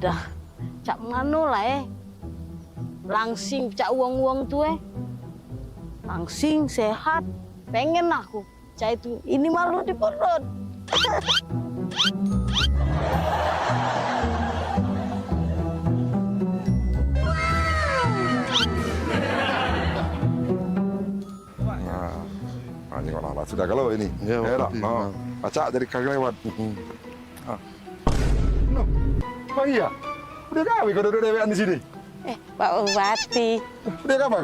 Dah, cak mano lah langsing cak uang-uang tuh langsing sehat, pengen aku cak itu ini malu di perut. Ini orang sudah kalau ini. Ya, no. Acak dari kaki lewat. No. Oh iya. Udah kawin kau duduk dewean di sini. Pak Bupati. Udah kapan?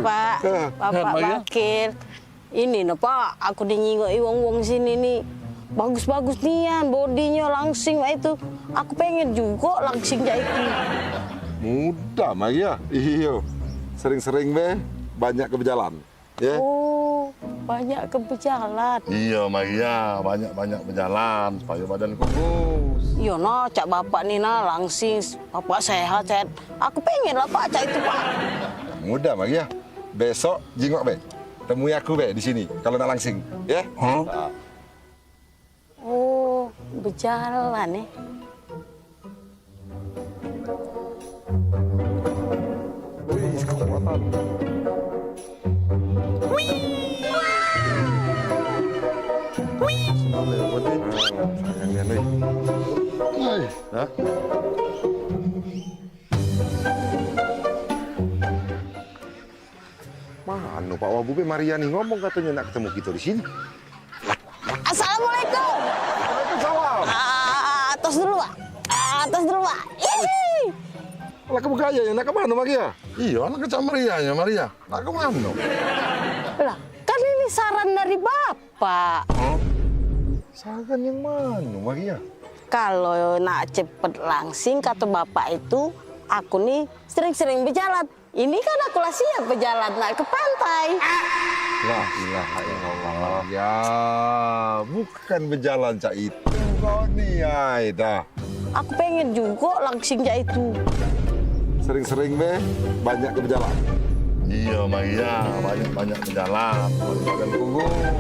Bapak Wakil. Ini no Pak, aku dinyingok wong-wong sini nih. Bagus-bagus nian, bodinya langsing itu. Aku pengen juga langsing kayak itu. Mudah, Magia. Iyo. Sering-sering be, banyak ke berjalan. Ya. Oh, banyak ke berjalan. Iya, Magia, banyak-banyak berjalan supaya badan kurus. Iya, no, cak bapak nih langsing, bapak sehat. Aku pengen lah Pak, cak itu Pak. Mudah, Magia. Besok jingok be. Temui aku be di sini kalau nak langsing, ya. Oh, berjalan Wih, kekuatan. Sayangnya nih. Hah? Mana Pak Wabube Mariani ngomong katanya nak ketemu kita di sini. Assalamualaikum. Waalaikumsalam. Atas dulu Pak. Atas dulu Pak. Lah kamu gaya ya nak ke mana Magia? Iya, anak kecak Maria. Nak ke mana? Lah, kan ini saran dari Bapak. Saran yang mana Magia? Kalau nak cepet langsing kata Bapak itu, aku nih sering-sering berjalan. Ini kan aku lah siap berjalan nak ke pantai. La ilaha illallah. Ya, bukan berjalan cak itu. Kau nih dah. Aku pengen juga langsing cak itu. Sering-sering be, banyak ke berjalan. Iya, Magia, banyak berjalan supaya badan kurus.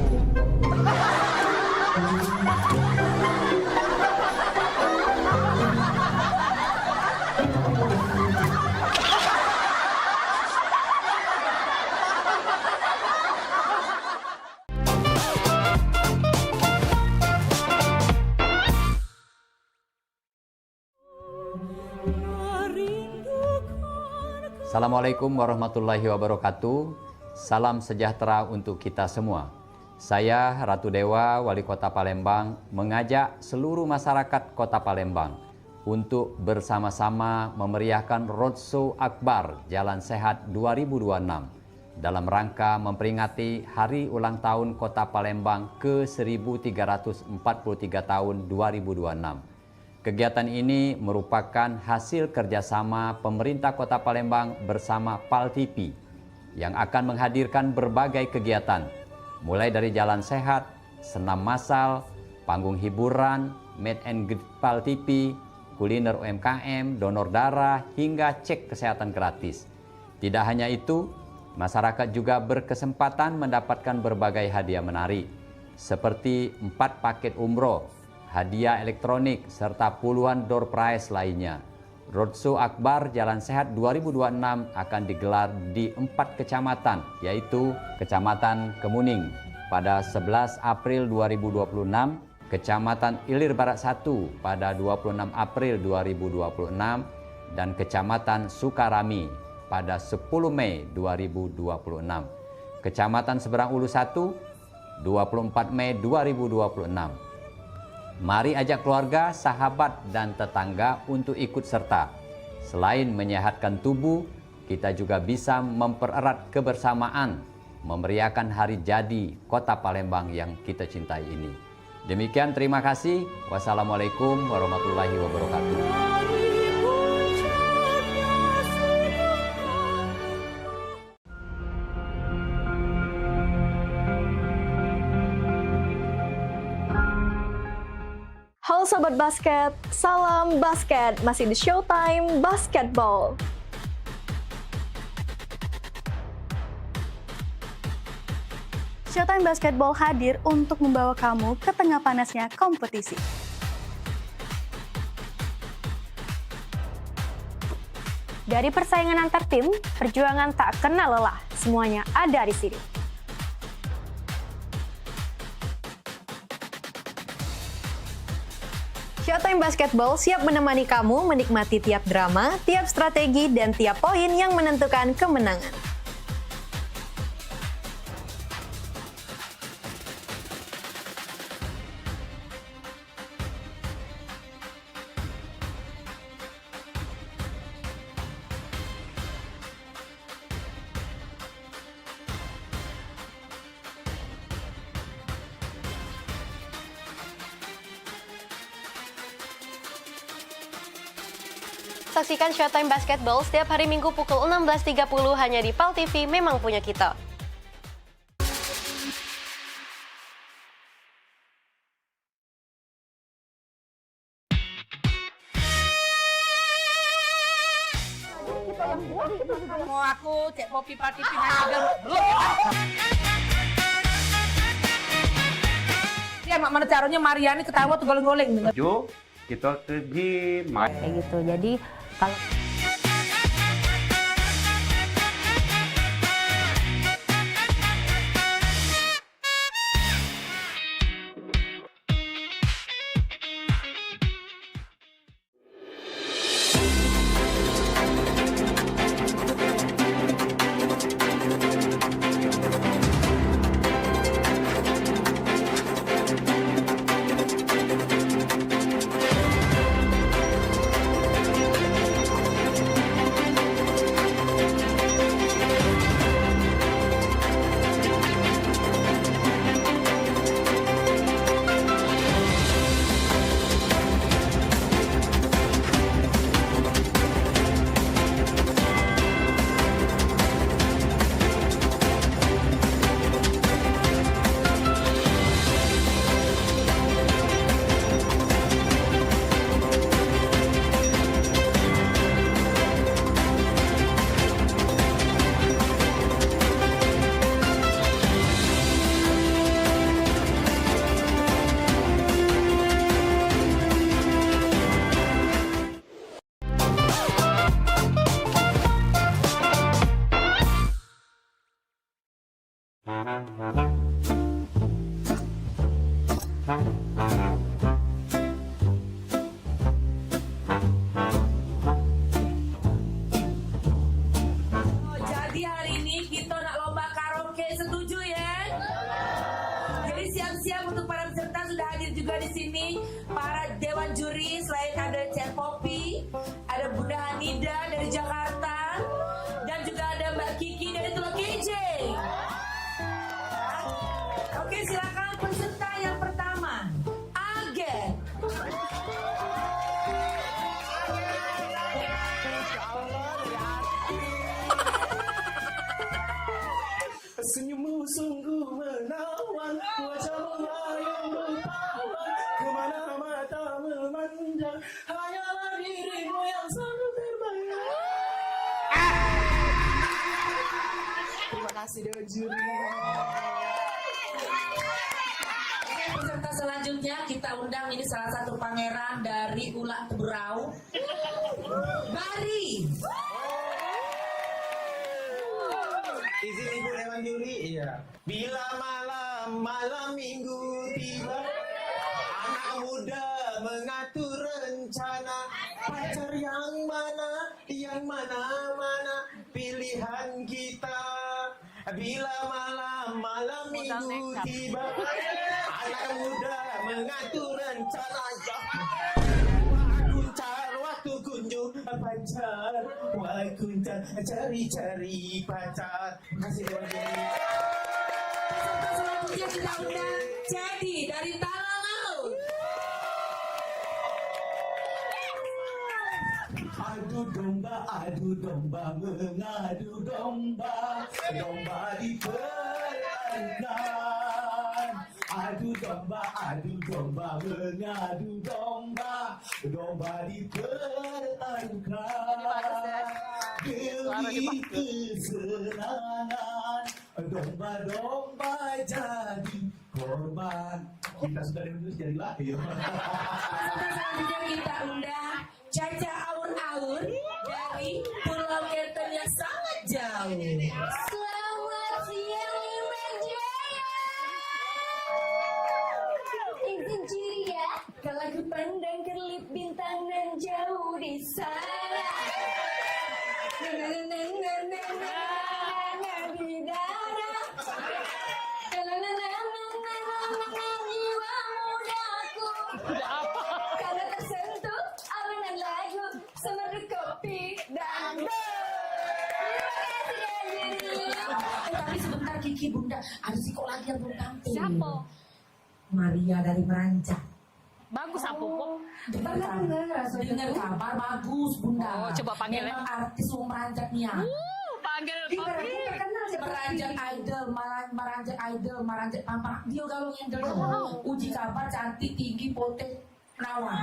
Assalamualaikum warahmatullahi wabarakatuh. Salam sejahtera untuk kita semua. Saya Ratu Dewa, Wali Kota Palembang, mengajak seluruh masyarakat Kota Palembang untuk bersama-sama memeriahkan Roadshow Akbar Jalan Sehat 2026 dalam rangka memperingati Hari Ulang Tahun Kota Palembang ke-1343 tahun 2026. Kegiatan ini merupakan hasil kerjasama pemerintah Kota Palembang bersama PAL TV yang akan menghadirkan berbagai kegiatan, mulai dari jalan sehat, senam massal, panggung hiburan, meet and greet PAL TV, kuliner UMKM, donor darah, hingga cek kesehatan gratis. Tidak hanya itu, masyarakat juga berkesempatan mendapatkan berbagai hadiah menarik, seperti 4 paket umroh, hadiah elektronik, serta puluhan door prize lainnya. Roadshow Akbar Jalan Sehat 2026 akan digelar di 4 kecamatan, yaitu Kecamatan Kemuning pada 11 April 2026, Kecamatan Ilir Barat 1 pada 26 April 2026, dan Kecamatan Sukarami pada 10 Mei 2026. Kecamatan Seberang Ulu 1, 24 Mei 2026. Mari ajak keluarga, sahabat, dan tetangga untuk ikut serta. Selain menyehatkan tubuh, kita juga bisa mempererat kebersamaan, memeriahkan hari jadi Kota Palembang yang kita cintai ini. Demikian, terima kasih. Wassalamualaikum warahmatullahi wabarakatuh. Halo Sobat Basket, salam basket, masih di Showtime Basketball. Showtime Basketball hadir untuk membawa kamu ke tengah panasnya kompetisi. Dari persaingan antar tim, perjuangan tak kenal lelah. Semuanya ada di sini. Showtime Basketball siap menemani kamu menikmati tiap drama, tiap strategi, dan tiap poin yang menentukan kemenangan. Saksikan Showtime Basketball setiap hari Minggu pukul 16.30 hanya di PAL TV, memang punya kita. Mau aku cek kopi pati pindah belum. Dia mak mana caranya Mariani ketawa tuh goleng-goleng. Jo, kita pergi main. Kayak gitu. Jadi kalau Jadi hari ini kita nak lomba karaoke, setuju ya? Jadi siap-siap untuk para peserta, sudah hadir juga di sini para dewan juri. Selain ada Cek Popi, ada Bunda Hanida dari Jakarta, dan juga ada Mbak Kiki dari Teluk KJ. Oke, silakan peserta yang pertama, Agen. Senyummu sungguh menawan, wajahmu yang bertahan, kemana mata memandang, hanyalah dirimu yang selalu terbayang. Terima kasih Dewan Juri. Oke, peserta selanjutnya kita undang, ini salah satu pangeran dari Ulak Berau, Bari. Izin Ibu Dewan Juri, iya. Bila malam minggu tiba, anak muda mengatur rencana, pacar yang mana pilihan kita. Bila malam minggu tiba, anak muda mengatur rencana. Waktu kunjung pacar, waktu cari pacar. Terima kasih Dewan Juri. Peserta selanjutnya kita undang Jadi dari Talangaut. Adu domba, mengadu domba, domba dipertahankan. Adu domba, mengadu domba, domba dipertahankan. Demi kesenangan, domba-domba jadi korban. kita sudah lulus dari lahir. Selanjutnya kita undang Caca Aur-Aur dari Pulau Keten yang sangat jauh. Selamat siang Imran Jaya. Izin ciri ya, kalau aku pandang kelip bintang dan jauh di sana. Jiwa mudaku karena tersentuh alunan lagu semeru kopi dan Tapi sebentar Kiki Bunda, ada si kok lagi yang belum tampil. Siapa? Maria dari Meranjak. Bagus apa kok? Dengar kabar bagus Bunda. Oh, coba panggil ya. Memang artis wong Meranjak nih ya. Panggil. Meranjak idol, Meranjak Pampang. Dia galong yang dulu. Uji kabar cantik, tinggi, potek, perawan.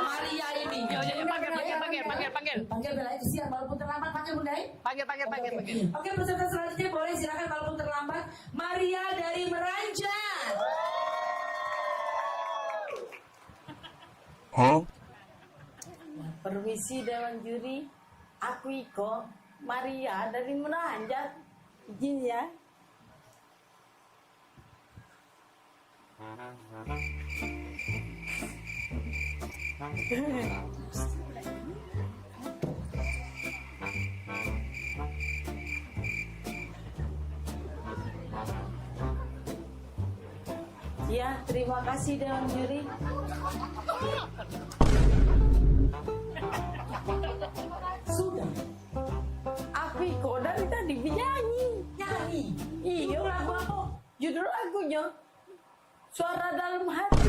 Maria ini. Panggil Bella itu siap walaupun terlambat panggil Bunda. Panggil. Oke, peserta selanjutnya boleh silakan walaupun terlambat. Maria dari Meranjak. Permisi Dewan Juri, aku Iko, Maria dari Meranjak. Izin ya. Ya, terima kasih Dewan Juri. Sudah. Aku Iko dari tadi nyanyi. Nyanyi. Iya, Lagu apa? judul lagunya Suara Dalam Hati.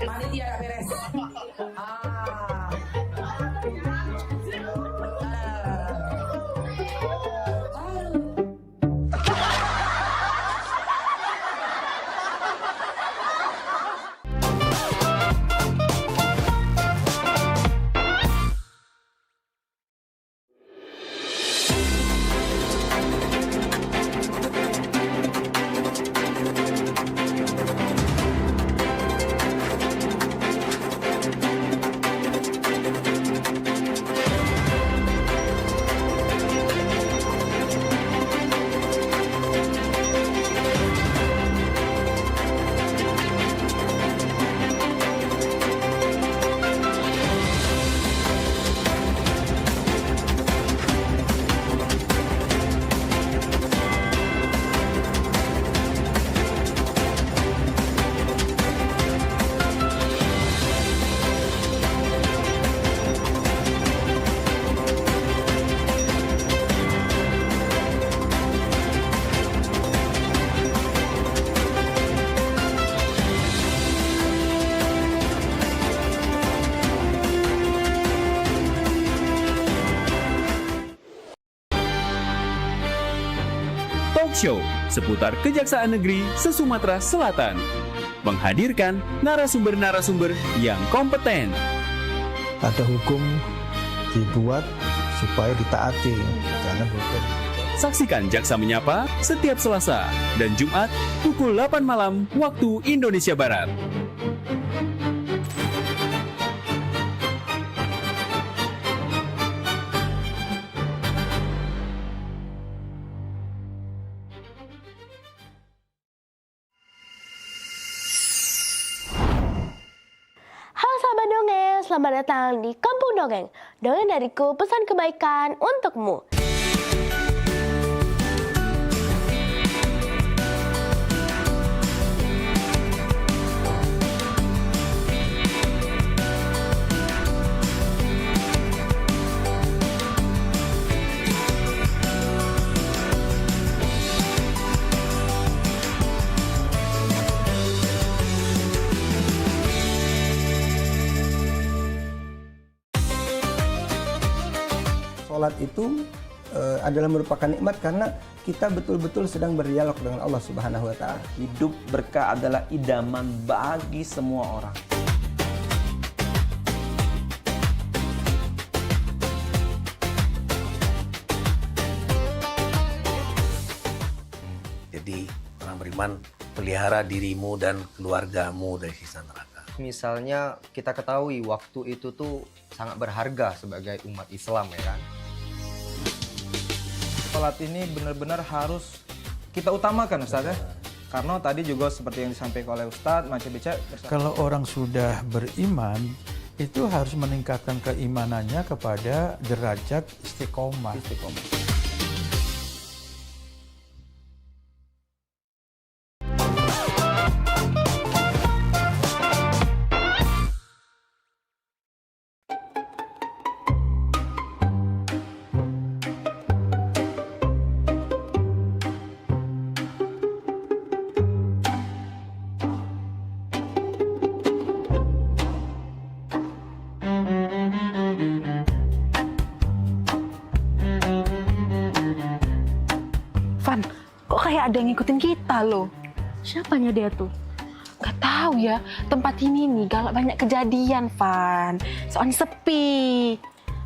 Panitia ada beres. Talk Show seputar Kejaksaan Negeri se-Sumatera Selatan. Menghadirkan narasumber-narasumber yang kompeten. Ada hukum dibuat supaya ditaati, jangan hukum. Saksikan Jaksa Menyapa setiap Selasa dan Jumat pukul 8 malam waktu Indonesia Barat. Halo sahabat dongeng, selamat datang di Kampung Dongeng. Dongeng dariku, pesan kebaikan untukmu. Sholat itu adalah merupakan nikmat karena kita betul-betul sedang berdialog dengan Allah Subhanahu wa Ta'ala. Hidup berkah adalah idaman bagi semua orang. Cuman pelihara dirimu dan keluargamu dari siksa neraka. Misalnya kita ketahui waktu itu tuh sangat berharga sebagai umat Islam ya kan. Sholat ini benar-benar harus kita utamakan Ustaz ya. Karena tadi juga seperti yang disampaikan oleh Ustaz, macam bicara. Kalau orang sudah beriman, itu harus meningkatkan keimanannya kepada derajat istiqomah. Van, kok kayak ada yang ngikutin kita loh? Siapanya dia tuh? Gak tahu ya, tempat ini nih galak banyak kejadian, Van. Soalnya sepi.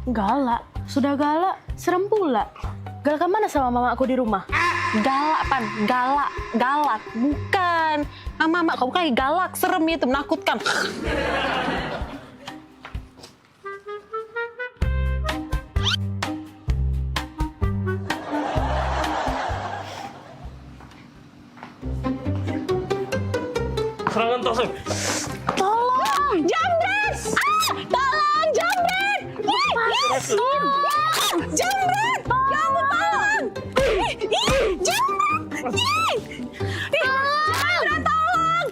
Galak? Sudah galak, serem pula. Galak kemana sama mama aku di rumah? Galak, Van. Galak. Galak. Bukan. Mama kamu kayak galak, serem itu, menakutkan. Serangan terus. Tolong, jambret! Tolong, jambret! Tolong, jambret! Ya ampun, tolong! Jambret! Jambret, tolong!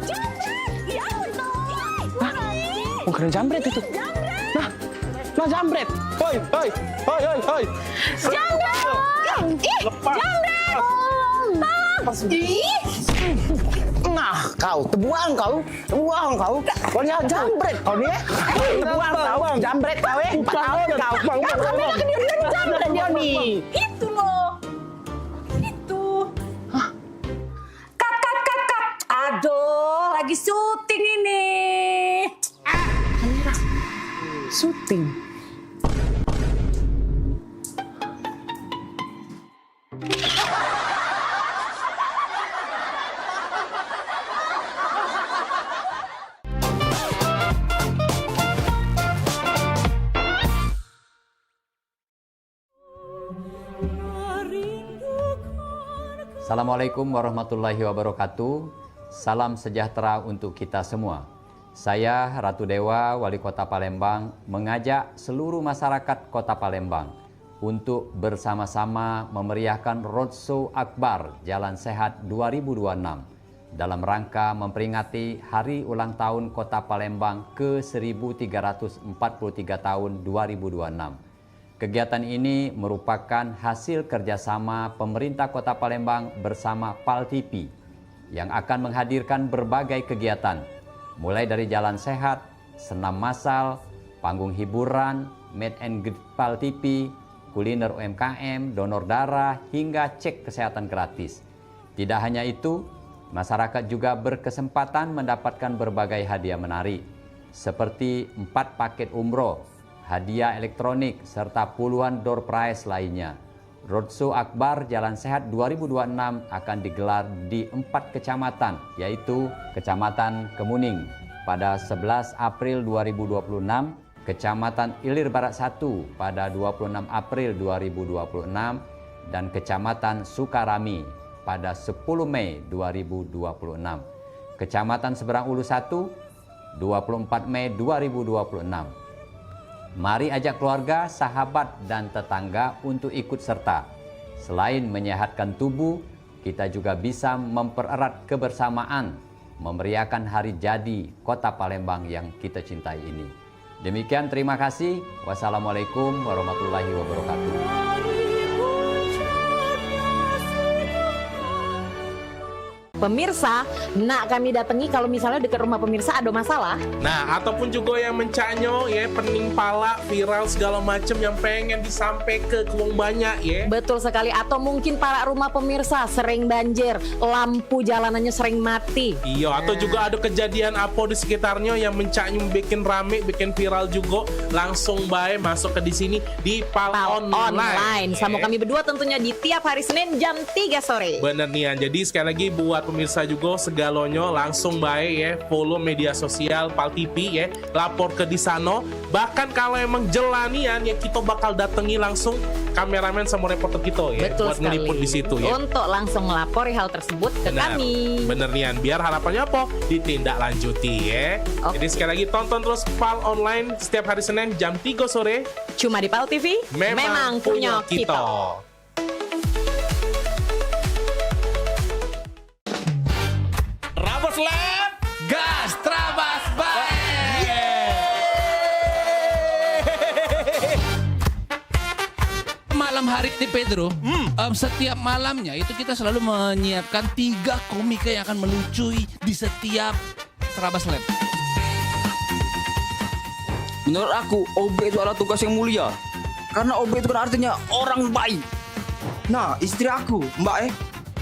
Jambret! Ya ampun, tolong! Bukan jambret itu. Nah jambret. Hoi. Jambret! Jambret! Nah, kau terbuang kau. Kau ni jambret kau ni. Terbuang kau, jambret kau 4 tahun kau. Kami nak dia jambret dia ni. Itu loh. Itu. Kat. Aduh, lagi syuting ini. Syuting. Assalamualaikum warahmatullahi wabarakatuh. Salam sejahtera untuk kita semua. Saya Ratu Dewa, Wali Kota Palembang, mengajak seluruh masyarakat Kota Palembang untuk bersama-sama memeriahkan Roadshow Akbar Jalan Sehat 2026 dalam rangka memperingati Hari Ulang Tahun Kota Palembang ke-1343 tahun 2026. Kegiatan ini merupakan hasil kerjasama pemerintah Kota Palembang bersama PAL-TV yang akan menghadirkan berbagai kegiatan, mulai dari jalan sehat, senam massal, panggung hiburan, meet and greet PAL-TV, kuliner UMKM, donor darah, hingga cek kesehatan gratis. Tidak hanya itu, masyarakat juga berkesempatan mendapatkan berbagai hadiah menarik, seperti 4 paket umroh, hadiah elektronik, serta puluhan door prize lainnya. Roadshow Akbar Jalan Sehat 2026 akan digelar di 4 kecamatan, yaitu Kecamatan Kemuning pada 11 April 2026, Kecamatan Ilir Barat 1 pada 26 April 2026, dan Kecamatan Sukarami pada 10 Mei 2026. Kecamatan Seberang Ulu 1, 24 Mei 2026. Mari ajak keluarga, sahabat, dan tetangga untuk ikut serta. Selain menyehatkan tubuh, kita juga bisa mempererat kebersamaan, memeriahkan hari jadi Kota Palembang yang kita cintai ini. Demikian, terima kasih. Wassalamualaikum warahmatullahi wabarakatuh. Pemirsa, nak kami datangi kalau misalnya dekat rumah pemirsa ada masalah. Nah, ataupun juga yang mencanyo ya, pening pala, viral segala macam yang pengen disampaikan ke wong banyak ya. Betul sekali, atau mungkin para rumah pemirsa sering banjir, lampu jalanannya sering mati. Iya, atau juga ada kejadian apa di sekitarnya yang mencanyo bikin rame, bikin viral juga, langsung bae masuk ke di sini di Pal Online. Sama kami berdua tentunya di tiap hari Senin jam 3 sore. Bener nih, jadi sekali lagi buat pemirsa juga segalonyo langsung baik ya, follow media sosial Pal TV ya, lapor ke di sana. Bahkan kalau emang jelanian ya, kita bakal datangi langsung kameramen sama reporter kita ya. Betul buat sekali. ngeliput di situ ya. Untuk langsung melapori hal tersebut ke kami. Bener nih, biar harapannya apa? Ditindaklanjuti ya. Jadi sekali lagi tonton terus Pal Online setiap hari Senin jam 3 sore. Cuma di Pal TV, memang punya kita. Rabos Lab, gas Trabas malam hari di Pedro, setiap malamnya itu kita selalu menyiapkan 3 komika yang akan melucui di setiap Trabas Lab. Menurut aku, OB itu adalah tugas yang mulia. Karena OB itu kan artinya orang baik. Nah, istri aku, Mbak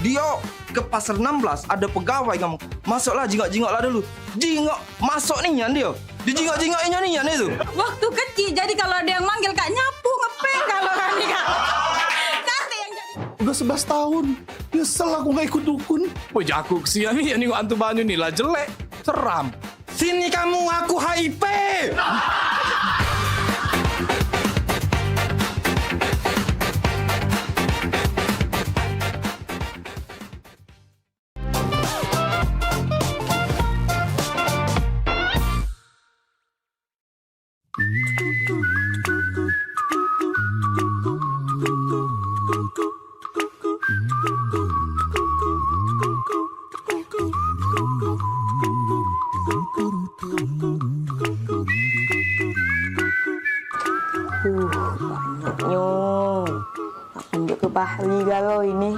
dia ke pasar 16 ada pegawai kamu. Masuklah jingok-jingok lah dulu. Jingok, masuk nih Yan dia. Dijingok-jingoknya nih Yan itu. Waktu kecil, jadi kalau ada yang manggil Kak nyapu, ngepeng kalau kami Kak. Nanti yang jadi. Udah 11 tahun, nyesel aku gak ikut dukun. Wajah aku kesian nih, yang antu banyu nih lah jelek, seram. Sini kamu, aku HIP. Banyaknya. Akan dia ke Pahri galau ini.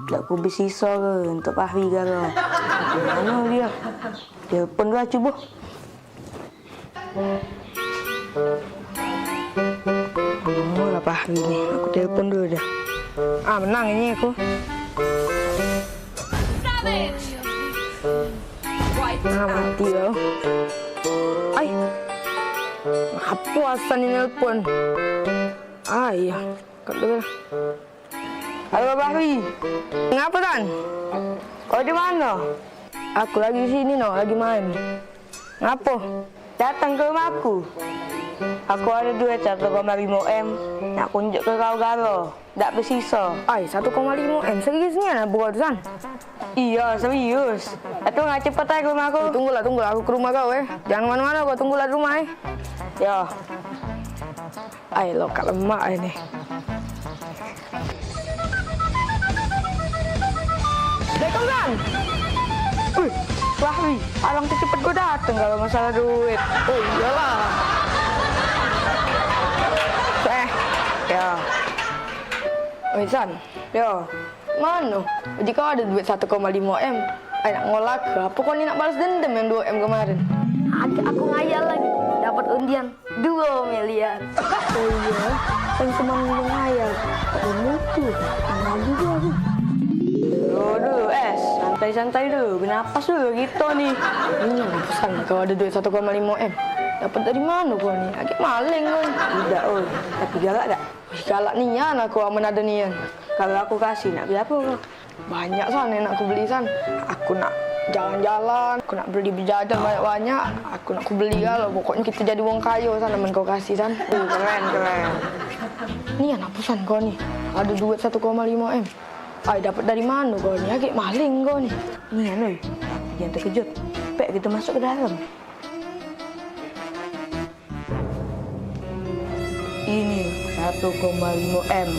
Tak ku bersisa ke untuk Pahri galau. Mana dia? Telepon lah cuba. Oh lah Pahri ni. Aku telepon dulu dah. Menang ini aku. Mati kau. Apa asal ni nelpon? Ya. Kat dulu lah. Halo Bahri. Ngapa Tan? Kau di mana? Aku lagi di sini no, lagi main. Ngapa? Datang ke rumah aku. Aku ada duit 1,5 M. Nak kunjuk ke kau galo. Tak bersisa. 1,5 M. Seriusnya nak buat Tan? Iya, serius. Atau nggak cepet aja ke rumah aku? Tunggulah, aku ke rumah kau Jangan mana-mana kau, tunggulah di rumah Ya. Lo kat lemak ini. Assalamualaikum San. Wahri, alang cepet gue dateng kalau masalah duit. Oh iyalah. Ya. San, ya. Mana? Jadi kau ada duit 1,5 M. Nak ngolak ke? Apa kau ni nak balas dendam yang 2 M kemarin? Aku ngayal lagi. Dapat undian 2 miliar. Oh iya? Kan cuma ngayal. Tak mutu. Kenal juga aku. Dulu, santai-santai dulu. Bernapas dulu gitu nih. Ini pesan kau ada duit 1,5 M. Dapat dari mana kau ni? Agak maling kau. Tidak, tapi galak tak? Galak nian aku aman ada nian. Kalau aku kasih nak beli apa kau? Banyak San yang nak aku beli San. Aku nak jalan-jalan, aku nak beli berjajan banyak-banyak. Aku nak aku beli kalau pokoknya kita jadi wong kaya San, aman kau kasih San. Keren. Nian apa San kau ni? Ada duit 1,5 M. Dapat dari mana kau ni? Agak maling kau ni. Nian jangan terkejut. Pek kita masuk ke dalam. Ini 1,5 M.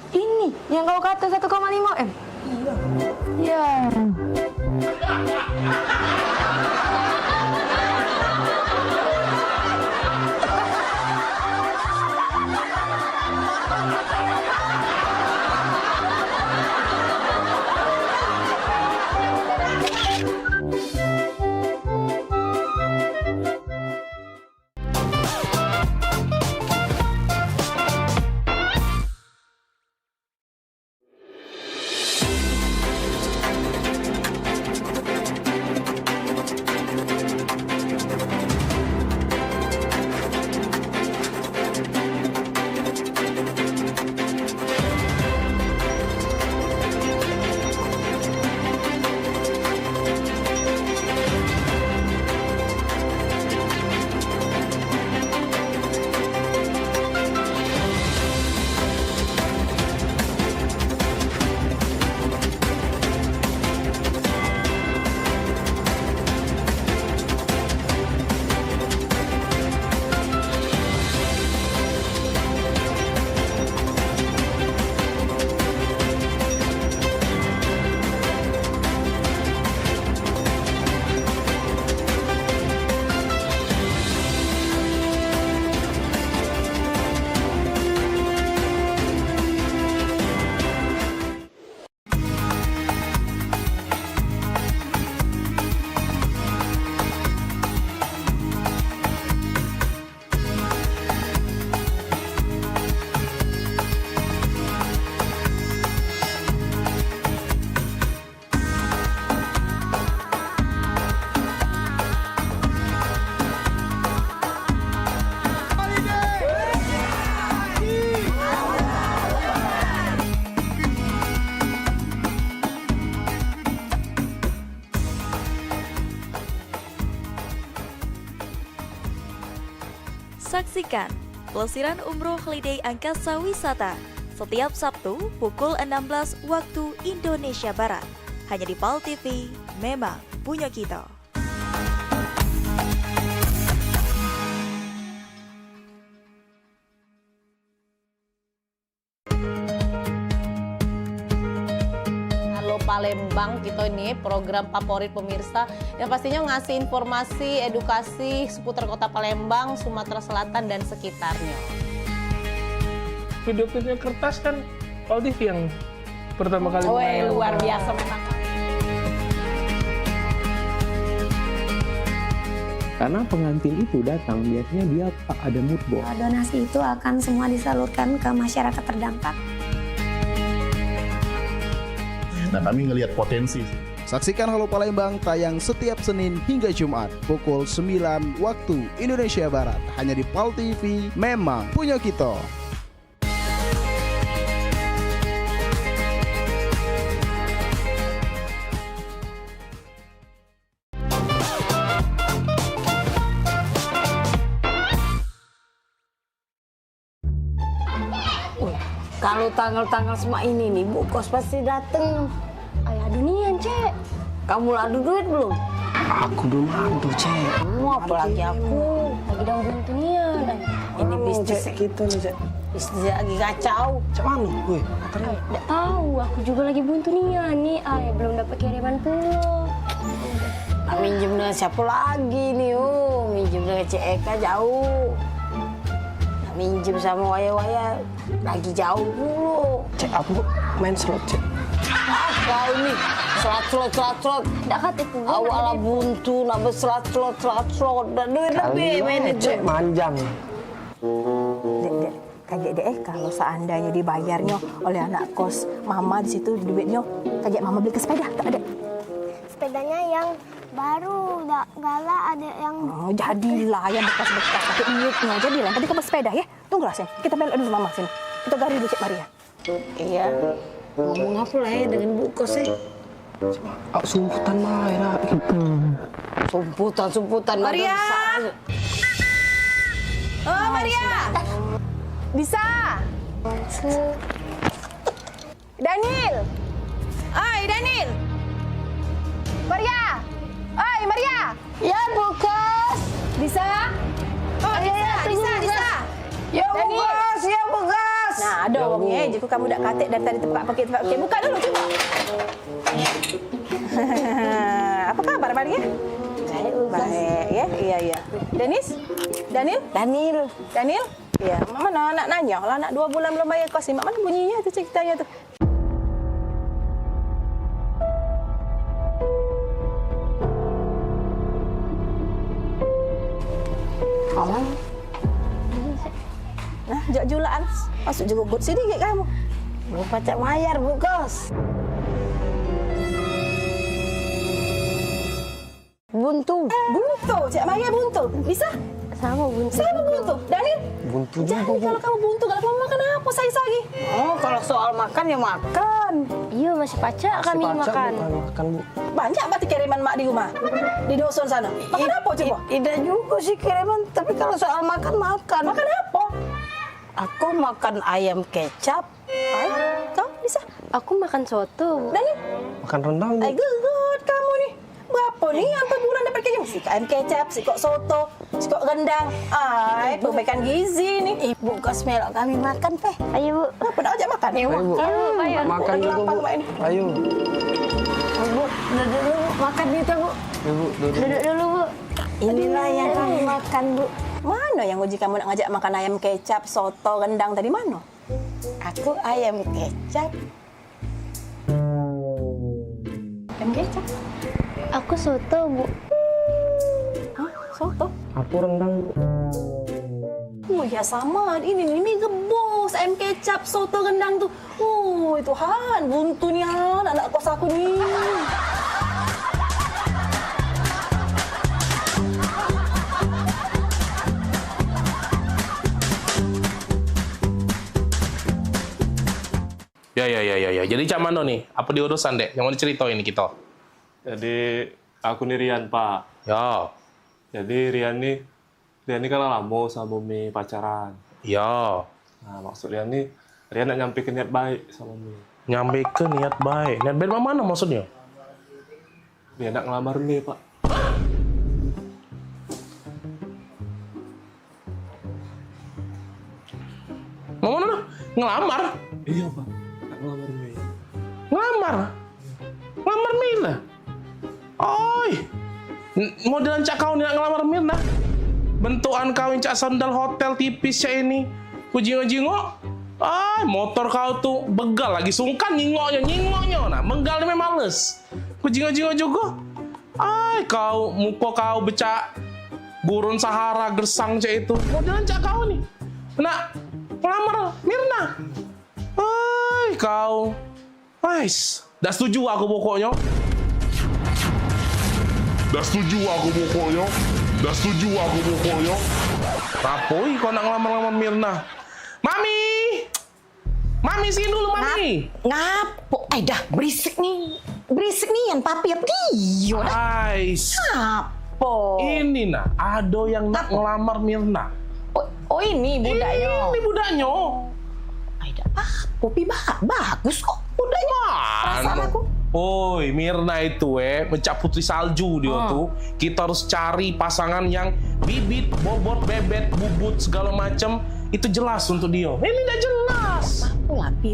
Ini yang kau kata 1,5 M? Iya. Saksikan Pelesiran Umroh Holiday Angkasa Wisata setiap Sabtu pukul 16 waktu Indonesia Barat. Hanya di PAL TV, memang punya kita. Halo Palembang, kita ini program favorit pemirsa yang pastinya ngasih informasi, edukasi seputar kota Palembang, Sumatera Selatan dan sekitarnya. Video-video kertas kan PAL TV yang pertama kali. Luar biasa memang. Karena pengantin itu datang, biasanya dia ada mood board. Donasi itu akan semua disalurkan ke masyarakat terdampak. Nah, kami ngelihat potensi. Saksikan Halo Palembang tayang setiap Senin hingga Jumat pukul 9 waktu Indonesia Barat. Hanya di PAL TV, memang punya kita. Kalau tanggal-tanggal semua ini nih, Bu Kos pasti dateng. Ayah dunian, Cek. Kamu adu duit belum? Aku belum adu, Cek. Apalagi aku. Lagi dalam buntu nian. Ini bisnis gitu nih, Cek. Bisnis lagi kacau. Cek mana? Wih, Nggak tahu, aku juga lagi buntu nian nih. Ayah belum dapat kiriman pulau. Nak minjem dengan siapa lagi nih? Minjem dengan Cek Eka jauh. Nak minjem sama waya-waya lagi jauh dulu. Cek, aku main slot, Cek. Kau nih, slot. Nggak kata itu. Awalnya buntu, nambah slot. Dan duit lebih main itu. Cek, manjang. Dek, kayak dek, kalau seandainya dibayarnya oleh anak kos mama di situ duitnya, kayak mama beli ke sepeda, tak ada. Sepedanya yang baru, galak ada yang... Oh, jadilah yang bekas-bekas, pakai duitnya, jadilah. Tadi kamu sepeda ya, tunggulah sini, kita belok dulu mama sini. Kita gari dulu Cik Maria. Iya, ngomong apa lah ya dengan Bu Kos ya? Sumputan mah ya. Sumputan. Maria! Oh, Maria! Bisa? Daniel! Oi, Daniel! Maria! Oi, Maria! Ya, Bu Kos. Bisa? Oh, bisa. Ya, Bu Kos, ya, Bu Kos. Nah, ada orangnya. Jika kamu dah katik dari tadi tempat pakai. Buka dulu, coba. Apa kabar, Maria? Baik, ya? Iya. Daniel? Iya, mana nak nanya lah, nak 2 bulan belum bayar kos ni. Mak mana bunyinya tu ceritanya tu? Kawan. Nah, jualan. Masuk juga gut sedikit kamu. Lupa Cek Mayar, Bu Kos. Buntu, Cik Maya buntu. Bisa? Sama buntu. Daniel? Buntu juga. Jadi kalau kamu buntu, kalau kamu makan apa saya lagi? Oh, kalau soal makan ya makan. Iya, masih pacak kami makan. Makan, Bu. Banyak berarti kiriman mak di rumah? Di dusun sana? Makan apa coba? Tidak juga sih kiriman, tapi kalau soal makan. Makan apa? Aku makan ayam kecap. Kau bisa? Aku makan soto. Daniel? Makan rendang, Bu. Good kamu nih. Berapa nih sampai bulan dapat kecap? Si ayam kecap, si kok soto, si kok rendang. Perbaikan gizi nih. Ibu Kos melok kami makan, Peh. Ayo, Bu. Kenapa dah ajak makan? Ayo, Bu. Ayo. Makan juga, Bu. Ayo. Bu, duduk dulu, Bu. Makan kita, Bu. Duduk dulu, Bu. Inilah yang kami makan, Bu. Mana yang uji kamu nak ngajak makan ayam kecap, soto, rendang tadi mana? Aku ayam kecap. Ayam kecap? Aku soto, Bu. Hah? Soto? Aku rendang, Bu. Oh ya sama, ini gebos, ayam kecap, soto, rendang tuh. Tuhan, buntu nih anak kos aku nih. Ya. Jadi cak mano nih? Apa diurusan dek? Yang mau diceritain ini kita? Jadi aku nih Rian, Pak. Ya. Jadi Rian nih Dia ini kan lama sama Mi pacaran. Iya. Nah, maksud dia nih, dia nak nyampe ke niat baik sama Mi. Nyampe ke niat baik. Niat baik mana maksudnya? Dia nak ngelamar Mi, Pak. Mana? Ngelamar? Iya, Pak. Nak ngelamar Mi. Ngelamar? Ngelamar Mirna? Oi! Modelan cak kau ni nak ngelamar Mirna? Bentukan kau yang cak sandal hotel tipis cak ini. Ku jingok-jingok. Motor kau tuh begal lagi sungkan nyingoknya. Nah, menggal ni memang males. Ku jingok-jingok juga. Kau, muka kau becak gurun Sahara gersang cak itu. Modelan cak kau ni. Nak ngelamar Mirna? Kau. Dah setuju aku pokoknya. Rapoi kau nak ngelamar Mirna. Mami sini dulu, Mami. Ngapo? Dah berisik nih yang papi apa dia? Ngapo? Ini ada yang nak ngelamar Mirna. Oh ini budaknya. Ini budaknya. Popi bagus kok budaknya. Perasaan aku. Oi, Mirna itu mencap putri salju dia tuh. Kita harus cari pasangan yang bibit, bobot, bebet, bubut segala macam itu jelas untuk dia. Ini udah jelas. Aku rapi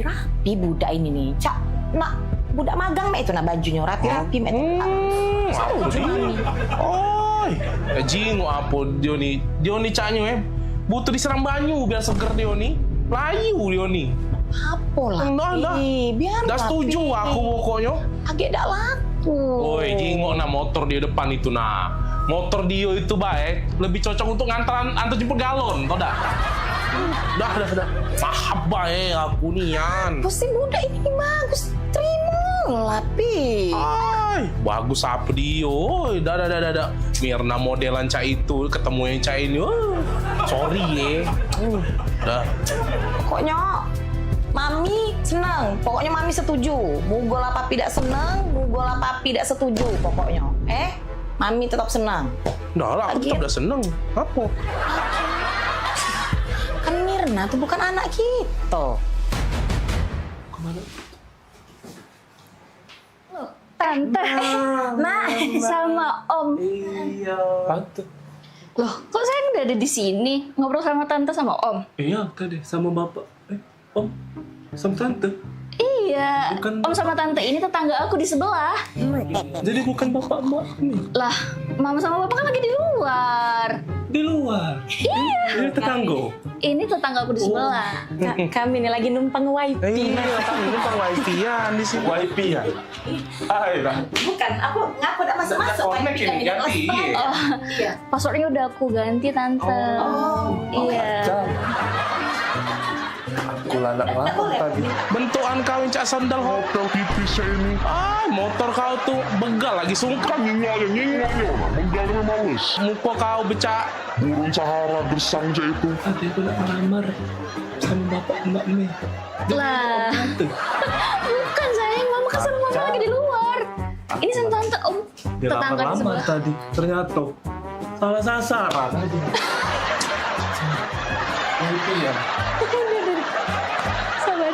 budak ini nih. Cak, nak budak magang mek itu bajunya rapi-rapi mek. Oi, jingok apa dia ni caknya butuh disiram banyu biar seger dia ni. Layu dia ni. Apa lapi? Biar dah setuju aku pokoknya. Agak dak laku. Oi, jingok motor di depan itu Motor dia itu baik, lebih cocok untuk antar jemput galon, tau dah? Dah. Maaf aku nian. Pasti muda ini bagus. Terima lapi. Bagus apa dia? Dah. Mirna modelan cak itu ketemu yang cak ini. Sorry Dah. Pokoknya Mami senang. Pokoknya Mami setuju. Mugola papi tidak senang, mugola papi tidak setuju pokoknya. Mami tetap senang. Dah lah, aku tetap dah senang. Apa? Kan Mirna tuh bukan anak kita. Kemana? Tante, Mak, sama Om. Iya. Tante. Loh, kok saya udah ada di sini ngobrol sama Tante sama Om? Iya, tadi sama Bapak. Om, sama Tante. Iya, Om sama Tante ini tetangga aku di sebelah. Jadi bukan Bapak Mbak nih? Lah, Mama sama Bapak kan lagi di luar. Di luar? Iya. Ini tetangga? Ini tetangga aku di sebelah. Kami ini lagi numpang wifi. Iya, kami numpang wifi-an di sini. Wifi-an? Bukan, aku ngaku udah masuk-masuk. Connect ini ganti. Iya. Passwordnya udah aku ganti, Tante. Iya. Aku lanak-lanak tadi. Bentukan kau yang cak sandal hotel tipis ini. Motor kau tuh begal lagi sungkan nyingoknya. Menggal memang males. Muka kau becak gurun Sahara gersang cak itu. Tadi aku nak melamar sama Bapak Mbak Mi. Lah. Bukan sayang, Mama kan sama Mama lagi di luar. Ini sama Tante, Om. Dia Tetangga di lamar sebelah. tadi. Ternyata salah sasaran tadi. Itu ya. Sabar.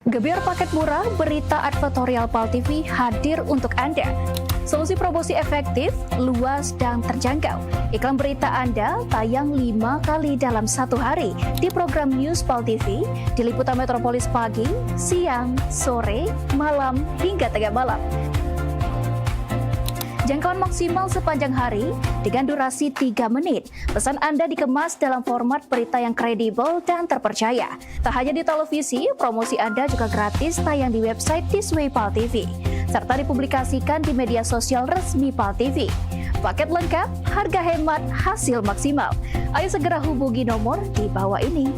Gebyar paket murah, berita advertorial PAL TV hadir untuk Anda. Solusi promosi efektif, luas, dan terjangkau. Iklan berita Anda tayang 5 kali dalam 1 hari di program News PAL TV, di liputan Metropolis pagi, siang, sore, malam, hingga tengah malam. Jangkauan maksimal sepanjang hari dengan durasi 3 menit. Pesan Anda dikemas dalam format berita yang kredibel dan terpercaya. Tak hanya di televisi, promosi Anda juga gratis tayang di website This Way PAL TV, serta dipublikasikan di media sosial resmi PAL TV. Paket lengkap, harga hemat, hasil maksimal. Ayo segera hubungi nomor di bawah ini.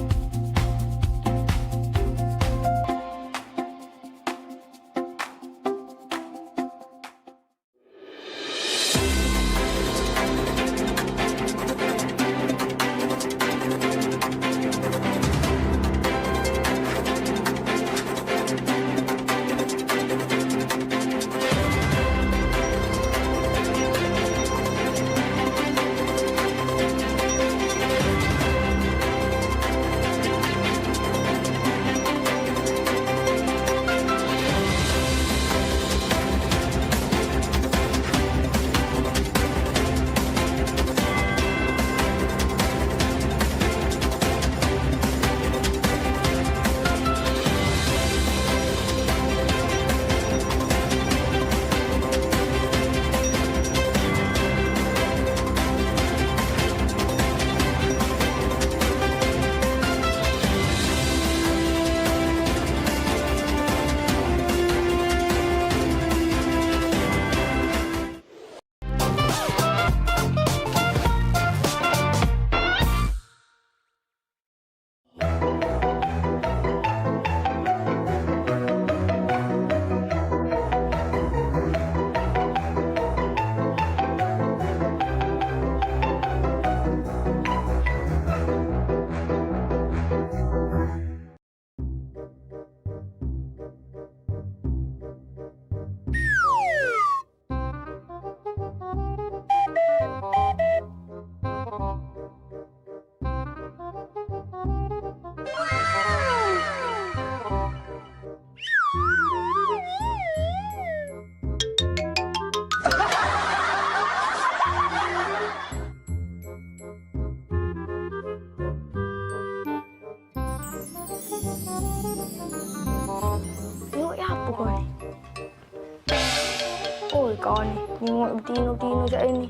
Kau nih, nyengok betino-betino kayak ini.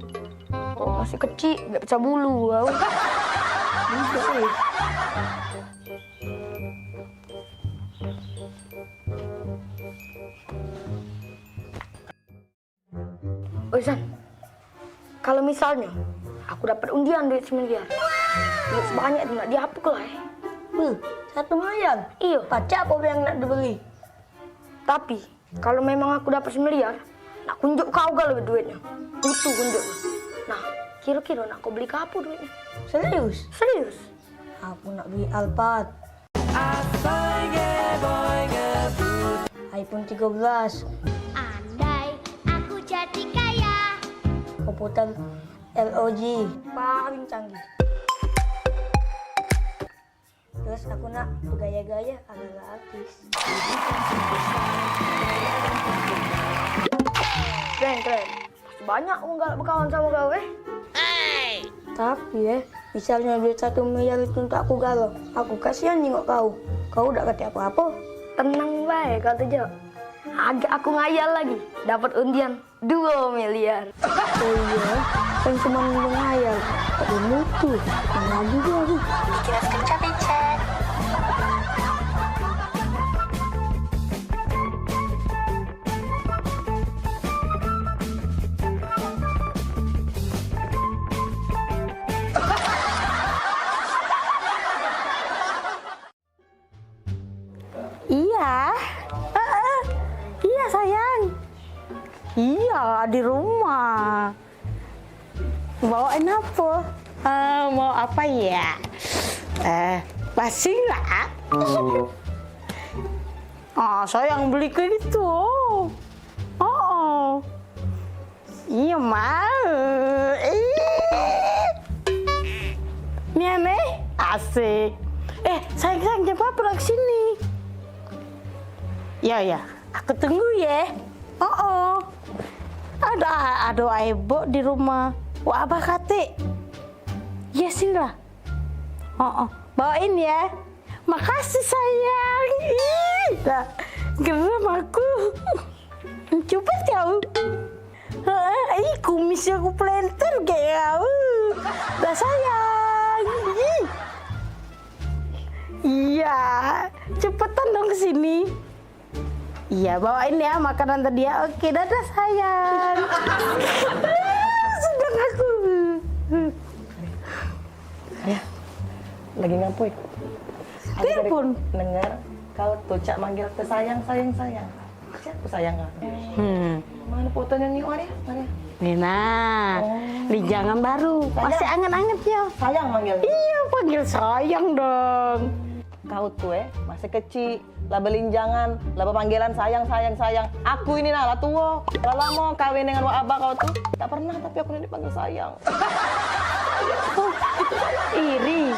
Kok masih kecil, gak pecah bulu. Oh San, kalau misalnya aku dapat undian duit 1 miliar, duit sebanyak itu nak dihapus lah. 1 miliar? Iya. Pacar apa yang nak dibeli? Tapi kalau memang aku dapat 1 miliar, nak kunjuk kau gak lebih duitnya. Butuh kunjuk. Nah, kira-kira nak kau beli apa duitnya? Serius? Serius. Aku nak beli Alphard. iPhone 13. Andai aku jadi kaya. Komputer LOG paling canggih. Terus aku nak bergaya-gaya ala-ala artis. Keren. Pasti banyak aku gak berkawan sama kau Tapi misalnya duit 1 miliar itu untuk aku galau, aku kasihan nengok kau. Kau udah kata apa-apa. Tenang baik kata Jo. Agak aku ngayal lagi, dapat undian 2 miliar. Oh iya, kan cuma ngayal. Tapi mutu, lagi dia aku. Kira sekejap-kejap. Iya sayang. Iya di rumah. Bawain apa? Mau apa ya? Basing lah. Sayang beli ke gitu. Iya mau. Nih asik. Sayang jam berapa ke sini? Ya, aku tunggu ya. Ada ibu di rumah. Wah, abah kate. Ya sini lah. Bawain ya. Makasih sayang. Lah, geram aku. Coba kau. Kumisnya aku planter kayak kau. Dah sayang. Iya, cepetan dong ke sini. Iya, bawain ya makanan tadi ya. Oke, dadah sayang. Sudah Lagi ngapain? Telepon. Dengar kau tuh cak manggil ke sayang. Siapa sayang kan? Mana fotonya nih Maria? Nina, lijangan baru. Masih anget-anget ya. Sayang manggil. Iya, panggil sayang dong. Kau tuh masih kecil, laba linjangan, laba panggilan sayang. Aku ini lah tua, lama kawin dengan wak abah kau tuh. Tak pernah tapi aku ini dipanggil sayang. Iri,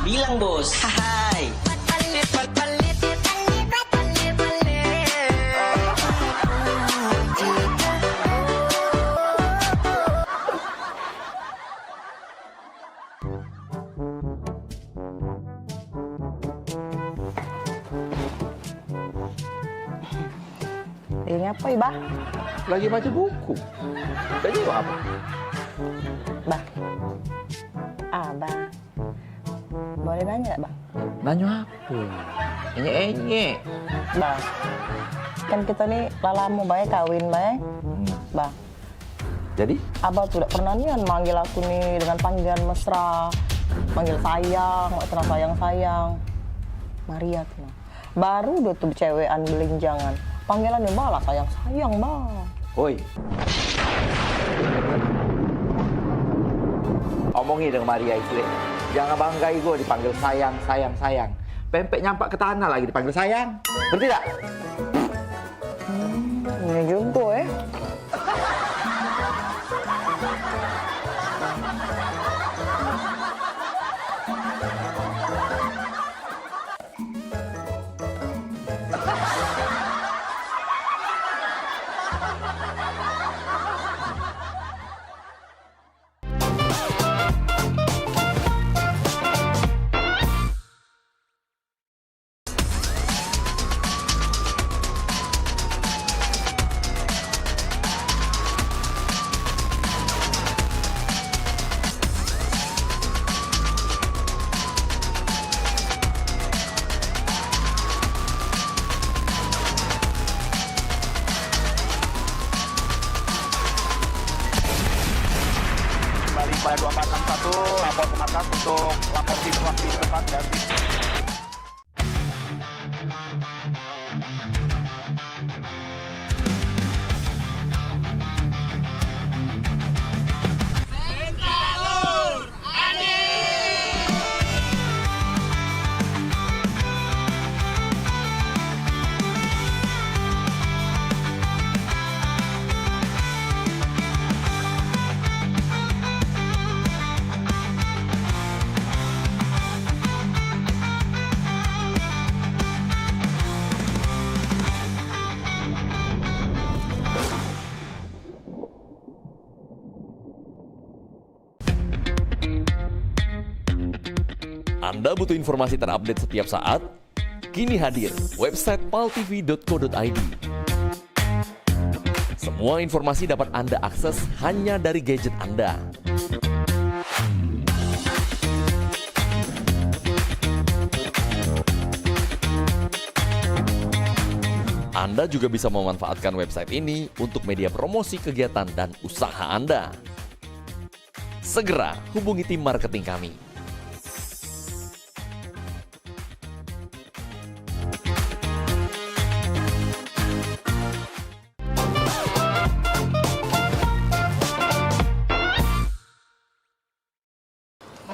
bilang bos. Hai. Lagi ngapain, Bah? Lagi baca buku. Jadi apa? Bah. Abah. Boleh nanya gak, Bah? Nanya apa? Enye. Bah. Kan kita nih lama baik kawin, baik. Bah. Jadi? Abah tuh tidak pernah nih manggil aku nih dengan panggilan mesra. Manggil sayang, sayang. Maria tuh. Baru udah tuh cewekan belinjangan. Panggilannya balas sayang, Bang. Oi. Omongi dengan Maria itu. Jangan banggai gue dipanggil sayang. Pempek nyampak ke tanah lagi dipanggil sayang. Ngerti tak? Ini juga Pada 2461 lapor ke markas untuk lapor di waktu tempat dan Anda butuh informasi terupdate setiap saat? Kini hadir website paltv.co.id. Semua informasi dapat Anda akses hanya dari gadget Anda. Anda juga bisa memanfaatkan website ini untuk media promosi kegiatan dan usaha Anda. Segera hubungi tim marketing kami.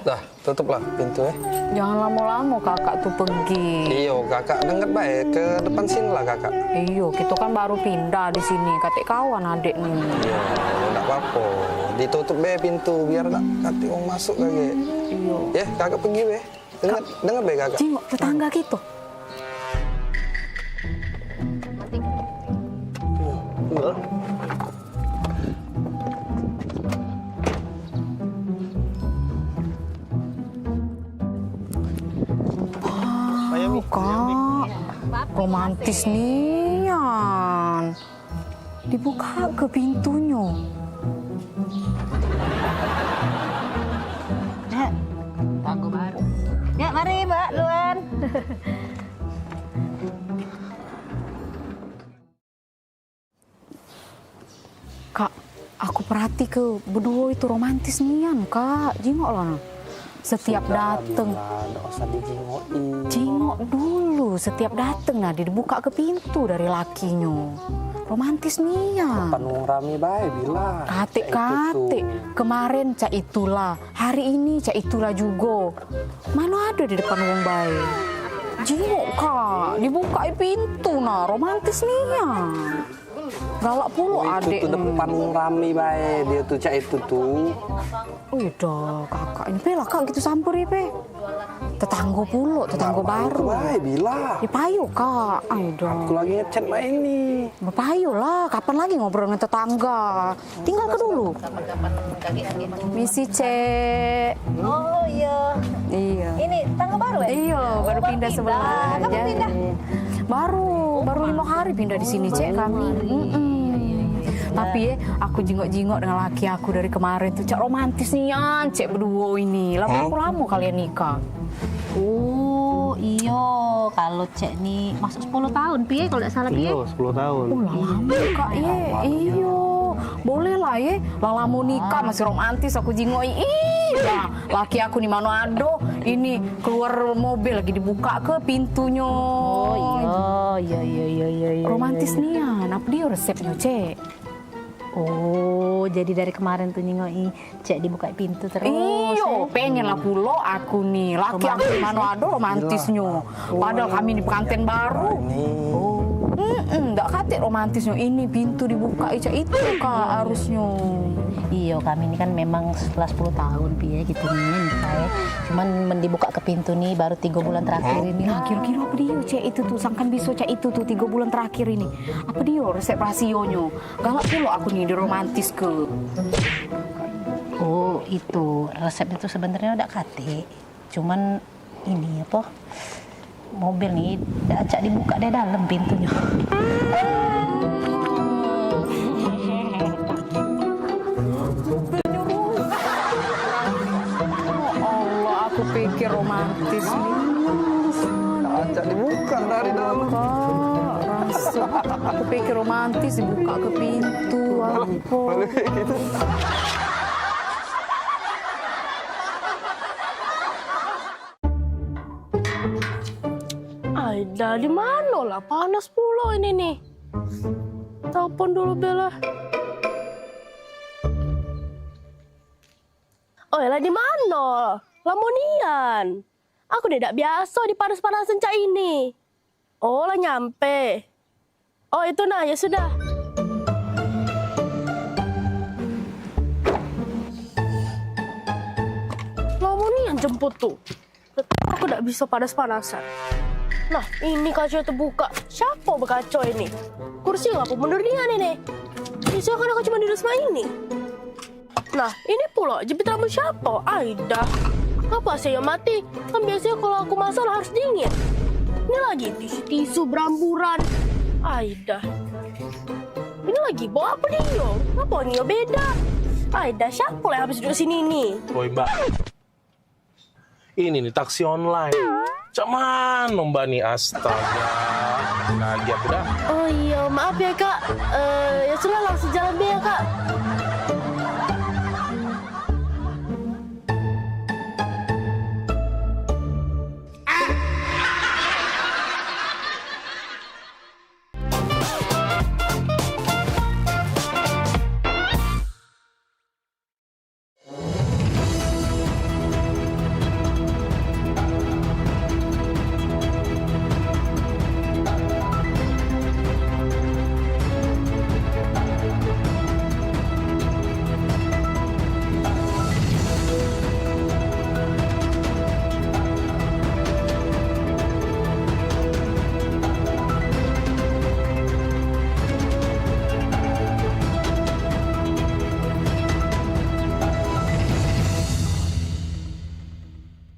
Dah, tutuplah pintu Jangan lama-lama kakak tuh pergi. Iyo, kakak dengar baik ke depan sini lah kakak. Iyo, kita kan baru pindah di sini. Katik kawan adik nih. Iya, enggak apa-apa. Ditutup be pintu biar tak katik mau masuk lagi. Iyo. Ya, kakak pergi be. Dengar be kakak. Jengok tetangga gitu. Iya. Kak, romantis nian. Dibuka ke pintunya. Ya, tangguh baru. Ya, mari Mbak Luan. Kak, aku perhati ke berdua itu romantis nian, Kak. Jengok lah. Setiap dateng. Nggak usah dijingokin. Jingok dulu, setiap dateng nah dibuka ke pintu dari lakinya. Romantis nih ya. Panung rame bae bila. Kate. Kemarin cak itulah, hari ini cak itulah juga. Mana ada di depan wong bae. Jingok kak, dibuka pintu nah, romantis nih ya. Galak puluh adek. Itu tuh depan rame bae, dia tuh cak itu tuh. Udah kakak ini pe lah kak gitu samper ya pe. Tetangga puluh, tetangga baru. Bae bila. Ya payu kak, udah. Aku lagi ngechat mbak ini. Payu lah, kapan lagi ngobrol dengan tetangga? Tinggal ke dulu. Misi cek. Oh iya. Iya. Ini tangga baru ya? Iya, baru pindah sebelah. Kapan pindah? Baru 5 hari pindah di sini cek kami. Tapi ya, aku jingok-jingok dengan laki aku dari kemarin tuh cak romantis nih ya, cek berdua ini. Lama kalian nikah. Oh iya, kalau cek nih masuk 10 tahun piye kalau tidak salah piye? Iya, 10 tahun. Lama kak ye, iyo. Boleh lah ye, lama nikah masih romantis aku jingok. Iya, laki aku di Manado ini keluar mobil lagi dibuka ke pintunya. Oh iya. Romantis nih ya, apa dia resepnya cek? Oh, jadi dari kemarin tuh nyingoi cek dibuka pintu terus. Iyo, pengen lah pulo aku nih. Laki aku di Manado romantisnya. Padahal kami di pengantin baru. Enggak kate romantisnya. Ini pintu dibuka itu kak harusnya. Iya, kami ini kan memang setelah 10 tahun piye gitu nih nikah ya. Cuman dibuka ke pintu nih baru 3 bulan terakhir ini. Nah, kira-kira apa dia cek itu tuh? Sangkan bisa cek itu tuh 3 bulan terakhir ini. Apa dia resep rasionya? Galak pulo aku nih di romantis ke. Oh, itu resep itu sebenarnya udah kate. Cuman ini apa? Mobil nih acak dibuka dari dalam pintunya. Aku pikir romantis nih. Acak dibuka dari dalam. Aku pikir romantis dibuka ke pintu. Balik kayak gitu. Aida di mana lah? Panas pula ini nih. Telepon dulu Bella. Oh lah di mana? Lamonian. Aku tidak biasa di panas-panasan cak ini. Oh lah nyampe. Oh itu nah ya sudah. Lamonian jemput tuh. Aku tidak bisa panas-panasan. Nah, ini kaca terbuka. Siapa berkaca ini? Kursi nggak aku mundur ini. Bisa kan aku cuma duduk sama ini. Nah, ini pula jepit rambut siapa? Aida. Apa saya mati? Kan biasanya kalau aku masak harus dingin. Ini lagi tisu beramburan. Aida. Ini lagi bawa apa dia? Apa nih beda? Aida, siapa yang habis duduk sini nih? Woi mbak, ini nih taksi online. Cak mana mbak nih, astaga. Lagi aku dah. Oh iya, maaf ya kak. Ya sudah langsung jalan deh ya kak.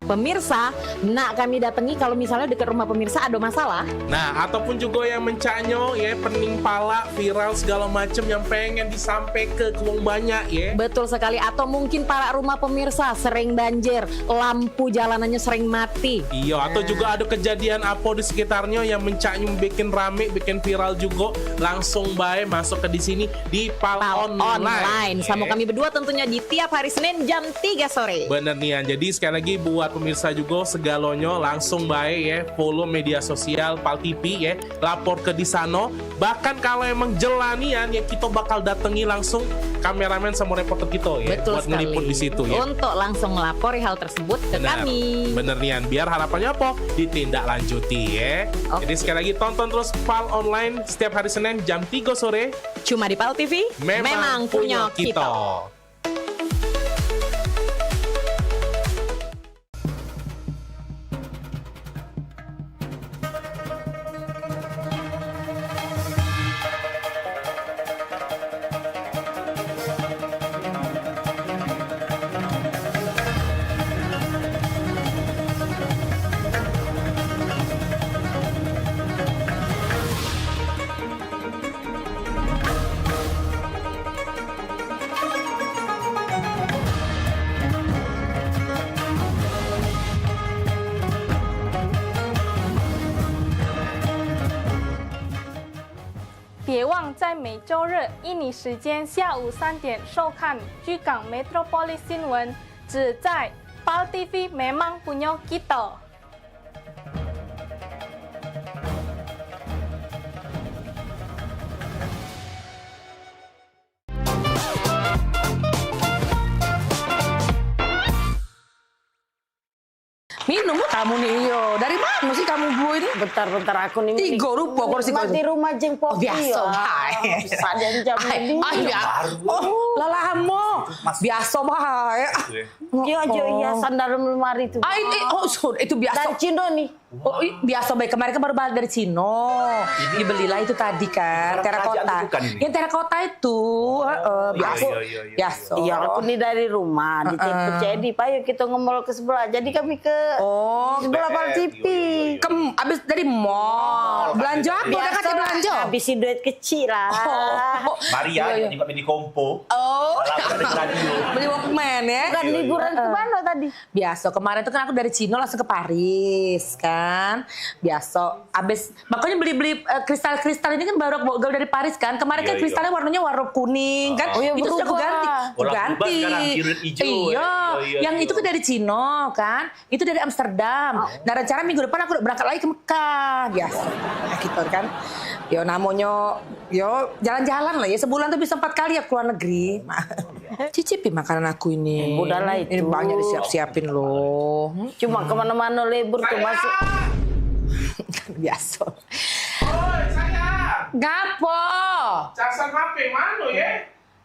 Pemirsa, nak kami datangi kalau misalnya dekat rumah pemirsa ada masalah. Nah, ataupun juga yang mencanyo ya, pening pala, viral segala macam yang pengen disampaikan ke wong banyak ya. Betul sekali, atau mungkin para rumah pemirsa sering banjir, lampu jalanannya sering mati. Iya, atau juga ada kejadian apa di sekitarnya yang mencanyo bikin rame, bikin viral juga, langsung baik masuk ke di sini di Pal Online. Sama kami berdua tentunya di tiap hari Senin jam 3 sore. Bener nih, jadi sekali lagi buat pemirsa juga segalonyo langsung baik ya, follow media sosial Pal TV ya, lapor ke di sana. Bahkan kalau emang jelanian ya, kita bakal datangi langsung kameramen sama reporter kita ya. Betul buat sekali. ngeliput di situ ya. Untuk langsung melapori hal tersebut ke kami. Bener nih, biar harapannya apa? Ditindaklanjuti ya. Jadi sekali lagi tonton terus Pal Online setiap hari Senin jam 3 sore. Cuma di Pal TV, memang punya kita.别忘在每周日印尼时间下午3点收看居港 Metropolis 新闻，只在 Pal TV memang punya kita。Minum kamu nih, yo. Dari mana sih kamu bu ini? Bentar aku nih. 3 rupiah kursi Di rumah jeng popi. Biasa, hai. Sadan jam ini. Lelahmu. Biasa, hai. Iya, hiasan dalam lemari itu. Itu biasa. Dari Cino nih. Oh, biasa baik. Kemarin kan baru balik dari Cino. Dibelilah itu tadi kan, terakota. Yang terakota itu, biasa. Iya, aku nih dari rumah di jadi Pak, yuk kita ngemol ke sebelah. Jadi kami ke sebelah Pal TV. Abis dari mall. Belanja apa? Udah kasih belanja? Habisin duit kecil lah. Maria, di Medi Kompo. Beli Walkman ya. Bukan liburan ke mana tadi? Biasa, kemarin tuh kan aku dari Cino langsung ke Paris kan. Biasa, abis makanya beli kristal-kristal ini kan baru aku bawa dari Paris kan. Kemarin kan kristalnya warnanya warna kuning kan. Itu sudah aku ganti. Iya, yang itu kan dari Cino kan. Itu dari Amsterdam. Nah rencana minggu depan aku udah berangkat lagi ke Mekah. Biasa, gitu kan. Yo namanya, yo jalan-jalan lah ya. Sebulan tuh bisa 4 kali ya keluar negeri. Cicipi makanan aku ini. Udahlah itu. Ini banyak disiap-siapin loh. Cuma kemana-mana libur tuh masuk. Biasa. Oi, saya. Gapo? Casan HP mana ya?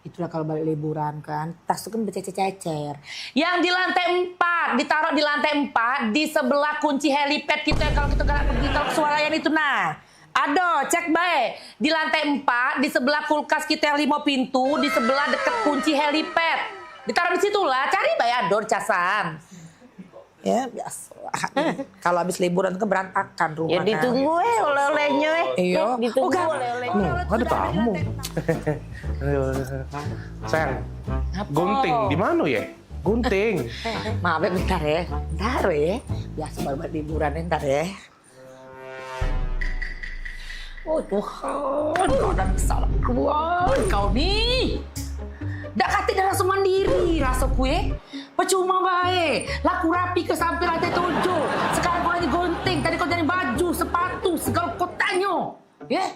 Itulah kalau balik liburan kan, tas itu kan bercecer-cecer. Yang di lantai 4, ditaruh di lantai 4, di sebelah kunci helipad kita kalau kita pergi ke swalayan itu nah. Ada, cek baik. Di lantai 4, di sebelah kulkas kita yang 5 pintu, di sebelah deket kunci helipad. Ditaruh di situ lah, cari baik ador casan. Ya, biasa. Kalau habis liburan kan berantakan rumah. Ya ditunggu oleh-olehnya Iya. Ditunggu oleh-olehnya. Ada tamu. Sayang, gunting di mana ya? Gunting. Maaf ya, bentar ya. Bentar ya. Biasa baru liburan ya, bentar ya. Oh Tuhan, dan salah keluar kau nih. Dak kati dah langsung mandiri rasa kue. Percuma baik. Laku rapi ke sampai lantai 7. Sekarang kau lagi gunting. Tadi kau jadi baju, sepatu, segala kau tanya. Ya?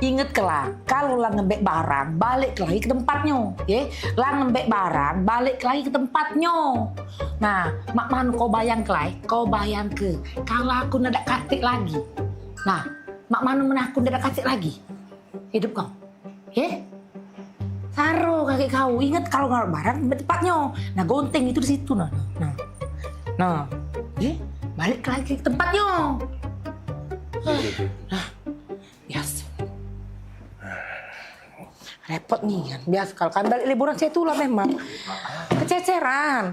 Ingat kelak, kalau lah ngembek barang, balik lagi ke tempatnya. Ya? Lah ngembek barang, balik lagi ke tempatnya. Nah, mak man kau bayang kelai, kau bayang ke. Kalau aku nak katik lagi. Nah, mak manu menakut tidak kasih lagi hidup kau, ya? Taruh kaki kau, ingat kalau nggak barang tempatnya. Nah gunting itu di situ nah, balik lagi ke tempatnya. Nah, biasa. Repot nih kan, biasa kalau kan balik liburan saya itulah memang kececeran.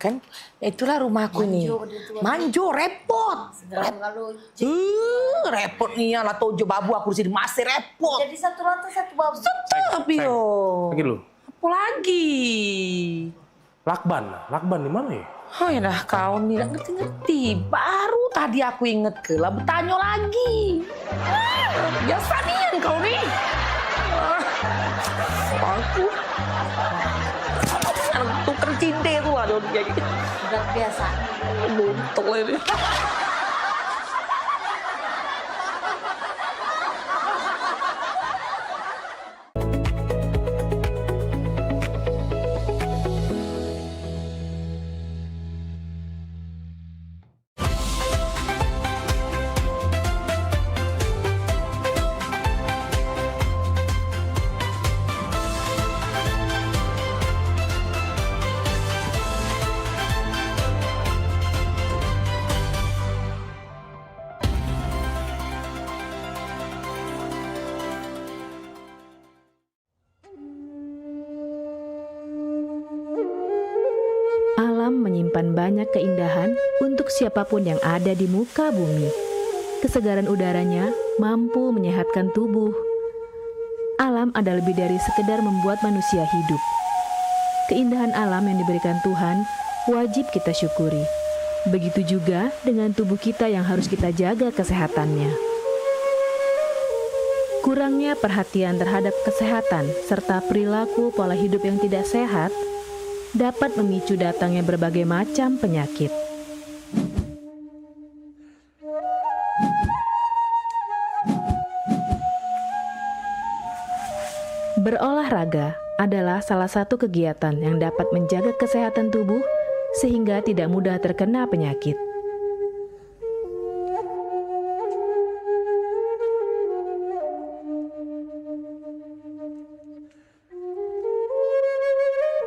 Kan itulah rumahku nih. Manjo repot. Repot nih lah tojo babu aku sini masih repot. Jadi satu lantai satu babu. Tapi yo. Lagi lu. Apa lagi? Lakban di mana ya? Oh ya dah kau nih gak ngerti-ngerti. Baru tadi aku inget ke lah bertanya lagi. Biasa nih kau nih. Aku tuker cinde tuh ada kayak gitu. Udah biasa. Buntung ini. Alam menyimpan banyak keindahan untuk siapapun yang ada di muka bumi. Kesegaran udaranya mampu menyehatkan tubuh. Alam ada lebih dari sekedar membuat manusia hidup. Keindahan alam yang diberikan Tuhan wajib kita syukuri. Begitu juga dengan tubuh kita yang harus kita jaga kesehatannya. Kurangnya perhatian terhadap kesehatan serta perilaku pola hidup yang tidak sehat dapat memicu datangnya berbagai macam penyakit. Berolahraga adalah salah satu kegiatan yang dapat menjaga kesehatan tubuh sehingga tidak mudah terkena penyakit.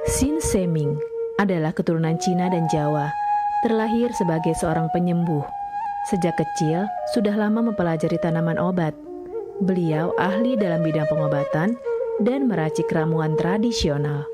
Sin Seming adalah keturunan Cina dan Jawa, terlahir sebagai seorang penyembuh. Sejak kecil, sudah lama mempelajari tanaman obat. Beliau ahli dalam bidang pengobatan dan meracik ramuan tradisional.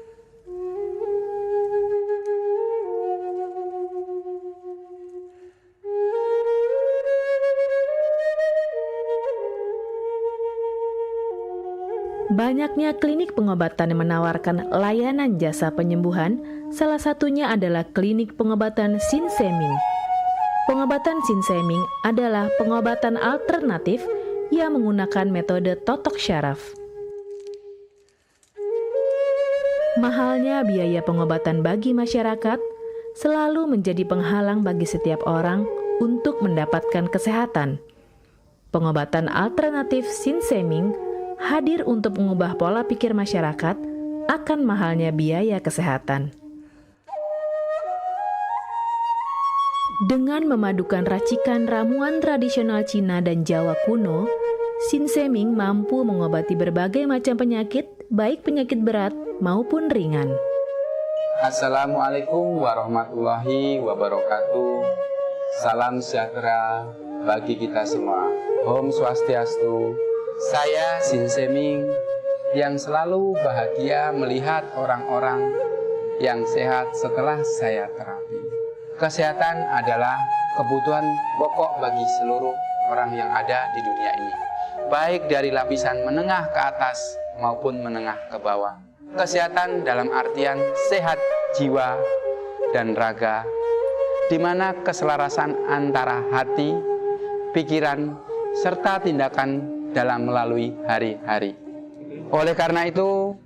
Banyaknya klinik pengobatan yang menawarkan layanan jasa penyembuhan, salah satunya adalah klinik pengobatan Sin Seming. Pengobatan Sin Seming adalah pengobatan alternatif yang menggunakan metode totok syaraf. Mahalnya biaya pengobatan bagi masyarakat selalu menjadi penghalang bagi setiap orang untuk mendapatkan kesehatan. Pengobatan alternatif Sin Seming hadir untuk mengubah pola pikir masyarakat akan mahalnya biaya kesehatan. Dengan memadukan racikan ramuan tradisional Cina dan Jawa kuno, Sin Seming mampu mengobati berbagai macam penyakit, baik penyakit berat maupun ringan. Assalamualaikum warahmatullahi wabarakatuh. Salam sejahtera bagi kita semua. Om Swastiastu. Saya Sin Seming yang selalu bahagia melihat orang-orang yang sehat setelah saya terapi. Kesehatan adalah kebutuhan pokok bagi seluruh orang yang ada di dunia ini, baik dari lapisan menengah ke atas maupun menengah ke bawah. Kesehatan dalam artian sehat jiwa dan raga, di mana keselarasan antara hati, pikiran, serta tindakan dalam melalui hari-hari. Oleh karena itu,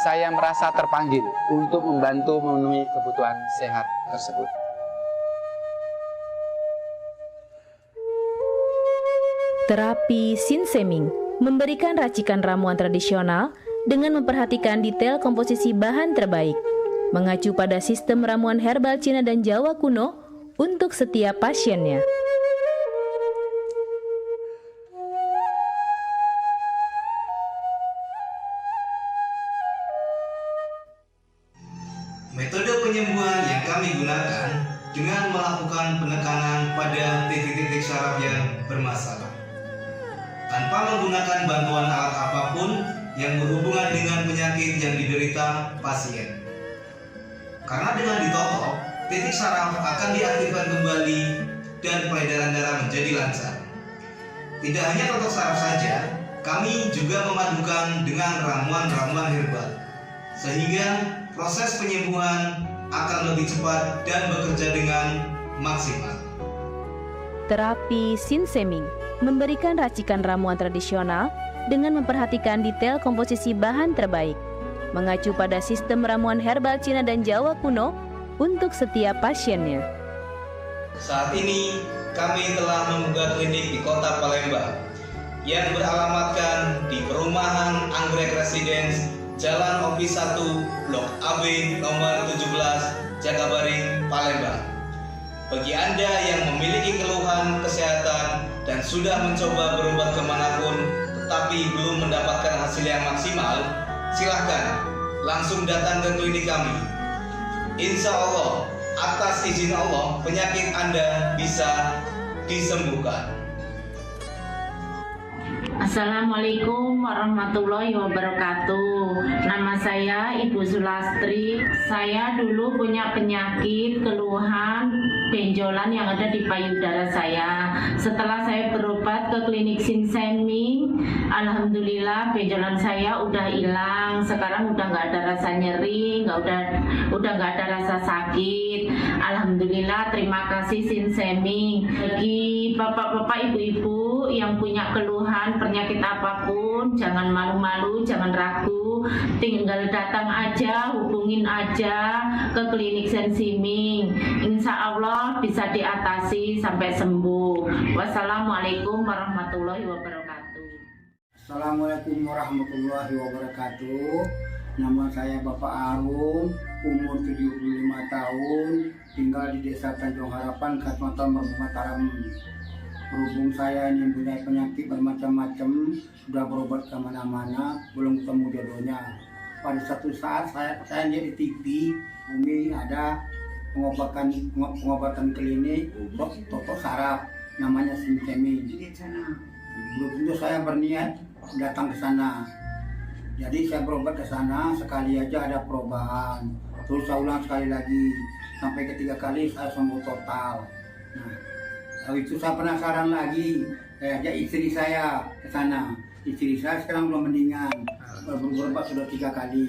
saya merasa terpanggil untuk membantu memenuhi kebutuhan sehat tersebut. Terapi Sin Seming memberikan racikan ramuan tradisional dengan memperhatikan detail komposisi bahan terbaik, mengacu pada sistem ramuan herbal Cina dan Jawa kuno untuk setiap pasiennya. Metode penyembuhan yang kami gunakan dengan melakukan penekanan pada titik-titik syaraf yang bermasalah, tanpa menggunakan bantuan alat apapun yang berhubungan dengan penyakit yang diderita pasien. Karena dengan ditotok, titik saraf akan diaktifkan kembali dan peredaran darah menjadi lancar. Tidak hanya totok saraf saja, kami juga memadukan dengan ramuan-ramuan herbal, sehingga proses penyembuhan akan lebih cepat dan bekerja dengan maksimal. Terapi Sinseming memberikan racikan ramuan tradisional dengan memperhatikan detail komposisi bahan terbaik, mengacu pada sistem ramuan herbal Cina dan Jawa kuno untuk setiap pasiennya. Saat ini kami telah membuka klinik di Kota Palembang yang beralamatkan di Perumahan Anggrek Residence, Jalan Opi 1, Blok AB nomor 17, Jakabaring, Palembang. Bagi Anda yang memiliki keluhan kesehatan dan sudah mencoba berobat kemanapun tetapi belum mendapatkan hasil yang maksimal, silahkan langsung datang ke klinik kami. Insya Allah, atas izin Allah, penyakit Anda bisa disembuhkan. Assalamualaikum warahmatullahi wabarakatuh. Nama saya Ibu Sulastri. Saya dulu punya penyakit keluhan benjolan yang ada di payudara saya. Setelah saya berobat ke klinik Sinseming, alhamdulillah benjolan saya udah hilang. Sekarang udah nggak ada rasa nyeri, udah nggak ada rasa sakit. Alhamdulillah, terima kasih Sinseming. Bagi bapak-bapak, ibu-ibu yang punya keluhan penyakit apapun, jangan malu-malu, jangan ragu, tinggal datang aja, hubungin aja ke klinik Sinseming. Insya Allah bisa diatasi sampai sembuh. Wassalamualaikum warahmatullahi wabarakatuh. Assalamualaikum warahmatullahi wabarakatuh. Nama saya Bapak Arun, umur 75 tahun, tinggal di Desa Tanjung Harapan, Kecamatan Merbau Mataram. Berhubung saya ini mempunyai penyakit bermacam-macam, sudah berobat kemana-mana, belum ketemu jodohnya. Pada satu saat saya lihat di TV, Bumi ada pengobatan klinik totok saraf, namanya Sinseming. Belum tentu saya berniat datang ke sana. Jadi saya berobat ke sana, sekali aja ada perubahan. Terus saya ulang sekali lagi, sampai ketiga kali saya sembuh total. Nah, habis itu saya penasaran lagi, saya ajak istri saya ke sana. Istri saya sekarang belum mendingan, berobat sudah 3 kali.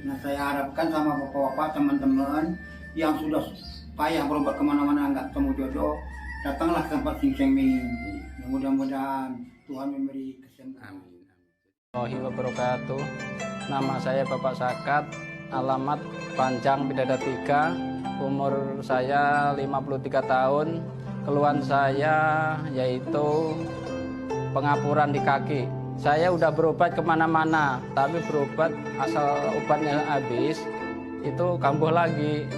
Nah, saya harapkan sama bapak-bapak, teman-teman yang sudah payah berobat kemana-mana nggak ketemu jodoh, datanglah ke tempat Sinseming. Mudah-mudahan Tuhan memberi kesembuhan. Warahmatullahi wabarakatuh. Nama saya Bapak Sakat, alamat Panjang Bidada 3, umur saya 53 tahun. Keluhan saya yaitu pengapuran di kaki. Saya udah berobat kemana-mana, tapi berobat asal obatnya habis, itu kambuh lagi.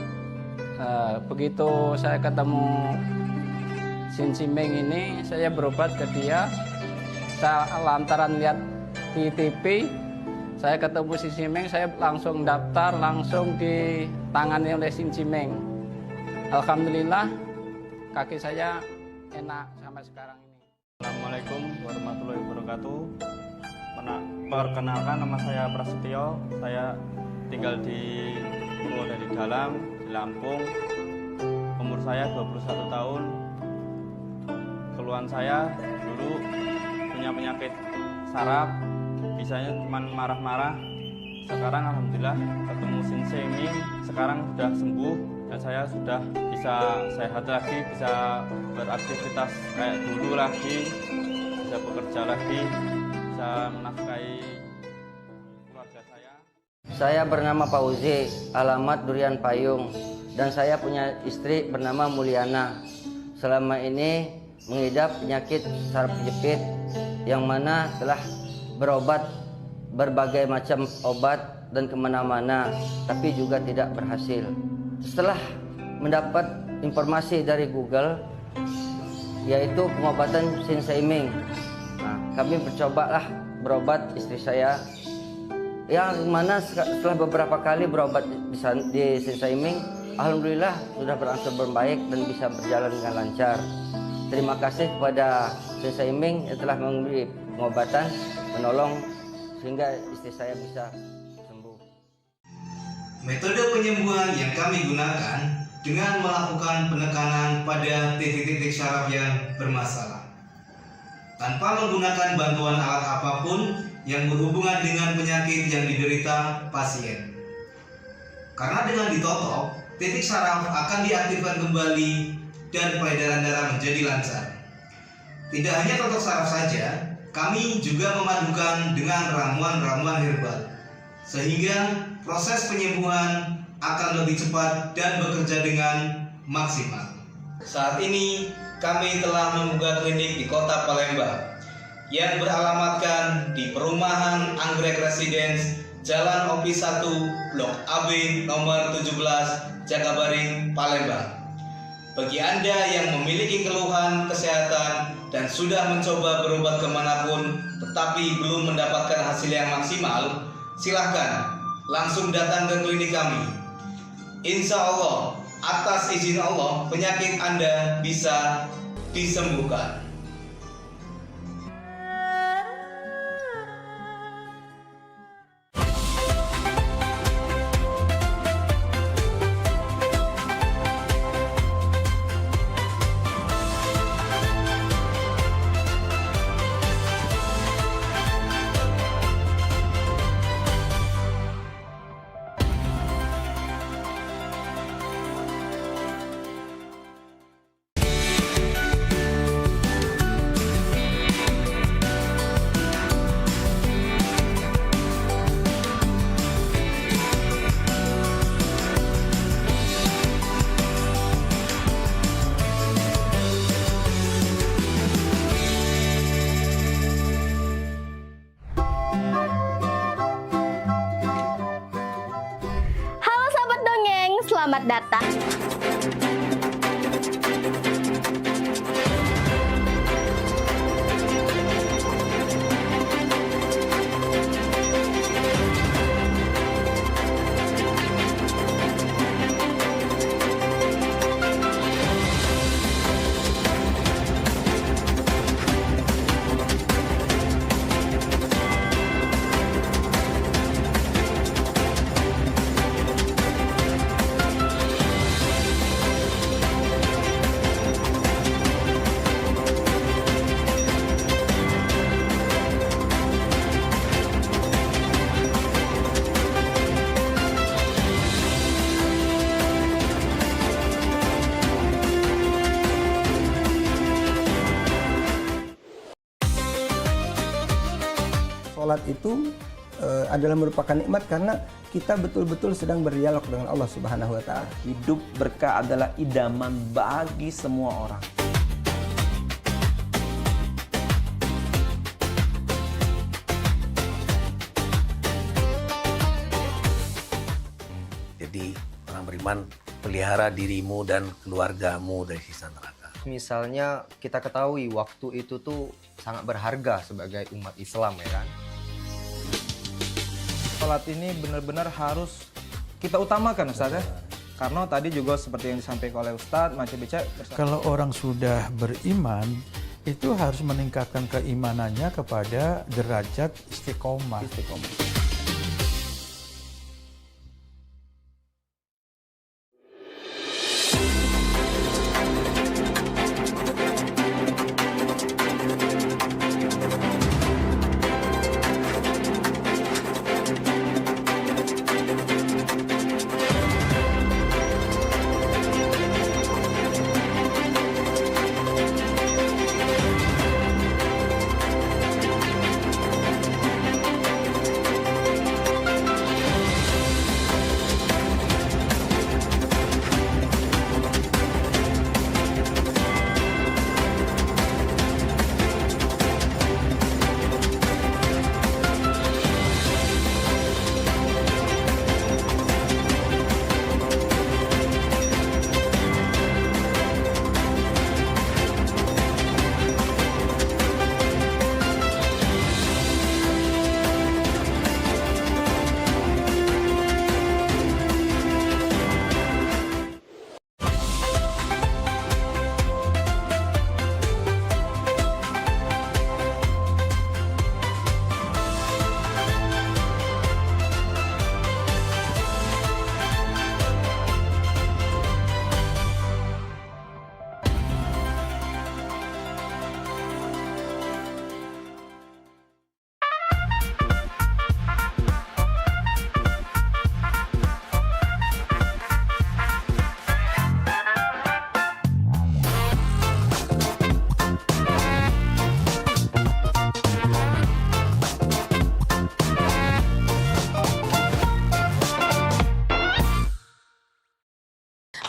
Begitu saya ketemu Sinseming ini, saya berobat ke dia. Saya lantaran lihat di TV, saya ketemu Sinseming, saya langsung daftar, langsung ditangani oleh Sinseming. Alhamdulillah, kaki saya enak sampai sekarang ini. Assalamualaikum warahmatullahi wabarakatuh. Perkenalkan, nama saya Prasetyo. Saya tinggal di Pulau Dari Dalam, di Lampung. Umur saya 21 tahun. Keluhan saya dulu punya penyakit saraf, bisanya cuma marah-marah. Sekarang alhamdulillah ketemu Sinseming, sekarang sudah sembuh dan saya sudah bisa sehat lagi, bisa beraktivitas kayak dulu lagi, bisa bekerja lagi, bisa menafkahi keluarga saya. Saya bernama Fauzi, alamat Durian Payung, dan saya punya istri bernama Mulyana. Selama ini mengidap penyakit saraf kejepit yang mana telah berobat berbagai macam obat dan kemana-mana, tapi juga tidak berhasil. Setelah mendapat informasi dari Google, yaitu pengobatan Sinseming, nah, kami bercobalah berobat istri saya, yang mana setelah beberapa kali berobat di Sinseming, alhamdulillah sudah berangsur membaik dan bisa berjalan dengan lancar. Terima kasih kepada Sinseming yang telah memberi pengobatan, menolong sehingga istri saya bisa sembuh. Metode penyembuhan yang kami gunakan dengan melakukan penekanan pada titik-titik syaraf yang bermasalah, tanpa menggunakan bantuan alat apapun yang berhubungan dengan penyakit yang diderita pasien. Karena dengan ditotok, titik syaraf akan diaktifkan kembali dan peredaran darah menjadi lancar. Tidak hanya totok saraf saja, kami juga memadukan dengan ramuan-ramuan herbal, sehingga proses penyembuhan akan lebih cepat dan bekerja dengan maksimal. Saat ini kami telah membuka klinik di Kota Palembang yang beralamatkan di Perumahan Anggrek Residence, Jalan OP 1, Blok AB nomor 17, Jakabaring, Palembang. Bagi Anda yang memiliki keluhan kesehatan dan sudah mencoba berobat kemanapun tetapi belum mendapatkan hasil yang maksimal, silahkan langsung datang ke klinik kami. Insya Allah, atas izin Allah, penyakit Anda bisa disembuhkan. Selamat datang. Sholat itu adalah merupakan nikmat karena kita betul-betul sedang berdialog dengan Allah Subhanahu wa Ta'ala. Hidup berkah adalah idaman bagi semua orang. Jadi orang beriman, pelihara dirimu dan keluargamu dari siksa neraka. Misalnya kita ketahui waktu itu tuh sangat berharga sebagai umat Islam, ya kan? Sholat ini benar-benar harus kita utamakan, Ustaz, ya. Karena tadi juga seperti yang disampaikan oleh Ustaz, Macam Becek. Kalau orang sudah beriman, itu harus meningkatkan keimanannya kepada derajat istiqomah.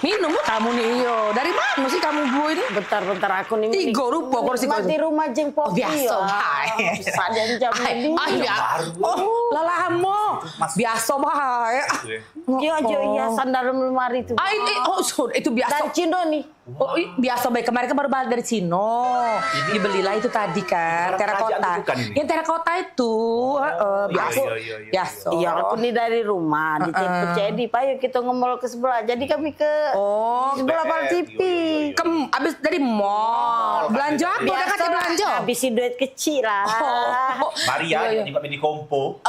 Minum kamu nih, iyo. Dari mana sih kamu bu ini? Bentar aku nih. 3 rupiah kursi Di rumah jeng Popi. Biasa, bae. Sadan jam ini. Oh, lalamo. Biasa bae. Iya, sandal lemari itu. Itu biasa. Dan Cino nih. Oh, biasa baik. Kemarin kan baru balik dari Cino. Dibelilah itu tadi kan, terakota. Yang terakota itu biasa. Iya, aku nih dari rumah di Cepet. Pak, yuk kita nge-mall ke sebelah. Jadi kami ke sebelah Pal TV. Abis dari mall. Belanja apa? Udah kasih belanja? Habisin duit kecil lah. Maria, di Mini Kompo.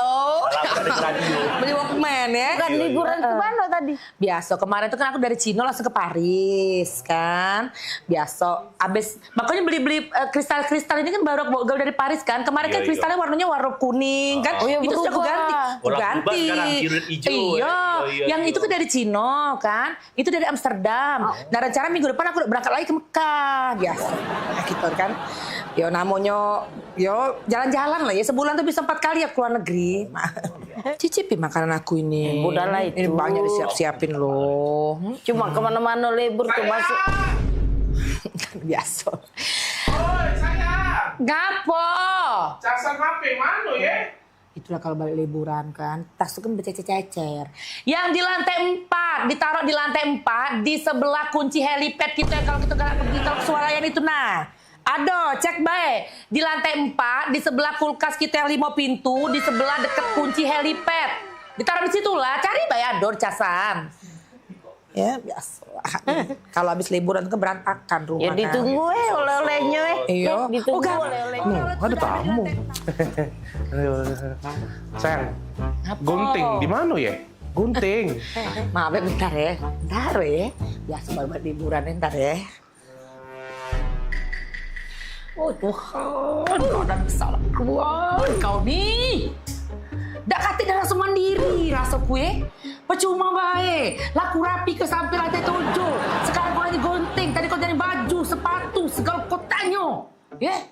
Beli Walkman ya. Bukan liburan ke mana tadi? Biasa, kemarin tuh kan aku dari Cino langsung ke Paris kan. Biasa, abis makanya beli kristal-kristal ini kan baru aku dari Paris kan. Kemarin kan kristalnya warnanya warna kuning kan. Itu sudah aku ganti. Iya, yang itu kan dari Cino kan. Itu dari Amsterdam. Nah rencana minggu depan aku udah berangkat lagi ke Mekah. Biasa, gitu kan. Yo namanya, yo jalan-jalan lah ya. Sebulan tuh bisa 4 kali ya keluar negeri. Cicipi makanan aku ini. Udahlah itu. Ini banyak disiap-siapin loh. Cuma kemana-mana libur tuh masuk. Biasa. Oi, saya. Gapo? Casan HP mana ya? Itulah kalau balik liburan kan, tas itu kan bercecer-cecer. Yang di lantai 4, ditaruh di lantai 4, di sebelah kunci helipad kita kalau kita pergi ke Swalayan itu nah. Ada, cek baik. Di lantai 4, di sebelah kulkas kita yang 5 pintu, di sebelah deket kunci helipad. Ditaruh di situ lah, cari baik ador casan. Ya, biasa. Kalau habis liburan ke berantakan rumah. Ya ditunggu oleh-olehnya Iya. Ditunggu oleh-olehnya. Ada tamu. Sayang, gunting di mana ya? Gunting. Maaf ya, bentar ya. Bentar ya. Biasa baru liburan ya, bentar ya. Oh Tuhan, udah besar keluar kau nih. Dak kati dah langsung mandiri rasa kue. Percuma baik. Laku rapi ke sampai lantai 7. Sekarang kau lagi gonting. Tadi kau jadi baju, sepatu, segala kau tanya. Ya?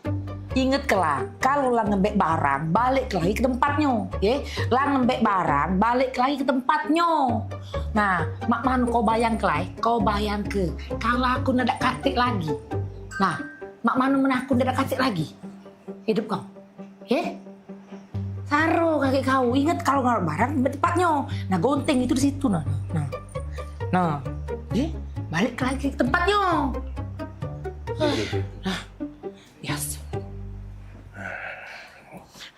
Ingat kelak, kalau lah ngembek barang, balik lagi ke tempatnya. Ya? Lah ngembek barang, balik lagi ke tempatnya. Nah, mak man kau bayang kelai, kau bayang ke. Kalau aku nak katik lagi. Nah, mak manu menakut tidak kasih lagi hidup kau, ya? Taruh kaki kau, ingat kalau nggak barang tempatnya. Nah gonting itu di situ nah, balik lagi ke tempatnya. Nah, biasa.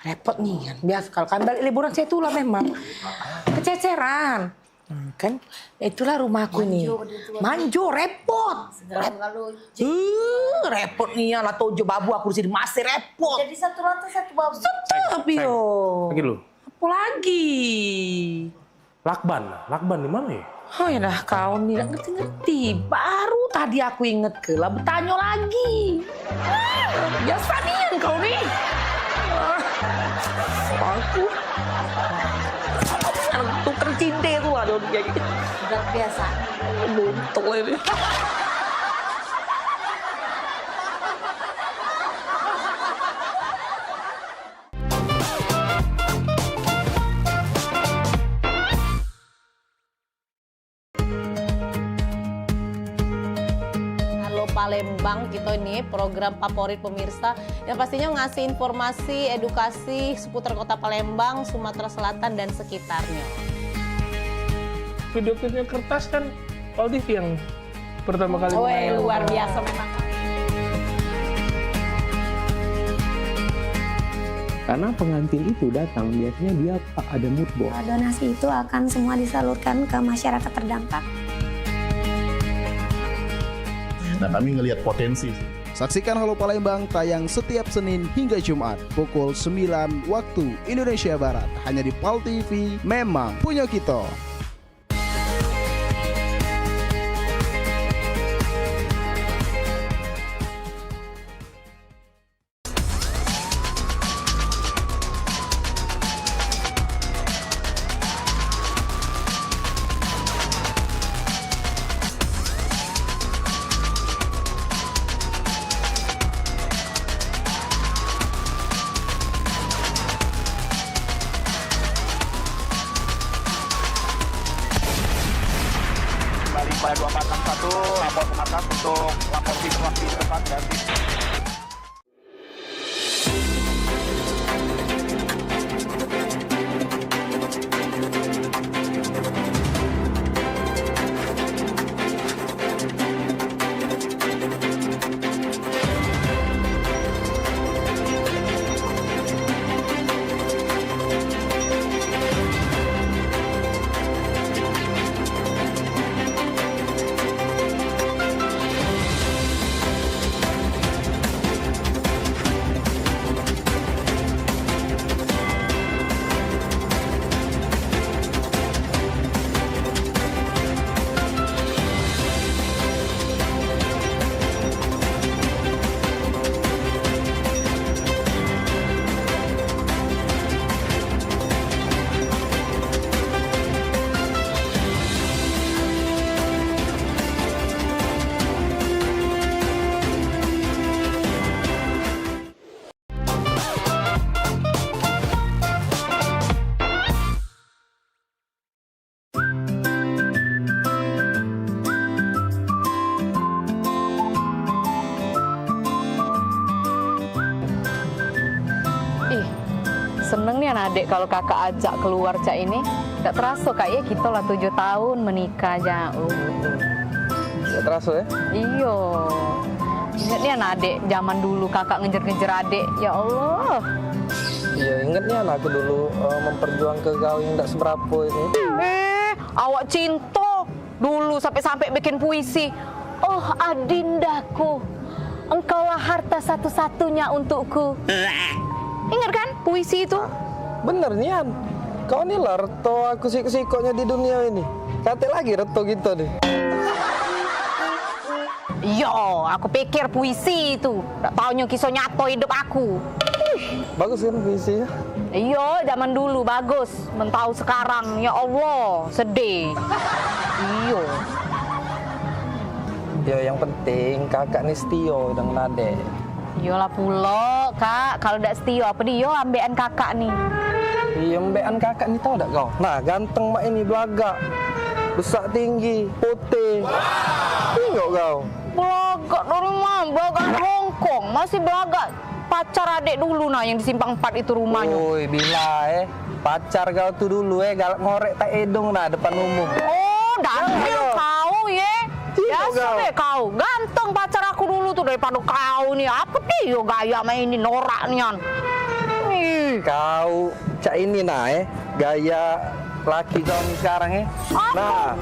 Repot nih kan, biasa kalau kan balik liburan saya itulah memang kececeran. Kan itulah rumahku nih. Manjo repot. Repot nih ya lah tojo babu aku di sini masih repot. Jadi satu lantai satu babu. Tetap yo. Lagi lu. Apa lagi? Lakban di mana ya? Oh ya dah kau nih nggak ngerti. Baru tadi aku inget ke lah bertanya lagi. Biasa nih kau nih. Aku tuker cinta itu ada kayak gitu. Udah biasa. Buntung ini. Halo Palembang, kita ini program favorit pemirsa yang pastinya ngasih informasi, edukasi seputar kota Palembang, Sumatera Selatan dan sekitarnya. Video-video kertas kan Pal TV yang pertama kali. Luar biasa memang. Karena pengantin itu datang biasanya dia ada mood board. Donasi itu akan semua disalurkan ke masyarakat terdampak. Nah, kami ngelihat potensi. Saksikan Halo Palembang tayang setiap Senin hingga Jumat pukul 9 waktu Indonesia Barat hanya di Pal TV. Memang punya kita. 61 lapor ke markas untuk lapor situasi tempat dan seneng nih anak adik kalau kakak ajak keluar cak ini. Gak terasa kak ya kita lah 7 tahun menikah jauh. Gak terasa ya? Iyo. Ingat nih anak adik zaman dulu kakak ngejar-ngejar adik. Ya Allah. Iya inget nih anakku dulu memperjuangkan kau yang gak seberapa ini. Awak cinta dulu sampai-sampai bikin puisi. Oh adindaku, engkaulah harta satu-satunya untukku. Ingat kan puisi itu? Bener Nian, kau nih lah reto aku siko-sikonya di dunia ini. Kate lagi reto gitu deh. Yo, aku pikir puisi itu. Gak taunya kisah nyato hidup aku. Bagus kan puisinya? Iya, zaman dulu bagus. Mentau sekarang, ya Allah, sedih. Iya. Ya yang penting kakak nih setio dengan adek. Iyalah pulo, kak. Kalau udah setia, apa dia ambekan kakak nih? Iya, ambekan kakak nih tau gak kau? Nah, ganteng mak ini belaga. Besar tinggi, putih. Tengok kau. Belaga dari mana? Belaga Hongkong. Masih belaga. Pacar adek dulu nah yang di Simpang 4 itu rumahnya. Woi, bila pacar kau tuh dulu galak ngorek tak edong nah depan umum. Oh, daniel kau ya. Biasa deh kau. Ganteng pacar aku dulu tuh daripada kau nih. Apa dia gaya main ini noraknya? Kau cak ini nah gaya laki kau nih sekarang Nah,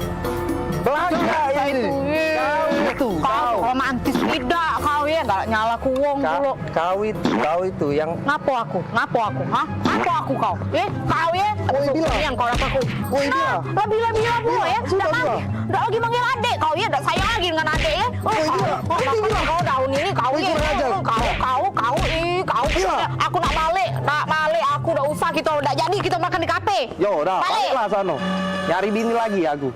belaga ini. Kau itu, kau romantis tidak kau ya, gak nyala kuwong dulu. Kau itu yang ngapo aku, hah? Ngapo aku kau? Kau ya? Yang kau dapat aku. Bila pula ya. Udah lagi manggil adek kau ya, udah sayang lagi dengan adek ya. Kau daun ini kau ya. Kau. Aku nak balik, aku udah usah kita udah jadi kita makan di kafe. Yo, udah baliklah sono. Nyari bini lagi aku.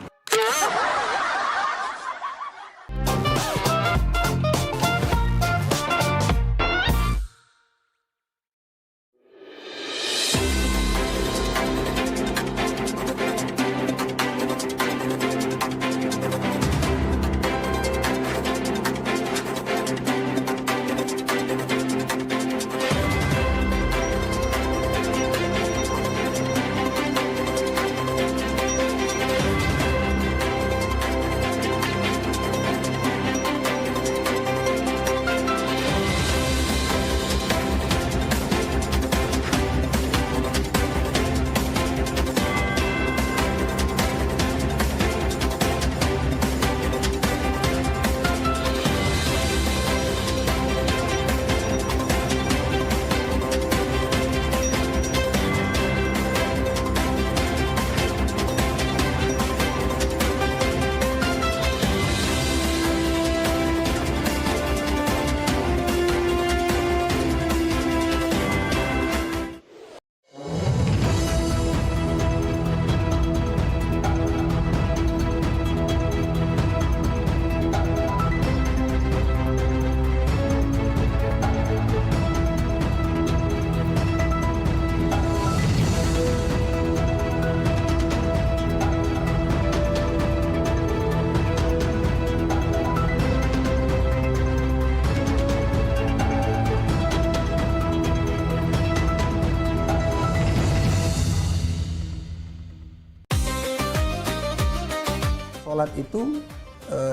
itu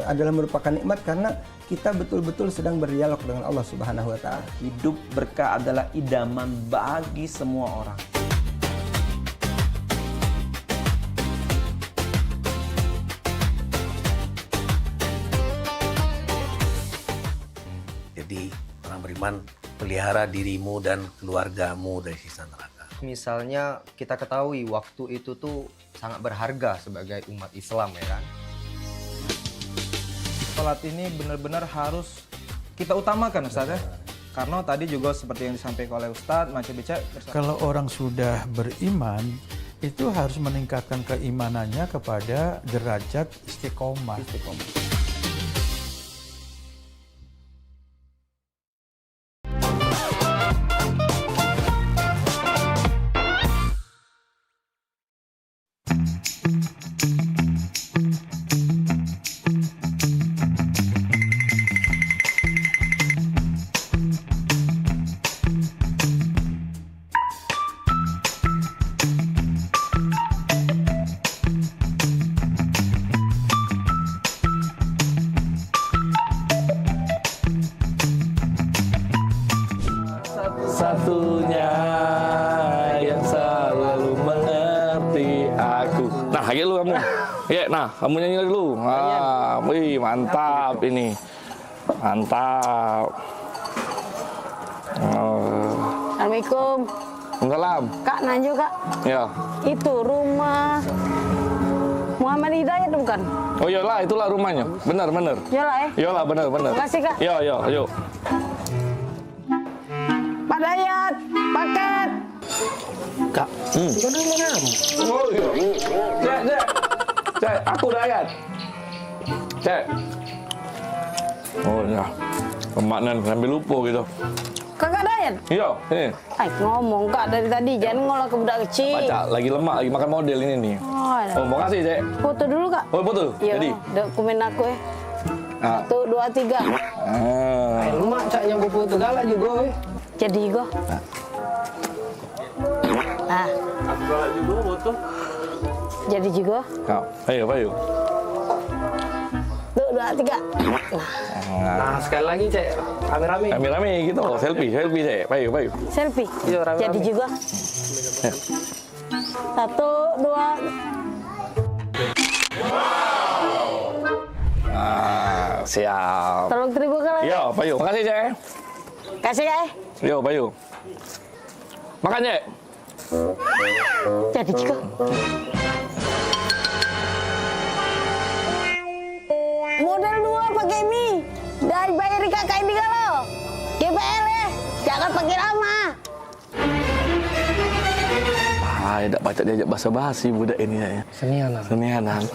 adalah merupakan nikmat karena kita betul-betul sedang berdialog dengan Allah Subhanahu wa taala. Hidup berkah adalah idaman bagi semua orang. Jadi orang beriman, pelihara dirimu dan keluargamu dari siksa neraka. Misalnya kita ketahui waktu itu tuh sangat berharga sebagai umat Islam ya kan. Salat ini benar-benar harus kita utamakan Ustaz ya. Karena tadi juga seperti yang disampaikan oleh Ustaz, Macam Becak. Kalau orang sudah beriman, itu harus meningkatkan keimanannya kepada derajat istiqomah. Satunya yang selalu mengerti aku. Nah, kayak lu kamu. Ya, nah, kamu nyanyi dulu. Ah, wih, mantap ini. Mantap. Assalamualaikum. Waalaikumsalam. Kak, Nanjo Kak. Ya. Itu rumah Muhammad Hidayat bukan? Oh iyalah, itulah rumahnya. Benar. Iyalah ya. Iyalah, benar. Makasih Kak. Yo, yuk. Pak Dayat, paket. Kak. Oh iya. Cek, aku Dayat. Cek. Oh ya. Pemaknan sambil lupa gitu. Kakak Dayat? Iya, ini. Ngomong Kak dari tadi, jangan ngolah ke budak kecil. Baca, lagi lemak, lagi makan model ini nih. Oh, makasih, Cek. Foto dulu Kak. Oh, foto? Iya, Jadi? dokumen aku ya. Ah. 1, 2, 3. Lemak, Cak, yang foto galak juga. Jadi go. Ah. Aku galak juga foto. Jadi juga. Ayo. 1, 2, 3. Nah, sekali lagi, Cek. Rame-rame. Rame-rame gitu. Selfie, Cek. Ayo. Selfie. Iya, rame-rame. Jadi juga. 1, 2. Siap. Tolong terima kasih. Iya, Payu. Makasih, Cek. Kasih Kak. Yo, Payu. Makan, Cek. Jadi juga. Modal 2 pakai mie. Dan bayari kakak ini kalau. GPL ya. Jangan pakai lama. Tak baca diajak basa-basi budak ini ya. Senianan.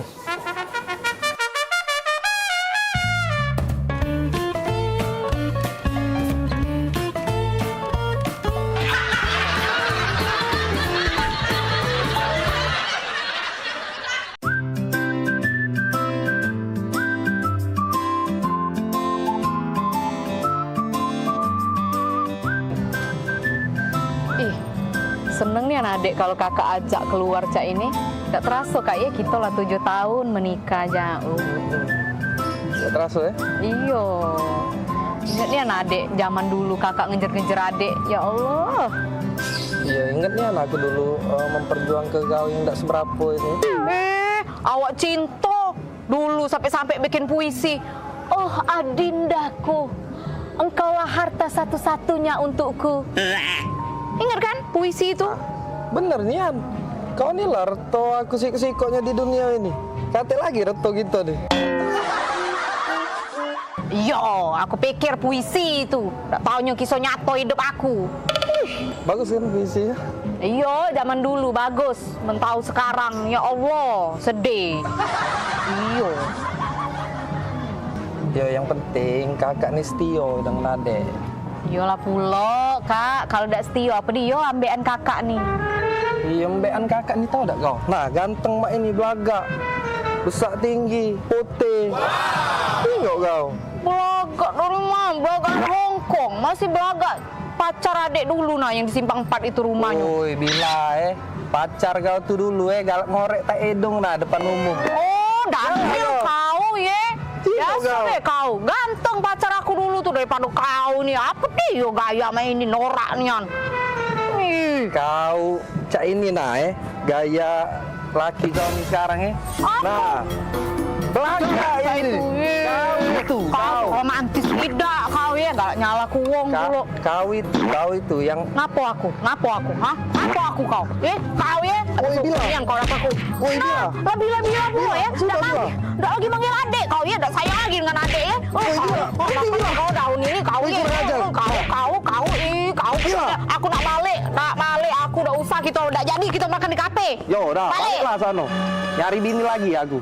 Seneng nih anak adik kalau kakak ajak keluar cak ini. Gak terasa kak ya kita lah 7 tahun menikah aja. Gak terasa ya? Iyo. Ingat nih anak adik zaman dulu kakak ngejar-ngejar adik. Ya Allah. Iya ingat nih anak aku dulu memperjuang ke kau yang gak seberapa ini. Awak cinta dulu sampai-sampai bikin puisi. Oh adindaku, engkaulah harta satu-satunya untukku. Ingat kan puisi itu? Bener Nian, kau nih lah reto aku siko-sikonya di dunia ini. Kata lagi reto gitu deh. Yo, aku pikir puisi itu. Tak taunya kisah nyato hidup aku. Bagus kan puisinya? Iya, zaman dulu bagus. Mentau sekarang, ya Allah, sedih. Iya. Ya yang penting kakak nih setio dengan adek. Iyalah pula, Kak. Kalau tidak setia apa dia ambekan kakak nih. Iya, ambekan kakak nih tahu tak kau? Nah, ganteng mak ini belagak. Besar tinggi, putih. Tengok kau. Belagak dari mana? Belagak di Hongkong. Masih belagak. Pacar adik dulu nah yang di Simpang 4 itu rumahnya. Woi, bila pacar kau tuh dulu galak ngorek tak edong nah depan umum. Oh, dangdil Kak. Dasar deh kau, ganteng pacar aku dulu tuh daripada kau nih. Apa deh yo gaya main ini norak nian. Kau cak ini gaya laki kau nih sekarang Nah, belaga ini. Kau romantis tidak kau ya, gak nyala kuwong dulu. Kau itu yang Ngapo aku, hah? Ngapo aku kau? Kau ya? Yang kau dapat aku. Lebih-lebih pula ya. Udah lagi manggil adik kau ya, udah sayang lagi dengan adik ya. Kau daun ini kau ya. Kau. Aku nak balik, aku udah usah udah jadi kita makan di kafe. Yo, udah, balik lah sono. Nyari bini lagi aku.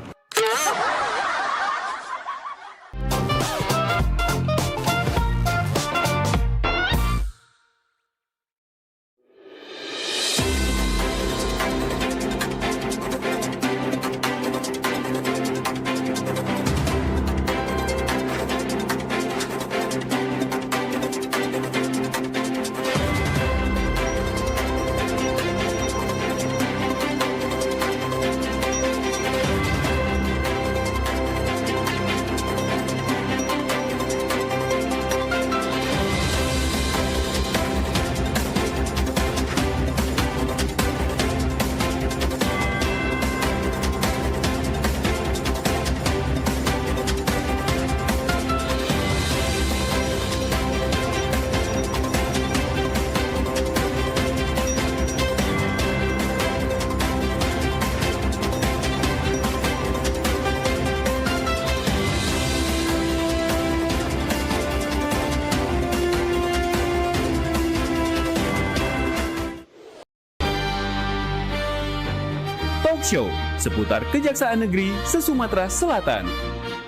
Show seputar Kejaksaan Negeri se-Sumatera Selatan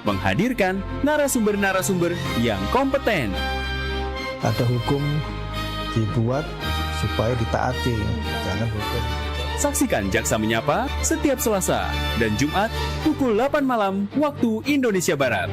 menghadirkan narasumber-narasumber yang kompeten. Ada hukum dibuat supaya ditaati, jangan hukum. Saksikan Jaksa Menyapa setiap Selasa dan Jumat pukul 8 malam waktu Indonesia Barat.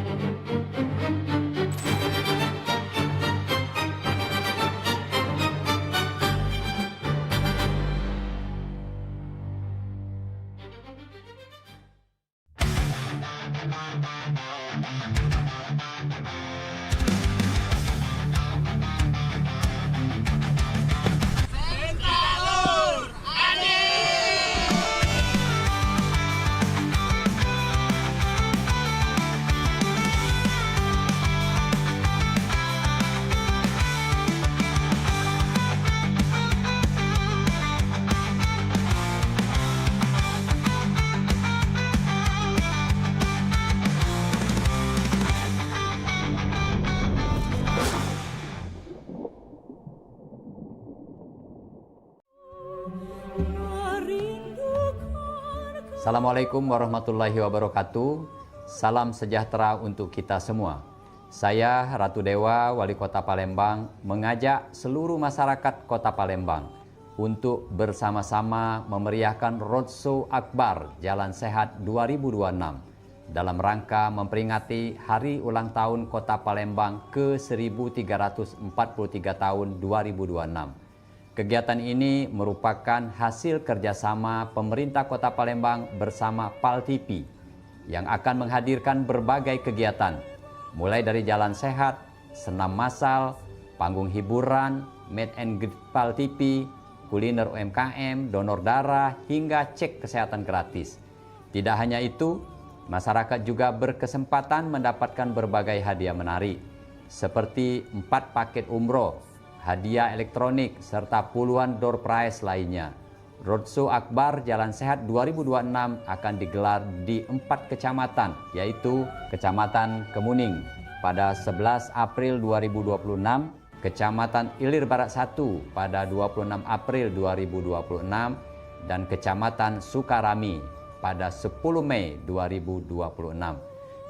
Assalamualaikum warahmatullahi wabarakatuh. Salam sejahtera untuk kita semua. Saya Ratu Dewa, Wali Kota Palembang, mengajak seluruh masyarakat Kota Palembang untuk bersama-sama memeriahkan Roadshow Akbar Jalan Sehat 2026 dalam rangka memperingati Hari Ulang Tahun Kota Palembang ke-1343 tahun 2026. Kegiatan ini merupakan hasil kerjasama pemerintah Kota Palembang bersama PAL TV yang akan menghadirkan berbagai kegiatan, mulai dari jalan sehat, senam massal, panggung hiburan, meet and greet PAL TV, kuliner UMKM, donor darah, hingga cek kesehatan gratis. Tidak hanya itu, masyarakat juga berkesempatan mendapatkan berbagai hadiah menarik, seperti 4 paket umroh, hadiah elektronik, serta puluhan door prize lainnya. Roadshow Akbar Jalan Sehat 2026 akan digelar di 4 kecamatan, yaitu Kecamatan Kemuning pada 11 April 2026, Kecamatan Ilir Barat 1 pada 26 April 2026, dan Kecamatan Sukarami pada 10 Mei 2026.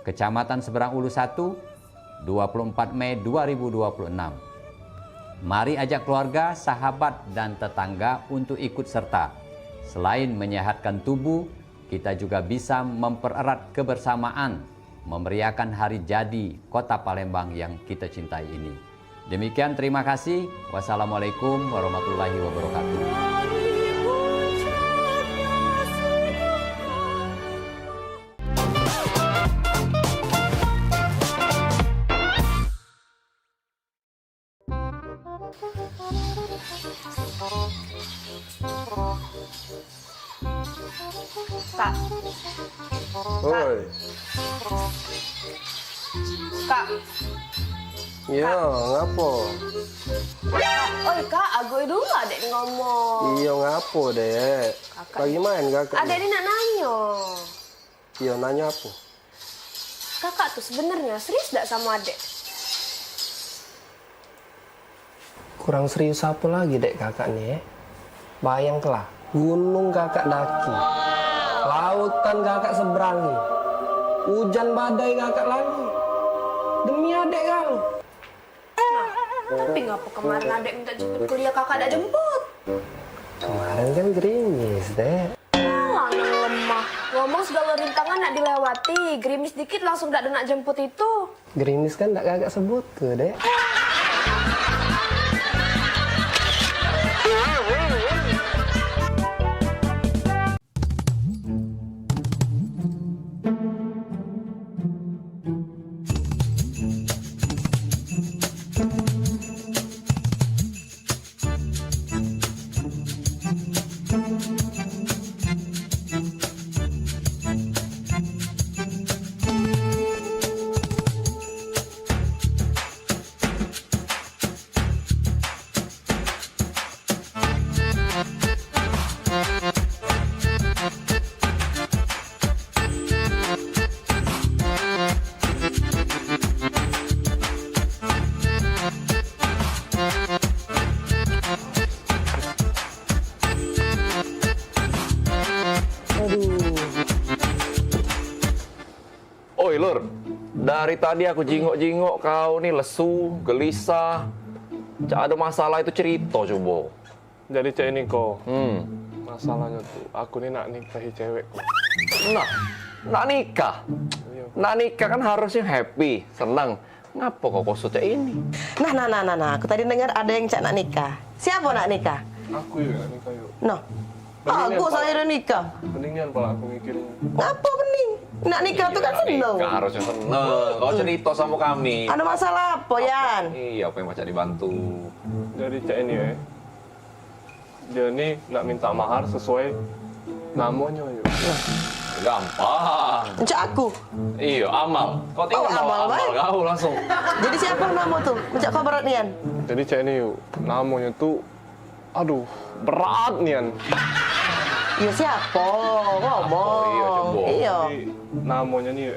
Kecamatan Seberang Ulu 1, 24 Mei 2026. Mari ajak keluarga, sahabat, dan tetangga untuk ikut serta. Selain menyehatkan tubuh, kita juga bisa mempererat kebersamaan, memeriahkan hari jadi Kota Palembang yang kita cintai ini. Demikian, terima kasih. Wassalamualaikum warahmatullahi wabarakatuh. Kak. Oi. Kak. Iya, ngapo? Oi kak, aku dulu adek ngomong. Iya, ngapo, Dek? Lagi main kakak? Adek ini nak nanya. Iya, nanya apa? Kakak tuh sebenarnya serius gak sama adek? Kurang serius apa lagi, Dek, kakak nih? Bayangkanlah, gunung kakak daki. Lautan kakak seberangi. Hujan badai kakak lagi. Demi adek kau. Tapi ngapa kemarin adek minta jemput kuliah kakak ada jemput? Kemarin kan gerimis, Dek. Alah, nang lemah. Ngomong segala rintangan nak dilewati. Gerimis dikit langsung gak ada nak jemput itu. Gerimis kan tak kakak sebut ke, Dek. Oi Lur, dari tadi aku jingok-jingok kau nih lesu, gelisah. Cak ada masalah itu cerita coba. Jadi cek ini kok. Masalahnya tuh, aku nih nak nikahi cewekku. Nah, nak nikah? Nak nikah kan harusnya happy, senang. Ngapa kok kosot cek ini? Nah, aku tadi dengar ada yang cak nak nikah. Siapa nak nikah? Aku yuk nak nikah yuk. No. Aku saya udah nikah. Mendingan pala aku mikirin. Ngapa bening? Nak nikah tuh kan seneng. Nikah harusnya seneng. Kau cerita sama kami. Ada masalah apa, Yan? Iya, apa yang macam dibantu? Jadi cek ini ya. Dia nih nak minta mahar sesuai namanya yuk. Gampang. Cak aku. Iya, Amal. Kau tinggal bawa Amal kau langsung. Jadi siapa nama tuh? Mencak kau berat nian. Jadi cek ini yuk. Namanya tuh, aduh, berat nian. Iya siapa? Ngomong. Iya. Jadi, namanya nih yuk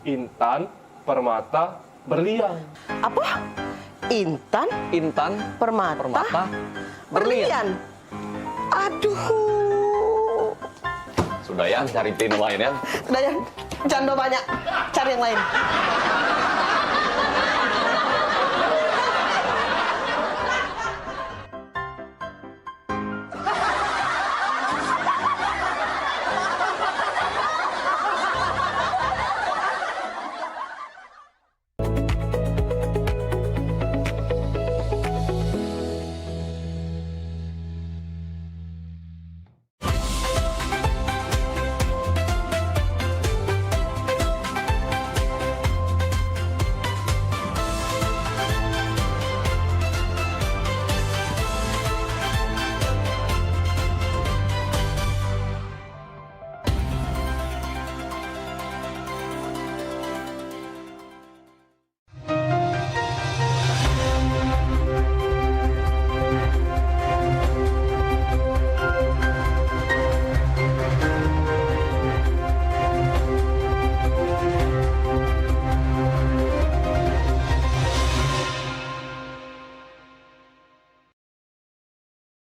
Intan Permata Berlian. Apa? Intan Permata Berlian. Aduh. Sudah ya, cari tim lain ya. Sudah ya, janda banyak. Cari yang lain.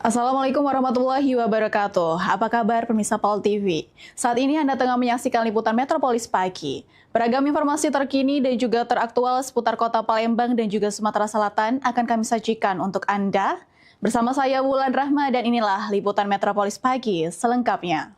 Assalamualaikum warahmatullahi wabarakatuh. Apa kabar pemirsa PAL TV? Saat ini Anda tengah menyaksikan liputan Metropolis Pagi. Beragam informasi terkini dan juga teraktual seputar kota Palembang dan juga Sumatera Selatan akan kami sajikan untuk Anda. Bersama saya Wulan Rahma dan inilah liputan Metropolis Pagi selengkapnya.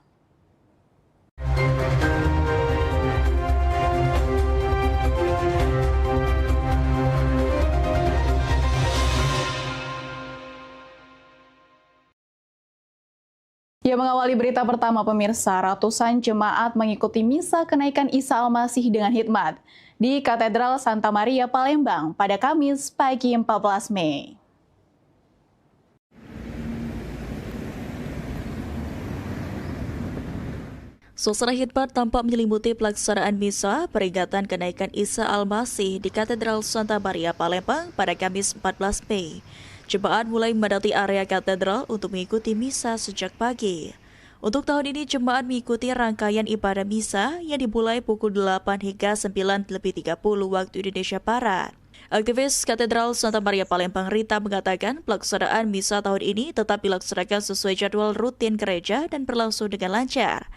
Ya, mengawali berita pertama pemirsa, ratusan jemaat mengikuti misa kenaikan Isa Al-Masih dengan hikmat di Katedral Santa Maria Palembang pada Kamis pagi 14 Mei. Suasana hikmat tampak menyelimuti pelaksanaan misa peringatan kenaikan Isa Al-Masih di Katedral Santa Maria Palembang pada Kamis 14 Mei. Jemaat mulai memadati area katedral untuk mengikuti misa sejak pagi. Untuk tahun ini, jemaat mengikuti rangkaian ibadah misa yang dimulai pukul 8 hingga 9:30 waktu Indonesia Barat. Aktivis Katedral Santa Maria Palembang Rita mengatakan pelaksanaan misa tahun ini tetap dilaksanakan sesuai jadwal rutin gereja dan berlangsung dengan lancar.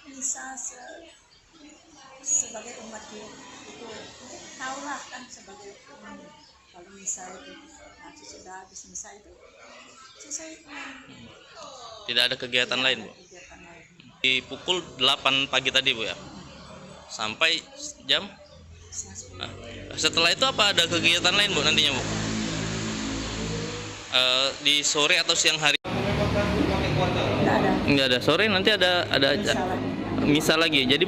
Misa sebagai umat dia itu tahulah kan sebagai kalau misa itu nanti sudah habis misa itu selesai. Tidak ada kegiatan lain, Bu? Di pukul 8 pagi tadi, Bu, ya? Sampai jam? Nah, setelah itu apa ada kegiatan lain, Bu, nantinya, Bu? Di sore atau siang hari? Nggak ada. Sore nanti ada misa lagi. Jadi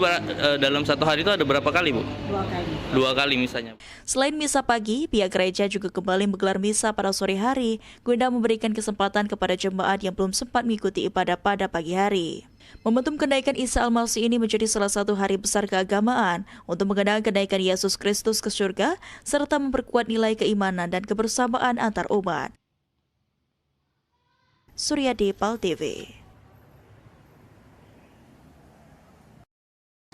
dalam satu hari itu ada berapa kali, Bu? 2 kali. 2 kali misanya. Selain misa pagi, pihak gereja juga kembali menggelar misa pada sore hari guna memberikan kesempatan kepada jemaat yang belum sempat mengikuti ibadah pada pagi hari. Momentum kenaikan Isa Al-Masih ini menjadi salah satu hari besar keagamaan untuk mengenang kenaikan Yesus Kristus ke surga serta memperkuat nilai keimanan dan kebersamaan antar umat. Suryadi, PAL TV.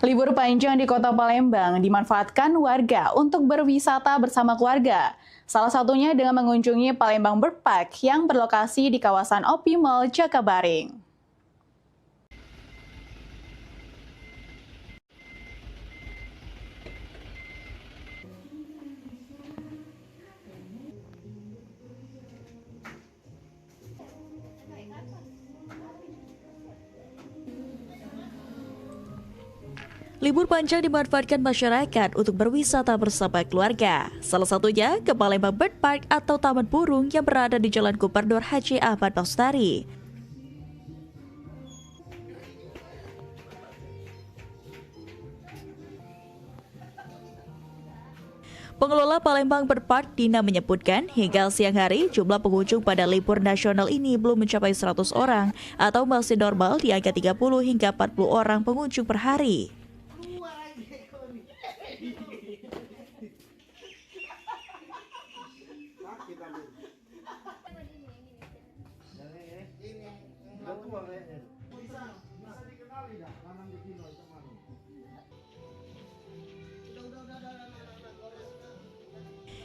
Libur panjang di Kota Palembang dimanfaatkan warga untuk berwisata bersama keluarga. Salah satunya dengan mengunjungi Palembang Bird Park yang berlokasi di kawasan Opi Mall, Jakabaring. Libur panjang dimanfaatkan masyarakat untuk berwisata bersama keluarga. Salah satunya ke Palembang Bird Park atau Taman Burung yang berada di Jalan Gubernur Haji Ahmad Bastari. Pengelola Palembang Bird Park, Dina, menyebutkan hingga siang hari jumlah pengunjung pada libur nasional ini belum mencapai 100 orang atau masih normal di angka 30 hingga 40 orang pengunjung per hari.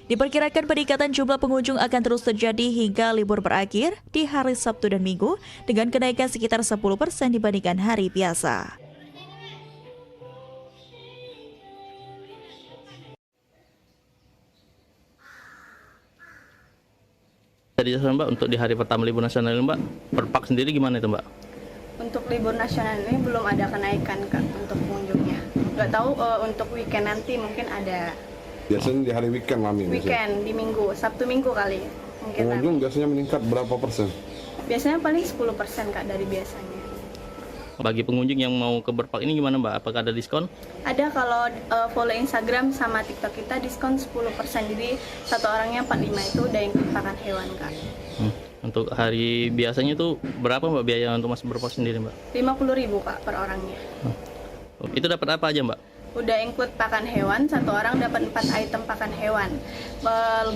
Diperkirakan peningkatan jumlah pengunjung akan terus terjadi hingga libur berakhir di hari Sabtu dan Minggu dengan kenaikan sekitar 10% dibandingkan hari biasa. Jadi Mbak, untuk di hari pertama libur nasional ini, Mbak, Bird Park sendiri gimana itu, Mbak? Untuk libur nasional ini belum ada kenaikan, Kak, untuk pengunjungnya. Nggak tahu untuk weekend nanti mungkin ada. Biasanya di hari weekend Mami. Weekend di Minggu, Sabtu Minggu kali. Pengunjung biasanya meningkat berapa persen? Biasanya paling 10% Kak dari biasanya. Bagi pengunjung yang mau ke Bird Park ini gimana, Mbak? Apakah ada diskon? Ada, kalau follow Instagram sama TikTok kita diskon 10%. Jadi satu orangnya 45 itu udah include pakan hewan, Kak. Untuk hari biasanya itu berapa, Mbak, biaya untuk masuk Bird Park sendiri, Mbak? 50.000 Kak per orangnya. Itu dapat apa aja, Mbak? Udah include pakan hewan, satu orang dapat 4 item pakan hewan.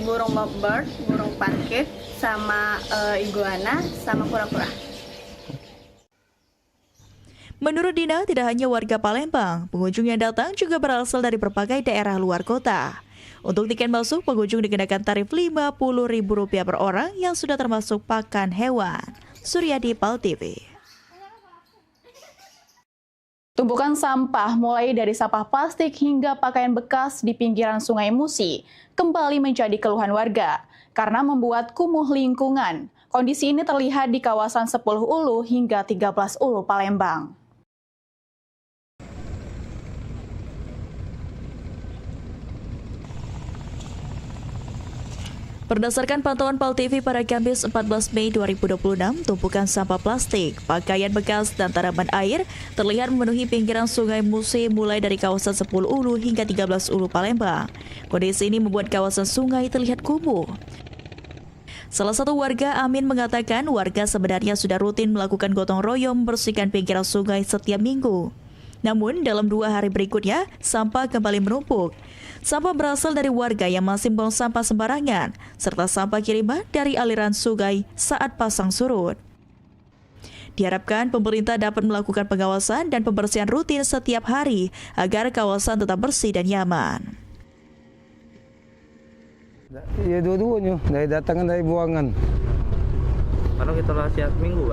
Burung lovebird, burung parkit, sama iguana, sama kura-kura. Menurut Dina, tidak hanya warga Palembang, pengunjung yang datang juga berasal dari berbagai daerah luar kota. Untuk tiket masuk, pengunjung dikenakan tarif Rp50.000 per orang yang sudah termasuk pakan hewan. Suryadi, PAL TV. Tumpukan sampah mulai dari sampah plastik hingga pakaian bekas di pinggiran Sungai Musi kembali menjadi keluhan warga karena membuat kumuh lingkungan. Kondisi ini terlihat di kawasan 10 Ulu hingga 13 Ulu Palembang. Berdasarkan pantauan PAL TV pada Kamis 14 Mei 2026, tumpukan sampah plastik, pakaian bekas, dan tanaman air terlihat memenuhi pinggiran Sungai Musi mulai dari kawasan 10 Ulu hingga 13 Ulu Palembang. Kondisi ini membuat kawasan sungai terlihat kumuh. Salah satu warga, Amin, mengatakan warga sebenarnya sudah rutin melakukan gotong royong membersihkan pinggiran sungai setiap minggu. Namun, dalam 2 hari berikutnya, sampah kembali menumpuk. Sampah berasal dari warga yang masih membuang sampah sembarangan, serta sampah kiriman dari aliran sungai saat pasang surut. Diharapkan pemerintah dapat melakukan pengawasan dan pembersihan rutin setiap hari agar kawasan tetap bersih dan nyaman. Ya dua-duanya, dari datangan dari buangan. Kalau kita lah tiap minggu,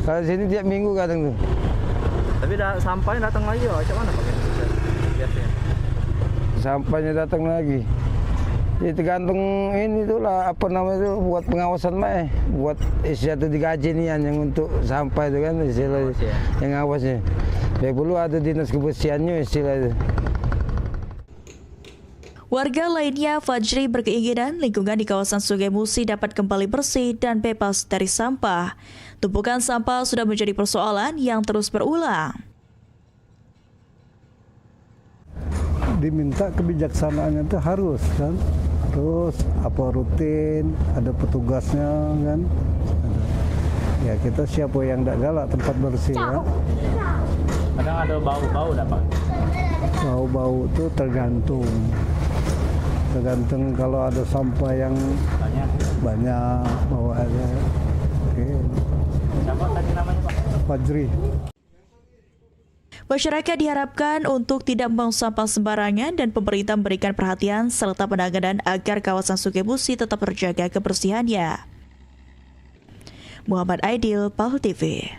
Kalau sini tiap minggu kadang tuh. Tapi sampahnya datang lagi, macam mana Pak? Biasanya. Sampahnya datang lagi. Ya tergantung ini tuh lah, apa namanya itu, buat pengawasan mah, buat satu digaji nih yang untuk sampah itu kan istilah yang ngawasnya. Ya perlu ada dinas kebersihannya istilah itu. Warga lainnya, Fajri, berkeinginan lingkungan di kawasan Sungai Musi dapat kembali bersih dan bebas dari sampah. Tumpukan sampah sudah menjadi persoalan yang terus berulang. Diminta kebijaksanaannya itu harus kan, terus apa rutin, ada petugasnya kan. Ya kita siapa yang tidak galak tempat bersih kan. Kadang ada bau-bau dapat. Bau-bau itu tergantung kalau ada sampah yang banyak bawaannya. Oke. Siapa tadi namanya Pak? Fajri. Masyarakat diharapkan untuk tidak membuang sampah sembarangan dan pemerintah memberikan perhatian serta penanganan agar kawasan Sungai Musi tetap terjaga kebersihannya. Muhammad Aidil, PAL TV.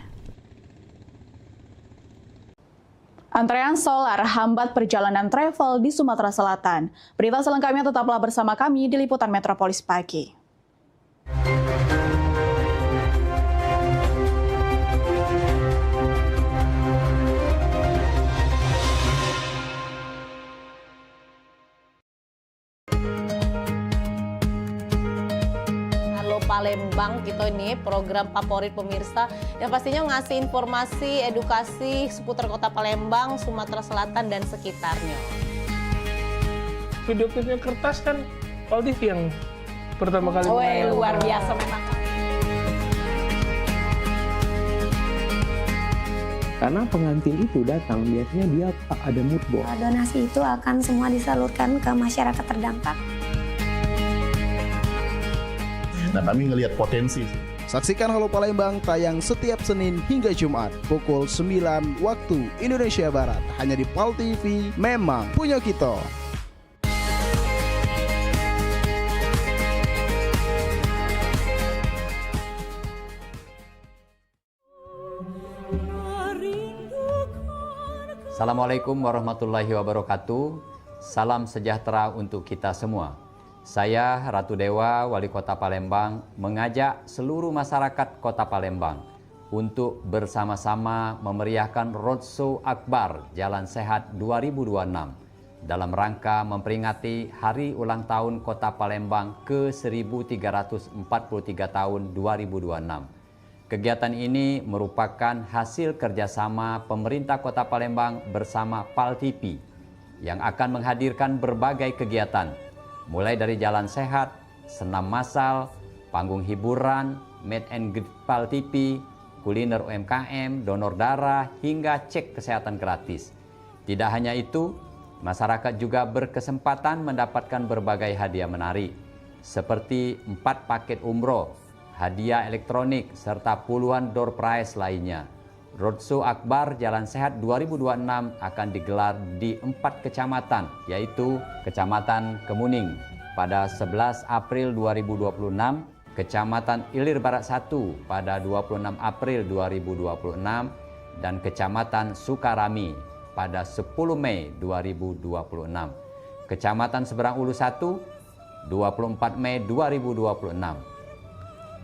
Antrean solar hambat perjalanan travel di Sumatera Selatan. Berita selengkapnya tetaplah bersama kami di Liputan Metropolis Pagi. Palembang kita ini program favorit pemirsa dan pastinya ngasih informasi, edukasi seputar kota Palembang, Sumatera Selatan dan sekitarnya. Video klipnya kertas kan PAL TV yang pertama kali. Luar biasa memang. Karena pengantin itu datang biasanya dia ada mood board. Donasi itu akan semua disalurkan ke masyarakat terdampak. Nah, kami ngelihat potensi. Saksikan Halo Palembang tayang setiap Senin hingga Jumat pukul 9 waktu Indonesia Barat. Hanya di PAL TV, memang punya kita. Assalamualaikum warahmatullahi wabarakatuh. Salam sejahtera untuk kita semua. Saya Ratu Dewa, Wali Kota Palembang, mengajak seluruh masyarakat Kota Palembang untuk bersama-sama memeriahkan Roadshow Akbar Jalan Sehat 2026 dalam rangka memperingati Hari Ulang Tahun Kota Palembang ke-1343 tahun 2026. Kegiatan ini merupakan hasil kerjasama pemerintah Kota Palembang bersama PAL TV yang akan menghadirkan berbagai kegiatan, mulai dari jalan sehat, senam massal, panggung hiburan, meet and greet PAL TV, kuliner UMKM, donor darah, hingga cek kesehatan gratis. Tidak hanya itu, masyarakat juga berkesempatan mendapatkan berbagai hadiah menarik, seperti 4 paket umroh, hadiah elektronik, serta puluhan door prize lainnya. Roadshow Akbar Jalan Sehat 2026 akan digelar di 4 kecamatan, yaitu Kecamatan Kemuning pada 11 April 2026, Kecamatan Ilir Barat 1 pada 26 April 2026, dan Kecamatan Sukarami pada 10 Mei 2026. Kecamatan Seberang Ulu 1, 24 Mei 2026.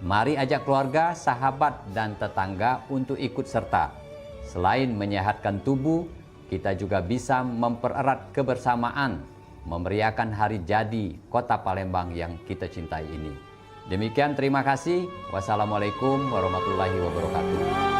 Mari ajak keluarga, sahabat, dan tetangga untuk ikut serta. Selain menyehatkan tubuh, kita juga bisa mempererat kebersamaan memeriahkan hari jadi Kota Palembang yang kita cintai ini. Demikian, terima kasih. Wassalamualaikum warahmatullahi wabarakatuh.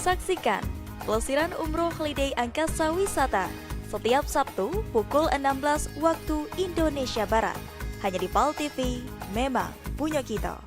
Saksikan pelesiran umroh holiday Angkasa Wisata setiap Sabtu pukul 16 waktu Indonesia Barat. Hanya di PAL TV, memang punya kita.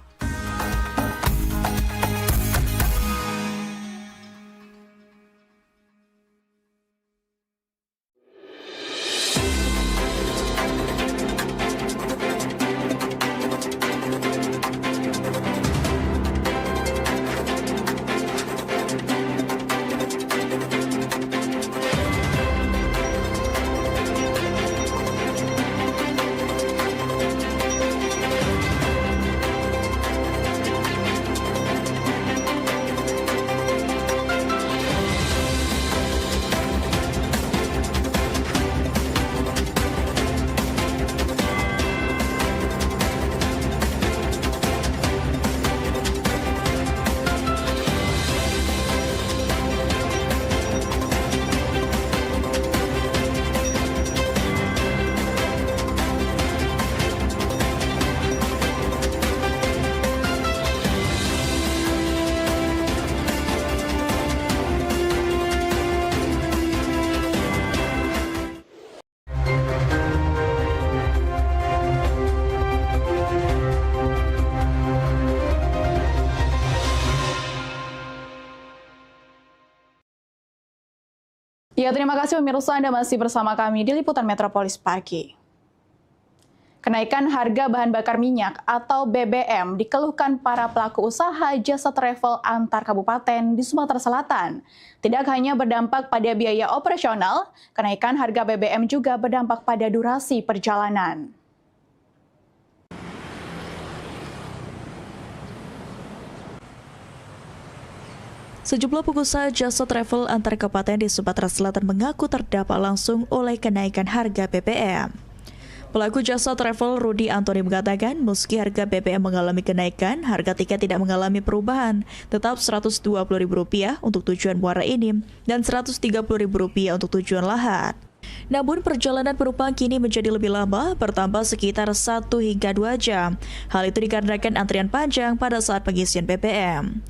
Ya, terima kasih pemirsa, Anda masih bersama kami di Liputan Metropolis Pagi. Kenaikan harga bahan bakar minyak atau BBM dikeluhkan para pelaku usaha jasa travel antar kabupaten di Sumatera Selatan. Tidak hanya berdampak pada biaya operasional, kenaikan harga BBM juga berdampak pada durasi perjalanan. Sejumlah pengusaha jasa travel antar kabupaten di Sumatera Selatan mengaku terdampak langsung oleh kenaikan harga BBM. Pelaku jasa travel Rudi Antoni mengatakan, meski harga BBM mengalami kenaikan, harga tiket tidak mengalami perubahan, tetap Rp120.000 untuk tujuan Muara Enim dan Rp130.000 untuk tujuan Lahat. Namun perjalanan penumpang kini menjadi lebih lama, bertambah sekitar 1 hingga 2 jam. Hal itu dikarenakan antrian panjang pada saat pengisian BBM.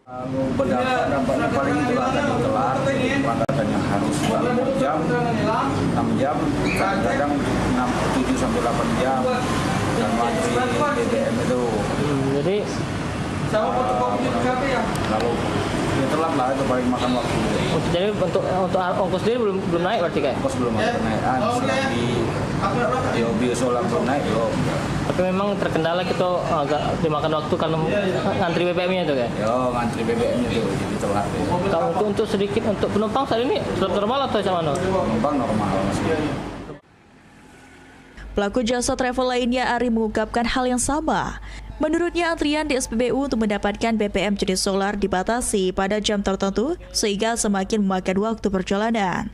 Dampaknya paling itu akan dikelar, kepadatan yang harus 6 jam, kadang-kadang 7 sampai 8 jam, dan mati BBM itu. Jadi lalu ya telat lah, itu paling makan waktu. Jadi untuk ongkos sendiri belum naik berarti kayak? Ongkos belum ada kenaikan, di biosolar belum naik loh. Tapi memang terkendala kita agak dimakan waktu karena ngantri BBM-nya itu kayak? Yo, ngantri BBM-nya itu jadi telat. Kalau untuk sedikit untuk penumpang saat ini sudah normal atau sama? Penumpang normal masih. Pelaku jasa travel lainnya Ari mengungkapkan hal yang sama. Menurutnya antrian di SPBU untuk mendapatkan BBM jenis solar dibatasi pada jam tertentu sehingga semakin memakan waktu perjalanan.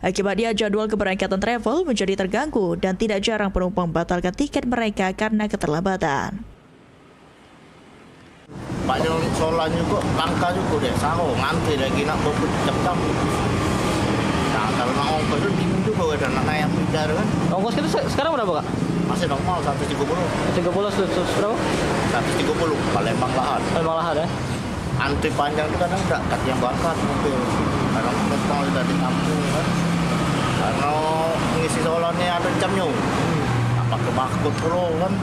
Akibatnya jadwal keberangkatan travel menjadi terganggu dan tidak jarang penumpang membatalkan tiket mereka karena keterlambatan. Banyak solarnya kok langka juga deh, saho ngantri lagi nak jam-jam. Nah kalau nak ongkos itu bingung juga ada nak naik pindah kan. Ongkos kita sekarang berapa kak? Masih normal 130. 30 berapa? 130 Palembang Lahat. Palembang Lahat ya. Antri panjang itu kadang enggak kat yang berangkat mobil. Kadang penumpang sudah di kampung kan. Karena mengisi solarnya ada jamnya. Nah, pakai barcode pro kan.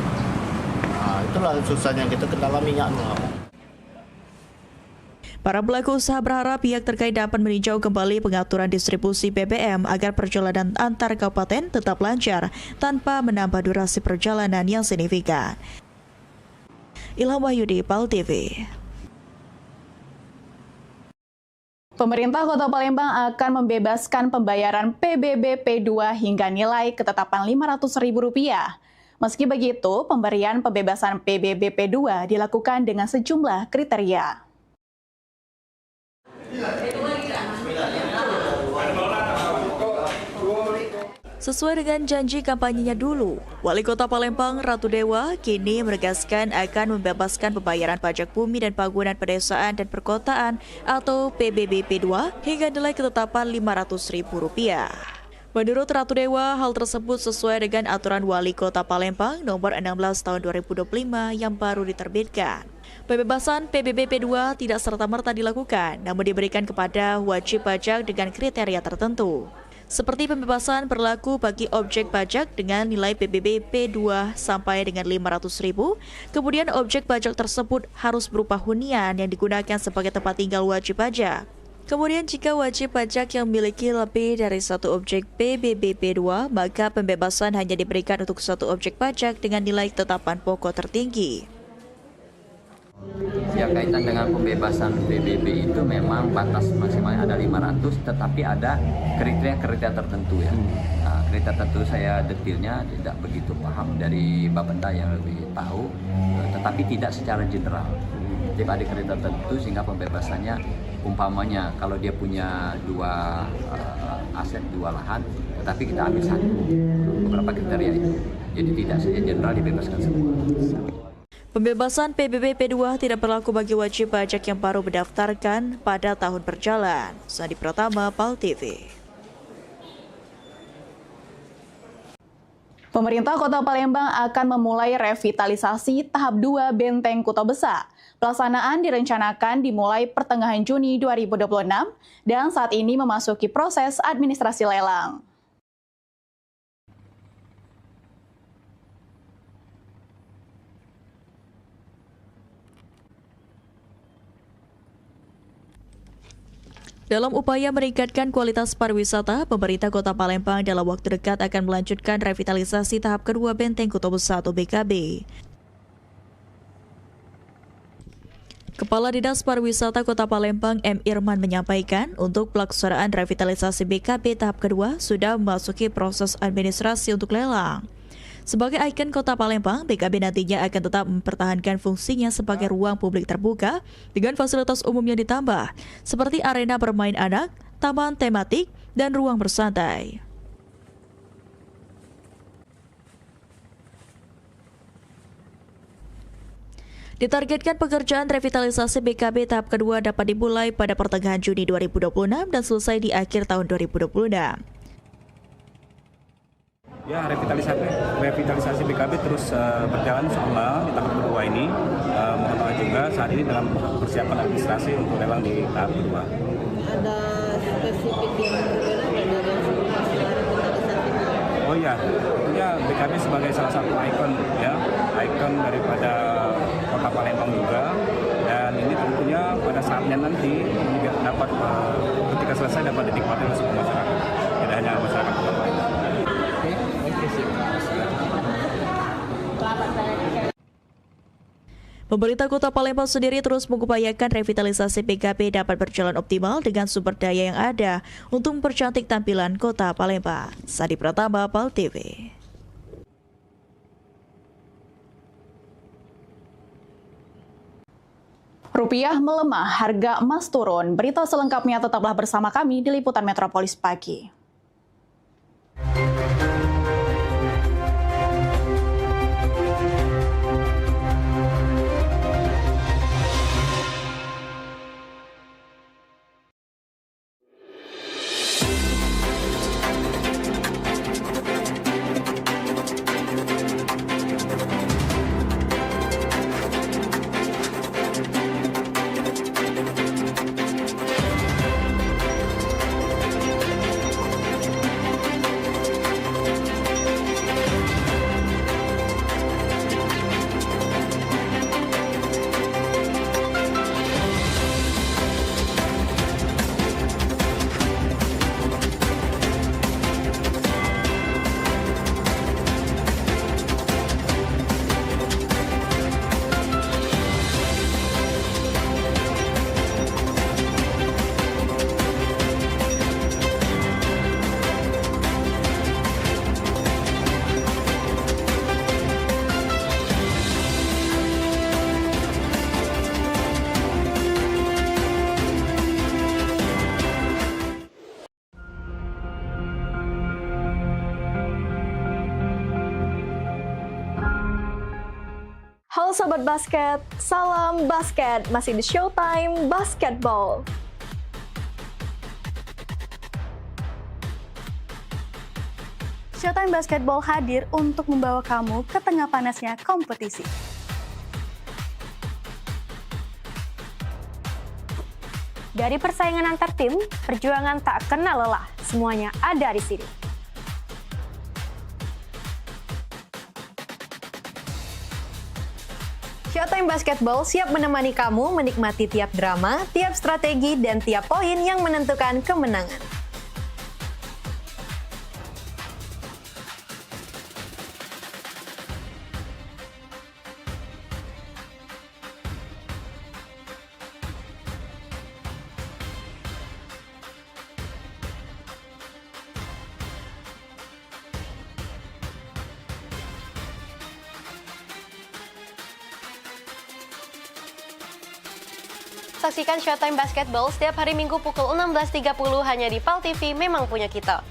Nah itulah susahnya kita kendala minyak. Para pelaku usaha berharap pihak terkait dapat meninjau kembali pengaturan distribusi BBM agar perjalanan antar kabupaten tetap lancar tanpa menambah durasi perjalanan yang signifikan. Ilham Wahyudi, PAL TV. Pemerintah Kota Palembang akan membebaskan pembayaran PBB P2 hingga nilai ketetapan Rp500.000. Meski begitu, pemberian pembebasan PBB P2 dilakukan dengan sejumlah kriteria. Sesuai dengan janji kampanyenya dulu, Wali Kota Palembang Ratu Dewa kini menegaskan akan membebaskan pembayaran pajak bumi dan bangunan pedesaan dan perkotaan atau PBB P2 hingga nilai ketetapan Rp500.000. Menurut Ratu Dewa, hal tersebut sesuai dengan aturan Wali Kota Palembang nomor 16 tahun 2025 yang baru diterbitkan. Pembebasan PBB P2 tidak serta-merta dilakukan, namun diberikan kepada wajib pajak dengan kriteria tertentu. Seperti pembebasan berlaku bagi objek pajak dengan nilai PBB P2 sampai dengan Rp500.000, kemudian objek pajak tersebut harus berupa hunian yang digunakan sebagai tempat tinggal wajib pajak. Kemudian jika wajib pajak yang memiliki lebih dari satu objek PBB P2, maka pembebasan hanya diberikan untuk satu objek pajak dengan nilai ketetapan pokok tertinggi. Ya, kaitan dengan pembebasan PBB itu memang batas maksimalnya ada 500, tetapi ada kriteria-kriteria tertentu ya. Nah, kriteria tertentu saya detailnya tidak begitu paham, dari Bapenda yang lebih tahu, tetapi tidak secara general. Jadi ada kriteria tertentu sehingga pembebasannya, umpamanya kalau dia punya dua aset, dua lahan, tetapi kita ambil satu, beberapa kriteria itu. Jadi tidak saja general dibebaskan semua. Pembebasan PBB P2 tidak berlaku bagi wajib pajak yang baru mendaftarkan pada tahun berjalan. Sandi Pratama, PAL TV. Pemerintah Kota Palembang akan memulai revitalisasi tahap 2 Benteng Kuto Besa. Pelaksanaan direncanakan dimulai pertengahan Juni 2026 dan saat ini memasuki proses administrasi lelang. Dalam upaya meningkatkan kualitas pariwisata, pemerintah Kota Palembang dalam waktu dekat akan melanjutkan revitalisasi tahap kedua Benteng Kuto Besa atau BKB. Kepala Dinas Pariwisata Kota Palembang M. Irman menyampaikan untuk pelaksanaan revitalisasi BKB tahap kedua sudah memasuki proses administrasi untuk lelang. Sebagai ikon Kota Palembang, BKB nantinya akan tetap mempertahankan fungsinya sebagai ruang publik terbuka dengan fasilitas umum yang ditambah, seperti arena bermain anak, taman tematik, dan ruang bersantai. Ditargetkan pekerjaan revitalisasi BKB tahap kedua dapat dimulai pada pertengahan Juni 2026 dan selesai di akhir tahun 2026. Ya, revitalisasi BKB terus berjalan insyaallah di tahap kedua ini. Mohon maaf juga saat ini dalam persiapan administrasi untuk lelang di tahap kedua. Ada spesifik yang berbeda dari revitalisasi? Oh iya, tentunya BKB sebagai salah satu ikon ya, ikon daripada Kota Palembang juga. Dan ini tentunya pada saatnya nanti juga dapat ketika selesai dapat dinikmati oleh semua masyarakat, tidak hanya masyarakat Kota Palembang. Pemerintah Kota Palembang sendiri terus mengupayakan revitalisasi BKB dapat berjalan optimal dengan sumber daya yang ada untuk mempercantik tampilan Kota Palembang. Sandi Pratama, PAL TV. Rupiah melemah, harga emas turun. Berita selengkapnya tetaplah bersama kami di Liputan Metropolis Pagi. Sahabat basket, salam basket, masih di Showtime Basketball. Showtime Basketball hadir untuk membawa kamu ke tengah panasnya kompetisi. Dari persaingan antar tim, perjuangan tak kenal lelah, semuanya ada di sini. Showtime Basketball siap menemani kamu menikmati tiap drama, tiap strategi, dan tiap poin yang menentukan kemenangan. Saksikan Showtime Basketball setiap hari Minggu pukul 16.30 hanya di PAL TV, memang punya kita.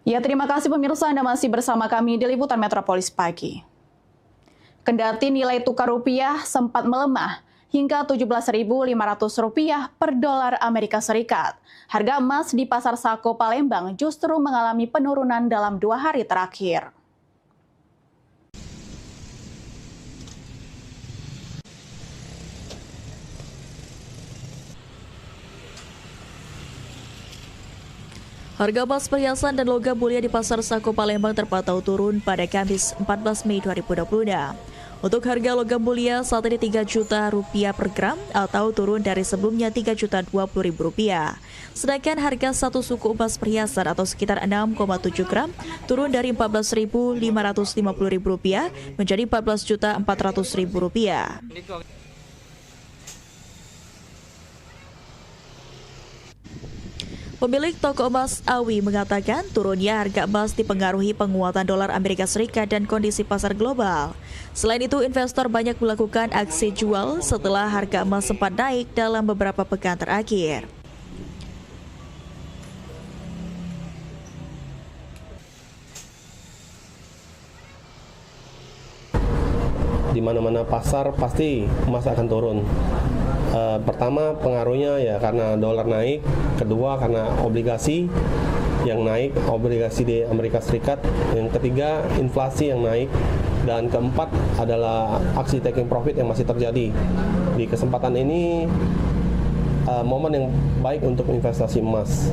Ya, terima kasih pemirsa, Anda masih bersama kami di Liputan Metropolis Pagi. Kendati nilai tukar rupiah sempat melemah hingga Rp17.500 per dolar Amerika Serikat, harga emas di Pasar Sako Palembang justru mengalami penurunan dalam 2 hari terakhir. Harga emas perhiasan dan logam mulia di Pasar Sako Palembang terpantau turun pada Kamis 14 Mei 2026. Untuk harga logam mulia saat ini Rp3 juta per gram atau turun dari sebelumnya Rp3.020.000. Sedangkan harga satu suku emas perhiasan atau sekitar 6,7 gram turun dari Rp14.550.000 menjadi Rp14.400.000. Pemilik toko emas Awi mengatakan turunnya harga emas dipengaruhi penguatan dolar Amerika Serikat dan kondisi pasar global. Selain itu, investor banyak melakukan aksi jual setelah harga emas sempat naik dalam beberapa pekan terakhir. Di mana-mana pasar pasti emas akan turun. Pertama pengaruhnya ya karena dolar naik, kedua karena obligasi yang naik, obligasi di Amerika Serikat, yang ketiga inflasi yang naik, dan keempat adalah aksi taking profit yang masih terjadi. Di kesempatan ini momen yang baik untuk investasi emas.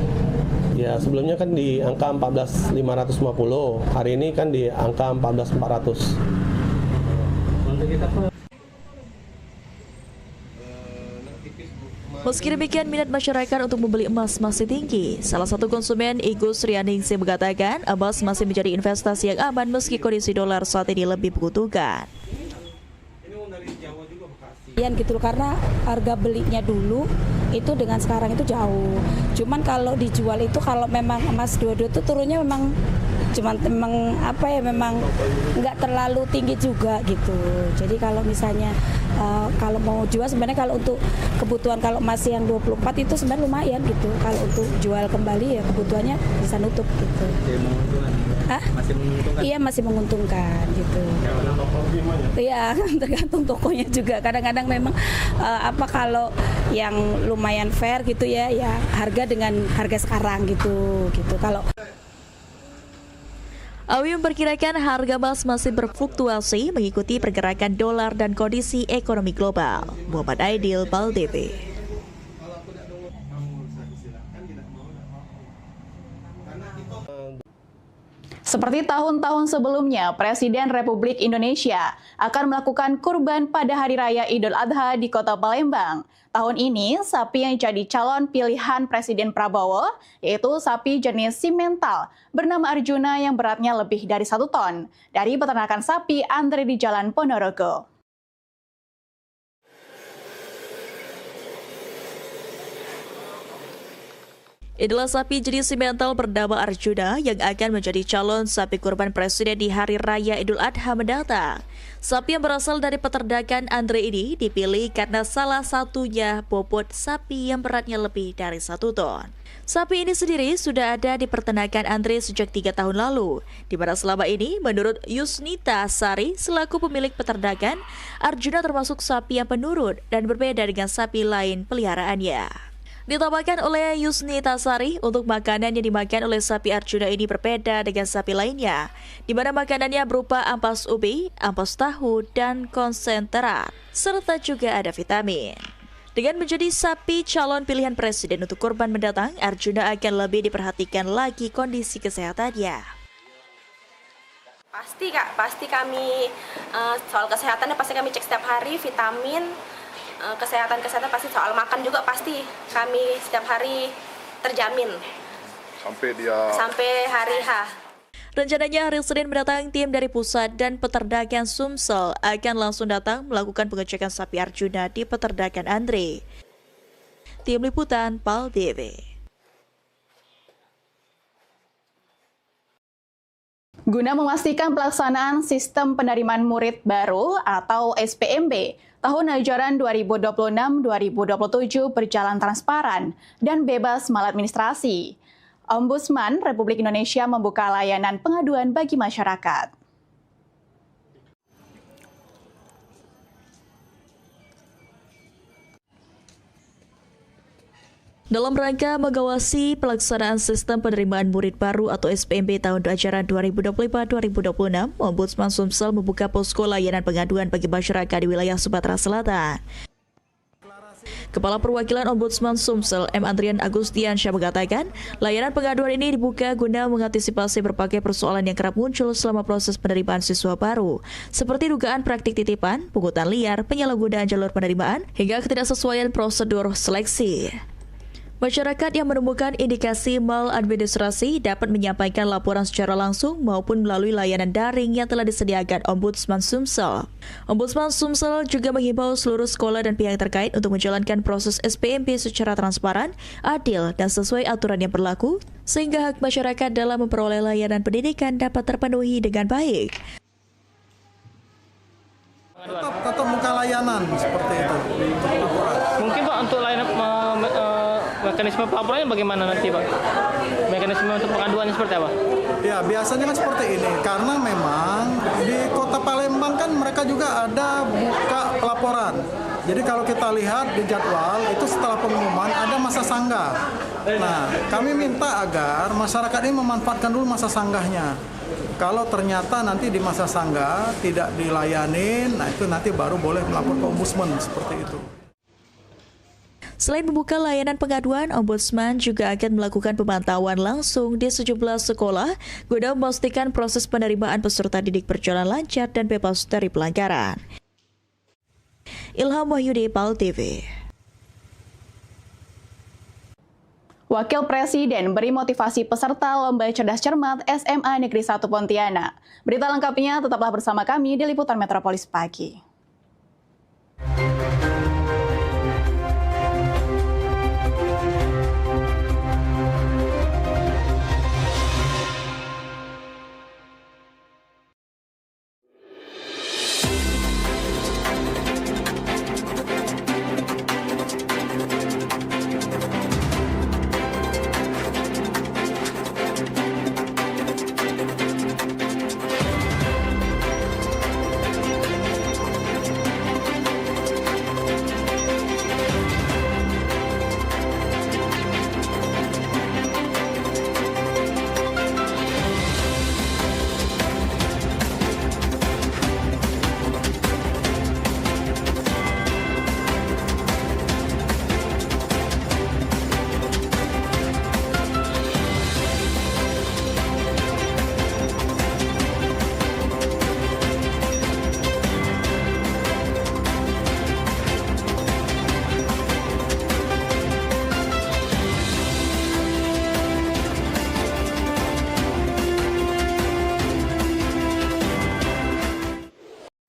Ya sebelumnya kan di angka 14.550, hari ini kan di angka 14.400. Meski demikian, minat masyarakat untuk membeli emas masih tinggi. Salah satu konsumen, Igus Rianingsi, mengatakan emas masih menjadi investasi yang aman meski kondisi dolar saat ini lebih menguntungkan. Ini dari Jawa juga Bekasi. Gitu karena harga belinya dulu itu dengan sekarang itu jauh. Cuman kalau dijual itu kalau memang emas 22 itu turunnya memang memang nggak terlalu tinggi juga gitu. Jadi kalau misalnya kalau mau jual sebenarnya kalau untuk kebutuhan kalau emas yang 24 itu sebenarnya lumayan gitu. Kalau untuk jual kembali ya kebutuhannya bisa nutup gitu. Masih menguntungkan? Iya masih menguntungkan gitu. Iya tergantung tokonya juga. Kadang-kadang memang kalau yang lumayan fair gitu ya harga dengan harga sekarang gitu. Kalau Awi memperkirakan harga emas masih berfluktuasi mengikuti pergerakan dolar dan kondisi ekonomi global. Muhammad Aidil, PAL TV. Seperti tahun-tahun sebelumnya, Presiden Republik Indonesia akan melakukan kurban pada Hari Raya Idul Adha di Kota Palembang. Tahun ini, sapi yang jadi calon pilihan Presiden Prabowo, yaitu sapi jenis simental, bernama Arjuna yang beratnya lebih dari 1 ton, dari peternakan sapi Andre di Jalan Ponorogo. Inilah sapi jenis simental bernama Arjuna yang akan menjadi calon sapi kurban presiden di Hari Raya Idul Adha mendatang. Sapi yang berasal dari peternakan Andre ini dipilih karena salah satunya bobot sapi yang beratnya lebih dari 1 ton. Sapi ini sendiri sudah ada di peternakan Andre sejak 3 tahun lalu, di mana selama ini menurut Yusnita Sari selaku pemilik peternakan, Arjuna termasuk sapi yang penurut dan berbeda dengan sapi lain peliharaannya. Ditambahkan oleh Yusnita Sari, untuk makanan yang dimakan oleh sapi Arjuna ini berbeda dengan sapi lainnya, di mana makanannya berupa ampas ubi, ampas tahu, dan konsentrat, serta juga ada vitamin. Dengan menjadi sapi calon pilihan presiden untuk kurban mendatang, Arjuna akan lebih diperhatikan lagi kondisi kesehatannya. Pasti kami soal kesehatannya pasti kami cek setiap hari, vitamin, kesehatan pasti, soal makan juga pasti kami setiap hari terjamin sampai hari H. Rencananya hari Senin mendatang tim dari pusat dan peternakan Sumsel akan langsung datang melakukan pengecekan sapi Arjuna di peternakan Andre. Tim Liputan PAL TV. Guna memastikan pelaksanaan sistem penerimaan murid baru atau SPMB tahun ajaran 2026-2027 berjalan transparan dan bebas maladministrasi, Ombudsman Republik Indonesia membuka layanan pengaduan bagi masyarakat. Dalam rangka mengawasi pelaksanaan sistem penerimaan murid baru atau SPMB tahun ajaran 2025-2026, Ombudsman Sumsel membuka posko layanan pengaduan bagi masyarakat di wilayah Sumatera Selatan. Kepala Perwakilan Ombudsman Sumsel, M. Andrian Agustiansyah mengatakan, layanan pengaduan ini dibuka guna mengantisipasi berbagai persoalan yang kerap muncul selama proses penerimaan siswa baru, seperti dugaan praktik titipan, pungutan liar, penyalahgunaan jalur penerimaan, hingga ketidaksesuaian prosedur seleksi. Masyarakat yang menemukan indikasi maladministrasi dapat menyampaikan laporan secara langsung maupun melalui layanan daring yang telah disediakan Ombudsman Sumsel. Ombudsman Sumsel juga menghimbau seluruh sekolah dan pihak terkait untuk menjalankan proses SPMB secara transparan, adil, dan sesuai aturan yang berlaku, sehingga hak masyarakat dalam memperoleh layanan pendidikan dapat terpenuhi dengan baik. Tetap buka layanan seperti itu. Mungkin Pak untuk layanan mekanisme pelaporannya bagaimana nanti Pak? Mekanisme untuk pengaduannya seperti apa? Ya biasanya kan seperti ini, karena memang di Kota Palembang kan mereka juga ada buka pelaporan. Jadi kalau kita lihat di jadwal itu setelah pengumuman ada masa sanggah. Nah kami minta agar masyarakat ini memanfaatkan dulu masa sanggahnya. Kalau ternyata nanti di masa sanggah tidak dilayanin, nah itu nanti baru boleh melapor ke Ombudsman seperti itu. Selain membuka layanan pengaduan, Ombudsman juga akan melakukan pemantauan langsung di sejumlah sekolah guna memastikan proses penerimaan peserta didik berjalan lancar dan bebas dari pelanggaran. Ilham Wahyudi, PAL TV. Wakil Presiden beri motivasi peserta Lomba Cerdas Cermat SMA Negeri 1 Pontianak. Berita lengkapnya tetaplah bersama kami di Liputan Metropolis Pagi.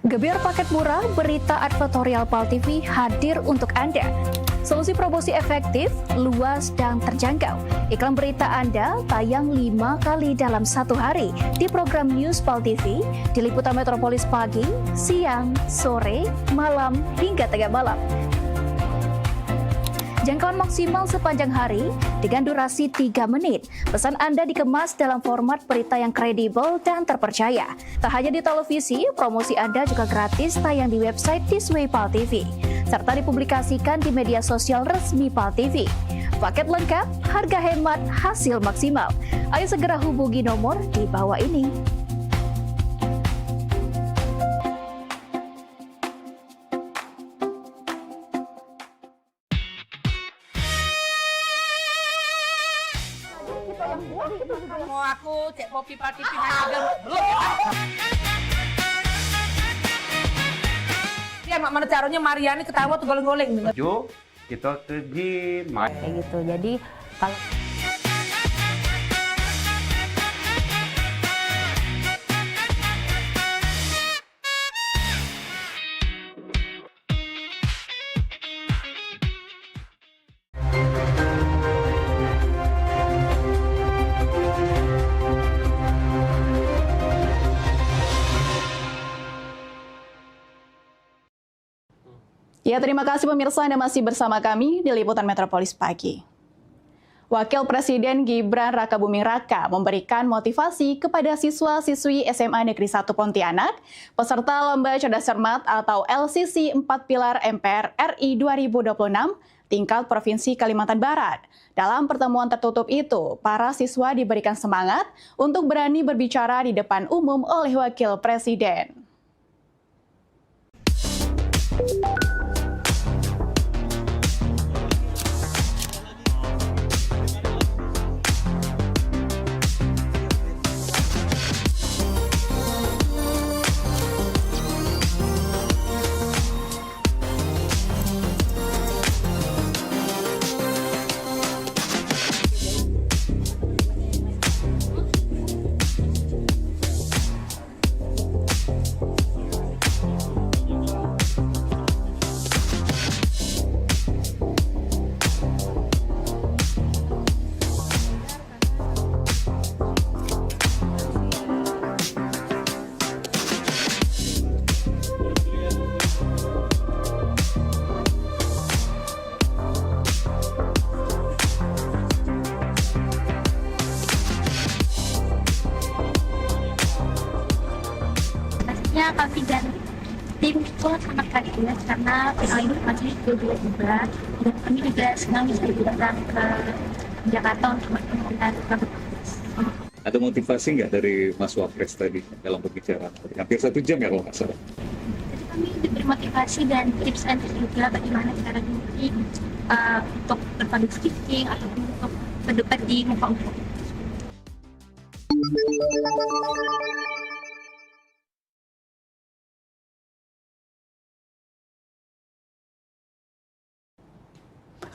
Gebyar paket murah, berita advertorial PAL TV hadir untuk Anda. Solusi promosi efektif, luas, dan terjangkau. Iklan berita Anda tayang 5 kali dalam 1 hari di program News PAL TV, di liputan Metropolis pagi, siang, sore, malam, hingga tengah malam. Jangkauan maksimal sepanjang hari dengan durasi 3 menit. Pesan Anda dikemas dalam format berita yang kredibel dan terpercaya. Tak hanya di televisi, promosi Anda juga gratis tayang di website Thisway PAL TV, serta dipublikasikan di media sosial resmi PAL TV. Paket lengkap, harga hemat, hasil maksimal. Ayo segera hubungi nomor di bawah ini. Mau aku cek kopi pati pindah dia mak mana caranya Mariani ketawa tuh goleng-goleng. Jo, kita ke gym. Kayak gitu. Jadi kalau Ya, terima kasih pemirsa Anda masih bersama kami di Liputan Metropolis Pagi. Wakil Presiden Gibran Rakabuming Raka memberikan motivasi kepada siswa-siswi SMA Negeri 1 Pontianak, peserta Lomba Cerdas Cermat atau LCC 4 Pilar MPR RI 2026 tingkat Provinsi Kalimantan Barat. Dalam pertemuan tertutup itu, para siswa diberikan semangat untuk berani berbicara di depan umum oleh Wakil Presiden. Kalau tiga tim itu sangat kaget karena final ini masih juga dan kami juga senang bisa datang ke Jakarta untuk bertemu dengan kompetisi. Ada motivasi nggak dari Mas Wapres tadi dalam pembicaraan? Hampir 1 jam ya kalau nggak salah. Kami diberi motivasi dan tips and tricks juga bagaimana cara diri untuk berpublic speaking atau untuk berdebat di muka umum.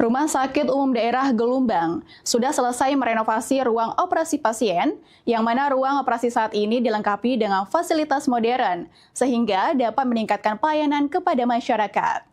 Rumah Sakit Umum Daerah Gelumbang sudah selesai merenovasi ruang operasi pasien, yang mana ruang operasi saat ini dilengkapi dengan fasilitas modern, sehingga dapat meningkatkan pelayanan kepada masyarakat.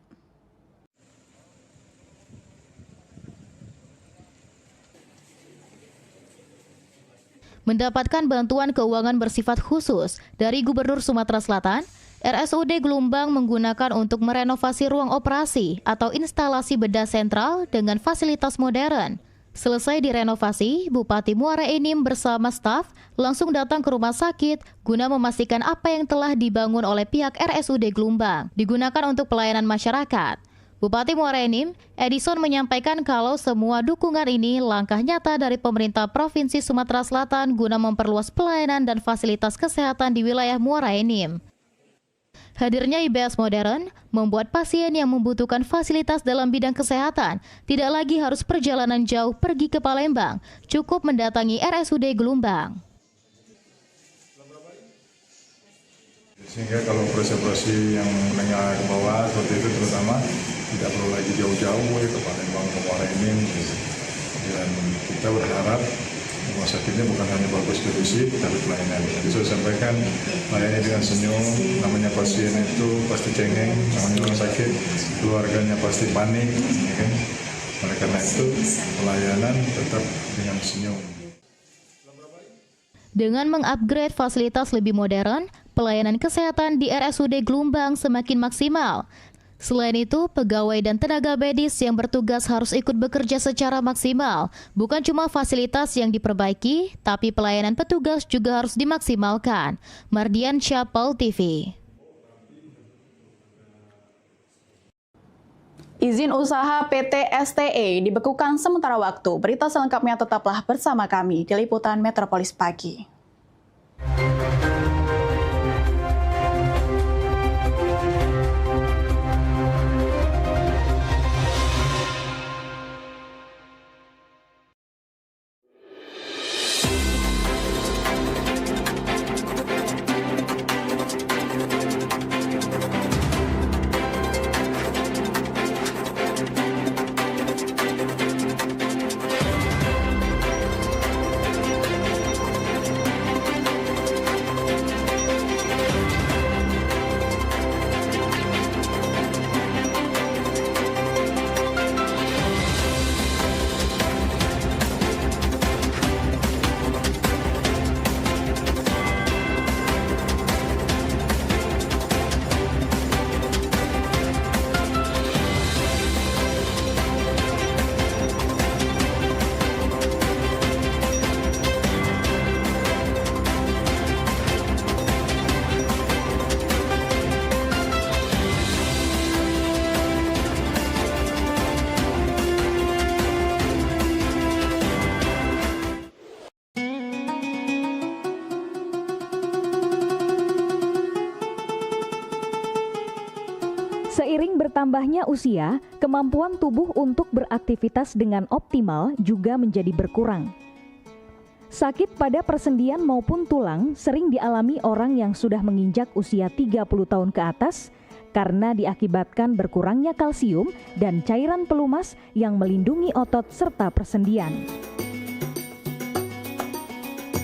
Mendapatkan bantuan keuangan bersifat khusus dari Gubernur Sumatera Selatan, RSUD Gelumbang menggunakan untuk merenovasi ruang operasi atau instalasi bedah sentral dengan fasilitas modern. Selesai direnovasi, Bupati Muara Enim bersama staf langsung datang ke rumah sakit guna memastikan apa yang telah dibangun oleh pihak RSUD Gelumbang digunakan untuk pelayanan masyarakat. Bupati Muara Enim, Edison, menyampaikan kalau semua dukungan ini langkah nyata dari pemerintah Provinsi Sumatera Selatan guna memperluas pelayanan dan fasilitas kesehatan di wilayah Muara Enim. Hadirnya IBS modern membuat pasien yang membutuhkan fasilitas dalam bidang kesehatan tidak lagi harus perjalanan jauh pergi ke Palembang, cukup mendatangi RSUD Gelumbang. Sehingga kalau operasi-operasi yang menengah ke bawah seperti itu terutama tidak perlu lagi jauh-jauh ke Palembang, ke Muara Enim. Dan kita berharap rumah sakitnya bukan hanya bagus fisik tapi pelayanan. Jadi saya sampaikan melayani dengan senyum, namanya pasien itu pasti cengeng, namanya rumah sakit, keluarganya pasti panik, ya kan? Oleh karena itu pelayanan tetap dengan senyum. Dengan mengupgrade fasilitas lebih modern, pelayanan kesehatan di RSUD Gelombang semakin maksimal. Selain itu, pegawai dan tenaga medis yang bertugas harus ikut bekerja secara maksimal. Bukan cuma fasilitas yang diperbaiki, tapi pelayanan petugas juga harus dimaksimalkan. Mardian Syah, PAL TV. Izin usaha PT STE dibekukan sementara waktu. Berita selengkapnya tetaplah bersama kami di Liputan Metropolis Pagi. Seiring bertambahnya usia, kemampuan tubuh untuk beraktivitas dengan optimal juga menjadi berkurang. Sakit pada persendian maupun tulang sering dialami orang yang sudah menginjak usia 30 tahun ke atas karena diakibatkan berkurangnya kalsium dan cairan pelumas yang melindungi otot serta persendian.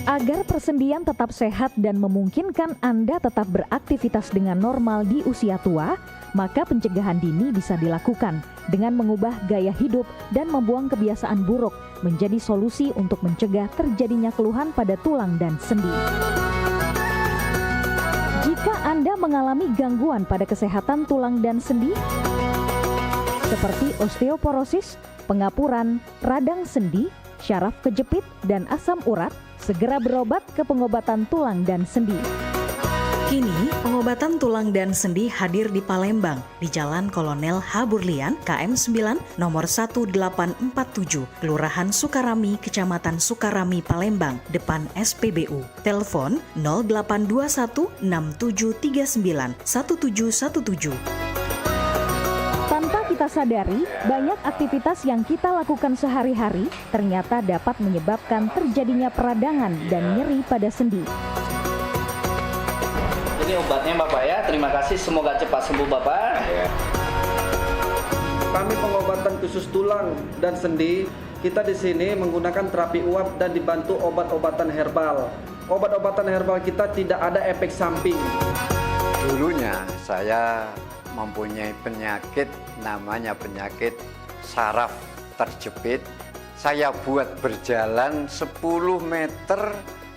Agar persendian tetap sehat dan memungkinkan Anda tetap beraktivitas dengan normal di usia tua, maka pencegahan dini bisa dilakukan dengan mengubah gaya hidup dan membuang kebiasaan buruk menjadi solusi untuk mencegah terjadinya keluhan pada tulang dan sendi. Jika Anda mengalami gangguan pada kesehatan tulang dan sendi, seperti osteoporosis, pengapuran, radang sendi, syaraf kejepit, dan asam urat, segera berobat ke pengobatan tulang dan sendi. Kini, pengobatan tulang dan sendi hadir di Palembang, di Jalan Kolonel H. Burlian, KM 9, nomor 1847, Kelurahan Sukarami, Kecamatan Sukarami, Palembang, depan SPBU. Telepon 0821 6739 1717. Tanpa kita sadari, banyak aktivitas yang kita lakukan sehari-hari ternyata dapat menyebabkan terjadinya peradangan dan nyeri pada sendi. Ini obatnya Bapak ya, terima kasih, semoga cepat sembuh Bapak. Kami pengobatan khusus tulang dan sendi, kita di sini menggunakan terapi uap dan dibantu obat-obatan herbal. Obat-obatan herbal kita tidak ada efek samping. Dulunya saya mempunyai penyakit namanya penyakit saraf terjepit. Saya buat berjalan 10 meter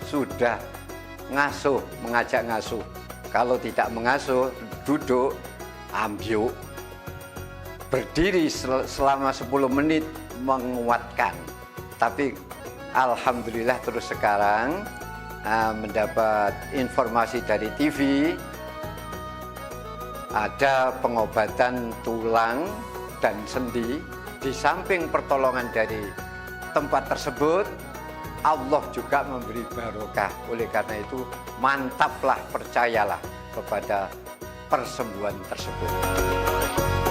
sudah ngasuh, mengajak ngasuh. Kalau tidak mengasuh, duduk, ambyuk, berdiri selama 10 menit menguatkan. Tapi alhamdulillah terus sekarang mendapat informasi dari TV, ada pengobatan tulang dan sendi. Di samping pertolongan dari tempat tersebut, Allah juga memberi barokah. Oleh karena itu, mantaplah, percayalah kepada persembuhan tersebut.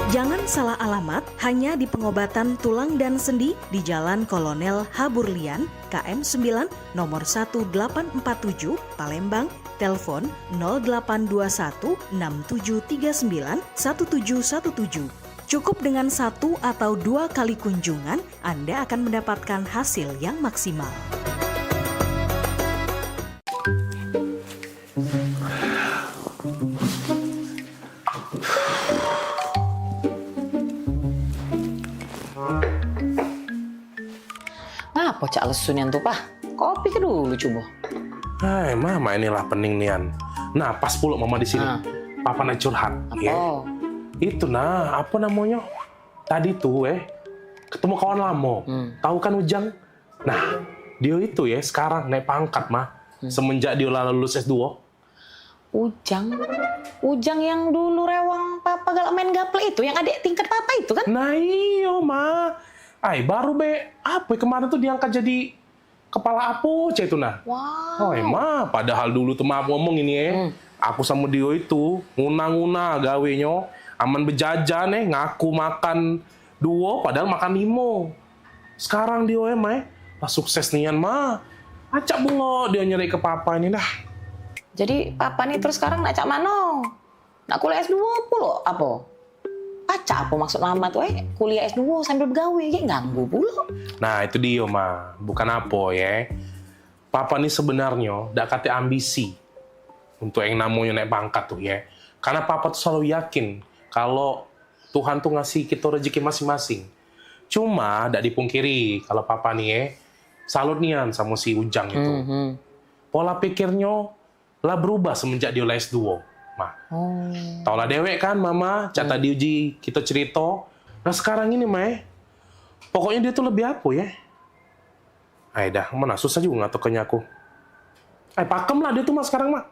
Jangan salah alamat hanya di pengobatan tulang dan sendi di Jalan Kolonel H. Burlian, KM 9, nomor 1847, Palembang. Telepon 0821 6739 1717. Cukup dengan 1 atau 2 kali kunjungan, Anda akan mendapatkan hasil yang maksimal. Cak lesunian tuh, Pak? Kopi ke dulu coba. Hai, mama inilah pening nian. Nah, pas pula mama di sini. Papa nak curhat. Apa? Itu nah, apa namanya? Tadi tuh ketemu kawan lama. Tahu kan Ujang? Nah, dia itu sekarang naik pangkat mah. Semenjak dia lulus S2. Ujang yang dulu rewang papa galak main gaple itu, yang adik tingkat papa itu kan? Nah iyo ma. Baru apa kemarin tuh diangkat jadi kepala Apoce itu nah. Wow. Ma, padahal dulu tuh maaf ngomong ini aku sama dia itu nguna-nguna gawenya, aman bejajan ngaku makan 2 padahal makan 5. Sekarang dia lah sukses nian ma. Acak bungo dia nyari ke papa ini dah. Jadi papa nih terus sekarang nak cak mano? Nak kuliah S2 pula apa? Acak apa maksud mama tuh kuliah S2 sambil bergawe ganggu pula. Nah itu dia ma, bukan apa Papa nih sebenarnya ndak kate ambisi untuk yang namanya naik pangkat tuh Karena papa tuh selalu yakin kalau Tuhan tuh ngasih kita rezeki masing-masing. Cuma ndak dipungkiri kalau papa nih salut nian sama si Ujang itu. Pola pikirnya lah berubah semenjak dia S2. Tau lah dewek kan mama, cata diuji kita cerita. Nah sekarang ini pokoknya dia tuh lebih apa dah, mana susah juga ngatokannya aku. Pakem lah dia tuh sekarang mah.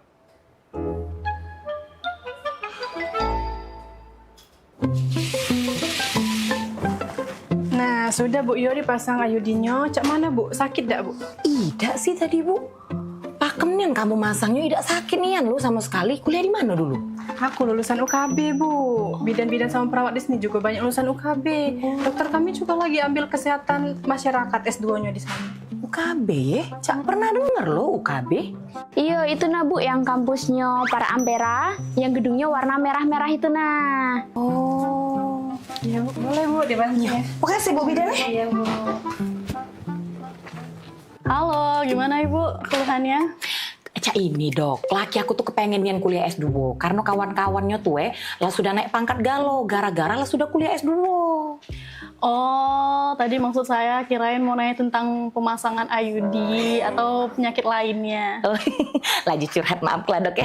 Nah sudah Bu Yo dipasang ayudinya. Cak mana Bu? Sakit dak Bu? Tidak sih tadi Bu. Pakem nian kamu masangnya tidak sakit nian lu sama sekali. Kuliah di mana dulu? Aku lulusan UKB Bu. Bidan-bidan sama perawat di sini juga banyak lulusan UKB. Dokter kami juga lagi ambil kesehatan masyarakat S2-nya di sana. UKB Cak pernah dengar lo UKB? Iya itu nah Bu yang kampusnya para Ampera, yang gedungnya warna merah-merah itu nah. Oh, ya Bu, boleh Bu dibantu. Makasih Bu Bidan. Iya Bu. Halo, gimana Ibu keluhannya? Cak ini dok, laki aku tuh kepengen nian kuliah S2 karena kawan-kawannya tuh lah sudah naik pangkat galau gara-gara lah sudah kuliah S2. Oh, tadi maksud saya kirain mau nanya tentang pemasangan IUD atau penyakit lainnya. Lagi curhat, maaf lah dok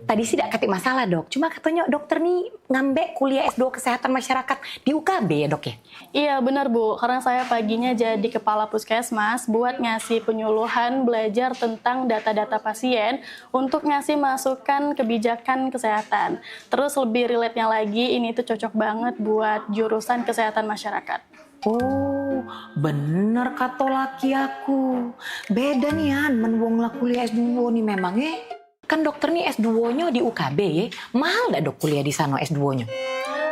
Tadi sih tidak katik masalah dok, cuma katanya dokter nih ngambek kuliah S2 kesehatan masyarakat di UKB ya dok ya? Iya benar Bu, karena saya paginya jadi kepala puskesmas buat ngasih penyuluhan belajar tentang data-data pasien untuk ngasih masukan kebijakan kesehatan. Terus lebih relate-nya lagi, ini tuh cocok banget buat jurusan kesehatan masyarakat. Oh, bener kata laki aku. Beda nih menwong lah kuliah S2 nih memangnya. Kan dokter nih S2-nya di UKB mahal gak dok kuliah di sana S2-nya?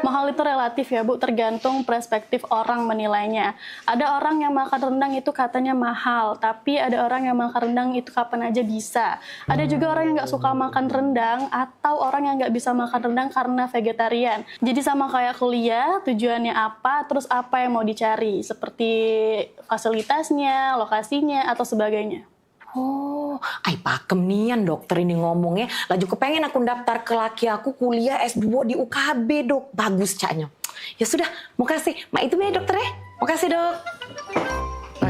Mahal itu relatif ya Bu, tergantung perspektif orang menilainya. Ada orang yang makan rendang itu katanya mahal, tapi ada orang yang makan rendang itu kapan aja bisa. Ada juga orang yang nggak suka makan rendang, atau orang yang nggak bisa makan rendang karena vegetarian. Jadi sama kayak kuliah, tujuannya apa, terus apa yang mau dicari, seperti fasilitasnya, lokasinya, atau sebagainya. Oh, pakem nian dokter ini ngomongnya. Laju kepengen aku daftar ke laki aku kuliah S2 di UKB dok. Bagus caknya. Ya sudah, makasih. Itu ya dokter ya. Makasih dok.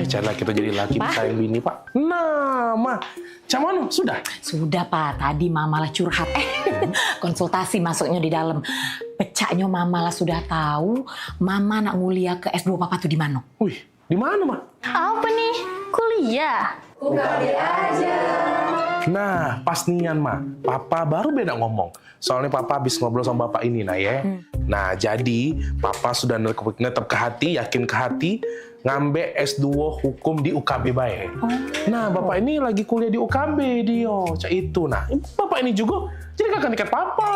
Jangan kita jadi laki sayang bini pak. Nah, ma, cuman sudah? Sudah pak. Tadi mama lah curhat. Konsultasi masuknya di dalam. Pecahnya mama lah sudah tahu. Mama nak nguliah ke S2 papa tuh di mana? Wih, di mana ma? Apa nih? Kuliah? UKB aja. Nah, pas nian ma, papa baru beda ngomong. Soalnya papa habis ngobrol sama bapak ini Nah, jadi papa sudah netep ke hati, yakin ke hati, ngambil S2 hukum di UKB bae. Nah, bapak ini lagi kuliah di UKB dia, cak itu. Nah, bapak ini juga jadi kakak tingkat papa.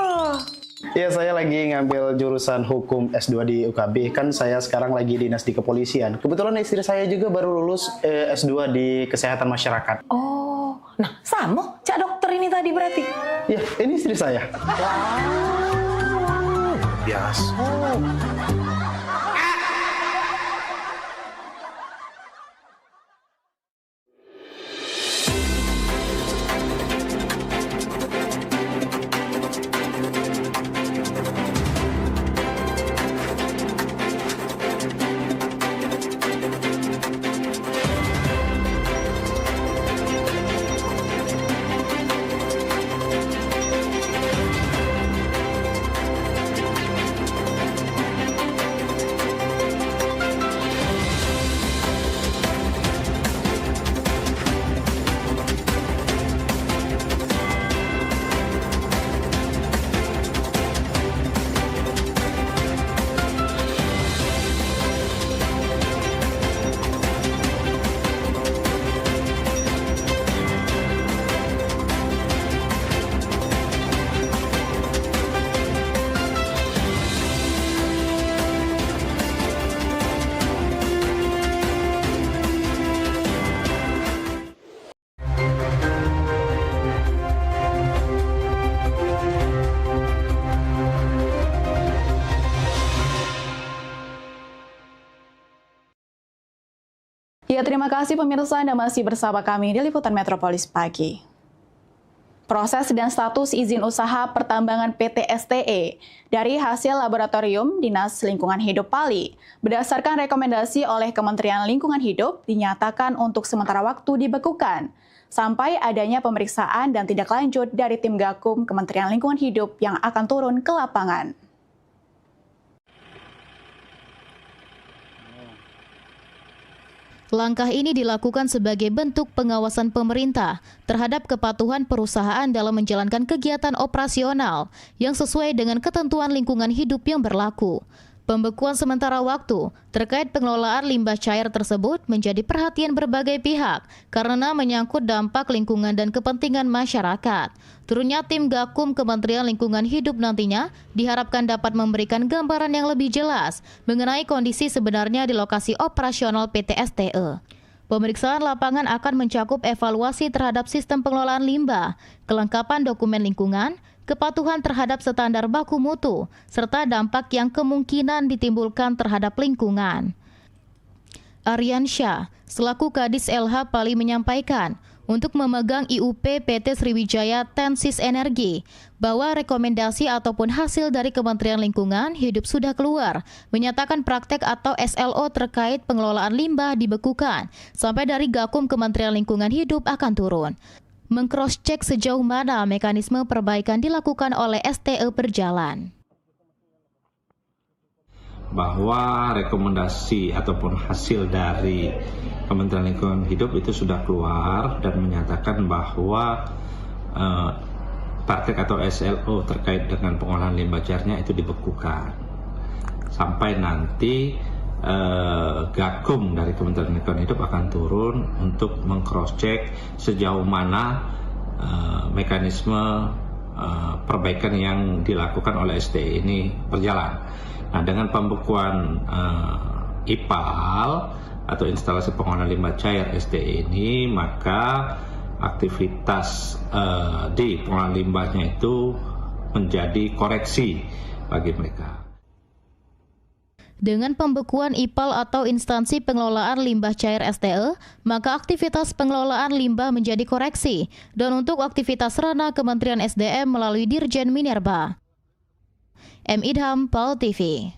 Ya, saya lagi ngambil jurusan hukum S2 di UKB. Kan saya sekarang lagi dinas di kepolisian. Kebetulan istri saya juga baru lulus S2 di kesehatan masyarakat. Oh, nah sama cak dokter ini tadi berarti? Ya, ini istri saya. Wow, biasa. Ya, terima kasih pemirsa Anda masih bersama kami di Liputan Metropolis Pagi. Proses dan status izin usaha pertambangan PT STE dari hasil laboratorium Dinas Lingkungan Hidup Pali berdasarkan rekomendasi oleh Kementerian Lingkungan Hidup dinyatakan untuk sementara waktu dibekukan sampai adanya pemeriksaan dan tindak lanjut dari tim Gakum Kementerian Lingkungan Hidup yang akan turun ke lapangan. Langkah ini dilakukan sebagai bentuk pengawasan pemerintah terhadap kepatuhan perusahaan dalam menjalankan kegiatan operasional yang sesuai dengan ketentuan lingkungan hidup yang berlaku. Pembekuan sementara waktu terkait pengelolaan limbah cair tersebut menjadi perhatian berbagai pihak karena menyangkut dampak lingkungan dan kepentingan masyarakat. Turunnya tim Gakum Kementerian Lingkungan Hidup nantinya diharapkan dapat memberikan gambaran yang lebih jelas mengenai kondisi sebenarnya di lokasi operasional PT STE. Pemeriksaan lapangan akan mencakup evaluasi terhadap sistem pengelolaan limbah, kelengkapan dokumen lingkungan, kepatuhan terhadap standar baku mutu, serta dampak yang kemungkinan ditimbulkan terhadap lingkungan. Aryan Syah, selaku Kadis LH Pali menyampaikan, untuk memegang IUP PT Sriwijaya Tensis Energi, bahwa rekomendasi ataupun hasil dari Kementerian Lingkungan Hidup sudah keluar, menyatakan praktek atau SLO terkait pengelolaan limbah dibekukan, sampai dari Gakum Kementerian Lingkungan Hidup akan turun. Meng-cross-check sejauh mana mekanisme perbaikan dilakukan oleh STE berjalan. Bahwa rekomendasi ataupun hasil dari Kementerian Lingkungan Hidup itu sudah keluar dan menyatakan bahwa praktek atau SLO terkait dengan pengolahan limbah cairnya itu dibekukan. Sampai nanti Gakum dari Kementerian Lingkungan Hidup akan turun untuk meng-cross-check sejauh mana mekanisme perbaikan yang dilakukan oleh STE ini berjalan. Nah, dengan pembekuan IPAL atau instalasi pengolahan limbah cair STE ini, maka aktivitas di pengolahan limbahnya itu menjadi koreksi bagi mereka. Dengan pembekuan IPAL atau instansi pengelolaan limbah cair STE, maka aktivitas pengelolaan limbah menjadi koreksi, dan untuk aktivitas ranah Kementerian SDM melalui Dirjen Minerba. M. Idham, PAL TV.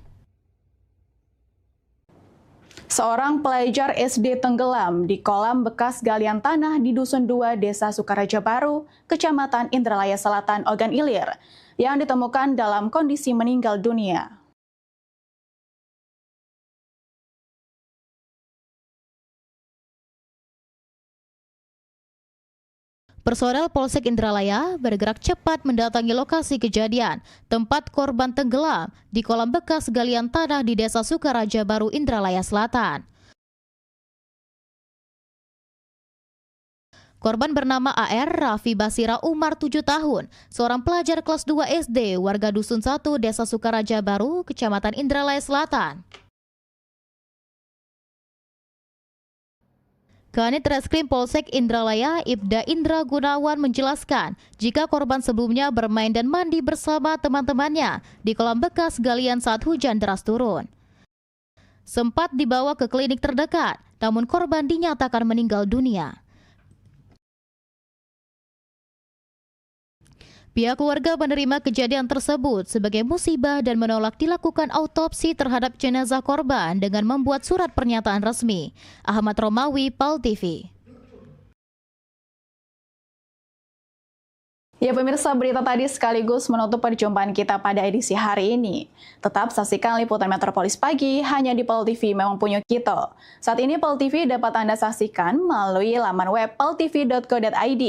Seorang pelajar SD tenggelam di kolam bekas galian tanah di Dusun 2, Desa Sukaraja Baru, Kecamatan Indralaya Selatan, Ogan Ilir, yang ditemukan dalam kondisi meninggal dunia. Personel Polsek Indralaya bergerak cepat mendatangi lokasi kejadian, tempat korban tenggelam di kolam bekas galian tanah di Desa Sukaraja Baru, Indralaya Selatan. Korban bernama AR Raffi Basira Umar 7 tahun, seorang pelajar kelas 2 SD warga Dusun 1 Desa Sukaraja Baru, Kecamatan Indralaya Selatan. Kanit Reskrim Polsek Indralaya, Ibda Indra Gunawan menjelaskan jika korban sebelumnya bermain dan mandi bersama teman-temannya di kolam bekas galian saat hujan deras turun. Sempat dibawa ke klinik terdekat, namun korban dinyatakan meninggal dunia. Pihak keluarga menerima kejadian tersebut sebagai musibah dan menolak dilakukan autopsi terhadap jenazah korban dengan membuat surat pernyataan resmi. Ahmad Romawi, PAL TV. Ya pemirsa, berita tadi sekaligus menutup perjumpaan kita pada edisi hari ini. Tetap saksikan Liputan Metropolis Pagi hanya di PAL TV Memang Punya Kita. Saat ini PAL TV dapat Anda saksikan melalui laman web paltv.co.id.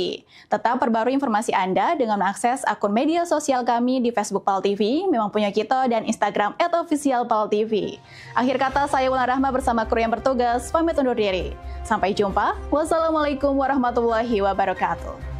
Tetap perbarui informasi Anda dengan mengakses akun media sosial kami di Facebook PAL TV Memang Punya Kita dan Instagram @officialpaltv. Akhir kata, saya Wulan Rahma bersama kru yang bertugas pamit undur diri. Sampai jumpa. Wassalamualaikum warahmatullahi wabarakatuh.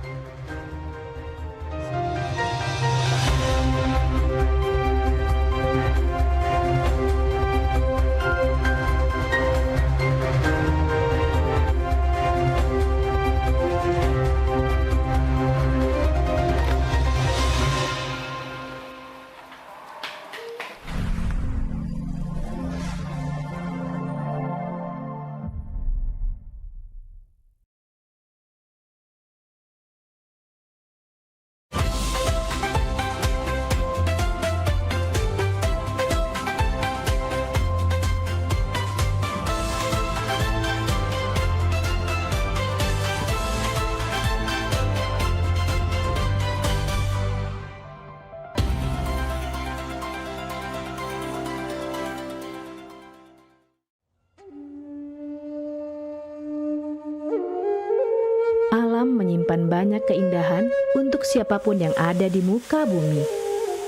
menyimpan banyak keindahan untuk siapapun yang ada di muka bumi.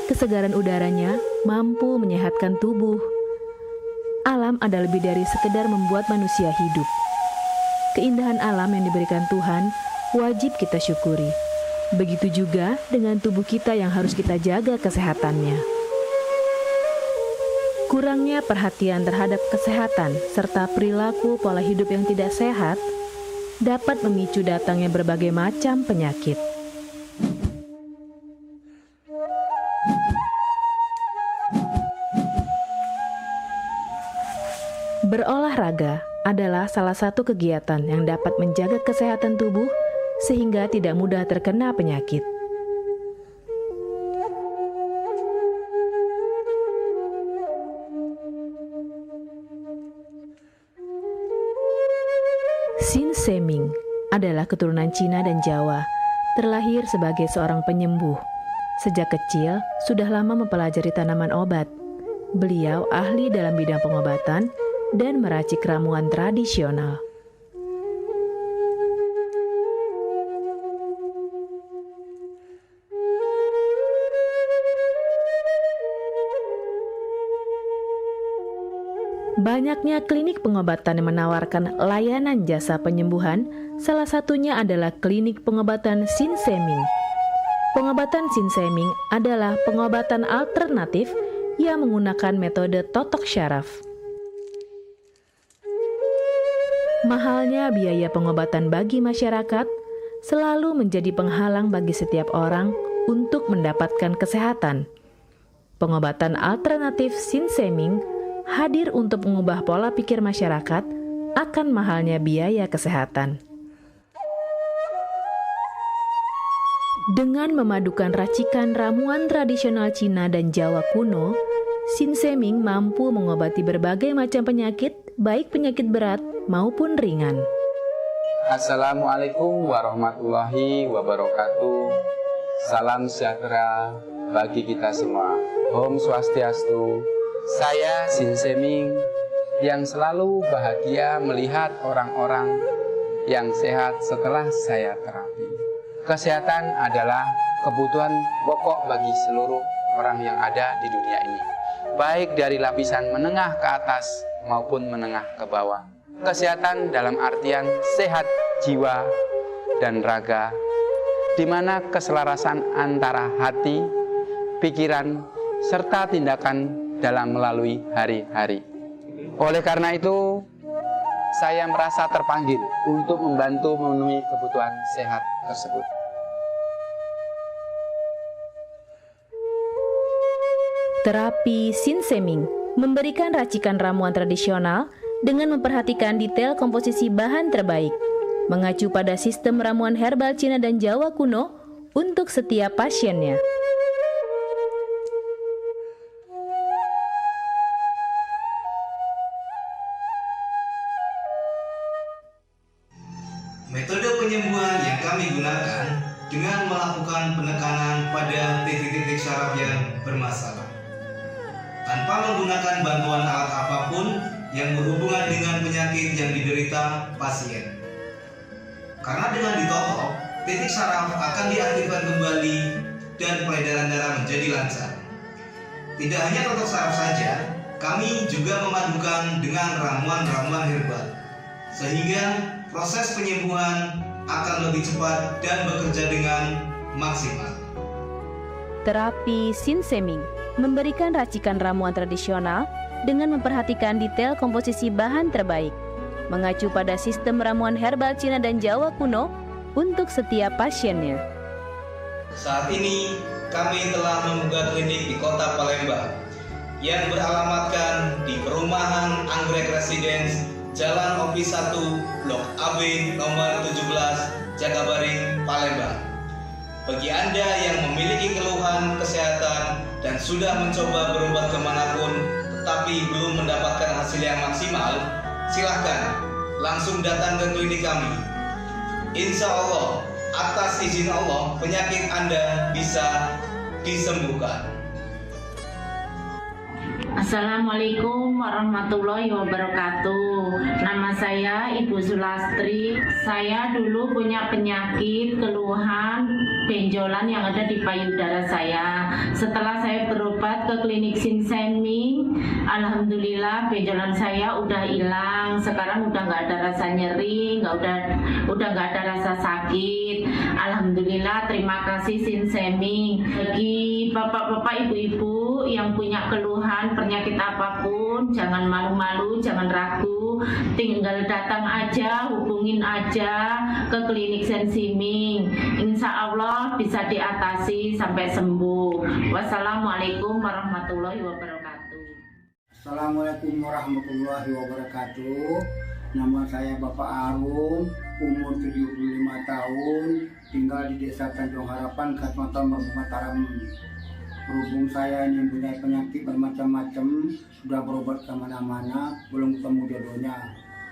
Kesegaran udaranya mampu menyehatkan tubuh. Alam ada lebih dari sekedar membuat manusia hidup. Keindahan alam yang diberikan Tuhan wajib kita syukuri. Begitu juga dengan tubuh kita yang harus kita jaga kesehatannya. Kurangnya perhatian terhadap kesehatan serta perilaku pola hidup yang tidak sehat dapat memicu datangnya berbagai macam penyakit. Berolahraga adalah salah satu kegiatan yang dapat menjaga kesehatan tubuh sehingga tidak mudah terkena penyakit. Sin Seming adalah keturunan Cina dan Jawa, terlahir sebagai seorang penyembuh. Sejak kecil, sudah lama mempelajari tanaman obat. Beliau ahli dalam bidang pengobatan dan meracik ramuan tradisional. Banyaknya klinik pengobatan yang menawarkan layanan jasa penyembuhan, salah satunya adalah klinik pengobatan Sin Seming. Pengobatan Sin Seming adalah pengobatan alternatif yang menggunakan metode totok syaraf. Mahalnya biaya pengobatan bagi masyarakat selalu menjadi penghalang bagi setiap orang untuk mendapatkan kesehatan. Pengobatan alternatif Sin Seming hadir untuk mengubah pola pikir masyarakat akan mahalnya biaya kesehatan. Dengan memadukan racikan ramuan tradisional Cina dan Jawa kuno, Sin Seming mampu mengobati berbagai macam penyakit, baik penyakit berat maupun ringan. Assalamualaikum warahmatullahi wabarakatuh. Salam sejahtera bagi kita semua. Om Swastiastu. Saya Sin Seming yang selalu bahagia melihat orang-orang yang sehat setelah saya terapi. Kesehatan adalah kebutuhan pokok bagi seluruh orang yang ada di dunia ini, baik dari lapisan menengah ke atas maupun menengah ke bawah. Kesehatan dalam artian sehat jiwa dan raga, di mana keselarasan antara hati, pikiran, serta tindakan dalam melalui hari-hari. Oleh karena itu, saya merasa terpanggil untuk membantu memenuhi kebutuhan sehat tersebut. Terapi Sin Seming memberikan racikan ramuan tradisional dengan memperhatikan detail komposisi bahan terbaik, mengacu pada sistem ramuan herbal Cina dan Jawa kuno untuk setiap pasiennya. Metode penyembuhan yang kami gunakan dengan melakukan penekanan pada titik-titik syaraf yang bermasalah, tanpa menggunakan bantuan alat apapun yang berhubungan dengan penyakit yang diderita pasien. Karena dengan ditotok, titik syaraf akan diaktifkan kembali dan peredaran darah menjadi lancar. Tidak hanya totok syaraf saja, kami juga memadukan dengan ramuan-ramuan herbal, sehingga proses penyembuhan akan lebih cepat dan bekerja dengan maksimal. Terapi Sin Seming memberikan racikan ramuan tradisional dengan memperhatikan detail komposisi bahan terbaik, mengacu pada sistem ramuan herbal Cina dan Jawa kuno untuk setiap pasiennya. Saat ini kami telah membuka klinik di Kota Palembang yang beralamatkan di Perumahan Anggrek Residence, Jalan Opi 1, Blok AB nomor 17, Jakabaring, Palembang. Bagi Anda yang memiliki keluhan kesehatan dan sudah mencoba berobat kemanapun tetapi belum mendapatkan hasil yang maksimal, silahkan langsung datang ke klinik kami. Insya Allah, atas izin Allah, penyakit Anda bisa disembuhkan. Assalamualaikum warahmatullahi wabarakatuh. Nama saya Ibu Sulastri. Saya dulu punya penyakit keluhan benjolan yang ada di payudara saya. Setelah saya berobat ke klinik Sinseming, alhamdulillah benjolan saya udah hilang. Sekarang udah nggak ada rasa nyeri, udah nggak ada rasa sakit. Alhamdulillah, terima kasih Sinseming. Bagi bapak-bapak, ibu-ibu yang punya keluhan penyakit apapun, jangan malu-malu, jangan ragu, tinggal datang aja, hubungin aja ke klinik Sinseming. Insya Allah bisa diatasi sampai sembuh. Wassalamualaikum warahmatullahi wabarakatuh. Assalamualaikum warahmatullahi wabarakatuh. Nama saya Bapak Arum, umur 75 tahun, tinggal di Desa Tanjung Harapan, Kecamatan Merbau Mataram. Berhubung saya ini punya penyakit bermacam-macam, sudah berobat kemana-mana, belum ketemu jodohnya.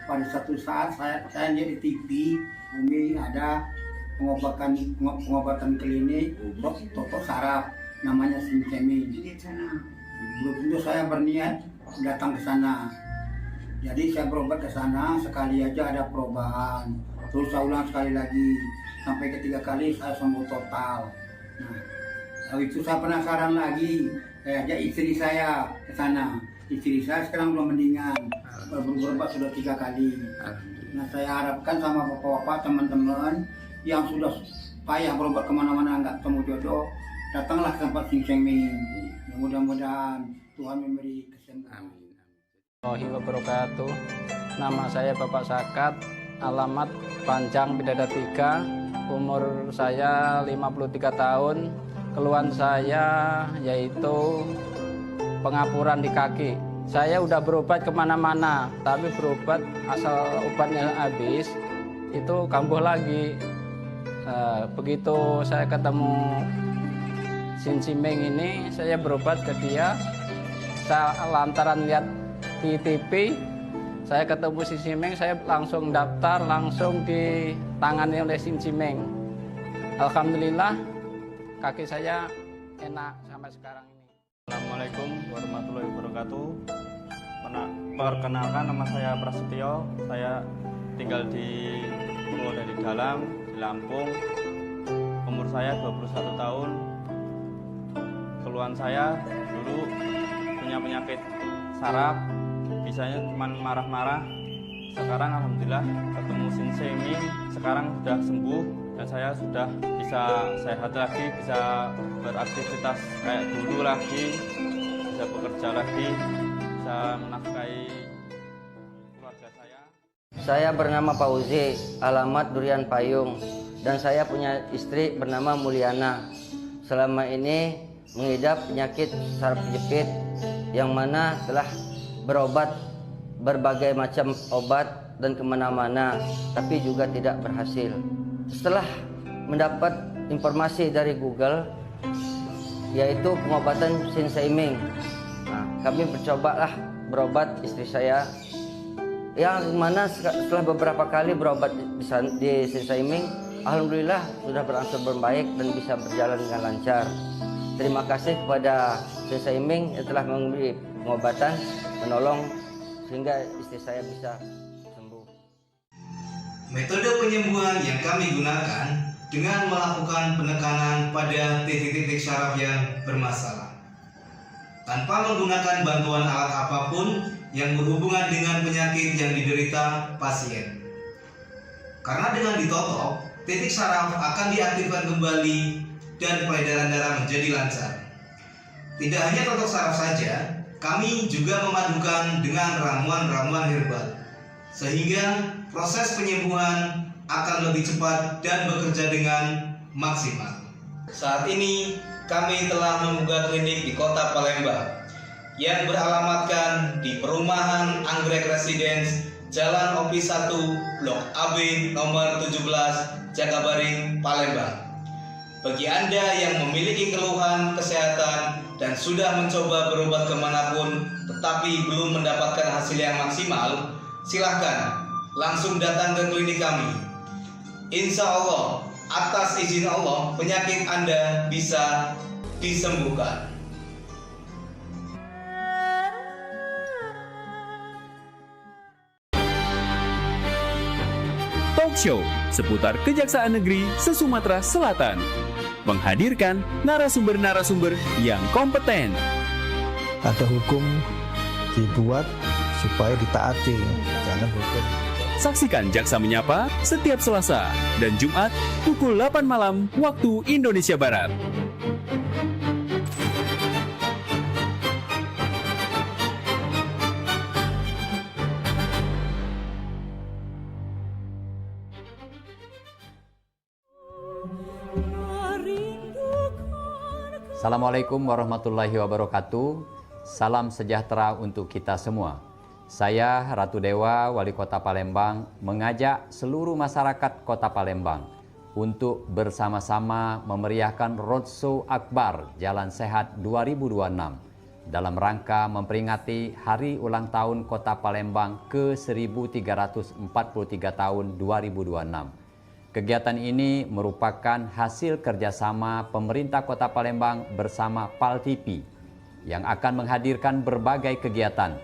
Pada satu saat saya lihat di TV, Umi ada pengobatan klinik, totok saraf, namanya Sinseming. Belum tentu saya berniat datang ke sana. Jadi saya berobat ke sana, sekali aja ada perubahan. Terus saya ulang sekali lagi, sampai ketiga kali saya sembuh total. Nah, lalu itu saya penasaran lagi, saya ajak istri saya ke sana. Istri saya sekarang belum mendingan, berobat sudah 3 kali. Nah, saya harapkan sama bapak-bapak, teman-teman yang sudah payah berobat kemana-mana nggak ketemu jodoh, datanglah ke tempat Sinseming. Mudah-mudahan Tuhan memberi kesembuhan. Warahmatullahi wabarakatuh. Nama saya Bapak Sakat, alamat Panjang Bidada 3, umur saya 53 tahun. Keluhan saya yaitu pengapuran di kaki. Saya udah berobat kemana-mana, tapi berobat asal obatnya habis, itu kambuh lagi. Begitu saya ketemu Sinseming ini, saya berobat ke dia. Saya lantaran lihat di TV, saya ketemu Sinseming, saya langsung daftar, langsung ditangani oleh Sinseming. Alhamdulillah, kaki saya enak sampai sekarang ini. Assalamualaikum warahmatullahi wabarakatuh. Perkenalkan, nama saya Prasetyo, saya tinggal di Pulau Dari Dalam, di Lampung. Umur saya 21 tahun. Keluhan saya dulu punya penyakit saraf, bisanya cuma marah-marah. Sekarang alhamdulillah ketemu Sinseming, sekarang sudah sembuh dan saya sudah bisa sehat lagi, bisa beraktivitas kayak dulu lagi, bisa bekerja lagi, bisa menafkahi keluarga saya. Saya bernama Fauzi, alamat Durian Payung, dan saya punya istri bernama Mulyana. Selama ini mengidap penyakit saraf kejepit yang mana telah berobat berbagai macam obat dan kemana-mana, tapi juga tidak berhasil. Setelah mendapat informasi dari Google, yaitu pengobatan Sinseming, kami mencobalah berobat istri saya, yang mana setelah beberapa kali berobat di Sinseming, alhamdulillah sudah berangsur membaik dan bisa berjalan dengan lancar. Terima kasih kepada Sinseming yang telah memberi pengobatan, menolong sehingga istri saya bisa sembuh. Metode penyembuhan yang kami gunakan dengan melakukan penekanan pada titik-titik syaraf yang bermasalah, tanpa menggunakan bantuan alat apapun yang berhubungan dengan penyakit yang diderita pasien. Karena dengan ditotok, titik syaraf akan diaktifkan kembali dan peredaran darah menjadi lancar. Tidak hanya totok saraf saja, kami juga memadukan dengan ramuan-ramuan herbal, sehingga proses penyembuhan akan lebih cepat dan bekerja dengan maksimal. Saat ini kami telah membuka klinik di Kota Palembang yang beralamatkan di Perumahan Anggrek Residence, Jalan Opi 1, Blok AB nomor 17, Jagabaring, Palembang. Bagi Anda yang memiliki keluhan kesehatan dan sudah mencoba berobat kemanapun tetapi belum mendapatkan hasil yang maksimal, silahkan langsung datang ke klinik kami. Insya Allah, atas izin Allah, penyakit Anda bisa disembuhkan. talk show seputar Kejaksaan Negeri se-Sumatera Selatan. Menghadirkan narasumber-narasumber yang kompeten. Ada hukum dibuat supaya ditaati, jangan hukum. Saksikan Jaksa Menyapa setiap Selasa dan Jumat pukul 8 malam waktu Indonesia Barat. Assalamualaikum warahmatullahi wabarakatuh. Salam sejahtera untuk kita semua. Saya Ratu Dewa, Wali Kota Palembang, mengajak seluruh masyarakat Kota Palembang untuk bersama-sama memeriahkan Roadshow Akbar Jalan Sehat 2026 dalam rangka memperingati Hari Ulang Tahun Kota Palembang ke-1343 tahun 2026. Kegiatan ini merupakan hasil kerjasama pemerintah Kota Palembang bersama PAL TV yang akan menghadirkan berbagai kegiatan,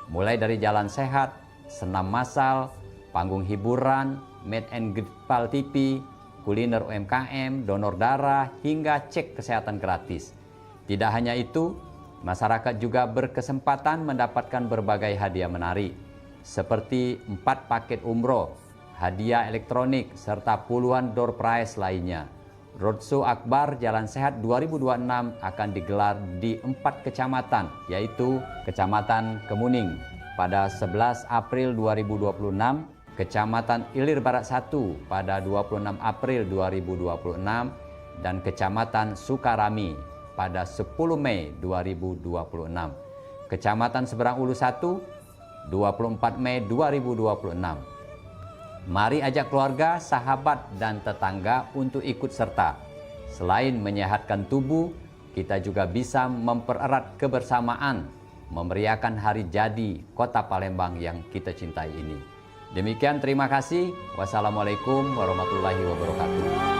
mulai dari jalan sehat, senam massal, panggung hiburan, meet and greet PAL TV, kuliner UMKM, donor darah, hingga cek kesehatan gratis. Tidak hanya itu, masyarakat juga berkesempatan mendapatkan berbagai hadiah menarik, seperti 4 paket umroh, hadiah elektronik, serta puluhan door prize lainnya. Roadshow Akbar Jalan Sehat 2026 akan digelar di 4 kecamatan, yaitu Kecamatan Kemuning pada 11 April 2026, Kecamatan Ilir Barat 1 pada 26 April 2026, dan Kecamatan Sukarami pada 10 Mei 2026. Kecamatan Seberang Ulu 1, 24 Mei 2026. Mari ajak keluarga, sahabat, dan tetangga untuk ikut serta. Selain menyehatkan tubuh, kita juga bisa mempererat kebersamaan, memeriahkan hari jadi Kota Palembang yang kita cintai ini. Demikian, terima kasih. Wassalamualaikum warahmatullahi wabarakatuh.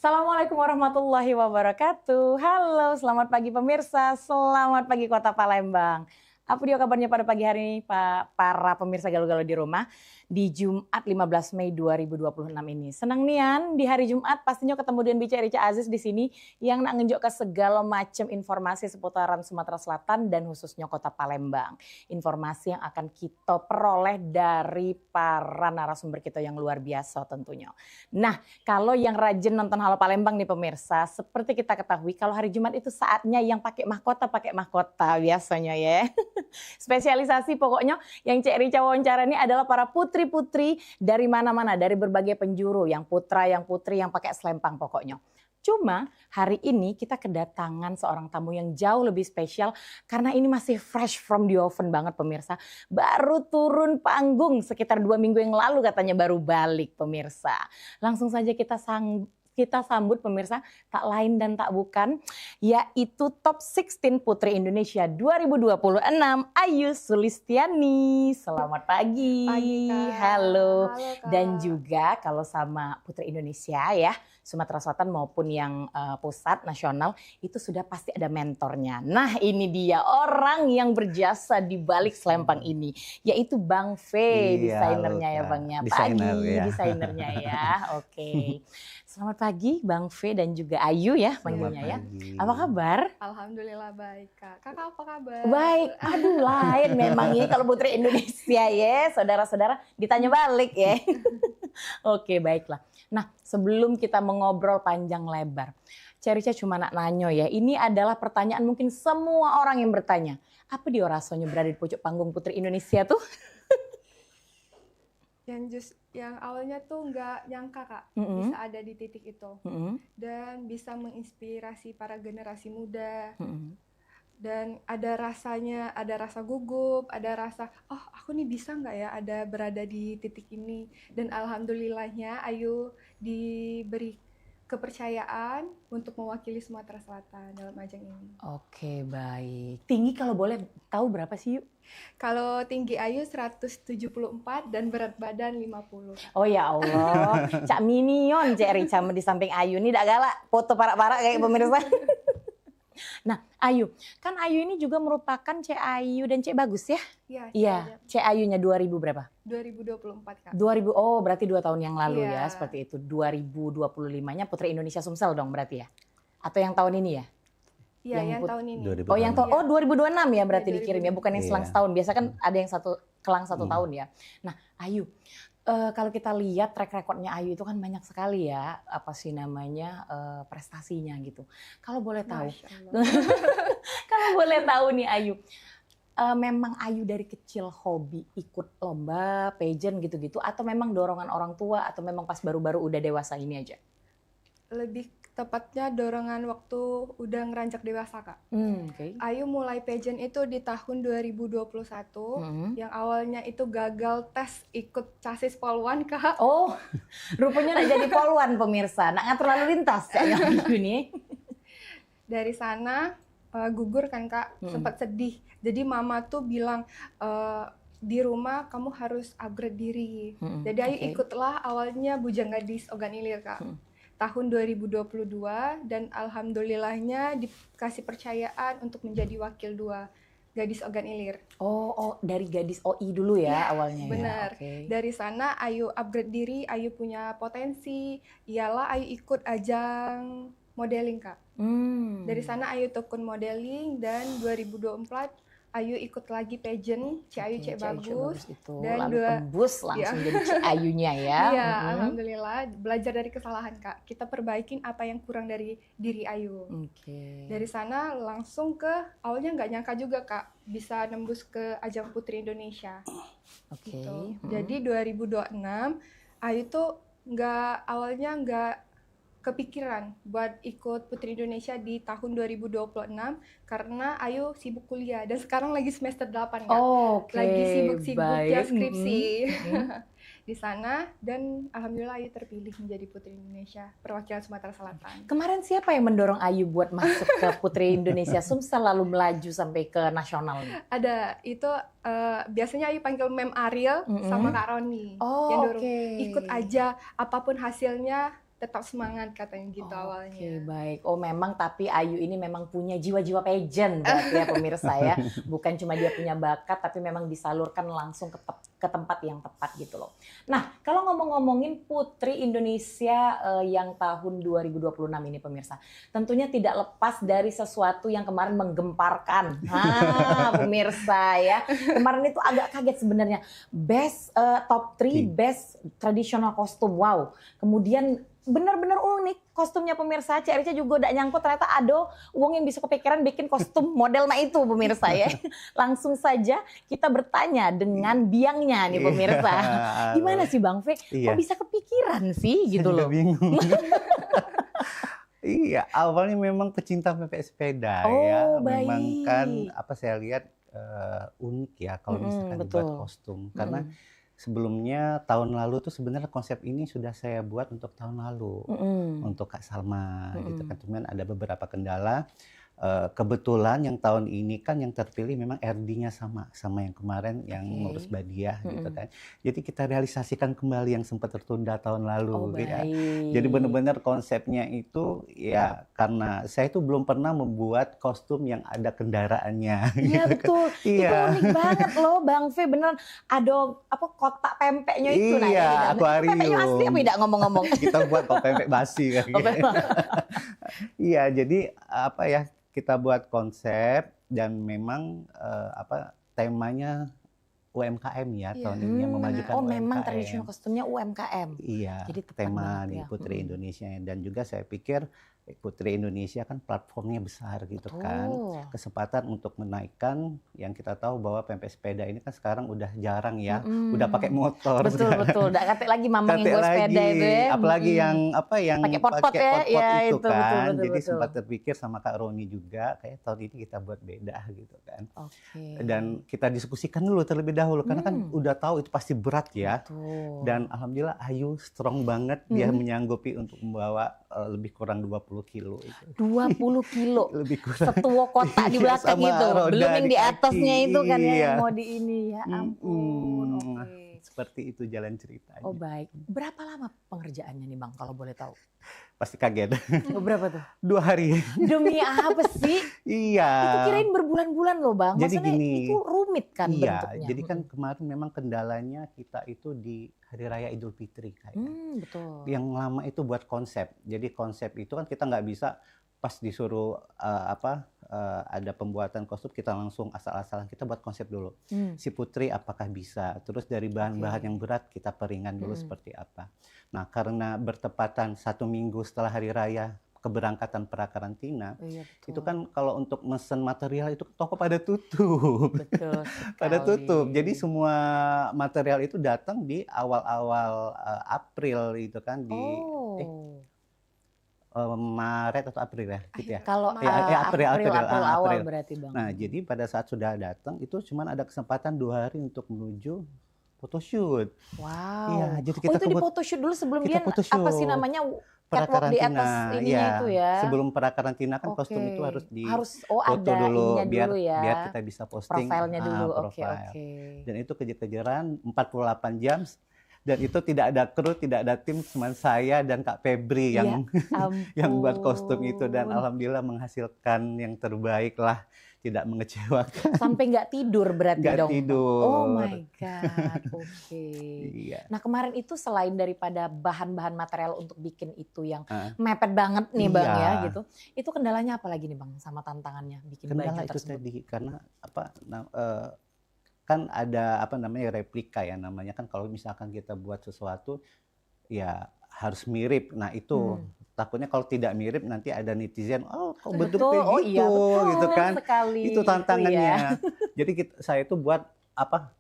Assalamualaikum warahmatullahi wabarakatuh. Halo, selamat pagi pemirsa, selamat pagi Kota Palembang. Apa dia kabarnya pada pagi hari ini para pemirsa galau-galau di rumah di Jumat 15 Mei 2026 ini. Senang nian di hari Jumat pastinya ketemu dengan Bica Rica Aziz di sini yang nak ngenjok ke segala macam informasi seputaran Sumatera Selatan dan khususnya Kota Palembang. Informasi yang akan kita peroleh dari para narasumber kita yang luar biasa tentunya. Nah, kalau yang rajin nonton Halo Palembang nih pemirsa, seperti kita ketahui kalau hari Jumat itu saatnya yang pakai mahkota biasanya ya. Spesialisasi pokoknya yang Cek Rica wawancara ini adalah para putri-putri dari mana-mana, dari berbagai penjuru, yang putra, yang putri, yang pakai selempang pokoknya. Cuma hari ini kita kedatangan seorang tamu yang jauh lebih spesial karena ini masih fresh from the oven banget pemirsa. Baru turun panggung sekitar 2 minggu yang lalu katanya baru balik pemirsa. Langsung saja kita sambut pemirsa, tak lain dan tak bukan, yaitu Top 16 Putri Indonesia 2026, Ayu Sulistiani. Selamat pagi. Halo. Kak. Dan juga kalau sama Putri Indonesia ya, Sumatera Selatan maupun yang pusat nasional, itu sudah pasti ada mentornya. Nah ini dia orang yang berjasa di balik selempang ini, yaitu Bang V, desainernya ya Bang ya. Desainernya ya, oke. Selamat pagi Bang V dan juga Ayu ya panggilnya ya. Apa kabar? Alhamdulillah baik Kak. Kakak apa kabar? Baik. Aduh lain memang ya kalau Putri Indonesia ya. Saudara-saudara ditanya balik ya. Oke baiklah. Nah sebelum kita mengobrol panjang lebar. Cek Rica cuma nak nanyo ya. Ini adalah pertanyaan mungkin semua orang yang bertanya. Apa dia rasanya berada di pojok panggung Putri Indonesia tuh? Yang awalnya tuh nggak nyangka Kak bisa ada di titik itu dan bisa menginspirasi para generasi muda. Dan ada rasanya, ada rasa gugup, ada rasa oh aku nih bisa nggak ya ada berada di titik ini. Dan alhamdulillahnya Ayu diberi kepercayaan untuk mewakili Sumatera Selatan dalam ajang ini. Oke, baik. Tinggi kalau boleh tahu berapa sih, Yuk? Kalau tinggi Ayu 174 dan berat badan 50. Oh ya Allah, Cak Minion, Cak Rica di samping Ayu ini dak galak, foto parak-parak kayak pemirsa. Nah, Ayu, kan Ayu ini juga merupakan Cek Ayu dan Cek Bagus ya? Iya. Cek Ayunya 2000 berapa? 2024 Kak. 2000, oh berarti 2 tahun yang lalu ya, Iya. seperti itu. 2025-nya Putri Indonesia Sumsel dong berarti ya? Atau yang tahun ini ya? Iya, yang tahun ini. Oh yang tahun, oh 2026 ya berarti Iya, dikirim ya, bukan yang selang Iya. setahun. Biasa kan ada yang kelang satu tahun ya. Nah, Ayu, kalau kita lihat track recordnya Ayu itu kan banyak sekali ya, apa sih namanya, prestasinya gitu. Kalau boleh tahu, kalau boleh tahu nih Ayu, memang Ayu dari kecil hobi ikut lomba, pageant gitu-gitu, atau memang dorongan orang tua, atau memang pas baru-baru udah dewasa ini aja? Lebih tepatnya dorongan waktu udah ngeranjak dewasa Kak. Oke. Ayu mulai pageant itu di tahun 2021 yang awalnya itu gagal tes ikut chassis polwan Kak. Oh, rupanya nak jadi polwan pemirsa, nak ngatur lalu lintas ya ini. Dari sana gugur kan Kak, sempat sedih. Jadi mama tuh bilang di rumah kamu harus upgrade diri. Jadi Ayu ikutlah awalnya Bujang Gadis Ogan Ilir Kak. Tahun 2022 dan alhamdulillahnya dikasih percayaan untuk menjadi wakil 2 Gadis Ogan Ilir. Oh dari Gadis OI dulu ya awalnya benar. ya. Oke. Dari sana Ayu upgrade diri, Ayu punya potensi, ialah Ayu ikut ajang modeling Kak. Dari sana Ayu tekun modeling dan 2024 Ayu ikut lagi pageant Cek Ayu Cek Bagus itu. dan Lalu tembus langsung jadi Cek Ayunya ya. Iya, alhamdulillah belajar dari kesalahan Kak. Kita perbaikin apa yang kurang dari diri Ayu. Dari sana langsung ke awalnya nggak nyangka juga Kak bisa nembus ke ajang Putri Indonesia. Gitu. Jadi 2026 Ayu tuh awalnya nggak kepikiran buat ikut Putri Indonesia di tahun 2026 karena Ayu sibuk kuliah dan sekarang lagi semester 8 Kak. Lagi sibuk-sibuknya skripsi. Di sana dan alhamdulillah Ayu terpilih menjadi Putri Indonesia perwakilan Sumatera Selatan. Kemarin siapa yang mendorong Ayu buat masuk ke Putri Indonesia Sumsel lalu melaju sampai ke nasional? Ada, itu biasanya Ayu panggil Mem Ariel sama Kak Roni yang dorong ikut aja apapun hasilnya tetap semangat katanya gitu awalnya. Oke, baik. Oh memang tapi Ayu ini memang punya jiwa-jiwa pageant berarti ya pemirsa ya. Bukan cuma dia punya bakat tapi memang disalurkan langsung ke tempat yang tepat gitu loh. Nah, kalau ngomong-ngomongin Putri Indonesia yang tahun 2026 ini pemirsa, tentunya tidak lepas dari sesuatu yang kemarin menggemparkan. Pemirsa ya. Kemarin itu agak kaget sebenarnya. Best top 3 best traditional costume. Wow. Kemudian benar-benar unik kostumnya pemirsa. Cik Rica juga udah nyangkut ternyata ada uang yang bisa kepikiran bikin kostum model itu pemirsa ya. Langsung saja kita bertanya dengan biangnya nih pemirsa. Gimana sih Bang Fe? Kok bisa kepikiran sih gitu loh? Bingung. Iya, awalnya memang pecinta sepeda ya. Memang kan apa saya lihat unik ya kalau misalkan dibuat kostum karena sebelumnya tahun lalu tuh sebenarnya konsep ini sudah saya buat untuk tahun lalu untuk Kak Salma gitu kan, cuman ada beberapa kendala. Kebetulan yang tahun ini kan yang terpilih memang RD-nya sama yang kemarin yang ngurus Badiah gitu kan. Jadi kita realisasikan kembali yang sempat tertunda tahun lalu ya. Jadi benar-benar konsepnya itu ya karena saya itu belum pernah membuat kostum yang ada kendaraannya. Iya gitu betul. kan. Iya. Itu unik banget loh Bang Fe, beneran ada apa kotak pempeknya itu iya, akuarium. Pempeknya asli apa tidak ngomong-ngomong? Kita buat kok pempek basi kan. Iya, jadi apa ya? Kita buat konsep dan memang temanya UMKM ya tahun ini yang memajukan UMKM. Memang tradisional kostumnya UMKM. Iya. Jadi tema di Putri Indonesia dan juga saya pikir Putri Indonesia kan platformnya besar gitu kan. Kesempatan untuk menaikkan yang kita tahu bahwa pempek sepeda ini kan sekarang udah jarang ya. Udah pakai motor. Betul. Nggak kate lagi mamang yang bawa sepeda itu ya. Apalagi yang pakai pot-pot itu kan. Betul, Jadi betul. sempat terpikir sama Kak Roni juga kayak tahun ini kita buat beda gitu kan. Dan kita diskusikan dulu terlebih dahulu karena kan udah tahu itu pasti berat ya. Dan alhamdulillah Ayu strong banget dia menyanggupi untuk membawa lebih kurang 20 kilo itu. 20 kilo. Lebih kurang. Setua kotak di belakang Sama itu. roda Belum yang di di atasnya kaki. itu kan ya Iya. yang mau di ini ya ampun. Seperti itu jalan ceritanya. Oh baik. Berapa lama pengerjaannya nih Bang kalau boleh tahu? Pasti kaget. Berapa tuh? 2 hari. Demi apa sih? Iya. Itu kirain berbulan-bulan loh Bang. Jadi Maksudnya gini, itu rumit kan iya, bentuknya. jadi kan kemarin memang kendalanya kita itu di Hari Raya Idul Fitri kayak. Betul. Yang lama itu buat konsep. Jadi konsep itu kan kita nggak bisa pas disuruh ada pembuatan kostum kita langsung asal-asalan, kita buat konsep dulu. Si Putri apakah bisa? Terus dari bahan-bahan yang berat kita peringan dulu seperti apa. Nah karena bertepatan 1 minggu setelah Hari Raya keberangkatan prakarantina, itu kan kalau untuk mesen material itu toko pada tutup. Betul Pada tutup. Jadi semua material itu datang di awal-awal April itu kan di Maret atau April ya, gitu ya. Kalau April awal berarti Bang. Nah, jadi pada saat sudah datang itu cuman ada kesempatan 2 hari untuk menuju photoshoot. Wow. Iya, jadi kita itu di photoshoot dulu sebelum dia photoshoot. apa sih namanya catwalk di atas ininya itu ya. Sebelum prakarantina kan kostum itu harus di foto ada dulu ininya biar dulu ya. biar kita bisa posting Profilnya dulu. profile. Dan itu kejar-kejaran 48 jam. Dan itu tidak ada kru, tidak ada tim, cuma saya dan Kak Febri yang yang buat kostum itu dan alhamdulillah menghasilkan yang terbaik lah, tidak mengecewakan. Sampai nggak tidur berarti Nggak dong. tidur. Oh my god, oke. Iya. Nah kemarin itu selain daripada bahan-bahan material untuk bikin itu yang mepet banget nih Bang ya gitu, itu kendalanya apa lagi nih Bang sama tantangannya bikin Kendala baju itu tersebut? tadi karena kan ada replika ya namanya kan kalau misalkan kita buat sesuatu ya harus mirip. Nah itu takutnya kalau tidak mirip nanti ada netizen kok bentuk kayak gitu kan. Itu tantangannya. Jadi saya itu buat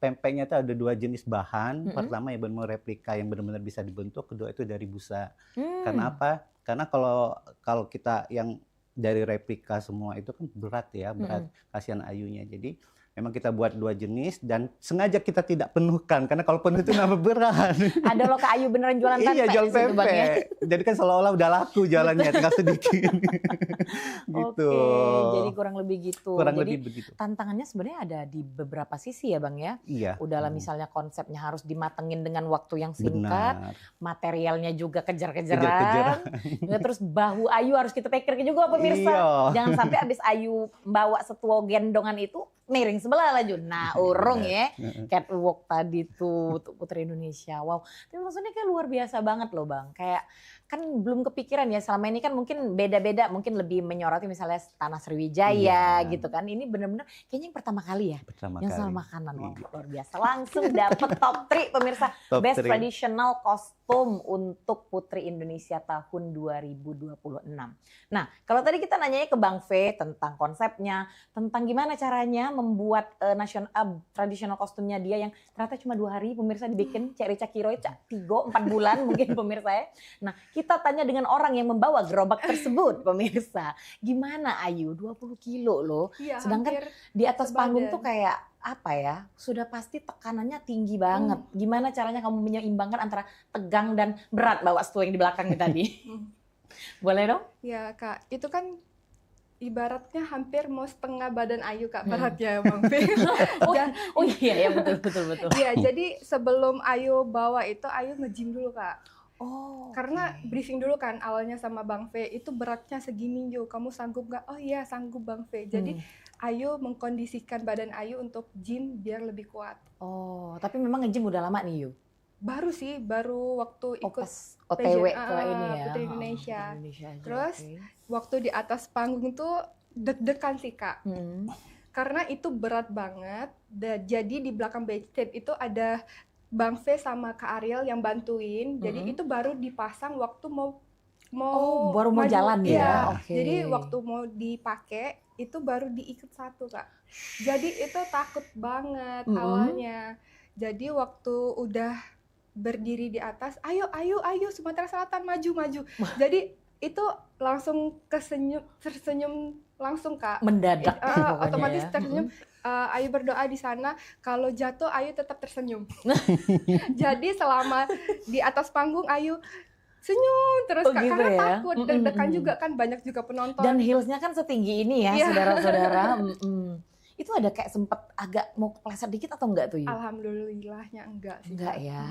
pempeknya itu ada 2 jenis bahan. Pertama yang benar replika yang benar-benar bisa dibentuk, kedua itu dari busa. Karena apa? Karena kalau kita yang dari replika semua itu kan berat ya, berat kasihan Ayunya. Jadi memang kita buat 2 jenis dan sengaja kita tidak penuhkan karena kalau penuh itu nambah berat. Ada loh Kak Ayu beneran jualan pempek. Iya jual di situ, Bang, ya? pempek. Jadi kan seolah-olah udah laku jalannya, tinggal sedikit. Gitu. Oke, jadi kurang lebih gitu. Kurang Jadi lebih begitu. tantangannya sebenarnya ada di beberapa sisi ya Bang ya. Iya. Udahlah misalnya konsepnya harus dimatengin dengan waktu yang singkat, materialnya juga kejar-kejaran. Ya, terus bahu Ayu harus kita pikir juga pemirsa. Iya. Jangan sampai abis Ayu bawa setua gendongan itu miring sebelah laju. Nah, urung ya. Catwalk tadi tuh untuk Putri Indonesia. Wow. Tapi maksudnya kayak luar biasa banget loh Bang. Kayak kan belum kepikiran ya selama ini kan mungkin beda-beda, mungkin lebih menyoroti misalnya Tanah Sriwijaya gitu kan. Ini benar-benar kayaknya yang pertama kali ya. yang soal makanan. Wow, luar biasa. Langsung dapet top 3 pemirsa. Top Best 3. Traditional Costume untuk Putri Indonesia tahun 2026. Nah, kalau tadi kita nanyanya ke Bang V tentang konsepnya, tentang gimana caranya membuat traditional kostumnya dia yang ternyata cuma 2 hari pemirsa dibikin, Cek Rica Kiroi 3-4 bulan mungkin pemirsa ya. Nah, kita tanya dengan orang yang membawa gerobak tersebut pemirsa. Gimana Ayu? 20 kilo loh. Iya, Sedangkan di atas panggung tuh kayak apa ya? Sudah pasti tekanannya tinggi banget. Gimana caranya kamu menyeimbangkan antara tegang dan berat bawa stool yang di belakang tadi? Boleh dong? Ya Kak, itu kan ibaratnya hampir mau setengah badan Ayu Kak beratnya Bang P. Oh iya ya betul. Iya, jadi sebelum Ayu bawa itu Ayu nge-gym dulu Kak. Karena briefing dulu kan awalnya sama Bang V, itu beratnya segini Yu, kamu sanggup nggak? Oh iya sanggup Bang V. Jadi Ayu mengkondisikan badan Ayu untuk gym biar lebih kuat. Oh, tapi memang nge-gym udah lama nih Yu? Baru sih, baru waktu ikut OTW ke ini ya? Putri Indonesia. Aja, Terus waktu di atas panggung tuh deg-degan sih Kak. Karena itu berat banget. Jadi di belakang backstage itu ada Bang V sama Kak Ariel yang bantuin. Jadi itu baru dipasang waktu mau baru mau jalan ya? Iya. Oke. Jadi waktu mau dipakai itu baru diikat satu, Kak. Jadi itu takut banget awalnya. Jadi waktu udah berdiri di atas, ayo Sumatera Selatan maju. Jadi itu langsung tersenyum langsung, Kak. Mendadak pokoknya otomatis ya. tersenyum. Ayu berdoa di sana, kalau jatuh Ayu tetap tersenyum. Jadi selama di atas panggung Ayu senyum terus, Kak, gitu karena ya? takut, deg-degan juga kan, banyak juga penonton. Dan heelsnya kan setinggi ini ya, Iya. saudara-saudara. Itu ada kayak sempet agak mau kepleset dikit atau enggak tuh, Yu? Alhamdulillahnya enggak sih. Enggak ya.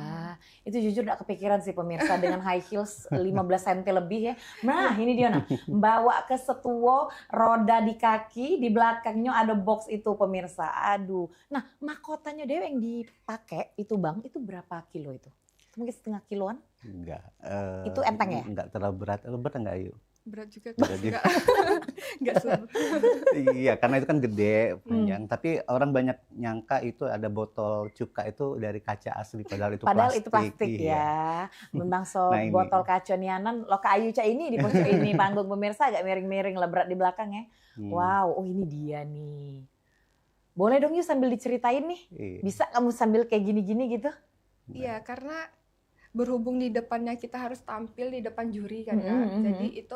Itu jujur gak kepikiran sih pemirsa dengan high heels 15 cm lebih ya. Nah ini dia nah. Bawa ke setuwo, roda di kaki, di belakangnya ada box itu pemirsa. Aduh. Nah mahkotanya Dewi yang dipakai itu Bang, itu berapa kilo itu? Mungkin setengah kiloan? Enggak. Itu enteng ya? Enggak terlalu berat. Berat enggak, Ayu? Berat juga, Berat juga. Enggak selalu. Iya, karena itu kan gede, panjang. Tapi orang banyak nyangka itu ada botol cuka itu dari kaca asli, padahal itu plastik. Ya. Memang sob Nah, ini. botol kaca nianan lo ke Ayu Ca ini di pojok ini panggung pemirsa agak miring-miring lah berat di belakang ya. Wow, oh ini dia nih. Boleh dong Yu sambil diceritain nih. Iya. Bisa kamu sambil kayak gini-gini gitu? Iya, karena berhubung di depannya kita harus tampil di depan juri kan, Kak. Jadi itu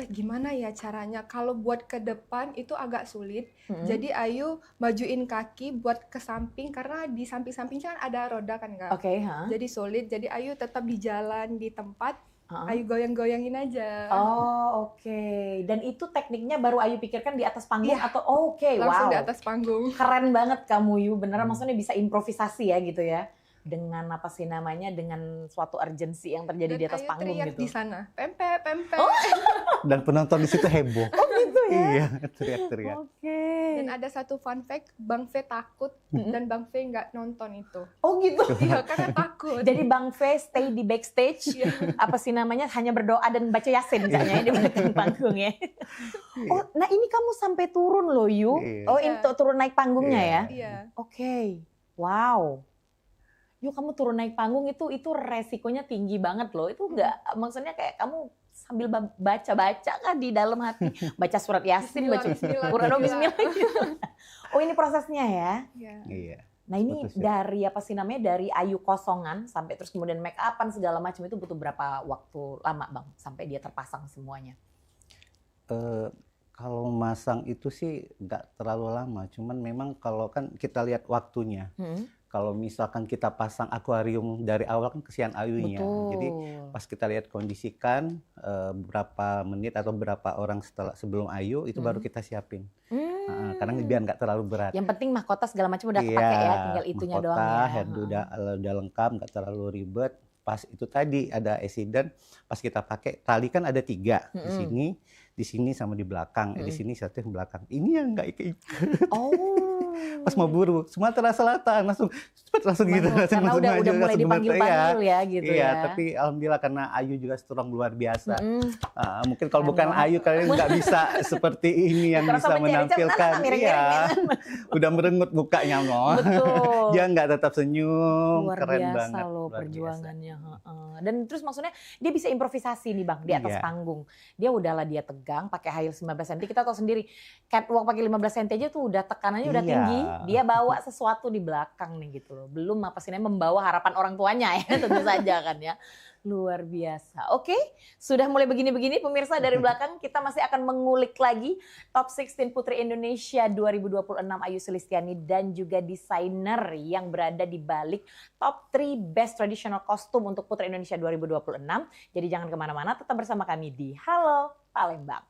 gimana ya caranya? Kalau buat ke depan itu agak sulit. Jadi Ayu majuin kaki buat ke samping karena di samping-sampingnya kan ada roda kan, Kak. Oke, Jadi sulit. Jadi Ayu tetap di jalan di tempat. Ayu goyang-goyangin aja. Oh, oke. Dan itu tekniknya baru Ayu pikirkan di atas panggung Iya. atau oke, Langsung wow. di atas panggung. Keren banget kamu Yu, beneran maksudnya bisa improvisasi ya gitu ya. Dengan apa sih namanya, dengan suatu urgensi yang terjadi di atas Ayu panggung teriak gitu. di sana, pempek. Dan penonton di situ heboh. Oh gitu ya? Iya, teriak-teriak. Oke. Dan ada satu fun fact, Bang V takut dan Bang V nggak nonton itu. Oh gitu? Iya, karena takut. Jadi Bang V stay di backstage, apa sih namanya, hanya berdoa dan baca Yasin misalnya di belakang panggung ya. Oh, nah ini kamu sampai turun loh Yu. Iya. Oh ini turun naik panggungnya ya? Iya. Oke. Wow. Yuk kamu turun naik panggung itu resikonya tinggi banget loh. Itu enggak, maksudnya kayak kamu sambil baca-baca kan di dalam hati. Baca surat Yasin, baca Quran, bismillah gitu. Oh ini prosesnya ya? Iya. Nah ini dari apa sih namanya, dari Ayu kosongan sampai terus kemudian make upan segala macam itu butuh berapa waktu lama Bang? Sampai dia terpasang semuanya? Kalau masang itu sih nggak terlalu lama. Cuman memang kalau kan kita lihat waktunya. Kalau misalkan kita pasang akuarium dari awal kan kesian ayunya. Betul. Jadi pas kita lihat kondisikan berapa menit atau berapa orang sebelum ayu itu baru kita siapin. Karena biar nggak terlalu berat. Yang penting mahkota segala macam udah kepake ya, tinggal itunya doang ya. Hairdo udah lengkap, nggak terlalu ribet. Pas itu tadi ada accident, pas kita pakai tali kan ada 3 di sini sama di belakang, di sini satu yang belakang. Ini yang nggak ikat. Oh. Pas mau buru Sumatera Selatan langsung gitu. Karena udah mulai dipanggil-panggil ya gitu ya. Iya, tapi alhamdulillah karena Ayu juga strong luar biasa. Mungkin kalau bukan Ayu kalian nggak bisa seperti ini yang bisa menampilkan. Iya, udah merengut mukanya loh. Betul. Dia nggak tetap senyum. Luar Keren biasa banget loh perjuangannya. Dan terus maksudnya dia bisa improvisasi nih Bang di atas panggung. Dia udahlah dia tegang pakai high heels 15 cm. Kita tahu sendiri catwalk pakai 15 cm aja tuh udah tekanannya udah tinggi. Dia bawa sesuatu di belakang nih gitu loh. Belum apa sih namanya membawa harapan orang tuanya ya tentu saja kan ya. Luar biasa. Oke, sudah mulai begini-begini pemirsa, dari belakang kita masih akan mengulik lagi Top 16 Putri Indonesia 2026 Ayu Sulistiani dan juga desainer yang berada di balik Top 3 Best Traditional Costume untuk Putri Indonesia 2026. Jadi jangan kemana-mana, tetap bersama kami di Halo Palembang.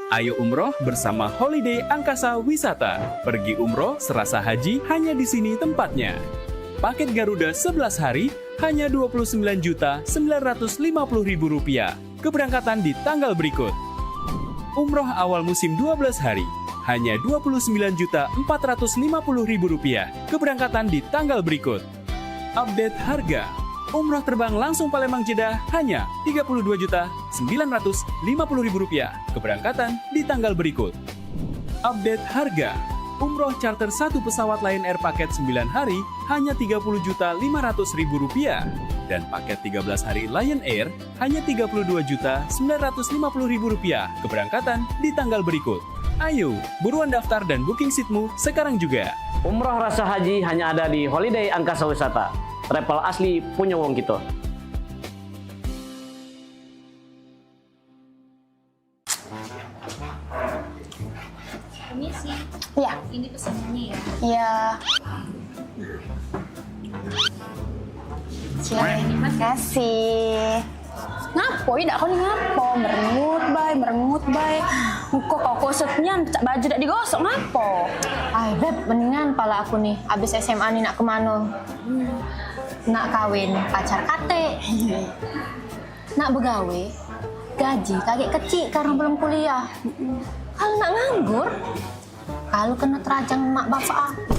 Ayo umroh bersama Holiday Angkasa Wisata. Pergi umroh serasa haji hanya di sini tempatnya. Paket Garuda 11 hari hanya Rp29.950.000. Keberangkatan di tanggal berikut. Umroh awal musim 12 hari hanya Rp29.450.000. Keberangkatan di tanggal berikut. Update harga. Umroh terbang langsung Palembang Jeddah hanya Rp32.950.000. Keberangkatan di tanggal berikut. Update harga. Umroh charter satu pesawat Lion Air paket 9 hari hanya Rp30.500.000. Dan paket 13 hari Lion Air hanya Rp32.950.000. Keberangkatan di tanggal berikut. Ayo, buruan daftar dan booking seatmu sekarang juga. Umroh rasa haji hanya ada di Holiday Angkasa Wisata. Travel asli punya wong kita. Permisi. Ya. Ini pesanannya ya. Iya. Silakan. Terima kasih. Ngapo ya kau ni ngapo? Merengut bay. Muka kau kosotnya baju dak digosok ngapo? Ay, Beb, mendingan pala aku nih. Abis SMA nih nak kemana? Nak kawin pacar kate. Nak begawe, gaji kagak kecil karena belum kuliah. Kalau nak nganggur, kalau kena terajang mak bapak aku.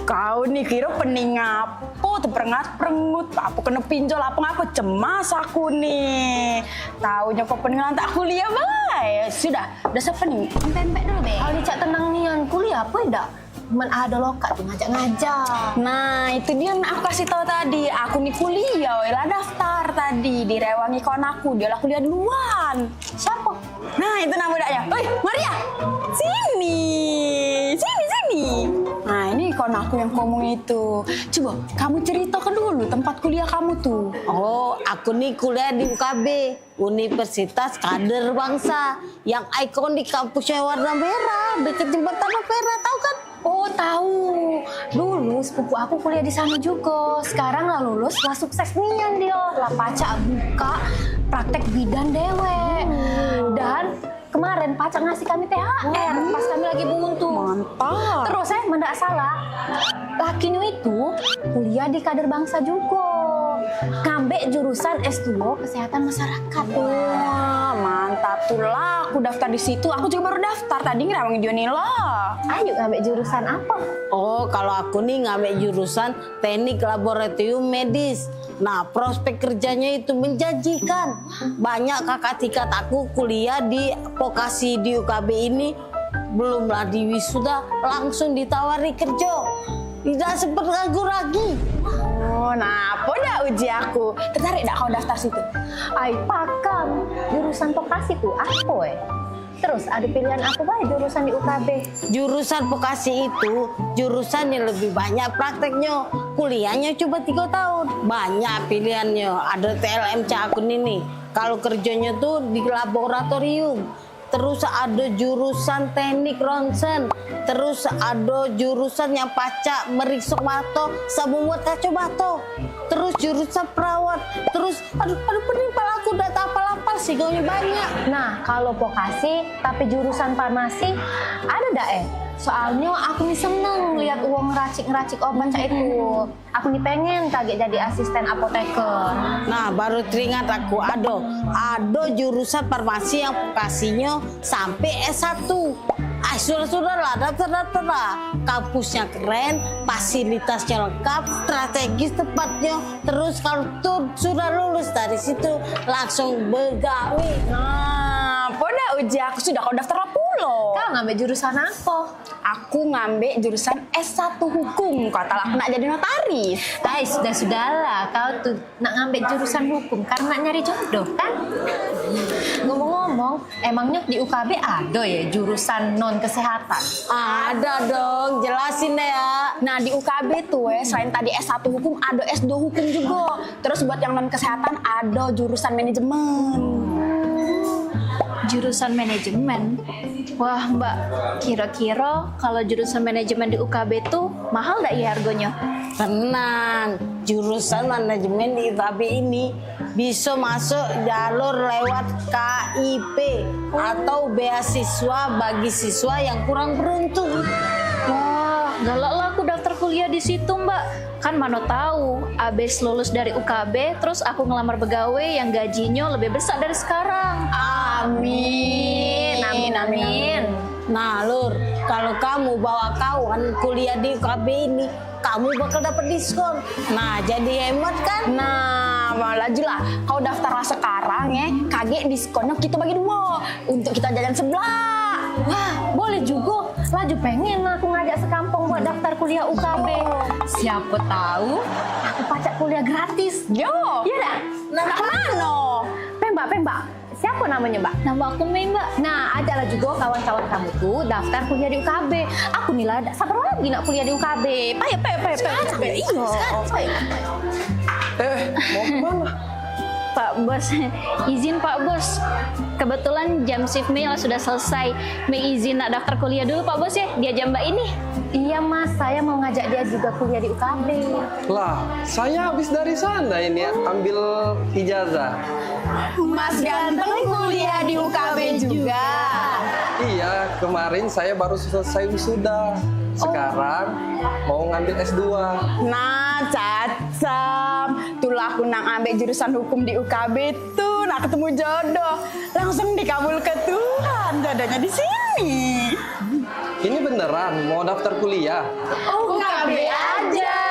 Kau nih kira pening ngapo terperengat-perengut apa kena pinjol apa cemas aku nih. Taunya kau pening tak kuliah bae. Sudah sepening. Empek-empek dulu be. Kalau dicak tenang nian kuliah apa dak? Cuman ada lokat tuh ngajak-ngajak. Nah itu dia yang aku kasih tahu tadi. Aku nih kuliah, lah daftar tadi direwangi kawan aku. Dia lah kuliah duluan. Siapa? Nah itu nama budaknya. Oi Maria, sini. Nah ini kawan aku yang ngomong itu. Coba kamu ceritakan dulu tempat kuliah kamu tuh. Oh, aku nih kuliah di UKB, Universitas Kader Bangsa, yang ikon di kampusnya warna merah, dekat jembatan Ampera, tahu kan? Oh tahu. Dulu sepupu aku kuliah di sana juga. Sekarang lah lulus, lah sukses nian dia. Lah pacak buka praktek bidan dewe. Dan kemarin pacak ngasih kami THR pas kami lagi buntu. Mantap. Terus saya mendak salah, lakinya itu kuliah di Kader Bangsa juga. Ngambil jurusan S2 Kesehatan Masyarakat. Wah, mantap tuh lah. Aku daftar di situ. Aku juga baru daftar tadi ngerawang Dionila. Ayo ngambil jurusan apa? Oh, kalau aku nih ngambil jurusan Teknik Laboratorium Medis. Nah, prospek kerjanya itu menjanjikan. Banyak kakak tingkat aku kuliah di vokasi di UKB ini, belumlah di wisuda langsung ditawari kerja. Tidak sempat nganggur lagi. Oh, nah apa dah uji aku? Tertarik dak kau daftar situ? Ay pakam, jurusan vokasi tuh apa Terus ada pilihan apa baik jurusan di UKB? Jurusan vokasi itu jurusan yang lebih banyak prakteknya. Kuliahnya cuma 3 tahun. Banyak pilihannya. Ada TLMC akun ini. Kalau kerjanya tuh di laboratorium. Terus ada jurusan teknik ronsen. Terus ada jurusan yang pacak meriksa bato, sabun buat kaca bato. Terus jurusan perawat. Terus aduh pening pala aku udah tak apa-apa sih gaunya banyak. Nah kalau vokasi tapi jurusan farmasi ada dak Soalnya aku nih seneng lihat uang ngeracik obat itu. Aku nih pengen kaget jadi asisten apoteker. Nah baru teringat aku ada jurusan farmasi yang vokasinya sampai S1. Sudah lah, daftar lah. Kampusnya keren, fasilitasnya lengkap, strategis tempatnya. Terus kalau tuh sudah lulus dari situ langsung begawe. Nah, pada uji aku sudah kau daftar pulo. Kau ngambil jurusan apa? Aku ngambil jurusan S1 hukum. Kata aku nak jadi notaris. Sudahlah. Kau tuh nak ngambil jurusan hukum karena nyari jodoh kan? Ngomong-ngomong, emangnya di UKB ada ya jurusan non kesehatan? Ada dong, jelasin deh ya. Nah di UKB tuh selain tadi S1 hukum ada S2 hukum juga. Terus buat yang non kesehatan ada jurusan manajemen. Jurusan manajemen. Wah Mbak, kira-kira kalau jurusan manajemen di UKB tuh mahal nggak ya harganya? Tenang, jurusan manajemen di UKB ini bisa masuk jalur lewat KIP atau beasiswa bagi siswa yang kurang beruntung. Wah, galak lah aku daftar kuliah di situ Mbak. Kan mana tahu, abis lulus dari UKB, terus aku ngelamar pegawai yang gajinya lebih besar dari sekarang. Amin, amin, amin, amin. Nah, Lur, kalau kamu bawa kawan kuliah di UKB ini, kamu bakal dapat diskon. Nah, jadi hemat kan? Nah, malah lah. Kau daftar sekarang ya, kaget diskonnya kita bagi 2 untuk kita jajan sebelah. Wah, boleh juga. Laju pengen aku ngajak sekampung buat daftar kuliah UKB. Siapa tahu aku pacak kuliah gratis. Yo. Iya dah. Nah, mana? Pembak. Siapa namanya, Mbak? Nama aku Mei, Mbak. Nah, ajaklah juga kawan-kawan kamu tuh daftar kuliah di UKB. Aku nih lah, sabar lagi nak kuliah di UKB. Payah. Iya. Mau kemana? Pak Bos, izin Pak Bos. Kebetulan jam shift Mei sudah selesai. Mei izin nak daftar kuliah dulu Pak Bos ya, di jam Mbak ini. Iya Mas, saya mau ngajak dia juga kuliah di UKB. Lah, saya habis dari sana ini ambil ijazah. Mas ganteng kuliah di UKB juga. Iya, kemarin saya baru selesai wisuda. Sekarang mau ngambil S2. Nah, cacam. Tulah aku nang ambil jurusan hukum di UKB tuh, nak ketemu jodoh. Langsung dikabul ke Tuhan, jodohnya di sini. Ini beneran mau daftar kuliah? UKB aja.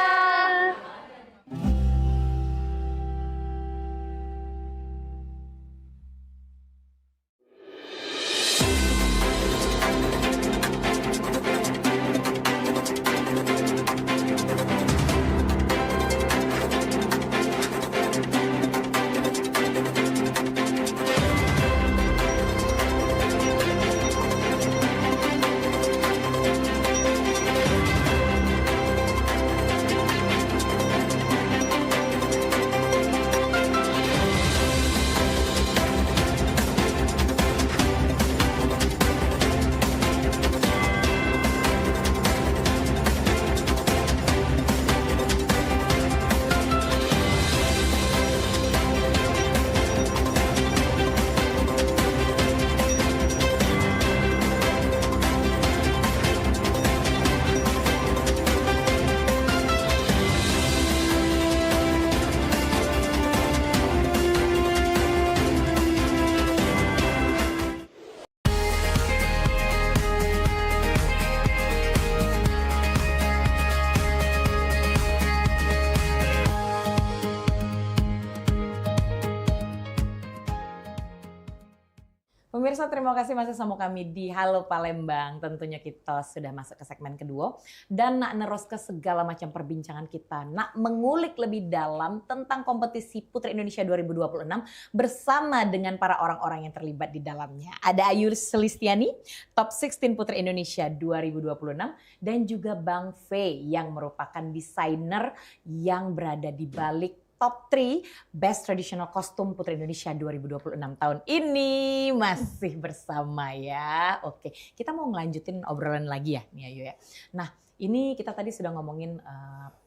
Pemirsa, terima kasih masih sama kami di Halo Palembang. Tentunya kita sudah masuk ke segmen kedua dan nak nerus ke segala macam perbincangan kita, nak mengulik lebih dalam tentang kompetisi Putri Indonesia 2026 bersama dengan para orang-orang yang terlibat di dalamnya. Ada Ayu Selistiani, Top 16 Putri Indonesia 2026, dan juga Bang Fe yang merupakan desainer yang berada di balik Top 3 Best Traditional Costume Putri Indonesia 2026 tahun ini masih bersama ya. Oke, kita mau ngelanjutin obrolan lagi ya nih Ayu ya. Nah, ini kita tadi sudah ngomongin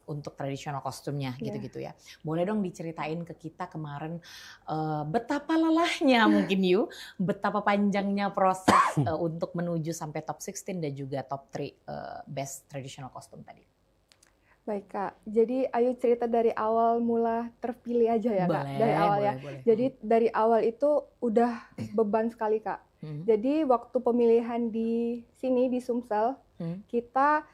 untuk traditional kostumnya gitu-gitu ya. Boleh dong diceritain ke kita kemarin betapa lelahnya mungkin Yu, betapa panjangnya proses untuk menuju sampai top 16 dan juga top 3 Best Traditional Costume tadi. Baik Kak, jadi Ayu cerita dari awal mula terpilih aja ya Kak, dari awal ya. Boleh. Jadi dari awal itu udah beban sekali Kak. Jadi waktu pemilihan di sini di Sumsel, kita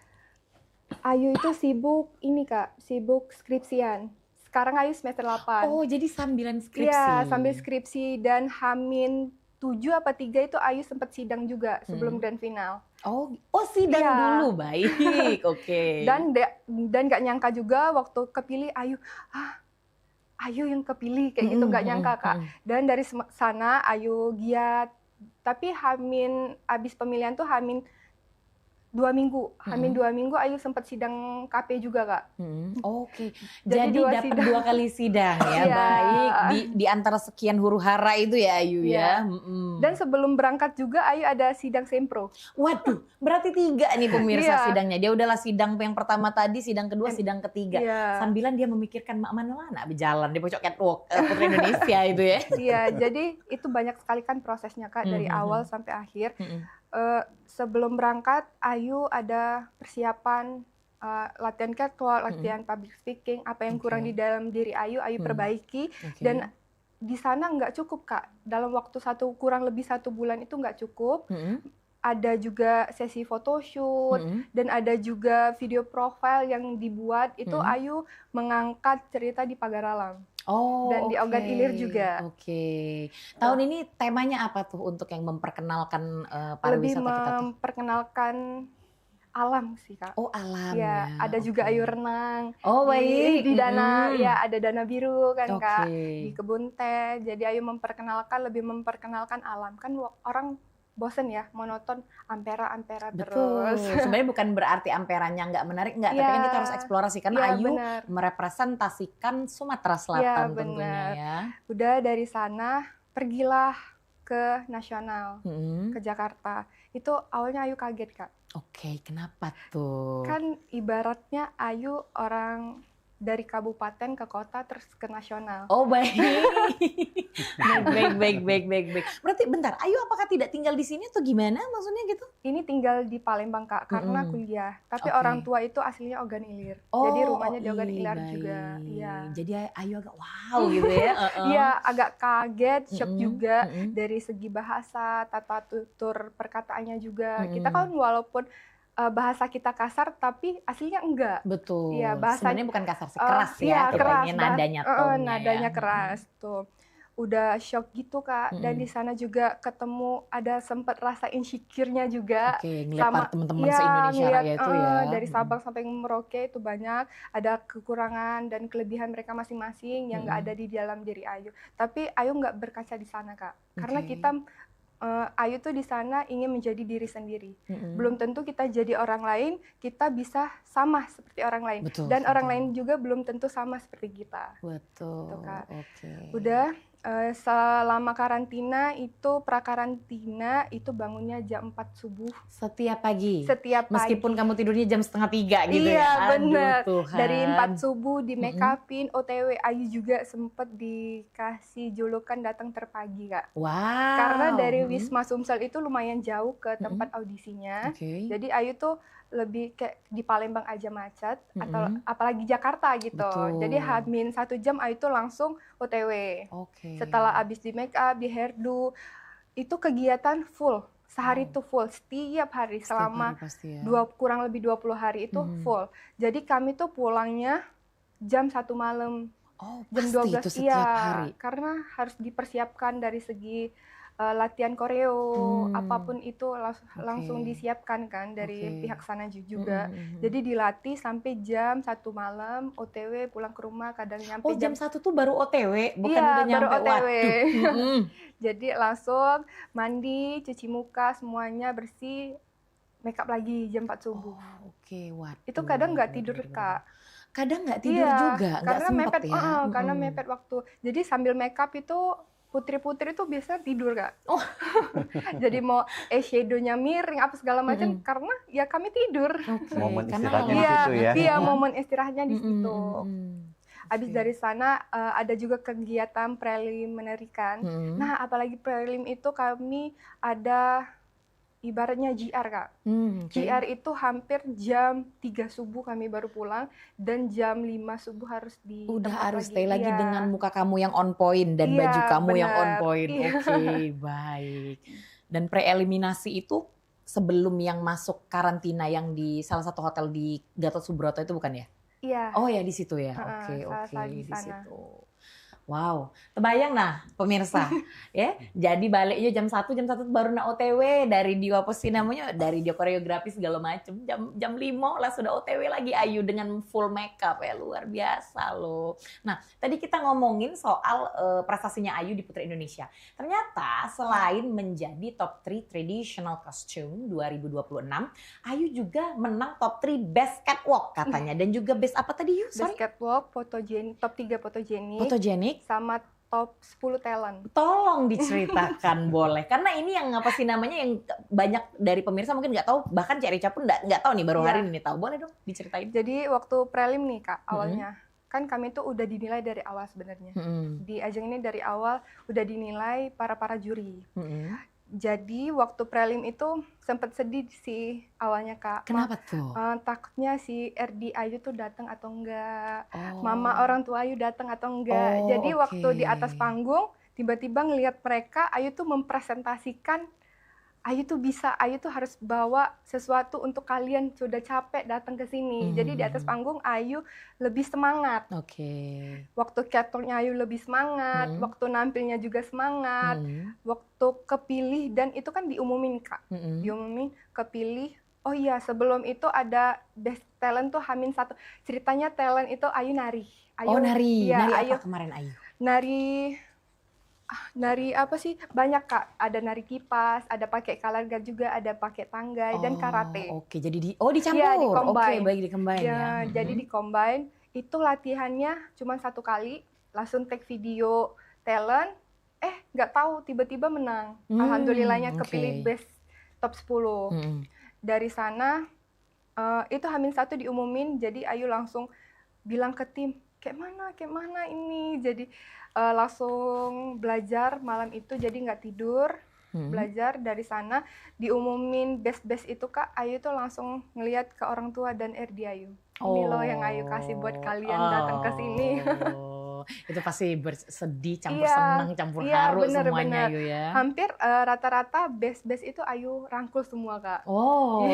Ayu itu sibuk ini Kak, sibuk skripsian. Sekarang Ayu semester 8. Oh, jadi sambilan skripsi. Iya, sambil skripsi dan Hamin 7 apa 3 itu Ayu sempat sidang juga sebelum grand final. Oh sidang dulu, baik, oke. Dan gak nyangka juga waktu kepilih Ayu yang kepilih kayak gitu, gak nyangka Kak. Dan dari sana Ayu giat, tapi abis pemilihan tuh 2 minggu, Hamin 2 minggu Ayu sempat sidang KP juga Kak. Oke, Jadi jadi dua dapat sidang. 2 kali sidang ya, Iya. baik. Di antara sekian huru hara itu ya Ayu ya. Iya. Dan sebelum berangkat juga Ayu ada sidang sempro. Waduh, berarti 3 nih pemirsa Iya. sidangnya. Dia udahlah sidang yang pertama tadi, sidang kedua, sidang ketiga. Iya. Sambilan dia memikirkan mak mana berjalan di pojok catwalk Putri Indonesia itu ya. Iya, jadi itu banyak sekali kan prosesnya Kak dari awal sampai akhir. Sebelum berangkat Ayu ada persiapan latihan catwalk, latihan public speaking, apa yang kurang di dalam diri Ayu perbaiki. Dan di sana nggak cukup Kak, dalam waktu kurang lebih 1 bulan itu nggak cukup. Ada juga sesi photoshoot dan ada juga video profile yang dibuat. Itu Ayu mengangkat cerita di Pagar Alam. Dan di Ogan Ilir juga. Oke. Tahun ini temanya apa tuh untuk yang memperkenalkan Lebih pariwisata kita tuh? memperkenalkan alam sih Kak. Oh, alam ya. Ada juga Ayu renang. Oh, baik. Di danau, ya ada danau biru kan Kak. Oke. Di kebun teh. Jadi Ayu lebih memperkenalkan alam. Kan orang bosen ya, monoton ampera Betul. terus. Sebenarnya bukan berarti amperanya nggak menarik, nggak. Tapi kan kita harus eksplorasi karena Iya, Ayu benar. merepresentasikan Sumatera Iya, Selatan tentunya benar. ya. Udah dari sana pergilah ke nasional, ke Jakarta. Itu awalnya Ayu kaget Kak. Oke, kenapa tuh? Kan ibaratnya Ayu orang dari kabupaten ke kota terus ke nasional. Oh, baik. baik. Berarti bentar, Ayu apakah tidak tinggal di sini atau gimana maksudnya gitu? Ini tinggal di Palembang Kak, karena kuliah. Tapi Oke. orang tua itu aslinya Ogan Ilir. Jadi rumahnya di Ogan Ilir juga. Iya. Jadi Ayu agak wow gitu ya. Iya, agak kaget, shock juga dari segi bahasa, tata tutur perkataannya juga. Kita kan walaupun bahasa kita kasar tapi aslinya enggak. Betul. Iya, bahasa Sebenarnya bukan kasar sih, keras ya. Iya, Kita keras. ingin nadanya, tone-nya Nadanya ya. keras tuh. Udah shock gitu Kak. Dan di sana juga ketemu ada sempat rasa insecure-nya juga. Oke, ngeliat teman-teman se-Indonesia ngeliat, Raya itu ya. dari Sabang sampai Merauke itu banyak ada kekurangan dan kelebihan mereka masing-masing yang nggak ada di dalam diri Ayu. Tapi Ayu nggak berkaca di sana Kak. Karena kita Ayu tuh di sana ingin menjadi diri sendiri. Belum tentu kita jadi orang lain, kita bisa sama seperti orang lain. Betul, Dan orang lain juga belum tentu sama seperti kita. Betul. Gitu, Kak. Oke. Udah selama karantina itu prakarantina itu bangunnya jam 4 subuh. Setiap pagi. Setiap pagi. Meskipun kamu tidurnya jam 2:30 gitu Iya, ya. bener. Aduh, Tuhan. Dari 4 subuh di make upin, OTW. Ayu juga sempet dikasih julukan datang terpagi Kak. Wow. Karena dari Wisma Sumsel itu lumayan jauh ke tempat audisinya. Jadi Ayu tuh lebih kayak di Palembang aja macet atau apalagi Jakarta gitu. Betul. Jadi Hamin 1 jam Ayu tuh langsung OTW. Setelah abis di make up, di hairdo, itu kegiatan full. Sehari itu full, setiap hari selama hari pasti ya. kurang lebih 20 hari itu full. Jadi kami tuh pulangnya jam 1 malam. Jam pasti 12 itu setiap hari. Karena harus dipersiapkan dari segi latihan koreo, apapun itu langsung disiapkan kan dari pihak sana juga. Jadi dilatih sampai jam 1 malam, OTW pulang ke rumah kadang nyampe Oh, jam 1 tuh baru OTW, bukan iya, udah nyampe. baru OTW. Waduh. Jadi langsung mandi, cuci muka semuanya bersih, make up lagi jam 4 subuh. Oke, waduh. Itu kadang nggak tidur Kak. Kadang nggak tidur Iya, juga, nggak karena sempet mepet, ya. karena mepet waktu. Jadi sambil make up itu putri-putri itu biasanya tidur Kak. Jadi mau eyeshadow-nya miring apa segala macam karena ya kami tidur. Momen istirahatnya di situ ya. Iya, momen istirahatnya di situ. Habis dari sana ada juga kegiatan preliminary kan. Nah, apalagi prelim itu kami ada ibaratnya GR Kak. GR itu hampir jam 3 subuh kami baru pulang dan jam 5 subuh harus di Udah harus lagi. stay lagi Iya. dengan muka kamu yang on point dan Iya, baju kamu yang on benar. point. Iya. Oke, baik. Dan preeliminasi itu sebelum yang masuk karantina yang di salah satu hotel di Gatot Subroto itu bukan ya? Iya. Oh ya di situ ya. Heeh, Oke, salah oke satu di di sana. situ. Wow, terbayang nah pemirsa ya. Jadi baliknya jam 1 baru nak OTW dari dia apa sih namanya, dari dia koreografi segala macem. Jam 5 lah sudah OTW lagi Ayu dengan full makeup ya, luar biasa loh. Nah, tadi kita ngomongin soal prestasinya Ayu di Putri Indonesia. Ternyata selain menjadi top 3 traditional costume 2026, Ayu juga menang top 3 best catwalk katanya, dan juga best apa tadi Yu? Best catwalk, fotogenik, top 3 fotogenik. Fotogenik sama top 10 talent. Tolong diceritakan boleh, karena ini yang apa sih namanya yang banyak dari pemirsa mungkin nggak tahu, bahkan Cak Rica pun nggak tahu nih, baru hari ini tahu. Boleh dong diceritain. Jadi waktu prelim nih Kak awalnya, kan kami tuh udah dinilai dari awal sebenarnya. Di ajang ini dari awal udah dinilai para juri. Jadi waktu prelim itu sempat sedih sih awalnya Kak. Kenapa tuh? Takutnya si RD Ayu tuh datang atau enggak, mama orang tua Ayu datang atau enggak. Jadi waktu di atas panggung tiba-tiba ngelihat mereka, Ayu tuh mempresentasikan Ayu tuh bisa, Ayu tuh harus bawa sesuatu untuk kalian, sudah capek datang ke sini. Jadi di atas panggung Ayu lebih semangat. Waktu catwalknya Ayu lebih semangat, waktu nampilnya juga semangat, waktu kepilih, dan itu kan diumumin Kak. Diumumin kepilih. Oh iya, sebelum itu ada best talent tuh H-1. Ceritanya talent itu Ayu nari. Ayu, nari. Ya, Nari Ayu, apa kemarin Ayu? Nari apa sih? Banyak Kak. Ada nari kipas, ada pakai color guard juga, ada pakai tanggai dan karate. Oke, jadi dicampur. Iya, di-combine. Oke, baik di-combine ya. Jadi di-combine. Itu latihannya cuma 1 kali, langsung take video talent. Nggak tahu tiba-tiba menang. Alhamdulillahnya kepilih best top 10. Dari sana itu H-1 diumumin, jadi Ayu langsung bilang ke tim, kayak mana ini. Jadi langsung belajar malam itu, jadi nggak tidur, belajar. Dari sana diumumin best itu Kak, Ayu tuh langsung ngelihat ke orang tua dan RD Ayu. Ini loh yang Ayu kasih buat kalian datang ke sini. Itu pasti bersedih, campur senang, campur haru semuanya Ayu ya. Hampir rata-rata best itu Ayu rangkul semua Kak. Wow.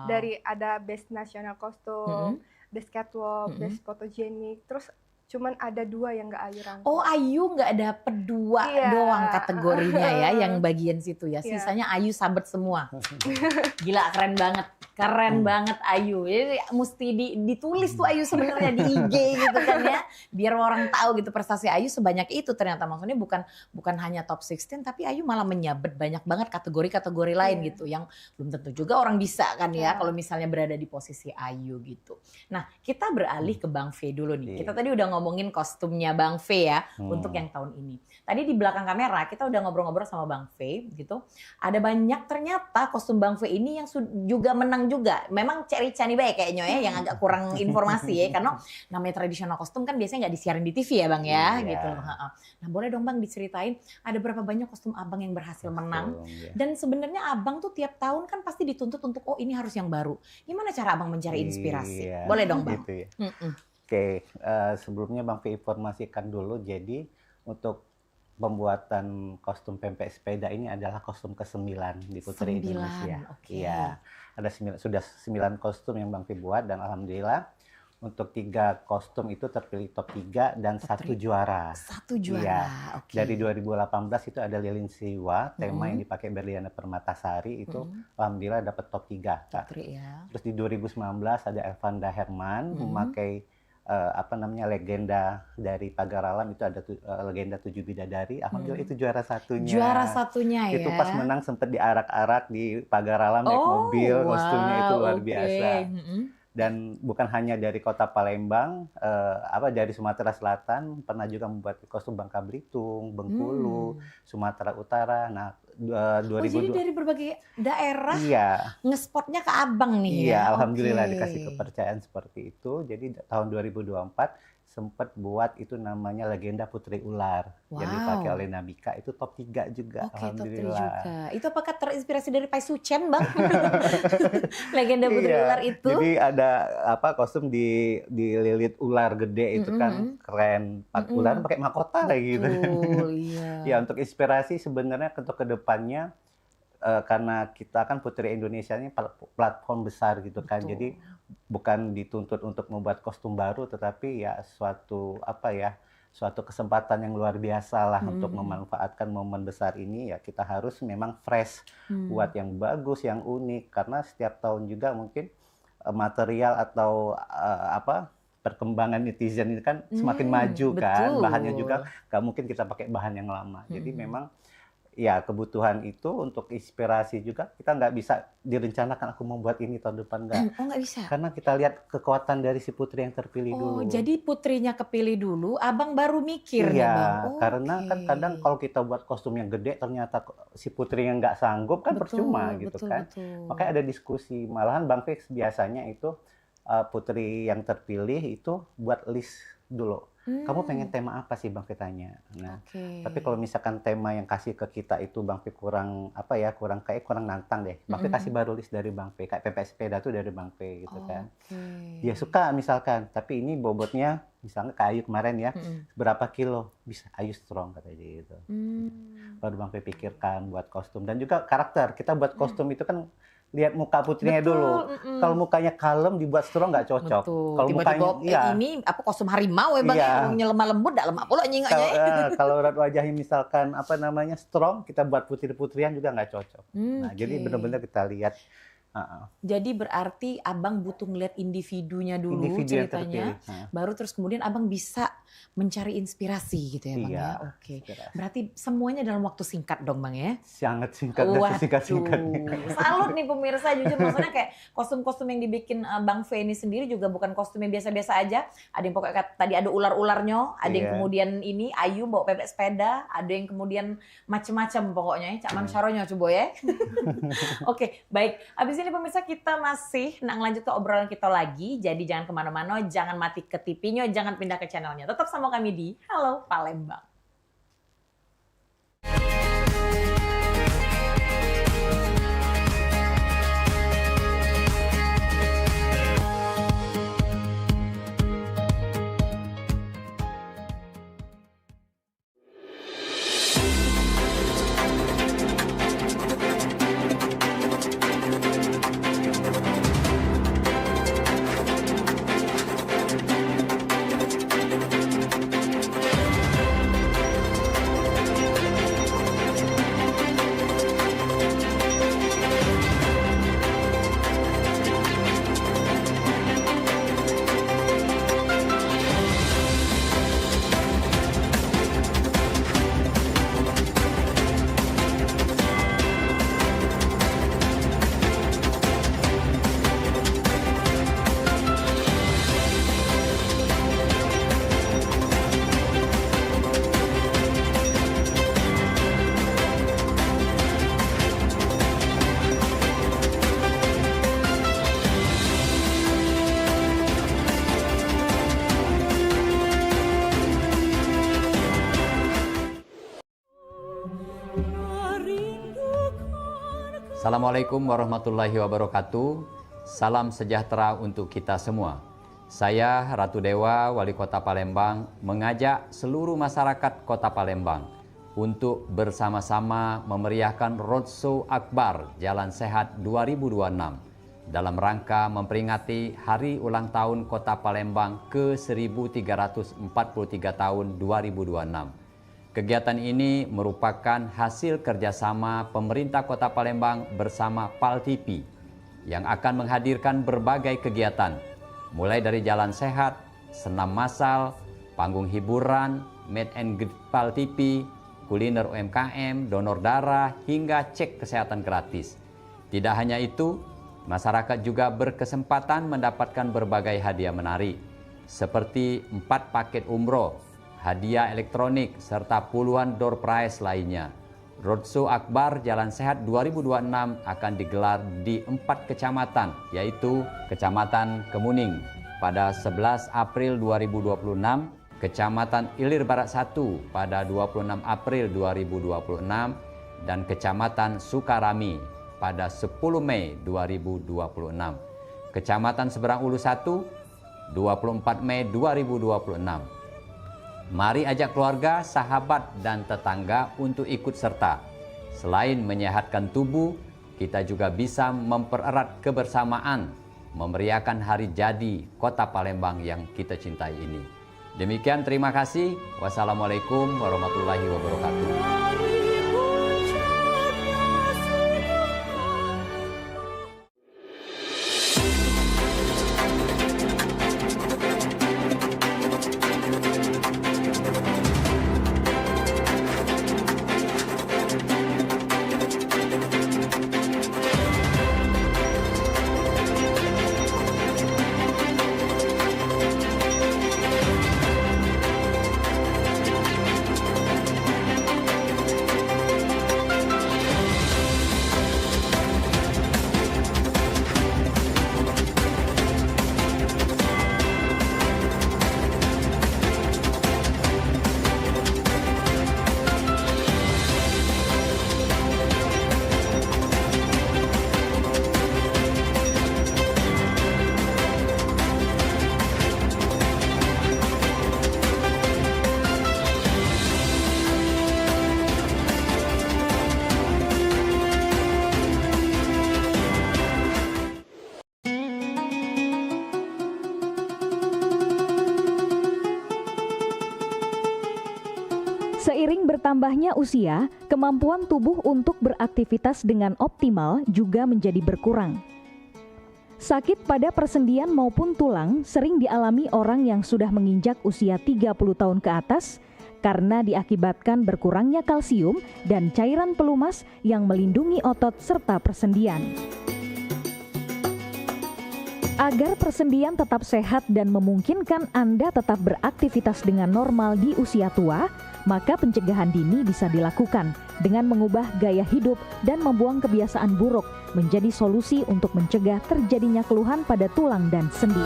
Dari ada best national costume, best catwalk, best photogenic, terus cuman ada 2 yang nggak Ayu rangkul. Oh, Ayu nggak dapet 2 doang kategorinya ya, yang bagian situ ya. Sisanya Ayu sabet semua. Gila, keren banget. Keren banget Ayu. Jadi mesti ditulis tuh Ayu sebenarnya di IG gitu kan ya. Biar orang tahu gitu prestasi Ayu sebanyak itu ternyata. Maksudnya bukan hanya top 16, tapi Ayu malah menyabet banyak banget kategori-kategori lain gitu. Yang belum tentu juga orang bisa kan ya kalau misalnya berada di posisi Ayu gitu. Nah, kita beralih ke Bang V dulu nih. Kita tadi udah ngomongin kostumnya Bang V ya untuk yang tahun ini. Tadi di belakang kamera kita udah ngobrol-ngobrol sama Bang V gitu. Ada banyak ternyata kostum Bang V ini yang juga menang juga. Memang cari-cari baik kayaknya ya, yang agak kurang informasi ya, karena namanya tradisional kostum kan biasanya nggak disiarin di TV ya Bang ya gitu. Nah, boleh dong Bang diceritain ada berapa banyak kostum Abang yang berhasil menang? Dan sebenarnya Abang tuh tiap tahun kan pasti dituntut untuk ini harus yang baru. Gimana cara Abang mencari inspirasi? Boleh dong Bang. Gitu ya. Oke, sebelumnya Bang V informasikan dulu, jadi untuk pembuatan kostum pempek sepeda ini adalah kostum ke-9 di Putri Indonesia. Iya, ada sudah 9 kostum yang Bang V buat, dan alhamdulillah untuk 3 kostum itu terpilih top 3 dan 1 juara. 1 juara. Iya. Dari 2018 itu ada Lilin Siwa, tema yang dipakai Berliana Permatasari itu alhamdulillah dapat top 3. Terus di 2019 ada Evanda Herman memakai legenda dari Pagar Alam, itu ada legenda 7 bidadari. Alhamdulillah itu juara satunya. Juara satunya ya. Itu pas menang sempat diarak-arak di Pagar Alam naik mobil, kostumnya itu luar biasa. Dan bukan hanya dari kota Palembang, dari Sumatera Selatan pernah juga membuat kostum Bangka Belitung, Bengkulu, Sumatera Utara. Nah, 2020. Jadi dari berbagai daerah ngespotnya ke Abang nih ya. ya. Alhamdulillah dikasih kepercayaan seperti itu. Jadi tahun 2024 sempat buat itu namanya legenda Putri Ular yang dipakai oleh Nabika, itu top 3 juga. Alhamdulillah. Top 3 juga. Itu apakah terinspirasi dari Pai Sucen Bang? Legenda Putri Ular itu. Jadi ada kostum dililit ular gede itu kan keren. Ular pakai mahkota kayak gitu. Ya, untuk inspirasi sebenarnya untuk kedepannya karena kita kan Putri Indonesia ini platform besar gitu kan. Jadi bukan dituntut untuk membuat kostum baru, tetapi ya suatu suatu kesempatan yang luar biasa lah untuk memanfaatkan momen besar ini. Ya kita harus memang fresh, buat yang bagus, yang unik, karena setiap tahun juga mungkin material atau perkembangan netizen ini kan semakin maju kan, bahannya juga nggak mungkin kita pakai bahan yang lama. Jadi memang ya kebutuhan itu untuk inspirasi juga, kita nggak bisa direncanakan aku mau buat ini tahun depan, nggak. Oh, nggak bisa. Karena kita lihat kekuatan dari si putri yang terpilih dulu. Oh, jadi putrinya kepilih dulu, abang baru mikir nih, Bang. Iya, karena kan kadang kalau kita buat kostum yang gede ternyata si putrinya nggak sanggup kan percuma gitu kan. Makanya ada diskusi, malahan Bang Fix biasanya itu putri yang terpilih itu buat list dulu. Kamu pengen tema apa sih Bang Fix tanya. Nah, tapi kalau misalkan tema yang kasih ke kita itu Bang Fix kurang kurang nantang deh. Bang Fix kasih baru list dari Bang Fix, kayak PPS sepeda tuh dari Bang Fix gitu kan. Dia suka misalkan, tapi ini bobotnya misalnya kayu kemarin ya, berapa kilo, bisa Ayu strong katanya gitu. Baru Bang Fix pikirkan buat kostum dan juga karakter. Kita buat kostum itu kan lihat muka putrinya dulu. Kalau mukanya kalem dibuat strong nggak cocok. Kalau mukanya ini kostum harimau ya Bang, yang lemah lembut, enggak lemah pula nyingoknya. Kalau wajahnya misalkan strong, kita buat putri-putrian juga nggak cocok. Nah, jadi benar-benar kita lihat. Jadi berarti abang butuh ngeliat individunya dulu ceritanya, baru terus kemudian abang bisa mencari inspirasi gitu ya Bang ya. Oke. Berarti semuanya dalam waktu singkat dong Bang ya? Sangat singkat dan singkat-singkatnya. Salut nih pemirsa, jujur maksudnya kayak kostum-kostum yang dibikin Bang V ini sendiri juga bukan kostum yang biasa-biasa aja. Ada yang pokoknya tadi ada ular-ularnya, ada yang kemudian ini Ayu bawa pepek sepeda, ada yang kemudian macem-macem pokoknya ya. Cak Mamsyaronya coba ya. Oke, baik. Abis ini pemirsa kita masih lanjut ke obrolan kita lagi. Jadi jangan kemana-mana, jangan mati ke TV-nya, jangan pindah ke channelnya. Tetap sama kami di Halo Palembang. Assalamualaikum warahmatullahi wabarakatuh. Salam sejahtera untuk kita semua. Saya Ratu Dewa, Wali Kota Palembang, mengajak seluruh masyarakat Kota Palembang untuk bersama-sama memeriahkan Roadshow Akbar Jalan Sehat 2026 dalam rangka memperingati Hari Ulang Tahun Kota Palembang ke-1343 tahun 2026. Kegiatan ini merupakan hasil kerjasama pemerintah Kota Palembang bersama PAL TV yang akan menghadirkan berbagai kegiatan, mulai dari jalan sehat, senam massal, panggung hiburan, meet and greet PAL TV, kuliner UMKM, donor darah, hingga cek kesehatan gratis. Tidak hanya itu, masyarakat juga berkesempatan mendapatkan berbagai hadiah menarik, seperti 4 paket umroh, hadiah elektronik, serta puluhan door prize lainnya. Roadshow Akbar Jalan Sehat 2026 akan digelar di 4 kecamatan, yaitu Kecamatan Kemuning pada 11 April 2026, Kecamatan Ilir Barat 1 pada 26 April 2026, dan Kecamatan Sukarami pada 10 Mei 2026. Kecamatan Seberang Ulu 1, 24 Mei 2026. Mari ajak keluarga, sahabat, dan tetangga untuk ikut serta. Selain menyehatkan tubuh, kita juga bisa mempererat kebersamaan, memeriahkan hari jadi Kota Palembang yang kita cintai ini. Demikian, terima kasih. Wassalamualaikum warahmatullahi wabarakatuh. Seiring bertambahnya usia, kemampuan tubuh untuk beraktivitas dengan optimal juga menjadi berkurang. Sakit pada persendian maupun tulang sering dialami orang yang sudah menginjak usia 30 tahun ke atas karena diakibatkan berkurangnya kalsium dan cairan pelumas yang melindungi otot serta persendian. Agar persendian tetap sehat dan memungkinkan Anda tetap beraktivitas dengan normal di usia tua, maka pencegahan dini bisa dilakukan dengan mengubah gaya hidup dan membuang kebiasaan buruk menjadi solusi untuk mencegah terjadinya keluhan pada tulang dan sendi.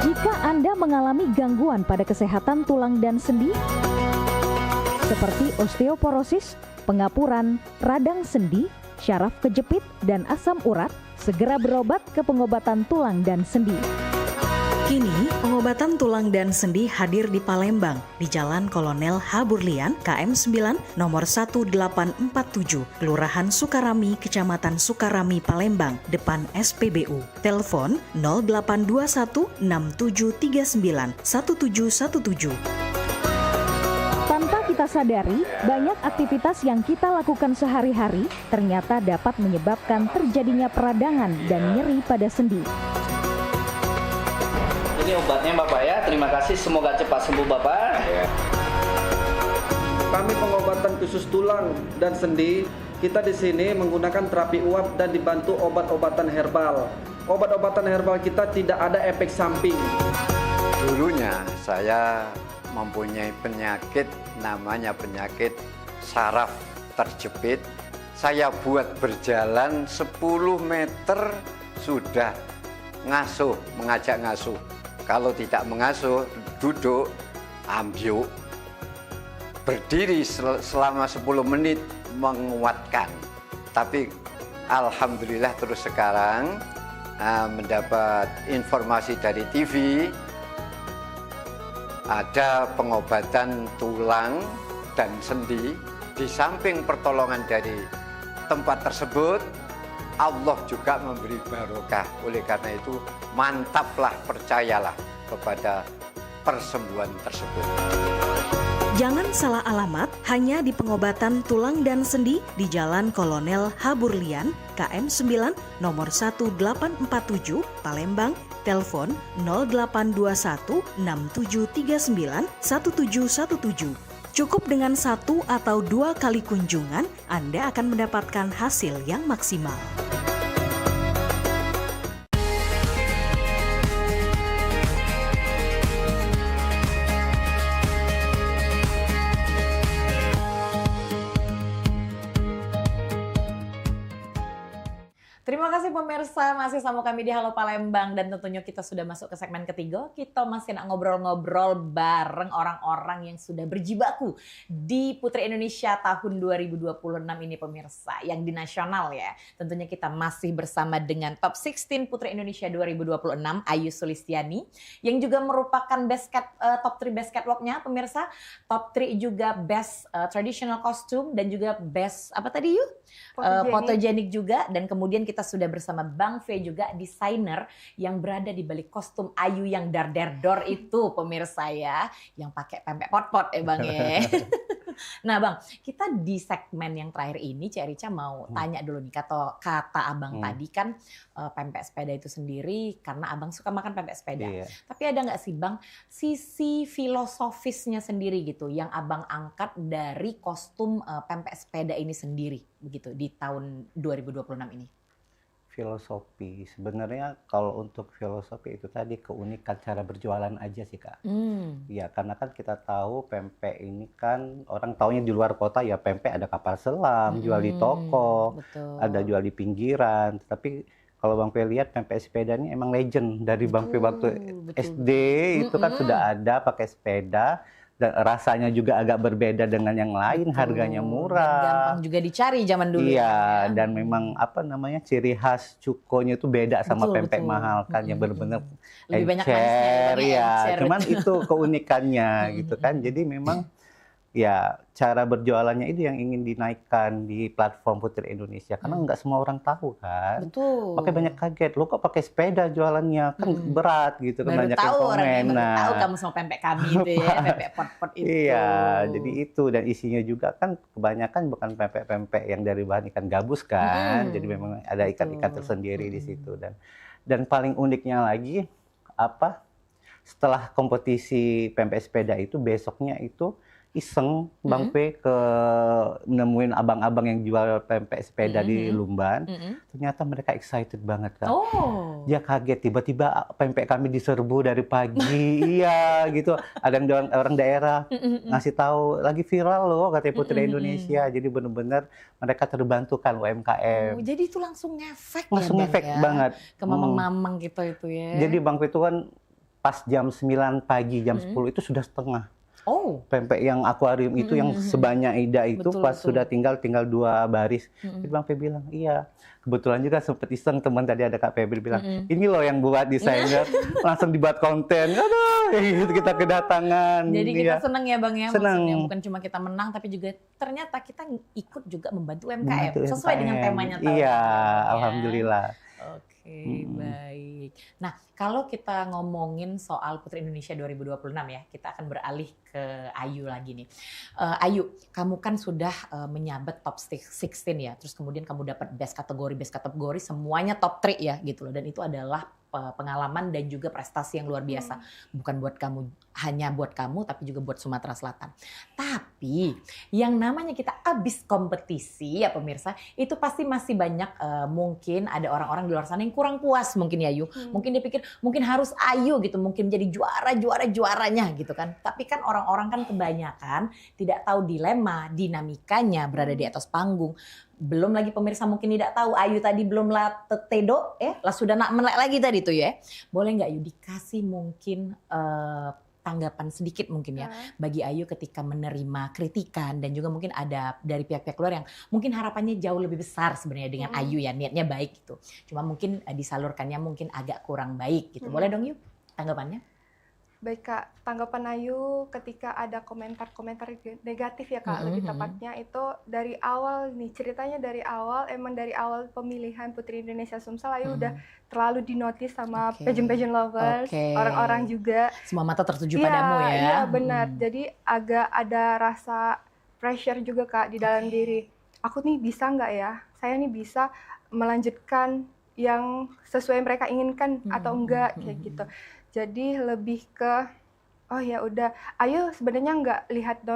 Jika Anda mengalami gangguan pada kesehatan tulang dan sendi, seperti osteoporosis, pengapuran, radang sendi, syaraf kejepit, dan asam urat, segera berobat ke pengobatan tulang dan sendi. Kini, pengobatan tulang dan sendi hadir di Palembang, di Jalan Kolonel H. Burlian, KM 9, nomor 1847, Kelurahan Sukarami, Kecamatan Sukarami, Palembang, depan SPBU. Telepon 0821 6739 1717. Tanpa kita sadari, banyak aktivitas yang kita lakukan sehari-hari ternyata dapat menyebabkan terjadinya peradangan dan nyeri pada sendi. Ini obatnya Bapak ya, terima kasih, semoga cepat sembuh Bapak. Kami pengobatan khusus tulang dan sendi. Kita di sini menggunakan terapi uap dan dibantu obat-obatan herbal. Obat-obatan herbal kita tidak ada efek samping. Dulunya saya mempunyai penyakit namanya penyakit saraf terjepit. Saya buat berjalan 10 meter sudah ngasuh, mengajak ngasuh. Kalau tidak mengasuh, duduk, ambyuk, berdiri selama 10 menit menguatkan. Tapi alhamdulillah terus sekarang mendapat informasi dari TV, ada pengobatan tulang dan sendi. Di samping pertolongan dari tempat tersebut, Allah juga memberi barokah. Oleh karena itu, mantaplah, percayalah kepada persembuhan tersebut. Jangan salah alamat, hanya di pengobatan tulang dan sendi di Jalan Kolonel H. Burlian, KM 9, nomor 1847, Palembang, telepon 0821 6739 1717. Cukup dengan 1 atau 2 kali kunjungan, Anda akan mendapatkan hasil yang maksimal. Terima kasih pemirsa, masih sama kami di Halo Palembang, dan tentunya kita sudah masuk ke segmen ketiga. Kita masih nak ngobrol-ngobrol bareng orang-orang yang sudah berjibaku di Putri Indonesia tahun 2026 ini pemirsa, yang di nasional ya. Tentunya kita masih bersama dengan Top 16 Putri Indonesia 2026, Ayu Sulistiani, yang juga merupakan top 3 best catwalk-nya pemirsa, top 3 juga best traditional costume, dan juga best apa tadi yuk? Photogenic juga, dan kemudian kita sudah bersama Bang V juga, desainer yang berada di balik kostum Ayu yang dar-der-dor itu pemirsa ya, yang pakai pempek pot-pot ya Bang ya. Nah Bang, kita di segmen yang terakhir ini Cik Rica mau tanya dulu nih, kata Abang tadi kan pempek sepeda itu sendiri karena Abang suka makan pempek sepeda. Tapi ada nggak sih Bang sisi filosofisnya sendiri gitu yang Abang angkat dari kostum pempek sepeda ini sendiri begitu di tahun 2026 ini? Filosofi sebenarnya kalau untuk filosofi itu tadi keunikan cara berjualan aja sih Kak. Ya karena kan kita tahu pempek ini kan orang taunya di luar kota ya pempek ada kapal selam, jual di toko, ada jual di pinggiran. Tapi kalau Bang P lihat pempek sepeda ini emang legend dari Bang P waktu SD itu kan sudah ada pakai sepeda. Dan rasanya juga agak berbeda dengan yang lain, harganya murah. Gampang juga dicari zaman dulu. Iya, dan memang apa namanya ciri khas cukonya itu beda sama pempek mahal kan, yang benar-benar lebih banyak manisnya ya. Cuman itu keunikannya gitu kan. Jadi memang ya cara berjualannya itu yang ingin dinaikkan di platform Putri Indonesia karena nggak semua orang tahu kan. Betul. Makanya banyak kaget, lo kok pakai sepeda jualannya kan berat gitu kan, banyak yang komen. Baru tahu kamu sama pempek kami itu ya, pempek pot-pot itu. Iya, jadi itu dan isinya juga kan kebanyakan bukan pempek-pempek yang dari bahan ikan gabus kan. Jadi memang ada ikan-ikan tersendiri di situ dan paling uniknya lagi apa? Setelah kompetisi pempek sepeda itu besoknya itu iseng Bang P ke nemuin abang-abang yang jual pempek sepeda di Lumban. Ternyata mereka excited banget kan. Dia kaget tiba-tiba pempek kami diserbu dari pagi. Iya gitu. Ada yang orang daerah ngasih tahu lagi viral loh katanya Putri Indonesia. Jadi benar-benar mereka terbantukan UMKM. Jadi itu langsung ngefek langsung ya, ngefek ya? banget. Ke mamang-mamang gitu itu ya. Jadi Bang P itu kan pas jam 9 pagi, jam 10 itu sudah setengah. Pempek yang akuarium itu yang sebanyak Ida itu pas sudah tinggal 2 baris. Jadi Bang P bilang, iya. Kebetulan juga sempet iseng teman tadi ada Kak Febri bilang, ini loh yang buat desainer, langsung dibuat konten. Aduh, gitu kita kedatangan. Jadi kita senang ya Bang ya, senang. maksudnya bukan cuma kita menang tapi juga ternyata kita ikut juga membantu UMKM sesuai dengan temanya tahun. Iya, alhamdulillah. Oke, baik. Nah, kalau kita ngomongin soal Putri Indonesia 2026 ya, kita akan beralih ke Ayu lagi nih. Ayu, kamu kan sudah menyabet top 16 ya, terus kemudian kamu dapat best kategori, semuanya top 3 ya gitu loh. Dan itu adalah pengalaman dan juga prestasi yang luar biasa. Bukan buat kamu, hanya buat kamu, tapi juga buat Sumatera Selatan. Tapi yang namanya kita habis kompetisi ya pemirsa, itu pasti masih banyak mungkin ada orang-orang di luar sana yang kurang puas mungkin ya Ayu. Mungkin dia pikir mungkin harus Ayu gitu, mungkin jadi juaranya gitu kan. Tapi kan orang-orang kan kebanyakan tidak tahu dilema, dinamikanya berada di atas panggung. Belum lagi pemirsa mungkin tidak tahu Ayu tadi belum lah tetedo lah sudah nak melek lagi tadi tuh ya. Boleh nggak Ayu dikasih mungkin tanggapan sedikit mungkin ya bagi Ayu ketika menerima kritikan dan juga mungkin ada dari pihak-pihak luar yang mungkin harapannya jauh lebih besar sebenarnya dengan Ayu ya, niatnya baik gitu. Cuma mungkin disalurkannya mungkin agak kurang baik gitu. Boleh dong Yu tanggapannya? Baik Kak, tanggapan Ayu ketika ada komentar-komentar negatif ya Kak, lebih tepatnya itu dari awal nih, ceritanya dari awal, emang dari awal pemilihan Putri Indonesia Sumsel Ayu udah terlalu dinotis sama pageant lovers, orang-orang juga. Semua mata tertuju padamu ya. Iya benar, jadi agak ada rasa pressure juga Kak di dalam diri. Aku nih bisa nggak ya, saya nih bisa melanjutkan yang sesuai mereka inginkan atau enggak kayak gitu. Jadi lebih ke oh ya udah, Ayu sebenarnya nggak lihat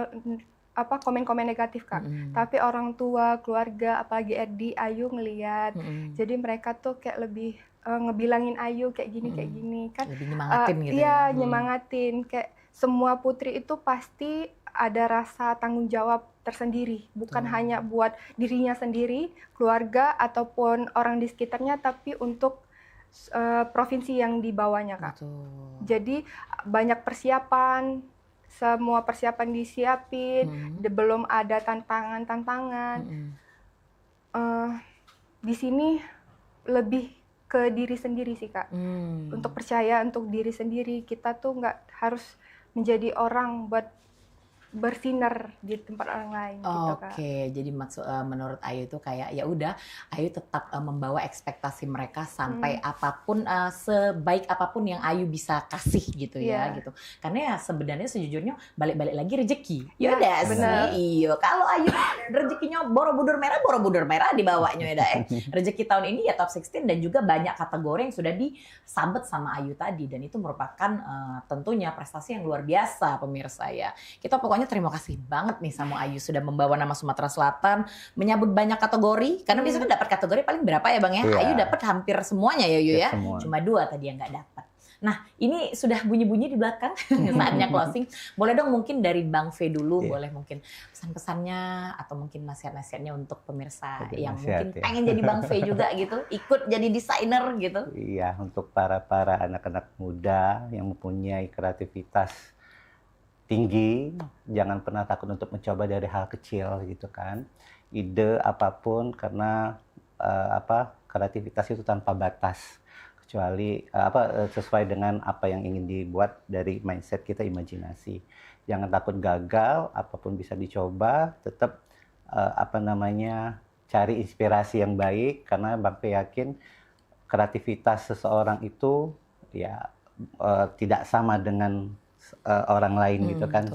komen-komen negatif Kak, tapi orang tua, keluarga, apalagi Edi, Ayu ngelihat. Jadi mereka tuh kayak lebih ngebilangin Ayu kayak gini kan. Lebih nyemangatin gitu. Iya, nyemangatin kayak semua putri itu pasti ada rasa tanggung jawab tersendiri, bukan hanya buat dirinya sendiri, keluarga ataupun orang di sekitarnya, tapi untuk provinsi yang dibawanya Kak. Jadi banyak persiapan, semua persiapan disiapin, belum ada tantangan-tantangan. Di sini lebih ke diri sendiri sih Kak. Untuk percaya untuk diri sendiri, kita tuh nggak harus menjadi orang buat bersinar di tempat orang lain gitu Kak. Oke, jadi maksud menurut Ayu itu kayak ya udah Ayu tetap membawa ekspektasi mereka sampai apapun sebaik apapun yang Ayu bisa kasih gitu ya gitu. Karena ya sebenarnya sejujurnya balik-balik lagi rezeki. Ya udah sih. Iya, kalau Ayu rezekinya Borobudur merah dibawanya ya dah. Rezeki tahun ini ya top 16 dan juga banyak kategori yang sudah disabet sama Ayu tadi dan itu merupakan tentunya prestasi yang luar biasa pemirsa ya. Kita pokoknya terima kasih banget nih sama Ayu sudah membawa nama Sumatera Selatan menyabut banyak kategori karena biasanya dapat kategori paling berapa ya Bang ya? Ayu dapat hampir semuanya ya Ayu ya. Cuma 2 tadi yang nggak dapat. Nah ini sudah bunyi-bunyi di belakang saatnya closing. Boleh dong mungkin dari Bang V dulu, boleh mungkin pesan-pesannya atau mungkin nasihat-nasihatnya untuk pemirsa yang mungkin pengen jadi Bang V juga gitu, ikut jadi desainer gitu. Iya, untuk para anak-anak muda yang mempunyai kreativitas tinggi, jangan pernah takut untuk mencoba dari hal kecil gitu kan. Ide apapun karena kreativitas itu tanpa batas kecuali sesuai dengan apa yang ingin dibuat dari mindset kita, imajinasi. Jangan takut gagal, apapun bisa dicoba, tetap cari inspirasi yang baik karena Bang P yakin kreativitas seseorang itu ya tidak sama dengan orang lain gitu kan,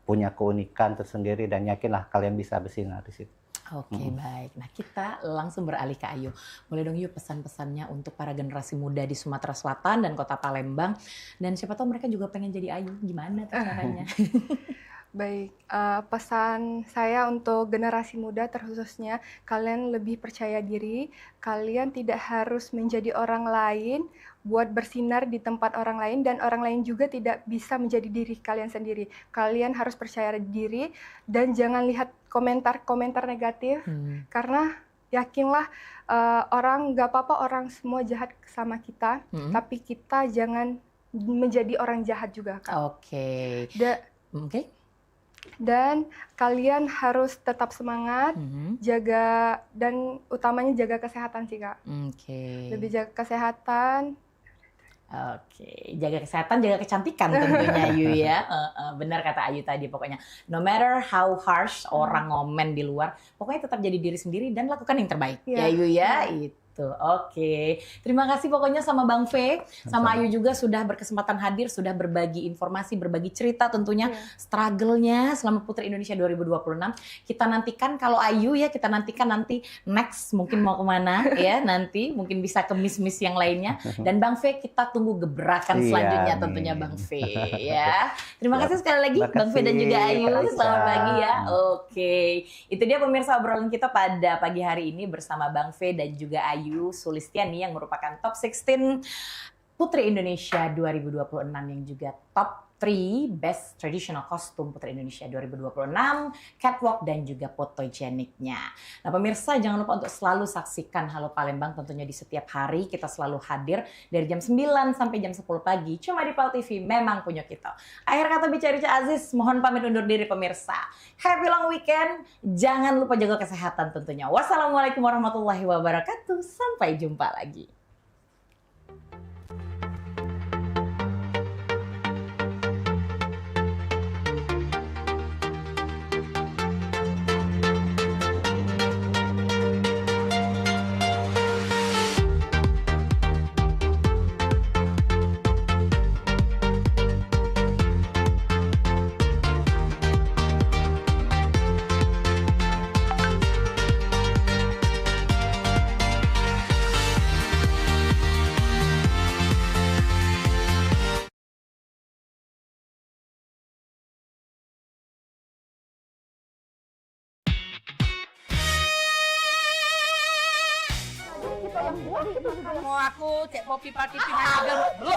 punya keunikan tersendiri dan yakinlah kalian bisa bersinar di situ. Oke, baik. Nah, kita langsung beralih ke Ayu. Boleh dong yuk pesan-pesannya untuk para generasi muda di Sumatera Selatan dan Kota Palembang dan siapa tahu mereka juga pengen jadi Ayu. Gimana tuh caranya? Baik, pesan saya untuk generasi muda terkhususnya, kalian lebih percaya diri, kalian tidak harus menjadi orang lain buat bersinar di tempat orang lain dan orang lain juga tidak bisa menjadi diri kalian sendiri. Kalian harus percaya diri dan jangan lihat komentar-komentar negatif karena yakinlah orang nggak apa-apa orang semua jahat sama kita, tapi kita jangan menjadi orang jahat juga Kak. Oke. Dan kalian harus tetap semangat, jaga dan utamanya jaga kesehatan sih Kak. Lebih jaga kesehatan. Oke, jaga kesehatan, jaga kecantikan tentunya Ayu ya. Benar kata Ayu tadi pokoknya. No matter how harsh orang ngomen di luar, pokoknya tetap jadi diri sendiri dan lakukan yang terbaik. Ya Ayu ya. Oke, terima kasih pokoknya sama Bang V, sama Ayu juga sudah berkesempatan hadir, sudah berbagi informasi, berbagi cerita tentunya struggle-nya selama Putri Indonesia 2026. Kita nantikan kalau Ayu ya, kita nantikan nanti next mungkin mau kemana ya, nanti mungkin bisa ke miss-miss yang lainnya. Dan Bang V kita tunggu gebrakan selanjutnya tentunya Bang V ya. Terima kasih sekali lagi Bang V dan juga Ayu, selamat pagi ya. Oke, itu dia pemirsa obrolan kita pada pagi hari ini bersama Bang V dan juga Ayu Sulistiani yang merupakan top 16 Putri Indonesia 2026 yang juga top 3 Best Traditional Costume Putri Indonesia 2026, catwalk dan juga fotogeniknya. Nah pemirsa jangan lupa untuk selalu saksikan Halo Palembang tentunya di setiap hari kita selalu hadir dari jam 9 sampai jam 10 pagi cuma di PAL TV memang punya kita. Akhir kata bicara Rica Aziz, mohon pamit undur diri pemirsa. Happy long weekend, jangan lupa jaga kesehatan tentunya. Wassalamualaikum warahmatullahi wabarakatuh, sampai jumpa lagi. Mau aku cek kopi pati pindah belum.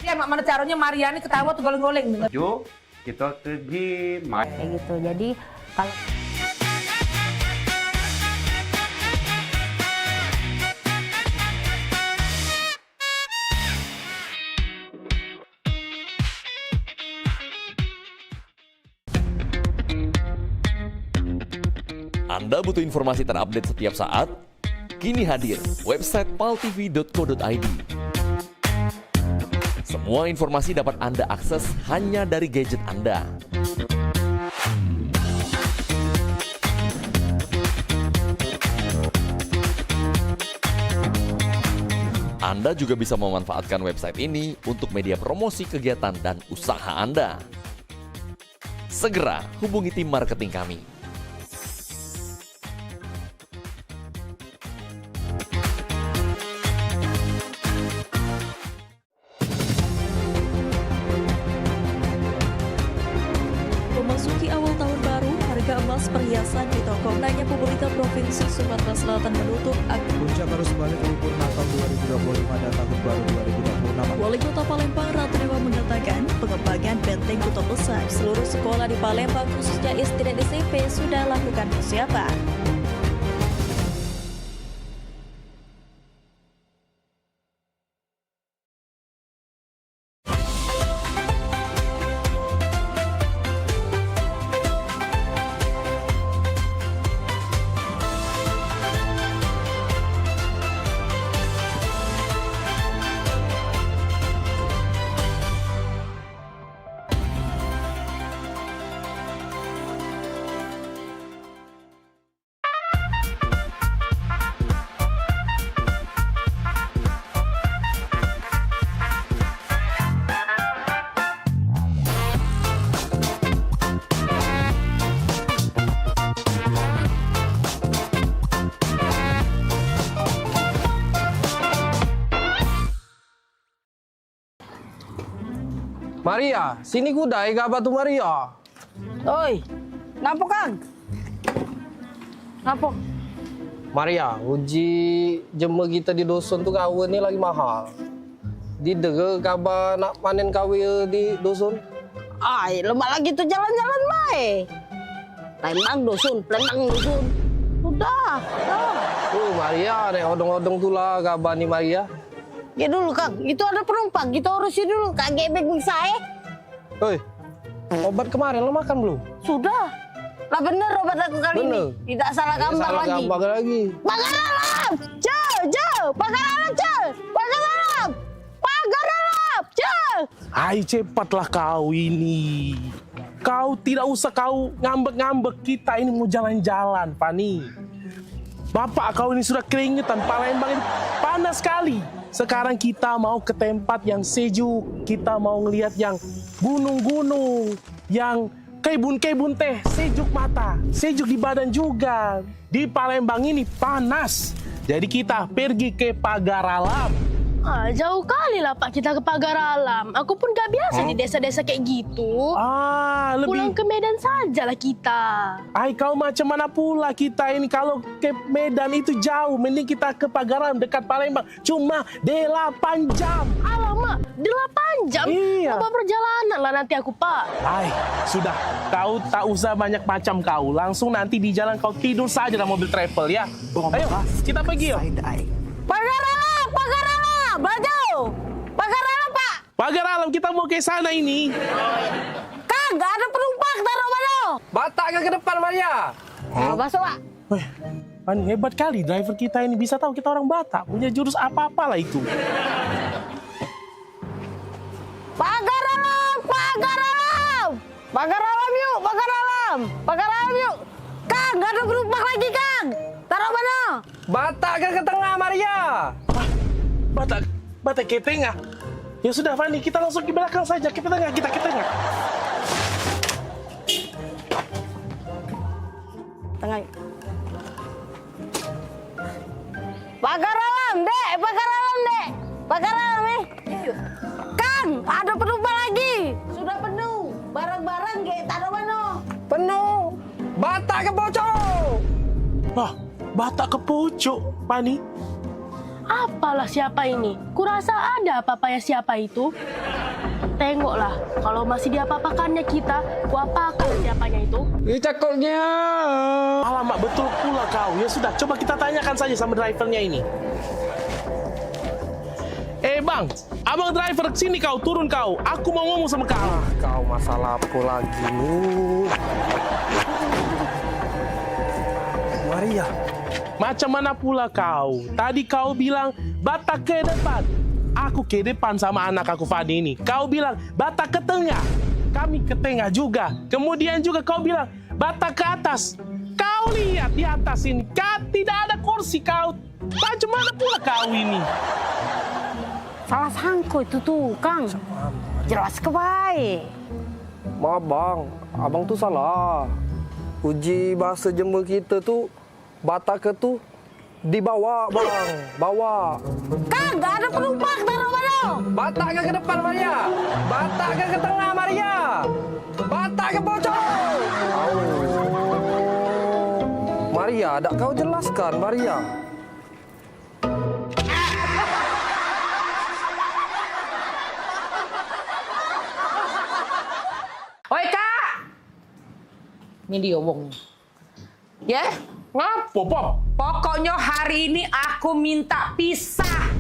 Ya mak mana caranya Mariani ketawa tuh goleng-goleng. Yuk kita pergi main. Kayak gitu. Jadi kalau Anda butuh informasi terupdate setiap saat? Kini hadir website paltv.co.id. Semua informasi dapat Anda akses hanya dari gadget Anda. Anda juga bisa memanfaatkan website ini untuk media promosi kegiatan dan usaha Anda. Segera hubungi tim marketing kami. Memasuki awal tahun baru, harga emas perhiasan di toko belanja pemerintah Provinsi Sumatera Selatan menutup puncak arus balik libur Natal 2025 dan Tahun Baru 2026. Wali Kota Palembang Ratu Dewa mengatakan pengembangan benteng Kota Besar seluruh sekolah di Palembang khususnya SD dan SMP sudah lakukan persiapan. Maria, sini kudai gak batu Maria. Oi, ngapa Kang? Ngapa? Maria, uji jema kita di dusun tuh kawin ini lagi mahal. Di dege kabar nak panen kawin di dusun? Ay, lemak lagi tuh jalan-jalan baik. Palembang dusun. Udah. Maria, nek odong-odong tuh lah kabar nih Maria. Ya dulu Kang, itu ada penumpang, kita urusin dulu. Kak gebek bisa Hei, obat kemarin lo makan belum? Sudah. Lah bener obat aku kali ini. Tidak salah gambar lagi. Pagar alam! Pagar alam! Hai, cepatlah kau ini. Kau tidak usah kau ngambek-ngambek, kita ini mau jalan-jalan, Pani. Bapak kau ini sudah keringetan, Palembang ini panas sekali. Sekarang kita mau ke tempat yang sejuk, kita mau ngelihat yang gunung-gunung, yang kebun-kebun teh, sejuk mata, sejuk di badan juga. Di Palembang ini panas, jadi kita pergi ke Pagar Alam. Jauh kali lah Pak kita ke Pagar Alam. Aku pun gak biasa di desa-desa kayak gitu. Pulang ke Medan saja lah kita. Kau macam mana pula kita ini, kalau ke Medan itu jauh, mending kita ke Pagar Alam dekat Palembang. Cuma 8 jam. Alamak, 8 jam? Iya. Apa perjalanan lah nanti aku Pak. Sudah, kau tak usah banyak macam kau. Langsung nanti di jalan kau tidur saja dalam mobil travel ya. Ayo, kita pergi yuk. Pagar Alam! Baju! Pagar Alam, Pak! Pagar Alam, kita mau ke sana ini. Kang, gak ada penumpang, taruh mana? Batak ke depan, Maria. Masuk, Pak. Pani, hebat kali driver kita ini, bisa tahu kita orang Batak. Punya jurus apa-apa lah itu. Pagar Alam! Pagar Alam yuk! Kang, gak ada penumpang lagi, Kang! Taruh mana? Batak ke tengah, Maria. Batak ke tengah. Ya sudah, Fani, kita langsung ke belakang saja. Kita ke tengah. Tengah. Pagar Alam, Dek. Pagar Alam nih. Kang, ada penumpang lagi. Sudah penuh. Barang-barang kayak taruh mana? Penuh. Batak ke pojok. Batak ke pojok, Fani. Apalah siapa ini? Kurasa ada apa-apa ya siapa itu? Tengoklah, kalau masih diapa-apakannya kita, kuapakan siapanya itu? Cakoknya. Alamak, betul pula kau. Ya sudah, coba kita tanyakan saja sama drivernya ini. Bang, abang driver, sini kau, turun kau. Aku mau ngomong sama kau. Kau masalah apa lagi? Maria, macam mana pula kau? Tadi kau bilang Batak ke depan. Aku ke depan sama anak aku Fani ini. Kau bilang bata ke tengah. Kami ke tengah juga. Kemudian juga kau bilang bata ke atas. Kau lihat di atas ini. Tidak ada kursi kau. Macam mana pula kau ini? Salah sangko itu tuh, Kang. Jelas ke baik. Maaf bang, abang tuh salah. Uji bahasa Jember kita tuh Batak tuh dibawa bang, bawa. Kang, gak ada penumpang, taruh mana? Batak ke depan Maria, Batak ke tengah Maria, Batak ke pojok. Maria, tak kau jelaskan Maria. Oi Kak. Ini dia wong. Ya? Ngapo, Pop? Pokoknya hari ini aku minta pisah.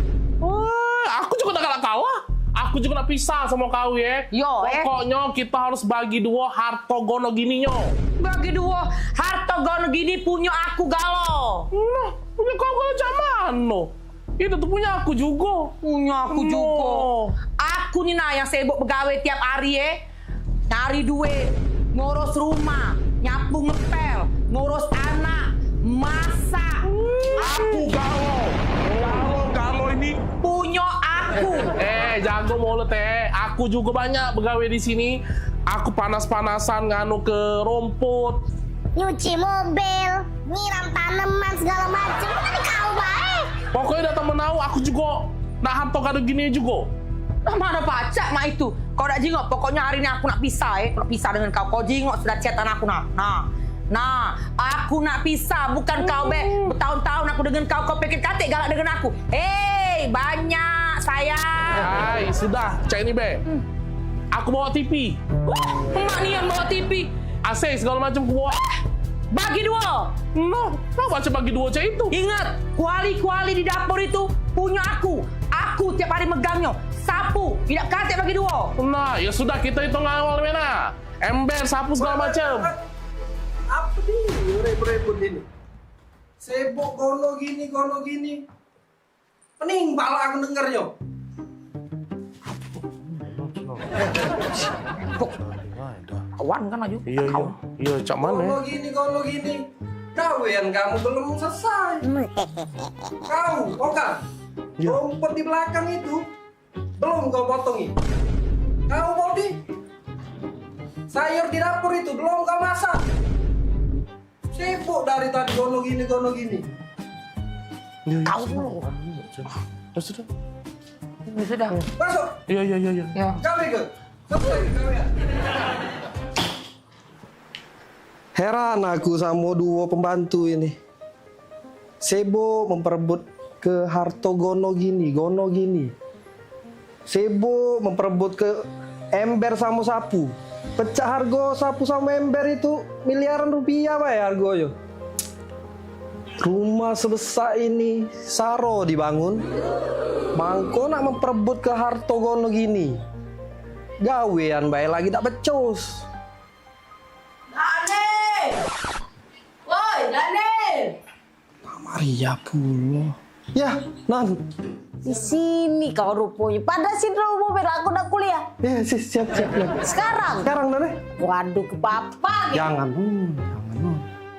Aku juga udah kalah kalah. Aku juga nak pisah sama kau ya. Yo, pokoknya kita harus bagi dua harta gono gininya. Bagi dua harta gono gini punya aku galo. Nah, punya kau galo zaman no. Itu tuh punya aku juga. Punya aku juga. Aku nih nah yang sibuk begawe tiap hari ya. Cari duit, ngurus rumah, nyapu ngepel, ngurus anak, masak. Aku galo ini punya aku. Jago mulut aku juga banyak begawe di sini. Aku panas-panasan nganu ke rumput, nyuci mobil, nyiram tanaman segala macam. Tadi kau baik. Pokoknya datang menau aku juga nak harta kado gini juga. Nah, mana pacak mak itu? Kau nak jingok, pokoknya hari ini aku nak pisah nak pisah dengan kau. Kau jingok sudah chatan aku nah. Nah, aku nak pisah, bukan kau bertahun-tahun aku dengan kau pikir katik galak dengan aku. Banyak sayang. Hai, sudah, cek ini Aku bawa TV. Emak nih yang bawa TV. AC segala macam aku bawa. Bagi dua. No, baca bagi dua cek itu. Ingat, kuali-kuali di dapur itu punya aku. Aku tiap hari megangnya. Sapu, tidak katik bagi dua. Nah, ya sudah kita hitung awal mana. Ember, sapu segala macam. Apa nih rebut ini? Sibuk gono gini. Pening pala aku dengernya. Kawan kan aja. Iya, cak mana? Gono gini. Kawian kamu belum selesai. Kau, Oka, rumput di belakang itu belum kau potongi. Kau Bodi, sayur di dapur itu belum kau masak. Sibuk dari tadi gono gini. Kau dulu. Sudah. Sudah. Masuk. Iya. Kau ikut. Heran aku sama dua pembantu ini. Sibuk memperebut ke harto gono gini. Sibuk memperebut ke ember sama sapu. Pecah harga sapu sama ember itu miliaran rupiah Pak ya harganya. Rumah sebesar ini saro dibangun. Mangko nak memperebut ke harto gono gini. Gawean bae lagi tak becus. Daniel! Woi, Daniel! Maria pula. Ya, Nan. Di sini kau rupanya. Pada sini mobil aku udah kuliah. Ya, siap. Sekarang, Nan. Waduh, ke papa. Jangan.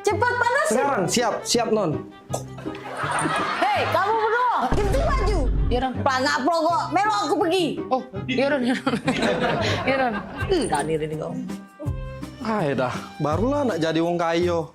Cepat panas. Sekarang, siap, Non. Hei, kamu berdua, ganti baju. Iya, Ron. Pelangak pelongo, melo aku pergi. Oh, iya, Ron. Daniel ini kau. Dah, barulah nak jadi wong kayo.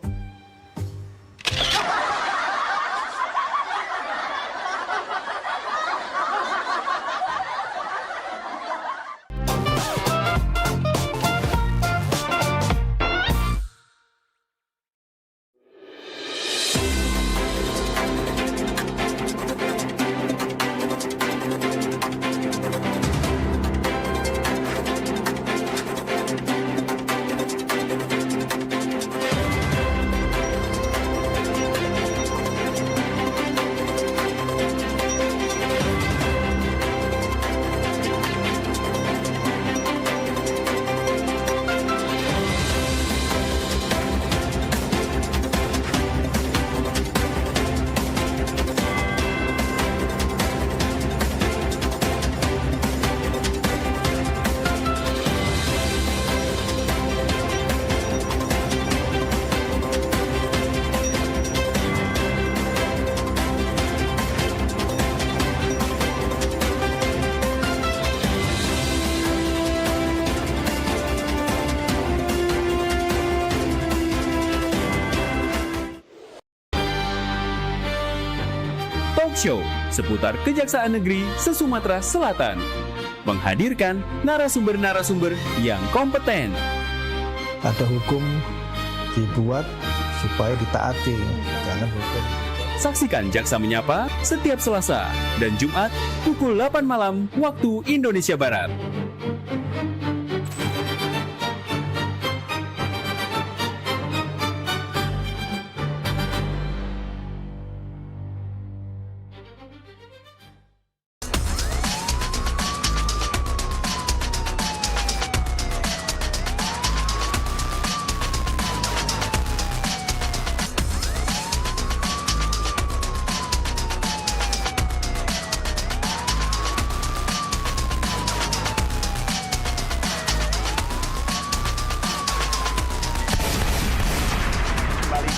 Show seputar Kejaksaan Negeri se-Sumatera Selatan. Menghadirkan narasumber-narasumber yang kompeten. Ada hukum dibuat supaya ditaati, jangan hukum. Saksikan Jaksa Menyapa setiap Selasa dan Jumat pukul 8 malam waktu Indonesia Barat.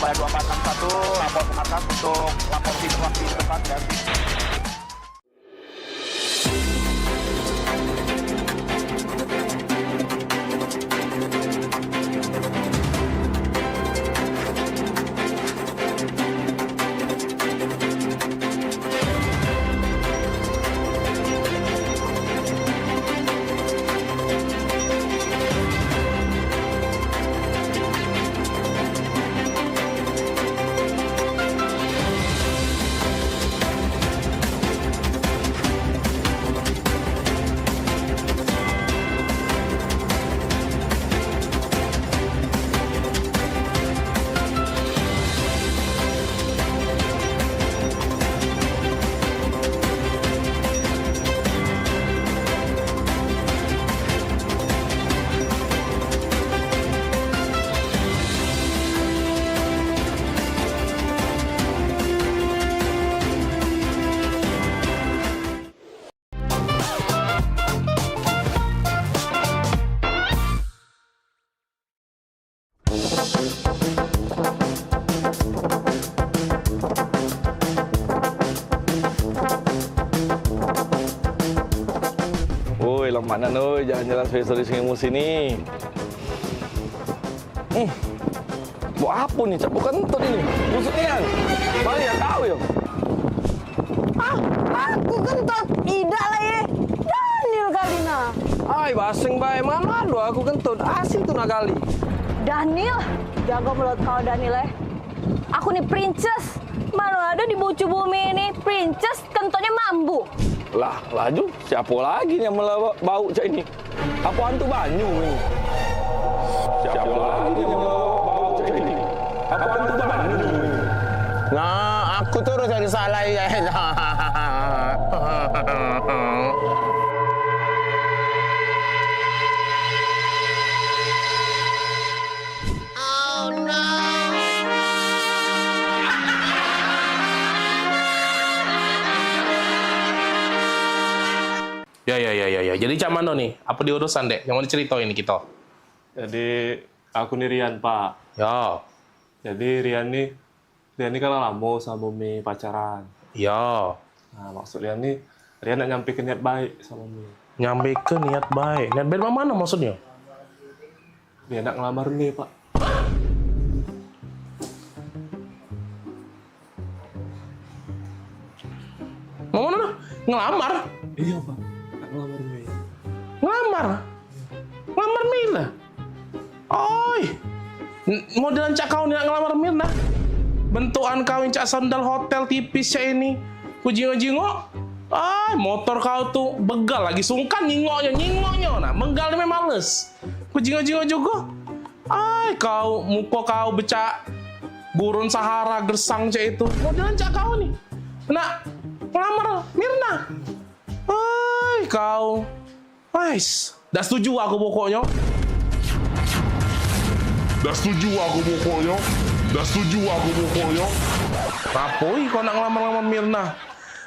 Pada 2461 lapor ke atas untuk lapor situasi tempat dan Woi, lamanan oi, jalan-jalan spesial di Sungai Musi nih. Buat apa nih? Cap bukan kentut ini. Maksudnya kan? Balik ya tahu ya. Aku kentut. Tidak lah ya. Daniel kali nah. Ay, baseng bae. Mana lu aku kentut. Asing tuh nakali. Daniel, jago mulut kau Daniel ya. Aku nih princess. Mana ada di bucu bumi ini princess kentutnya mambu. Lah, laju. Siapa lagi yang bau cak ini? Apa hantu banyu ini? Siapa lagi yang bau cak ini? Apa hantu banyu ini? Nah, aku terus yang salah ya. Ya. Jadi cak mano nih? Apa diurusan dek? Yang mau diceritain ini kita? Jadi aku nih Rian Pak. Ya. Jadi Rian nih kan lama sama Mimi pacaran. Ya. Nah maksud Rian nak nyampe ke niat baik sama Mimi. Nyampe ke niat baik? Niat baik mana maksudnya? Dia nak ngelamar Mimi Pak. Mana? Ngelamar? Iya Pak. Ngelamar Mimi. Ngelamar Mirna? Oi, modelan cak kau nak ngelamar Mirna? Bentukan kau yang cak sandal hotel tipis cak ini. Ku jingok-jingok. Motor kau tuh begal lagi sungkan nyingoknya. Nah, menggal memang males. Ku jingok-jingok juga. Kau muka kau becak gurun Sahara gersang cak itu. Modelan cak kau nih. Nak ngelamar Mirna. Kau. Dah setuju aku pokoknya. Rapoi kau nak ngelamar Mirna.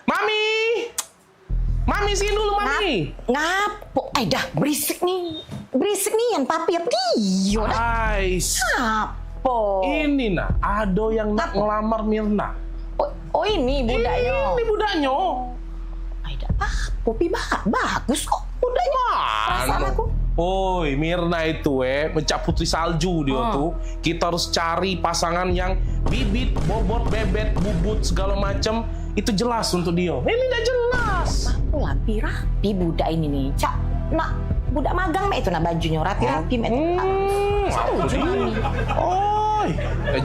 Mami sini dulu Mami. Ngapo? Dah berisik nih yang papi apa dia? Ngapo? Ini nah, ada yang nak ngelamar Mirna. Oh ini budaknya. Ini budaknya. Popi bagus kok budaknya. Perasaan aku. Oi, Mirna itu mencap putri salju dia tuh. Kita harus cari pasangan yang bibit, bobot, bebet, bubut segala macam itu jelas untuk dia. Ini tidak jelas. Aku rapi budak ini nih. Cak, nak budak magang mek itu nak bajunya rapi-rapi mek. Apa nih? Oi,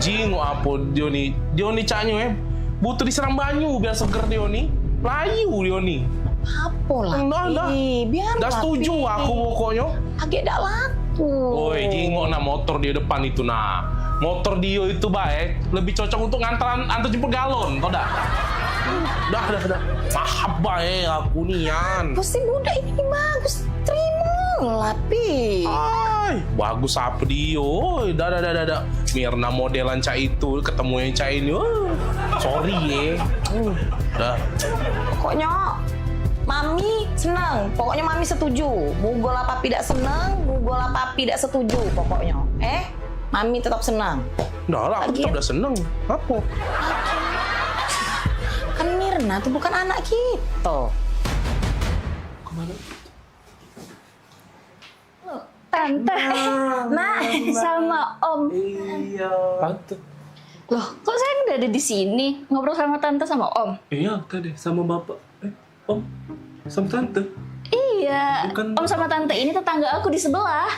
jingok apa dia nih? Dia nih caknya butuh disiram banyu biar seger dia nih. Layu dia nih. Apa lah? Biar dah setuju aku pokoknya. Agak dak laku. Oi, jingok nak motor di depan itu nah. Motor dia itu baik, lebih cocok untuk antar jemput galon, tau dah? Dah. Maaf baik aku nian. Pasti budak ini bagus. Terima Lapi. Ay, bagus apa dia? Oi, dah. Mirna modelan cak itu ketemu yang cak ini. Sorry dah. Pokoknya Mami senang, pokoknya Mami setuju. Mugol apa tidak senang, mugol apa tidak setuju pokoknya. Mami tetap senang. Dah lah, aku tetap dah senang. Apa? Kan Mirna tuh bukan anak kita. Kemana? Tante, Mak, sama Om. Iya. Tante. Loh, kok saya udah ada di sini ngobrol sama Tante sama Om? Iya, tadi sama Bapak. Om, sama Tante. Iya, Om sama Tante ini tetangga aku di sebelah.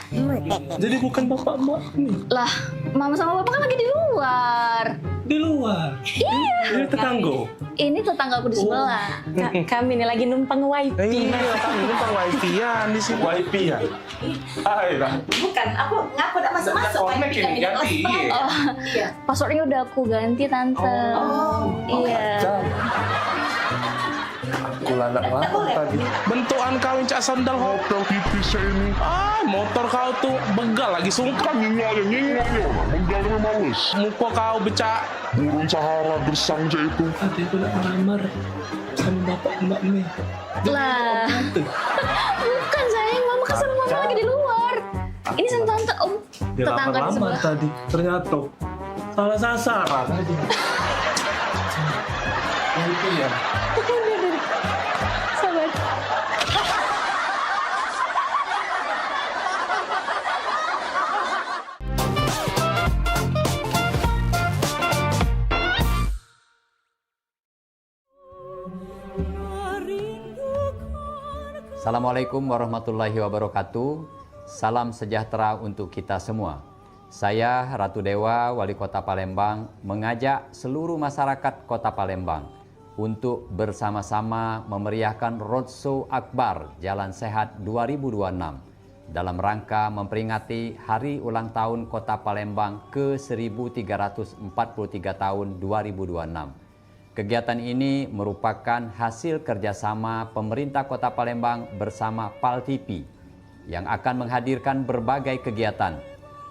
Jadi bukan Bapak Mbak nih? Lah, Mama sama Bapak kan lagi di luar. Di luar? Iya. Ini tetangga? Ini tetangga aku di sebelah. Kami ini lagi numpang wifi. Iya, kami numpang wifi-an di sini. Wifi-an? Ayolah. Bukan, aku ngaku udah masuk-masuk. Connect ini ganti. Iya. Passwordnya udah aku ganti, Tante. Iya. Aku lanak-lanak tadi. Bentukan kau yang cak sandal hotel tipis ini. Motor kau tuh begal lagi sungkan. Nyinggal ya. Menggalnya males. Muka kau becak. Burung Sahara gersang cak itu. Tadi aku nak melamar sama Bapak Mbak Mei. Lah. Bukan sayang, Mama kan sama Mama lagi di luar. Ini sama Tante Om. Dia Tetangga di lamar sebelah. tadi. Ternyata salah sasaran tadi. Itu ya. Sabar. Assalamualaikum warahmatullahi wabarakatuh. Salam sejahtera untuk kita semua. Saya Ratu Dewa, Wali Kota Palembang, mengajak seluruh masyarakat Kota Palembang untuk bersama-sama memeriahkan Roadshow Akbar Jalan Sehat 2026 dalam rangka memperingati Hari Ulang Tahun Kota Palembang ke-1343 tahun 2026. Kegiatan ini merupakan hasil kerjasama pemerintah Kota Palembang bersama PAL TV yang akan menghadirkan berbagai kegiatan,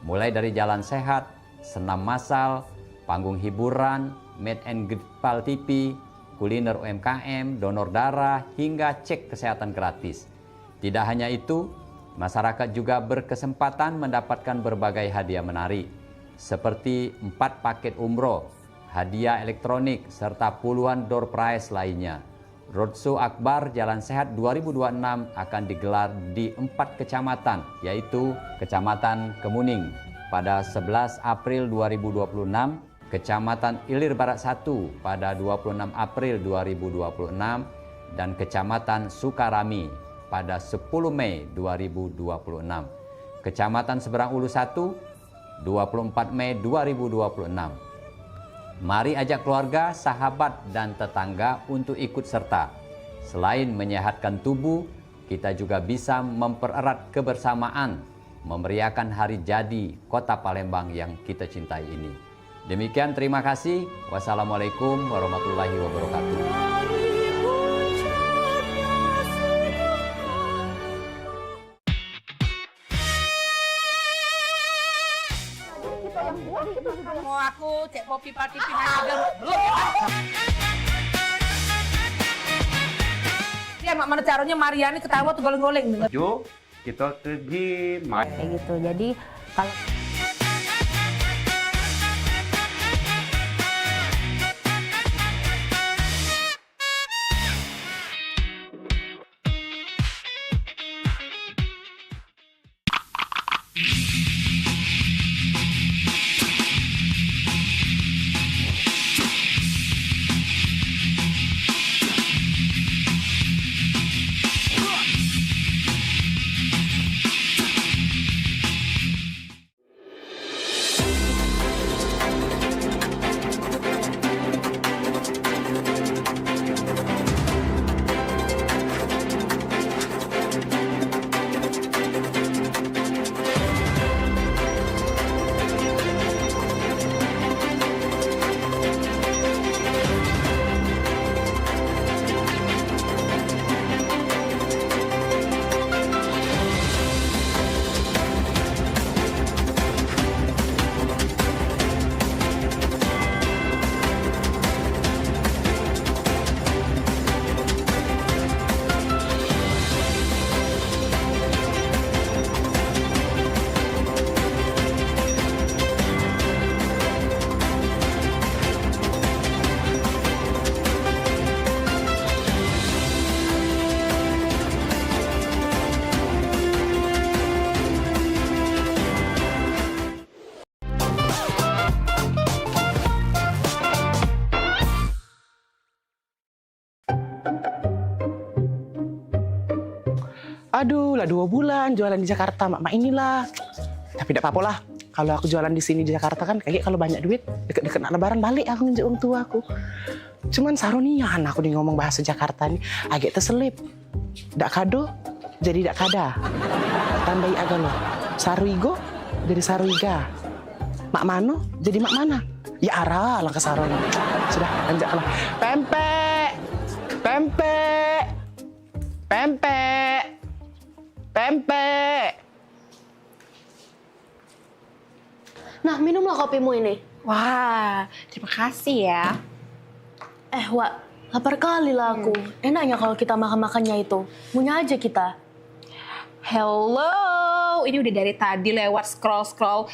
mulai dari jalan sehat, senam massal, panggung hiburan, meet and greet PAL TV, kuliner UMKM, donor darah, hingga cek kesehatan gratis. Tidak hanya itu, masyarakat juga berkesempatan mendapatkan berbagai hadiah menarik, seperti 4 paket umroh, hadiah elektronik, serta puluhan door prize lainnya. Roadshow Akbar Jalan Sehat 2026 akan digelar di 4 kecamatan, yaitu Kecamatan Kemuning pada 11 April 2026, Kecamatan Ilir Barat 1 pada 26 April 2026, dan Kecamatan Sukarami pada 10 Mei 2026. Kecamatan Seberang Ulu 1, 24 Mei 2026. Mari ajak keluarga, sahabat, dan tetangga untuk ikut serta. Selain menyehatkan tubuh, kita juga bisa mempererat kebersamaan, memeriahkan hari jadi Kota Palembang yang kita cintai ini. Demikian, terima kasih. Wassalamualaikum warahmatullahi wabarakatuh. Mau aku cek kopi pati pindah Ya, mak mana caranya Mariani ketawa tuh goleng-goleng. Yuk, kita pergi main. Kayak gitu. Jadi kalau Aduh lah 2 bulan jualan di Jakarta mak inilah. Tapi tidak apa-apa lah. Kalau aku jualan di sini di Jakarta kan kayak kalau banyak duit deket-deket nak lebaran balik aku nginjek orang tua aku. Cuman sarunian aku nih ngomong bahasa Jakarta nih agak terselip. Dak kado jadi dak kada. Tandai agak lo. Saruigo jadi saruiga. Mak mano jadi mak mana. Ya arah langkah sarona. Sudah lanjutlah. Pempek. Pempek. Pempek. Pempek. Nah, minumlah kopimu ini. Wah, terima kasih ya. Wak, lapar kali lah aku. Enaknya kalau kita makan-makannya itu. Punya aja kita. Hello, ini udah dari tadi lewat scroll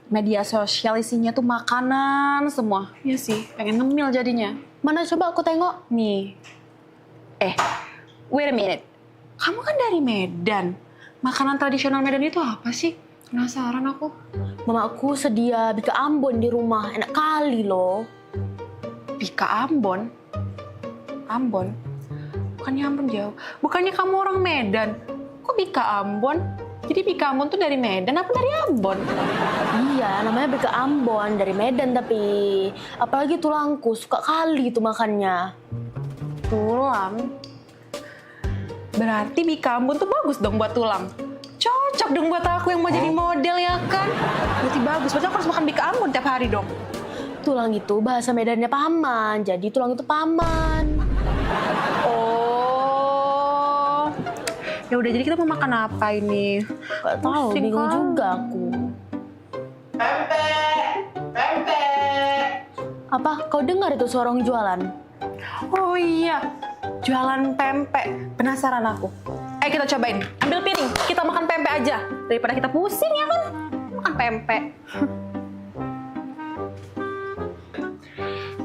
media sosial isinya tuh makanan semua. Iya sih, pengen ngemil jadinya. Mana coba aku tengok? Nih. Wait a minute. Kamu kan dari Medan. Makanan tradisional Medan itu apa sih? Penasaran aku. Mamaku sedia bika Ambon di rumah. Enak kali loh. Bika Ambon? Ambon? Bukannya Ambon jauh. Bukannya kamu orang Medan. Kok Bika Ambon? Jadi Bika Ambon tuh dari Medan apa dari Ambon? Iya, namanya Bika Ambon. Dari Medan tapi. Apalagi tulangku. Suka kali itu makannya. Tulang? Berarti Bika Ambon tuh bagus dong buat tulang. Cocok dong buat aku yang mau jadi model ya kan? Berarti bagus. Berarti aku harus makan Bika Ambon tiap hari dong. Tulang itu bahasa Medannya paman. Jadi tulang itu paman. Oh. Ya udah, jadi kita mau makan apa ini? Gak tahu, bingung juga aku. Pempek. Pempek. Apa? Kau dengar itu suara orang jualan? Oh iya. Jualan pempek. Penasaran aku. Kita cobain. Ambil piring. Kita makan pempek aja. Daripada kita pusing ya kan? Makan pempek.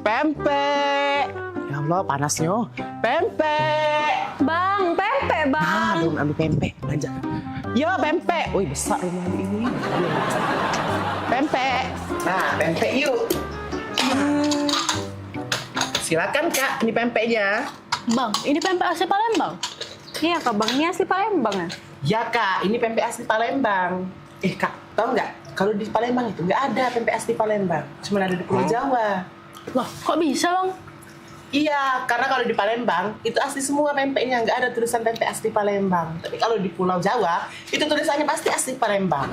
Pempek. Ya Allah panasnya. Pempek. Bang, pempek bang. Nah, belum ambil pempek. Aja. Yo pempek. Wih besar rumah ini. Pempek. Nah pempek yuk. Silakan kak, ini pempeknya. Bang, ini pempek asli Palembang. Iya kak bang, ini asli Palembang ya? Ya kak, ini pempek asli Palembang. Kak, tahu nggak? Kalau di Palembang itu nggak ada pempek asli Palembang. Cuma ada di Pulau Jawa. Loh, kok bisa bang? Iya, karena kalau di Palembang itu asli semua pempeknya. Nggak ada tulisan pempek asli Palembang. Tapi kalau di Pulau Jawa, itu tulisannya pasti asli Palembang.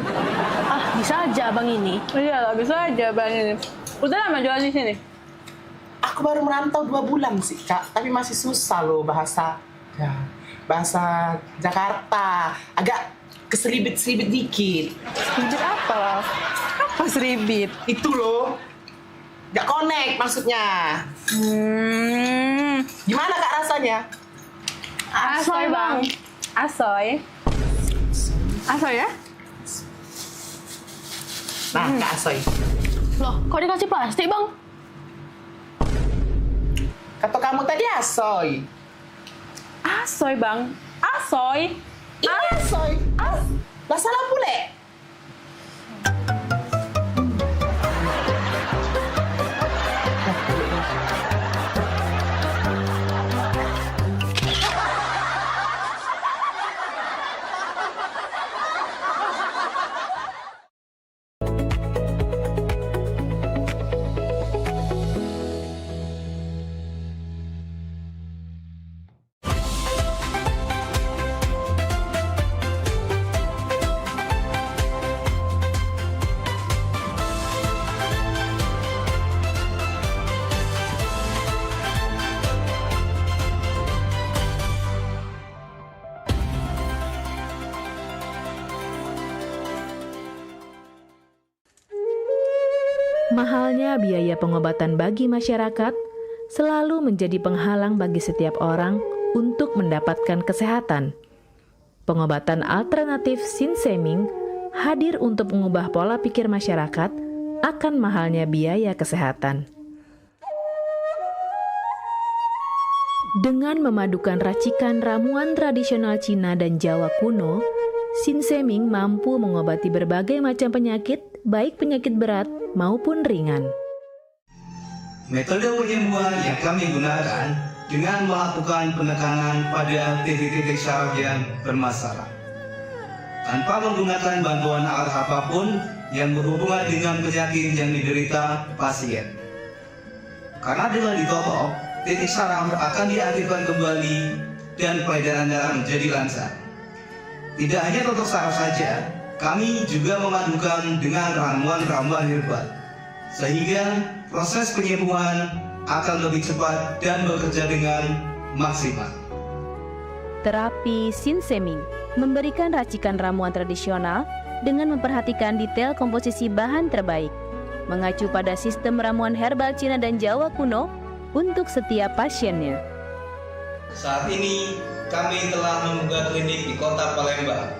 Ah, bisa aja bang ini. Iya lah, bisa aja bang ini. Udah lama jualan di sini? Aku baru merantau 2 bulan sih kak. Tapi masih susah loh bahasa Jakarta, agak keseribit-seribit dikit. Seribit apa lah? Apa seribit? Itu loh, gak connect maksudnya. Gimana kak rasanya? Asoy bang. Asoy. Asoy ya? Nah kak asoy. Loh, kok dikasih plastik bang? Kata kamu tadi asoy. Asoy bang, asoy. Ini asoy. Lah salah pule. Mahalnya biaya pengobatan bagi masyarakat selalu menjadi penghalang bagi setiap orang untuk mendapatkan kesehatan. Pengobatan alternatif Sinseming hadir untuk mengubah pola pikir masyarakat akan mahalnya biaya kesehatan. Dengan memadukan racikan ramuan tradisional Cina dan Jawa kuno, Sinseming mampu mengobati berbagai macam penyakit, baik penyakit berat maupun ringan. Metode penyembuhan yang kami gunakan dengan melakukan penekanan pada titik-titik syaraf yang bermasalah. tanpa menggunakan bantuan alat apapun yang berhubungan dengan penyakit yang diderita pasien. Karena dengan ditopok, titik saraf akan diaktifkan kembali dan peredaran darah menjadi lancar. Tidak hanya totok saraf saja, kami juga memadukan dengan ramuan-ramuan herbal, sehingga proses penyembuhan akan lebih cepat dan bekerja dengan maksimal. Terapi Sinseming memberikan racikan ramuan tradisional dengan memperhatikan detail komposisi bahan terbaik, mengacu pada sistem ramuan herbal Cina dan Jawa kuno untuk setiap pasiennya. Saat ini kami telah membuka klinik di Kota Palembang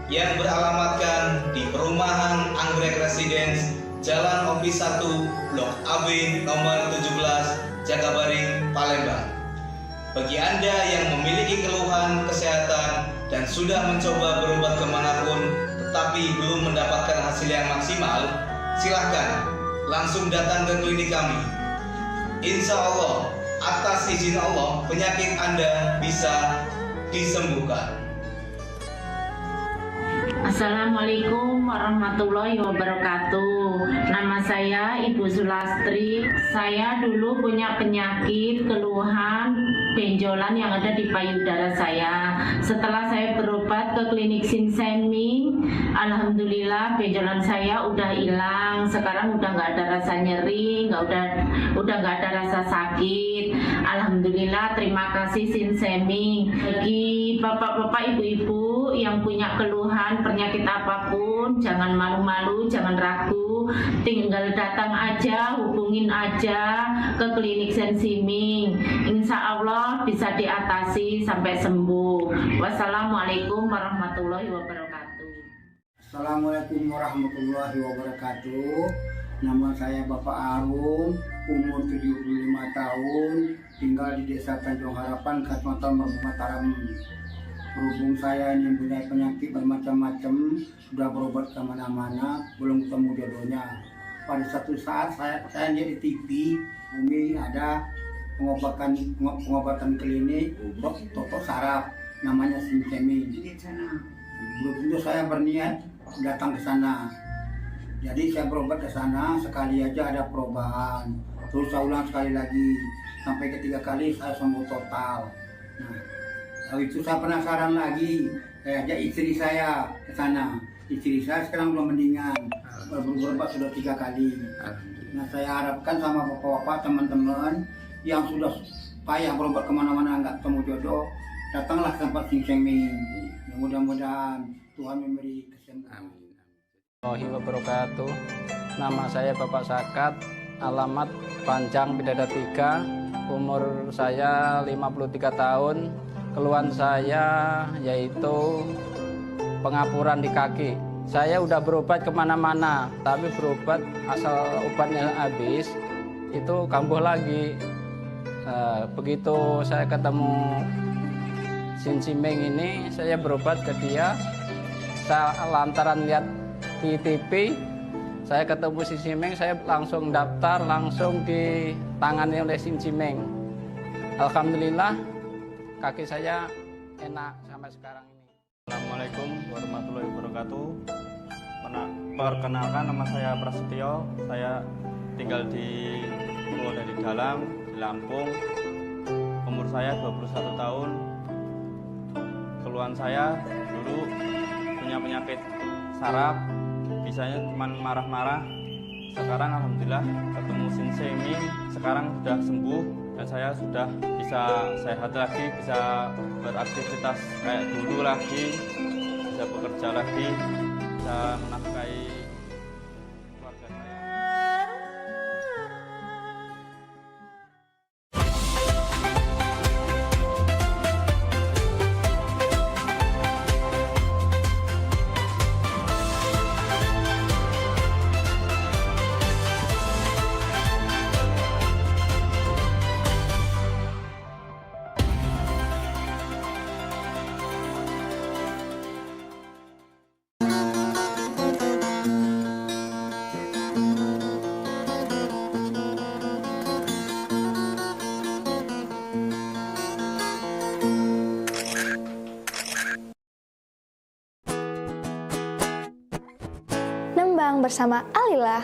yang beralamatkan di Perumahan Anggrek Residence, Jalan Opi 1, Blok AB nomor 17, Jakabaring, Palembang. Bagi Anda yang memiliki keluhan kesehatan dan sudah mencoba berobat kemanapun tetapi belum mendapatkan hasil yang maksimal, silahkan langsung datang ke klinik kami. Insya Allah, atas izin Allah, penyakit Anda bisa disembuhkan. Assalamualaikum warahmatullahi wabarakatuh. Nama saya Ibu Sulastri. Saya dulu punya penyakit keluhan benjolan yang ada di payudara saya. Setelah saya berobat ke klinik Sinseming, alhamdulillah benjolan saya udah hilang. Sekarang udah nggak ada rasa nyeri, udah nggak ada rasa sakit. Alhamdulillah, terima kasih Sinseming. Bagi bapak-bapak, ibu-ibu yang punya keluhan penyakit apapun, jangan malu-malu, jangan ragu, tinggal datang aja, hubungin aja ke klinik Sinseming. Insya Allah bisa diatasi sampai sembuh. Wassalamualaikum warahmatullahi wabarakatuh. Assalamualaikum warahmatullahi wabarakatuh. Nama saya Bapak Arun, umur 75 tahun, tinggal di Desa Tanjung Harapan, Kecamatan Merbau Mataram. Berhubung saya ini mempunyai penyakit bermacam-macam, sudah berobat kemana-mana, belum ketemu jodohnya. Pada satu saat saya lihat di TV, Umi ada pengobatan klinik totok saraf, namanya Sinseming. Belum tentu saya berniat datang ke sana. Jadi saya berobat ke sana, sekali aja ada perubahan. Terus saya ulang sekali lagi, sampai ketiga kali saya sembuh total. Nah, lalu itu saya penasaran lagi, saya ajak istri saya ke sana. Istri saya sekarang belum mendingan, berobat sudah 3 kali. Nah, saya harapkan sama bapak-bapak, teman-teman yang sudah payah berobat kemana-mana nggak ketemu jodoh, datanglah ke tempat Sinseming. Mudah-mudahan Tuhan memberi kesembuhan. Warahmatullahi wabarakatuh. Nama saya Bapak Sakat, alamat Panjang Bidada 3, umur saya 53 tahun. Keluhan saya yaitu pengapuran di kaki. Saya udah berobat kemana-mana, tapi berobat asal obatnya habis, itu kambuh lagi. Begitu saya ketemu Sinseming ini, saya berobat ke dia. Saya lantaran lihat di TV, saya ketemu Sinseming, saya langsung daftar, langsung ditangani oleh Sinseming. Alhamdulillah, kaki saya enak sampai sekarang ini. Assalamualaikum warahmatullahi wabarakatuh. Perkenalkan, nama saya Prasetyo. Saya tinggal di Pulau Dari Dalam, di Lampung. Umur saya 21 tahun. Keluhan saya dulu punya penyakit saraf, bisanya cuma marah-marah. Sekarang alhamdulillah ketemu Sinseming, sekarang sudah sembuh dan saya sudah bisa sehat lagi, bisa beraktivitas kayak dulu lagi, bisa bekerja lagi, bisa menafkahi keluarga saya. Nembang bersama Alila.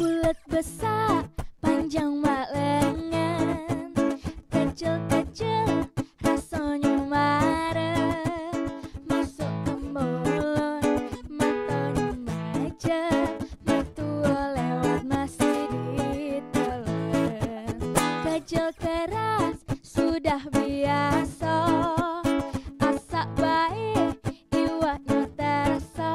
Bulat besar, panjang mak lengan, kecil-kecil rasanya marah, masuk ke mulut, matanya macet, metua lewat masih ditelan. Kecil keras sudah biasa, asak baik iwaknya terasa,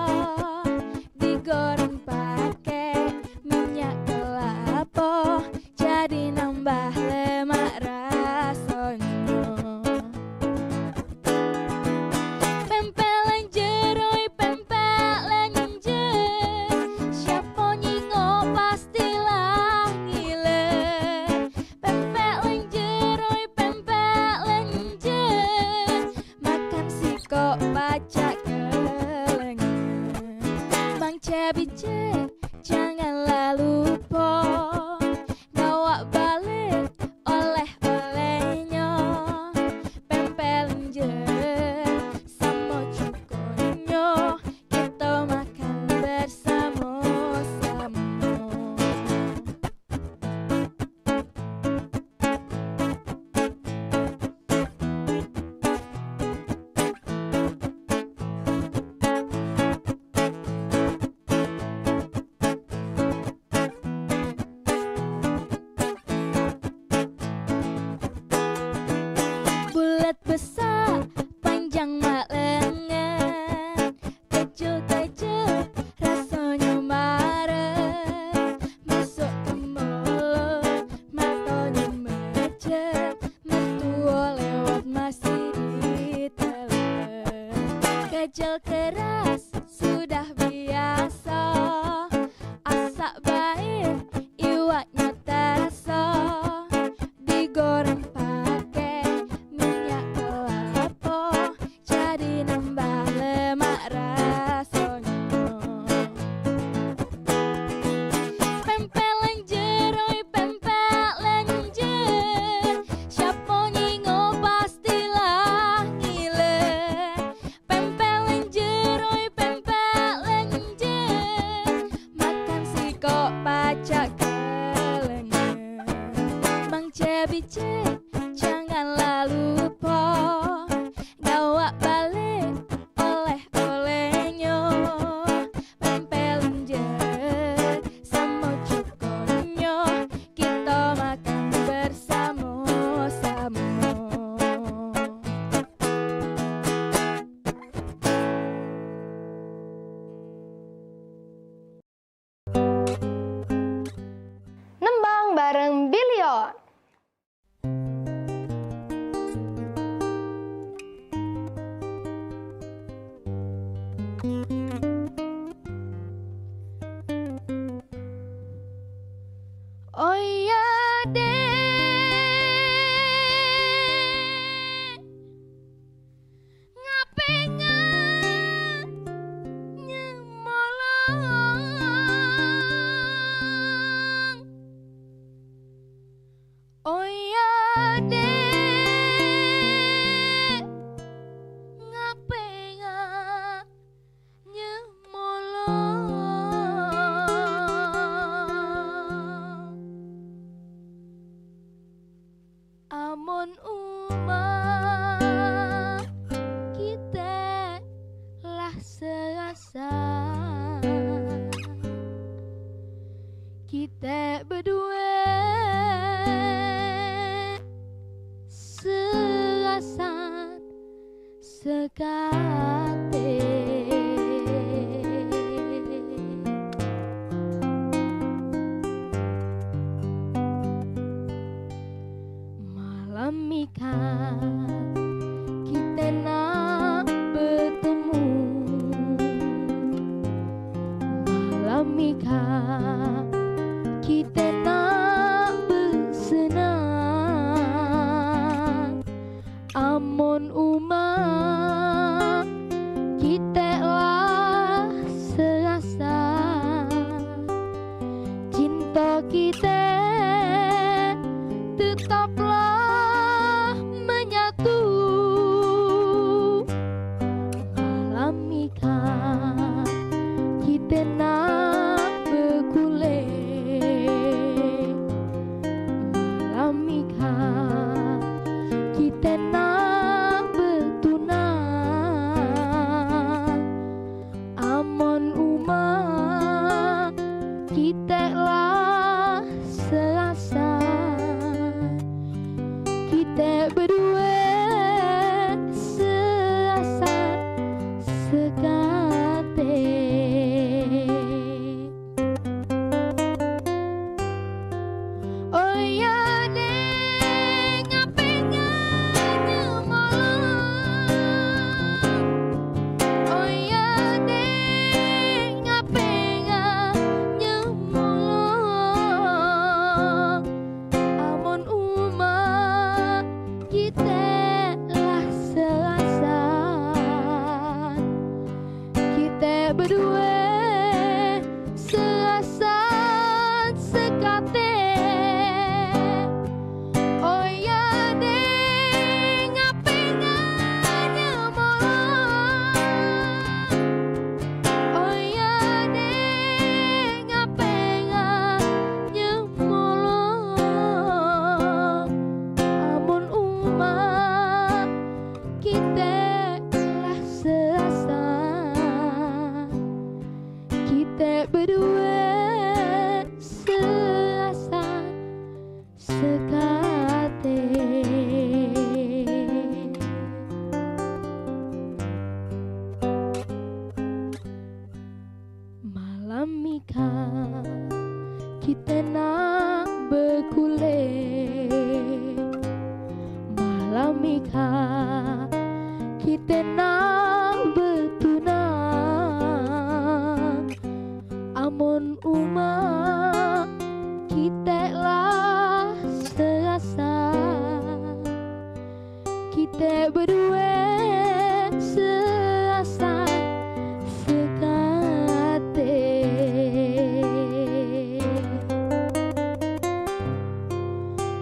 digoreng pakai minyak kelapa, jadi nambah lemak rasanya. Pempelan jeroi, pempelan jer, siapa nyingok pastilah ngile. Pempelan jeroi, pempelan jer, makan sikok pacak kelengan. Mang cebice janganlah lupa, bawa balik oleh-olehnya. Pempelin jer sama cukonya, kita makan bersama-sama. Bulat besar, panjang mak lengan, kecil-kecil rasanya marah, masuk ke mulut, matanya macet, metua lewat masih ditelan. Kecil keras sudah biasa, asak baik iwaknya terasa, digoreng pakai minyak kelapa, jadi nambah lemak rasanya. Pempelan jeroi, pempelan jer, siapa nyingok pastilah ngile. Pempelan jeroi, pempelan jer, makan sikok pacak kelengan. Mang cebice janganlah lupa, bawa balik oleh-olehnya. Pempelin jer sama cukonya, kita makan bersama-sama. Nembang bareng Billion. Oh iya deh, ngapengan nyemolong. Oh iya deh, ngapengan nyemolong. Amun umat kita lah serasa, kita berdua serasa sekate. Malam mika kita nak bertemu, malam mika kita nak bersenang. Amun umat kita lah serasa, cinta kita tetap kita berdua serasa sekate. Oh ya deng ngapengannya malam. Oh ya deng ngapengannya malam. Amun umat kita lah selasan, kita berdua selasan sekate. Oh ya deng ngapengannya malam. Oh ya deng ngapengannya malam. Amun umat kita lah selasan, kita berdua selasan sekate. Malam mika kita nak berkule, malam mika kita nak bertunang. Amun umat kita lah serasa, kita berdua serasa sekate.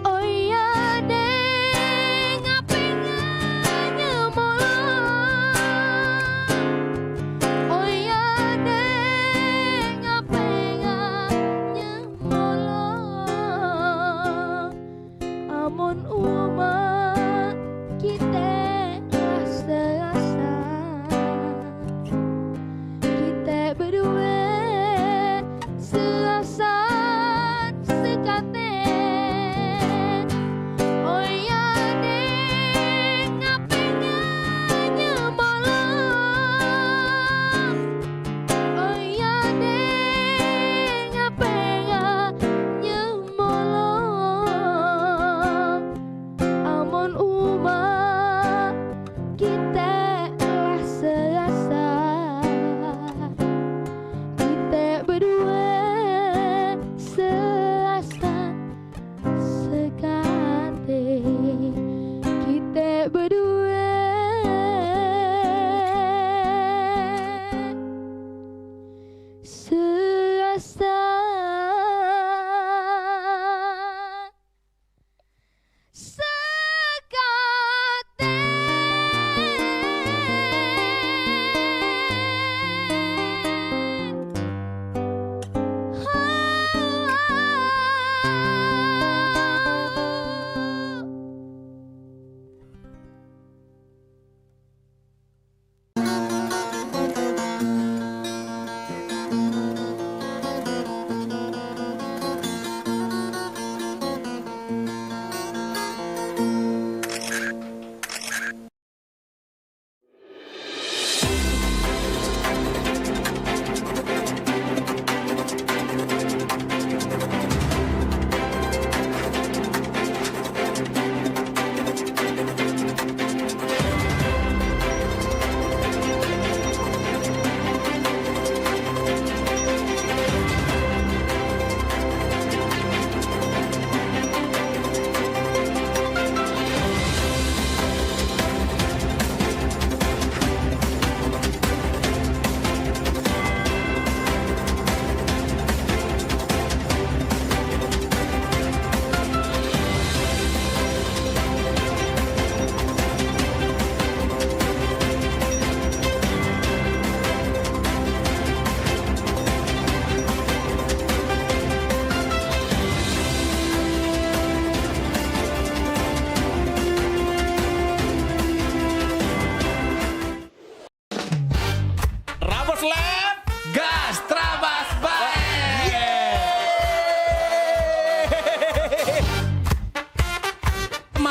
Oh ya deng ngapengannya malam. Oh ya deng ngapengannya malam. Amun umat kita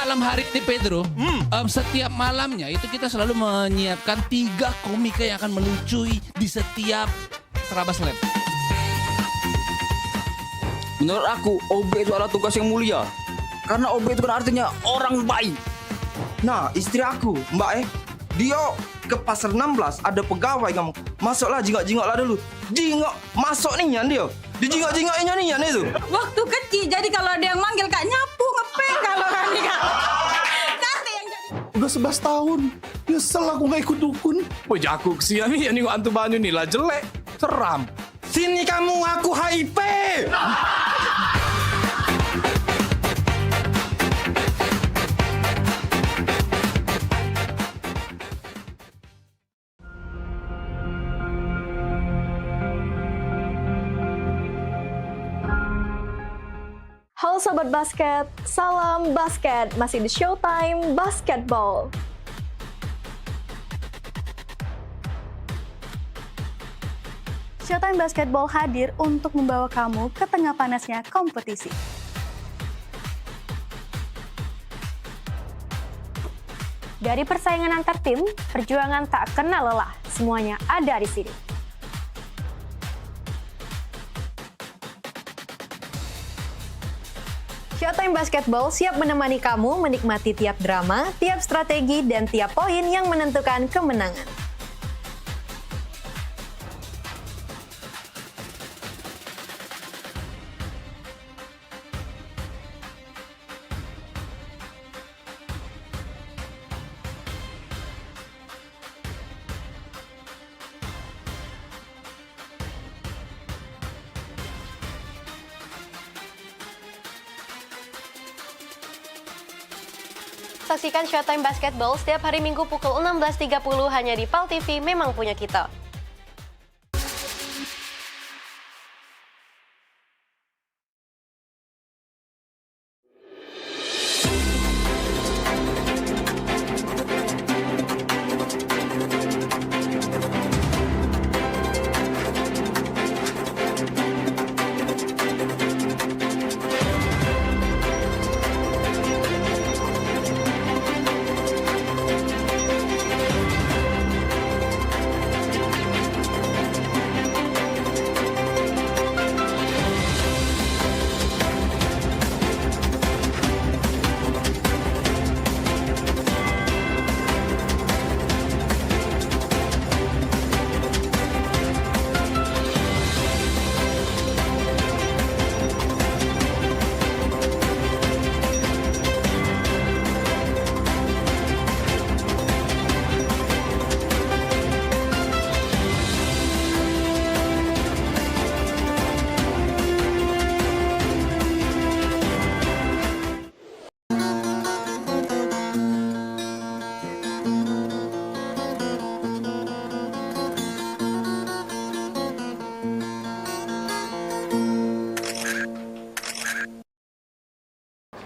malam hari ini Pedro, setiap malamnya itu kita selalu menyiapkan 3 komika yang akan melucui di setiap Terabas Lab. Menurut aku, OB itu adalah tugas yang mulia. Karena OB itu kan artinya orang baik. Nah, istri aku, Mbak dia ke pasar 16 ada pegawai kamu. Masuklah jingok-jingoklah dulu. Jingok masuk nian dia. Dijingok-jingoknya nian itu. Waktu kecil, jadi kalau ada yang manggil Kak nyapu, ngepel kalau Rani Kak. Nanti yang jadi. Udah 11 tahun. Nyesel aku gak ikut dukun. Wah, aku kesian nih, nengok antu banyu nih lah jelek. Seram. Sini kamu, aku HIV. Halo Sobat Basket, salam basket, masih di Showtime Basketball. Showtime Basketball hadir untuk membawa kamu ke tengah panasnya kompetisi. Dari persaingan antar tim, perjuangan tak kenal lelah, semuanya ada di sini. Showtime Basketball siap menemani kamu menikmati tiap drama, tiap strategi, dan tiap poin yang menentukan kemenangan. Saksikan Showtime Basketball setiap hari Minggu pukul 16.30 hanya di PAL TV, memang punya kita.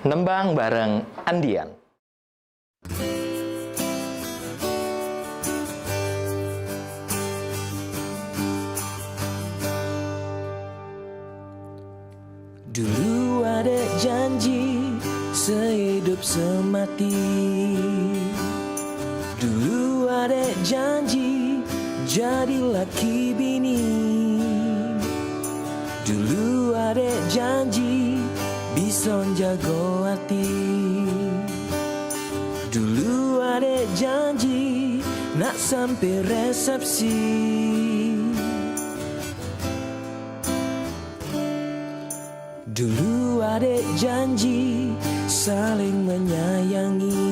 Nembang bareng Andian. Dulu ada janji sehidup semati. Dulu ada janji jadi laki bini. Dulu ada janji bisa jago hati. Dulu ada janji nak sampai resepsi. Dulu ada janji saling menyayangi.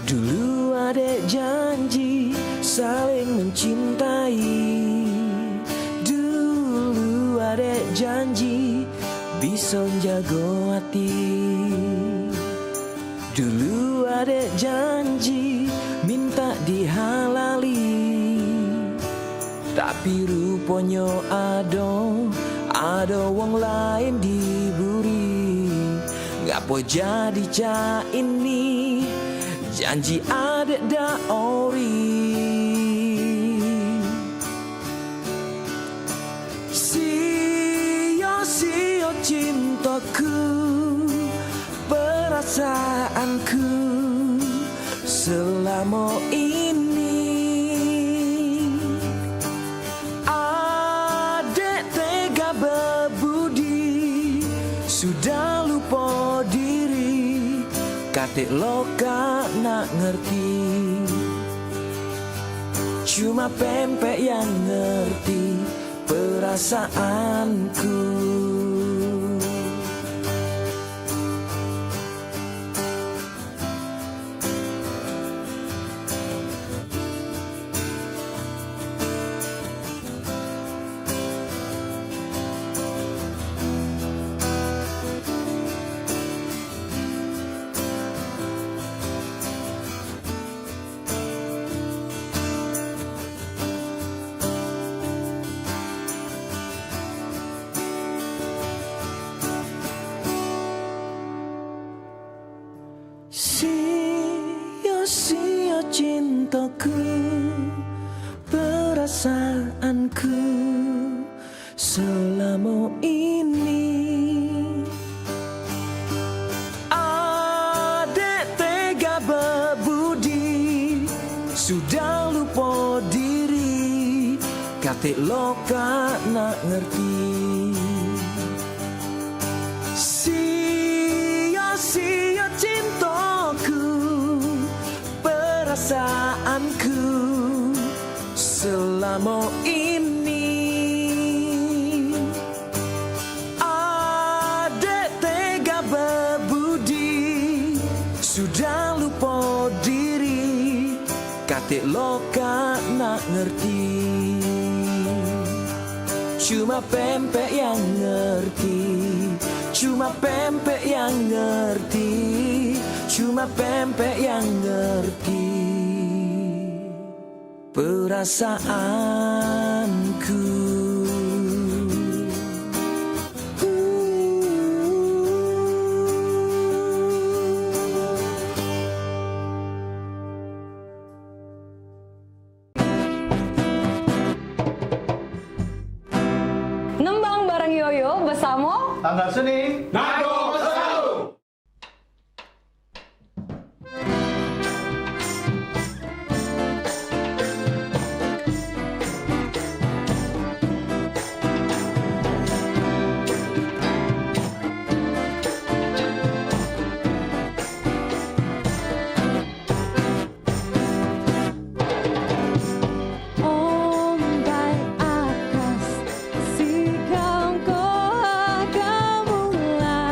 Dulu ada janji saling mencintai. Dulu ada janji bisa jago hati. Dulu ada janji minta dihalali. Tapi rupanya ada wong lain diburi. Ngapo jadi cak ini janji ada dak ori. Sia-sia cintaku, perasaanku selama ini. Adek tega berbudi, sudah lupa diri, katik loka nak ngerti. Cuma pempek yang ngerti perasaanku. Sia-sia cintaku, perasaanku selama ini. Adek tega berbudi, sudah lupa diri, katik loka nak ngerti. Sia-sia cintaku, perasaanku selama ini. Adek tega berbudi, sudah lupa diri, katik loka nak ngerti. Cuma pempek yang ngerti, cuma pempek yang ngerti, cuma pempek yang ngerti perasaanku. Nembang bareng Yoyo bersama Tanggal Seni Nado Selalu. Ombak atas si kau agak mulai.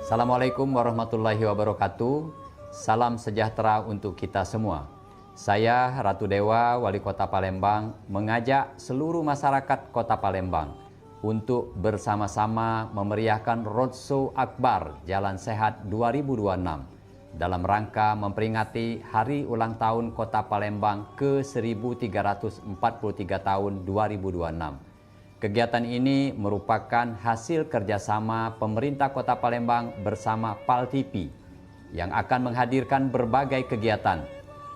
Assalamualaikum warahmatullahi wabarakatuh. Salam sejahtera untuk kita semua. Saya Ratu Dewa, Wali Kota Palembang, mengajak seluruh masyarakat Kota Palembang untuk bersama-sama memeriahkan Roadshow Akbar Jalan Sehat 2026 dalam rangka memperingati Hari Ulang Tahun Kota Palembang ke-1343 tahun 2026. Kegiatan ini merupakan hasil kerjasama pemerintah Kota Palembang bersama PAL TV yang akan menghadirkan berbagai kegiatan,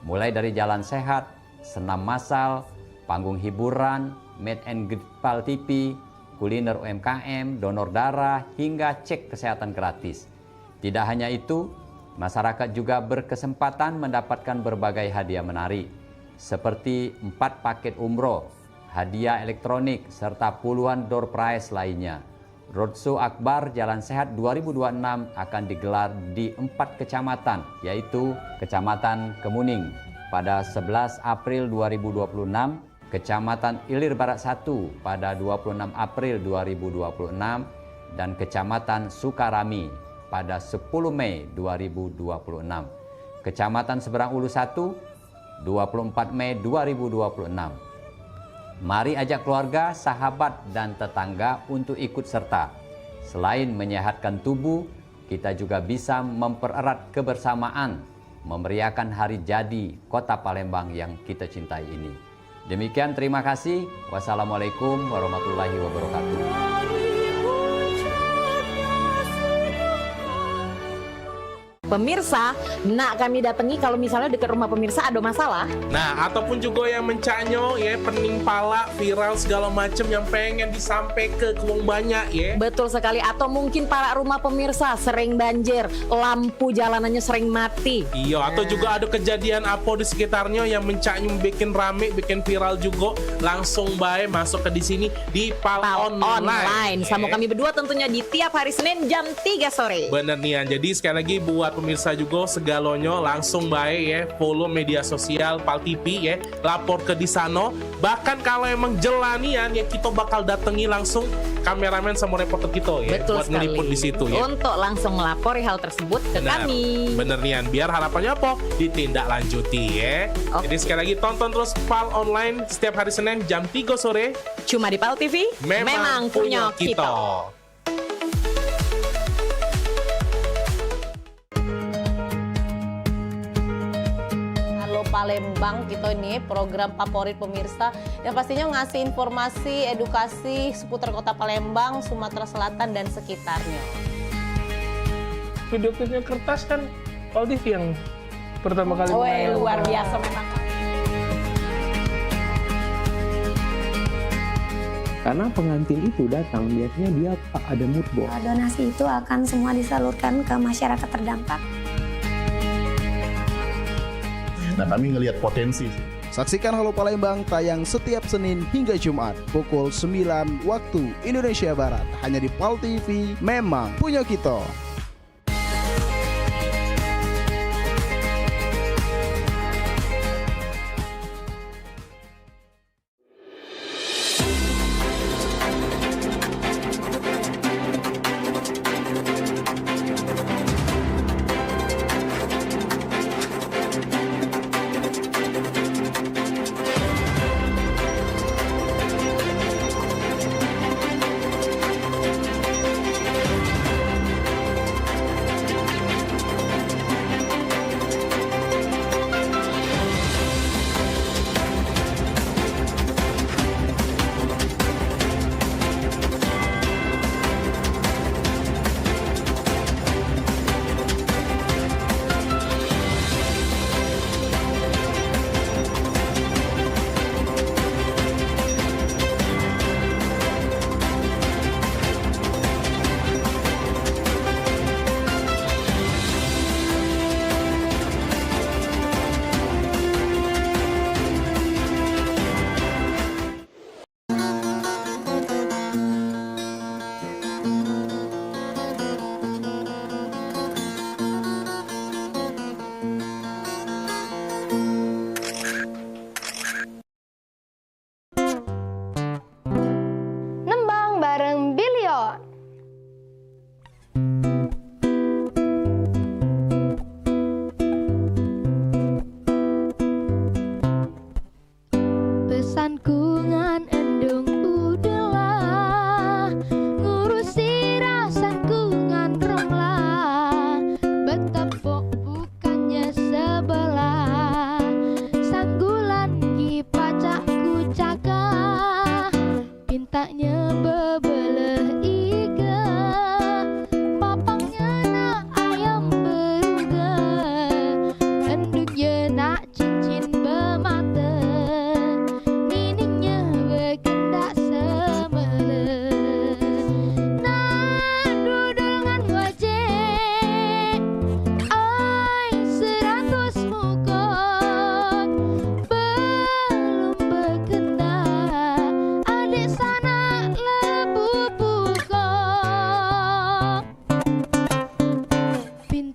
mulai dari jalan sehat, senam massal, panggung hiburan, meet and greet PAL TV, kuliner UMKM, donor darah, hingga cek kesehatan gratis. Tidak hanya itu, masyarakat juga berkesempatan mendapatkan berbagai hadiah menarik, seperti 4 paket umroh, hadiah elektronik, serta puluhan door prize lainnya. Roadshow Akbar Jalan Sehat 2026 akan digelar di 4 kecamatan, yaitu Kecamatan Kemuning pada 11 April 2026, Kecamatan Ilir Barat 1 pada 26 April 2026, dan Kecamatan Sukarami pada 10 Mei 2026. Kecamatan Seberang Ulu 1, 24 Mei 2026. Mari ajak keluarga, sahabat, dan tetangga untuk ikut serta. Selain menyehatkan tubuh, kita juga bisa mempererat kebersamaan, memeriahkan hari jadi Kota Palembang yang kita cintai ini. Demikian, terima kasih. Wassalamualaikum warahmatullahi wabarakatuh. Pemirsa, nak kami datangi kalau misalnya dekat rumah pemirsa ada masalah. Nah, ataupun juga yang mencanyol ya, pening pala, viral segala macam yang pengen disampaikan ke uang banyak ya. Betul sekali, atau mungkin para rumah pemirsa sering banjir, lampu jalanannya sering mati. Iya, atau juga ada kejadian apa di sekitarnya yang mencanyol bikin rame, bikin viral juga, langsung baik masuk ke di sini di PAL Online. Sama kami berdua tentunya di tiap hari Senin jam 3 sore. Bener nih, jadi sekali lagi buat pemirsa juga segalonyo langsung baik ya, follow media sosial PAL TV ya, lapor ke di sana. Bahkan kalau emang jelanian ya, kita bakal datangi langsung kameramen sama reporter kita ya. Betul buat sekali. ngeliput di situ ya. Untuk langsung melapori hal tersebut ke kami. Bener nih, biar harapannya apa? Ditindaklanjuti ya. Jadi sekali lagi tonton terus PAL Online setiap hari Senin jam 3 sore. Cuma di PAL TV. Memang punya kita. Palembang kita ini program favorit pemirsa yang pastinya ngasih informasi, edukasi seputar Kota Palembang, Sumatera Selatan dan sekitarnya. Video klipnya kertas kan PAL TV yang pertama kali. Luar biasa memang. Karena pengantin itu datang biasanya dia ada mood board. Donasi itu akan semua disalurkan ke masyarakat terdampak. Nah, kami ngelihat potensi. Saksikan Halo Palembang tayang setiap Senin hingga Jumat pukul 9 waktu Indonesia Barat hanya di PAL TV. Memang punya kita.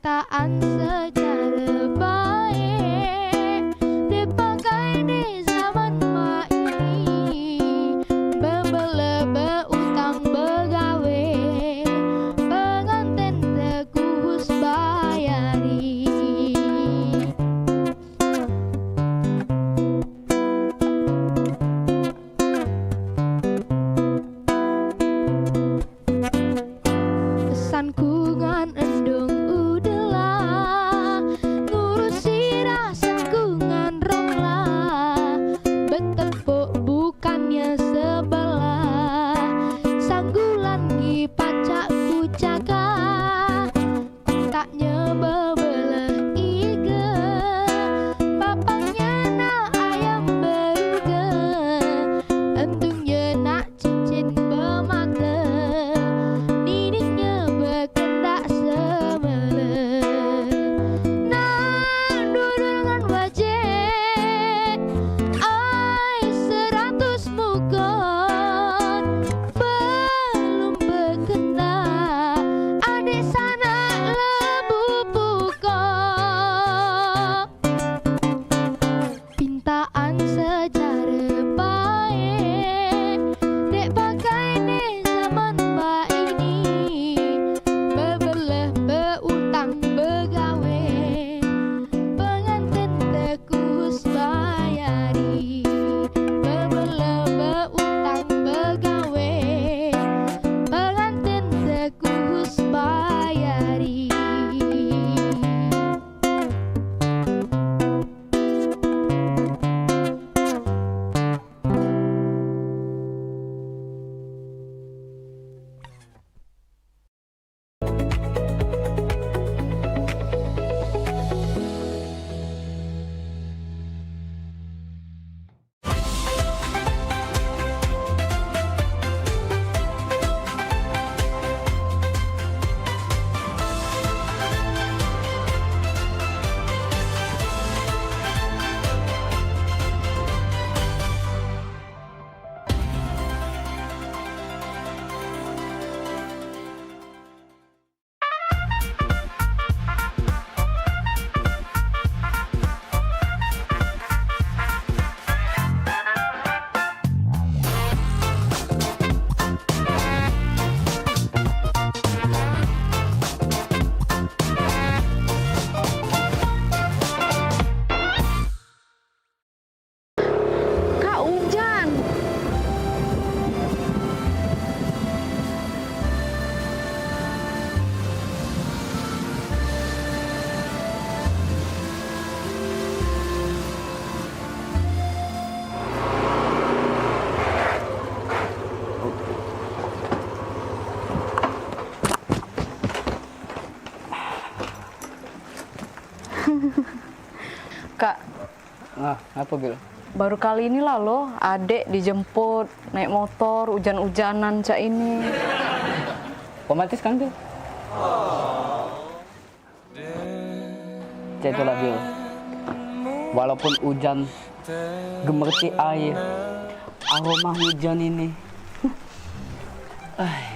Pintaan secara baik dipakai di zaman mak ini, berbela berutang begawe, pengantin tegus bayari. Pesanku ngan endung udahlah, ngurusi rasaku ngan ronglah, betepuk bukannya sebelah, sanggulan gi pacakku jaga, taknya berbelah iga, bapaknya nak ayam beruga, entunya nak cincin bermata, didiknya berkendak semula. Nak duduk dengan wajah ai 100 mukot, belum berkendak adik sanak lebu pukok. Pintaan secara baik dek pakai di zaman mak ini, berbelah berutang begawe, pengantin tekus bayari, berbelah berutang begawe, pengantin tekus bayari. Kak hujan. Kak, apa Bil? Baru kali ini lah loh, adek dijemput naik motor hujan-hujanan cak ini. Romantis kan Bil? Cak itulah Bil. Walaupun hujan gemerci air, aroma hujan ini.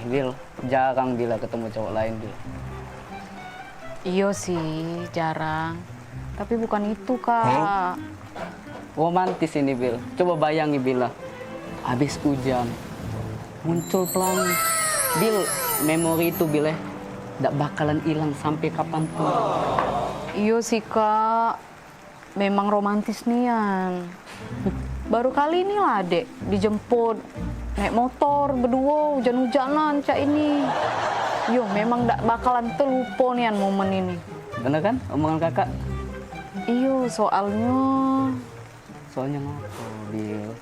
Bil, jarang Bila ketemu cowok lain Bil. Iyo sih, jarang. Tapi bukan itu, Kak. Romantis ini Bil. Coba bayangi Bila. Habis hujan, muncul pelangi. Bil, memori itu Bil nggak bakalan hilang sampai kapanpun. Iyo sih, Kak. Memang romantis nian. Baru kali ini lah adek dijemput naik motor berdua hujan-hujanan cak ini. Yo, memang nggak bakalan terlupa nian momen ini. Bener kan omongan kakak? Iyo, soalnya ngapa, Bil?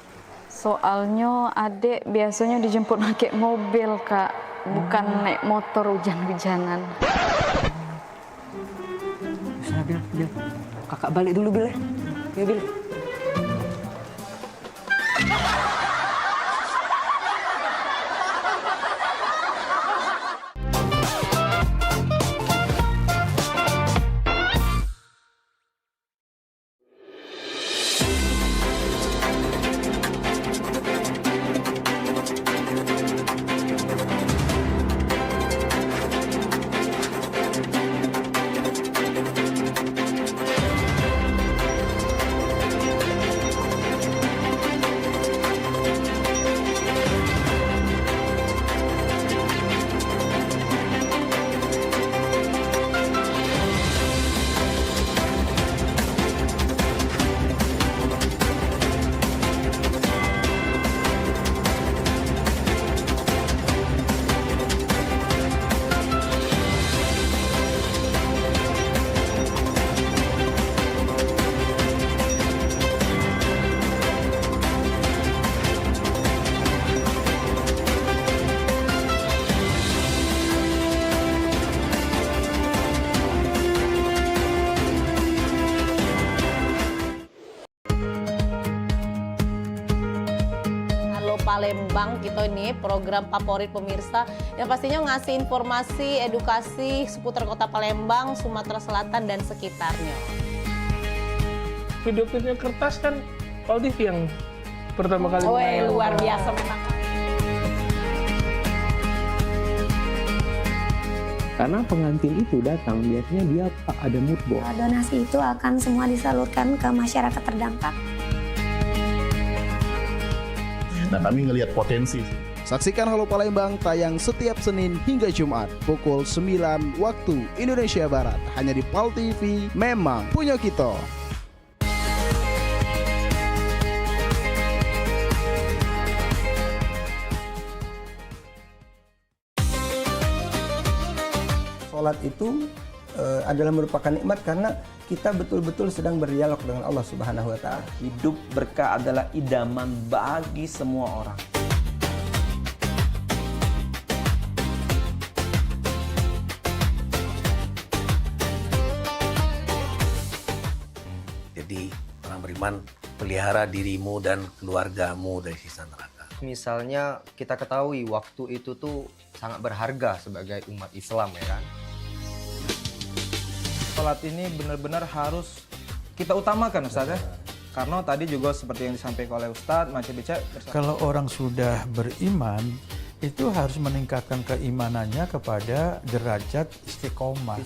Soalnya adek biasanya dijemput pakai mobil, Kak. Bukan naik motor hujan-hujanan. Bisa, Bil. Kakak balik dulu, Bil. Ya, Bil. Palembang kita ini program favorit pemirsa yang pastinya ngasih informasi, edukasi seputar kota Palembang, Sumatera Selatan dan sekitarnya. Video-video kertas kan Pal TV yang pertama kali main. Luar biasa memang. Karena pengantin itu datang, biasanya dia ada mood board. Donasi itu akan semua disalurkan ke masyarakat terdampak. Nah, kami ngelihat potensi. Saksikan Halo Palembang tayang setiap Senin hingga Jumat pukul 9 waktu Indonesia Barat hanya di PAL TV. Memang punya kita. Sholat itu adalah merupakan nikmat karena kita betul-betul sedang berdialog dengan Allah Subhanahu wa Ta'ala. Hidup berkah adalah idaman bagi semua orang. Jadi orang beriman, pelihara dirimu dan keluargamu dari siksa neraka. Misalnya kita ketahui waktu itu tuh sangat berharga sebagai umat Islam ya kan. Sholat ini benar-benar harus kita utamakan Ustaz ya. Karena tadi juga seperti yang disampaikan oleh Ustaz, Macam Bica. Kalau orang sudah beriman, itu harus meningkatkan keimanannya kepada derajat istiqomah.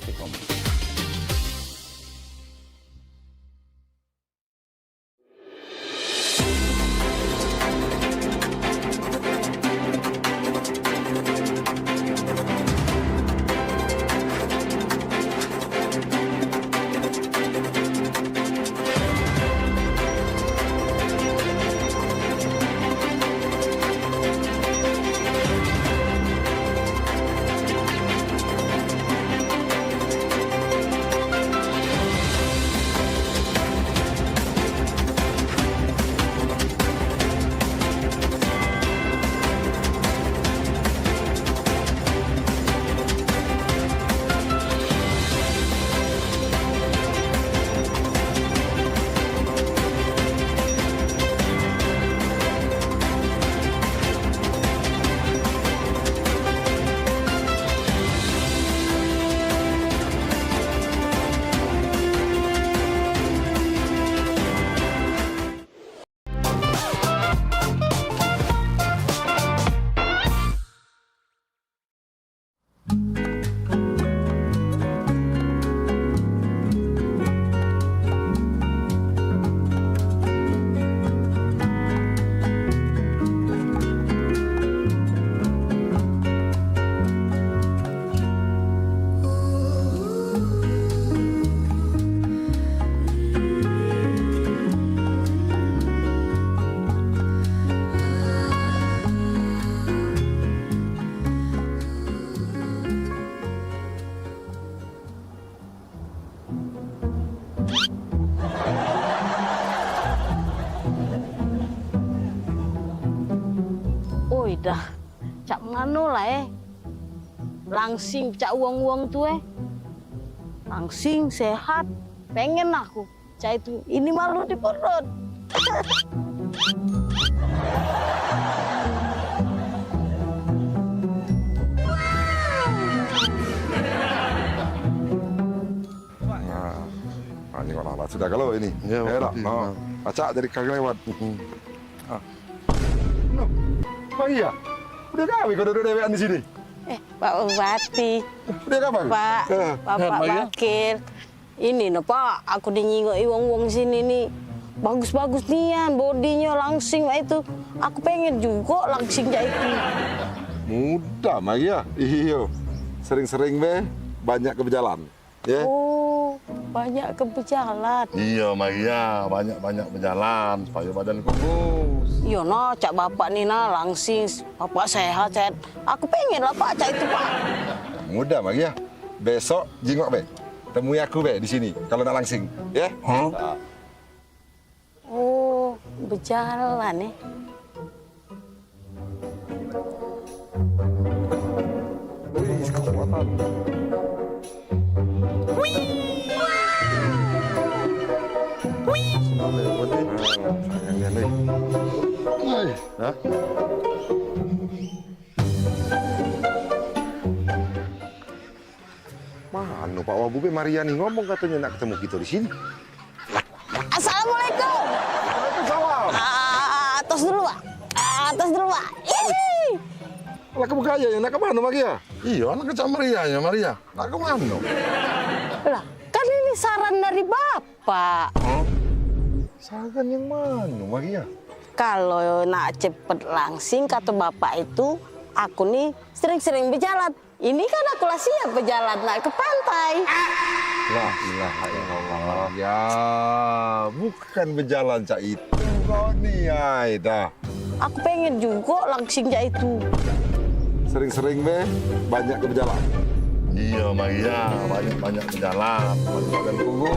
Dah, cak mano lah langsing cak uang tuh langsing sehat, pengen aku cak itu ini malu di perut. Ini orang sudah kalau ini. Ya, acak dari kaki lewat. Oh iya, udah kawin kau duduk dewean di sini. Pak Bupati. Udah kapan? Pak, Bapak Bakir. Ini no Pak, aku dinyingoi wong sini nih. Bagus-bagus nian, bodinya langsing itu. Aku pengen juga langsing kayak itu. Mudah Magia. Iyo. Sering-sering be banyak ke berjalan. Ya. Oh, banyak ke berjalan. Iya Magia, banyak berjalan supaya badan kurus. Iya no, cak bapak nih nah langsing, bapak sehat. Aku pengen lah Pak cak itu Pak. Mudah Magia. Besok jingok be. Temui aku be di sini kalau nak langsing, ya? Oh, berjalan ya. Wih, kekuatan. Sayangnya nih. Hah? Pak Wabube Mariani ngomong katanya nak ketemu kita di sini. Assalamualaikum. Waalaikumsalam. Atas dulu, Pak. Atas dulu, Pak. Lah kamu kaya ya, nak kemana Maria? Iya, anak kecak Maria. Nak kemana? Lah, kan ini saran dari Bapak. Saran yang mana Maria? Kalau nak cepet langsing, kata Bapak itu, aku nih sering-sering berjalan. Ini kan aku lah siap berjalan nak ke pantai. La ilaha illallah. Ya, bukan berjalan cak itu. Kau nih dah. Aku pengen juga langsing cak itu. Sering-sering banyak ke berjalan. Iya Maria, banyak berjalan. Banyak tunggu.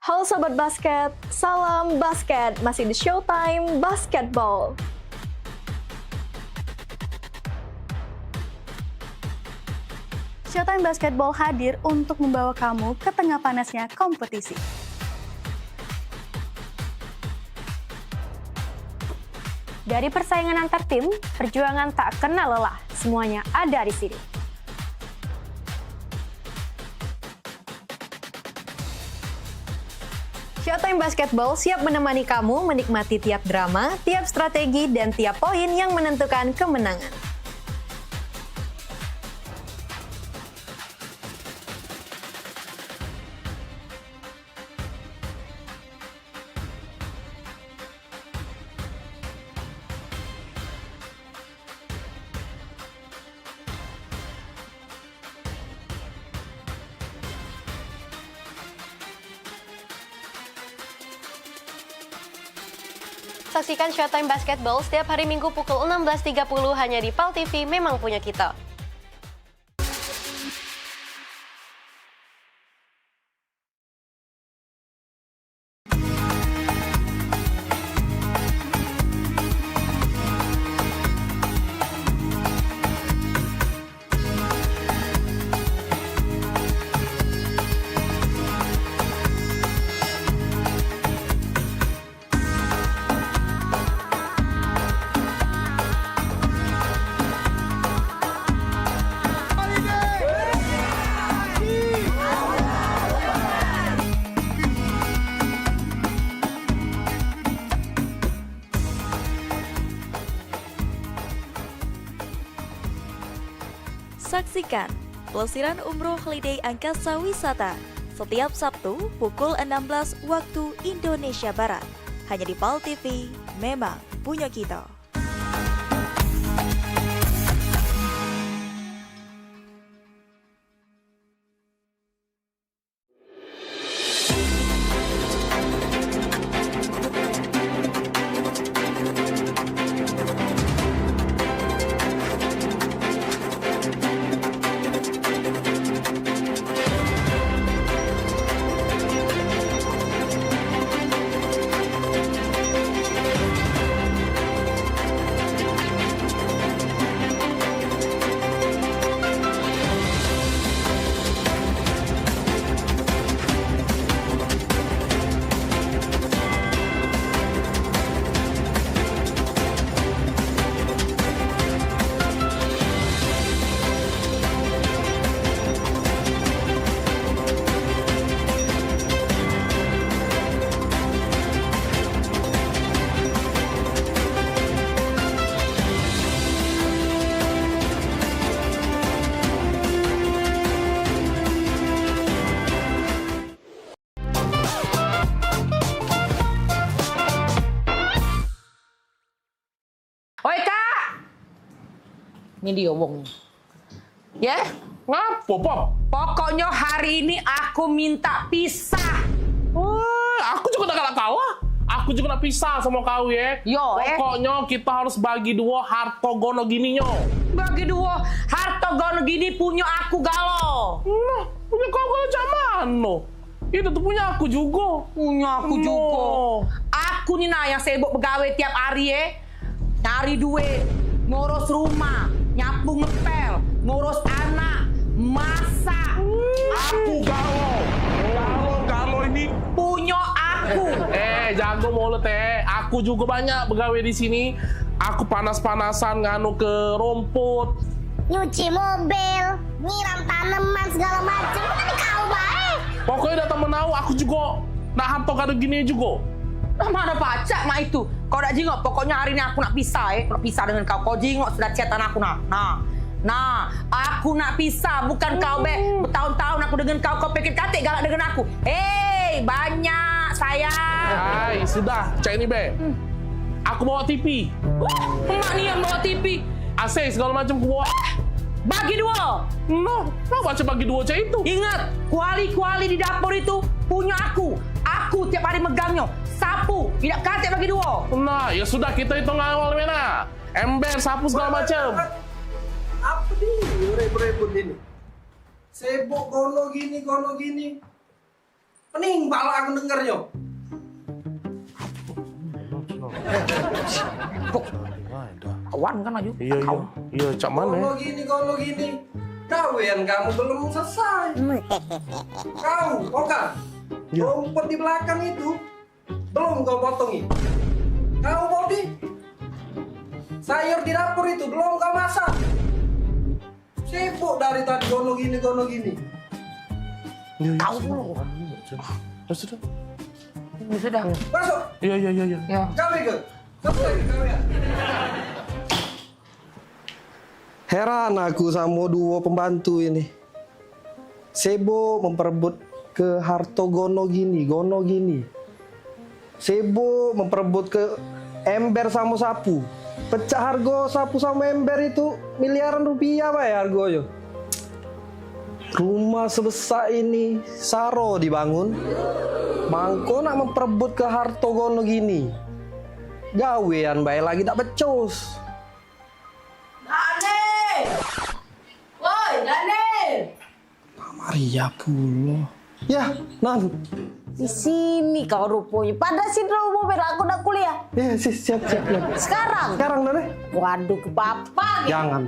Halo Sobat Basket, salam basket, masih di Showtime Basketball. Showtime Basketball hadir untuk membawa kamu ke tengah panasnya kompetisi. Dari persaingan antar tim, perjuangan tak kenal lelah, semuanya ada di sini. Showtime Basketball siap menemani kamu menikmati tiap drama, tiap strategi, dan tiap poin yang menentukan kemenangan. Saksikan Showtime Basketball setiap hari Minggu pukul 16.30 hanya di PAL TV, memang punya kita. Saksikan pelesiran umroh holiday angkasa wisata setiap Sabtu pukul 16 waktu Indonesia Barat. Hanya di PAL TV, memang punya kita. Oi Kak. Ini dia wong. Ya? Ngapo, Pop? Pokoknya hari ini aku minta pisah. Aku juga udah kalah kalah. Aku juga nak pisah sama kau ya. Yo, pokoknya kita harus bagi dua hartogono gininya. Bagi dua hartogono gini punya aku galo. Nah, punya kau galo zaman no. Itu tuh punya aku juga. Punya aku juga. Aku nih nah yang sibuk begawe tiap hari ya. Cari duit, ngurus rumah, nyapu ngepel, ngurus anak, masak. Aku galo ini punya aku. Jago mulut Aku juga banyak begawe di sini. Aku panas-panasan nganu ke rumput, Nyuci mobil, nyiram tanaman segala macam. Tadi kau baik. pokoknya datang menau. Aku juga nak harto kado gini juga. Nah, mana pacak mak itu? Kau nak jingok, pokoknya hari ini aku nak pisah nak pisah dengan kau. Kau jingok sudah chatan aku Nah, aku nak pisah, bukan kau bertahun-tahun aku dengan kau pikir katik galak dengan aku. Banyak sayang. Hai, sudah, cek ini Aku bawa TV. Emak nih yang bawa TV. AC segala macam aku bawa. Bagi dua. No, baca bagi dua cek itu. Ingat, kuali-kuali di dapur itu punya aku. Aku tiap hari megangnya. Sapu, tidak katik bagi dua. Nah, ya sudah kita hitung awal mana. Ember, sapu segala macam. Apa nih repot-repot ini? Sibuk gono gini. Pening pala aku dengernya. Kawan kan aja. Iya, cak mana? Gono gini. Kawian kamu belum selesai. Kau, Oka, rumput di belakang itu belum kau potongi. Kau, Bobby, sayur di dapur itu belum kau masak. Sibuk dari tadi gono gini. Kau dulu. Sudah. Ini sudah. Masuk. Iya. Kau ikut. Kawian. Heran aku sama dua pembantu ini. Sibuk memperebut ke harto gono gini. Sibuk memperebut ke ember sama sapu. Pecah harga sapu sama ember itu miliaran rupiah Pak ya harganya. Rumah sebesar ini saro dibangun. Mangko nak memperebut ke harto gono gini. Gawean bae lagi tak becus. Dane! Woi, Dane! Maria pula. Ya, Nan. Di sini kau rupanya. Pada sini mobil aku udah kuliah. Ya, siap. Sekarang, Dane. Waduh, ke papa. Jangan.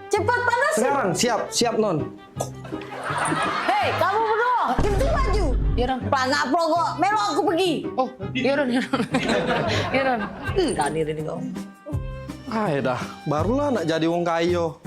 Cepat panas. Sekarang, siap, Non. Hei, kamu berdua, ganti baju. Iya, Ron. Pelangak pelogok, melo aku pergi. Oh, iya, Ron. Dani ini kau. Dah, barulah nak jadi wong kayo.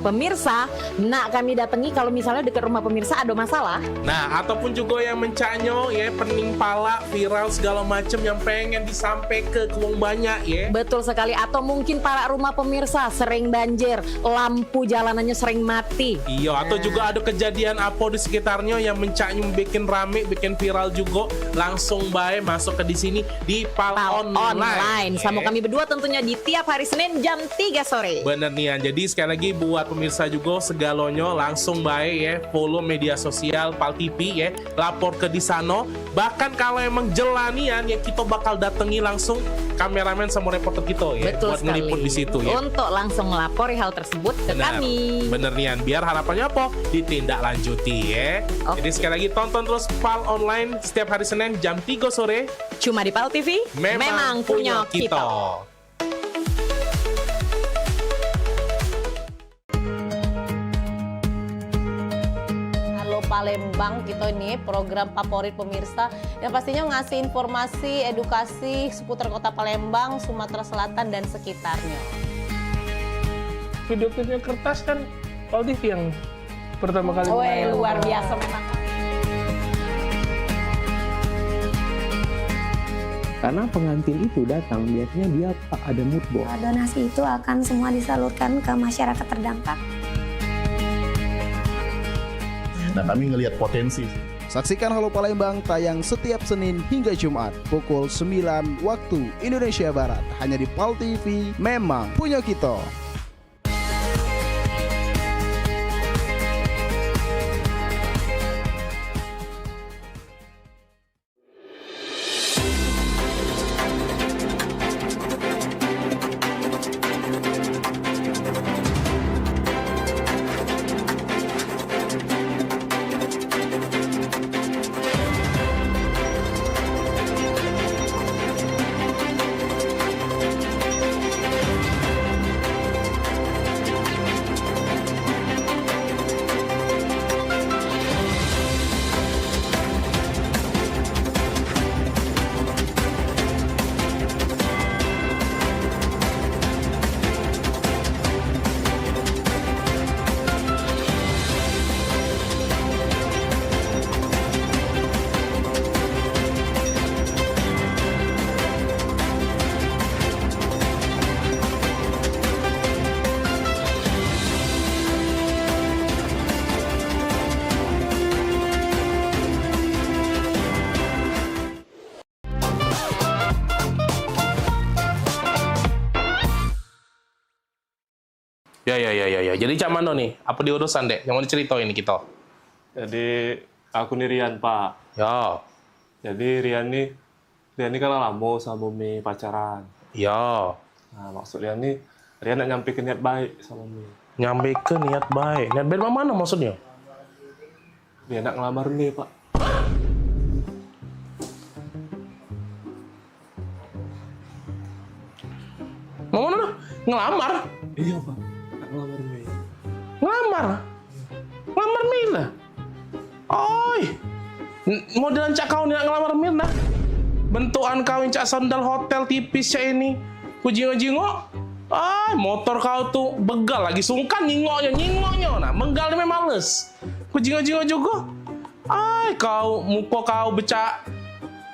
Pemirsa, nak kami datangi kalau misalnya dekat rumah pemirsa ada masalah. Nah, ataupun juga yang mencanyo ya, pening pala, viral segala macam yang pengen disampaikan ke wong banyak ya. Betul sekali, atau mungkin para rumah pemirsa sering banjir, lampu jalanannya sering mati. Iya, atau juga ada kejadian apa di sekitarnya yang mencanyo bikin rame, bikin viral juga, langsung baik masuk ke di sini di Pal Online. Sama kami berdua tentunya di tiap hari Senin jam 3 sore. Bener nih, jadi sekali lagi buat pemirsa juga segalonyo langsung baik ya, follow media sosial Pal TV ya, lapor ke di sana. Bahkan kalau emang jelanian ya, kita bakal datangi langsung kameramen sama reporter kita ya. Betul buat sekali. ngeliput di situ ya. Untuk langsung melapori hal tersebut ke kami. Bener nih, biar harapannya apa? Ditindaklanjuti ya. Jadi sekali lagi tonton terus Pal Online setiap hari Senin jam 3 sore. Cuma di Pal TV. Memang punya kita. Halo Palembang, kita ini program favorit pemirsa yang pastinya ngasih informasi, edukasi seputar kota Palembang, Sumatera Selatan dan sekitarnya. Video-video kertas kan Pal TV yang pertama kali. Woi, luar biasa memang. Karena pengantin itu datang, biasanya dia ada mood board. Donasi itu akan semua disalurkan ke masyarakat terdampak. Nah, kami ngelihat potensi. Saksikan Halo Palembang tayang setiap Senin hingga Jumat pukul 9 waktu Indonesia Barat. Hanya di Pal TV, memang punya kita. Ya. Jadi cak mano nih? Apa diurusan dek? Yang mau diceritain ini kita? Jadi aku nih Rian Pak. Ya. Jadi Rian ini kan lama sama Mi pacaran. Ya. Nah maksud Rian nak nyampe ke niat baik sama Mi. Nyampe ke niat baik? Niat baik mana maksudnya? Rian nak ngelamar Mi Pak. Mau mana? Ngelamar? Iya Pak. Ngelamar Mi. Ngelamar? Ngelamar Mirna? Oi, modelan cak kau nih ngelamar Mirna? Bentukan kau yang cak sandal hotel tipis cak ini. Ku jingo-jingo. Motor kau tuh begal lagi sungkan nyingoknya. Nah, menggal memang males. Ku jingo-jingo juga. Kau muka kau becak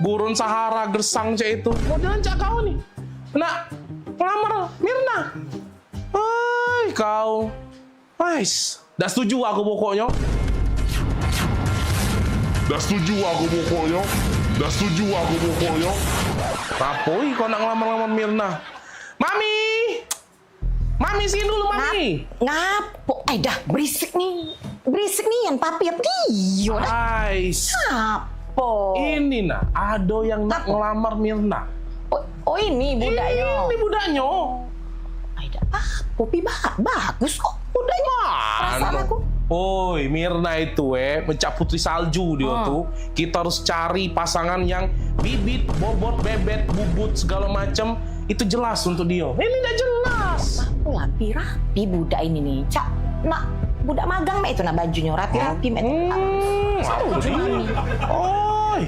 gurun Sahara gersang cak itu. Modelan cak kau nih. Nah, ngelamar Mirna. Kau. Dah setuju aku pokoknya. Rapoi kau nak ngelamar Mirna. Mami sini dulu Mami. Ngapo? Dah berisik nih yang papi apa dia? Ngapo? Ini nah, ada yang nak ngelamar Mirna. Oh ini budaknya. Ini budaknya. Popi bagus kok budaknya. Perasaan aku. Oi, Mirna itu mencak putri salju dia tuh. Kita harus cari pasangan yang bibit, bobot, bebet, bubut segala macam itu jelas untuk dia. Ini udah jelas. Aku rapi budak ini nih. Cak, nak budak magang itu nah bajunya rapi-rapi mek. Oi,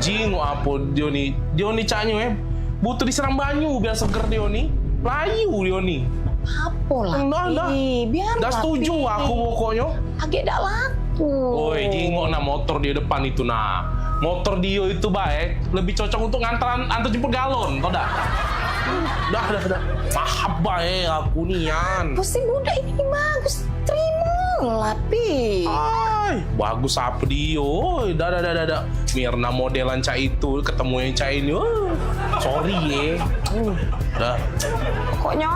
jingo apa dia nih? Dia nih caknya butuh disiram banyu biar seger dia nih. Layu dia nih. apa lah? Dah. Biar Dah setuju aku pokoknya. Agak dak laku. Woi, jingok nah motor di depan itu nah. Motor Dio itu baik, lebih cocok untuk antar jemput galon, tau dah? Dah. Maaf baik aku nian. Pasti muda ini bagus. Terima Lapi. Ay, bagus apa Dio? Dah. Mirna modelan Cak itu ketemu yang Cak ini. Sorry ya. Dah. Pokoknya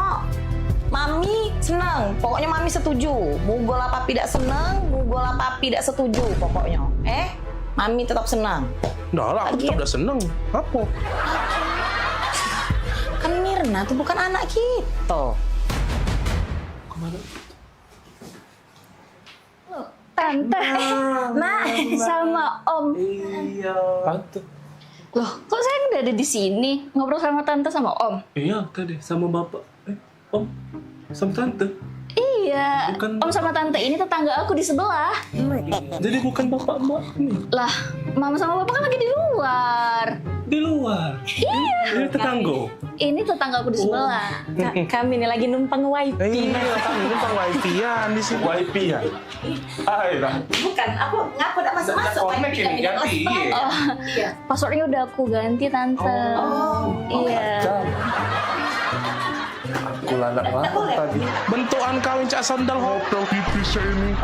Mami senang. Pokoknya Mami setuju. Mugol apa tidak senang, mugol apa tidak setuju pokoknya. Mami tetap senang. Dah lah, aku tetap udah seneng. Apa? Kan Mirna tuh bukan anak kita. Kemana? Tante, sama Om. Iya. Tante. Loh, kok saya udah ada di sini ngobrol sama Tante sama Om? Iya, tadi sama bapak. Om, sama tante. Iya, Om sama Tante ini tetangga aku di sebelah. Jadi bukan bapak mbak nih. Lah, Mama sama Papa kan lagi di luar. Di luar? Iya. Ini tetangga? Ini tetangga aku di sebelah. Kami ini lagi numpang wifi. Numpang wifi-an di sini. Wifi-an? Hai, dah. Bukan, aku ngaku udah masuk-masuk. Connect ini ganti. Iya. Passwordnya udah aku ganti, Tante. Iya. Aku lanak banget tadi. Bentukan kau yang Cak sandal hotel tipis ini.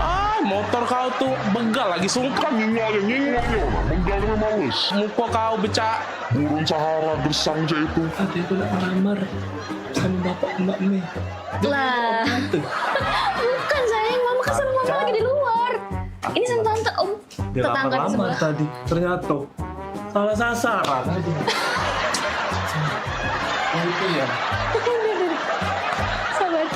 Motor kau tuh begal lagi sungkan. Nyingok. Begalnya males. Muka kau becak. Burung Sahara gersang Cak itu. Tadi aku nak melamar sama bapak mbak Mei. Lah. Bukan sayang, Mama kan sama Mama lagi di luar. Ini sama Tante, Om. Tetangga di Dilamar sebelah. tadi. Ternyata salah sasaran tadi. Itu ya. Sabar.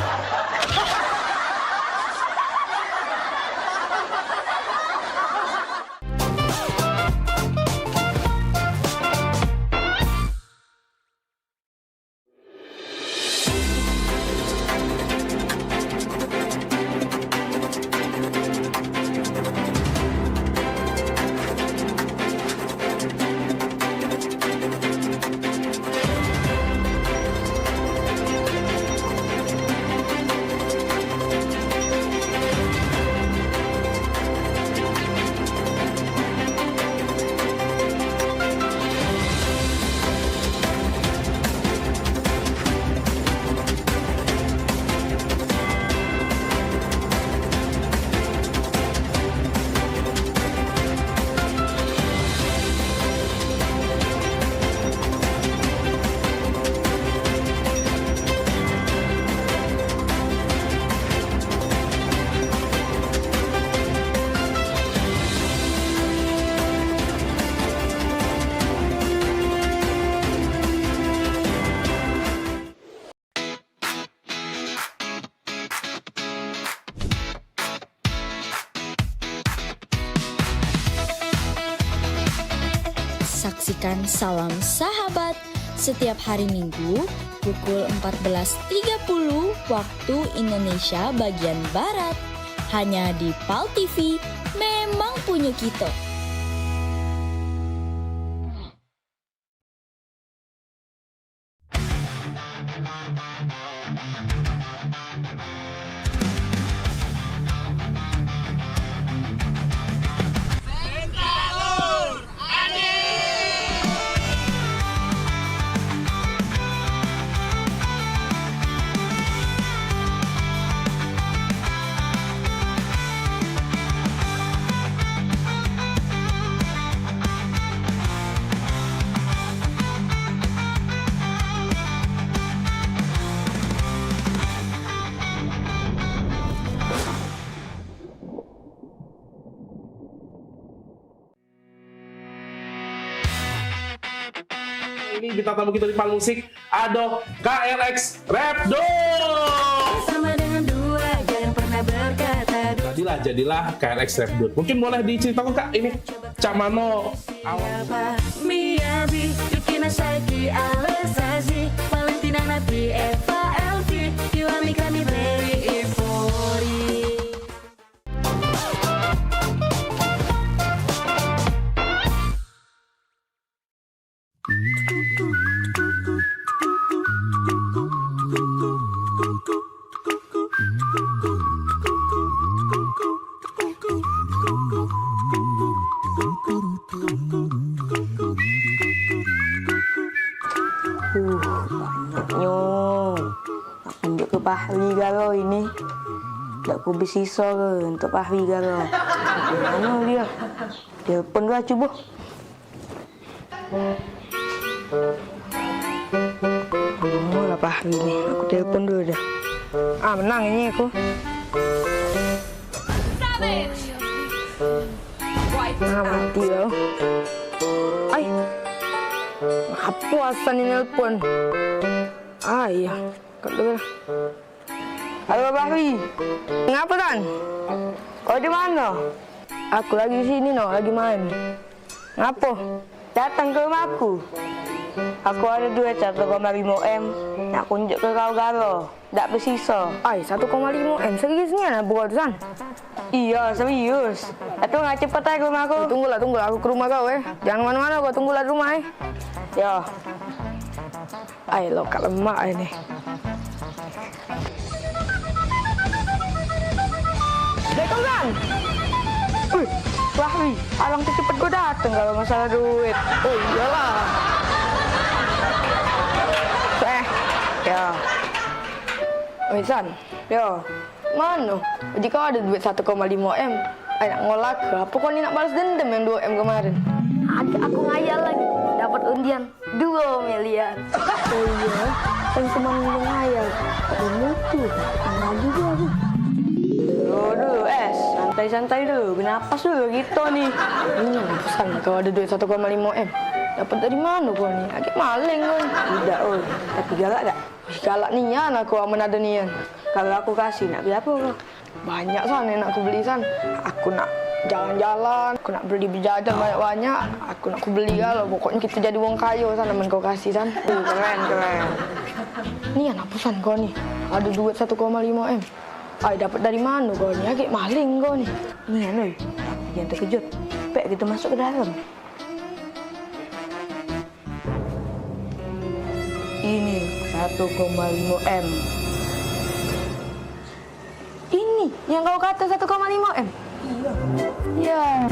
Saksikan Salam Sahabat setiap hari Minggu pukul 14.30 waktu Indonesia bagian Barat. Hanya di PAL TV, memang punya kita. Ini bintang tamu kita di PAL Musik ada KLX Rapdo. Sama dengan dua jangan pernah berkata. Jadilah KLX Rapdo. Mungkin boleh diceritakan Kak ini Cak Mano awal. Miyabi, Yukina Saiki, Alesazi, Valentina Nati, Eva Elvi, Kiwami kami very euphoria. Fahri Garo ini. Tak ku bersisa ke untuk Fahri Garo. Mana dia? Telepon dulu cuba. Oh lah Fahri ni. Aku telepon dulu dah. Menang ini aku. Mati tau. Apa asal ni nelpon? Ya. Kat dulu lah. Halo Fahri. Ngapa Tan? Kau di mana? Aku lagi di sini no, lagi main. Ngapa? Datang ke rumah aku. Aku ada duit 1,5 M. Nak kunjuk ke kau Garo. Tak bersisa. 1,5 M. Seriusnya nak buat Tan? Iya, serius. Atau nggak cepat aja ke rumah aku? Tunggulah, aku ke rumah kau Jangan mana-mana kau, tunggulah di rumah Ya. Lo kat lemak ini. Datang kan? Fahri, alangkah cepat kau datang kalau masalah duit. Oh iyalah. Ya. San, ya. Mana? Jika kau ada duit 1,5 M, nak ngolah ke? Apa kau ni nak balas dendam yang 2 M kemarin? Aku ngayal lagi. Dapat undian 2 miliar. Oh iya? Kan cuma ngayal. Ada mutu. Mana juga aku. Dulu, santai-santai dulu. Bernapas dulu gitu nih. Ini pesan kau ada duit 1,5 M. Dapat dari mana kau ni? Agak maling kau. Tidak, tapi galak tak? Galak nian aku aman ada nian. Kalau aku kasih nak beli apa kau? Banyak sana yang nak aku beli san. Aku nak jalan-jalan, aku nak beli berjajan banyak-banyak. Aku nak aku beli kalau pokoknya kita jadi wong kaya sana men kau kasih san. Keren. Nian apa san kau ni? Ada duit 1,5 M. Dapat dari mana kau ni? Agak maling kau ni. Nian jangan terkejut. Pek kita masuk ke dalam. Ini 1,5 M. Ini yang kau kata 1,5 M? Iya.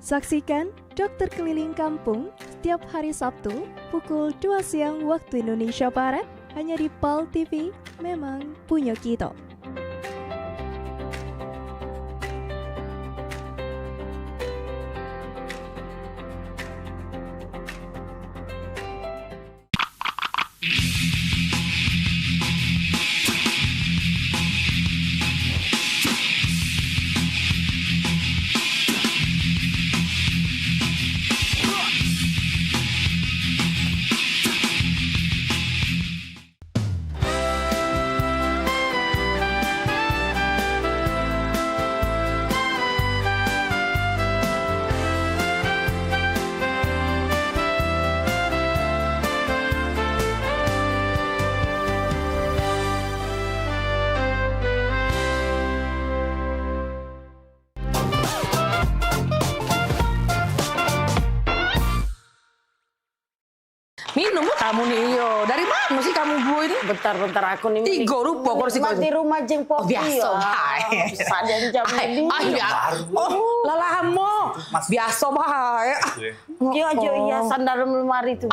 Saksikan Dokter Keliling Kampung setiap hari Sabtu pukul 2 siang waktu Indonesia Barat hanya di PAL TV, memang punya kita. nemu kamu nih, iyo. Dari mana sih kamu dua ini? Bentar aku nih. Tiga rupa kursi Mati rumah jengpok. Biasa, baik. Sadan jam ini. Oh, lalamo. Biasa, baik. Iya, sandal lemari itu.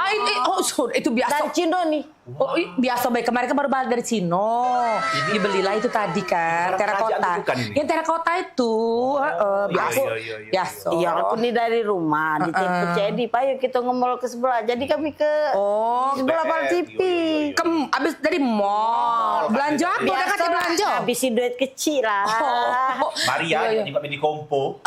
Itu biasa. Dari Cino nih. Oh, biasa baik. Kemarin kan baru balik dari Cino. Dibelilah itu tadi kan, terakota. Yang terakota itu, biasa. Iya, aku nih dari rumah di Cedi. Pak, yuk kita ngomol ke sebelah. Jadi kami ke sebelah Pal TV. Abis dari mall. Belanja apa? Udah kasih belanja? Habisin duit kecil lah. Maria, yang di Kompo.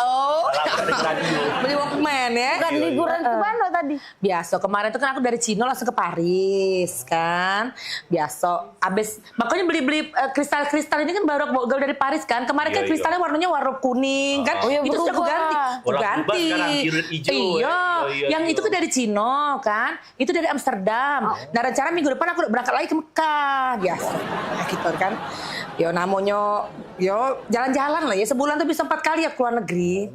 Beli Walkman ya. Bukan liburan ke mana tadi? Biasa, kemarin tuh kan aku dari Cino langsung ke Paris kan. Biasa, abis makanya beli kristal-kristal ini kan baru bawa dari Paris kan. Kemarin kan kristalnya warnanya warna kuning kan. Itu sudah aku ganti. Ganti. Iya, yang itu kan dari Cino kan. Itu dari Amsterdam. Nah rencana minggu depan aku udah berangkat lagi ke Mekah. Biasa, nah, gitu kan. Yo namanya, yo jalan-jalan lah ya. Sebulan tuh bisa 4 kali ya keluar negeri.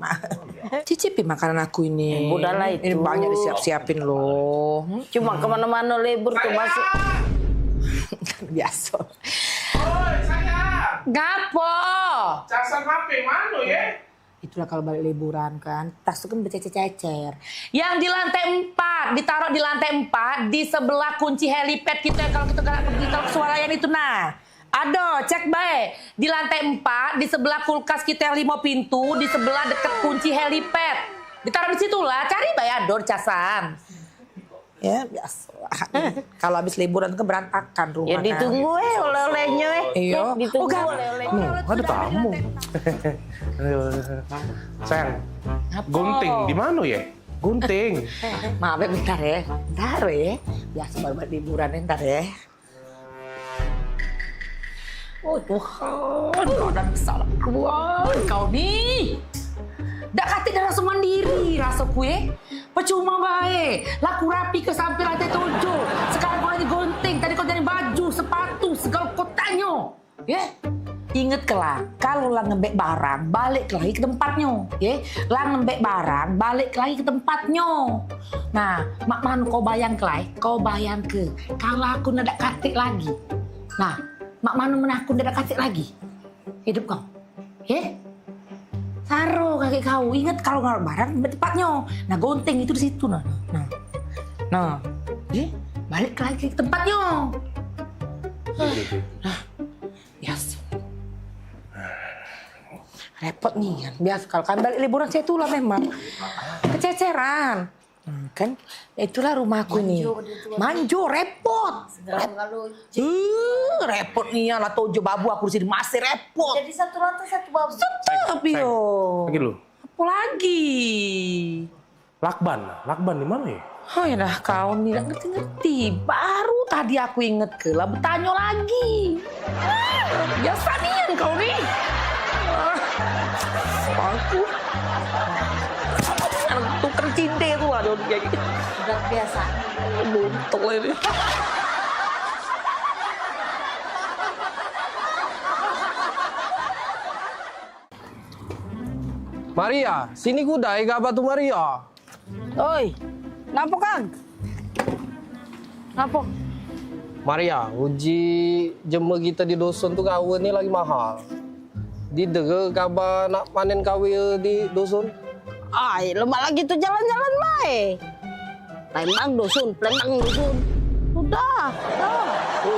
Cicipi makanan aku ini. Udahlah itu. Ini banyak disiap-siapin loh. Cuma kemana-mana libur tuh masuk. Biasa. Oi, sayang. Gapo? Casan HP mana ya? Itulah kalau balik liburan kan, tas itu kan bercecer-cecer. Yang di lantai 4, ditaruh di lantai 4, di sebelah kunci helipad kita kalau kita pergi ke Swalayan itu nah. Aduh, cek baik. Di lantai 4, di sebelah kulkas kita yang 5 pintu, di sebelah deket kunci helipad. Ditaruh di situ lah, cari baik ador casan. Ya, biasa. Kalau habis liburan kan berantakan rumah. Ya ditunggu oleh-olehnya Iya. Ditunggu oleh-olehnya. Ada tamu. Sayang, gunting di mana ya? Gunting. Maaf ya, bentar ya. Bentar ya. Biasa baru balik liburan ya, bentar ya. Oh Tuhan, kau dan besar keluar kau nih. Dak kati dah langsung mandiri rasa kue. Percuma baik. Laku rapi ke sampai lantai 7. Sekarang kau lagi gunting. Tadi kau jadi baju, sepatu, segala kau tanya. Ya? Ingat kelak, kalau lah ngembek barang, balik lagi ke tempatnya. Ya? Lah ngembek barang, balik lagi ke tempatnya. Nah, mak manu kau bayang kelai, kau bayang ke. Kalau aku nak katik lagi. Nah, mak manu menakut nak katik lagi. Hidup kau. Ya? Taruh kaki kau, ingat kalau nggak barang tempatnya. Nah gunting itu di situ nah. Balik lagi ke tempatnya. Nah, biasa. Repot nih kan. Biasa kalau kan balik liburan saya itulah memang kececeran. Kan itulah rumahku nih. Manjo repot. Repot nih ya lah tojo babu aku di sini masih repot. Jadi satu lantai satu babu. Tetap yo. Lagi lu. Apa lagi? Lakban di mana ya? Oh ya dah kau nih gak ngerti-ngerti. Baru tadi aku inget ke lah bertanya lagi. Biasa nih yang kau nih. Aku tuker cinde tuh ada kayak gitu. Udah biasa. Buntung ini. Maria, sini gudai gak batu Maria? Oi, ngapa Kang? Ngapa? Maria, uji jema kita di dusun tuh kawin ini lagi mahal. Didege kabar nak panen kawin di dusun? Ay, lemak lagi tuh jalan-jalan baik. Plembang dusun. Udah.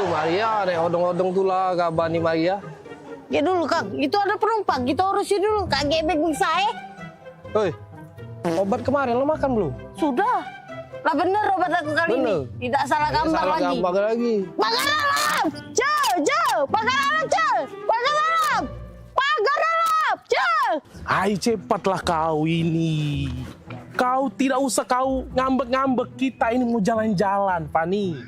Maria, nih odong-odong tuh lah kabar nih Maria. Ya dulu Kang, itu ada penumpang, kita urusin dulu. Kak gebek saya. Hei, obat kemarin lo makan belum? Sudah. Lah bener obat aku kali ini. Tidak salah gambar lagi. Pagar alam! Pagar alam, Pagar alam! Pagar alam! Hai cepatlah kau ini. Kau tidak usah kau ngambek-ngambek. Kita ini mau jalan-jalan, Fani.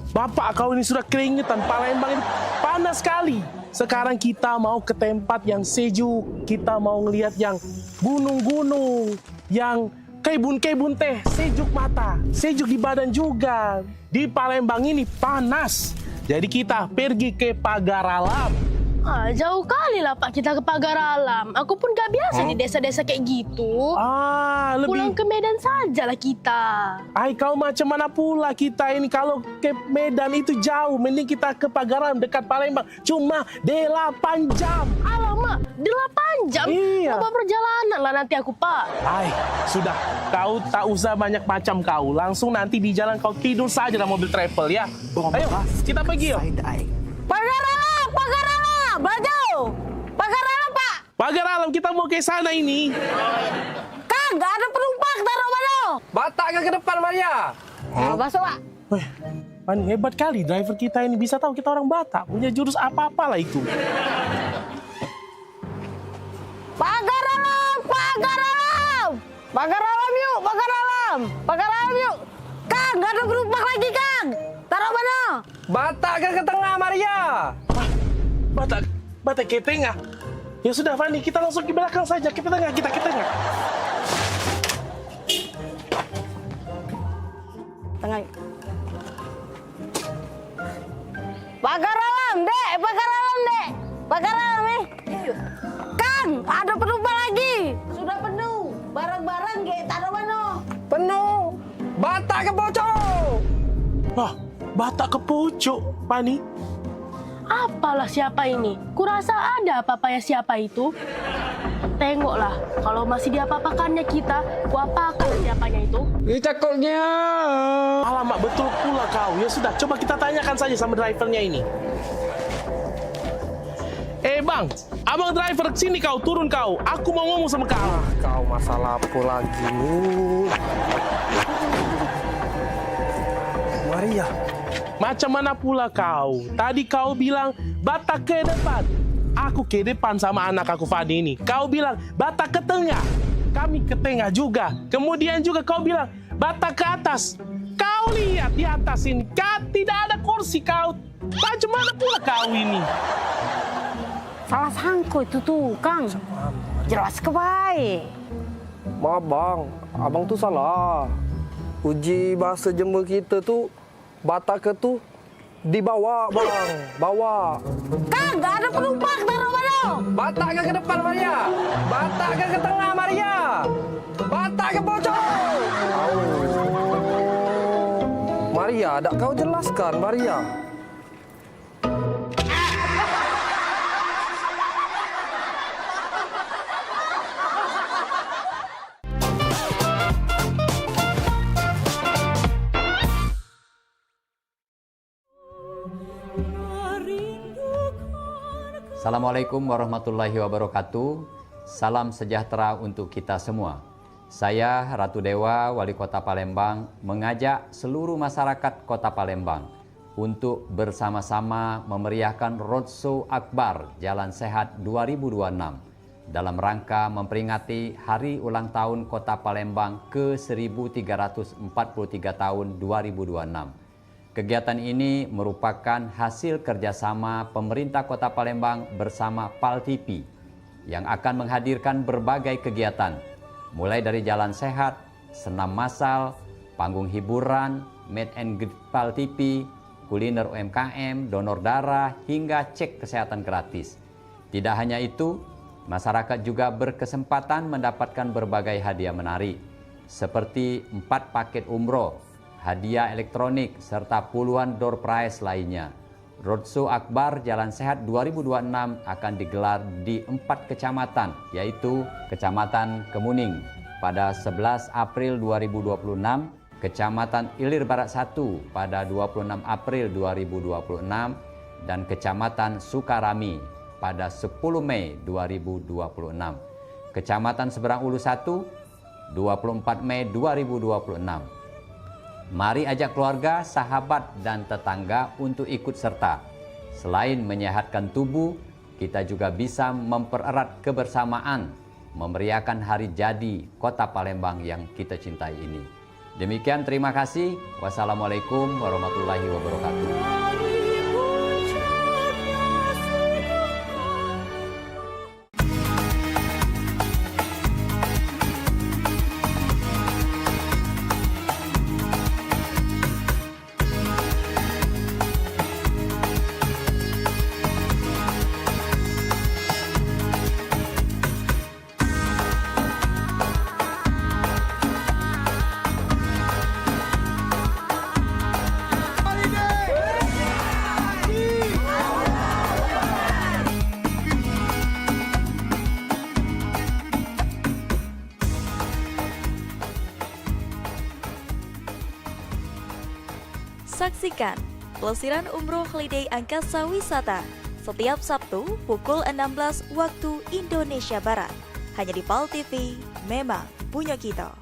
Bapak kau ini sudah keringetan. Palembang ini panas sekali. Sekarang kita mau ke tempat yang sejuk. Kita mau ngelihat yang gunung-gunung. Yang kebun-kebun teh. Sejuk mata. Sejuk di badan juga. Di Palembang ini panas. Jadi kita pergi ke Pagar Alam. Jauh kali lah Pak kita ke Pagar Alam. Aku pun gak biasa di desa-desa kayak gitu. Pulang ke Medan sajalah kita. Kau macam mana pula kita ini, kalau ke Medan itu jauh, mending kita ke Pagar Alam dekat Palembang. Cuma 8 jam. Alamak, 8 jam? Iya. Apa perjalanan lah nanti aku Pak. Sudah, kau tak usah banyak macam kau. Langsung nanti di jalan kau tidur saja dalam mobil travel ya. Ayo, kita pergi yuk. Pagar Alam, Pagar Alam, Baju. Pagar Alam Pak. Pagar Alam, kita mau ke sana ini. Kang, gak ada penumpang, taruh mana? Batak ke depan, Maria? Masuk Pak. Pan, hebat kali driver kita ini, bisa tahu kita orang Batak. Punya jurus apa-apalah itu. Pagar Alam, Pagar Alam. Pagar Alam yuk, Pagar Alam. Pagar Alam yuk. Kang, gak ada penumpang lagi Kang. Taruh mana? Batak ke tengah, Maria. Batak ke tengah. Ya sudah, Fani, kita langsung ke belakang saja. Ke tengah, kita ke tengah. Tengah. Pagar Alam, Dek. Pagar Alam, Dek. Pagar Alam, Kang, ada penumpang lagi. Sudah penuh. Barang-barang, taruh mana? Penuh. Batak ke pojok. Batak ke pojok, Pani. Apalah siapa ini? Kurasa ada apa-apanya siapa itu. Tengoklah, kalau masih diapa-apakannya kita, kuapakan siapanya itu. Cakotnya. Alamak, betul pula kau. Ya sudah, coba kita tanyakan saja sama drivernya ini. Bang, abang driver, sini kau, turun kau. Aku mau ngomong sama kau. Kau masalah apa lagi nih? Maria, macam mana pula kau? Tadi kau bilang Batak ke depan. Aku ke depan sama anak aku Fadi ini. Kau bilang Batak ke tengah. Kami ke tengah juga. Kemudian juga kau bilang Batak ke atas. Kau lihat di atas ini, tidak ada kursi kau. Macam mana pula kau ini? Salah sangko itu tuh, Kang. Jelas ke baik. Maaf bang, abang tuh salah. Uji bahasa Jember kita tuh, Batak ke tuh dibawa bang, bawa. Kang, gak ada penumpang, taruh mana? Batak ke depan Maria, Batak ke tengah Maria, Batak ke pojok. Maria, ada kau jelaskan Maria. Assalamualaikum warahmatullahi wabarakatuh. Salam sejahtera untuk kita semua. Saya Ratu Dewa, Wali Kota Palembang, mengajak seluruh masyarakat Kota Palembang untuk bersama-sama memeriahkan Roadshow Akbar Jalan Sehat 2026 dalam rangka memperingati Hari Ulang Tahun Kota Palembang ke-1343 tahun 2026. Kegiatan ini merupakan hasil kerjasama pemerintah Kota Palembang bersama PAL TV yang akan menghadirkan berbagai kegiatan, mulai dari jalan sehat, senam massal, panggung hiburan, meet and greet PAL TV, kuliner UMKM, donor darah, hingga cek kesehatan gratis. Tidak hanya itu, masyarakat juga berkesempatan mendapatkan berbagai hadiah menarik, seperti 4 paket umroh, hadiah elektronik, serta puluhan door prize lainnya. Roadshow Akbar Jalan Sehat 2026 akan digelar di 4 kecamatan, yaitu Kecamatan Kemuning pada 11 April 2026, Kecamatan Ilir Barat 1 pada 26 April 2026, dan Kecamatan Sukarami pada 10 Mei 2026. Kecamatan Seberang Ulu 1, 24 Mei 2026. Mari ajak keluarga, sahabat, dan tetangga untuk ikut serta. Selain menyehatkan tubuh, kita juga bisa mempererat kebersamaan, memeriahkan hari jadi Kota Palembang yang kita cintai ini. Demikian, terima kasih. Wassalamualaikum warahmatullahi wabarakatuh. Saksikan Pelesiran Umroh Holiday Angkasa Wisata setiap Sabtu pukul 16 waktu Indonesia Barat. Hanya di PAL TV, memang punya kita.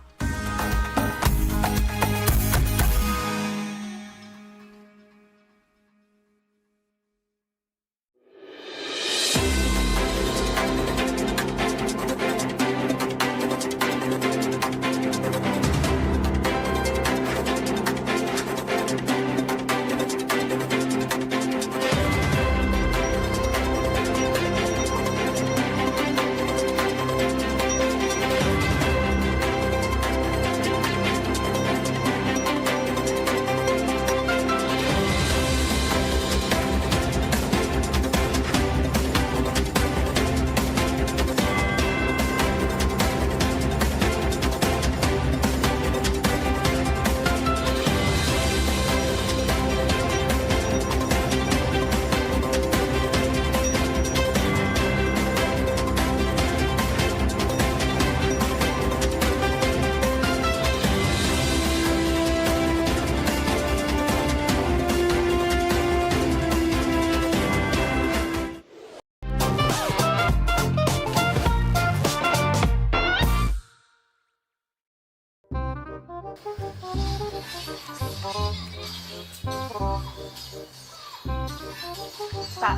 Kak.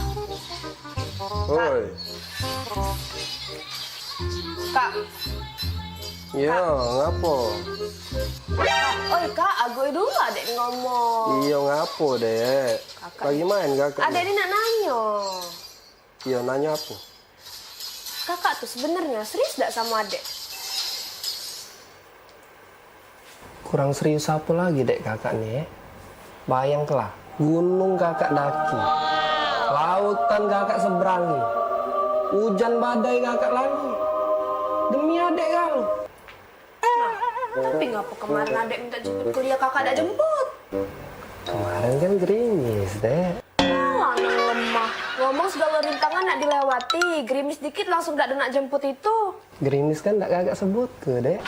Oi. Kak. Iya, ngapo? Oi kak, aku dulu adek ngomong. Iya, ngapo dek? Lagi main kakak? Adek ini nak nanya. Iya, nanya apa? Kakak tuh sebenarnya serius gak sama adek? Kurang serius apa lagi dek kakak nih? Bayangkanlah, gunung kakak daki. Lautan kakak seberangi. Hujan badai kakak lagi. Demi adek kau. Tapi ngapa kemarin adek minta jemput kuliah kakak ada jemput? Kemarin kan gerimis dek. Alah, lemah. Ngomong segala rintangan nak dilewati. Gerimis dikit langsung gak ada nak jemput itu. Gerimis kan tak kakak sebut ke dek.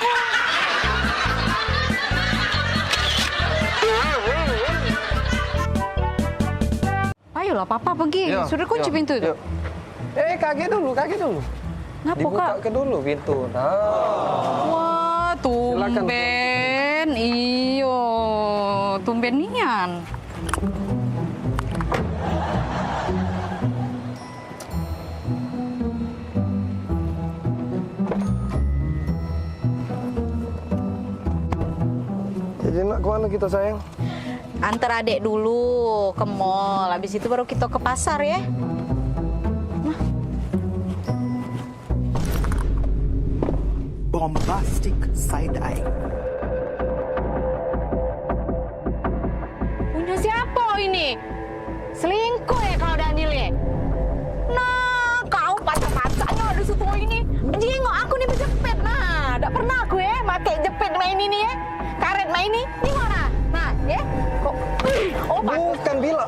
Ayolah, Papa pergi. Yo, Sudah kunci yo, pintu itu. yo. Kakek dulu. Ngapa, Dibuka Kak? ke dulu pintu. Nah. Wah, tumben. Iyo, tumben nian. Jadi nak kemana kita sayang? Antar adek dulu ke mall. Habis itu baru kita ke pasar ya. Bombastic side-eye. Punya siapa ini? Selingkuh ya kau Daniel ya? Nah, kau pacar-pacarnya ada situ ini. Jengok aku nih berjepit. Nah, tak pernah aku ya pakai jepit main ini ya. Karet main ini. Ini mana? Nah, ya. Kok oh, bukan bila.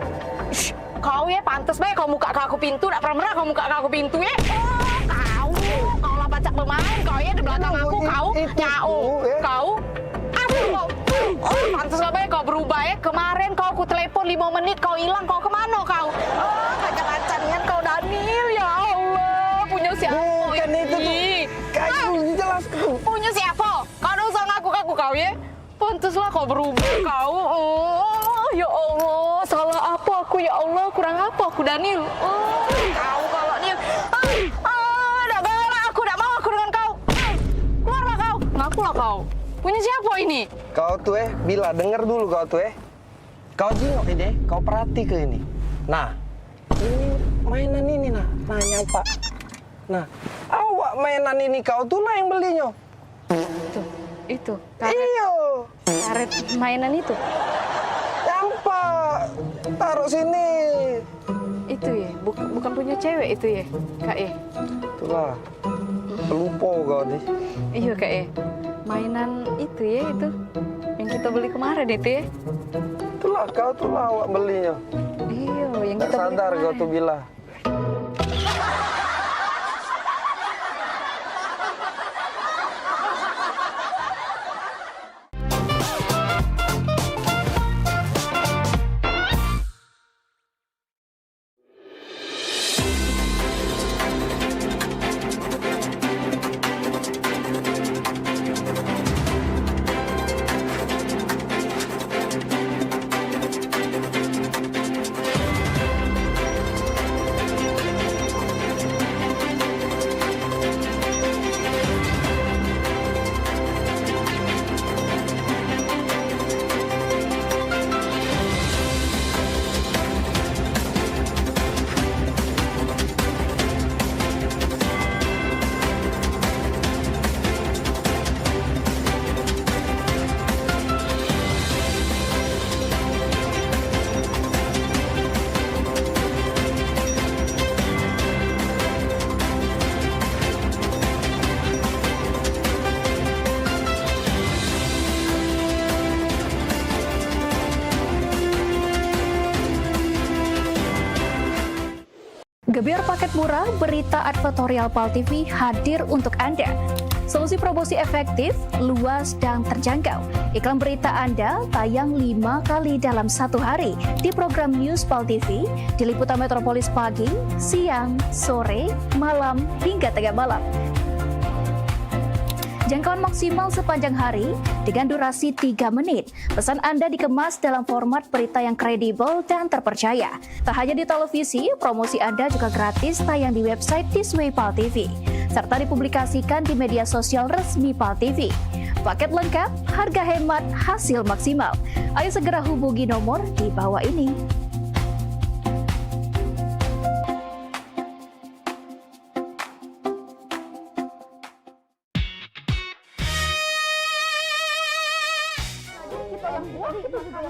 Shh, kau ya pantas baik kau muka ke aku pintu. Tak pernah kau muka ke aku pintu ya. Oh, kau lah pacak pemain. Kau ya di belakang aku. Kau nyau. Kau. Aduh. Oh, pantas lah baik kau berubah ya. Kemarin kau aku telepon 5 menit. Kau hilang. Kau kemana kau? Oh, pacar-pacarnya kau Daniel. Ya Allah. Punya siapa? Bukan itu tuh. Kau jelas kau. Punya siapa? Kau udah usah ngaku-ngaku kau ya. Pantaslah kau berubah kau. Oh, ya Allah. Salah apa aku ya Allah? Kurang apa aku Daniel? Oh, kau kalau dia. Dah galak aku. Tak mau aku dengan kau. Keluarlah kau. Ngakulah kau. Punya siapa ini? Kau tuh bila dengar dulu kau tuh Kau jengok ini, kau perhati ke ini. Nah, ini mainan ini nah nyampak. Nah, awak mainan ini kau tuh lah yang belinya. Itu. Karet. Iyo. Karet mainan itu. Nyampak. Taruh sini. Itu ya, bukan punya cewek itu ya, Kak ya. Itulah. Pelupo kau nih. Iya Kak ya. Mainan itu ya itu. Yang kita beli kemarin itu ya. Itulah kau tuh lah awak belinya. Iya, yang Tak kita beli sadar kau kemarin. tuh bila. Gebyar paket murah, berita advertorial PAL TV hadir untuk Anda. Solusi promosi efektif, luas, dan terjangkau. Iklan berita Anda tayang 5 kali dalam satu hari di program News PAL TV, di liputan Metropolis pagi, siang, sore, malam, hingga tengah malam. Jangkauan maksimal sepanjang hari dengan durasi 3 menit. Pesan Anda dikemas dalam format berita yang kredibel dan terpercaya. Tak hanya di televisi, promosi Anda juga gratis tayang di website Thisway PAL TV, serta dipublikasikan di media sosial resmi PAL TV. Paket lengkap, harga hemat, hasil maksimal. Ayo segera hubungi nomor di bawah ini.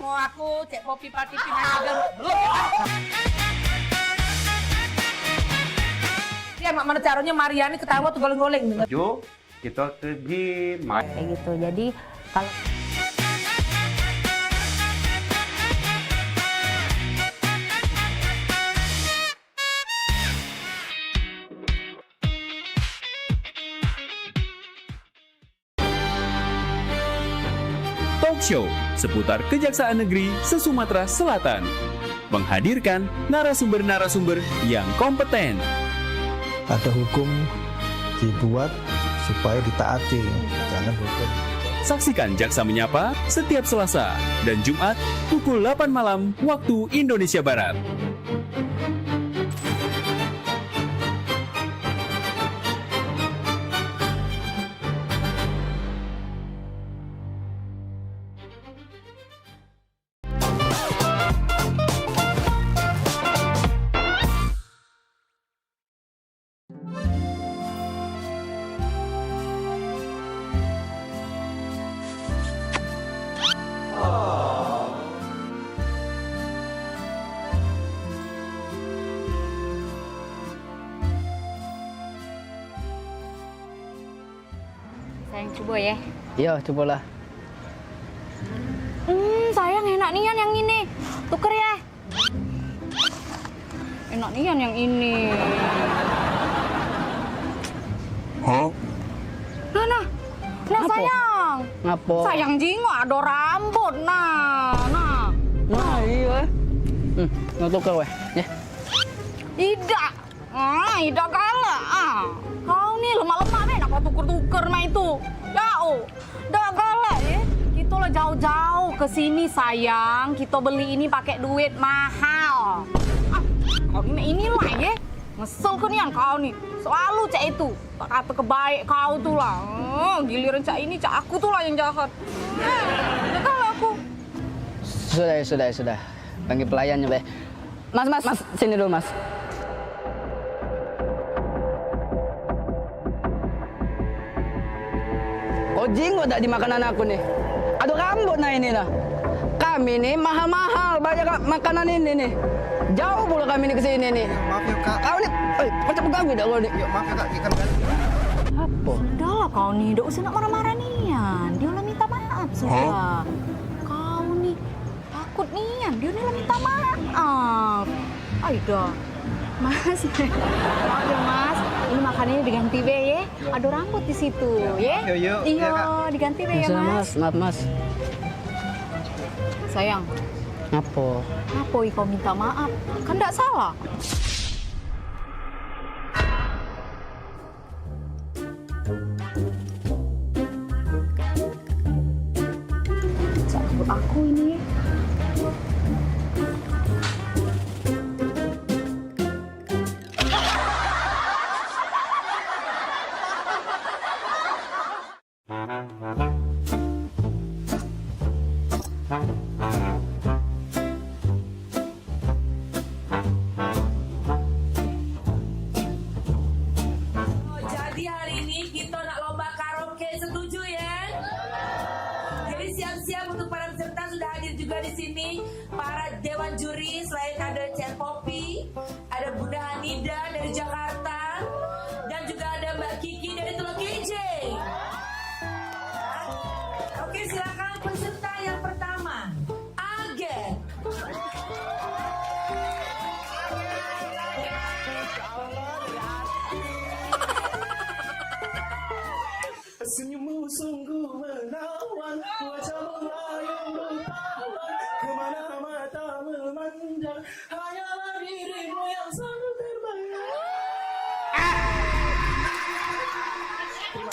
Mau aku cek kopi pati pindah dia mak mana caranya Mariani ketawa tuh goleng-goleng. Yuk kita pergi main. Kayak gitu. Jadi kalau Talk Show seputar Kejaksaan Negeri se-Sumatera Selatan. Menghadirkan narasumber-narasumber yang kompeten. Ada hukum dibuat supaya ditaati, jangan hukum. Saksikan Jaksa Menyapa setiap Selasa dan Jumat pukul 8 malam waktu Indonesia Barat. Sayang coba ya. Iya, cobalah. Sayang enak nian yang ini. Tuker ya. Enak nian yang ini. Hah? Nah Ngapo? sayang. Ngapo? Sayang jingo ada rambut nah. Nah, iya. Tuker weh, ya. Ida. Ida galak. Kau nih lemah-lemah nih, nak tuker-tuker mah itu. Jauh. Dah galak ya. Kita lah jauh-jauh ke sini sayang. Kita beli ini pakai duit mahal. Kau inilah ya. Ngesel ke nian kau nih. Selalu cak itu. Tak kata kebaik kau tuh lah. Giliran cak ini, cak aku tuh lah yang jahat. Jagal aku. Sudah. Panggil pelayannya, Beh. Mas, sini dulu, Mas. Oh, jinggo tak di makanan aku nih. Aduh, rambut nah ini nah. Kami nih mahal-mahal banyak makanan ini nih. Jauh pula kami nih ke sini nih. Maaf ya, Kak. Kau nih, macam ganggu dah kau nih. Yuk, maaf ya, Kak. Ikan ganti. Apa? Sudahlah kau nih, tidak usah nak marah-marah nian. Dia udah minta maaf sudah. Kau nih takut nian, dia udah minta maaf. Aida, Mas, maaf ya Mas. Ini makanannya diganti be ya. Ada rambut di situ ya. Yuk. Iya, diganti be ya Mas. Maaf Mas. Sayang. Apa? Apa kau minta maaf? Kan tidak salah. Rambut aku ini. Jadi hari ini kita nak lomba karaoke, setuju ya? Jadi siap-siap untuk para peserta, sudah hadir juga di sini para dewan juri. Selain ada Cek Popi, ada Bunda Hanida dari Jakarta, dan juga ada Mbak Kiki dari Teluk Kijing. Oke, silakan peserta yang pertama, Agen.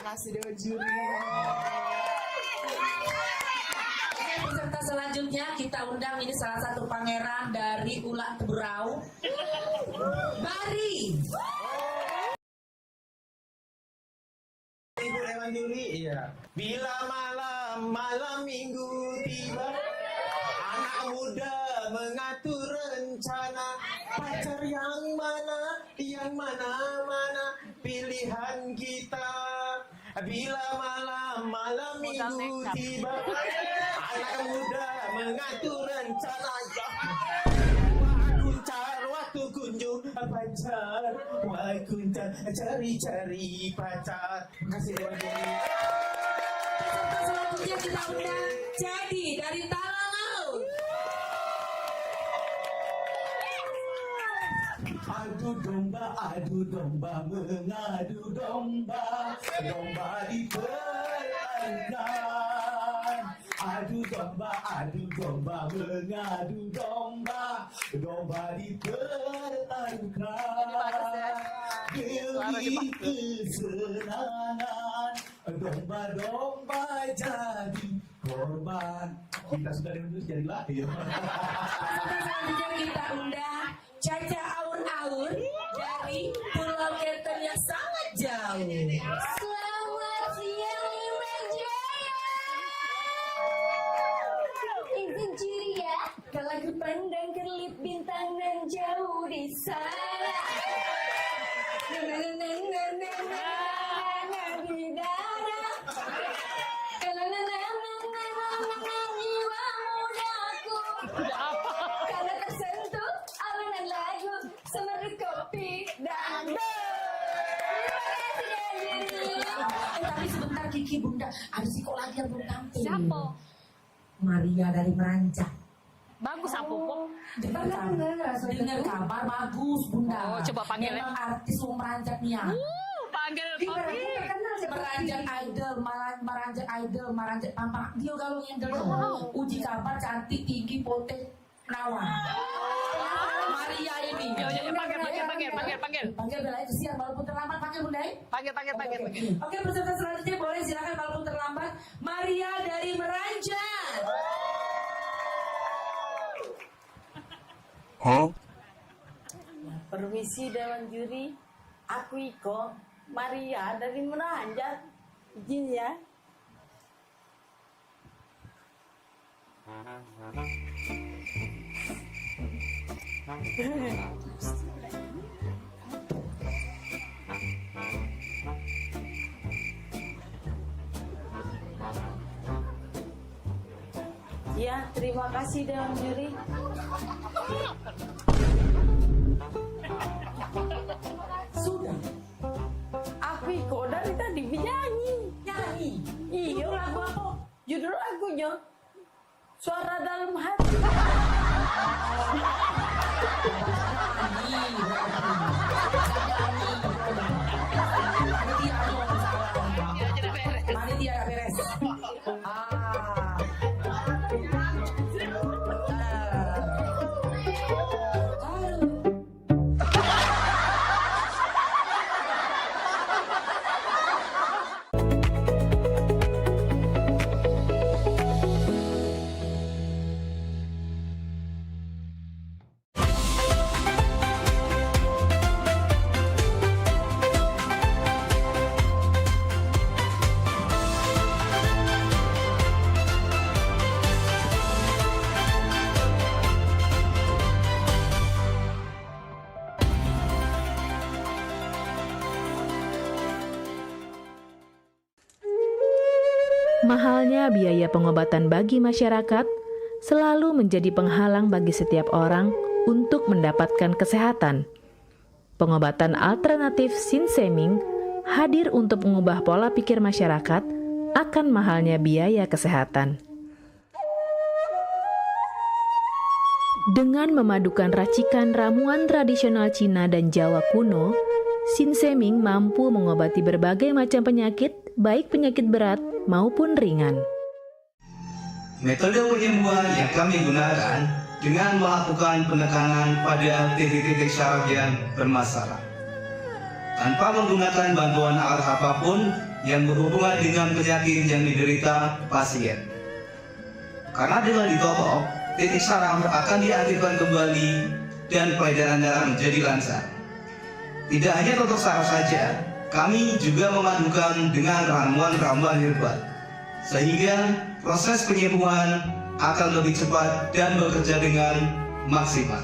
kasih Dewan Juri. Peserta selanjutnya kita undang, ini salah satu pangeran dari Ulak Teburau, Bari. Ibu Dewan Juri, iya. Bila malam minggu tiba, anak muda mengatur rencana, pacar yang mana pilihan kita. Bila malam minggu tiba, anak muda mengatur rencana. Waktu kunjung pacar, cari pacar. Terima kasih Dewan Juri. Peserta selanjutnya kita undang Jadi dari Talangaut. Adu domba, mengadu domba, domba dipertahankan. Adu domba, mengadu domba, domba dipertahankan. Demi kesenangan, domba-domba jadi korban. Kita sudah diundang jadi lahir. Selanjutnya kita undang Caca Aur-Aur dari Pulau Keten yang sangat jauh. Selamat siang Imam Jaya. Izin ciri ya, kalau aku pandang kelip bintang dan jauh di sana. Di dada. Jiwa mudaku. Karena tersentuh alunan lagu semerdu kopi dan Tapi sebentar Kiki Bunda, ada siko lagi yang belum tampil. Siapa? Maria dari Meranjak. Bagus apa kok? Dengar kabar bagus Bunda. Oh, coba panggil. Memang artis Meranjak nih ya. Panggil. Meranjak idol, Meranjak Pampang. Dia galung yang dulu. Uji kabar cantik, tinggi, potek, perawan. Maria ini. Panggil Bella itu siang walaupun terlambat. Panggil Bunda. Panggil. Oke, peserta selanjutnya boleh silakan walaupun terlambat. Maria dari Meranjak. Permisi Dewan Juri, aku Iko, Maria dari Meranjak. Izin ya. Ya, terima kasih Dewan Juri. Sudah. Aku Iko dari tadi nyanyi. Iya, lagu apa? Judul lagunya Suara Dalam Hati. Panitia gak beres. Mahalnya biaya pengobatan bagi masyarakat selalu menjadi penghalang bagi setiap orang untuk mendapatkan kesehatan. Pengobatan alternatif Sinseming hadir untuk mengubah pola pikir masyarakat akan mahalnya biaya kesehatan. Dengan memadukan racikan ramuan tradisional Cina dan Jawa kuno, Sinseming mampu mengobati berbagai macam penyakit, baik penyakit berat maupun ringan. Metode penyembuhan yang kami gunakan dengan melakukan penekanan pada titik-titik syaraf yang bermasalah. tanpa menggunakan bantuan alat apapun yang berhubungan dengan penyakit yang diderita pasien. Karena dengan ditopok, titik saraf akan diaktifkan kembali dan peredaran darah menjadi lancar. Tidak hanya totok saraf saja, kami juga memadukan dengan ramuan-ramuan herbal, sehingga proses penyembuhan akan lebih cepat dan bekerja dengan maksimal.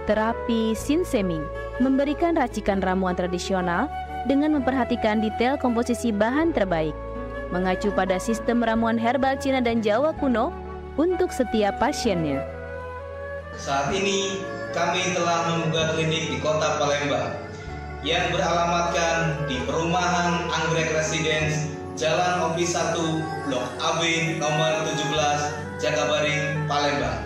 Terapi Sinseming memberikan racikan ramuan tradisional dengan memperhatikan detail komposisi bahan terbaik, mengacu pada sistem ramuan herbal Cina dan Jawa kuno untuk setiap pasiennya. Saat ini kami telah membuka klinik di Kota Palembang yang beralamatkan di Perumahan Anggrek Residence, Jalan Opi 1, Blok AB nomor 17, Jakabaring, Palembang.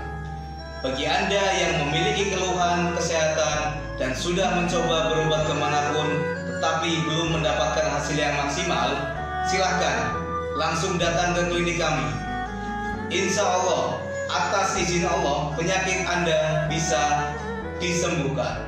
Bagi Anda yang memiliki keluhan kesehatan dan sudah mencoba berobat kemanapun tetapi belum mendapatkan hasil yang maksimal, silahkan langsung datang ke klinik kami. Insya Allah, atas izin Allah, penyakit Anda bisa disembuhkan.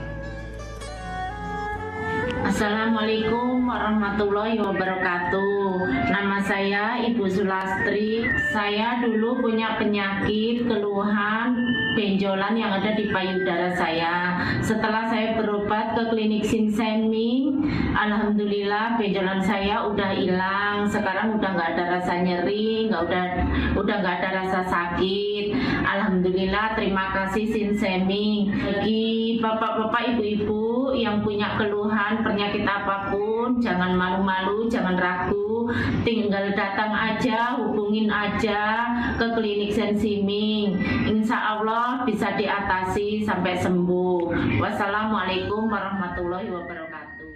Assalamualaikum warahmatullahi wabarakatuh. Nama saya Ibu Sulastri. Saya dulu punya penyakit keluhan benjolan yang ada di payudara saya. Setelah saya berobat ke klinik Sinseming, alhamdulillah benjolan saya udah hilang. Sekarang udah nggak ada rasa nyeri, udah nggak ada rasa sakit. Alhamdulillah, terima kasih Sinseming. Bagi bapak-bapak, ibu-ibu yang punya keluhan penyakit apapun, jangan malu-malu, jangan ragu, tinggal datang aja, hubungin aja ke klinik Sinseming. Insya Allah bisa diatasi sampai sembuh. Wassalamualaikum warahmatullahi wabarakatuh.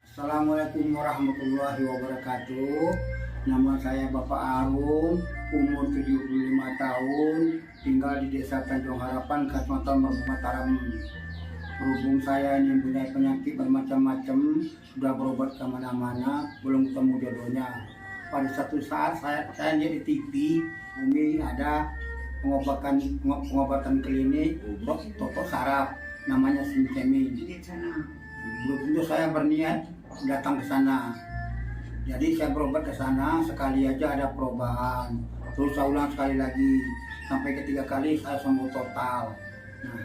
Assalamualaikum warahmatullahi wabarakatuh. Nama saya Bapak Arum, umur 75 tahun, tinggal di Desa Tanjung Harapan, Kecamatan Mataram. Berhubung saya ini punya penyakit bermacam-macam, sudah berobat kemana-mana, belum ketemu jodohnya. Pada satu saat saya lihat di TV, Umi ada pengobatan klinik totok saraf, namanya Sinseming. Belum tentu saya berniat datang ke sana. Jadi saya berobat ke sana, sekali aja ada perubahan. Terus saya ulang sekali lagi, sampai ketiga kali saya sembuh total. Nah,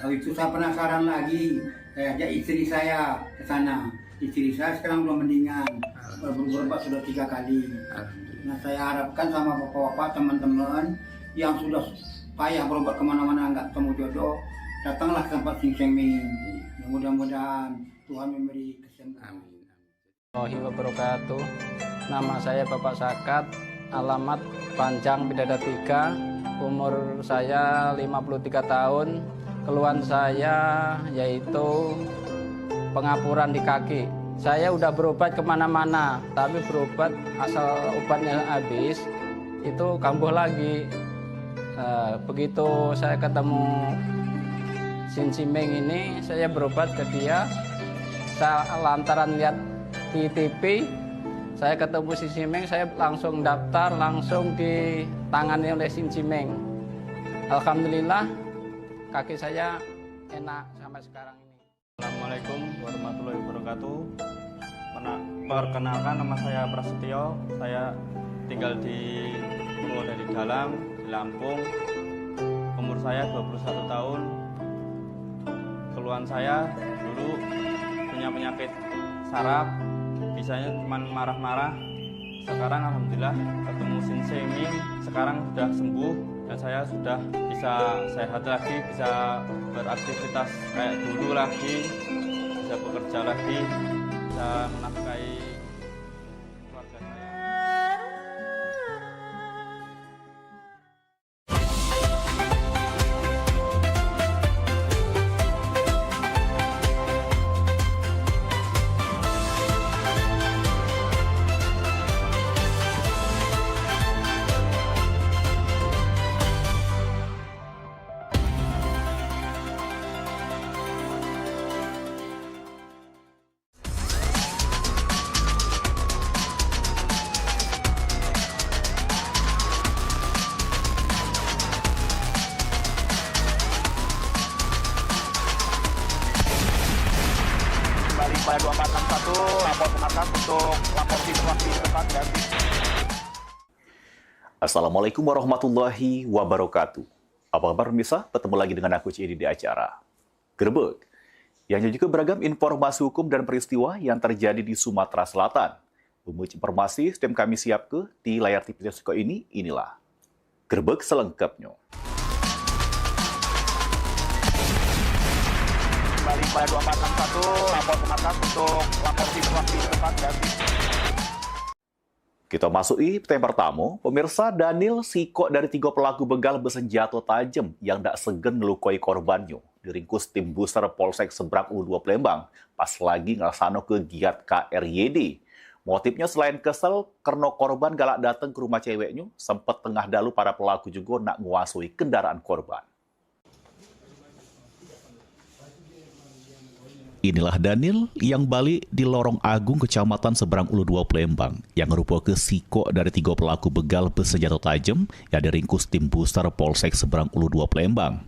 lalu itu saya penasaran lagi, saya ajak istri saya ke sana. Istri saya sekarang belum mendingan, berobat sudah 3 kali. Nah, saya harapkan sama bapak-bapak, teman-teman yang sudah payah berobat kemana-mana nggak ketemu jodoh, datanglah ke tempat Sinseming. Mudah-mudahan Tuhan memberi kesembuhan. Warahmatullahi wabarakatuh. Nama saya Bapak Sakat, alamat Panjang Bidada 3, umur saya 53 tahun. Keluhan saya yaitu pengapuran di kaki. Saya udah berobat kemana-mana, tapi berobat asal obatnya habis, itu kambuh lagi. Begitu saya ketemu Sinseming ini, saya berobat ke dia. Saya lantaran lihat di TV, saya ketemu Sinseming, saya langsung daftar, langsung ditangani oleh Sinseming. Alhamdulillah, kaki saya enak sampai sekarang ini. Assalamualaikum warahmatullahi wabarakatuh. Perkenalkan, nama saya Prasetyo. Saya tinggal di Purwodadi Dalam, di Lampung. Umur saya 21 tahun. Keluhan saya dulu punya penyakit saraf, bisanya cuma marah-marah. Sekarang alhamdulillah ketemu Sinseming, sekarang sudah sembuh dan saya sudah bisa sehat lagi, bisa beraktivitas kayak dulu lagi, bisa bekerja lagi, bisa menafkahi keluarga saya. lapor ke markas untuk lapor situasi di tempat dan Assalamualaikum warahmatullahi wabarakatuh. Apa kabar pemirsa? Bertemu lagi dengan aku Cidi di acara Gerbek, yang juga beragam informasi hukum dan peristiwa yang terjadi di Sumatera Selatan. Memuji informasi setiap kami siap ke di layar TV Suko ini, inilah Gerbek selengkapnya. kembali pada 2461 lapor ke markas untuk lapor situasi di tempat dan Kita masuki tema pertama, pemirsa. Daniel Siko dari 3 pelaku begal bersenjata tajam yang tak segan melukai korbannya diringkus tim booster Polsek Seberang U2 Palembang pas lagi ngelasano kegiat KRYD. Motifnya selain kesel karena korban galak datang ke rumah ceweknya, sempat tengah dalu para pelaku juga nak menguasai kendaraan korban. Inilah Daniel yang balik di Lorong Agung, Kecamatan Seberang Ulu 2 Palembang, yang merupakan Siko dari 3 pelaku begal bersenjata tajam yang diringkus tim booster Polsek Seberang Ulu 2 Palembang.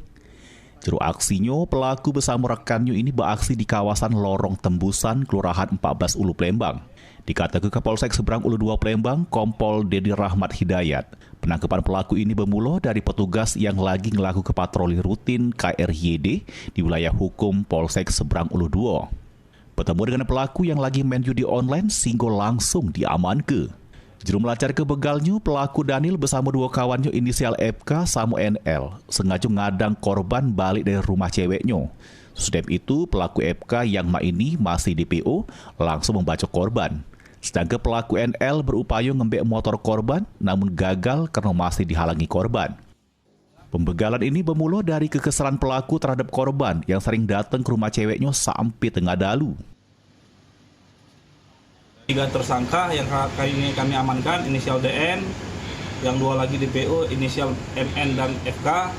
Juru aksinya, pelaku bersama rekannya ini beraksi di kawasan Lorong Tembusan, Kelurahan 14 Ulu Palembang. Dikatakan ke Polsek Seberang Ulu 2 Palembang, Kompol Dedi Rahmat Hidayat, penangkapan pelaku ini bermula dari petugas yang lagi ngelaku ke patroli rutin KRYD di wilayah hukum Polsek Seberang Ulu 2. Bertemu dengan pelaku yang lagi main judi online, sehingga langsung diamankan. Juru melacak ke begalnya, pelaku Daniel bersama 2 kawannya inisial FK sama NL sengaja ngadang korban balik dari rumah ceweknya. Sesudah itu, pelaku FK yang ini masih DPO langsung membacok korban. Sedangkan pelaku NL berupaya ngembek motor korban, namun gagal karena masih dihalangi korban. Pembegalan ini bermula dari kekesalan pelaku terhadap korban yang sering datang ke rumah ceweknya sampai tengah dalu. 3 tersangka yang kami amankan, inisial DN, yang 2 lagi DPO, inisial MN dan FK.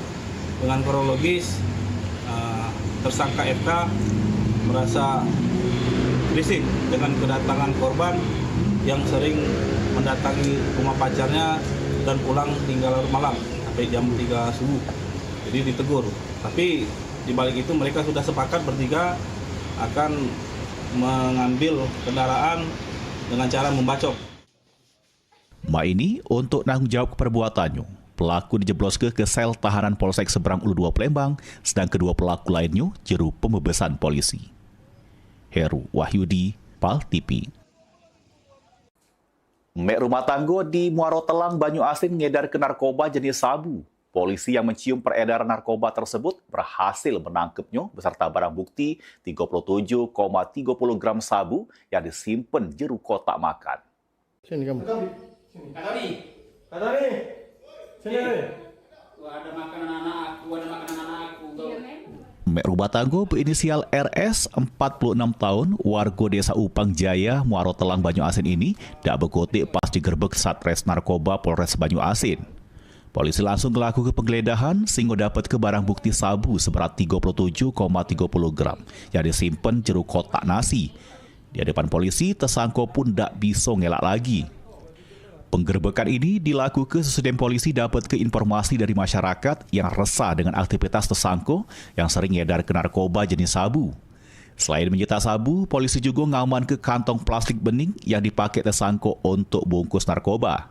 Dengan kronologis, tersangka FK merasa risih dengan kedatangan korban yang sering mendatangi rumah pacarnya dan pulang tinggal malam sampai jam 3 subuh. Jadi ditegur. Tapi di balik itu mereka sudah sepakat bertiga akan mengambil kendaraan dengan cara membacok. Ini untuk tanggung jawab perbuatannya, pelaku dijebloskan ke sel tahanan Polsek Seberang Ulu 2 Palembang, sedang kedua pelaku lainnya jeru pembebasan polisi. Heru Wahyudi, PAL TV. Mek rumah tangga di Muaro Telang, Banyu Asin ngedar ke narkoba jenis sabu. Polisi yang mencium peredaran narkoba tersebut berhasil menangkapnya beserta barang bukti 37,30 gram sabu yang disimpan jeru kotak makan. Sini kamu. Katabi. Sini. Ada makanan anak aku, Mek rumah tangga berinisial RS, 46 tahun, warga desa Upang Jaya, Muaro Telang, Banyu Asin ini tak berkutik pas digerebek Satres Narkoba Polres Banyu Asin. Polisi langsung melakukan penggeledahan sehingga dapat ke barang bukti sabu seberat 37,30 gram yang disimpan jeru kotak nasi. Di hadapan polisi, tersangka pun tak bisa ngelak lagi. Penggerbekan ini dilakukan sesudah polisi dapat ke informasi dari masyarakat yang resah dengan aktivitas tersangka yang sering ngedar ke narkoba jenis sabu. Selain menyita sabu, polisi juga ngaman ke kantong plastik bening yang dipakai tersangka untuk bungkus narkoba.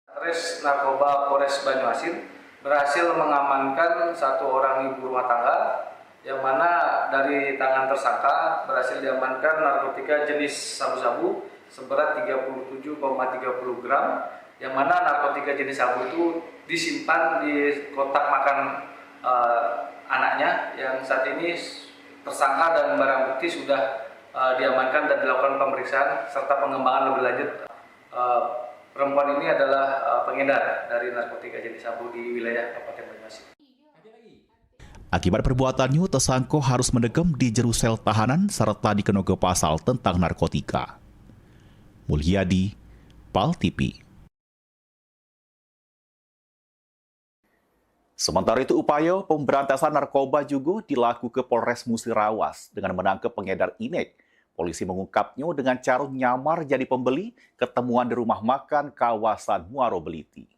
Satres Narkoba Polres Banyu Asin berhasil mengamankan 1 orang ibu rumah tangga yang mana dari tangan tersangka berhasil diamankan narkotika jenis sabu-sabu seberat 37,30 gram, yang mana narkotika jenis sabu itu disimpan di kotak makan anaknya, yang saat ini tersangka dan barang bukti sudah diamankan dan dilakukan pemeriksaan serta pengembangan lebih lanjut. Perempuan ini adalah pengedar dari narkotika jenis sabu di wilayah Kabupaten Banyu Asin. Akibat perbuatannya, tersangka harus mendekam di jeru sel tahanan serta dikenakan pasal tentang narkotika. Mulyadi, PAL TV. Sementara itu, upaya pemberantasan narkoba juga dilakukan Polres Musirawas dengan menangkap pengedar inek. Polisi mengungkapnya dengan cara nyamar jadi pembeli ketemuan di rumah makan kawasan Muaro Beliti.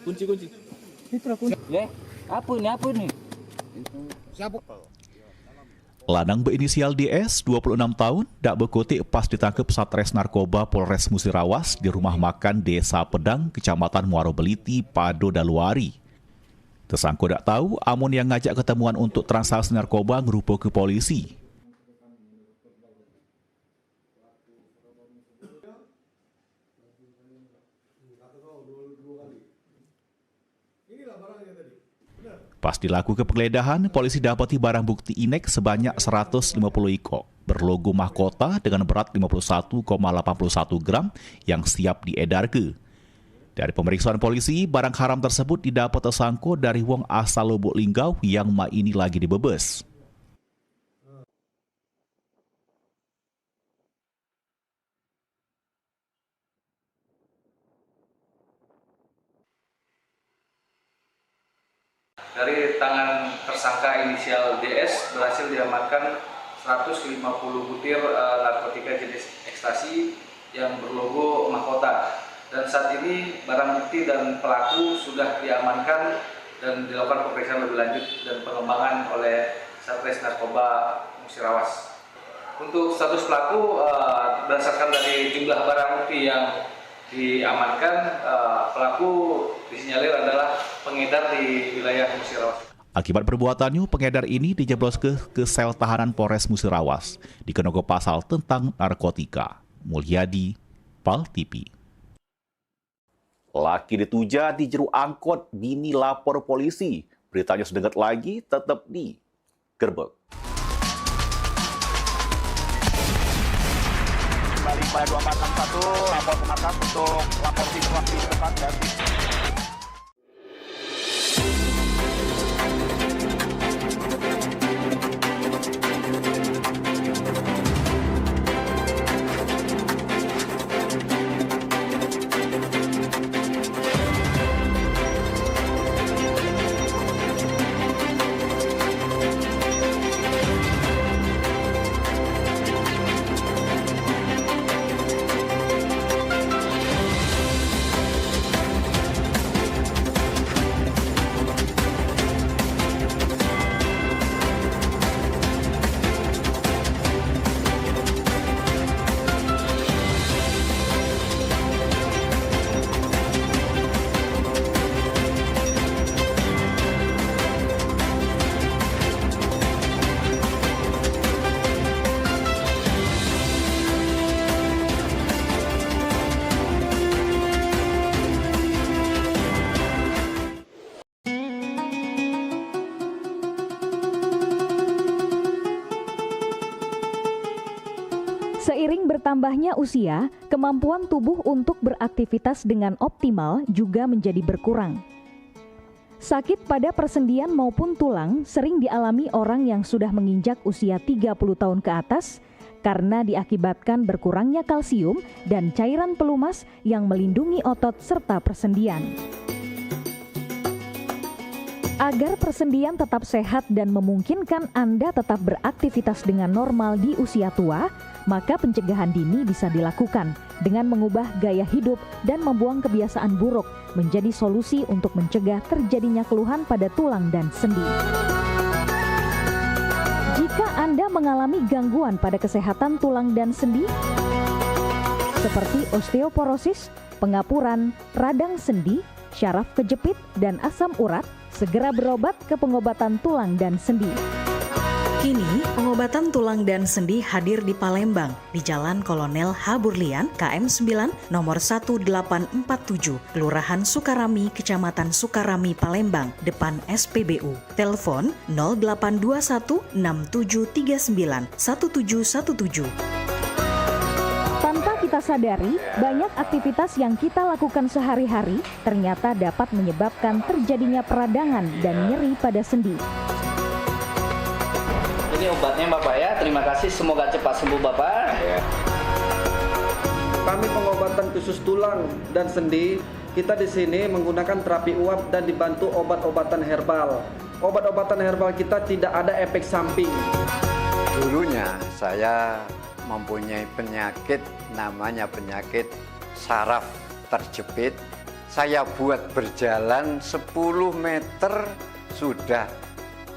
Kunci. Itu kunci. Ya, apa nih? Siapa? Lanang berinisial DS, 26 tahun, dak berkutik pas ditangkap Satres Narkoba Polres Musirawas di rumah makan Desa Pedang, Kecamatan Muaro Beliti, Pado Daluari. Tersangka dak tahu, amun yang ngajak ketemuan untuk transaksi narkoba ngerupa ke polisi. Pas dilakukan penggeledahan, polisi dapati barang bukti inek sebanyak 150 ekor, berlogo mahkota dengan berat 51,81 gram yang siap diedarkan. Dari pemeriksaan polisi, barang haram tersebut didapat tersangka dari wong asal Lubuk Linggau yang ini lagi dibebes. Dari tangan tersangka inisial DS berhasil diamankan 150 butir narkotika jenis ekstasi yang berlogo mahkota. Dan saat ini barang bukti dan pelaku sudah diamankan dan dilakukan pemeriksaan lebih lanjut dan pengembangan oleh Satres Narkoba Musirawas. Untuk status pelaku berdasarkan dari jumlah barang bukti yang diamankan, pelaku disinyalir adalah pengedar di wilayah Musirawas. Akibat perbuatannya, pengedar ini dijeblos ke sel tahanan Polres Musirawas, dikenakan pasal tentang narkotika. Mulyadi, PAL TV. Laki dituja di jeru angkot, bini lapor polisi. Beritanya sedengat lagi, tetap di Gerbek. Kembali pada 2461, lapor ke markas untuk lapor situasi depan dan Seiring bertambahnya usia, kemampuan tubuh untuk beraktivitas dengan optimal juga menjadi berkurang. Sakit pada persendian maupun tulang sering dialami orang yang sudah menginjak usia 30 tahun ke atas karena diakibatkan berkurangnya kalsium dan cairan pelumas yang melindungi otot serta persendian. Agar persendian tetap sehat dan memungkinkan Anda tetap beraktivitas dengan normal di usia tua, maka pencegahan dini bisa dilakukan dengan mengubah gaya hidup dan membuang kebiasaan buruk menjadi solusi untuk mencegah terjadinya keluhan pada tulang dan sendi. Jika Anda mengalami gangguan pada kesehatan tulang dan sendi, seperti osteoporosis, pengapuran, radang sendi, syaraf kejepit, dan asam urat, segera berobat ke pengobatan tulang dan sendi. Kini, pengobatan tulang dan sendi hadir di Palembang, di Jalan Kolonel H. Burlian, KM 9, nomor 1847, Kelurahan Sukarami, Kecamatan Sukarami, Palembang, depan SPBU. Telepon 0821 6739 1717. Tanpa kita sadari, banyak aktivitas yang kita lakukan sehari-hari ternyata dapat menyebabkan terjadinya peradangan dan nyeri pada sendi. Ini obatnya Bapak ya, terima kasih, semoga cepat sembuh Bapak. Kami pengobatan khusus tulang dan sendi, kita di sini menggunakan terapi uap dan dibantu obat-obatan herbal. Obat-obatan herbal kita tidak ada efek samping. Dulunya saya mempunyai penyakit namanya penyakit saraf terjepit saya buat berjalan 10 meter sudah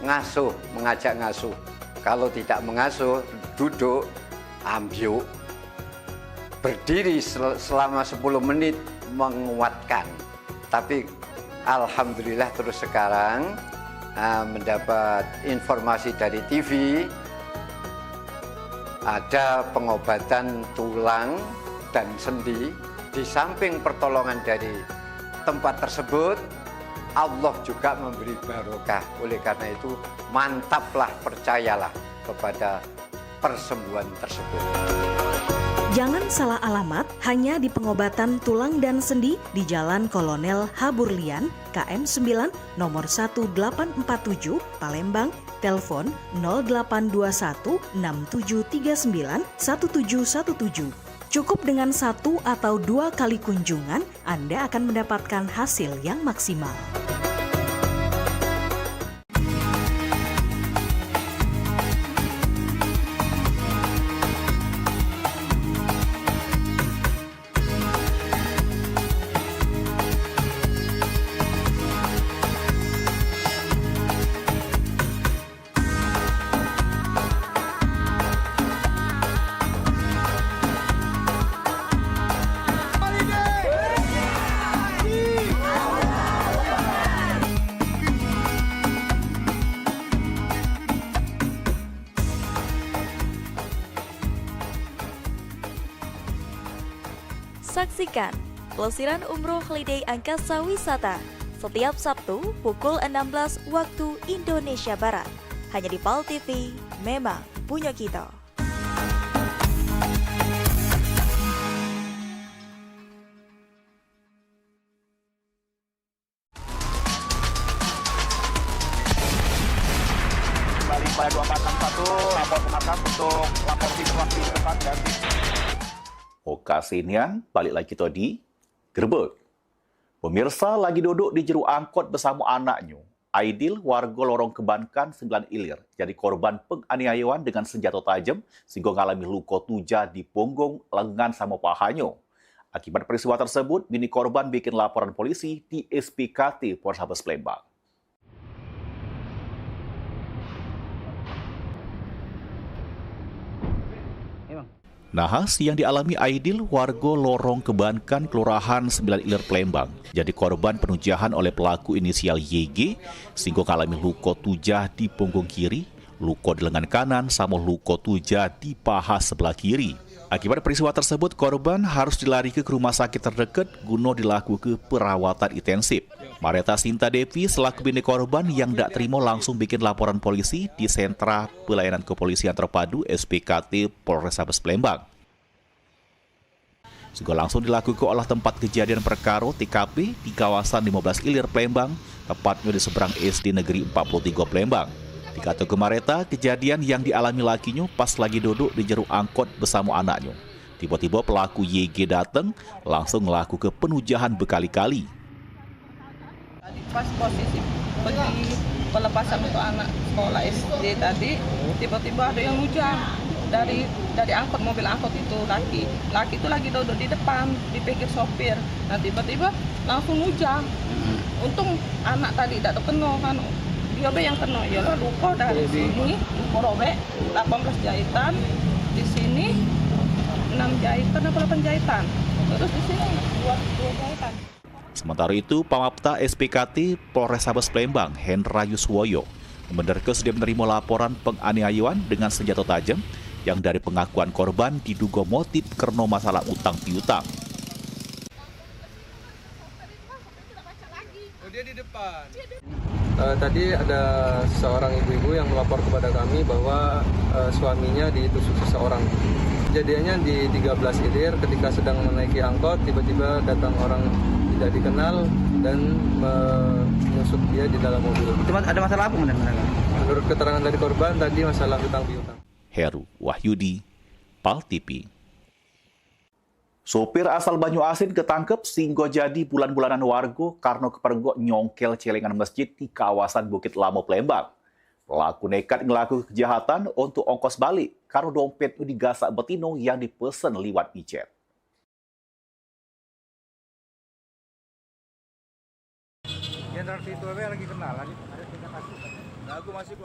ngasuh, mengajak ngasuh. Kalau tidak mengasuh, duduk, ambyuk, berdiri selama 10 menit menguatkan. Tapi alhamdulillah terus sekarang mendapat informasi dari TV, ada pengobatan tulang dan sendi. Di samping pertolongan dari tempat tersebut, Allah juga memberi barokah. Oleh karena itu, mantaplah, percayalah kepada persembuhan tersebut. Jangan salah alamat, hanya di pengobatan tulang dan sendi di Jalan Kolonel Haburlian, KM 9, nomor 1847, Palembang, telepon 0821 6739 1717. Cukup dengan 1 atau 2 kali kunjungan, Anda akan mendapatkan hasil yang maksimal. Saksikan pelesiran umroh holiday Angkasa Wisata setiap Sabtu pukul 16 waktu Indonesia Barat. Hanya di PAL TV, memang punya kita. Kembali pada 2461, lapor ke markas untuk lapor situasi depan dan Okasinya, balik lagi kita di Gerbek. Pemirsa lagi duduk di jeru angkot bersama anaknya. Aidil, warga lorong Kebankan 9 Ilir, jadi korban penganiayaan dengan senjata tajam sehingga mengalami luka tujah di punggung, lengan sama pahanya. Akibat peristiwa tersebut, bini korban bikin laporan polisi di SPKT Polrestabes Palembang. Nahas yang dialami Aidil, warga lorong Kebankan, Kelurahan 9 Ilir, Palembang, jadi korban penujahan oleh pelaku inisial YG, sehingga mengalami luka tujah di punggung kiri, luka di lengan kanan, sama luka tujah di paha sebelah kiri. Akibat peristiwa tersebut, korban harus dilarikan ke rumah sakit terdekat guna dilakukan perawatan intensif. Mareta Sinta Devi selaku bini korban yang tidak terima langsung bikin laporan polisi di Sentra Pelayanan Kepolisian Terpadu SPKT Polrestabes Palembang. Juga langsung dilakukan olah tempat kejadian perkara TKP di kawasan 15 Ilir, Palembang, tepatnya di seberang SD Negeri 43 Palembang. Dikata Mareta, kejadian yang dialami lakinya pas lagi duduk di jeru angkot bersama anaknya. Tiba-tiba pelaku YG datang, langsung melakukan penujahan berkali-kali. Pas posisi pergi pelepasan untuk anak sekolah SD tadi, tiba-tiba ada yang nujang dari angkot, mobil angkot itu laki itu lagi duduk di depan di pinggir sopir. Nah tiba-tiba langsung nujang. Untung anak tadi tidak terkena kan. Dia yang kena, ya lah luka dari sini, luka robek, 18 jahitan, di sini 6 jahitan atau 8 jahitan, terus di sini 2 jahitan. Sementara itu, Pamapta SPKT Polrestabes Palembang, Hendra Yuswoyo, membenarkan sudah menerima laporan penganiayaan dengan senjata tajam yang dari pengakuan korban diduga motif karena masalah utang piutang. Dia di depan. Tadi ada seorang ibu-ibu yang melapor kepada kami bahwa suaminya ditusuk seseorang. Kejadiannya di 13 Ilir ketika sedang menaiki angkot, tiba-tiba datang orang tidak dikenal dan menusuk dia di dalam mobil. Itu ada masalah apa Menurut keterangan dari korban tadi masalah utang piutang. Heru Wahyudi, PAL TV. Sopir asal Banyuasin ketangkep sehingga jadi bulan-bulanan warga karena kepergok nyongkel celengan masjid di kawasan Bukit Lamo, Palembang. Pelaku nekat ngelakukan kejahatan untuk ongkos balik karena dompet digasak betino yang dipesan lewat WeChat.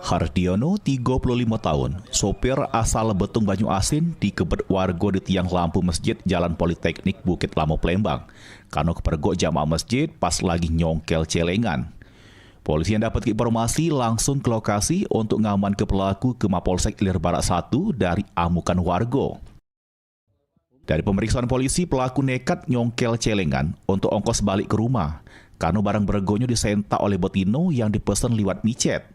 Hardiono, 35 tahun, sopir asal Betung Banyuasin, dikebet warga di tiang lampu masjid Jalan Politeknik Bukit Lamo Palembang karena kepergok jamaah masjid pas lagi nyongkel celengan. Polisi yang dapat informasi langsung ke lokasi untuk ngaman ke pelaku ke Mapolsek Ilir Barat 1 dari amukan warga. Dari pemeriksaan polisi, pelaku nekat nyongkel celengan untuk ongkos balik ke rumah karena barang bergonya disentak oleh Botino yang dipesan lewat micet.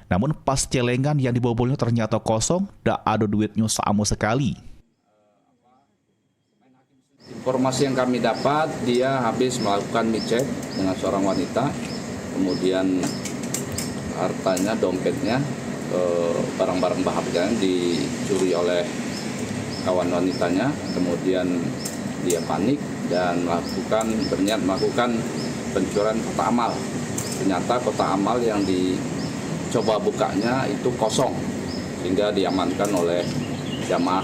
Namun pas celengan yang dibobolnya ternyata kosong, tak ada duitnya sama sekali. Informasi yang kami dapat, dia habis melakukan micet dengan seorang wanita, kemudian hartanya, dompetnya, barang-barang berharga dicuri oleh kawan wanitanya, kemudian dia panik dan berniat melakukan pencurian kotak amal. Ternyata kotak amal yang dicoba bukanya itu kosong, sehingga diamankan oleh jamaah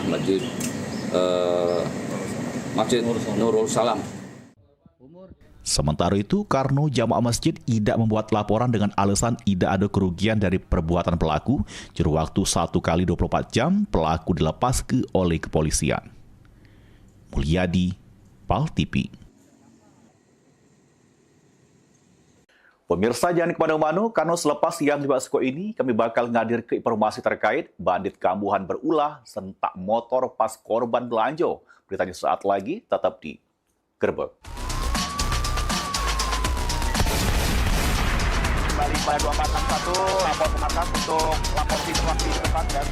Masjid Nurul Salam. Sementara itu, karena jamaah masjid tidak membuat laporan dengan alasan tidak ada kerugian dari perbuatan pelaku, juru waktu 1 kali 24 jam, pelaku dilepas oleh kepolisian. Mulyadi, PAL TV. Pemirsa jangan kemana-mana, karena selepas yang dibahas ini, kami bakal ngadir ke informasi terkait bandit kambuhan berulah sentak motor pas korban belanja. Beritanya saat lagi, tetap di Gerbek. Kembali pada 2461, lapor ke markas untuk lapor situasi di depan dan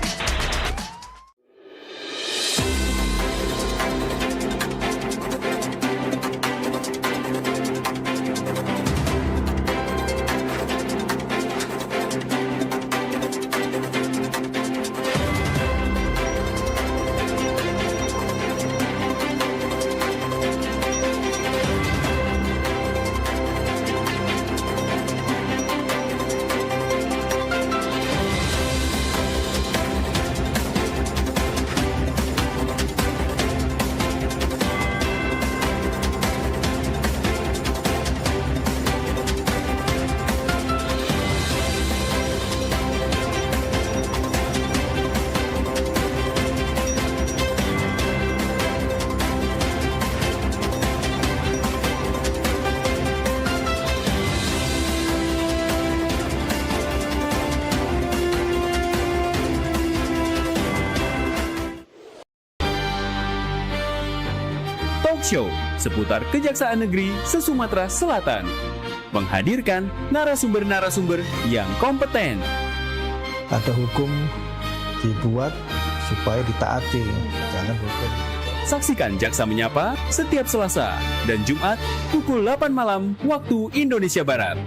Show seputar Kejaksaan Negeri se-Sumatera Selatan menghadirkan narasumber-narasumber yang kompeten. Ada hukum dibuat supaya ditaati, jangan hukum. Saksikan Jaksa Menyapa setiap Selasa dan Jumat pukul 8 malam waktu Indonesia Barat.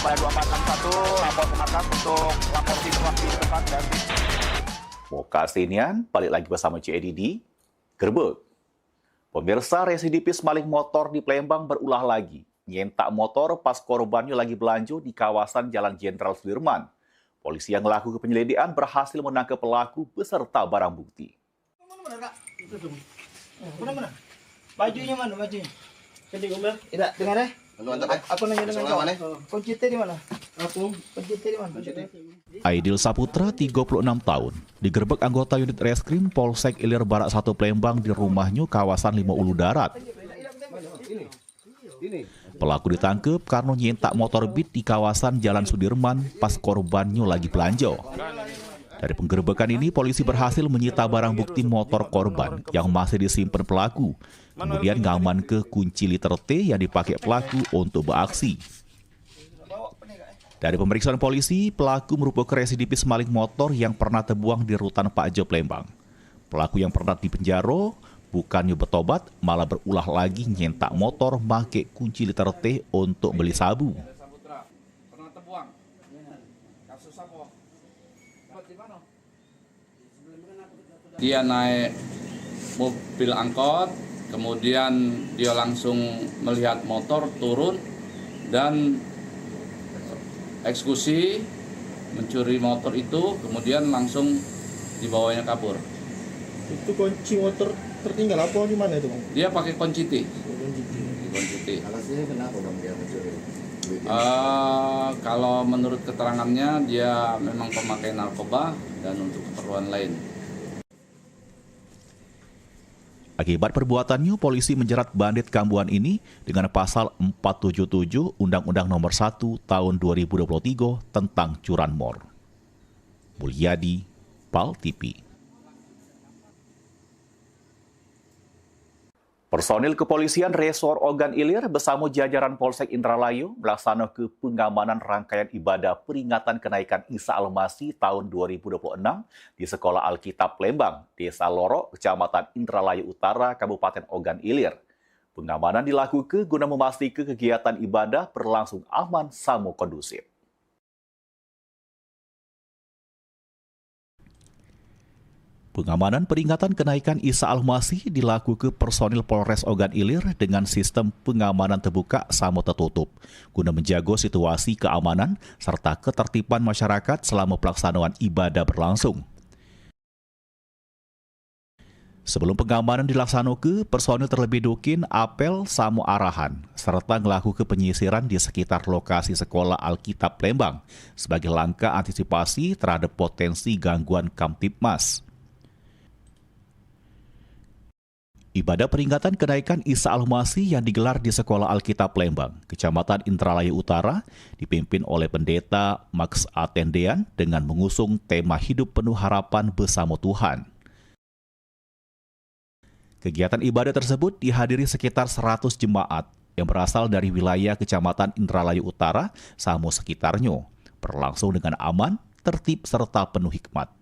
pada 2461, lapor ke markas untuk lapor situasi di depan dan Moka Sinian, balik lagi bersama CED di Gerbek. Pemirsa, residivis maling motor di Palembang berulah lagi. Nyentak motor pas korbannya lagi belanja di kawasan Jalan Jenderal Sudirman. Polisi yang melakukan penyelidikan berhasil menangkap pelaku beserta barang bukti. Mana, Kak? Itu tuh. Mana? Bajunya mana, bajunya? Tidak, dengar ya. Aku nanya dengan kau. Kunci di mana? Kunci di mana? Aidil Saputra, 36 tahun, digerebek anggota unit reskrim Polsek Ilir Barat 1 Palembang di rumahnya kawasan Lima Ulu Darat. Pelaku ditangkap karena nyentak motor Beat di kawasan Jalan Sudirman pas korbannya lagi belanja. Dari penggerebekan ini, polisi berhasil menyita barang bukti motor korban yang masih disimpan pelaku. Kemudian ngaman ke kunci liter T yang dipakai pelaku untuk beraksi. Dari pemeriksaan polisi, pelaku merupakan residivis maling motor yang pernah terbuang di rutan Pak Jo Palembang. Pelaku yang pernah dipenjara bukannya bertobat, malah berulah lagi nyentak motor pakai kunci liter T untuk beli sabu. Dia naik mobil angkot, kemudian dia langsung melihat motor turun dan eksekusi mencuri motor itu, kemudian langsung dibawanya kabur. Itu kunci motor tertinggal apa di mana itu, Bang? Dia pakai kunci T. Kunci T. Alasannya kenapa Bang dia mencuri? Kalau menurut keterangannya dia memang pemakai narkoba dan untuk keperluan lain. Akibat perbuatannya, polisi menjerat bandit kambuhan ini dengan pasal 477 Undang-Undang Nomor 1 Tahun 2023 tentang curanmor. Mulyadi, PAL TV. Personil kepolisian Resor Ogan Ilir bersama jajaran Polsek Indralayu melaksanakan pengamanan rangkaian ibadah peringatan kenaikan Isa Al-Masih tahun 2026 di Sekolah Alkitab Palembang, Desa Loro, Kecamatan Indralayu Utara, Kabupaten Ogan Ilir. Pengamanan dilakukan guna memastikan kegiatan ibadah berlangsung aman sama kondusif. Pengamanan peringatan kenaikan Isa Al-Masih dilakukan personil Polres Ogan Ilir dengan sistem pengamanan terbuka sama tertutup, guna menjaga situasi keamanan serta ketertiban masyarakat selama pelaksanaan ibadah berlangsung. Sebelum pengamanan dilaksanakan, personil terlebih dahulu apel sama arahan, serta melakukan penyisiran di sekitar lokasi Sekolah Alkitab Palembang sebagai langkah antisipasi terhadap potensi gangguan Kamtibmas. Ibadah peringatan kenaikan Isa Al-Masih yang digelar di Sekolah Alkitab Palembang, Kecamatan Indralayu Utara, dipimpin oleh Pendeta Max Atendean dengan mengusung tema hidup penuh harapan bersama Tuhan. Kegiatan ibadah tersebut dihadiri sekitar 100 jemaat yang berasal dari wilayah Kecamatan Indralayu Utara sama sekitarnya, berlangsung dengan aman, tertib, serta penuh hikmat.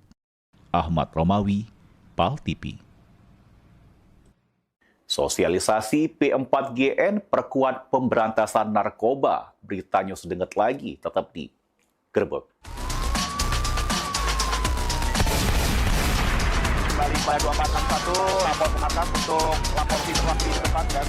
Ahmad Romawi, PAL TV. Sosialisasi P4GN perkuat pemberantasan narkoba. Beritanya sedengat lagi, tetap di Gerbek. Kembali pada 2461, lapor ke atas untuk lapor situasi depan dan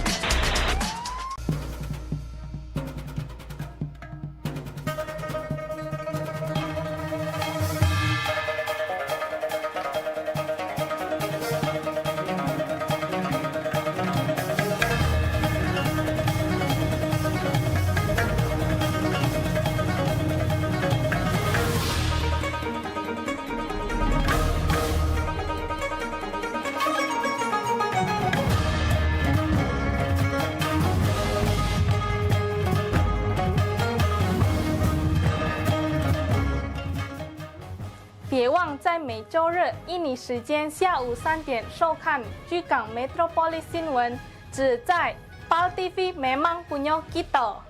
别忘在每周日印尼时间下午3点收看居港 Metropolis 新闻，只在PAL TV memang punya kita。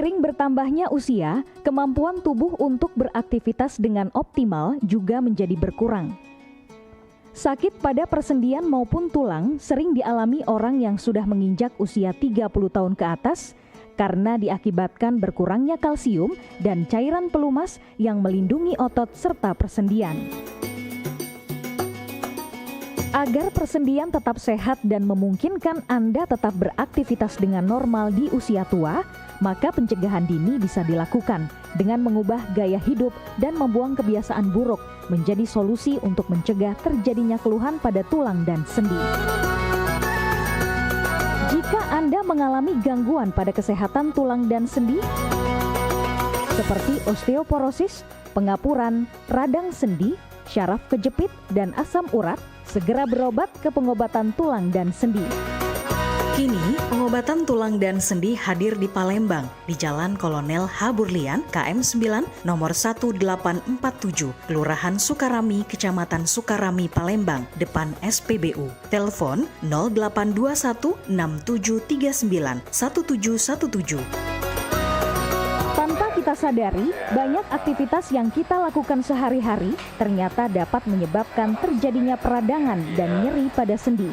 Seiring bertambahnya usia, kemampuan tubuh untuk beraktivitas dengan optimal juga menjadi berkurang. Sakit pada persendian maupun tulang sering dialami orang yang sudah menginjak usia 30 tahun ke atas karena diakibatkan berkurangnya kalsium dan cairan pelumas yang melindungi otot serta persendian. Agar persendian tetap sehat dan memungkinkan Anda tetap beraktivitas dengan normal di usia tua, maka pencegahan dini bisa dilakukan dengan mengubah gaya hidup dan membuang kebiasaan buruk menjadi solusi untuk mencegah terjadinya keluhan pada tulang dan sendi. Jika Anda mengalami gangguan pada kesehatan tulang dan sendi, seperti osteoporosis, pengapuran, radang sendi, syaraf kejepit, dan asam urat, segera berobat ke pengobatan tulang dan sendi. Kini, pengobatan tulang dan sendi hadir di Palembang, di Jalan Kolonel H. Burlian, KM 9, nomor 1847, Kelurahan Sukarami, Kecamatan Sukarami, Palembang, depan SPBU. Telepon 0821 6739 1717. Tanpa kita sadari, banyak aktivitas yang kita lakukan sehari-hari ternyata dapat menyebabkan terjadinya peradangan dan nyeri pada sendi.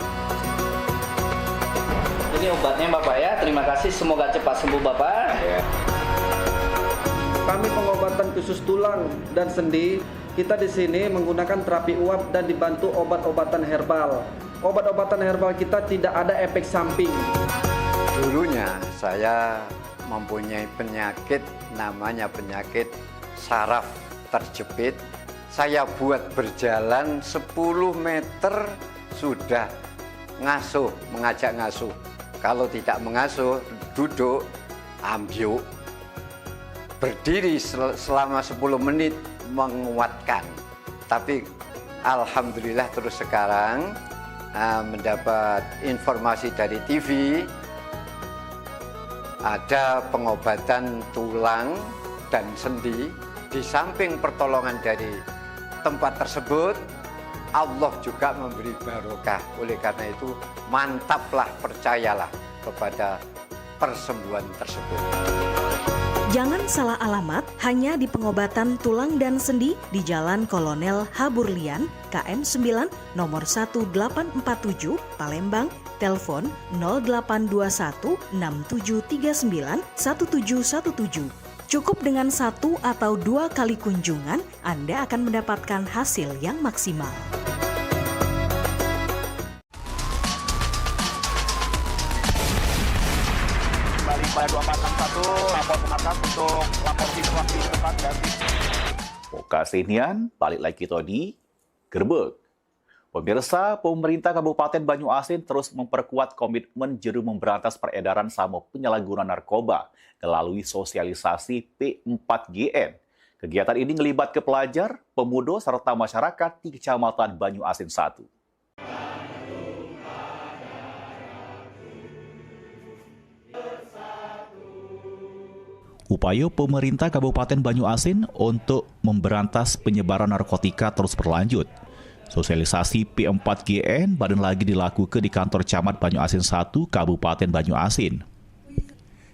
Ini obatnya Bapak ya, terima kasih, semoga cepat sembuh Bapak. Kami pengobatan khusus tulang dan sendi, kita di sini menggunakan terapi uap dan dibantu obat-obatan herbal. Obat-obatan herbal kita tidak ada efek samping. Dulunya saya mempunyai penyakit namanya penyakit saraf terjepit. Saya buat berjalan 10 meter sudah ngasuh, mengajak ngasuh. Kalau tidak mengasuh, duduk, ambyuk, berdiri selama 10 menit menguatkan. Tapi alhamdulillah terus sekarang mendapat informasi dari TV, ada pengobatan tulang dan sendi. Di samping pertolongan dari tempat tersebut, Allah juga memberi barokah. Oleh karena itu, mantaplah, percayalah kepada persembuhan tersebut. Jangan salah alamat hanya di pengobatan tulang dan sendi di Jalan Kolonel H. Burlian, KM 9, nomor 1847, Palembang. Telepon 0821 6739 1717. Cukup dengan 1 atau 2 kali kunjungan, Anda akan mendapatkan hasil yang maksimal. Kembali pada 2461, lapor ke markas untuk lapor situasi tempat ganti. Pokasinian, balik lagi kita di Gerbek. Pemirsa, pemerintah Kabupaten Banyuasin terus memperkuat komitmen juru memberantas peredaran sama penyalahgunaan narkoba melalui sosialisasi P4GN. Kegiatan ini ngelibatkan pelajar, pemuda, serta masyarakat di Kecamatan Banyuasin 1. Upaya pemerintah Kabupaten Banyuasin untuk memberantas penyebaran narkotika terus berlanjut. Sosialisasi P4GN badan lagi dilakukan di kantor Camat Banyuasin 1, Kabupaten Banyuasin.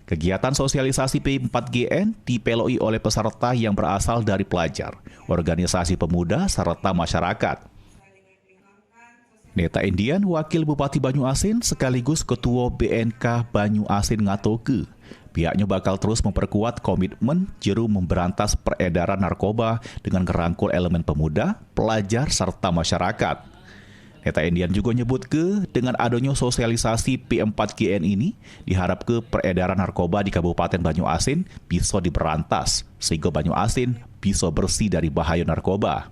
Kegiatan sosialisasi P4GN dipeloi oleh peserta yang berasal dari pelajar, organisasi pemuda, serta masyarakat. Neta Indian, Wakil Bupati Banyuasin sekaligus Ketua BNK Banyuasin ngatoke, pihaknya bakal terus memperkuat komitmen juru memberantas peredaran narkoba dengan merangkul elemen pemuda, pelajar, serta masyarakat. Neta Indian juga nyebut dengan adanya sosialisasi P4GN ini diharap peredaran narkoba di Kabupaten Banyuasin bisa diberantas sehingga Banyuasin bisa bersih dari bahaya narkoba.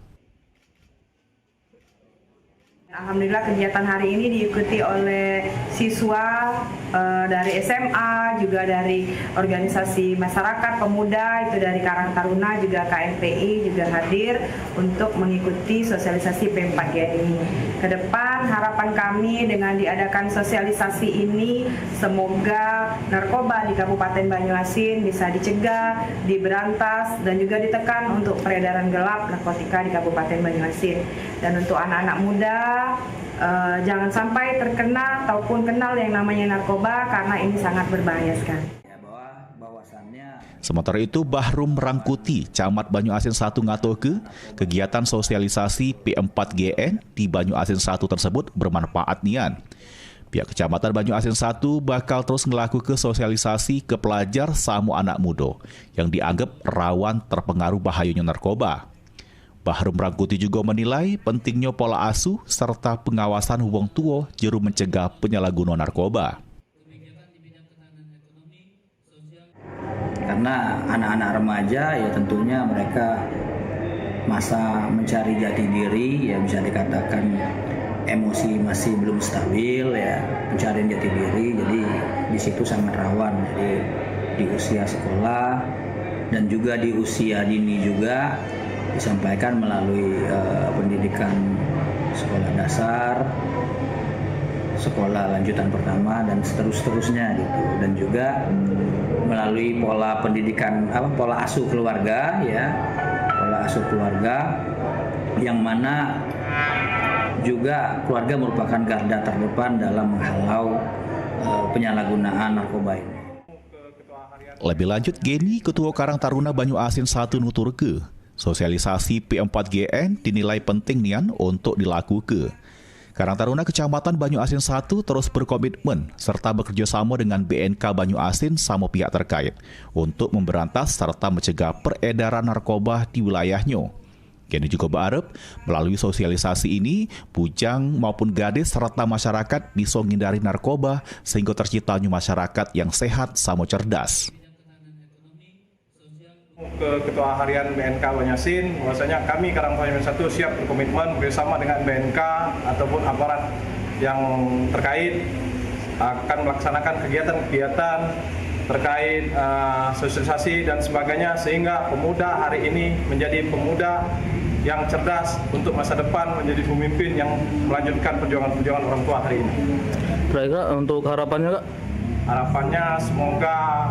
Alhamdulillah kegiatan hari ini diikuti oleh siswa dari SMA, juga dari organisasi masyarakat pemuda, itu dari Karang Taruna, juga KMPI juga hadir untuk mengikuti sosialisasi P4GN ini. Kedepan harapan kami dengan diadakan sosialisasi ini, semoga narkoba di Kabupaten Banyuasin bisa dicegah, diberantas, dan juga ditekan untuk peredaran gelap narkotika di Kabupaten Banyuasin. Dan untuk anak-anak muda, jangan sampai terkena ataupun kenal yang namanya narkoba karena ini sangat berbahaya sekali. Ya, bahwasannya Sementara itu, Bahrum Rangkuti, Camat Banyuasin 1 ngatoke, kegiatan sosialisasi P4GN di Banyuasin 1 tersebut bermanfaat nian. Pihak Kecamatan Banyuasin 1 bakal terus melakukan sosialisasi ke pelajar sama anak muda yang dianggap rawan terpengaruh bahayanya narkoba. Bahrum Rangkuti juga menilai pentingnya pola asuh serta pengawasan wong tua juru mencegah penyalahgunaan narkoba. Karena anak-anak remaja ya tentunya mereka masa mencari jati diri, ya bisa dikatakan emosi masih belum stabil, ya pencarian jati diri, jadi di situ sangat rawan. Jadi di usia sekolah dan juga di usia dini juga disampaikan melalui pendidikan sekolah dasar, sekolah lanjutan pertama dan seterusnya gitu, dan juga melalui pola pendidikan pola asuh keluarga, ya pola asuh keluarga yang mana juga keluarga merupakan garda terdepan dalam menghalau penyalahgunaan narkoba ini. Lebih lanjut, Geni, Ketua Karang Taruna Banyuasin 1 nuturke, sosialisasi P4GN dinilai penting nian untuk dilakukan. Karang Taruna Kecamatan Banyuasin 1 terus berkomitmen serta bekerja sama dengan BNK Banyuasin sama pihak terkait untuk memberantas serta mencegah peredaran narkoba di wilayahnya. Kini juga berharap melalui sosialisasi ini, bujang maupun gadis serta masyarakat bisa menghindari narkoba sehingga terciptanya masyarakat yang sehat sama cerdas. Ke Ketua Harian BNK Banyuasin, bahwasanya kami Karang Taruna 1 siap berkomitmen bersama dengan BNK ataupun aparat yang terkait akan melaksanakan kegiatan-kegiatan terkait sosialisasi dan sebagainya, sehingga pemuda hari ini menjadi pemuda yang cerdas untuk masa depan, menjadi pemimpin yang melanjutkan perjuangan-perjuangan orang tua hari ini. Kira-kira untuk harapannya, Kak? Harapannya semoga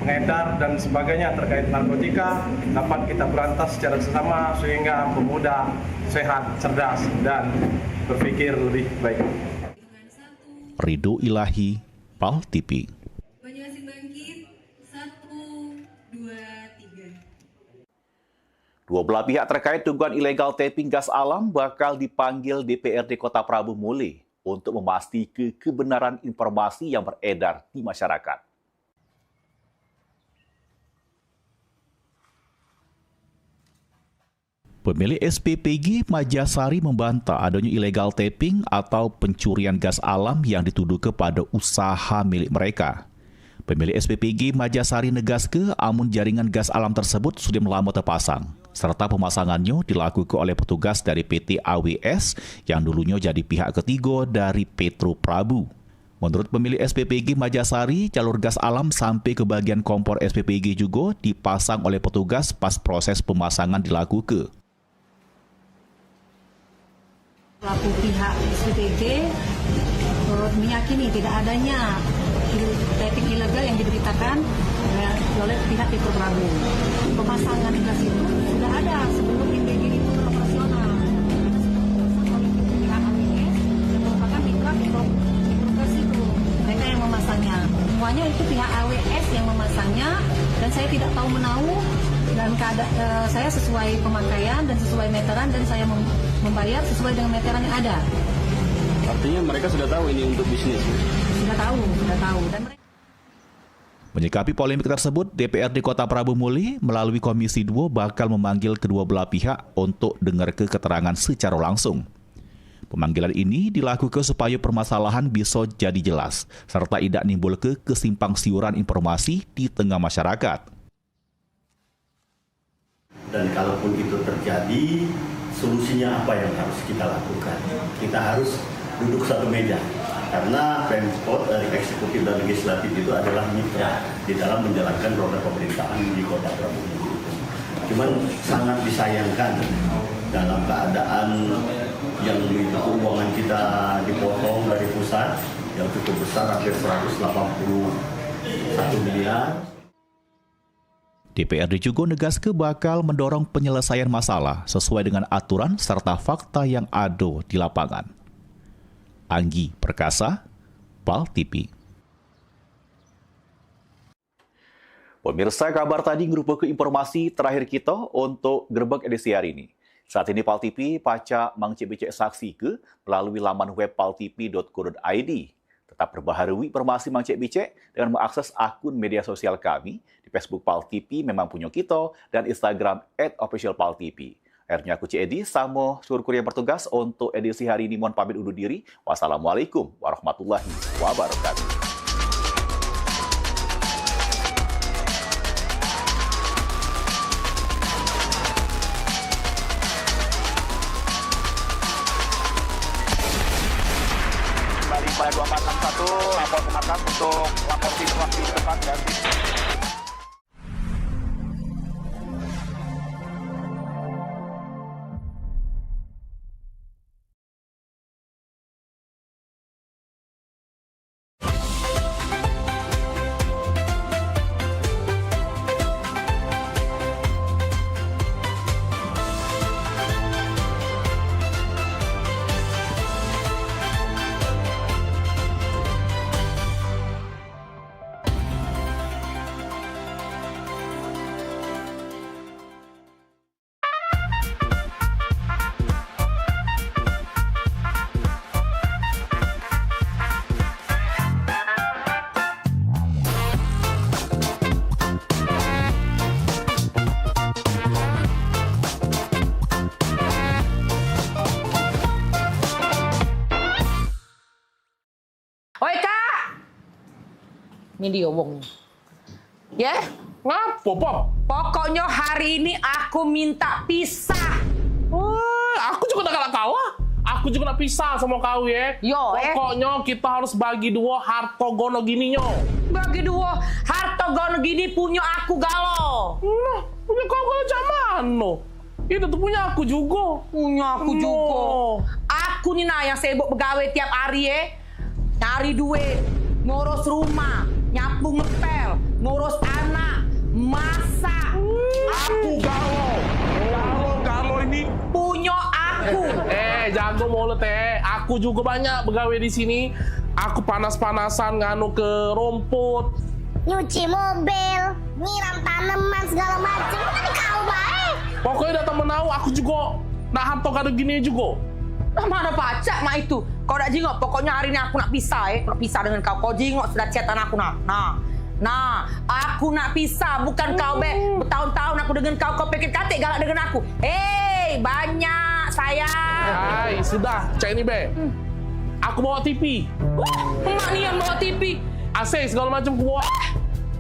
pengedar dan sebagainya terkait narkotika dapat kita berantas secara bersama sehingga pemuda sehat, cerdas, dan berpikir lebih baik. Ridho Ilahi, PAL TV. Banyuasin bangkit, 1, 2, 3. Dua belah pihak terkait dugaan ilegal tapping gas alam bakal dipanggil DPRD Kota Prabu Muli untuk memastikan kebenaran informasi yang beredar di masyarakat. Pemilik SPPG Majasari membantah adanya illegal tapping atau pencurian gas alam yang dituduh kepada usaha milik mereka. Pemilik SPPG Majasari negaskan amun jaringan gas alam tersebut sudah lama terpasang, serta pemasangannya dilakukan oleh petugas dari PT AWS yang dulunya jadi pihak ketiga dari Petro Prabu. Menurut pemilik SPPG Majasari, jalur gas alam sampai ke bagian kompor SPPG juga dipasang oleh petugas pas proses pemasangan dilakukan. Pelaku pihak SPPG meyakini tidak adanya tapping ilegal yang diberitakan oleh pihak Petro Prabu. Pemasangan gas itu sudah ada sebelum MBG itu beroperasional. Pihak AWS yang merupakan mitra Petrogas itu, mereka yang memasangnya. Semuanya itu pihak AWS yang memasangnya dan saya tidak tahu menahu dan saya sesuai pemakaian dan sesuai meteran dan saya membayar sesuai dengan meteran yang ada. Artinya mereka sudah tahu ini untuk bisnis? Sudah tahu. Dan Menyikapi polemik tersebut, DPRD Kota Prabu Muli melalui Komisi 2 bakal memanggil kedua belah pihak untuk dengar keterangan secara langsung. Pemanggilan ini dilakukan supaya permasalahan bisa jadi jelas, serta tidak nimbul kesimpang siuran informasi di tengah masyarakat. Dan kalaupun itu terjadi, solusinya apa yang harus kita lakukan? Kita harus duduk satu meja. Karena Pemkot, eksekutif dan legislatif itu adalah mitra di dalam menjalankan roda pemerintahan di Kota Prabu Muli. Cuman sangat disayangkan dalam keadaan yang itu keuangan kita dipotong dari pusat yang cukup besar, hampir 181 miliar. DPRD juga negaskan bakal mendorong penyelesaian masalah sesuai dengan aturan serta fakta yang ada di lapangan. Anggi Perkasa, PAL TV. Pemirsa, kabar tadi merupakan informasi terakhir kita untuk Gerbek edisi hari ini. Saat ini Pal TV paca Mang Cik Becek saksi ke melalui laman web paltv.co.id. Tetap perbaharui informasi Mang Cik Becek dengan mengakses akun media sosial kami di Facebook Pal TV Memang Punya Kita dan Instagram @officialpaltv. Akhirnya aku Cik Edi sama seluruh kru yang bertugas untuk edisi hari ini mohon pamit undur diri. Wassalamualaikum warahmatullahi wabarakatuh. Pada 2461 lapor ke markas untuk lapor situasi tempat dan ini dia wong. Ya? Ngapo, Pop? Pokoknya hari ini aku minta pisah. Aku juga udah kalah kalah. Aku juga nak pisah sama kau ya. Yo, pokoknya kita harus bagi dua harta gono gininya. Bagi dua harta gono gini punya aku galo. Nah, punya kau galo zaman no. Itu tuh punya aku juga. Punya aku juga. Aku nih nah yang sibuk begawe tiap hari ya. Cari duit, ngurus rumah, nyapu ngepel, ngurus anak, masak. Aku galo ini punya aku. Jago mulut aku juga banyak begawe di sini. Aku panas-panasan nganu ke rumput, nyuci mobil, nyiram tanaman segala macam. Kan kau baik. Pokoknya datang menau aku juga nak harta kado gini juga. Nah, mana pacak mak itu? Kau dak jingok, pokoknya hari ini aku nak pisah nak pisah dengan kau. Kau jingok sudah chatan aku nak. Nah, aku nak pisah, bukan kau bertahun-tahun aku dengan kau pikir katik galak dengan aku. Banyak sayang. Hai, sudah, cek ini be. Aku bawa TV. Mak ni yang bawa TV. AC segala macam aku bawa.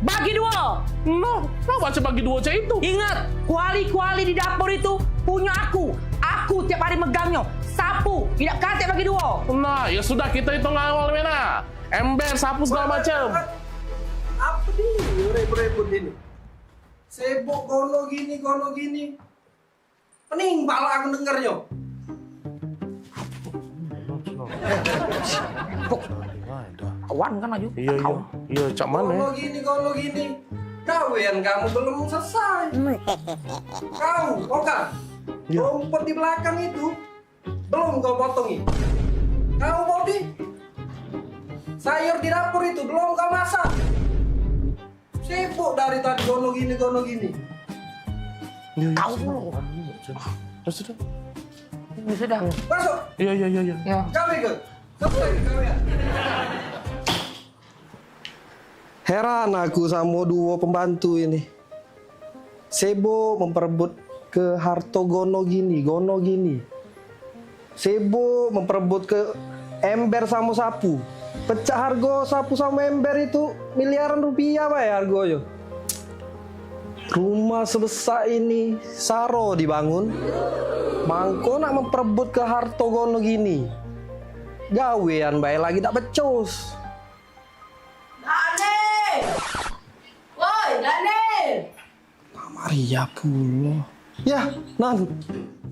Bagi dua. No, baca bagi dua cek itu. Ingat, kuali-kuali di dapur itu punya aku. Aku tiap hari megangnya. Sapu, tidak katik bagi dua. Nah, ya sudah kita hitung awal mana. Ember, sapu segala macam. Apa nih repot-repot ini? Sibuk gono gini. Pening pala aku dengernya. Kawan kan aja. Iya, cak mana? Gono gini. Kawian kamu belum selesai. Kau, Oka. Rumput di belakang itu belum kau potongi. Kau Bodi, sayur di dapur itu belum kau masak. Sibuk dari tadi gono gini. Kau dulu. Sudah. Ini sudah. Masuk. Iya. Kau ikut. Kalian. Heran aku sama dua pembantu ini. Sibuk memperebut ke harto gono gini. Sibuk memperebut ke ember sama sapu. Pecah harga sapu sama ember itu miliaran rupiah Pak ya harganya. Rumah sebesar ini saro dibangun. Mangko nak memperebut ke harto gono gini. Gawean bae lagi tak becus. Dane! Woi, Dane! Maria pula. Ya, Nan.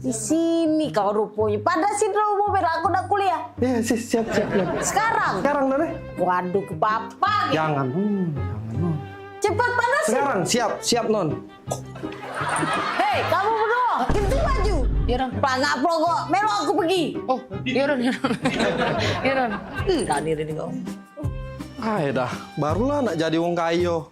Di sini kau rupanya. Pada sini mobil aku udah kuliah. Ya, siap. Sekarang, Nane. Waduh, ke papa. Jangan. Cepat panasin. Sekarang, siap Non. Hei, kamu berdua, ganti baju. Iya, Ron. Pelangak pelogok, melo aku pergi. Oh, iya, Ron. Enggak diri kau. Dah, barulah nak jadi wong kayo.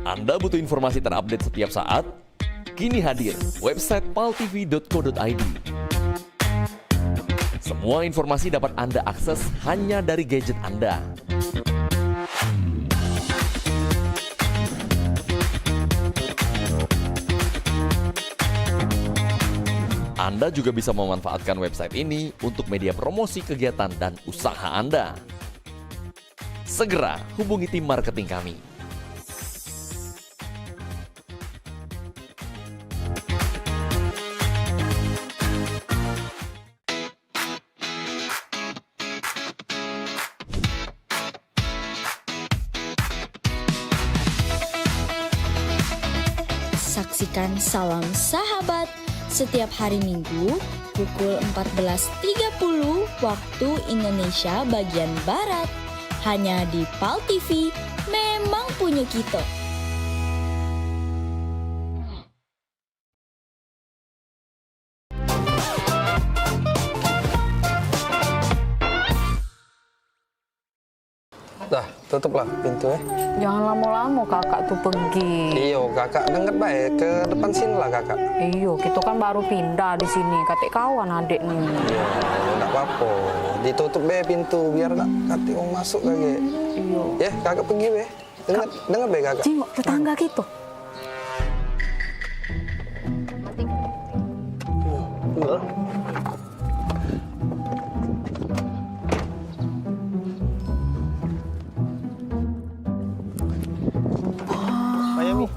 Anda butuh informasi terupdate setiap saat? Kini hadir website paltv.co.id. Semua informasi dapat Anda akses hanya dari gadget Anda. Anda juga bisa memanfaatkan website ini untuk media promosi kegiatan dan usaha Anda. Segera hubungi tim marketing kami. Saksikan Salam Sahabat setiap hari Minggu pukul 14.30 waktu Indonesia bagian Barat. Hanya di PAL TV, memang punya kita. Dah, tutuplah pintu ya. Jangan lama-lama kakak tuh pergi. Iyo, kakak denger baik ke depan sini lah kakak. Iyo, kita kan baru pindah di sini. Katik kawan adik nih. Iya, enggak apa-apa. Ditutup be pintu biar tak katik mau masuk lagi. Iyo. Ya, kakak pergi be. Dengar be kakak. Jengok tetangga kita. Enggak.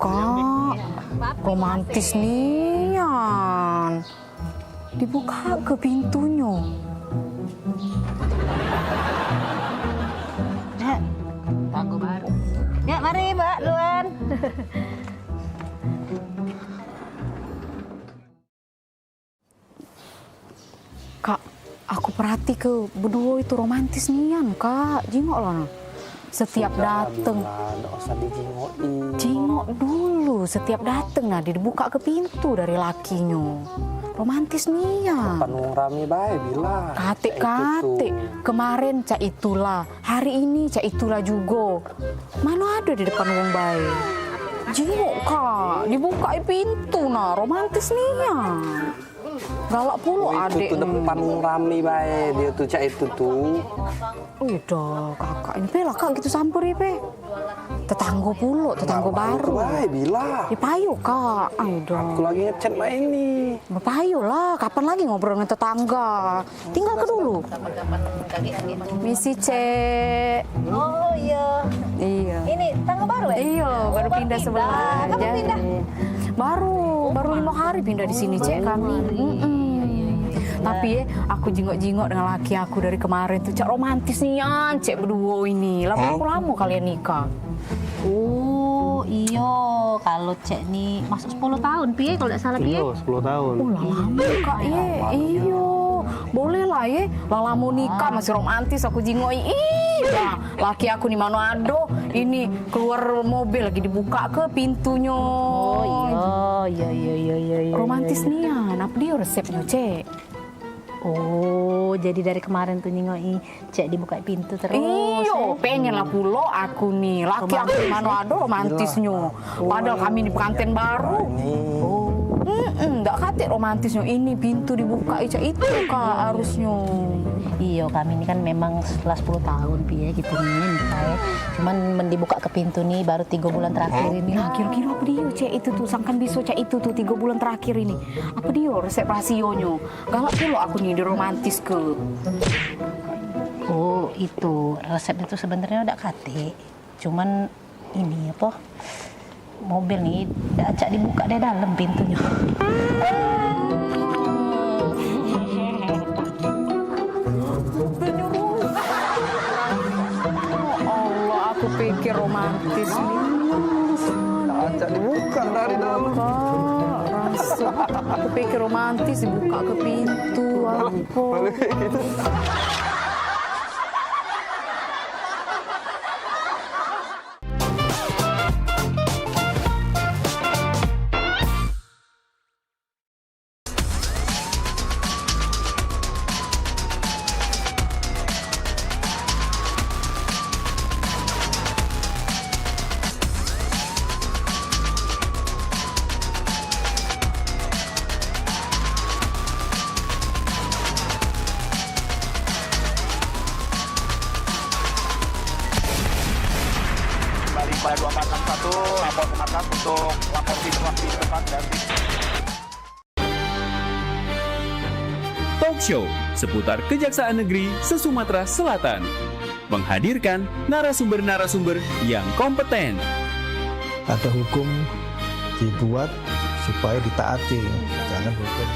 Kak, romantis nian. Dibuka ke pintunya. Ya, tanggo baru. Ya, mari Mbak Luan. Kak, aku perhati ke berdua itu romantis nian, Kak. Jengok lah. Setiap dateng, Nggak usah dijingokin. jengok dulu. Setiap dateng nah dibuka ke pintu dari lakinya. Romantis nih ya. Panung rame bae bilang. Kate-kate. Kemarin cak itulah, hari ini cak itulah juga. Mana ada di depan wong bae. Jengok Kak, dibuka pintu nah, romantis nih ya. Galak puluh adek. Itu tuh depan rame bae, dia tuh cak itu tuh. Udah kakak ini pelak kak gitu samperi pe. Tetangga puluh, tetangga baru. Bae bilang. Ya payo kak, ayo. Aku lagi ngechat mbak ini. Payo lah, kapan lagi ngobrol dengan tetangga? Tinggal ke dulu. Misi cek. Oh iya. Iya. Ini tangga baru ya? Iya, baru pindah sebelah. Kapan pindah? Baru 5 hari pindah di sini cek kami. Tapi ya, aku jingok-jingok dengan laki aku dari kemarin tuh cak romantis nih cek berdua ini. Lama kalian nikah. Oh iyo, kalau cek nih masuk 10 tahun piye kalau tidak salah piye? Iya, 10 tahun. Oh lama kak ye, iyo. Boleh lah ye, lama nikah masih romantis aku jingok. Nah, laki aku di Manado ini keluar mobil lagi dibuka ke pintunya. Oh iya. Romantis nih ya, apa dia resepnya cek? Oh, jadi dari kemarin tuh nyingoi cek dibuka pintu terus. Iyo, pengen lah pulo aku nih. Laki aku di Manado romantisnya. Padahal kami di pengantin baru. Enggak kate romantisnya. Ini pintu dibuka itu kak harusnya. Iya, kami ini kan memang setelah 10 tahun piye gitu nih nikah. Cuman dibuka ke pintu nih baru 3 bulan terakhir ini. Nah, kira-kira apa dia cek itu tuh sangkan bisa cek itu tuh 3 bulan terakhir ini. Apa dia resep rasionya? Galak pulo aku nih di romantis ke. Oh, itu resep itu sebenarnya udah kate. Cuman ini apa? Mobil nih acak dibuka dari dalam pintunya. Allah, aku pikir romantis nih. Acak dibuka dari dalam. Aku pikir romantis dibuka ke pintu. Apa? lapor ke markas untuk lapor situasi tempat dan Talk show seputar Kejaksaan Negeri se-Sumatera Selatan. Menghadirkan narasumber-narasumber yang kompeten. Ada hukum dibuat supaya ditaati, jangan hukum.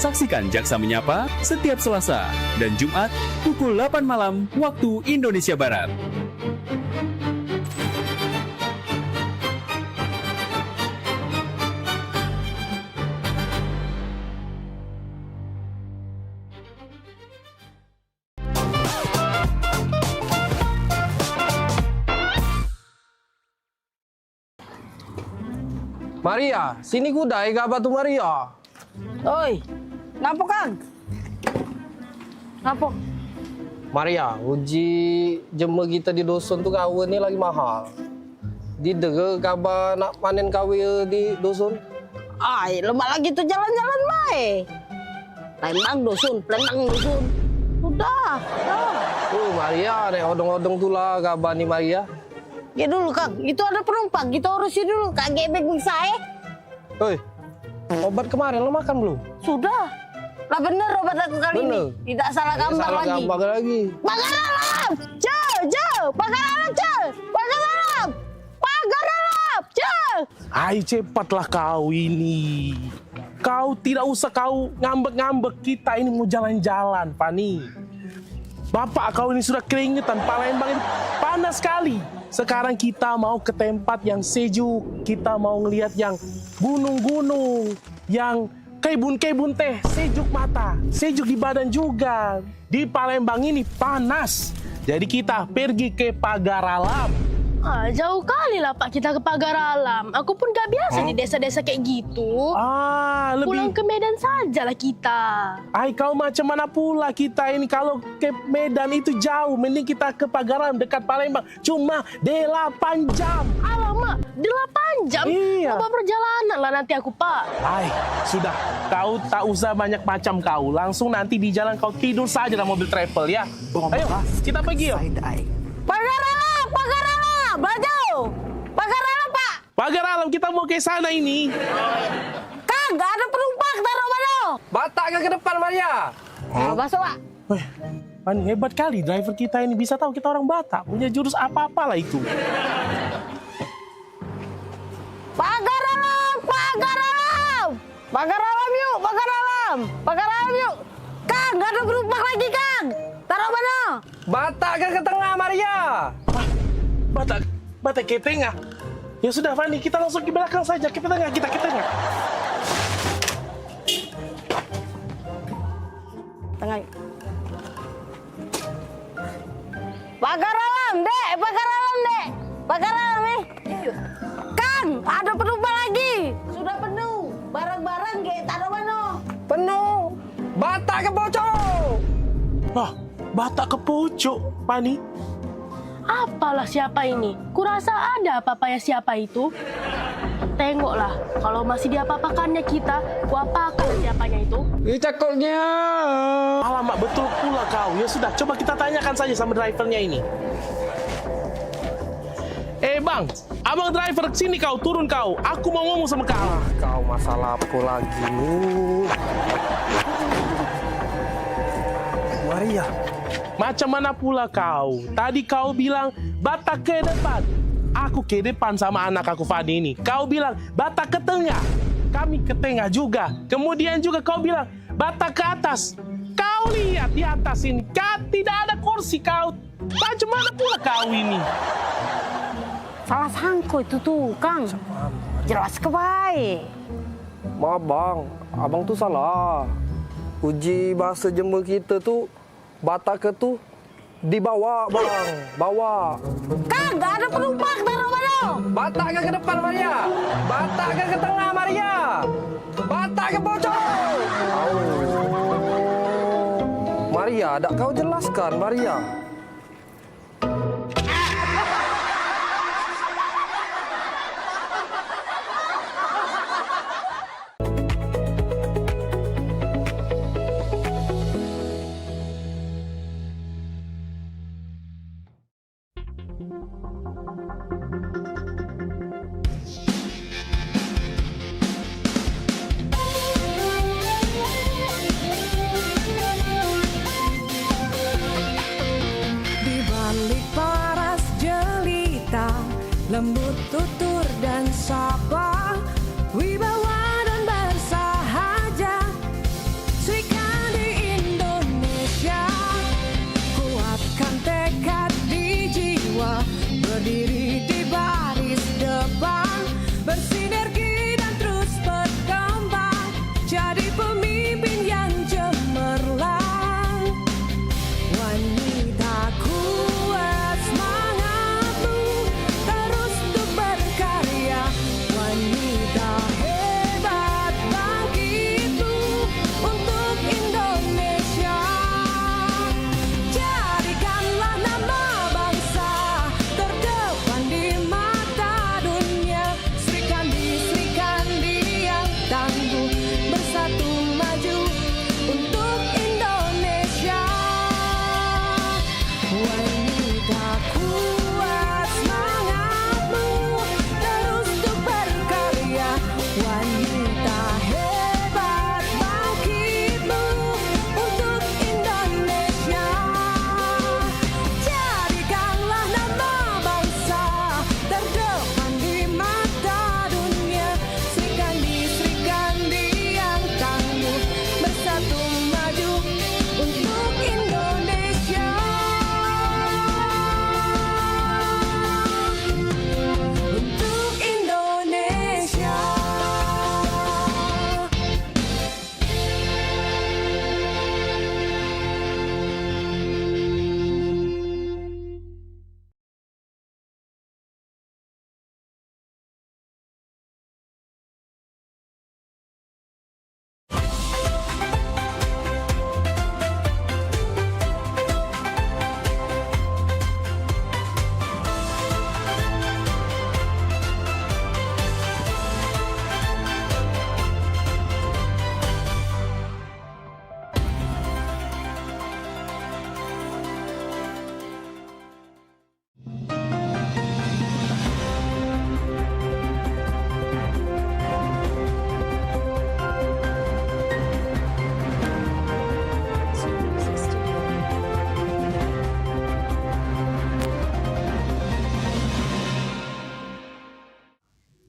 Saksikan Jaksa Menyapa setiap Selasa dan Jumat pukul 8 malam waktu Indonesia Barat. Maria, sini gudai gak batu Maria. Oi, ngapa Kang? Ngapa? Maria, uji jema kita di dusun tuh kawin ini lagi mahal. Didege kabar nak panen kawin di dusun? Ay, lemak lagi tuh jalan-jalan baik. Plembang dusun. Udah. Maria, nek odong-odong tuh lah kabar nih Maria. Ya dulu Kang, itu ada penumpang, kita urusin dulu. Kak gebek saya. Hei, obat kemarin lo makan belum? Sudah. Lah bener obat aku kali ini. Tidak salah gambar lagi. Pagar alam! Pagar alam! Ai, cepatlah kau ini. Kau tidak usah kau ngambek-ngambek, kita ini mau jalan-jalan, Fani. Bapak kau ini sudah keringetan, Palembang ini panas sekali. Sekarang kita mau ke tempat yang sejuk, kita mau ngelihat yang gunung-gunung, yang kebun-kebun teh, sejuk mata, sejuk di badan juga. Di Palembang ini panas, jadi kita pergi ke Pagar Alam. Jauh kali lah Pak kita ke Pagar Alam. Aku pun gak biasa di desa-desa kayak gitu. Pulang ke Medan saja lah kita. Ai, kau macam mana pula kita ini, kalau ke Medan itu jauh, mending kita ke Pagar Alam dekat Palembang. Cuma 8 jam. Alamak, 8 jam? Iya. Apa perjalanan lah nanti aku Pak. Ai, sudah. Kau tak usah banyak macam kau. Langsung nanti di jalan kau tidur saja dalam mobil travel ya. Ayo, kita pergi yuk. Pagar Alam! Baju! Pagar Alam, Pak! Pagar Alam, kita mau ke sana ini. Kang, gak ada penumpang, taruh mana? Batak ke depan, Maria. Masuk, Pak. Pani, hebat kali driver kita ini, bisa tahu kita orang Batak. Punya jurus apa-apa lah itu. Pagar Alam! Pagar Alam yuk! Kang, gak ada penumpang lagi, Kang! Taruh mana? Batak ke tengah, Maria. Batak ke tengah. Ya sudah, Fani, kita langsung ke belakang saja. Ke tengah, kita ke tengah. Tengah. Pagar Alam, Dek. Pagar Alam, Kang, ada penumpang lagi. Sudah penuh. Barang-barang ke taruh mana? Penuh. Batak ke pojok. Batak ke pojok, Pani. Apalah siapa ini? Kurasa ada apa-apanya siapa itu. Tengoklah, kalau masih diapa-apakannya kita, kuapakan siapanya itu. Cakoknya. Alamak, betul pula kau. Ya sudah, coba kita tanyakan saja sama drivernya ini. Bang, abang driver, sini kau, turun kau. Aku mau ngomong sama kau. Kau masalah apa lagi? Maria. Macam mana pula kau? Tadi kau bilang Batak ke depan. Aku ke depan sama anak aku Fadi ini. Kau bilang Batak ke tengah. Kami ke tengah juga. Kemudian juga kau bilang Batak ke atas. Kau lihat di atas ini, tidak ada kursi kau. Macam mana pula kau ini? Salah sangko itu tuh, Kang. Jelas ke baik. Maaf bang, abang tuh salah. Uji bahasa Jember kita tuh Batak ke tuh dibawa bang, bawa. Kang, gak ada penumpang, taruh mana? Batak ke depan Maria, Batak ke tengah Maria, Batak ke pojok. Maria, ada kau jelaskan Maria.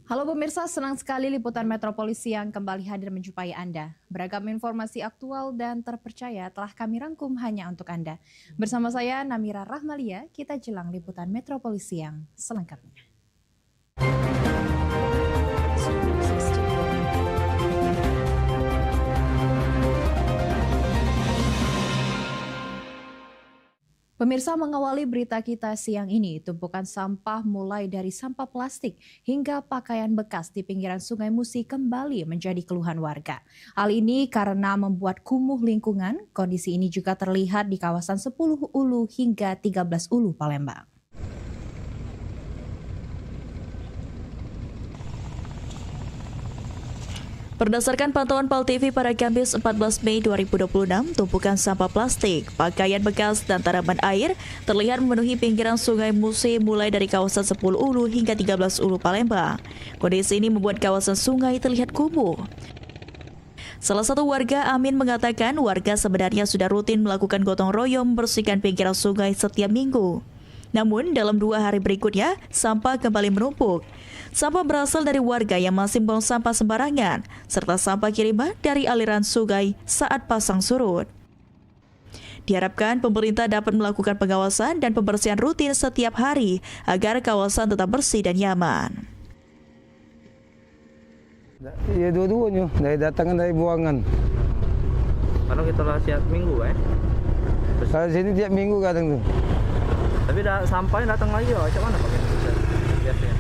Halo pemirsa, senang sekali Liputan Metropolis Siang kembali hadir menjumpai Anda. Beragam informasi aktual dan terpercaya telah kami rangkum hanya untuk Anda. Bersama saya Namira Rahmalia, kita jelang Liputan Metropolis Siang selengkapnya. Pemirsa, mengawali berita kita siang ini, tumpukan sampah mulai dari sampah plastik hingga pakaian bekas di pinggiran Sungai Musi kembali menjadi keluhan warga. Hal ini karena membuat kumuh lingkungan. Kondisi ini juga terlihat di kawasan 10 Ulu hingga 13 Ulu Palembang. Berdasarkan pantauan PAL TV pada Kamis 14 Mei 2026, tumpukan sampah plastik, pakaian bekas, dan tanaman air terlihat memenuhi pinggiran Sungai Musi mulai dari kawasan 10 Ulu hingga 13 Ulu Palembang. Kondisi ini membuat kawasan sungai terlihat kumuh. Salah satu warga, Amin, mengatakan warga sebenarnya sudah rutin melakukan gotong royong membersihkan pinggiran sungai setiap minggu. Namun, dalam 2 hari berikutnya, sampah kembali menumpuk. Sampah berasal dari warga yang masih membuang sampah sembarangan, serta sampah kiriman dari aliran sungai saat pasang surut. Diharapkan pemerintah dapat melakukan pengawasan dan pembersihan rutin setiap hari agar kawasan tetap bersih dan nyaman. Ya dua-duanya, dari datangan dari buangan. Kalau kita lah tiap minggu Kalau sini tiap minggu kadang tuh. Tapi sampahnya datang lagi macam mana Pak? Biasanya.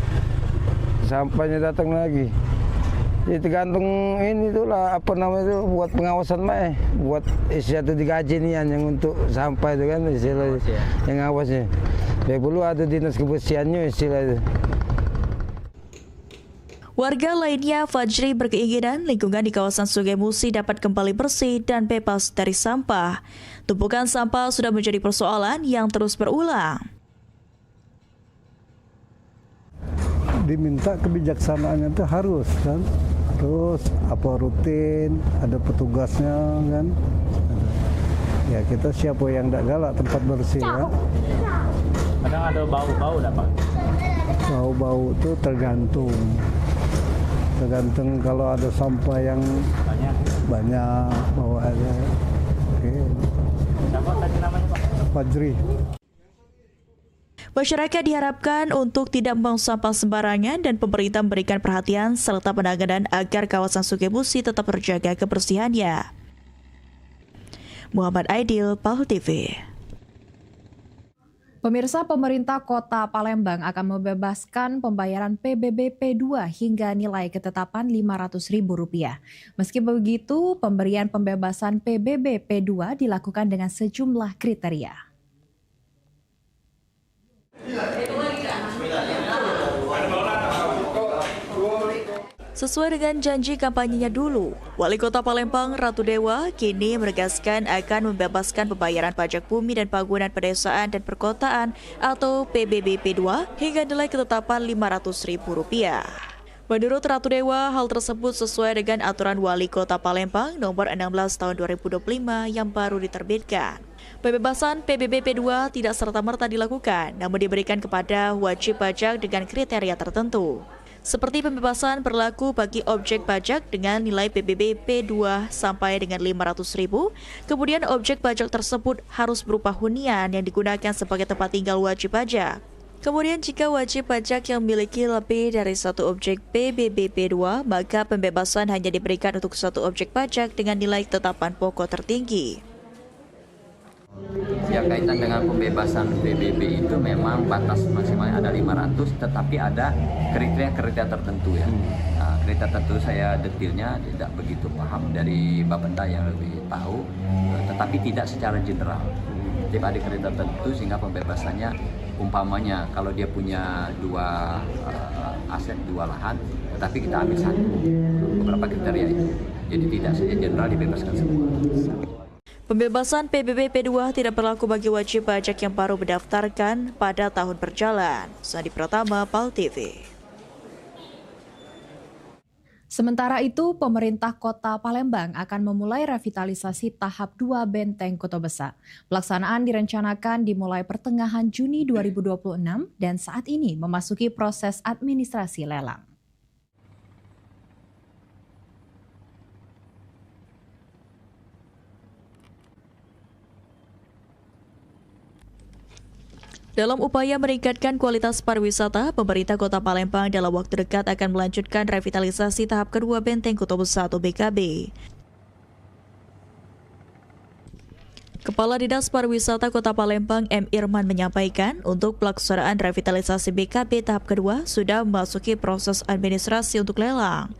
Sampahnya datang lagi. Ya tergantung ini tuh lah apa namanya itu buat pengawasan buat satu digaji nih yang untuk sampah itu kan istilah yang awasnya. Ya perlu ada dinas kebersihannya istilah itu. Warga lainnya, Fajri, berkeinginan lingkungan di kawasan Sungai Musi dapat kembali bersih dan bebas dari sampah. Tumpukan sampah sudah menjadi persoalan yang terus berulang. Diminta kebijaksanaannya itu harus kan, terus apa rutin, ada petugasnya kan. Ya kita siapa yang tidak galak tempat bersih ya. Kadang ada bau-bau dapat. Bau-bau itu tergantung kalau ada sampah yang banyak bawaannya. Oke. Siapa tadi namanya Pak? Fajri. Masyarakat diharapkan untuk tidak membuang sampah sembarangan dan pemerintah memberikan perhatian serta penanganan agar kawasan Sungai Musi tetap terjaga kebersihannya. Muhammad Aidil, PAL TV. Pemirsa, pemerintah Kota Palembang akan membebaskan pembayaran PBB P2 hingga nilai ketetapan Rp500.000. Meski begitu, pemberian pembebasan PBB P2 dilakukan dengan sejumlah kriteria. Sesuai dengan janji kampanyenya dulu, Wali Kota Palembang Ratu Dewa kini menegaskan akan membebaskan pembayaran pajak bumi dan bangunan pedesaan dan perkotaan atau PBB P2 hingga nilai ketetapan Rp500.000. Menurut Ratu Dewa, hal tersebut sesuai dengan aturan Wali Kota Palembang nomor 16 tahun 2025 yang baru diterbitkan. Pembebasan PBB P2 tidak serta-merta dilakukan, namun diberikan kepada wajib pajak dengan kriteria tertentu. Seperti pembebasan berlaku bagi objek pajak dengan nilai PBB P2 sampai dengan Rp500.000, kemudian objek pajak tersebut harus berupa hunian yang digunakan sebagai tempat tinggal wajib pajak. Kemudian jika wajib pajak yang memiliki lebih dari satu objek PBB P2, maka pembebasan hanya diberikan untuk satu objek pajak dengan nilai ketetapan pokok tertinggi. Ya, kaitan dengan pembebasan PBB itu memang batas maksimalnya ada 500, tetapi ada kriteria tertentu ya. Nah, kriteria tertentu saya detailnya tidak begitu paham, dari Bapenda yang lebih tahu, tetapi tidak secara general. Jadi ada kriteria tertentu sehingga pembebasannya umpamanya kalau dia punya 2 aset 2 lahan, tetapi kita ambil 1, beberapa kriteria itu. Jadi tidak saja general dibebaskan semua. Pembebasan PBB P2 tidak berlaku bagi wajib pajak yang baru mendaftarkan pada tahun berjalan. Sandi Pratama, PAL TV. Sementara itu, pemerintah Kota Palembang akan memulai revitalisasi tahap 2 Benteng Kota Besar. Pelaksanaan direncanakan dimulai pertengahan Juni 2026 dan saat ini memasuki proses administrasi lelang. Dalam upaya meningkatkan kualitas pariwisata, pemerintah Kota Palembang dalam waktu dekat akan melanjutkan revitalisasi tahap kedua Benteng Kutubus 1 BKB. Kepala Dinas Pariwisata Kota Palembang M. Irman menyampaikan untuk pelaksanaan revitalisasi BKB tahap kedua sudah memasuki proses administrasi untuk lelang.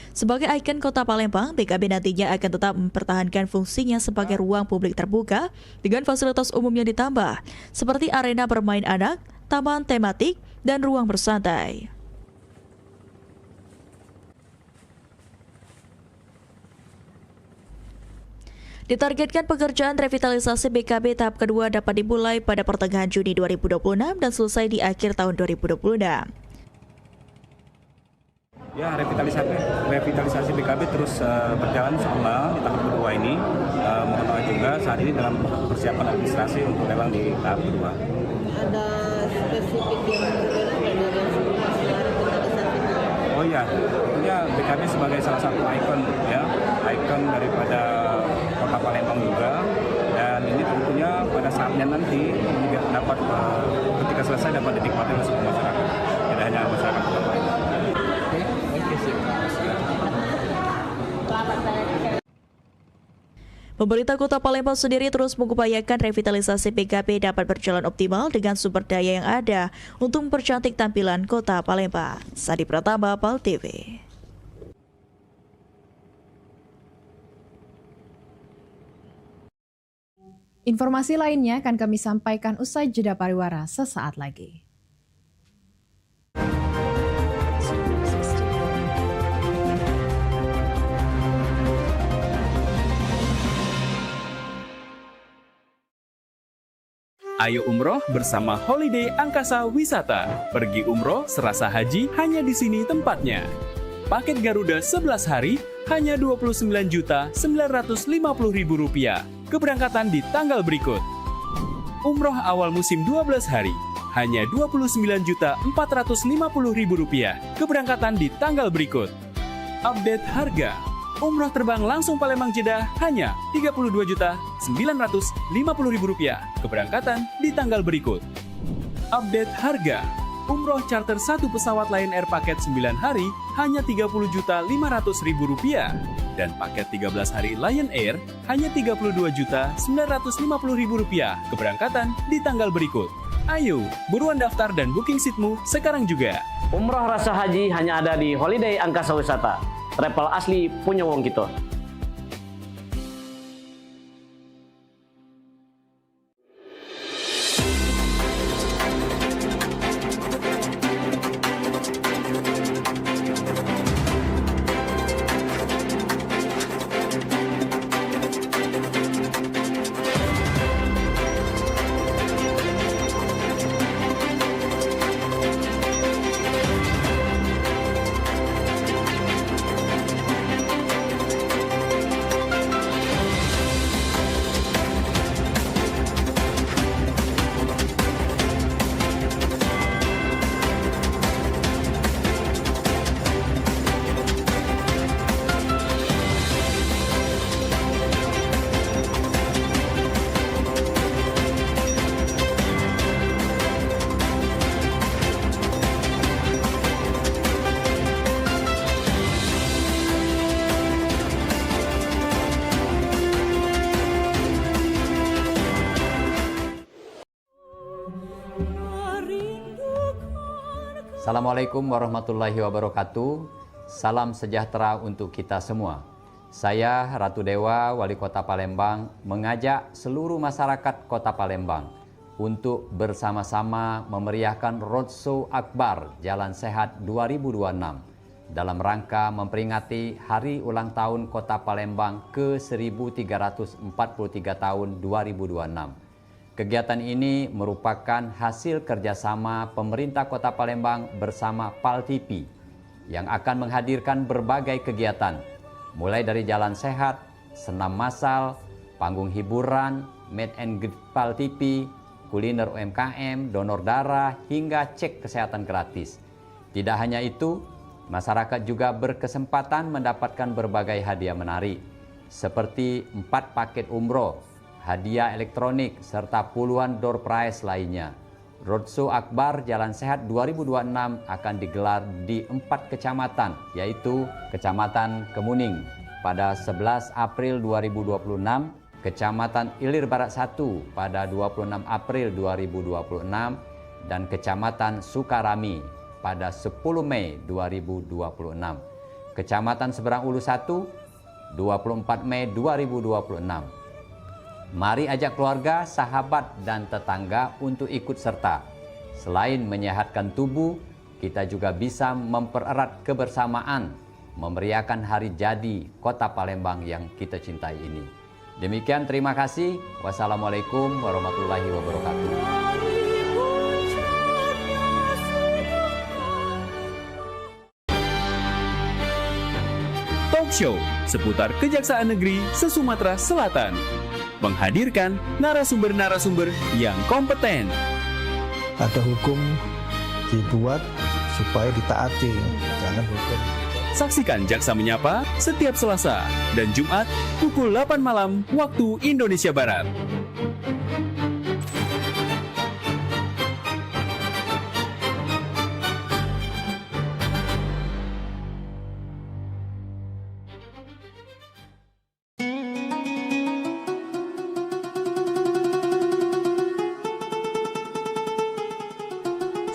Sebagai ikon Kota Palembang, BKB nantinya akan tetap mempertahankan fungsinya sebagai ruang publik terbuka dengan fasilitas umum yang ditambah, seperti arena bermain anak, taman tematik, dan ruang bersantai. Ditargetkan pekerjaan revitalisasi BKB tahap kedua dapat dimulai pada pertengahan Juni 2026 dan selesai di akhir tahun 2026. Ya, revitalisasi BKB terus berjalan insyaallah di tahap kedua ini. Mohon maaf juga saat ini dalam persiapan administrasi untuk lelang di tahap kedua. Ada spesifik yang berbeda dari sebelumnya revitalisasi? Oh ya, tentunya BKB sebagai salah satu ikon ya, ikon daripada Kota Palembang juga. Dan ini tentunya pada saatnya nanti juga dapat ketika selesai dapat dinikmati oleh semua masyarakat, tidak hanya masyarakat Kota Palembang. Pemerintah Kota Palembang sendiri terus mengupayakan revitalisasi BKB dapat berjalan optimal dengan sumber daya yang ada untuk mempercantik tampilan Kota Palembang. Sadi Pratama, PAL TV. Informasi lainnya akan kami sampaikan usai jeda pariwara sesaat lagi. Ayo umroh bersama Holiday Angkasa Wisata. Pergi umroh serasa haji hanya di sini tempatnya. Paket Garuda 11 hari hanya Rp29.950.000. Keberangkatan di tanggal berikut. Umroh awal musim 12 hari hanya Rp29.450.000. Keberangkatan di tanggal berikut. Update harga. Umroh terbang langsung Palembang Jeddah hanya Rp32.950.000. Keberangkatan di tanggal berikut. Update harga. Umroh charter satu pesawat Lion Air paket 9 hari hanya Rp30.500.000. Dan paket 13 hari Lion Air hanya Rp32.950.000. Keberangkatan di tanggal berikut. Ayo, buruan daftar dan booking seatmu sekarang juga. Umroh rasa haji hanya ada di Holiday Angkasa Wisata. Travel asli punya wong kita. Assalamualaikum warahmatullahi wabarakatuh. Salam sejahtera untuk kita semua. Saya Ratu Dewa, Wali Kota Palembang, mengajak seluruh masyarakat Kota Palembang untuk bersama-sama memeriahkan Roadshow Akbar Jalan Sehat 2026 dalam rangka memperingati Hari Ulang Tahun Kota Palembang ke-1343 tahun 2026. Kegiatan ini merupakan hasil kerjasama pemerintah Kota Palembang bersama PAL TV yang akan menghadirkan berbagai kegiatan, mulai dari jalan sehat, senam massal, panggung hiburan, meet and greet PAL TV, kuliner UMKM, donor darah, hingga cek kesehatan gratis. Tidak hanya itu, masyarakat juga berkesempatan mendapatkan berbagai hadiah menarik, seperti 4 paket umroh, hadiah elektronik, serta puluhan door prize lainnya. Roadshow Akbar Jalan Sehat 2026 akan digelar di 4 kecamatan, yaitu Kecamatan Kemuning pada 11 April 2026, Kecamatan Ilir Barat 1 pada 26 April 2026, dan Kecamatan Sukarami pada 10 Mei 2026. Kecamatan Seberang Ulu 1, 24 Mei 2026. Mari ajak keluarga, sahabat, dan tetangga untuk ikut serta. Selain menyehatkan tubuh, kita juga bisa mempererat kebersamaan, memeriahkan hari jadi Kota Palembang yang kita cintai ini. Demikian, terima kasih. Wassalamualaikum warahmatullahi wabarakatuh. Talk Show seputar Kejaksaan Negeri se-Sumatera Selatan. Menghadirkan narasumber-narasumber yang kompeten. Ada hukum dibuat supaya ditaati, jangan hukum. Saksikan Jaksa Menyapa setiap Selasa dan Jumat pukul 8 malam waktu Indonesia Barat.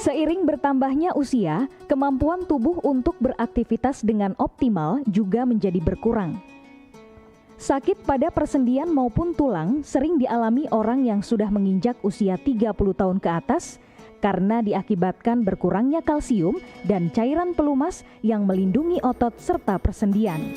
Seiring bertambahnya usia, kemampuan tubuh untuk beraktivitas dengan optimal juga menjadi berkurang. Sakit pada persendian maupun tulang sering dialami orang yang sudah menginjak usia 30 tahun ke atas karena diakibatkan berkurangnya kalsium dan cairan pelumas yang melindungi otot serta persendian.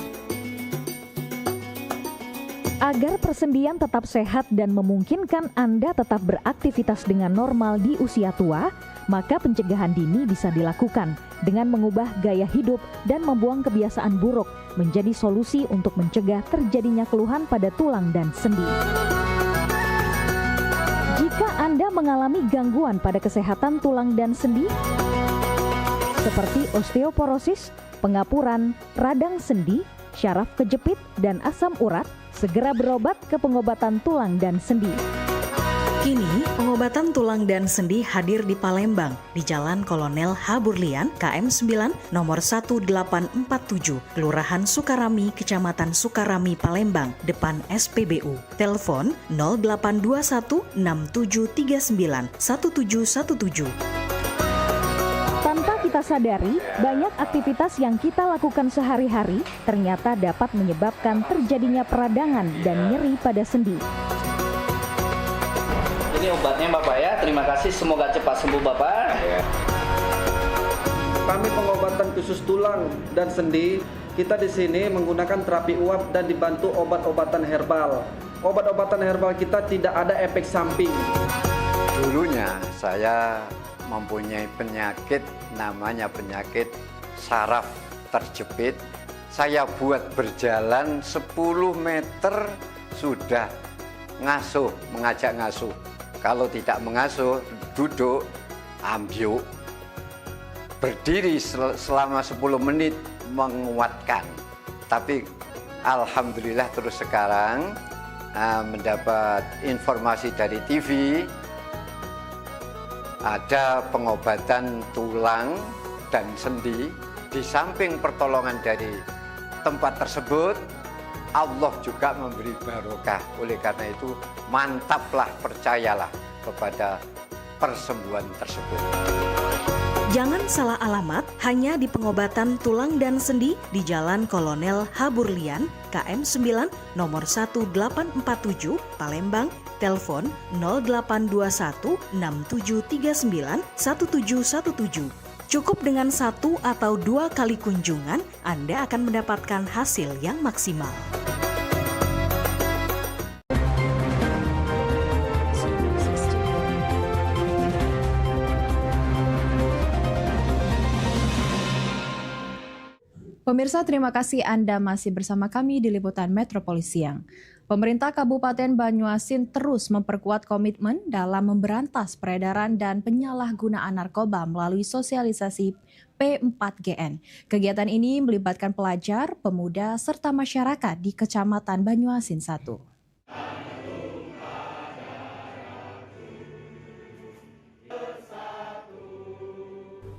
Agar persendian tetap sehat dan memungkinkan Anda tetap beraktivitas dengan normal di usia tua, maka pencegahan dini bisa dilakukan dengan mengubah gaya hidup dan membuang kebiasaan buruk menjadi solusi untuk mencegah terjadinya keluhan pada tulang dan sendi. Jika Anda mengalami gangguan pada kesehatan tulang dan sendi, seperti osteoporosis, pengapuran, radang sendi, syaraf kejepit, dan asam urat, segera berobat ke pengobatan tulang dan sendi. Kini, pengobatan tulang dan sendi hadir di Palembang, di Jalan Kolonel H. Burlian, KM 9, nomor 1847, Kelurahan Sukarami, Kecamatan Sukarami, Palembang, depan SPBU. Telepon 0821 6739 1717. Tanpa kita sadari, banyak aktivitas yang kita lakukan sehari-hari ternyata dapat menyebabkan terjadinya peradangan dan nyeri pada sendi. Ini obatnya Bapak ya, terima kasih, semoga cepat sembuh Bapak. Kami pengobatan khusus tulang dan sendi, kita di sini menggunakan terapi uap dan dibantu obat-obatan herbal. Obat-obatan herbal kita tidak ada efek samping. Dulunya saya mempunyai penyakit namanya penyakit saraf terjepit. Saya buat berjalan 10 meter sudah ngasuh, mengajak ngasuh. Kalau tidak mengasuh, duduk, ambyuk, berdiri selama 10 menit menguatkan. Tapi alhamdulillah terus sekarang mendapat informasi dari TV, ada pengobatan tulang dan sendi. Di samping pertolongan dari tempat tersebut, Allah juga memberi barokah. Oleh karena itu, mantaplah, percayalah kepada persembuhan tersebut. Jangan salah alamat, hanya di pengobatan tulang dan sendi di Jalan Kolonel H. Burlian, KM 9, nomor 1847, Palembang. Telepon 0821 6739 1717. Cukup dengan 1 atau 2 kali kunjungan, Anda akan mendapatkan hasil yang maksimal. Pemirsa, terima kasih Anda masih bersama kami di Liputan Metropolis Siang. Pemerintah Kabupaten Banyuasin terus memperkuat komitmen dalam memberantas peredaran dan penyalahgunaan narkoba melalui sosialisasi P4GN. Kegiatan ini melibatkan pelajar, pemuda, serta masyarakat di Kecamatan Banyuasin 1.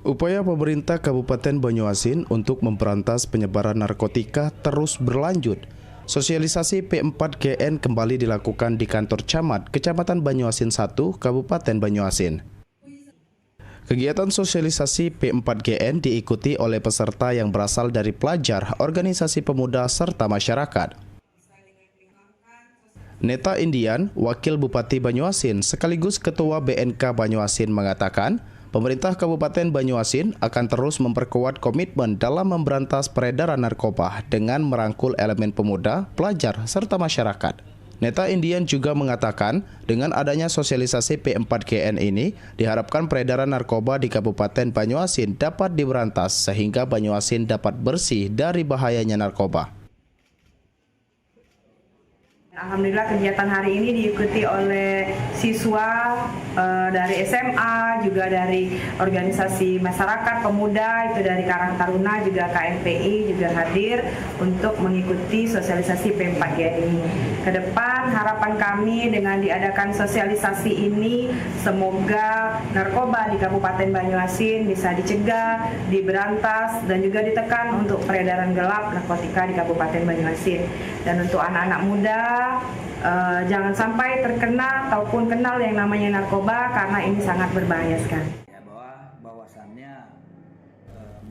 Upaya pemerintah Kabupaten Banyuasin untuk memberantas penyebaran narkotika terus berlanjut. Sosialisasi P4GN kembali dilakukan di kantor camat Kecamatan Banyuasin 1, Kabupaten Banyuasin. Kegiatan sosialisasi P4GN diikuti oleh peserta yang berasal dari pelajar, organisasi pemuda, serta masyarakat. Neta Indian, Wakil Bupati Banyuasin sekaligus Ketua BNK Banyuasin mengatakan, pemerintah Kabupaten Banyuasin akan terus memperkuat komitmen dalam memberantas peredaran narkoba dengan merangkul elemen pemuda, pelajar, serta masyarakat. Neta Indian juga mengatakan, dengan adanya sosialisasi P4GN ini, diharapkan peredaran narkoba di Kabupaten Banyuasin dapat diberantas sehingga Banyuasin dapat bersih dari bahayanya narkoba. Alhamdulillah kegiatan hari ini diikuti oleh siswa dari SMA, juga dari organisasi masyarakat pemuda, itu dari Karang Taruna, juga KMPI juga hadir untuk mengikuti sosialisasi P4GN ini. Kedepan harapan kami dengan diadakan sosialisasi ini, semoga narkoba di Kabupaten Banyuasin bisa dicegah, diberantas, dan juga ditekan untuk peredaran gelap narkotika di Kabupaten Banyuasin. Dan untuk anak-anak muda, jangan sampai terkena ataupun kenal yang namanya narkoba karena ini sangat berbahaya sekali.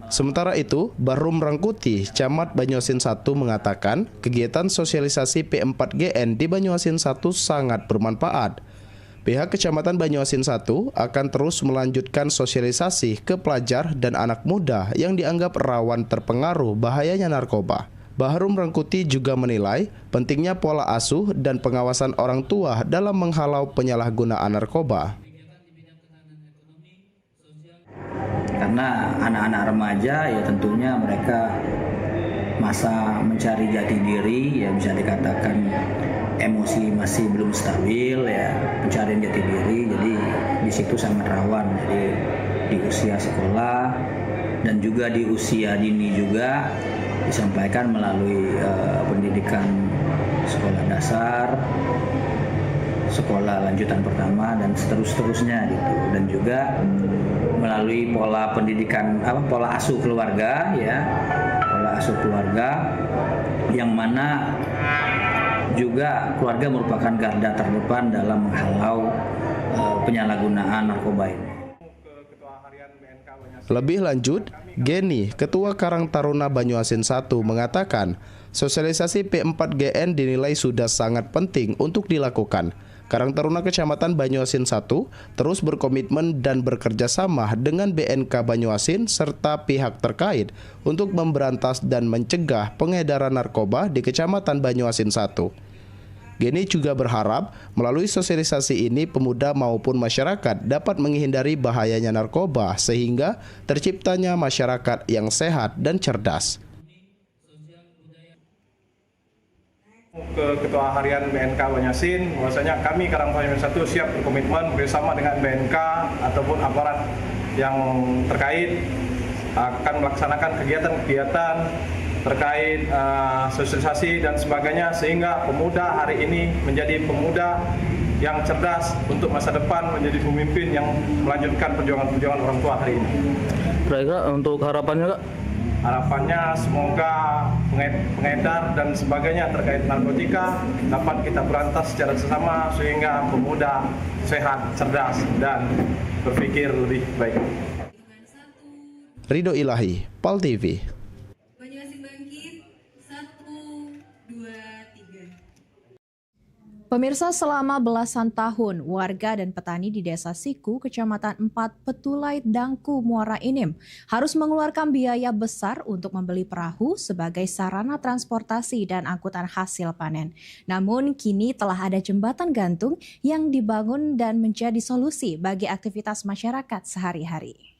Sementara itu, Bahrum Rangkuti, Camat Banyuasin 1 mengatakan kegiatan sosialisasi P4GN di Banyuasin 1 sangat bermanfaat. Pihak Kecamatan Banyuasin 1 akan terus melanjutkan sosialisasi ke pelajar dan anak muda yang dianggap rawan terpengaruh bahayanya narkoba. Bahrum Rangkuti juga menilai pentingnya pola asuh dan pengawasan orang tua dalam menghalau penyalahgunaan narkoba. Karena anak-anak remaja ya tentunya mereka masa mencari jati diri, ya bisa dikatakan emosi masih belum stabil, ya pencarian jati diri, jadi di situ sangat rawan. Jadi di usia sekolah dan juga di usia dini juga disampaikan melalui pendidikan sekolah dasar, sekolah lanjutan pertama, dan seterusnya gitu. Dan juga melalui pola pendidikan pola asuh keluarga, ya pola asuh keluarga yang mana juga keluarga merupakan garda terdepan dalam menghalau penyalahgunaan narkoba ini. Lebih lanjut, Geni, Ketua Karang Taruna Banyuasin 1 mengatakan, sosialisasi P4GN dinilai sudah sangat penting untuk dilakukan. Karang Taruna Kecamatan Banyuasin 1 terus berkomitmen dan bekerja sama dengan BNK Banyuasin serta pihak terkait untuk memberantas dan mencegah pengedaran narkoba di Kecamatan Banyuasin 1. Geni juga berharap melalui sosialisasi ini pemuda maupun masyarakat dapat menghindari bahayanya narkoba sehingga terciptanya masyarakat yang sehat dan cerdas. Ke Ketua Harian BNK Banyuasin, bahwasanya kami Karang Taruna 1 siap berkomitmen bersama dengan BNK ataupun aparat yang terkait akan melaksanakan kegiatan-kegiatan terkait sosialisasi dan sebagainya sehingga pemuda hari ini menjadi pemuda yang cerdas untuk masa depan, menjadi pemimpin yang melanjutkan perjuangan-perjuangan orang tua hari ini. Kira-kira untuk harapannya, Kak? Harapannya semoga pengedar dan sebagainya terkait narkotika dapat kita berantas secara bersama sehingga pemuda sehat, cerdas, dan berpikir lebih baik. Ridho Ilahi, PAL TV. Pemirsa, selama belasan tahun, warga dan petani di Desa Siku, Kecamatan 4, Petulai, Dangku, Muara Enim harus mengeluarkan biaya besar untuk membeli perahu sebagai sarana transportasi dan angkutan hasil panen. Namun, kini telah ada jembatan gantung yang dibangun dan menjadi solusi bagi aktivitas masyarakat sehari-hari.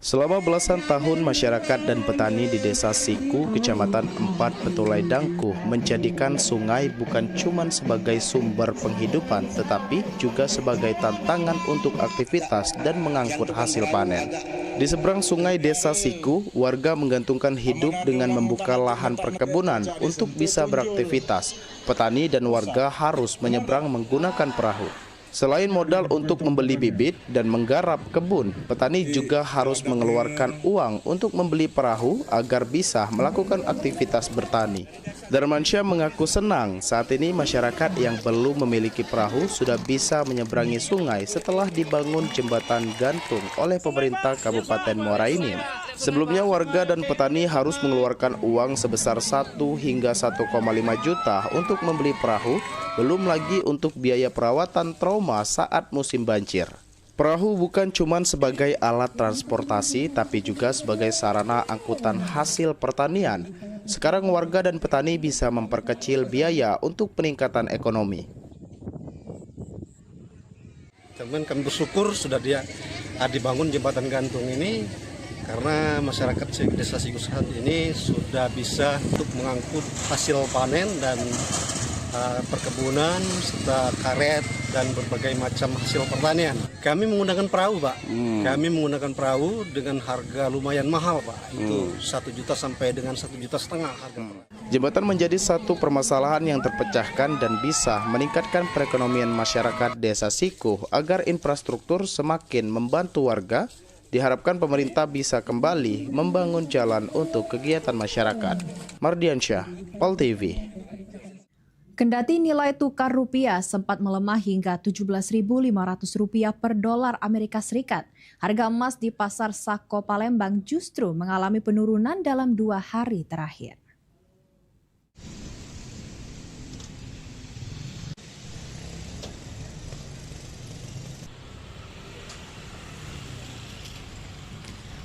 Selama belasan tahun, masyarakat dan petani di Desa Siku, Kecamatan 4, Petulai, Dangku menjadikan sungai bukan cuma sebagai sumber penghidupan, tetapi juga sebagai tantangan untuk aktivitas dan mengangkut hasil panen. Di seberang sungai Desa Siku, warga menggantungkan hidup dengan membuka lahan perkebunan untuk bisa beraktivitas. Petani dan warga harus menyeberang menggunakan perahu. Selain modal untuk membeli bibit dan menggarap kebun, petani juga harus mengeluarkan uang untuk membeli perahu agar bisa melakukan aktivitas bertani. Darmansyah mengaku senang saat ini masyarakat yang belum memiliki perahu sudah bisa menyeberangi sungai setelah dibangun jembatan gantung oleh pemerintah Kabupaten Muara Enim. Sebelumnya warga dan petani harus mengeluarkan uang sebesar 1 hingga 1,5 juta untuk membeli perahu, belum lagi untuk biaya perawatan trauma saat musim banjir. Perahu bukan cuma sebagai alat transportasi, tapi juga sebagai sarana angkutan hasil pertanian. Sekarang warga dan petani bisa memperkecil biaya untuk peningkatan ekonomi. Teman kami bersyukur sudah dibangun jembatan gantung ini, karena masyarakat Desa Sikusahat ini sudah bisa untuk mengangkut hasil panen dan perkebunan serta karet dan berbagai macam hasil pertanian. Kami menggunakan perahu, Pak. Kami menggunakan perahu dengan harga lumayan mahal, Pak. Itu 1 juta sampai dengan 1,5 juta harga. Jembatan menjadi satu permasalahan yang terpecahkan dan bisa meningkatkan perekonomian masyarakat Desa Siku agar infrastruktur semakin membantu warga. Diharapkan pemerintah bisa kembali membangun jalan untuk kegiatan masyarakat. Mardiansyah, Pol TV. Kendati nilai tukar rupiah sempat melemah hingga Rp17.500 per dolar Amerika Serikat, harga emas di Pasar Sako Palembang justru mengalami penurunan dalam 2 hari terakhir.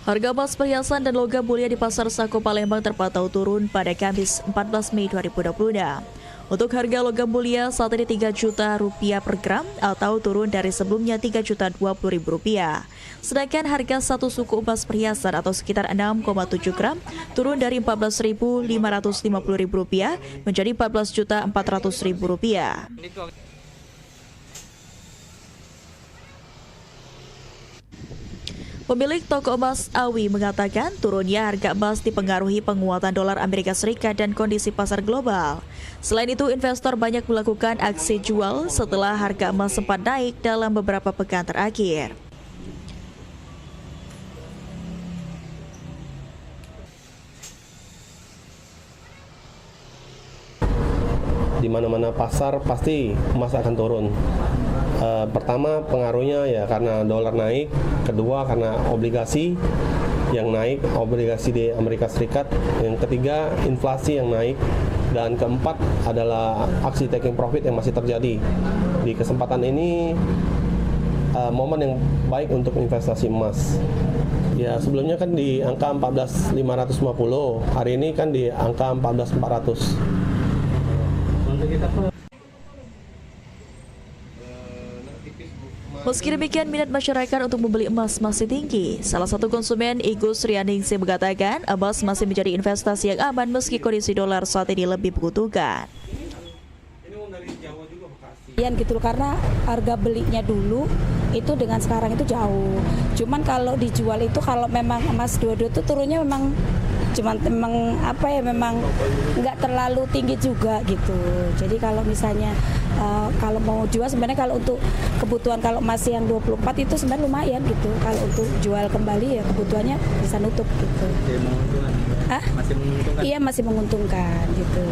Harga emas perhiasan dan logam mulia di Pasar Sako Palembang terpantau turun pada Kamis 14 Mei 2022. Untuk harga logam mulia saat ini Rp3 juta per gram atau turun dari sebelumnya Rp3.020.000. Sedangkan harga satu suku emas perhiasan atau sekitar 6,7 gram turun dari Rp14.550.000 menjadi Rp14.400.000. Pemilik toko emas Awi mengatakan turunnya harga emas dipengaruhi penguatan dolar Amerika Serikat dan kondisi pasar global. Selain itu, investor banyak melakukan aksi jual setelah harga emas sempat naik dalam beberapa pekan terakhir. Di mana-mana pasar pasti emas akan turun. Pertama pengaruhnya ya karena dolar naik, kedua karena obligasi yang naik, obligasi di Amerika Serikat, yang ketiga inflasi yang naik, dan keempat adalah aksi taking profit yang masih terjadi. Di kesempatan ini momen yang baik untuk investasi emas. Ya sebelumnya kan di angka 14.550, hari ini kan di angka 14.400. Meski demikian, minat masyarakat untuk membeli emas masih tinggi. Salah satu konsumen, Igus Rianingsi, mengatakan emas masih menjadi investasi yang aman meski kondisi dolar saat ini lebih menguntungkan. Gitu karena harga belinya dulu itu dengan sekarang itu jauh. Cuman kalau dijual itu kalau memang emas 22 itu turunnya memang memang nggak terlalu tinggi juga gitu. Jadi kalau misalnya kalau mau jual sebenarnya kalau untuk kebutuhan kalau masih yang 24 itu sebenarnya lumayan gitu. Kalau untuk jual kembali ya kebutuhannya bisa nutup gitu. Masih menguntungkan? Iya masih menguntungkan gitu.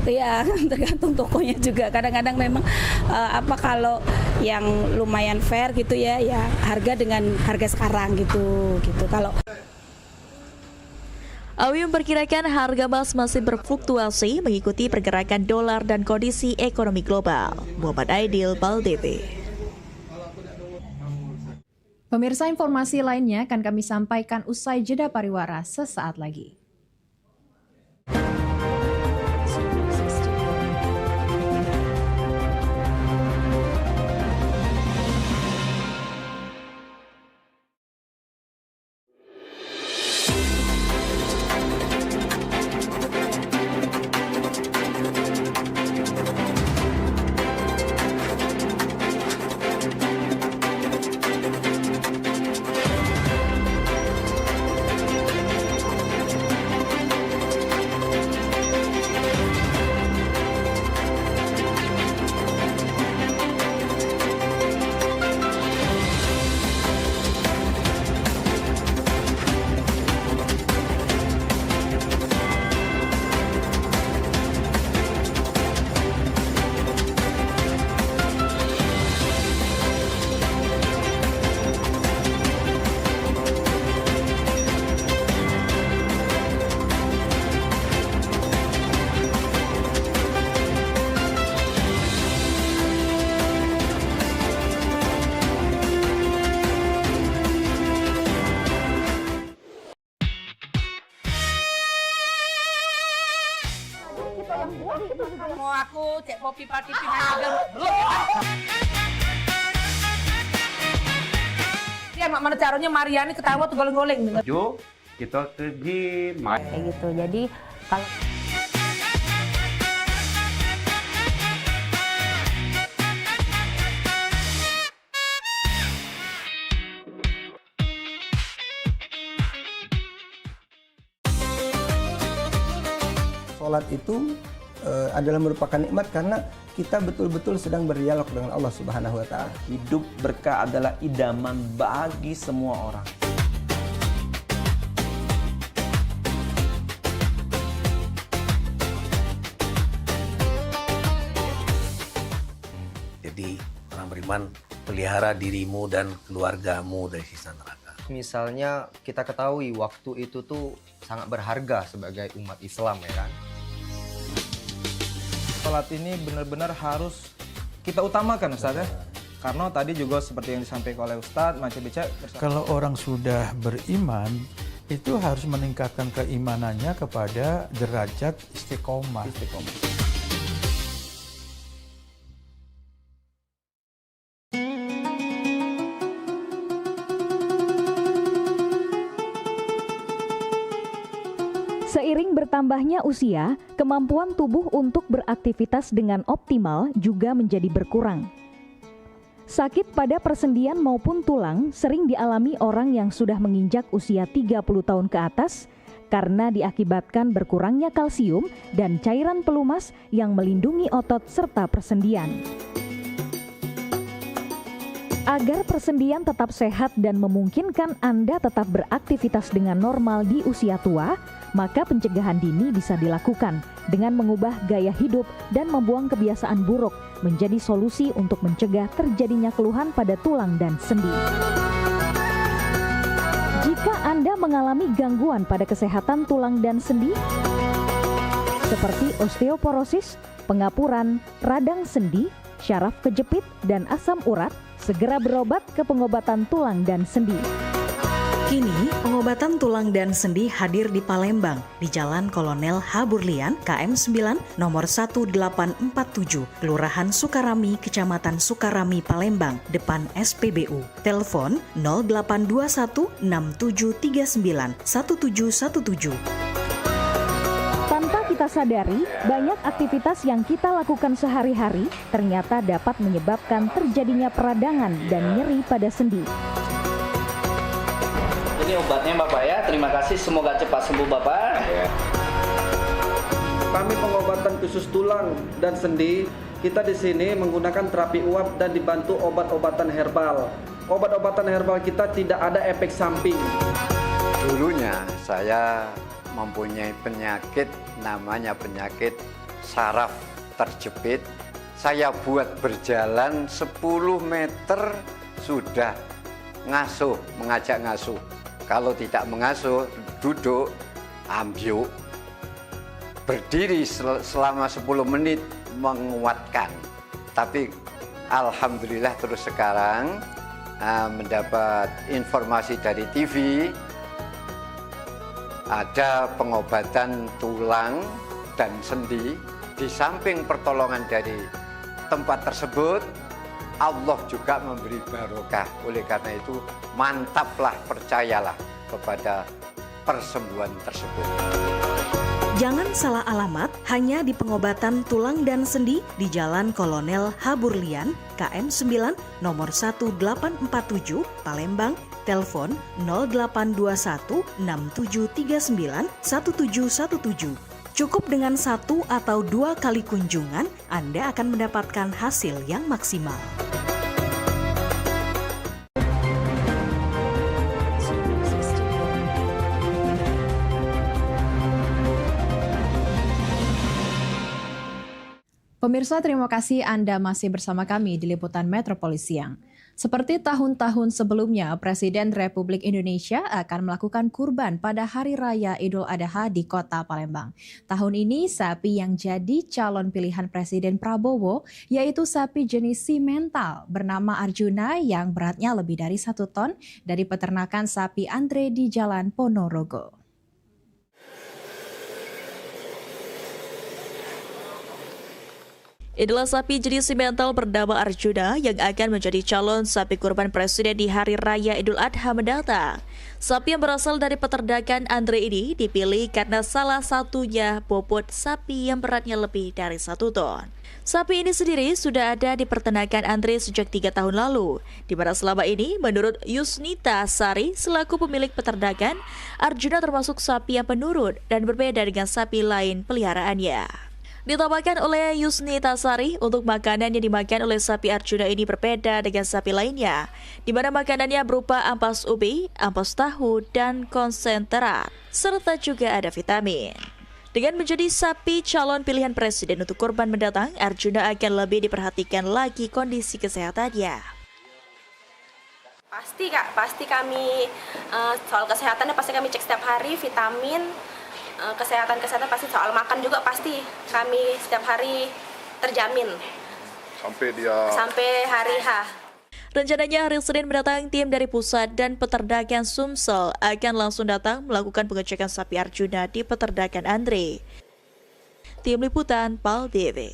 Iya tergantung tokonya juga. Kadang-kadang memang kalau yang lumayan fair gitu ya harga dengan harga sekarang gitu. Kalau Awi memperkirakan harga emas masih berfluktuasi mengikuti pergerakan dolar dan kondisi ekonomi global. Muhammad Aidil, Pol TV. Pemirsa, informasi lainnya akan kami sampaikan usai jeda pariwara sesaat lagi. Mau aku cek kopi pati pindah belum. Dia mak mana caranya Mariani ketawa tuh goleng-goleng. Jo, kita pergi main. Kayak gitu. Jadi kalau sholat itu adalah merupakan nikmat karena kita betul-betul sedang berdialog dengan Allah Subhanahu wa taala. Hidup berkah adalah idaman bagi semua orang. Jadi orang beriman, pelihara dirimu dan keluargamu dari siksa neraka. Misalnya kita ketahui waktu itu tuh sangat berharga sebagai umat Islam ya kan. Sholat ini benar-benar harus kita utamakan Ustaz ya. Karena tadi juga seperti yang disampaikan oleh Ustaz, Macam Beca. Kalau orang sudah beriman, itu harus meningkatkan keimanannya kepada derajat istiqomah. Seiring bertambahnya usia, kemampuan tubuh untuk beraktivitas dengan optimal juga menjadi berkurang. Sakit pada persendian maupun tulang sering dialami orang yang sudah menginjak usia 30 tahun ke atas karena diakibatkan berkurangnya kalsium dan cairan pelumas yang melindungi otot serta persendian. Agar persendian tetap sehat dan memungkinkan Anda tetap beraktivitas dengan normal di usia tua, maka pencegahan dini bisa dilakukan dengan mengubah gaya hidup dan membuang kebiasaan buruk menjadi solusi untuk mencegah terjadinya keluhan pada tulang dan sendi. Jika Anda mengalami gangguan pada kesehatan tulang dan sendi, seperti osteoporosis, pengapuran, radang sendi, syaraf kejepit, dan asam urat, segera berobat ke pengobatan tulang dan sendi. Kini, pengobatan tulang dan sendi hadir di Palembang, di Jalan Kolonel H. Burlian, KM 9, nomor 1847, Kelurahan Sukarami, Kecamatan Sukarami, Palembang, depan SPBU. Telepon 0821 6739 1717. Tanpa kita sadari, banyak aktivitas yang kita lakukan sehari-hari ternyata dapat menyebabkan terjadinya peradangan dan nyeri pada sendi. Ini obatnya Bapak ya, terima kasih, semoga cepat sembuh Bapak. Kami pengobatan khusus tulang dan sendi, kita di sini menggunakan terapi uap dan dibantu obat-obatan herbal. Obat-obatan herbal kita tidak ada efek samping. Dulunya saya mempunyai penyakit namanya penyakit saraf terjepit. Saya buat berjalan 10 meter sudah ngasuh, mengajak ngasuh. Kalau tidak mengasuh, duduk, ambyuk, berdiri selama 10 menit menguatkan. Tapi alhamdulillah terus sekarang mendapat informasi dari TV, ada pengobatan tulang dan sendi. Di samping pertolongan dari tempat tersebut, Allah juga memberi barokah. Oleh karena itu, mantaplah, percayalah kepada persembuhan tersebut. Jangan salah alamat hanya di pengobatan tulang dan sendi di Jalan Kolonel H. Burlian, KM 9, nomor 1847, Palembang. Telepon 0821 6739 1717. Cukup dengan 1 atau 2 kali kunjungan, Anda akan mendapatkan hasil yang maksimal. Pemirsa, terima kasih Anda masih bersama kami di Liputan Metropolis Siang. Seperti tahun-tahun sebelumnya, Presiden Republik Indonesia akan melakukan kurban pada Hari Raya Idul Adha di Kota Palembang. Tahun ini, sapi yang jadi calon pilihan Presiden Prabowo yaitu sapi jenis simental bernama Arjuna yang beratnya lebih dari 1 ton dari peternakan sapi Andre di Jalan Ponorogo. Inilah sapi jenis simental bernama Arjuna yang akan menjadi calon sapi kurban presiden di Hari Raya Idul Adha mendatang. Sapi yang berasal dari peternakan Andre ini dipilih karena salah satunya bobot sapi yang beratnya lebih dari 1 ton. Sapi ini sendiri sudah ada di peternakan Andre sejak 3 tahun lalu, di mana selama ini menurut Yusnita Sari selaku pemilik peternakan, Arjuna termasuk sapi yang penurut dan berbeda dengan sapi lain peliharaannya. Ditambahkan oleh Yusnita Sari, untuk makanan yang dimakan oleh sapi Arjuna ini berbeda dengan sapi lainnya, di mana makanannya berupa ampas ubi, ampas tahu, dan konsentrat, serta juga ada vitamin. Dengan menjadi sapi calon pilihan presiden untuk kurban mendatang, Arjuna akan lebih diperhatikan lagi kondisi kesehatannya. Pasti Kak, pasti kami soal kesehatannya pasti kami cek setiap hari, vitamin, kesehatan pasti, soal makan juga pasti kami setiap hari terjamin sampai hari H. Rencananya hari Senin mendatang tim dari pusat dan peternakan Sumsel akan langsung datang melakukan pengecekan sapi Arjuna di peternakan Andre. Tim Liputan PAL TV.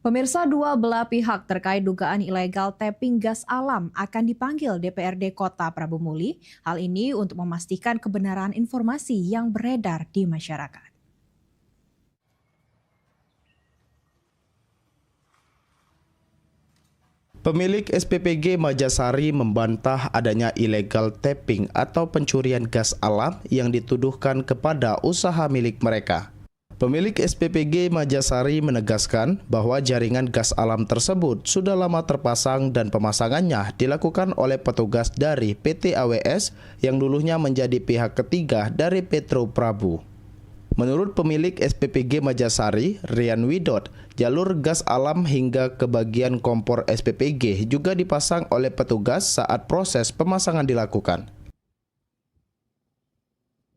Pemirsa, dua belah pihak terkait dugaan ilegal tapping gas alam akan dipanggil DPRD Kota Prabu Muli. Hal ini untuk memastikan kebenaran informasi yang beredar di masyarakat. Pemilik SPPG Majasari membantah adanya illegal tapping atau pencurian gas alam yang dituduhkan kepada usaha milik mereka. Pemilik SPPG Majasari menegaskan bahwa jaringan gas alam tersebut sudah lama terpasang dan pemasangannya dilakukan oleh petugas dari PT AWS yang dulunya menjadi pihak ketiga dari Petro Prabu. Menurut pemilik SPPG Majasari, Rian Widot, jalur gas alam hingga ke bagian kompor SPPG juga dipasang oleh petugas saat proses pemasangan dilakukan.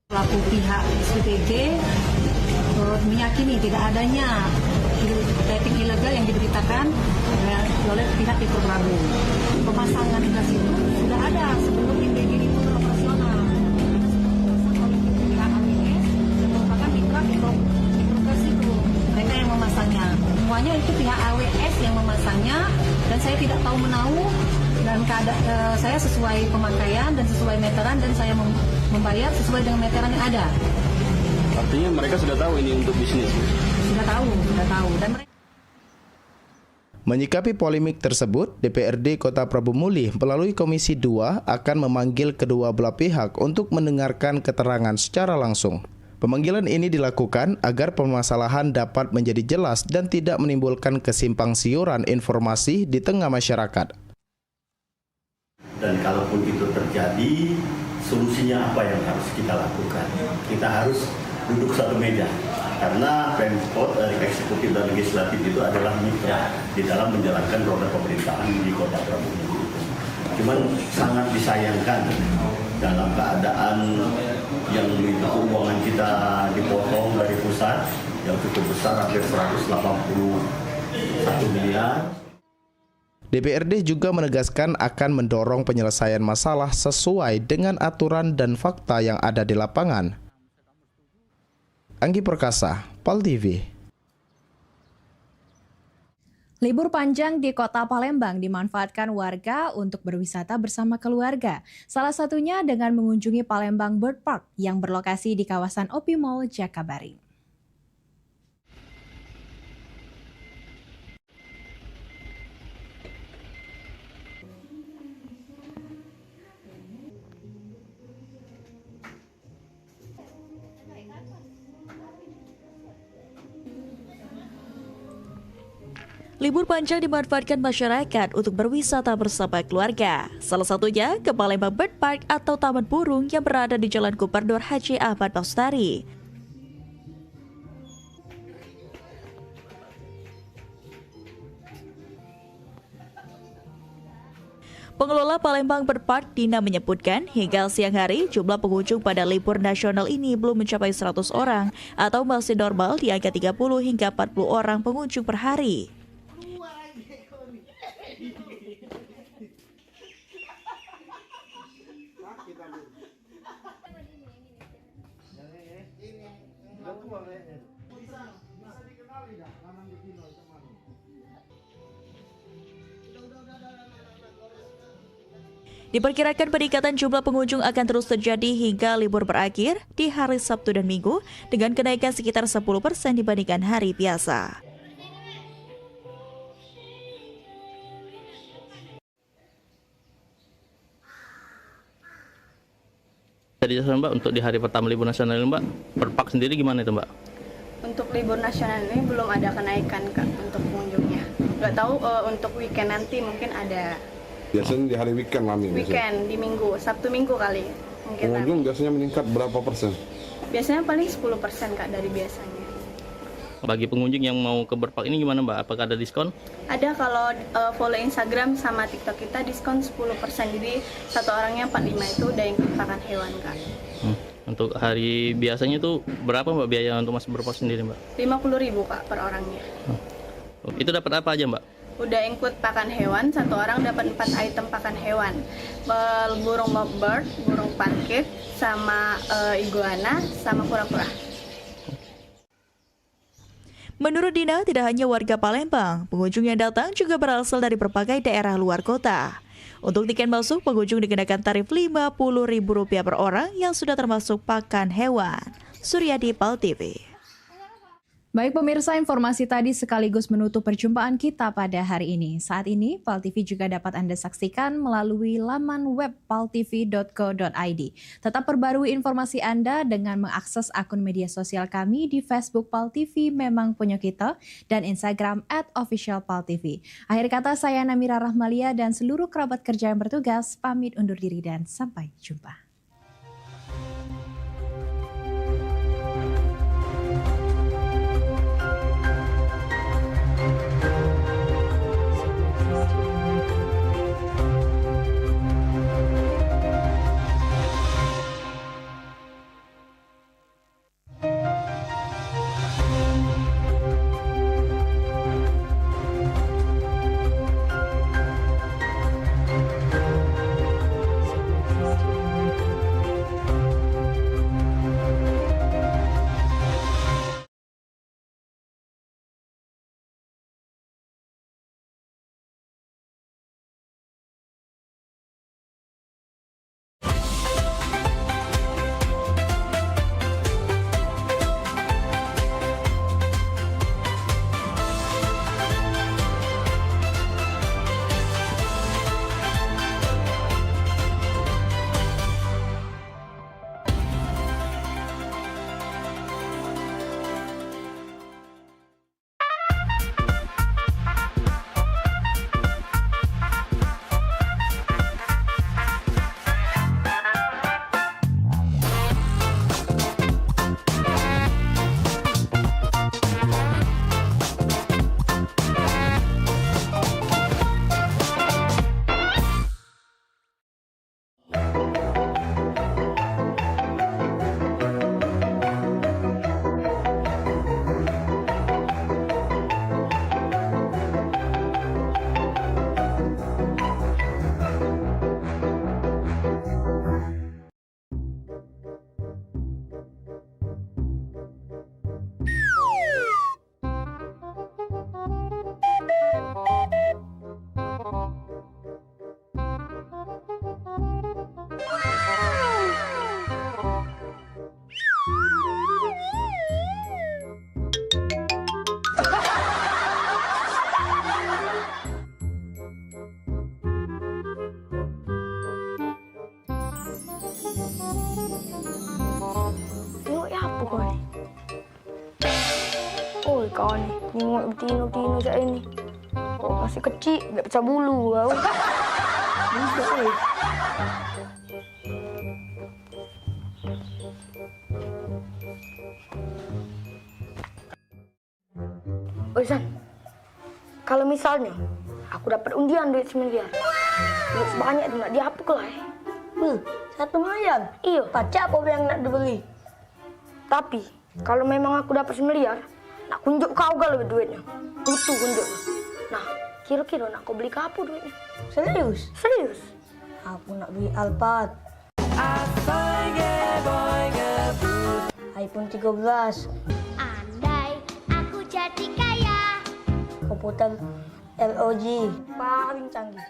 Pelaku pihak SPPG meyakini tidak adanya tapping ilegal yang diberitakan oleh pihak Petro Prabu. Pemasangan gas itu sudah ada sebelum IPG itu beroperasional. Pihak AWS merupakan mitra gas itu, mereka yang memasangnya. Semuanya itu pihak AWS yang memasangnya dan saya tidak tahu menahu dan saya sesuai pemakaian dan sesuai meteran dan saya membayar sesuai dengan meteran yang ada. Artinya mereka sudah tahu ini untuk bisnis? Sudah tahu. Dan mereka... Menyikapi polemik tersebut, DPRD Kota Prabu Muli melalui Komisi 2 akan memanggil kedua belah pihak untuk mendengarkan keterangan secara langsung. Pemanggilan ini dilakukan agar permasalahan dapat menjadi jelas dan tidak menimbulkan kesimpang siuran informasi di tengah masyarakat. Dan kalaupun itu terjadi, solusinya apa yang harus kita lakukan? Kita harus duduk satu meja, karena Pemkot dari eksekutif dan legislatif itu adalah mitra di dalam menjalankan roda pemerintahan di Kota Prabu Muli. Cuman sangat disayangkan dalam keadaan yang itu keuangan kita dipotong dari pusat yang cukup besar, hampir 181 miliar. DPRD juga menegaskan akan mendorong penyelesaian masalah sesuai dengan aturan dan fakta yang ada di lapangan. Anggi Perkasa, PAL TV. Libur panjang di Kota Palembang dimanfaatkan warga untuk berwisata bersama keluarga. Salah satunya dengan mengunjungi Palembang Bird Park yang berlokasi di kawasan Opi Mall, Jakabaring. Libur panjang dimanfaatkan masyarakat untuk berwisata bersama keluarga. Salah satunya ke Palembang Bird Park atau Taman Burung yang berada di Jalan Gubernur Haji Ahmad Bastari. Pengelola Palembang Bird Park, Dina, menyebutkan hingga siang hari jumlah pengunjung pada libur nasional ini belum mencapai 100 orang atau masih normal di angka 30 hingga 40 orang pengunjung per hari. Diperkirakan peningkatan jumlah pengunjung akan terus terjadi hingga libur berakhir di hari Sabtu dan Minggu dengan kenaikan sekitar 10% dibandingkan hari biasa. Jadi Mbak, untuk di hari pertama libur nasional ini, Mbak, per pak sendiri gimana itu, Mbak? Untuk libur nasional ini belum ada kenaikan, Kak, untuk pengunjungnya. Nggak tahu untuk weekend nanti mungkin ada. Biasanya di hari weekend kami. Weekend, di Minggu, Sabtu Minggu kali. Mungkin pengunjung biasanya meningkat berapa persen? Biasanya paling 10%, Kak, dari biasanya. Bagi pengunjung yang mau ke Berpak ini gimana, Mbak? Apakah ada diskon? Ada, kalau follow Instagram sama TikTok kita diskon 10%. Jadi satu orangnya 45 itu udah include pakan hewan, Kak. Untuk hari biasanya itu berapa, Mbak, biaya untuk masuk Berpak sendiri, Mbak? 50.000, Kak, per orangnya. Itu dapat apa aja, Mbak? Udah include pakan hewan, satu orang dapat 4 item pakan hewan. Burung lovebird, burung parkit, sama iguana, sama kura-kura. Menurut Dina, tidak hanya warga Palembang, pengunjung yang datang juga berasal dari berbagai daerah luar kota. Untuk tiket masuk, pengunjung dikenakan tarif Rp50.000 per orang yang sudah termasuk pakan hewan. Suryadi, PAL TV. Baik pemirsa, informasi tadi sekaligus menutup perjumpaan kita pada hari ini. Saat ini, PAL TV juga dapat Anda saksikan melalui laman web paltv.co.id. Tetap perbarui informasi Anda dengan mengakses akun media sosial kami di Facebook PAL TV Memang Punya Kita dan Instagram @officialpaltv. Akhir kata, saya Namira Rahmalia dan seluruh kerabat kerja yang bertugas pamit undur diri dan sampai jumpa. Kawan nih, nengok betina-betina saya ini. Kok masih kecil, nggak pecah bulu. Oi San, kalau misalnya aku dapat undian duit 1 miliar, duit sebanyak itu nggak dihapus lah. 1 miliar? Iya. Pacar apa yang nak dibeli? Tapi kalau memang aku dapat 1 miliar, nak kunjuk kau gak lebih duitnya. Itu kunjuk. Nah, kira-kira nak kau beli ke apa duitnya? Serius? Serius. Aku nak beli Alphard. iPhone 13. Andai aku jadi kaya. Komputer LOG paling canggih.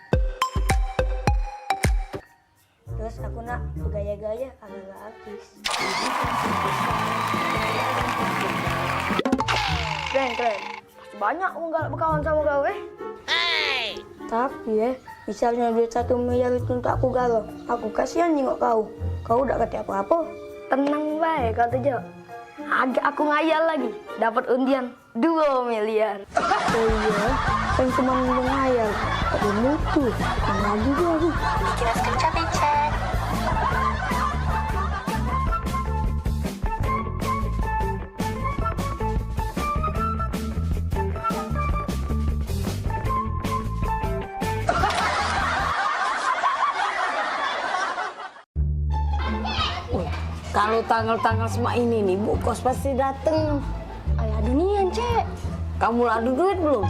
Terus aku nak bergaya-gaya ala artis. Keren. Banyak aku nggak berkawan sama kau Tapi misalnya duit 1 miliar itu untuk aku galau, aku kasihan nengok kau. Kau udah kata apa-apa. Tenang baik kata Jo. Agak aku ngayal lagi, dapat undian 2 miliar. Oh iya, kan cuma ngayal. Tapi mutu, lagi dia. Kira kerja becek. Kalau tanggal-tanggal semua ini nih, Bu Kos pasti dateng. Ayah dunian, Cek. Kamu adu duit belum?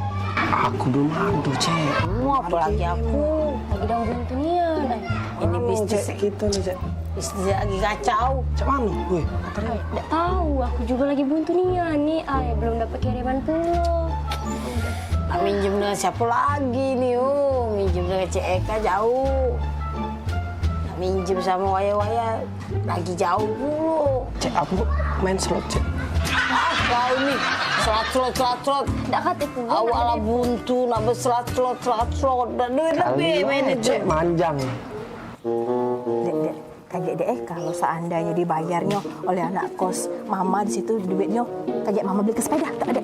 Aku belum adu, Cek. Apalagi aku. Lagi dalam dunian. Ini bisnis kita nih, Cek. Bisnis lagi kacau. Cek mana? Wih, Nggak tahu, aku juga lagi buntu nih. Ayah belum dapat kiriman pulau. Nah, minjem dengan siapa lagi nih? Minjem dengan Cek Eka jauh. Minjem sama waya-waya lagi jauh dulu. Cek, aku main slot, Cek. Kau nih, slot. Nggak kata aku. Awalnya buntu, nambah slot. Dan duit lebih main itu. Cek, manjang. Dek, kaget deh kalau seandainya dibayarnya oleh anak kos mama di situ duitnya, kaget mama beli ke sepeda, tak ada.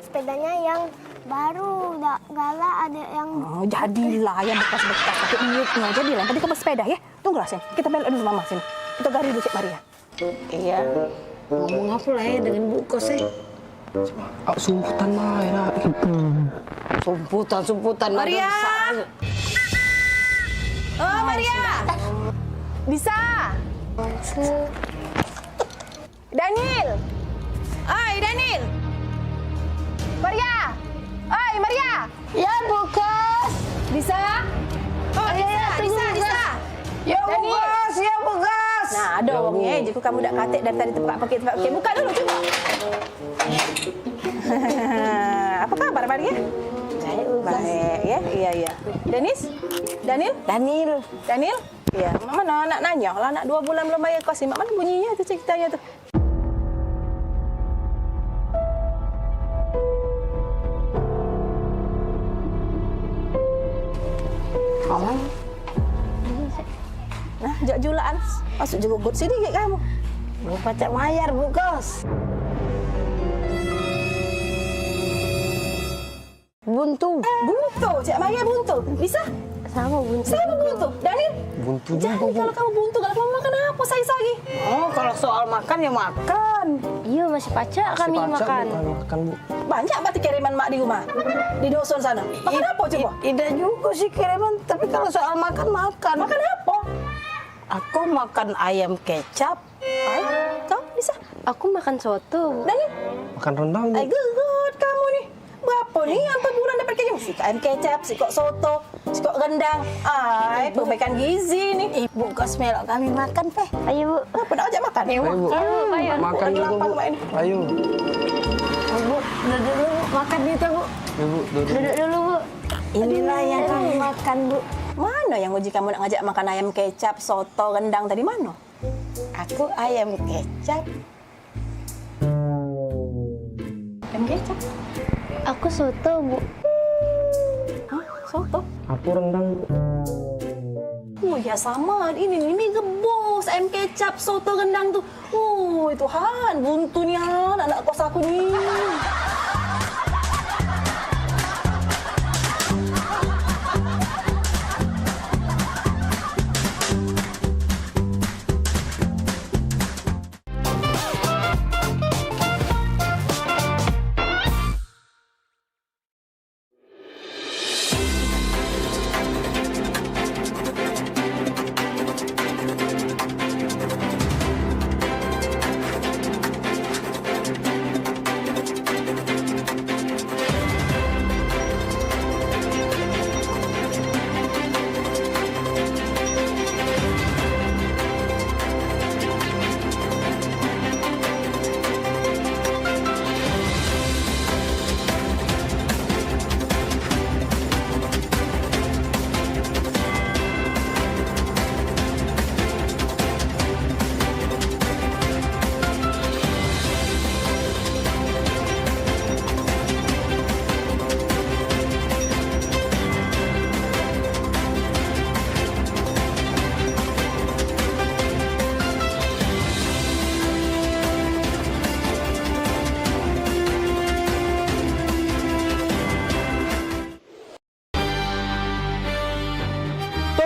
Sepedanya yang baru, galak ada yang... Oh, jadilah yang bekas-bekas pakai duitnya. Jadilah, tadi kamu sepeda ya. Tunggulah, Sen. Kita belok dulu mama sini. Kita gari dulu, Cik Maria. Iya. Ngomong apa lah ya dengan Bu Kos Sumputan mah ya. Sumputan. Maria! Oh, Maria! Bisa? Daniel! Oi, Daniel! Maria! Oi, Maria! Ya, Bu Kos. Bisa? Oh, bisa. Ya, Bu Kos, ya, Bu Kos. Nah, ada orangnya. Jika kamu dah katik dari tadi tempat pakai. Buka dulu, coba. Apa kabar, Maria? Baik, ya? Iya. Daniel? Iya. Mana nak nanya? Lah, nak 2 bulan belum bayar kos. Mak mana bunyinya tu ceritanya tu? Kawan. Nah, jak julaan. Masuk juga gut sedikit kamu. Lupa Cek Mayar, Bu Kos. Buntu, Cik Maya buntu. Bisa? Sama buntu. Daniel? Buntu juga. Jadi kalau kamu buntu, kalau kamu makan apa saya lagi? Oh, kalau soal makan ya makan. Iya, masih pacak kami makan. Makan, Bu. Banyak berarti kiriman mak di rumah? Di dusun sana? Makan apa coba? Tidak juga sih kiriman, tapi kalau soal makan. Makan apa? Aku makan ayam kecap. Kau bisa? Aku makan soto. Daniel? Makan rendang, Bu. Good kamu nih. Berapa nih sampai bulan dapat kayak si ayam kecap, si kok soto, si kok rendang. Perbaikan gizi nih. Ibu Kos melok kami makan, Peh. Ayo, Bu. Apa nak ajak makan? Ayo, Bu. Ayo. Makan juga, Bu. Ayo. Bu, duduk dulu, Bu. Makan itu, Bu. Bu, duduk dulu, Bu. Inilah yang kami makan, Bu. Mana yang uji kamu nak ngajak makan ayam kecap, soto, rendang tadi mana? Aku ayam kecap. Ayam kecap? Aku soto, Bu. Hah? Soto? Aku rendang, Bu. Oh ya sama, ini gebos ayam kecap, soto, rendang tuh. Oh Tuhan, buntu nih anak kos aku nih.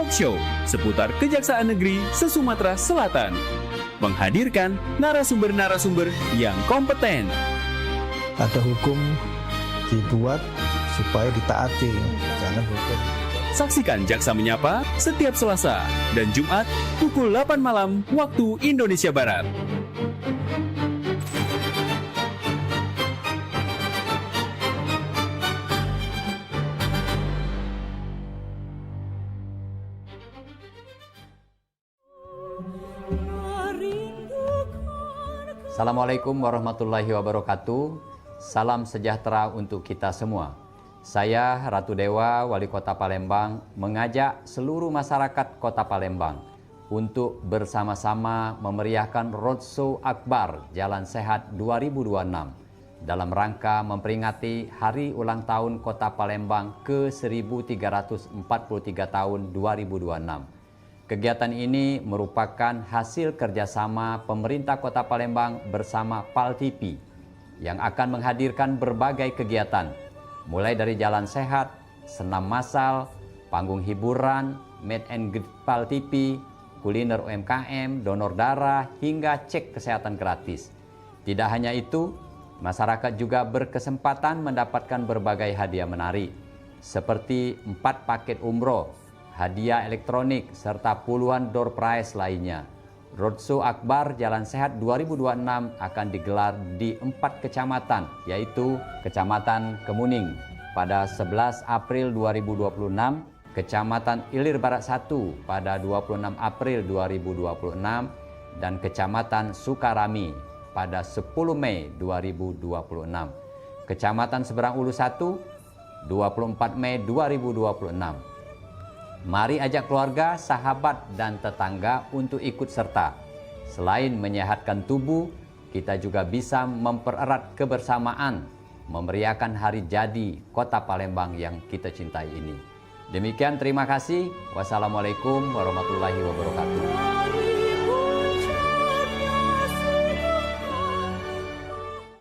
talk show seputar Kejaksaan Negeri se-Sumatera Selatan. Menghadirkan narasumber-narasumber yang kompeten. Ada hukum dibuat supaya ditaati, jangan hukum. Saksikan Jaksa Menyapa setiap Selasa dan Jumat pukul 8 malam waktu Indonesia Barat. Assalamualaikum warahmatullahi wabarakatuh. Salam sejahtera untuk kita semua. Saya Ratu Dewa, Wali Kota Palembang, mengajak seluruh masyarakat Kota Palembang untuk bersama-sama memeriahkan Roadshow Akbar Jalan Sehat 2026 dalam rangka memperingati Hari Ulang Tahun Kota Palembang ke-1343 tahun 2026. Kegiatan ini merupakan hasil kerjasama pemerintah Kota Palembang bersama PAL-TV yang akan menghadirkan berbagai kegiatan, mulai dari jalan sehat, senam massal, panggung hiburan, meet and greet PAL-TV, kuliner UMKM, donor darah, hingga cek kesehatan gratis. Tidak hanya itu, masyarakat juga berkesempatan mendapatkan berbagai hadiah menarik, seperti 4 paket umroh, hadiah elektronik, serta puluhan door prize lainnya. Roadshow Akbar Jalan Sehat 2026 akan digelar di 4 kecamatan, yaitu Kecamatan Kemuning pada 11 April 2026, Kecamatan Ilir Barat 1 pada 26 April 2026, dan Kecamatan Sukarami pada 10 Mei 2026. Kecamatan Seberang Ulu 1, 24 Mei 2026. Mari ajak keluarga, sahabat, dan tetangga untuk ikut serta. Selain menyehatkan tubuh, kita juga bisa mempererat kebersamaan, memeriahkan hari jadi Kota Palembang yang kita cintai ini. Demikian, terima kasih. Wassalamualaikum warahmatullahi wabarakatuh.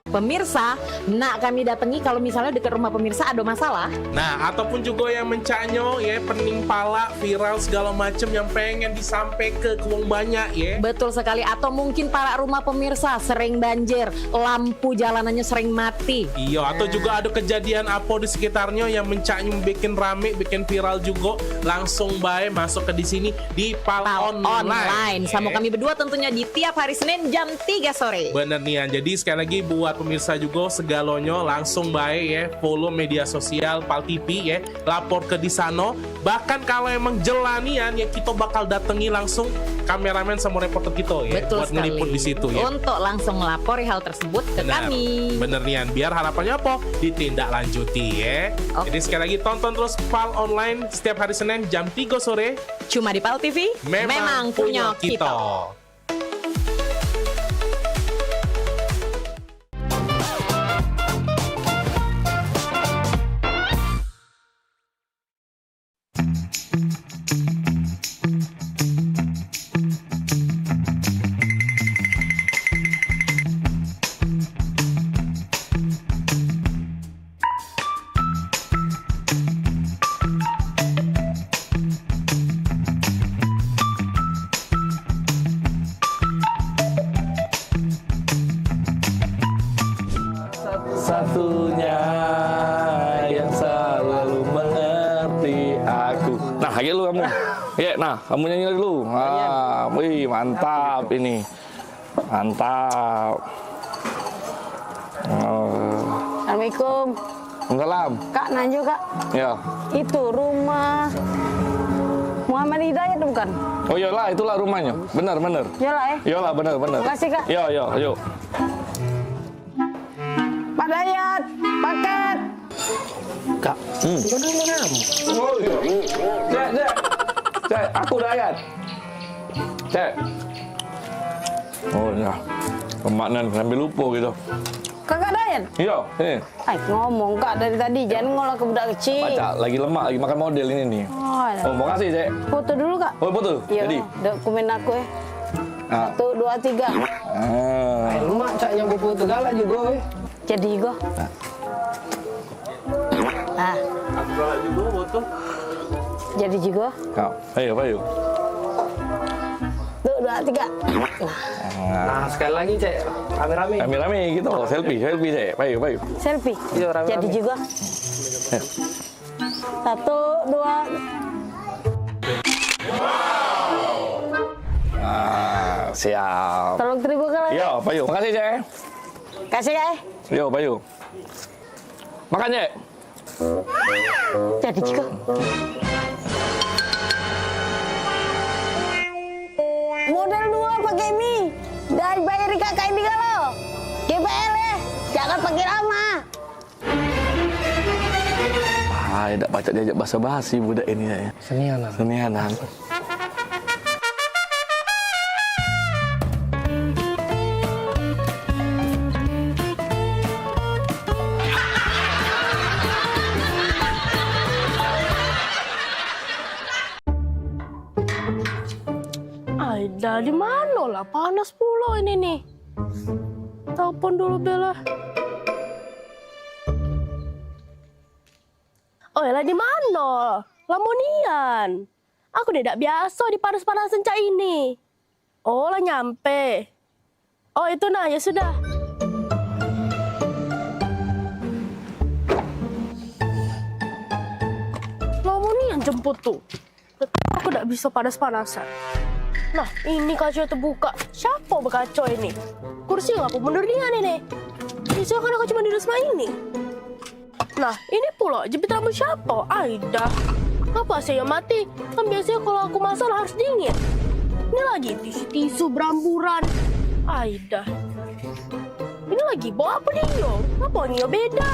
Pemirsa, nak kami datangi kalau misalnya dekat rumah pemirsa ada masalah. Nah, ataupun juga yang mencanyo ya, pening pala, viral segala macam yang pengen disampaikan ke wong banyak ya. Betul sekali, atau mungkin para rumah pemirsa sering banjir, lampu jalanannya sering mati. Iya, atau juga ada kejadian apa di sekitarnya yang mencanyo bikin rame, bikin viral juga, langsung baik masuk ke di sini di PAL Online. Sama kami berdua tentunya di tiap hari Senin jam 3 sore. Bener nih, jadi sekali lagi buat pemirsa juga segalonyo langsung baik ya, follow media sosial PAL-TV ya, lapor ke di sana. Bahkan kalau emang jelanian ya, kita bakal datangi langsung kameramen sama reporter kita ya. Betul buat ngeliput di situ ya. Untuk langsung melapor hal tersebut ke kami. Bener nian, biar harapannya apa? Ditindaklanjuti ya. Jadi sekali lagi tonton terus PAL Online setiap hari Senin jam 3 sore. Cuma di PAL TV. Memang punya kita. Satunya yang selalu mengerti aku. Nah, kayak lu kamu. Ya, nah, kamu nyanyi lagi lu. Ah, wih, mantap ini. Mantap. Assalamualaikum. Salam. Kak, Nanjo kak. Ya. Itu rumah Muhammad Hidayat bukan? Oh iyalah, itulah rumahnya. Benar. Iyalah ya. Iyalah, benar. Terima kasih kak. Yo, yuk. Pak Dayat, paket. Kak. Oh iya. Cek, aku Dayat. Cek. Oh ya. Pemaknan sampai lupa gitu. Kakak Dayan? Iya, ini. Ngomong kak dari tadi, jangan ngolah ke budak kecil. Baca, lagi lemak, lagi makan model ini nih. Oh, mau kasih, Cek. Foto dulu kak. Oh, foto? Iya, Jadi? dokumen aku ya. 1, 2, 3. Lemak, Cak, yang foto galak juga, Jadi, go. Aku galak juga foto. Jadi juga. Ayo. 1, 2, 3. Nah, sekali lagi, Cek. Rame-rame. Rame-rame gitu. Selfie, Cek. Ayo. Selfie. Iya, rame-rame. Jadi juga. 1, 2. Siap. Tolong terima kasih. Yo, Bayu. Makasih, Cek. Kasih, Kak. Yo, Bayu. Makan, Cek. Jadi juga. Modal 2 pakai mie. Dan bayar kakak ini kalau. GPL ya. Jangan pakai lama. Tidak baca diajak basa-basi budak ini ya. Senianan. Aida di mana lah? Panas pula ini nih. Telepon dulu Bella. Oh lah di mana? Lamonian. Aku tidak biasa di panas-panasan cak ini. Oh lah nyampe. Oh itu nah ya sudah. Lamonian jemput tuh. Aku tidak bisa panas-panasan. Nah ini kaca terbuka. Siapa berkaca ini? Kursi ngapa mundur dia nih? Bisa kan aku cuma di rumah ini. Nah, ini pula jepit rambut siapa? Aida. Apa saya mati? Kan biasanya kalau aku masak harus dingin. Ini lagi tisu beramburan. Aida. Ini lagi bawa apa dia? Apa nih beda?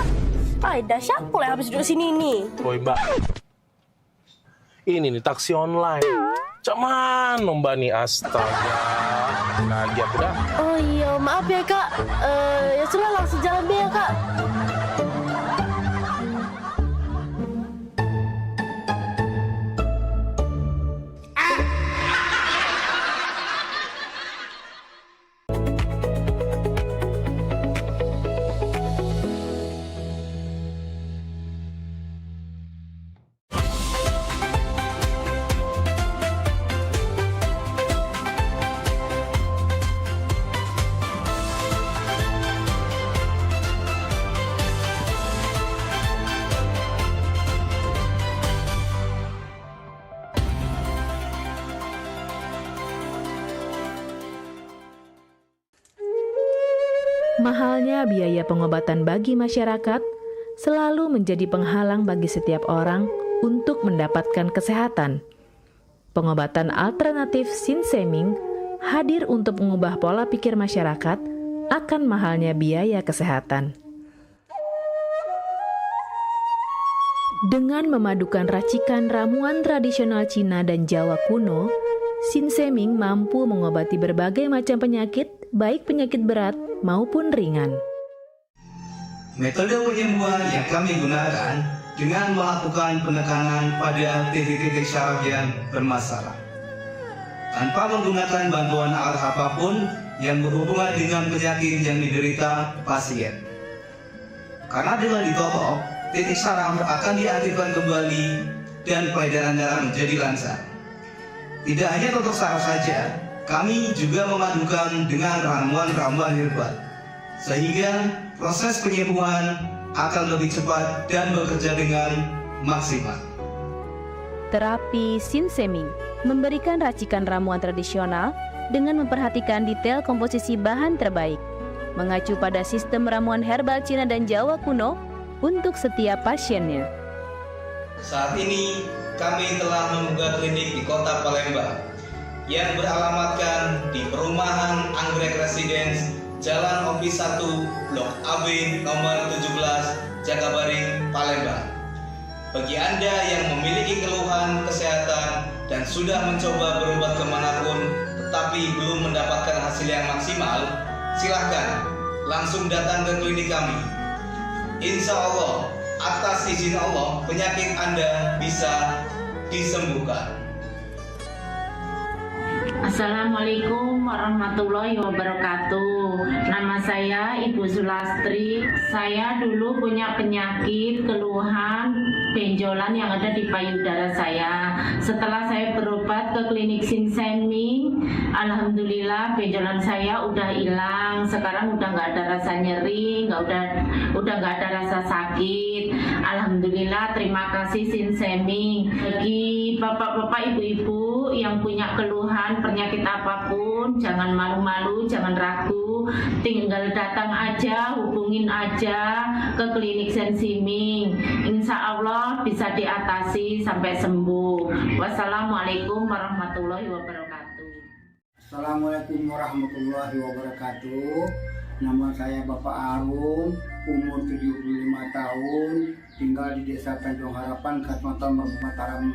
Aida, siapa yang habis duduk sini nih? Woi, Mbak. Ini nih taksi online. Cak mana Mbak nih? Astaga. Lagi aku dah. Oh iya, maaf ya Kak. Ya sudah langsung jalan deh ya Kak. Mahalnya biaya pengobatan bagi masyarakat selalu menjadi penghalang bagi setiap orang untuk mendapatkan kesehatan. Pengobatan alternatif Sinseming hadir untuk mengubah pola pikir masyarakat akan mahalnya biaya kesehatan. Dengan memadukan racikan ramuan tradisional Cina dan Jawa kuno, Sinseming mampu mengobati berbagai macam penyakit, baik penyakit berat maupun ringan. Metode penyembuhan yang kami gunakan dengan melakukan penekanan pada titik-titik syaraf yang bermasalah. Tanpa menggunakan bantuan alat apapun yang berhubungan dengan penyakit yang diderita pasien. Karena dengan ditopok, titik syaraf akan diaktifkan kembali dan peredaran darah menjadi lancar. Tidak hanya untuk saraf saja, kami juga memadukan dengan ramuan-ramuan herbal, sehingga proses penyembuhan akan lebih cepat dan bekerja dengan maksimal. Terapi Sinseming memberikan racikan ramuan tradisional dengan memperhatikan detail komposisi bahan terbaik, mengacu pada sistem ramuan herbal Cina dan Jawa kuno untuk setiap pasiennya. Saat ini kami telah membuka klinik di Kota Palembang yang beralamatkan di Perumahan Anggrek Residence, Jalan Opi 1, Blok AB nomor 17, Jakabaring, Palembang. Bagi Anda yang memiliki keluhan kesehatan dan sudah mencoba berobat kemanapun tetapi belum mendapatkan hasil yang maksimal, silakan langsung datang ke klinik kami. Insya Allah, atas izin Allah, penyakit Anda bisa disembuhkan. Assalamualaikum warahmatullahi wabarakatuh. Nama saya Ibu Sulastri. Saya dulu punya penyakit keluhan benjolan yang ada di payudara saya. Setelah saya berobat ke klinik Sinseming, alhamdulillah benjolan saya udah hilang. Sekarang udah nggak ada rasa nyeri, udah nggak ada rasa sakit. Alhamdulillah, terima kasih Sinseming. Bagi bapak-bapak, ibu-ibu yang punya keluhan penyakit apapun, jangan malu-malu, jangan ragu, tinggal datang aja, hubungin aja ke klinik Sinseming. Insya Allah bisa diatasi sampai sembuh. Wassalamualaikum warahmatullahi wabarakatuh. Assalamualaikum warahmatullahi wabarakatuh. Nama saya Bapak Arum, umur 75 tahun, tinggal di Desa Tanjung Harapan, Kecamatan Mataram.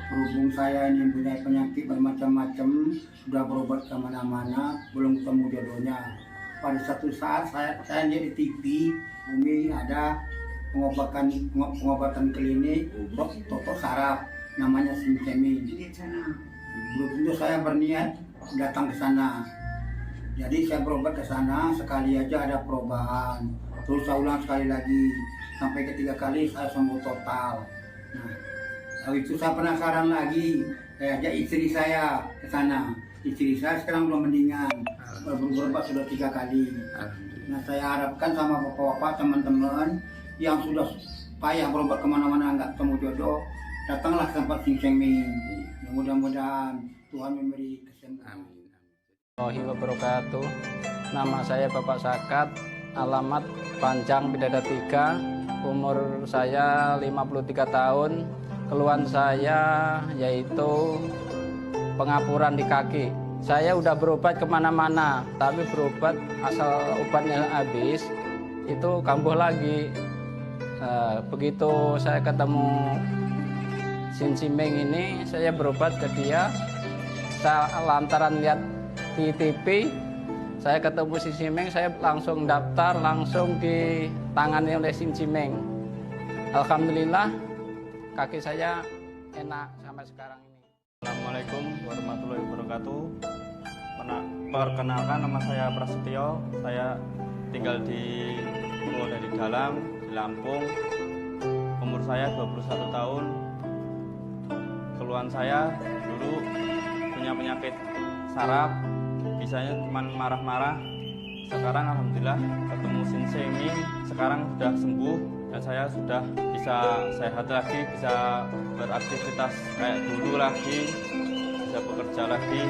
Berhubung saya ini punya penyakit bermacam-macam, sudah berobat kemana-mana, belum ketemu jodohnya. Pada satu saat saya lihat di TV, Bumi ada pengobatan klinik untuk totok saraf, namanya Sinseming. Belum tentu saya berniat datang ke sana. Jadi saya berobat ke sana, sekali aja ada perubahan. Terus saya ulang sekali lagi, sampai ketiga kali saya sembuh total. Nah, habis itu saya penasaran lagi, saya ajak istri saya ke sana. Istri saya sekarang belum mendingan, berobat sudah 3 kali. Nah, saya harapkan sama bapak-bapak, teman-teman yang sudah payah berobat kemana-mana nggak ketemu jodoh, datanglah ke tempat Sinseming. Mudah-mudahan Tuhan memberi kesembuhan. Warahmatullahi wabarakatuh. Nama saya Bapak Sakat, alamat Panjang Bidada 3, umur saya 53 tahun. Keluhan saya yaitu pengapuran di kaki. Saya udah berobat kemana-mana, tapi berobat asal obatnya habis, itu kambuh lagi. Begitu saya ketemu Sinseming ini, saya berobat ke dia. Saya lantaran lihat di TV, saya ketemu Sinseming, saya langsung daftar, langsung ditangani oleh Sinseming. Alhamdulillah, kaki saya enak sampai sekarang ini. Assalamualaikum warahmatullahi wabarakatuh. Perkenalkan, nama saya Prasetyo. Saya tinggal di Purwodadi Dalam, di Lampung. Umur saya 21 tahun. Keluhan saya dulu punya penyakit saraf, bisanya cuma marah-marah. Sekarang alhamdulillah ketemu Sinseming, sekarang sudah sembuh dan saya sudah bisa sehat lagi, bisa beraktivitas kayak dulu lagi, bisa bekerja lagi,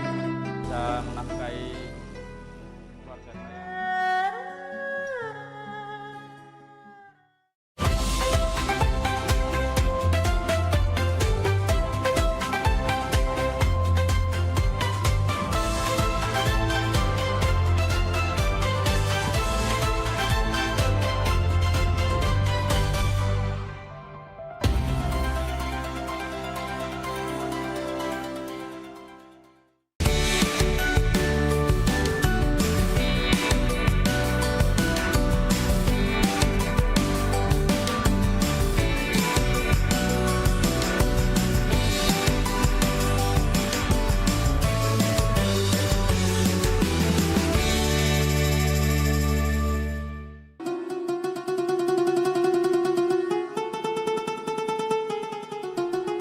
bisa menafkahi keluarga saya.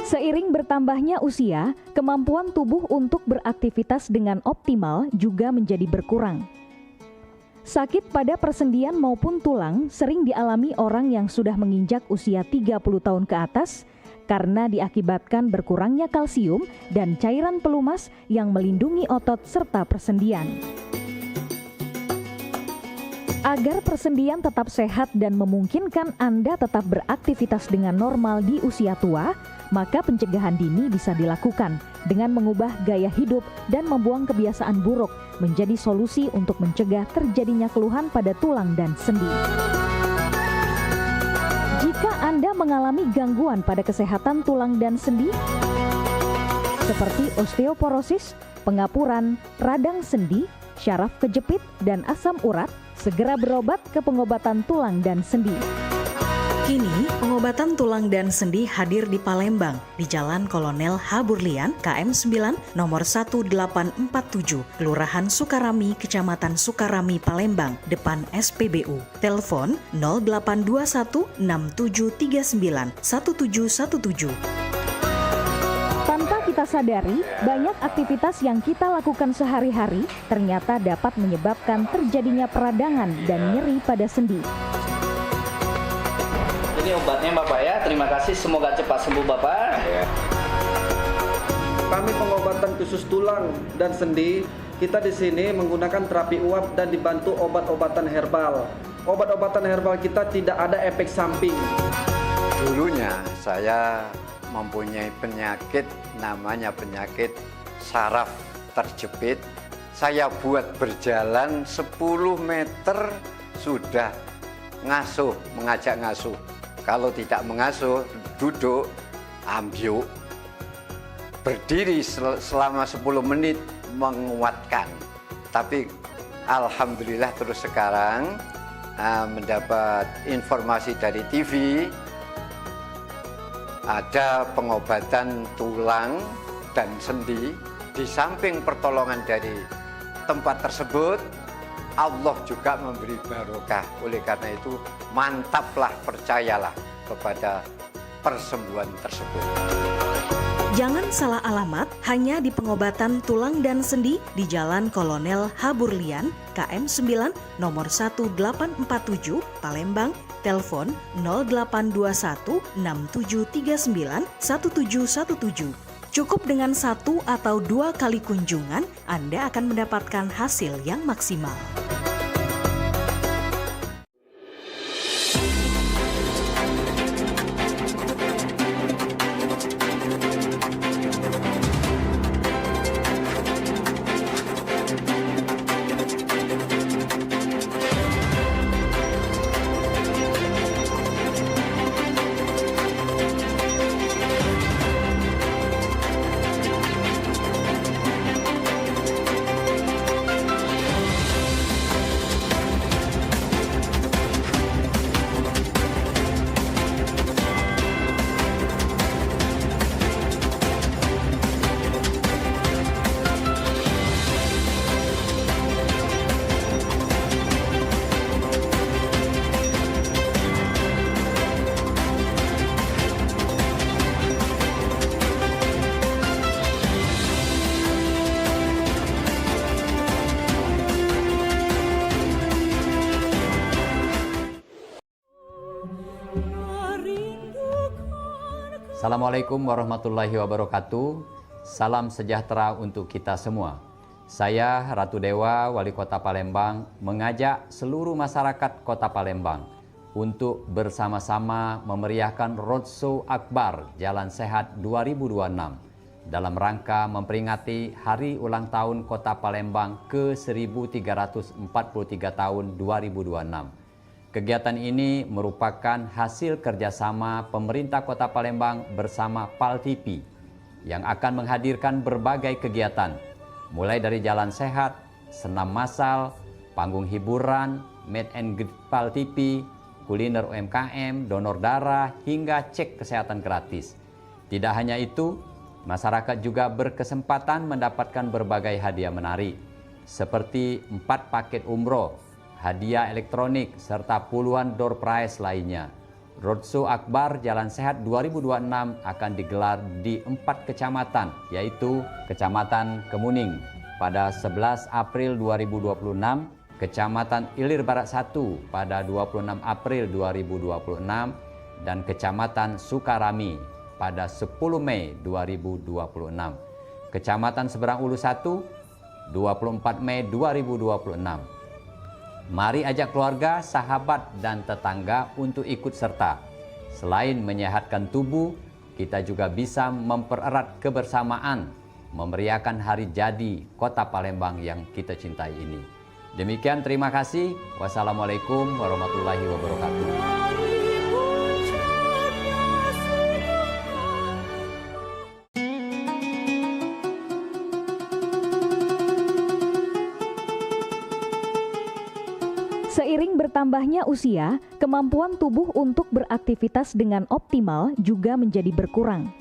Seiring bertambahnya usia, kemampuan tubuh untuk beraktivitas dengan optimal juga menjadi berkurang. Sakit pada persendian maupun tulang sering dialami orang yang sudah menginjak usia 30 tahun ke atas karena diakibatkan berkurangnya kalsium dan cairan pelumas yang melindungi otot serta persendian. Agar persendian tetap sehat dan memungkinkan Anda tetap beraktivitas dengan normal di usia tua, maka pencegahan dini bisa dilakukan dengan mengubah gaya hidup dan membuang kebiasaan buruk menjadi solusi untuk mencegah terjadinya keluhan pada tulang dan sendi. Jika Anda mengalami gangguan pada kesehatan tulang dan sendi, seperti osteoporosis, pengapuran, radang sendi, syaraf kejepit, dan asam urat, segera berobat ke pengobatan tulang dan sendi. Kini, pengobatan tulang dan sendi hadir di Palembang, di Jalan Kolonel H. Burlian, KM 9, nomor 1847, Kelurahan Sukarami, Kecamatan Sukarami, Palembang, depan SPBU. Telepon 0821 6739 1717. Tanpa kita sadari, banyak aktivitas yang kita lakukan sehari-hari ternyata dapat menyebabkan terjadinya peradangan dan nyeri pada sendi. Ini obatnya Bapak ya, terima kasih, semoga cepat sembuh Bapak. Kami pengobatan khusus tulang dan sendi, kita di sini menggunakan terapi uap dan dibantu obat-obatan herbal. Obat-obatan herbal kita tidak ada efek samping. Dulunya saya mempunyai penyakit namanya penyakit saraf terjepit. Saya buat berjalan 10 meter sudah ngasuh, mengajak ngasuh. Kalau tidak mengasuh, duduk, ambyuk, berdiri selama 10 menit menguatkan. Tapi alhamdulillah terus sekarang mendapat informasi dari TV, ada pengobatan tulang dan sendi. Di samping pertolongan dari tempat tersebut, Allah juga memberi barokah. Oleh karena itu, mantaplah, percayalah kepada persembuhan tersebut. Jangan salah alamat, hanya di pengobatan tulang dan sendi di Jalan Kolonel H. Burlian, KM 9, nomor 1847, Palembang, telepon 0821 6739 1717. Cukup dengan 1 atau 2 kali kunjungan, Anda akan mendapatkan hasil yang maksimal. Assalamualaikum warahmatullahi wabarakatuh. Salam sejahtera untuk kita semua. Saya Ratu Dewa, Wali Kota Palembang, mengajak seluruh masyarakat Kota Palembang untuk bersama-sama memeriahkan Roadshow Akbar Jalan Sehat 2026 dalam rangka memperingati Hari Ulang Tahun Kota Palembang ke-1343 tahun 2026. Kegiatan ini merupakan hasil kerjasama pemerintah Kota Palembang bersama PAL-TV yang akan menghadirkan berbagai kegiatan, mulai dari jalan sehat, senam massal, panggung hiburan, meet and greet PAL-TV, kuliner UMKM, donor darah, hingga cek kesehatan gratis. Tidak hanya itu, masyarakat juga berkesempatan mendapatkan berbagai hadiah menarik, seperti 4 paket umroh, hadiah elektronik, serta puluhan door prize lainnya. Roadshow Akbar Jalan Sehat 2026 akan digelar di 4 kecamatan, yaitu Kecamatan Kemuning pada 11 April 2026, Kecamatan Ilir Barat 1 pada 26 April 2026, dan Kecamatan Sukarami pada 10 Mei 2026. Kecamatan Seberang Ulu 1, 24 Mei 2026. Mari ajak keluarga, sahabat, dan tetangga untuk ikut serta. Selain menyehatkan tubuh, kita juga bisa mempererat kebersamaan, memeriahkan hari jadi Kota Palembang yang kita cintai ini. Demikian, terima kasih. Wassalamualaikum warahmatullahi wabarakatuh. Seiring bertambah bertambahnya usia, kemampuan tubuh untuk beraktivitas dengan optimal juga menjadi berkurang.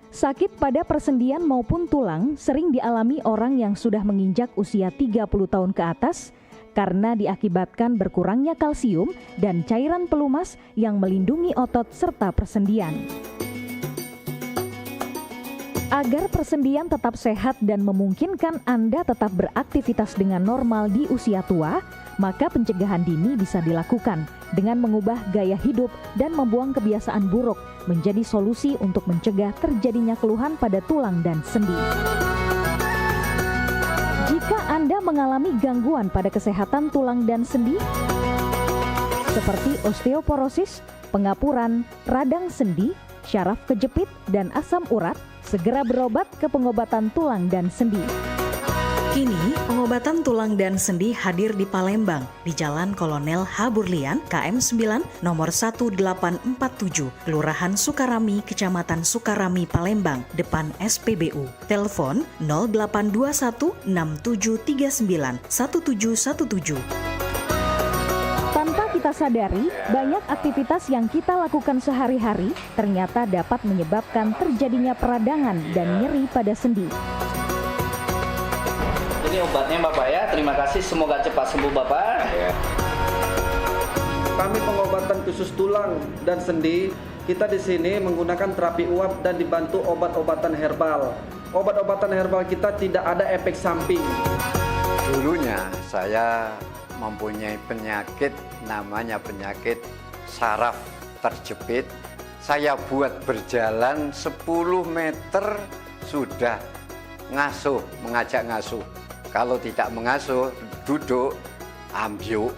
Sakit pada persendian maupun tulang sering dialami orang yang sudah menginjak usia 30 tahun ke atas karena diakibatkan berkurangnya kalsium dan cairan pelumas yang melindungi otot serta persendian. Agar persendian tetap sehat dan memungkinkan Anda tetap beraktivitas dengan normal di usia tua, maka pencegahan dini bisa dilakukan dengan mengubah gaya hidup dan membuang kebiasaan buruk menjadi solusi untuk mencegah terjadinya keluhan pada tulang dan sendi. Jika Anda mengalami gangguan pada kesehatan tulang dan sendi, seperti osteoporosis, pengapuran, radang sendi, syaraf kejepit, dan asam urat, segera berobat ke pengobatan tulang dan sendi. Kini, pengobatan tulang dan sendi hadir di Palembang, di Jalan Kolonel Haburlian, KM 9, nomor 1847, Kelurahan Sukarami, Kecamatan Sukarami, Palembang, depan SPBU. Telepon 0821 6739 1717. Tanpa kita sadari, banyak aktivitas yang kita lakukan sehari-hari ternyata dapat menyebabkan terjadinya peradangan dan nyeri pada sendi. Ini obatnya Bapak ya, terima kasih, semoga cepat sembuh Bapak. Kami pengobatan khusus tulang dan sendi, kita di sini menggunakan terapi uap dan dibantu obat-obatan herbal. Obat-obatan herbal kita tidak ada efek samping. Dulunya saya mempunyai penyakit, namanya penyakit saraf terjepit. Saya buat berjalan 10 meter sudah ngasuh, mengajak ngasuh. Kalau tidak mengasuh, duduk, ambyuk,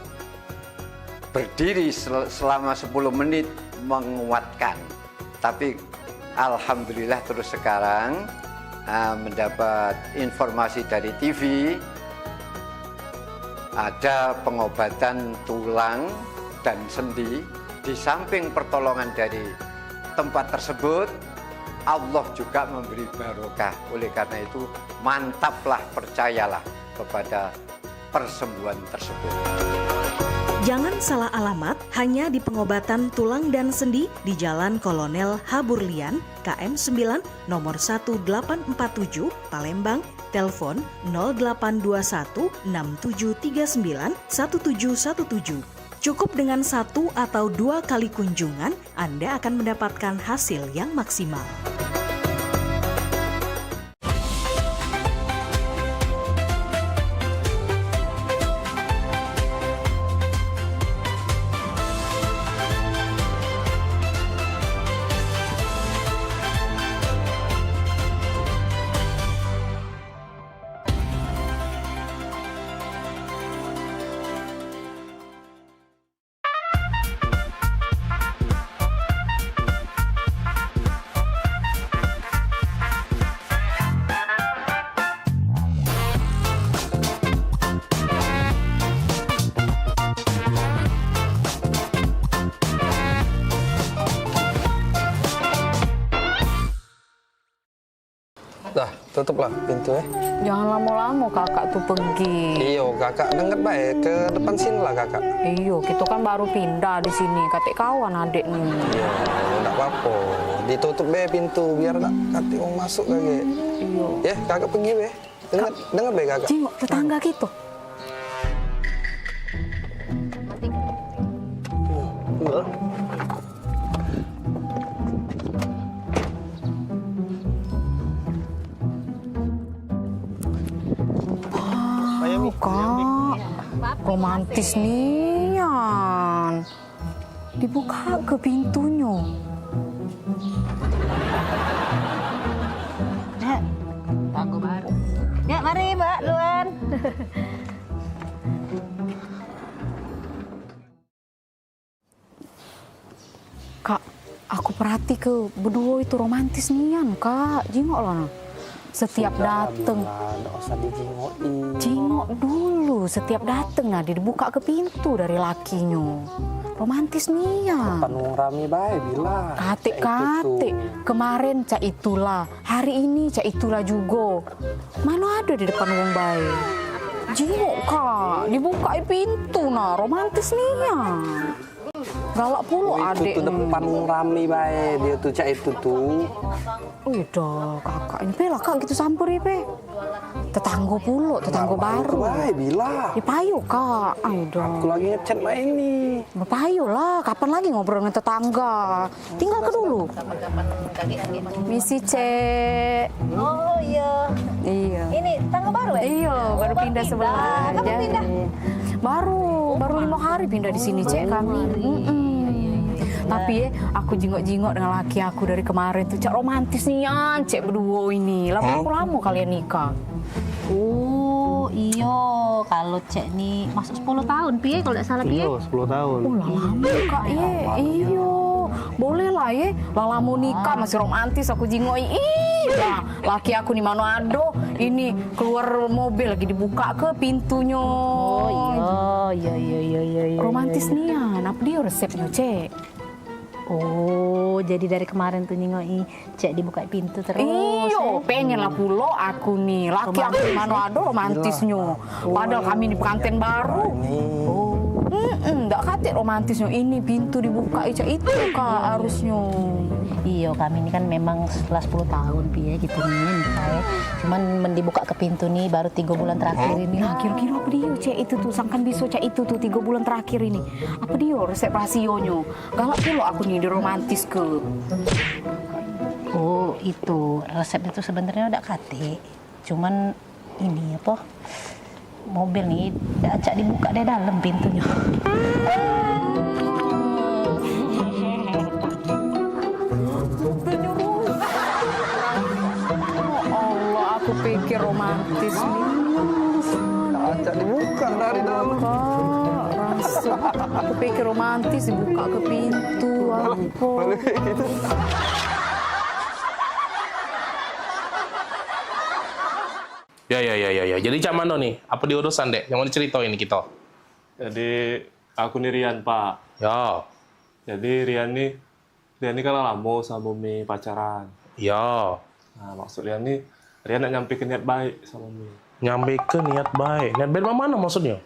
berdiri selama 10 menit menguatkan. Tapi alhamdulillah terus sekarang mendapat informasi dari TV, ada pengobatan tulang dan sendi. Di samping pertolongan dari tempat tersebut, Allah juga memberi barokah. Oleh karena itu, mantaplah, percayalah kepada persembuhan tersebut. Jangan salah alamat, hanya di pengobatan tulang dan sendi di Jalan Kolonel Haburlian, KM 9, nomor 1847, Palembang, telepon 0821 6739 1717. Cukup dengan 1 atau 2 kali kunjungan, Anda akan mendapatkan hasil yang maksimal. Dah, tutuplah pintu ya. Jangan lama-lama kakak tuh pergi. Iyo, kakak denger baik ke depan sini lah kakak. Iyo, kita kan baru pindah di sini, katik kawan adik nih. Iya, enggak apa-apa. Ditutup be pintu biar tak katik mau masuk lagi. Iyo. Ya, kakak pergi be. Dengar be kakak. Jengok tetangga gitu. Kak, romantis nian. Dibuka ke pintunya. Nak, aku baru. Ya, mari Mbak, duluan. Kak, aku perhati ke berdua itu romantis nian, Kak. Jengok lah. Setiap dateng, Nggak usah dijengok. jengok dulu. Setiap dateng nah dibuka ke pintu dari lakinya. Romantis nih ya. Depan wong rame bae bilang. Kate, kemarin cak itulah, hari ini cak itulah juga. Malu ada di depan wong bae. Jengok kak, dibuka pintu nah, romantis nih ya. Galak pula adik. Itu depan rame bae dia tuh cak itu tuh. Udah kakak ini pe lah kak gitu samperi pe. Tetangga pula, tetangga baru. Bae bila. Ya payu kak. Udah. Aku lagi ngechat mbak ini. Payu lah, kapan lagi ngobrol dengan tetangga? Tinggal ke dulu. Misi cek. Oh iya. Iya. Ini tangga baru ya? Iya, baru pindah sebelah. Kamu pindah? Baru 5 hari pindah di sini cek kami. Tapi aku jingok-jingok dengan laki aku dari kemarin tuh cek romantis nih ya, cek berdua ini. Lama kalian nikah. Oh iyo, kalau cek nih masuk 10 tahun piye kalau tidak salah piye? Iya 10 tahun. Lama kak ye, iyo. Boleh lah ye, lama nikah masih romantis aku jingoi. Nah, laki aku di Manado ini keluar mobil lagi dibuka ke pintunya. Oh iya. Romantis nih ya, apa dia resepnya cek? Oh, jadi dari kemarin tuh nyingoi cek dibuka pintu terus. Iyo, pengen lah pulo aku nih. Laki aku di Manado romantisnya. Padahal kami di pengantin baru. Nggak kate romantisnya. Ini pintu dibuka itu kak harusnya. Iya, kami ini kan memang setelah 10 tahun piye gitu nih nikah ya. Cuman dibuka ke pintu nih baru 3 bulan terakhir ini. Nah, kira-kira apa dia cek itu tuh sangkan bisa cek itu tuh 3 bulan terakhir ini. Apa dia resep rasionya? Galak pulo aku nih di romantis ke. Oh, itu resep itu sebenarnya udah kate. Cuman ini apa? Mobil nih acak dibuka dari dalam pintunya. Allah, aku pikir romantis nih. Acak dibuka dari dalam. Rasa aku pikir romantis dibuka ke pintu. Apa? Ya. Jadi cak mano nih? Apa diurusan dek? Yang mau diceritain kita? Jadi aku nih Rian pak. Ya. Jadi Rian nih kan lama sama Mimi pacaran. Ya. Nah maksud Rian nak nyampe ke niat baik sama Mimi. Nyampe ke niat baik. Niat baik mana maksudnya?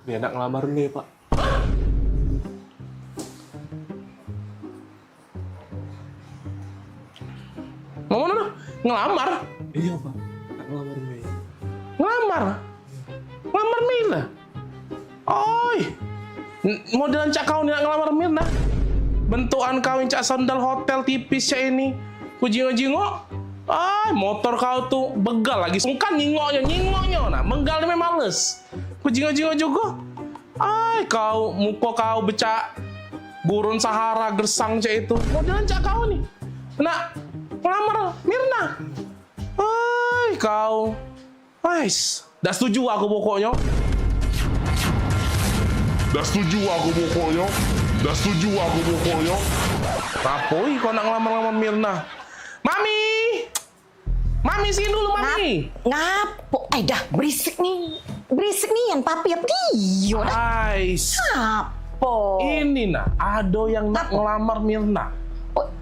Dia nak ngelamar Mimi pak. Mau mana? Ngelamar? Iya pak. Ngelamar Mimi. Ngelamar Mirna. Oi. Modelan cak kau nak ngelamar Mirna. Bentukan kau yang cak sandal hotel tipis cak ini. Ku jingok. Motor kau tuh begal lagi. Sungkan nyingoknya. Nah, menggal ini males. Ku jingok juga. Kau muka kau becak gurun Sahara gersang cak itu. Modelan cak kau nih. Nak ngelamar Mirna. Kau. Dah setuju aku pokoknya. Rapoi kau nak ngelamar Mirna. Mami sini dulu Mami. Ngapo? Dah berisik nih yang papi apa dia? Ngapo? Ini nah, ada yang nak ngelamar Mirna.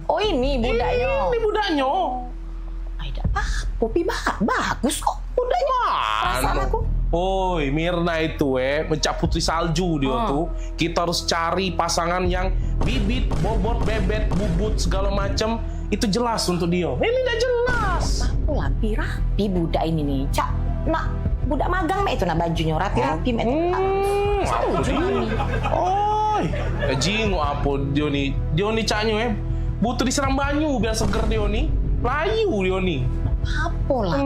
Oh ini budaknya. Ini budaknya. Popi bagus kok budaknya. Perasaan aku. Oi, Mirna itu mencap putri salju dia tuh. Kita harus cari pasangan yang bibit, bobot, bebet, bubut segala macam itu jelas untuk dia. Ini udah jelas. Aku rapi budak ini nih. Cak, nak budak magang itu nah bajunya rapi-rapi mek. Oi, jingok apa dia nih caknya butuh disiram banyu biar seger dia nih. Layu dia nih. Apa lah?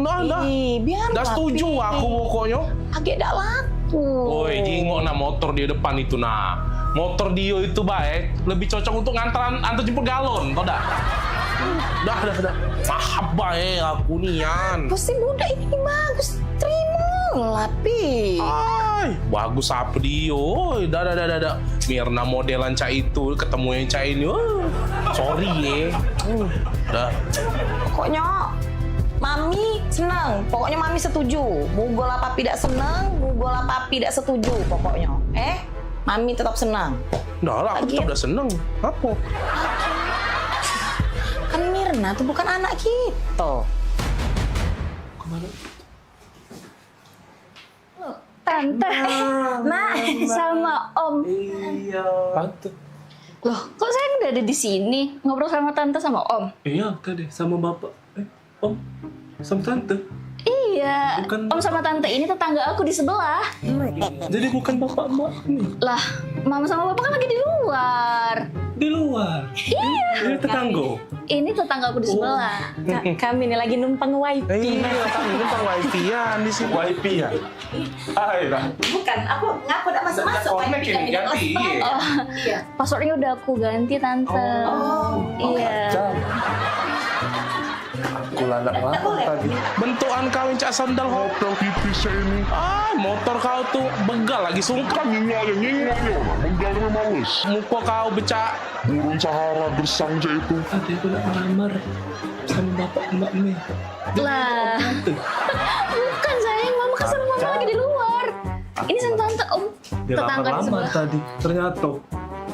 Biar dah setuju aku pokoknya. Agak dak laku. Oi, jingok nah motor di depan itu nah. Motor dia itu baik, lebih cocok untuk antar jemput galon, tau dah? Dah. Maaf baik aku nian. Pasti budak ini bagus. Terima lah, Pi. Bagus apa dia? Oi, dah. Mirna modelan cak itu ketemu yang cak ini. Sorry dah. Pokoknya Mami senang, pokoknya Mami setuju. Mugola papi tidak senang, mugola papi tidak setuju pokoknya. Mami tetap senang. Dah lah, aku tetap udah senang. Apa? Kan Mirna tuh bukan anak kita. Kemana? Tante, Mak, sama Om. Iya. Tante. Loh, kok saya udah ada di sini? Ngobrol sama Tante sama Om? Iya, deh sama bapak. Om, sama tante. Iya, Bukan Om sama Tante ini tetangga aku di sebelah. Jadi bukan bapak emak nih. Lah, Mama sama Bapak kan lagi di luar. Di luar? Iya. Ini tetangga. Ini tetangga aku di sebelah. Kami ini lagi numpang wifi. Iya, kami numpang wifi-an di sini. Wifi-an? Ayolah. Bukan, aku ngaku udah masuk-masuk Connect wifi ini kami ganti. Oh, passwordnya udah aku ganti, Tante. Iya. Kulala tadi. Bentukan kau cak sandal hotel tipis ini. Motor kau tuh begal lagi sungkan. Menggalnya males. Muka kau becak. Burung Sahara gersang aja itu. Tadi aku nak melamar sama bapak emak nih. Lah. Bukan sayang, Mama kan sama Mama lagi di luar. Ini sama Tante, Om. Dia Tetangga di lamar sebelah. tadi. Ternyata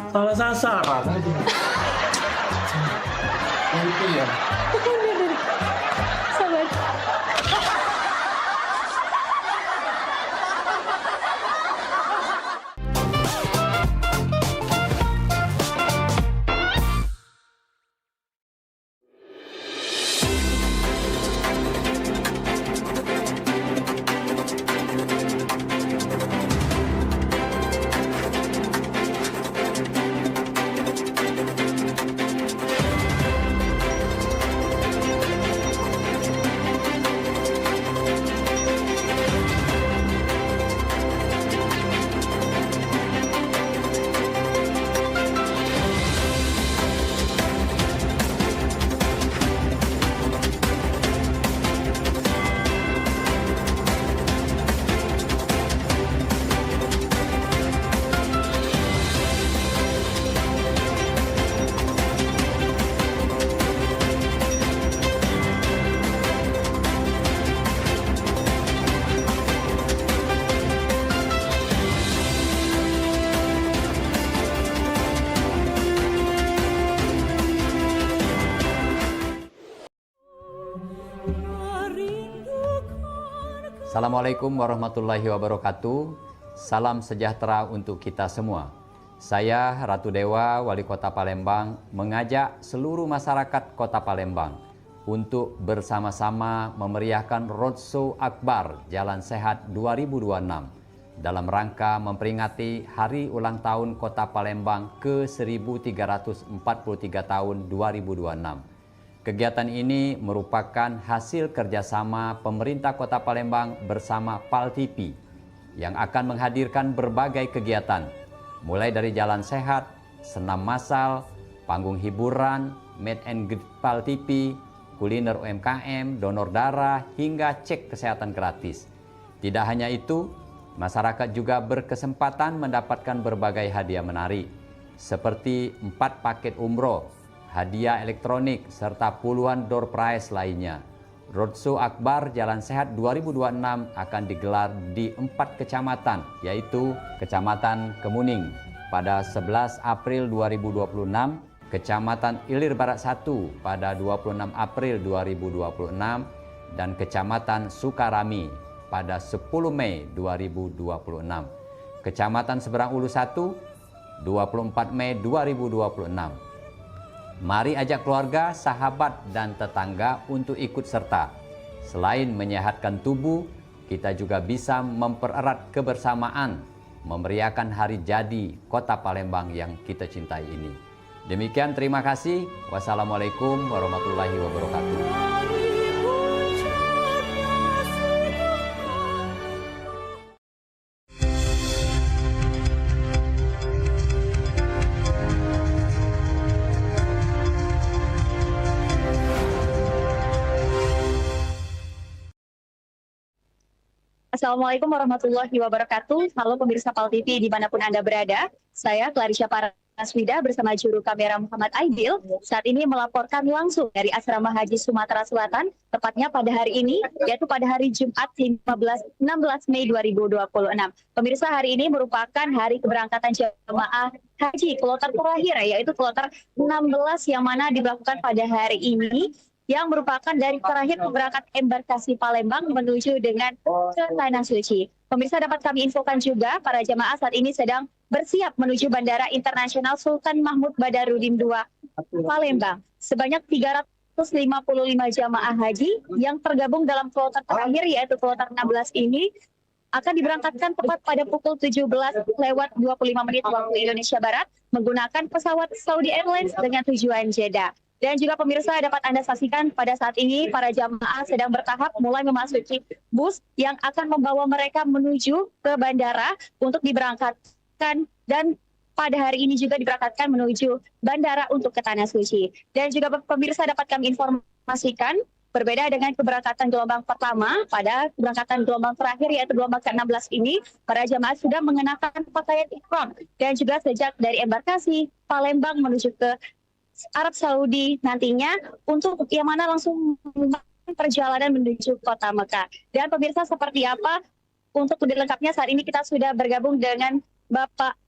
salah sasaran aja. Itu ya. Sabar. Assalamualaikum warahmatullahi wabarakatuh. Salam sejahtera untuk kita semua. Saya Ratu Dewa, Wali Kota Palembang, mengajak seluruh masyarakat Kota Palembang untuk bersama-sama memeriahkan Roadshow Akbar Jalan Sehat 2026 dalam rangka memperingati Hari Ulang Tahun Kota Palembang ke-1343 tahun 2026. Kegiatan ini merupakan hasil kerjasama pemerintah Kota Palembang bersama PAL-TV yang akan menghadirkan berbagai kegiatan, mulai dari jalan sehat, senam massal, panggung hiburan, meet and greet PAL-TV, kuliner UMKM, donor darah, hingga cek kesehatan gratis. Tidak hanya itu, masyarakat juga berkesempatan mendapatkan berbagai hadiah menarik, seperti 4 paket umroh, hadiah elektronik, serta puluhan door prize lainnya. Roadshow Akbar Jalan Sehat 2026 akan digelar di 4 kecamatan, yaitu Kecamatan Kemuning pada 11 April 2026, Kecamatan Ilir Barat 1 pada 26 April 2026, dan Kecamatan Sukarami pada 10 Mei 2026. Kecamatan Seberang Ulu 1, 24 Mei 2026. Mari ajak keluarga, sahabat, dan tetangga untuk ikut serta. Selain menyehatkan tubuh, kita juga bisa mempererat kebersamaan, memeriahkan hari jadi Kota Palembang yang kita cintai ini. Demikian, terima kasih. Wassalamualaikum warahmatullahi wabarakatuh. Assalamualaikum warahmatullahi wabarakatuh. Halo pemirsa PAL TV dimanapun Anda berada. Saya Clarisha Paraswida bersama juru kamera Muhammad Aidil. Saat ini melaporkan langsung dari Asrama Haji Sumatera Selatan, tepatnya pada hari ini, yaitu pada hari Jumat 16 Mei 2026. Pemirsa, hari ini merupakan hari keberangkatan jemaah haji kloter terakhir, yaitu kloter 16 yang mana dilakukan pada hari ini, yang merupakan dari terakhir berangkat embarkasi Palembang menuju dengan ke Tanah Suci. Pemirsa, dapat kami infokan juga para jamaah saat ini sedang bersiap menuju Bandara Internasional Sultan Mahmud Badarudin II, Palembang. Sebanyak 355 jamaah haji yang tergabung dalam kloter terakhir yaitu kloter 16 ini akan diberangkatkan tepat pada pukul 17:25 waktu Indonesia Barat menggunakan pesawat Saudi Airlines dengan tujuan Jeddah. Dan juga pemirsa dapat Anda saksikan pada saat ini para jamaah sedang bertahap mulai memasuki bus yang akan membawa mereka menuju ke bandara untuk diberangkatkan, dan pada hari ini juga diberangkatkan menuju bandara untuk ke Tanah Suci. Dan juga pemirsa dapat kami informasikan, berbeda dengan keberangkatan gelombang pertama, pada keberangkatan gelombang terakhir yaitu gelombang ke-16 ini, para jamaah sudah mengenakan pakaian ihram. Dan juga sejak dari embarkasi Palembang menuju ke Arab Saudi nantinya untuk yang mana langsung perjalanan menuju kota Mekah. Dan pemirsa, seperti apa untuk lebih lengkapnya saat ini kita sudah bergabung dengan Bapak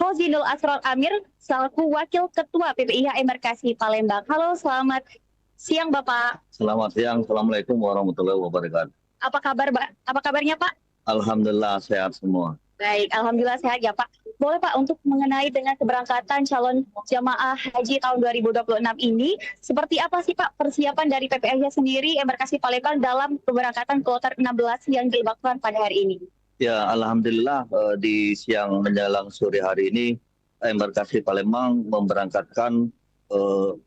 Hozinul Asror Amir selaku Wakil Ketua PPIH Embarkasi Palembang. Halo, selamat siang Bapak. Selamat siang, Assalamualaikum warahmatullahi wabarakatuh. Apa kabar, apa kabarnya Pak? Alhamdulillah sehat semua. Baik, alhamdulillah sehat ya Pak. Boleh Pak untuk mengenai dengan keberangkatan calon jamaah haji tahun 2026 ini, seperti apa sih Pak persiapan dari PPIH sendiri Embarkasi Palembang dalam keberangkatan kloter 16 yang dilakukan pada hari ini? Ya, alhamdulillah di siang menjelang sore hari ini Embarkasi Palembang memberangkatkan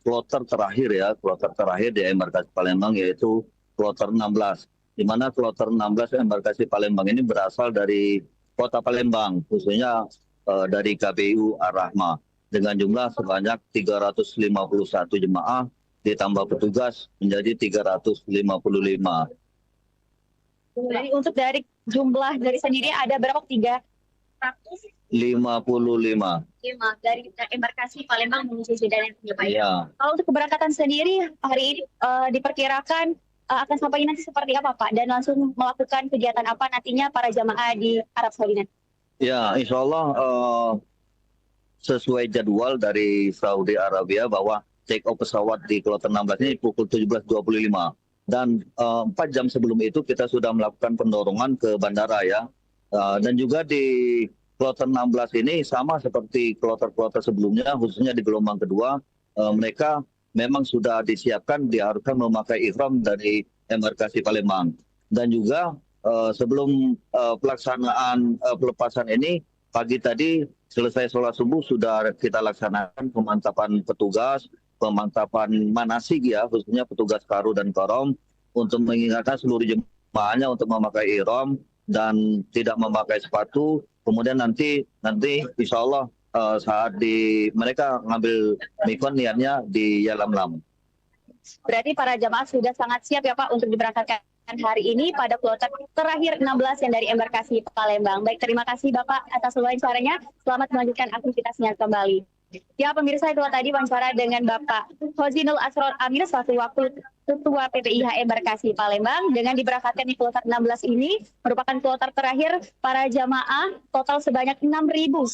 kloter terakhir di Embarkasi Palembang yaitu kloter 16. Di mana kloter 16 Embarkasi Palembang ini berasal dari Kota Palembang, khususnya dari KBU Ar-Rahmah dengan jumlah sebanyak 351 jemaah ditambah petugas menjadi 355. Jadi untuk dari jumlah dari sendiri ada berapa? 55 dari embarkasi Palembang menuju Jeddah dan Pak. Ya. Kalau untuk keberangkatan sendiri hari ini diperkirakan akan sampai nanti seperti apa Pak? Dan langsung melakukan kegiatan apa nantinya para jamaah di Arab Saudi nanti? Ya, insya Allah sesuai jadwal dari Saudi Arabia bahwa take off pesawat di kloter 16 ini pukul 17.25. Dan 4 jam sebelum itu kita sudah melakukan pendorongan ke bandara ya. Dan juga di kloter 16 ini sama seperti kloter-kloter sebelumnya, khususnya di gelombang kedua, mereka memang sudah disiapkan, diharuskan memakai ihram dari Embarkasi Palembang. Dan juga sebelum pelaksanaan pelepasan ini, pagi tadi selesai sholat subuh sudah kita laksanakan pemantapan petugas, pemantapan manasik ya, khususnya petugas karu dan korom, untuk mengingatkan seluruh jemaahnya untuk memakai ihram dan tidak memakai sepatu. Kemudian nanti insya Allah saat mereka ngambil mikon niatnya di Yalamlam. Berarti para jamaah sudah sangat siap ya Pak untuk diberangkatkan hari ini pada kloter terakhir 16 yang dari Embarkasi Palembang. Baik, terima kasih Bapak atas wawancaranya. Selamat melanjutkan aktivitasnya kembali. Ya pemirsa, itulah tadi wawancara dengan Bapak Hozinul Asror Amir selaku Wakil Ketua PPIH Embarkasi Palembang. Dengan diberangkatkan di kloter 16 ini merupakan kloter terakhir para jamaah, total sebanyak 6.930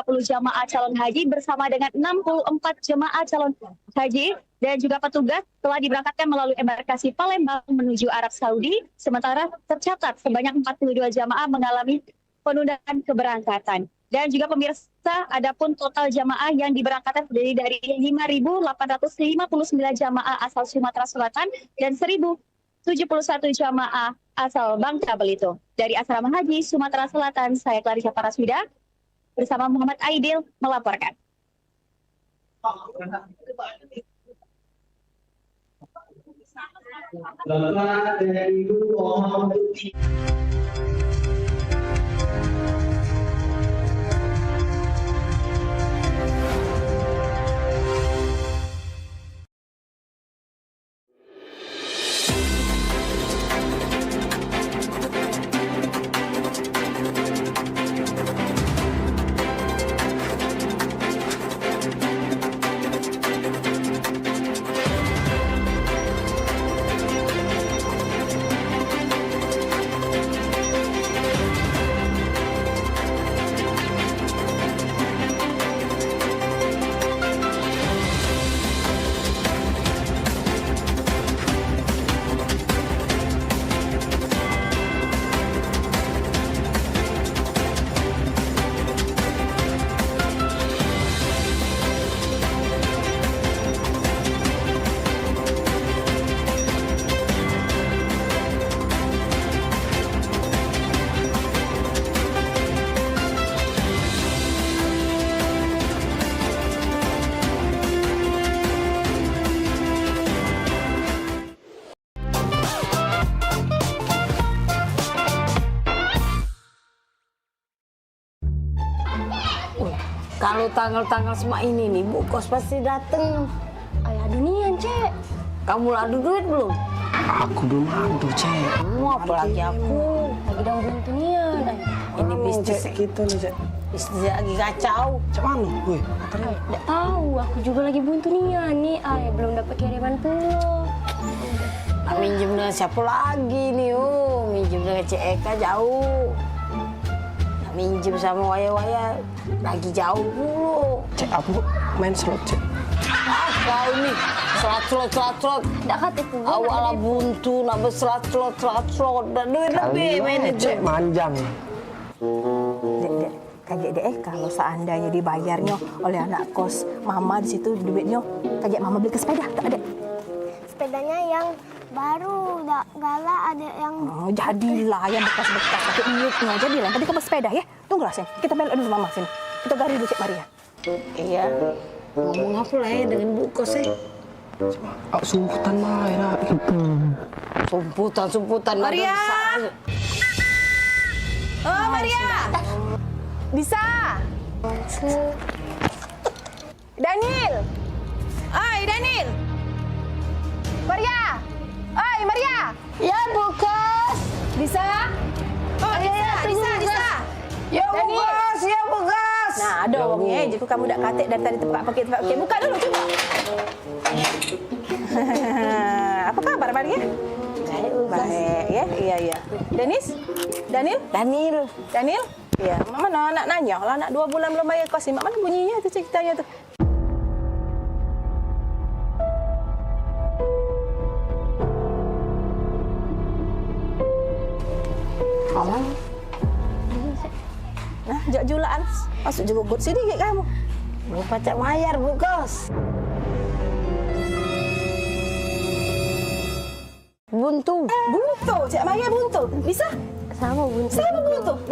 jamaah calon haji bersama dengan 64 jamaah calon haji dan juga petugas telah diberangkatkan melalui Embarkasi Palembang menuju Arab Saudi. Sementara tercatat sebanyak 42 jamaah mengalami penundaan keberangkatan. Dan juga pemirsa, adapun total jamaah yang diberangkatkan terdiri dari 5.859 jamaah asal Sumatera Selatan dan 1.071 jamaah asal Bangka Belitung. Dari Asrama Haji Sumatera Selatan, saya Clarisha Paraswida bersama Muhammad Aidil melaporkan. Kalau tanggal-tanggal semua ini nih, Bu Kos pasti dateng. Ayah dunian, Cek. Kamu adu duit belum? Aku belum adu, Cek. Apalagi aku. Lagi daun dunian. Ini bisnis kita nih, Cek. Bisnis lagi kacau. Cek mana? Woi, Nggak tahu, aku juga lagi buntu nian nih. Ayah belum dapat kiriman pulau. Nak minjem dengan siapa lagi nih? Minjem dengan Cek Eka jauh. Nak minjem sama waya-waya lagi jauh dulu. Cek, aku main slot, Cek. Kau nih, slot. Nggak kata pula. Awalnya buntu, nak berslot. Dan duit lebih main itu. Cek, manjang. Kayak deh, kalau seandainya dibayarnya oleh anak kos mama di situ duitnya, kayak mama beli ke sepeda, tak ada. Sepedanya yang baru, galak ada yang... Oh, jadilah yang bekas-bekas pakai duitnya, jadilah. Tadi kamu sepeda ya, tunggulah Sen, kita belok dulu mama Sen. Kita gari dulu Cik Maria. Iya, ngomong apa lah ya dengan Bu Kos ya? Sumputan mah ya. Sumputan. Maria! Oh, Maria! Bisa? Daniel! Daniel! Maria! Maria! Ya, Bu Kos! Bisa? Oh, bisa. Ya, Bu Kos! Nah, ada orangnya, jadi kamu dak katik dari tadi tempat pakai. Okey, buka dulu coba. Apa kabar Maria? Baik ya, iya. Daniel? Iya, Mak mana nak nanya lah, nak 2 bulan belum bayar kos ni. Mak mana bunyinya tu ceritanya tu? Nah, jak julaan. Masuk juga gut sedikit kamu. Belum pacak bayar, Bu Kos. Buntu, Cik Maya buntu. Bisa? Sama buntu.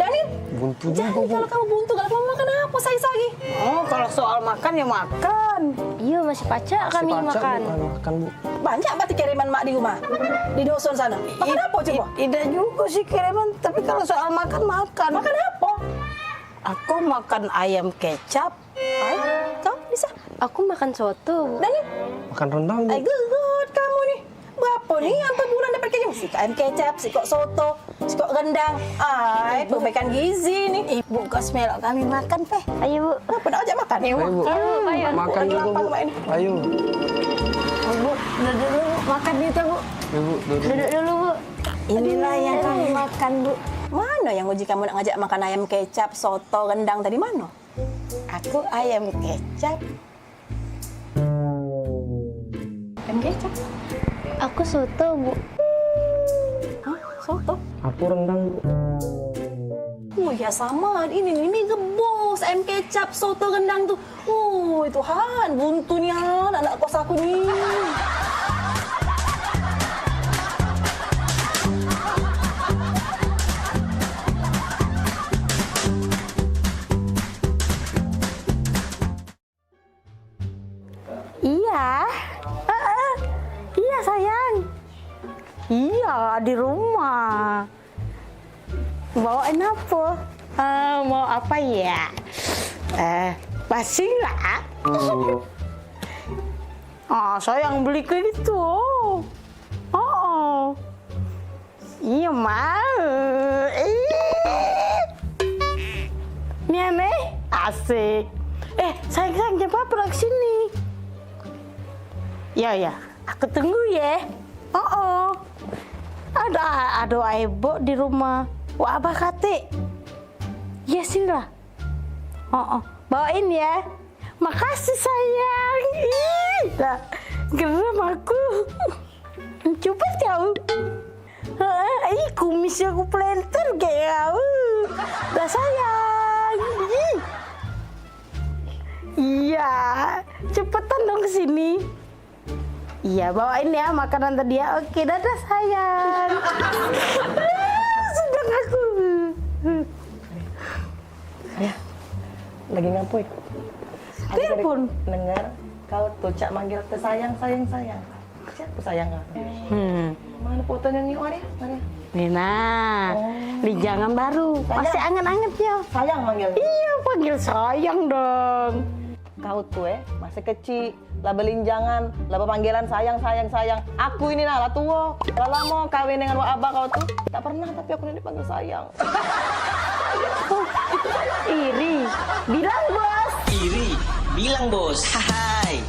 Daniel? Buntu Jadi kalau kamu buntu, kalau kamu makan apa sais lagi? Oh, kalau soal makan ya makan. Iya, masih pacak kami makan. Makan, Bu. Banyak berarti kiriman mak di rumah? Di dusun sana? Makan apa coba? Tidak juga sih kiriman, tapi kalau soal makan. Makan apa? Aku makan ayam kecap. Kau bisa? Aku makan soto. Daniel? Makan rendang, Bu. Good kamu nih. Berapa nih sampai bulan dapat kiriman? Si ayam kecap, si kok soto, si kok rendang. Perbaikan gizi nih. Ibu Kos melok kami makan, Teh. Ayo, Bu. Apa nak ajak makan? Ayo, Bu. Ayo. Makan juga, Bu. Ayo. Bu, duduk dulu makan itu, Bu. Ibu, Duduk dulu, Bu. Inilah yang kami makan, Bu. Mana yang uji kamu nak ngajak makan ayam kecap, soto, rendang tadi mana? Aku ayam kecap. Ayam kecap? Aku soto, Bu. Hah? Soto? Aku rendang, Bu. Oh ya sama, ini gebos, ayam kecap, soto, rendang tuh. Oh Tuhan, buntu nih anak kos aku nih. Iya sayang. Iya di rumah. Bawain apa? Mau apa ya? Pasing lah. Sayang beli ke gitu. Iya mau. Ini aneh, asik. Sayang jam berapa ke sini? Ya, aku tunggu ya. Ada ibu di rumah. Wah, abah kate. Ya sini lah. Bawain ya. Makasih sayang. Lah, geram aku. Coba tahu. Kumisnya aku planter kayak. Lah sayang. Iya, cepetan dong ke sini. Iya, bawain ya makanan tadi ya. Oke, dadah sayang. Sedang aku. Ayah, lagi ngapain? Telepon. Dengar kau tuh cak manggil ke sayang. Siapa sayang aku? Mana fotonya nih, Maria? Nina, lijangan baru. Masih anget-anget ya. Sayang manggilnya? Iya, panggil sayang dong. Kau tuh masih kecil, lah belinjangan, lah panggilan sayang. Aku ini lah tua, lah lama kawin dengan wak abah kau tuh. Tak pernah, tapi aku ini dipanggil sayang. Iri, bilang bos. Iri, bilang bos. Hai.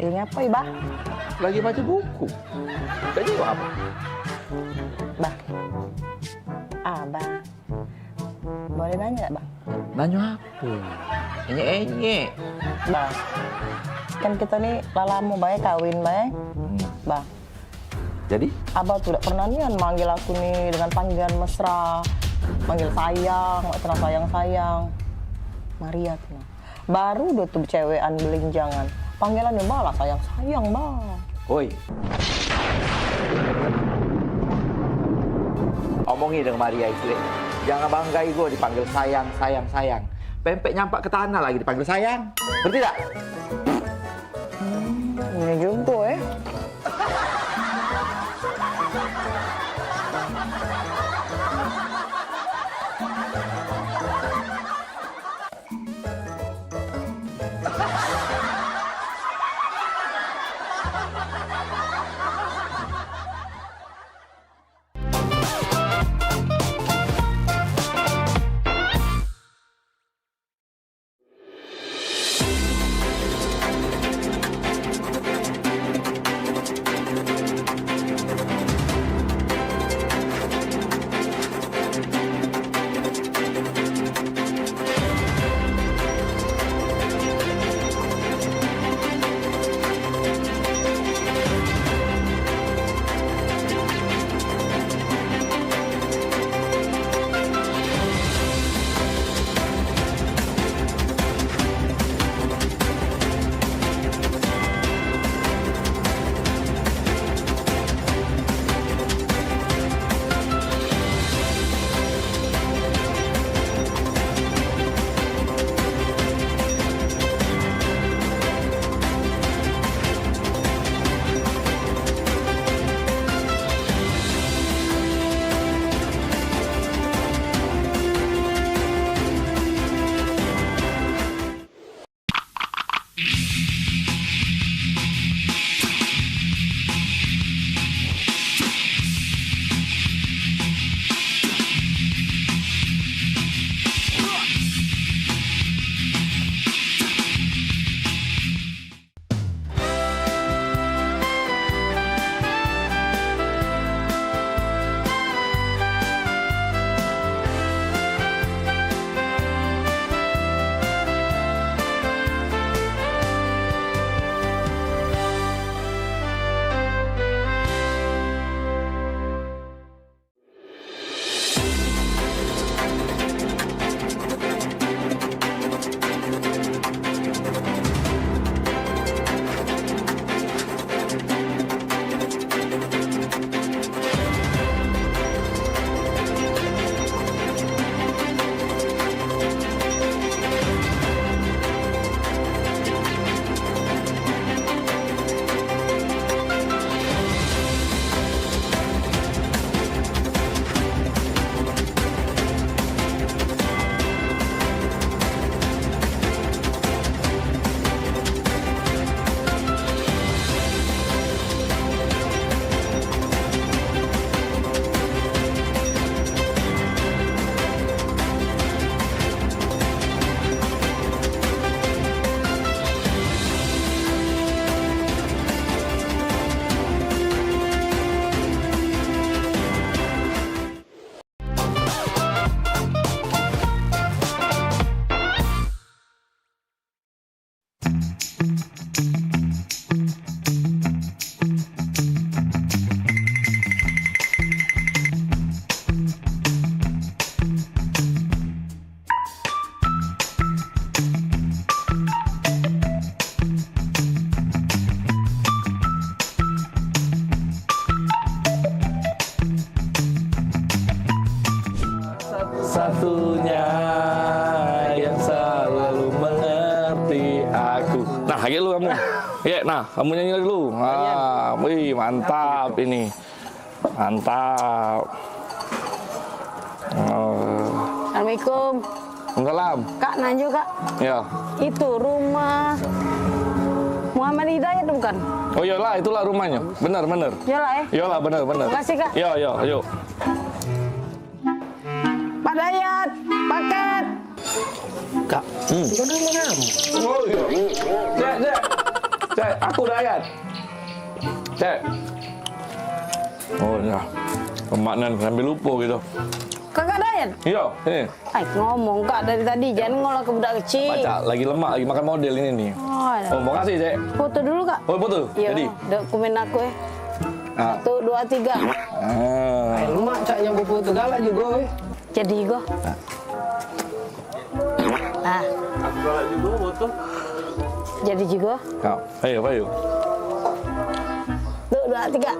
Ini apa, Bah? Lagi baca buku. Tadi apa? Bah. Abang. Boleh nanya, Bang? Nanya apa? Enye. Bang. Kan kita nih lalamu baik kawin baik. Bang. Jadi? Abang tuh udah pernah nih manggil aku nih dengan panggilan mesra. Manggil sayang, sayang. Maria tuh. Baru udah tuh cewekan belinjangan. Panggilannya malah sayang, Bang. Oi. Omongi dengan Maria itu deh. Jangan banggai gue dipanggil sayang. Pempek nyampak ke tanah lagi dipanggil sayang. Ngerti tak? Ini juga satunya yang selalu mengerti aku. Nah, kayak lu kamu. Ya, nah, kamu nyanyi lagi dulu. Wih, mantap ini. Mantap. Assalamualaikum. Salam. Kak, Nanjo Kak. Ya. Itu rumah Muhammad Hidayat bukan? Oh iyalah, itulah rumahnya. Benar. Iyalah ya. Iyalah, benar. Makasih Kak. Yo, yuk. Pak Dayat, paket. Kak. Oh iya. Cek, aku Dayat. Cek. Oh ya. Pemaknan sambil lupa gitu. Kakak Dayat? Iya, ini. Ngomong Kak dari tadi, jangan ngolah ke budak kecil. Baca, lagi lemak, lagi makan model ini nih. Oh, mau kasih, Cek. Foto dulu Kak. Oh, foto? Iya, Jadi? dokumen aku ya. 1, 2, 3. Lemak, Cak, yang foto galak juga. Jadi go. Aku galak juga foto. Jadi juga. Ayo. 1, 2, 3.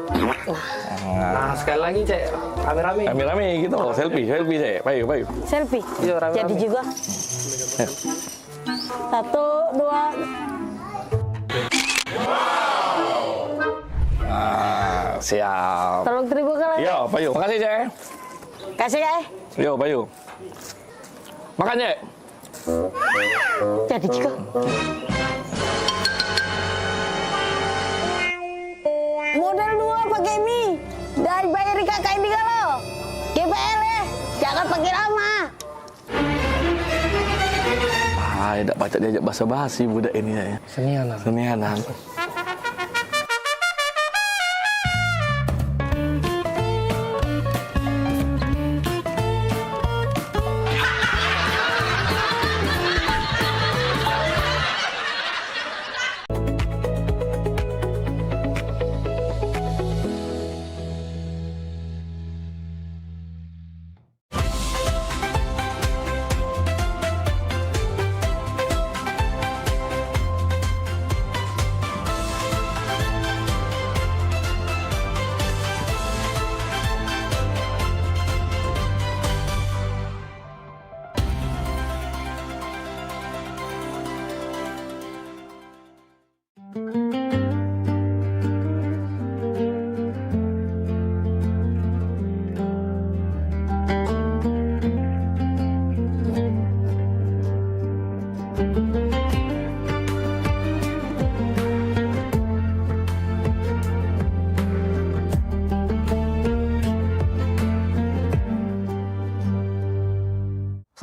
Nah, sekali lagi, Cek. Rame-rame. Rame-rame gitu. Selfie, Cek. Ayo. Selfie. Iya, rame-rame. Jadi juga. 1, 2. Siap. Tolong terima kasih. Yo, Bayu. Makasih, Cek. Kasih ya. Yo, Bayu. Makan, Cek. Jadi juga. Modal 2 pakai mie. Dan bayar kakak ini kalau. GPL ya. Jangan pakai lama. Tidak baca diajak basa-basi budak ini ya. Senianan.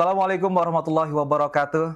Assalamualaikum warahmatullahi wabarakatuh.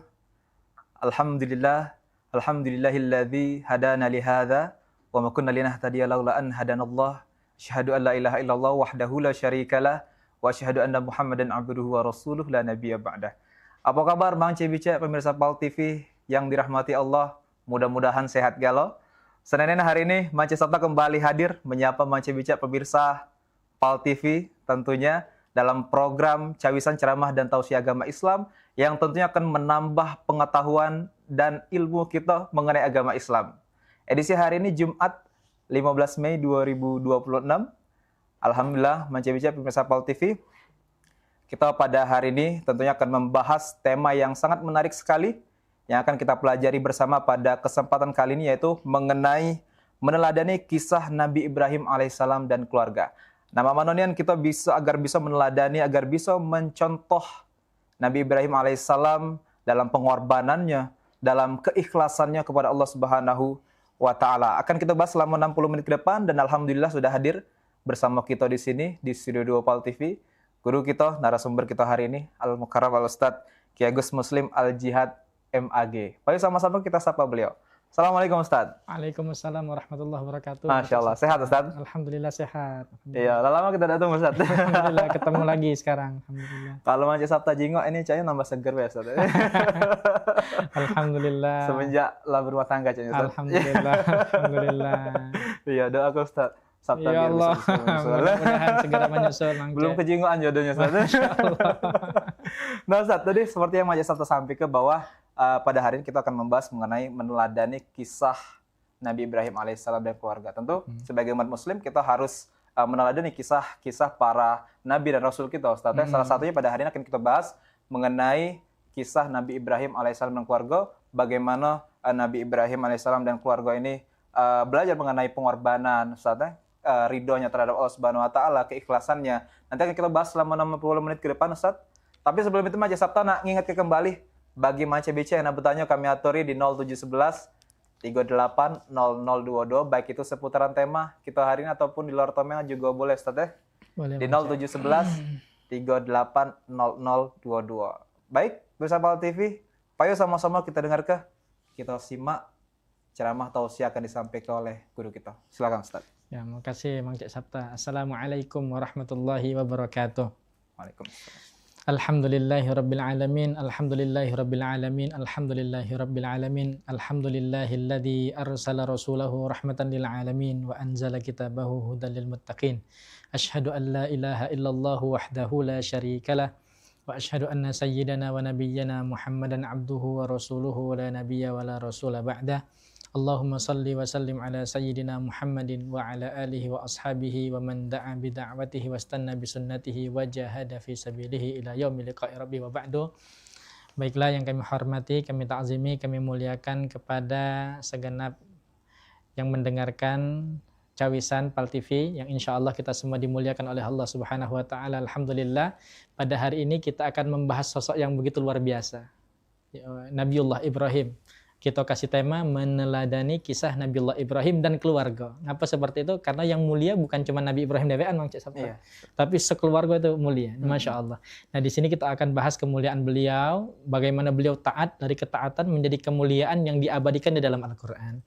Alhamdulillahilladzi hadana li hadza wa ma kunna linahtadiya laula an hadanallah. Asyhadu an la ilaha illallah wahdahu la syarikalah wa asyhadu anna Muhammadan abduhu wa rasuluh la nabiyya ba'dah. Apa kabar Bang Cebice, pemirsa PAL TV yang dirahmati Allah? Mudah-mudahan sehat galau. Senin hari ini Mang Sabta kembali hadir menyapa Mang Cebice pemirsa PAL TV tentunya dalam program Cawisan Ceramah dan Tausiah Agama Islam yang tentunya akan menambah pengetahuan dan ilmu kita mengenai agama Islam. Edisi hari ini Jumat 15 Mei 2026. Alhamdulillah, Mancebica pemirsa PAL TV, kita pada hari ini tentunya akan membahas tema yang sangat menarik sekali yang akan kita pelajari bersama pada kesempatan kali ini, yaitu mengenai meneladani kisah Nabi Ibrahim alaihissalam dan keluarga. Nama manonian kita agar bisa meneladani, agar bisa mencontoh Nabi Ibrahim alaihissalam dalam pengorbanannya, dalam keikhlasannya kepada Allah Subhanahu wa Ta'ala. Akan kita bahas selama 60 menit ke depan, dan alhamdulillah sudah hadir bersama kita di sini di Studio 2 PAL TV guru kita, narasumber kita hari ini, Al-Mukarram Al-Ustadz Ki Agus Muslim Al-Jihad MAG. Baik, sama-sama kita sapa beliau. Assalamualaikum Ustadz. Waalaikumsalam warahmatullahi wabarakatuh. Masya Allah, sehat Ustadz? Alhamdulillah sehat. Iya, lama kita datang Ustadz. Alhamdulillah ketemu lagi sekarang. Alhamdulillah. Kalau Mang Sabta jingok ini cahaya nambah seger ya Ustadz. Alhamdulillah. Semenjak lah berumah tangga cahaya Ustadz. Alhamdulillah. Alhamdulillah. Iya, doa aku Ustadz. Sabta ya biar Allah, bisa mudah-mudahan segera menyusul. Belum kejingoan jodohnya Ustadz. Nah Ustadz, tadi seperti yang Mang Sabta sampaikan bahwa pada hari ini kita akan membahas mengenai meneladani kisah Nabi Ibrahim alaihissalam dan keluarga. Tentu sebagai umat muslim kita harus meneladani kisah-kisah para nabi dan rasul kita, Ustaz. Salah satunya pada hari ini akan kita bahas mengenai kisah Nabi Ibrahim alaihissalam dan keluarga, bagaimana Nabi Ibrahim alaihissalam dan keluarga ini belajar mengenai pengorbanan, Ustaz, ridhonya terhadap Allah Subhanahu wa taala, keikhlasannya. Nanti akan kita bahas selama 60 menit ke depan, Ustaz. Tapi sebelum itu Maja Sabta nak ngingatkan kembali bagi Maca BC yang nak bertanya kami atori di 0711 38 0022, baik itu seputaran tema kita hari ini ataupun di luar tema juga boleh, Ustaz ya. Boleh, di 0711 38 0022. Baik, bersama TV, payo sama-sama kita dengar kita simak ceramah tausiah akan disampaikan oleh guru kita. Silakan, Ustaz. Ya, makasih Mang Cik Sabta. Assalamualaikum warahmatullahi wabarakatuh. Waalaikumsalam. Alhamdulillahi rabbil alamin, alhamdulillahi rabbil alamin, alhamdulillahi rabbil alamin, alhamdulillahilladzi arsala rasulahu rahmatan lil alamin wa anzala kitabahu hudan lil muttaqin. Asyhadu an la ilaha illallah wahdahu la syarikalah wa asyhadu anna sayyidana wa nabiyyana Muhammadan abduhu wa rasuluhu la nabiyya wa la rasula ba'dah. Allahumma salli wa sallim ala sayyidina Muhammadin wa ala alihi wa ashabihi wa man da'a bi da'watihi wa istanna bi sunnatihi wa jahada fi sabilihi ila yaumil liqa'i rabbi wa ba'du. Baiklah yang kami hormati, kami ta'zimi, kami muliakan kepada segenap yang mendengarkan cawisan Pal TV yang insyaallah kita semua dimuliakan oleh Allah Subhanahu wa taala. Alhamdulillah, pada hari ini kita akan membahas sosok yang begitu luar biasa. Nabiullah Ibrahim. Kita kasih tema meneladani kisah Nabiullah Ibrahim dan keluarga. Ngapa seperti itu? Karena yang mulia bukan cuma Nabi Ibrahim dewean, Mang Cik Sabta. Tapi sekeluarga itu mulia. Masya Allah. Nah, di sini kita akan bahas kemuliaan beliau, bagaimana beliau taat, dari ketaatan menjadi kemuliaan yang diabadikan di dalam Al-Quran.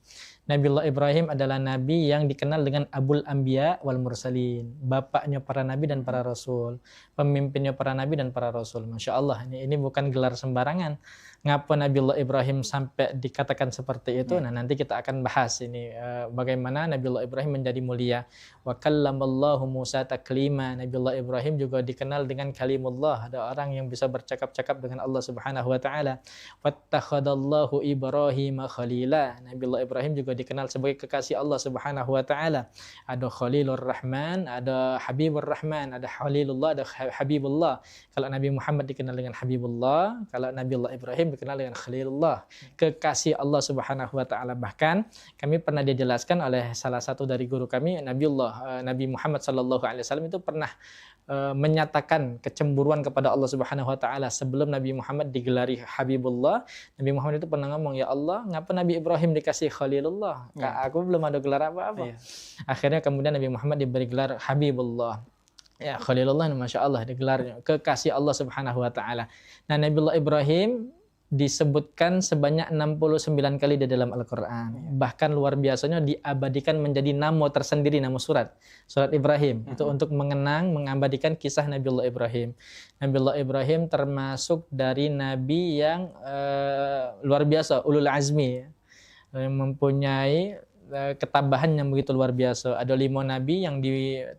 Nabiullah Ibrahim adalah nabi yang dikenal dengan Abul Anbiya wal Mursalin, bapaknya para nabi dan para rasul, pemimpinnya para nabi dan para rasul. Masya Allah, ini bukan gelar sembarangan. Ngapa Nabiullah Ibrahim sampai dikatakan seperti itu? Nah, nanti kita akan bahas ini bagaimana Nabiullah Ibrahim menjadi mulia. Wa kallamallahu Musa taklima. Nabiullah Ibrahim juga dikenal dengan kalimullah, ada orang yang bisa bercakap-cakap dengan Allah Subhanahu wa taala. Wattakhadallahu Ibrahim khalila. Nabiullah Ibrahim juga dikenal sebagai kekasih Allah Subhanahu wa taala. Ada Khalilur Rahman, ada Habibur Rahman, ada Khalilullah, ada Habibullah. Kalau Nabi Muhammad dikenal dengan Habibullah, kalau Nabiullah Ibrahim dikenal dengan Khalilullah, kekasih Allah Subhanahu wa taala. Bahkan kami pernah dijelaskan oleh salah satu dari guru kami, Nabi Muhammad sallallahu alaihi wasallam itu pernah menyatakan kecemburuan kepada Allah Subhanahu wa taala sebelum Nabi Muhammad digelari Habibullah. Nabi Muhammad itu pernah ngomong, "Ya Allah, ngapa Nabi Ibrahim dikasih Khalilullah? Aku belum ada gelar apa-apa." Akhirnya kemudian Nabi Muhammad diberi gelar Habibullah. Ya, Khalilullah, Masya Allah, digelarnya kekasih Allah Subhanahu wa taala. Nah, Nabiullah Ibrahim disebutkan sebanyak 69 kali di dalam Al-Quran. Bahkan luar biasanya diabadikan menjadi nama tersendiri, nama surat Ibrahim. Itu untuk mengenang, mengabadikan kisah Nabiullah Ibrahim. Nabiullah Ibrahim termasuk dari nabi yang luar biasa, ulul azmi, yang mempunyai ketabahan yang begitu luar biasa. Ada 5 nabi yang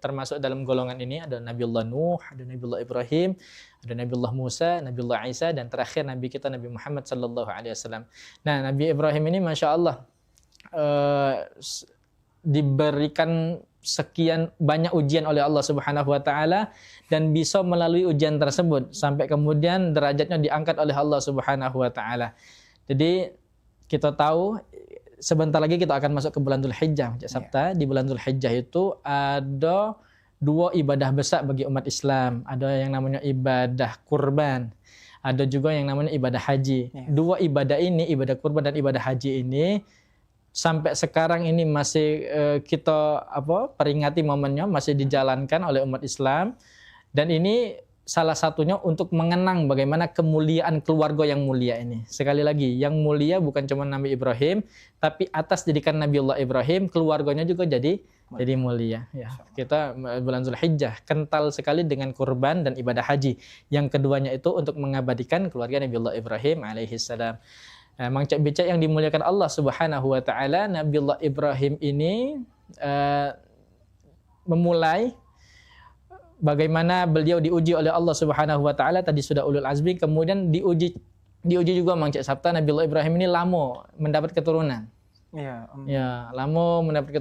termasuk dalam golongan ini. Ada Nabiullah Nuh, ada Nabiullah Ibrahim, ada Nabiullah Musa, Nabiullah Isa, dan terakhir Nabi kita Nabi Muhammad sallallahu alaihi wasallam. Nah, Nabi Ibrahim ini Masya Allah diberikan sekian banyak ujian oleh Allah Subhanahu wa taala, dan bisa melalui ujian tersebut sampai kemudian derajatnya diangkat oleh Allah Subhanahu wa taala. Jadi kita tahu sebentar lagi kita akan masuk ke bulan Dzulhijjah, Cik Sabta. Di bulan Dzulhijjah itu ada 2 ibadah besar bagi umat Islam. Ada yang namanya ibadah kurban, ada juga yang namanya ibadah haji. 2 ibadah ini, ibadah kurban dan ibadah haji ini, sampai sekarang ini masih kita peringati momennya, masih dijalankan oleh umat Islam. Dan ini salah satunya untuk mengenang bagaimana kemuliaan keluarga yang mulia ini. Sekali lagi, yang mulia bukan cuma Nabi Ibrahim, tapi atas didikan Nabiullah Ibrahim, keluarganya juga jadi mulia. Ya, kita bulan Dzulhijjah kental sekali dengan kurban dan ibadah haji. Yang keduanya itu untuk mengabadikan keluarga Nabiullah Ibrahim alaihissalam. Mang Cik Bicak yang dimuliakan Allah Subhanahu wa taala, Nabiullah Ibrahim ini memulai bagaimana beliau diuji oleh Allah Subhanahu wa taala, tadi sudah ulul azmi, kemudian diuji juga Mang Cik Sabta. Nabiullah Ibrahim ini lama mendapat keturunan. Iya. Ya, lama mendapat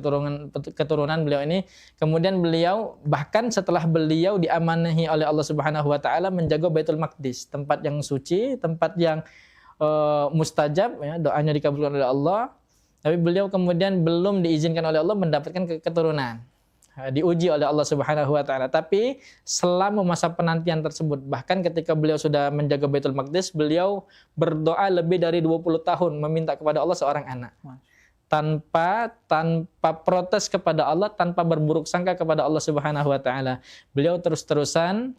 keturunan beliau ini. Kemudian beliau bahkan setelah beliau diamanahi oleh Allah Subhanahu wa taala menjaga Baitul Maqdis, tempat yang suci, tempat yang mustajab, ya, doanya dikabulkan oleh Allah. Tapi beliau kemudian belum diizinkan oleh Allah mendapatkan keturunan. Diuji oleh Allah Subhanahu wa taala. Tapi selama masa penantian tersebut, bahkan ketika beliau sudah menjaga Baitul Maqdis, beliau berdoa lebih dari 20 tahun meminta kepada Allah seorang anak. Tanpa protes kepada Allah, tanpa berburuk sangka kepada Allah Subhanahu wa taala. Beliau terus-terusan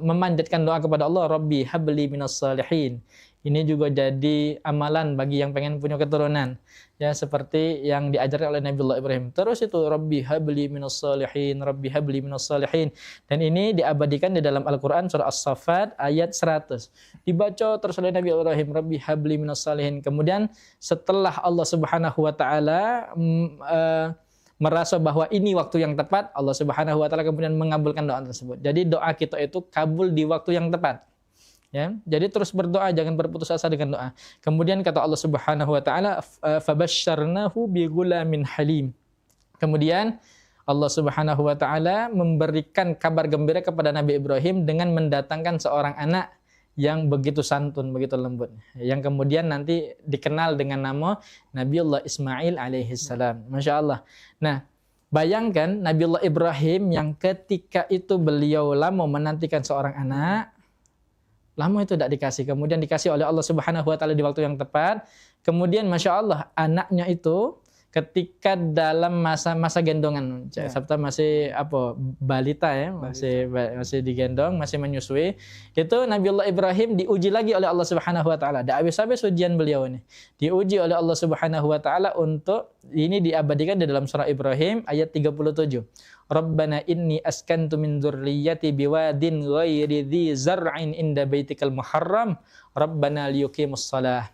memanjatkan doa kepada Allah, Rabbi habli minas salihin. Ini juga jadi amalan bagi yang pengen punya keturunan. Ya, seperti yang diajarkan oleh Nabiullah Ibrahim. Terus itu Rabbi habli minas salihin, Rabbi habli minas salihin. Dan ini diabadikan di dalam Al-Qur'an surah As-Saffat ayat 100. Dibaca terus oleh Nabi Ibrahim, Rabbi habli minas salihin. Kemudian setelah Allah Subhanahu wa taala merasa bahwa ini waktu yang tepat, Allah Subhanahu wa taala kemudian mengabulkan doa tersebut. Jadi doa kita itu kabul di waktu yang tepat. Ya, jadi terus berdoa, jangan berputus asa dengan doa. Kemudian kata Allah Subhanahu wa taala, fabasyarnahu bighulamin halim. Kemudian Allah Subhanahu wa taala memberikan kabar gembira kepada Nabi Ibrahim dengan mendatangkan seorang anak yang begitu santun, begitu lembut, yang kemudian nanti dikenal dengan nama Nabiullah Ismail alaihissalam. Masya Allah. Nah, bayangkan Nabiullah Ibrahim yang ketika itu beliau lama menantikan seorang anak, lama itu tidak dikasih, kemudian dikasih oleh Allah Subhanahu wa taala di waktu yang tepat. Kemudian Masya Allah, anaknya itu ketika dalam masa gendongan, Sabta masih balita ya, masih digendong, masih menyusui. Itu Nabiullah Ibrahim diuji lagi oleh Allah Subhanahu wa taala. Dak habis-habis ujian beliau ini. Diuji oleh Allah Subhanahu wa taala untuk ini diabadikan di dalam surah Ibrahim ayat 37. Rabbana inni askantu min dzurriyyati biwadin ghairi dzi zar'in inda baitikal muharram Rabbana liyuqimus shalah.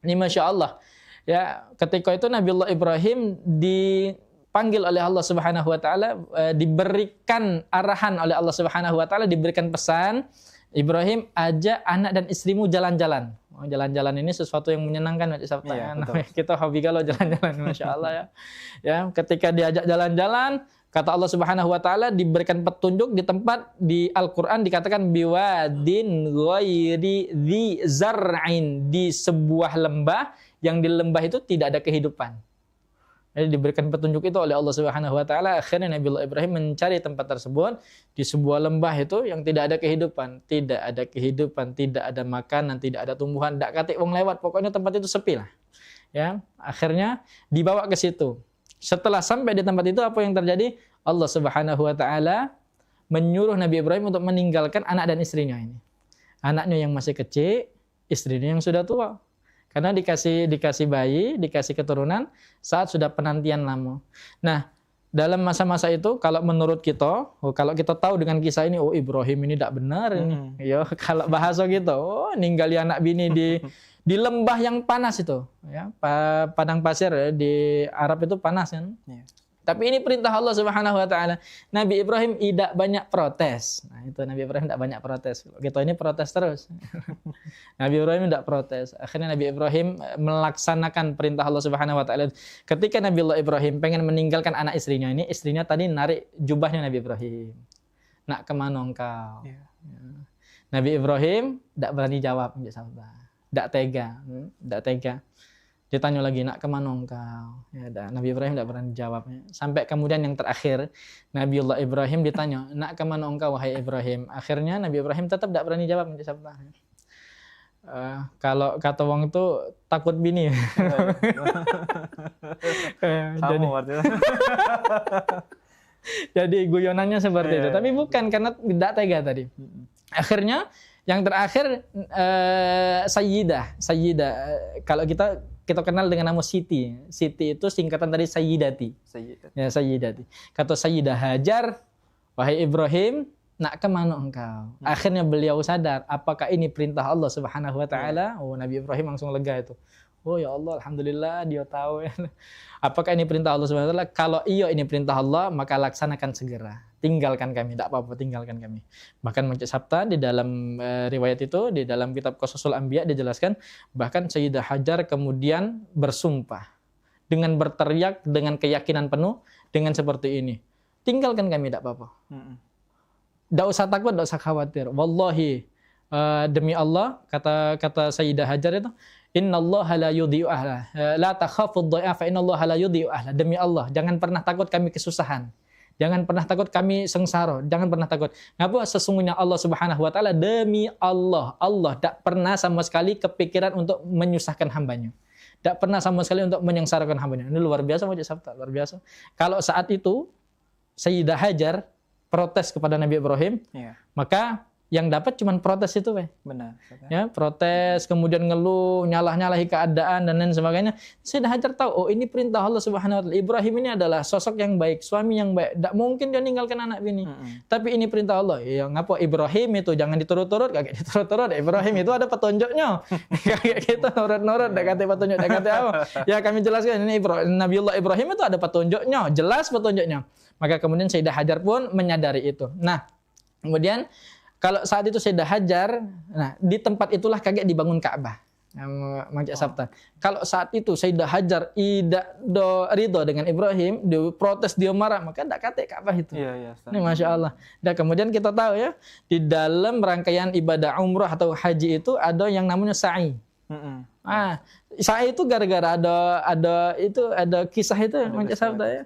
Ini Masya Allah. Ya, ketika itu Nabiullah Ibrahim dipanggil oleh Allah Subhanahu wa taala, diberikan arahan oleh Allah Subhanahu wa taala, diberikan pesan, Ibrahim, ajak anak dan istrimu jalan-jalan. Jalan-jalan ini sesuatu yang menyenangkan, ya, kita hobi kalau jalan-jalan, Masya Allah ya. Ya, ketika diajak jalan-jalan, kata Allah Subhanahu wa taala diberikan petunjuk di tempat di Al-Qur'an dikatakan biwadin ghairi dzi zar'in, di sebuah lembah yang di lembah itu tidak ada kehidupan. Jadi diberikan petunjuk itu oleh Allah Subhanahu wa taala, akhirnya Nabiullah Ibrahim mencari tempat tersebut di sebuah lembah itu yang tidak ada kehidupan, tidak ada makanan, tidak ada tumbuhan, ndak katik wong lewat, pokoknya tempat itu sepi lah. Ya, akhirnya dibawa ke situ. Setelah sampai di tempat itu, apa yang terjadi? Allah Subhanahu wa taala menyuruh Nabi Ibrahim untuk meninggalkan anak dan istrinya ini. Anaknya yang masih kecil, istrinya yang sudah tua. Karena dikasih bayi, dikasih keturunan saat sudah penantian lama. Nah, dalam masa-masa itu kalau menurut kita, kalau kita tahu dengan kisah ini, Ibrahim ini tidak benar ini. Ya, kalau bahasa gitu, ninggali anak bini di lembah yang panas itu, ya, padang pasir ya, di Arab itu panas kan. Tapi ini perintah Allah Subhanahu wa taala. Nabi Ibrahim tidak banyak protes. Nah, itu Nabi Ibrahim tidak banyak protes. Kita ini protes terus. Nabi Ibrahim tidak protes. Akhirnya Nabi Ibrahim melaksanakan perintah Allah Subhanahu wa taala. Ketika Nabiullah Ibrahim pengen meninggalkan anak istrinya ini, istrinya tadi narik jubahnya Nabi Ibrahim. Nak kemana engkau? Ya. Nabi Ibrahim tidak berani jawab, tidak tega. Ditanya lagi, nak kemana engkau? Ya, Nabi Ibrahim tidak berani jawabnya. Sampai kemudian yang terakhir, Nabiullah Ibrahim ditanya, nak kemana engkau wahai Ibrahim? Akhirnya Nabi Ibrahim tetap tidak berani jawab. Kalau kata wong itu takut bini. Jadi guyonannya seperti itu. Tapi bukan karena tidak tega tadi. Akhirnya yang terakhir Sayyidah. Kalau kita kenal dengan nama Siti. Siti itu singkatan dari Sayyidati. Ya, Sayyidati. Kata Sayyidah Hajar, wahai Ibrahim, nak kemana engkau? Akhirnya beliau sadar, apakah ini perintah Allah Subhanahu wa taala? Nabi Ibrahim langsung lega itu. Ya Allah, alhamdulillah dia tahu. Apakah ini perintah Allah Subhanahu wa taala? Kalau iya ini perintah Allah, maka laksanakan segera. Tinggalkan kami, tidak apa-apa, tinggalkan kami. Bahkan Masjid Sabta di dalam riwayat itu, di dalam kitab Qasasul Anbiya dijelaskan, bahkan Sayyidah Hajar kemudian bersumpah. dengan berteriak, dengan keyakinan penuh, dengan seperti ini. Tinggalkan kami, tidak apa-apa. Tidak usah takut, tidak usah khawatir. Wallahi, demi Allah, kata Sayyidah Hajar itu, innallaha la yudhi'u ahla. La takhafud dhai'a fa innallaha la yudhi'u ahla. Demi Allah, jangan pernah takut kami kesusahan. Jangan pernah takut kami sengsara. Jangan pernah takut. Ngapa? Sesungguhnya Allah Subhanahu wa taala, demi Allah, Allah tak pernah sama sekali kepikiran untuk menyusahkan hambanya. Tak pernah sama sekali untuk menyengsarakan hambanya. Ini luar biasa Wajib Sabta, luar biasa. Kalau saat itu Sayyidah Hajar protes kepada Nabi Ibrahim, maka yang dapat cuma protes itu, Benar. Ya, protes, kemudian ngeluh, nyalah-nyalahi keadaan dan lain sebagainya. Sayyidah Hajar tahu, oh ini perintah Allah Subhanahu wa taala. Ibrahim ini adalah sosok yang baik, suami yang baik. Tak mungkin dia ninggalkan anak bini. Tapi ini perintah Allah. Ya, ngapa Ibrahim itu jangan diturut-turut, kagak diturut-turut. Ibrahim itu ada petunjuknya. Kayak kita nurut-nurut, dak kata petunjuk, dak kata apa. Ya, kami jelaskan ini Nabiullah Ibrahim itu ada petunjuknya, jelas petunjuknya. Maka kemudian Sayyidah Hajar pun menyadari itu. Nah, kemudian kalau saat itu Sayyidah Hajar, nah di tempat itulah kaget dibangun Ka'bah. Wajib Sabta. Kalau saat itu Sayyidah Hajar tidak ridho dengan Ibrahim, dia protes, dia marah, maka tidak kate Ka'bah itu. Ini Masya Allah. Dan kemudian kita tahu ya, di dalam rangkaian ibadah umrah atau haji itu ada yang namanya sa'i. Sa'i itu gara-gara ada kisah itu Wajib Sabta ya.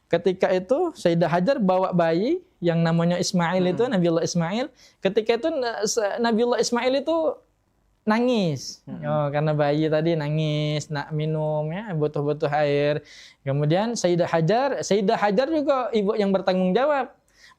Ketika itu Sayyidah Hajar bawa bayi yang namanya Ismail itu, Nabiullah Ismail. Ketika itu Nabiullah Ismail itu nangis. Karena bayi tadi nangis, nak minum ya, butuh air. Kemudian Sayyidah Hajar juga ibu yang bertanggung jawab.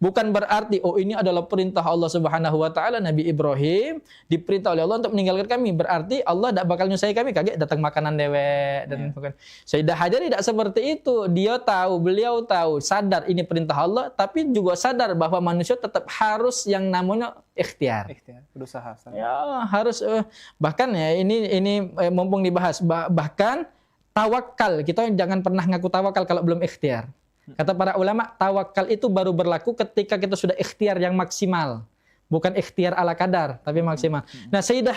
Bukan berarti ini adalah perintah Allah Subhanahu wa taala, Nabi Ibrahim diperintah oleh Allah untuk meninggalkan kami. Berarti Allah tidak bakal nyusahi kami, kaget datang makanan dewek dan bukan. Sayyidah Hajar tidak seperti itu. Beliau tahu, sadar ini perintah Allah, tapi juga sadar bahwa manusia tetap harus yang namanya ikhtiar, berusaha. Ya, harus bahkan ya ini mumpung dibahas, bahkan tawakal, kita jangan pernah ngaku tawakal kalau belum ikhtiar. Kata para ulama, tawakal itu baru berlaku ketika kita sudah ikhtiar yang maksimal. Bukan ikhtiar ala kadar, tapi maksimal. Nah, Sayyidah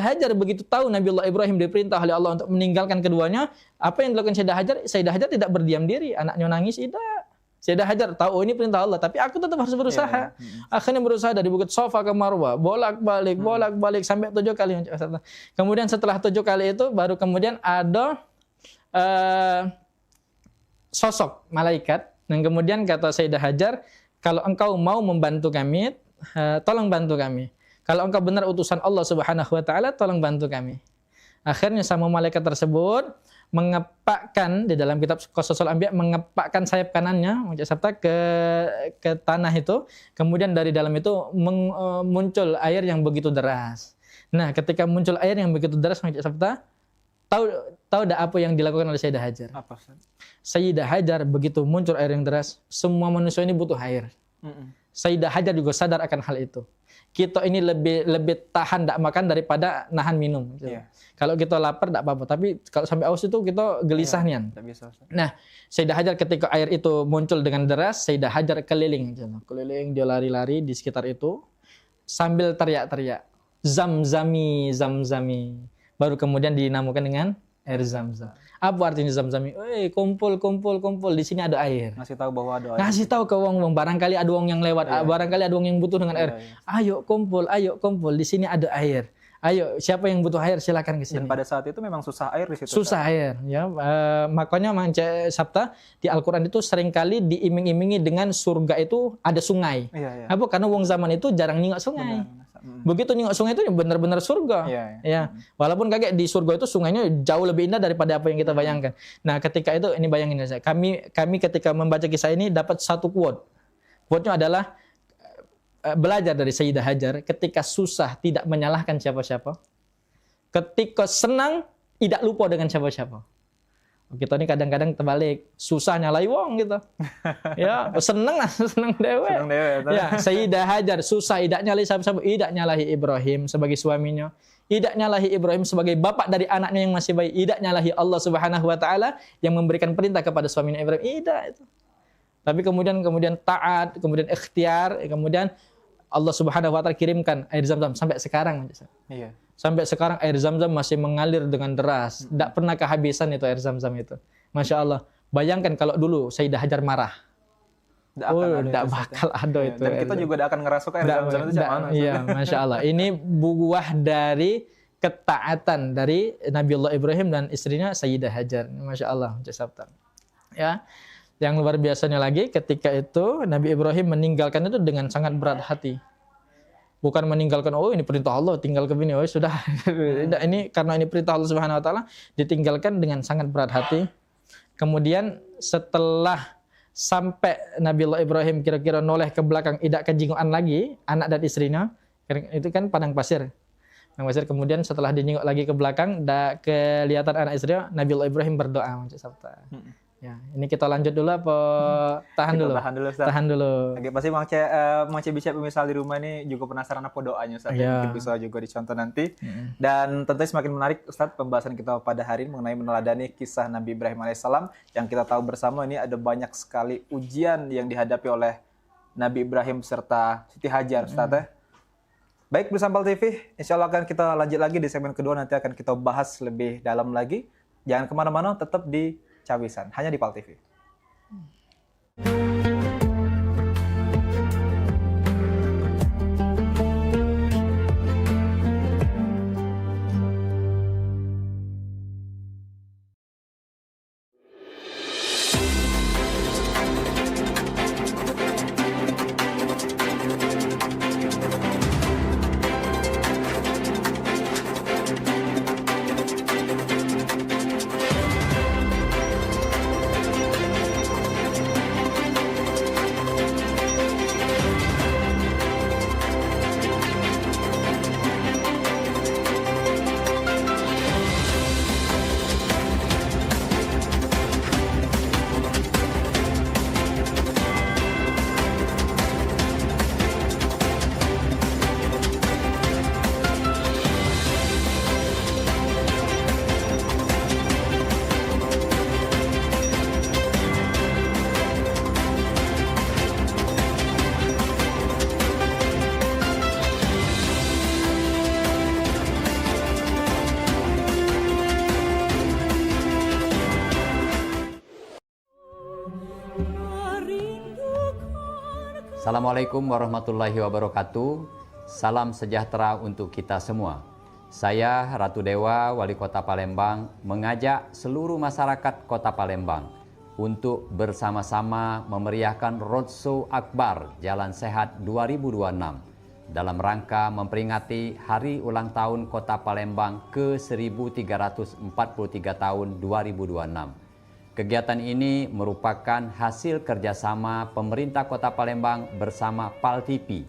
Hajar begitu tahu Nabiullah Ibrahim diperintah oleh Allah untuk meninggalkan keduanya, apa yang dilakukan Sayyidah Hajar? Sayyidah Hajar tidak berdiam diri, anaknya nangis, tidak. Sayyidah Hajar tahu ini perintah Allah, tapi aku tetap harus berusaha. Akhirnya berusaha dari Bukit Safa ke Marwah, bolak-balik sampai 7 kali. Kemudian setelah 7 kali itu, baru kemudian ada sosok malaikat, dan kemudian kata Sayyidah Hajar, kalau engkau mau membantu kami, tolong bantu kami. Kalau engkau benar utusan Allah Subhanahu wa taala, tolong bantu kami. Akhirnya sama malaikat tersebut mengepakkan di dalam kitab Qasasul Anbiya, mengepakkan sayap kanannya Sabta ke tanah itu, kemudian dari dalam itu muncul air yang begitu deras. Nah, ketika muncul air yang begitu deras Sabta, tahu dah apa yang dilakukan oleh Sayyidah Hajar? Apa? Sayyidah Hajar begitu muncul air yang deras, semua manusia ini butuh air. Sayyidah Hajar juga sadar akan hal itu. Kita ini lebih tahan tidak makan daripada nahan minum. Kalau kita lapar tidak apa-apa, tapi kalau sampai aus itu kita gelisah nian. Nah, Sayyidah Hajar ketika air itu muncul dengan deras, Sayyidah Hajar keliling, dia lari-lari di sekitar itu sambil teriak-teriak, Zamzami, Zamzami. Baru kemudian dinamakan dengan air Zam-Zam. Apa artinya Zam-Zami? Kumpul, di sini ada air. Ngasih tahu bahwa ada air. Ngasih tahu ke wong, barangkali ada wong yang lewat, barangkali ada wong yang butuh dengan air. Ayo kumpul, di sini ada air. Ayo, siapa yang butuh air silakan ke sini. Dan pada saat itu memang susah air di situ. Susah air, ya. Makanya Sabta di Al-Qur'an itu seringkali diiming-imingi dengan surga itu ada sungai. Apa? Karena wong zaman itu jarang nengok sungai. Begitu nengok sungai itu benar-benar surga. Walaupun kaget di surga itu sungainya jauh lebih indah daripada apa yang kita bayangkan. Nah, ketika itu ini bayangin saja. Kami ketika membaca kisah ini dapat satu quote. Quote-nya adalah belajar dari Sayyidah Hajar, ketika susah tidak menyalahkan siapa-siapa, ketika senang tidak lupa dengan siapa-siapa. Kita ini kadang-kadang terbalik, susah nyalai wong gitu. Ya, seneng dewe. Ya, Sayyidah Hajar susah tidak nyalai siapa-siapa, tidak nyalahi Ibrahim sebagai suaminya, tidak nyalahi Ibrahim sebagai bapak dari anaknya yang masih bayi, tidak nyalahi Allah Subhanahu wa taala yang memberikan perintah kepada suaminya Ibrahim. Tidak itu. Tapi kemudian taat, kemudian ikhtiar, kemudian Allah Subhanahu wa taala kirimkan air Zam-Zam sampai sekarang. Sampai sekarang air Zam-Zam masih mengalir dengan deras. Tidak pernah kehabisan itu air Zam-Zam itu. Masya Allah. Bayangkan kalau dulu Sayyidah Hajar marah. Tidak bakal ada itu. Dan kita juga tidak akan ngerasakan air Zam-Zam itu macam mana. Iya, Masya Allah. Ini buah dari ketaatan dari Nabiullah Ibrahim dan istrinya Sayyidah Hajar. Masya Allah. Ya. Yang luar biasanya lagi ketika itu Nabi Ibrahim meninggalkan itu dengan sangat berat hati. Bukan meninggalkan, oh ini perintah Allah, tinggal ke sini, oh sudah. Ini karena ini perintah Allah Subhanahu wa taala, ditinggalkan dengan sangat berat hati. Kemudian setelah sampai Nabiullah Ibrahim kira-kira noleh ke belakang, tidak kejinguan lagi anak dan istrinya, itu kan padang pasir. Padang pasir. Kemudian setelah dinyengok lagi ke belakang, kelihatan anak istrinya, Nabiullah Ibrahim berdoa. Ya, ini kita lanjut dulu apa tahan dulu? Tahan dulu. Oke, pasti Mang bisa pemirsa di rumah ini juga penasaran apa doanya Ustaz. Mungkin bisa juga dicontoh nanti. Dan tentunya semakin menarik Ustaz pembahasan kita pada hari ini mengenai meneladani kisah Nabi Ibrahim alaihissalam yang kita tahu bersama ini ada banyak sekali ujian yang dihadapi oleh Nabi Ibrahim serta Siti Hajar Ustaz. Baik, bersama TV, insya Allah akan kita lanjut lagi di segmen kedua, nanti akan kita bahas lebih dalam lagi. Jangan kemana-mana, tetap di Cawisan, hanya di PAL TV. Assalamualaikum warahmatullahi wabarakatuh. Salam sejahtera untuk kita semua. Saya Ratu Dewa, Wali Kota Palembang, mengajak seluruh masyarakat Kota Palembang untuk bersama-sama memeriahkan Roadshow Akbar Jalan Sehat 2026 dalam rangka memperingati Hari Ulang Tahun Kota Palembang ke-1343 tahun 2026. Kegiatan ini merupakan hasil kerjasama pemerintah Kota Palembang bersama PAL TV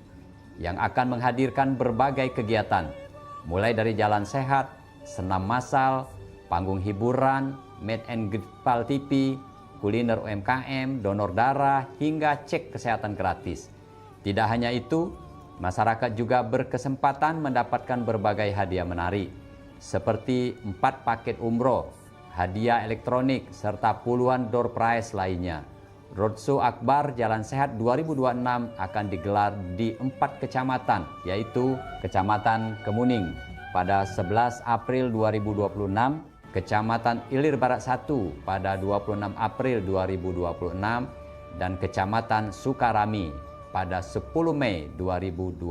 yang akan menghadirkan berbagai kegiatan, mulai dari jalan sehat, senam massal, panggung hiburan, meet and greet PAL TV, kuliner UMKM, donor darah, hingga cek kesehatan gratis. Tidak hanya itu, masyarakat juga berkesempatan mendapatkan berbagai hadiah menarik, seperti 4 paket umroh, hadiah elektronik, serta puluhan door prize lainnya. Roadshow Akbar Jalan Sehat 2026 akan digelar di 4 kecamatan, yaitu Kecamatan Kemuning pada 11 April 2026, Kecamatan Ilir Barat 1 pada 26 April 2026, dan Kecamatan Sukarami pada 10 Mei 2026.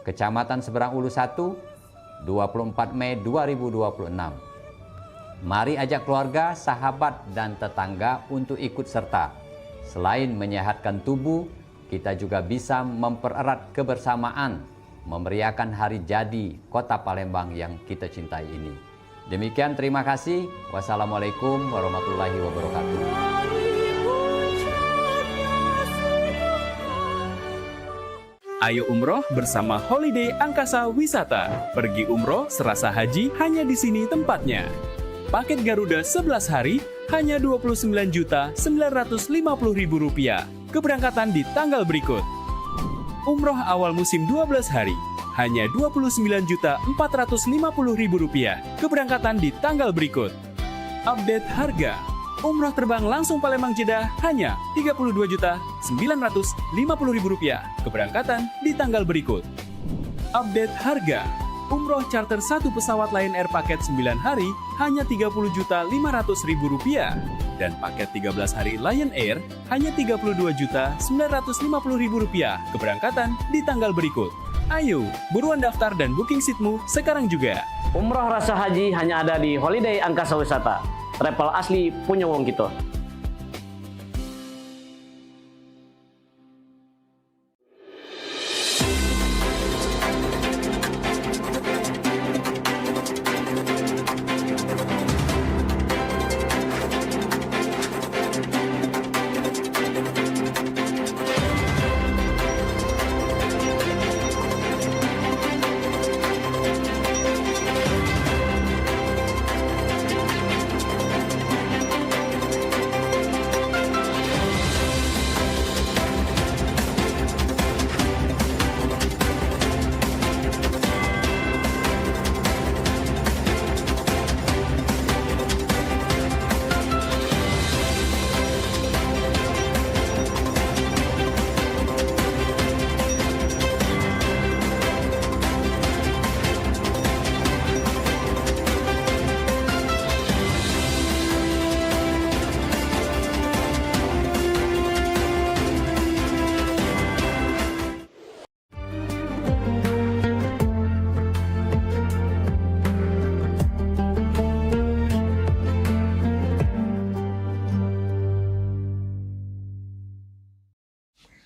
Kecamatan Seberang Ulu 1, 24 Mei 2026. Mari ajak keluarga, sahabat, dan tetangga untuk ikut serta. Selain menyehatkan tubuh, kita juga bisa mempererat kebersamaan, memeriahkan hari jadi Kota Palembang yang kita cintai ini. Demikian, terima kasih. Wassalamualaikum warahmatullahi wabarakatuh. Ayo umroh bersama Holiday Angkasa Wisata. Pergi umroh serasa haji hanya di sini tempatnya. Paket Garuda 11 hari hanya Rp29.950.000. Keberangkatan di tanggal berikut. Umroh awal musim 12 hari hanya Rp29.450.000. Keberangkatan di tanggal berikut. Update harga. Umroh terbang langsung Palembang Jeddah hanya Rp32.950.000. Keberangkatan di tanggal berikut. Update harga. Umroh charter 1 pesawat Lion Air paket 9 hari hanya Rp30.500.000 dan paket 13 hari Lion Air hanya Rp32.950.000 keberangkatan di tanggal berikut. Ayo, buruan daftar dan booking seatmu sekarang juga. Umroh rasa haji hanya ada di Holiday Angkasa Wisata. Travel asli punya wong kita.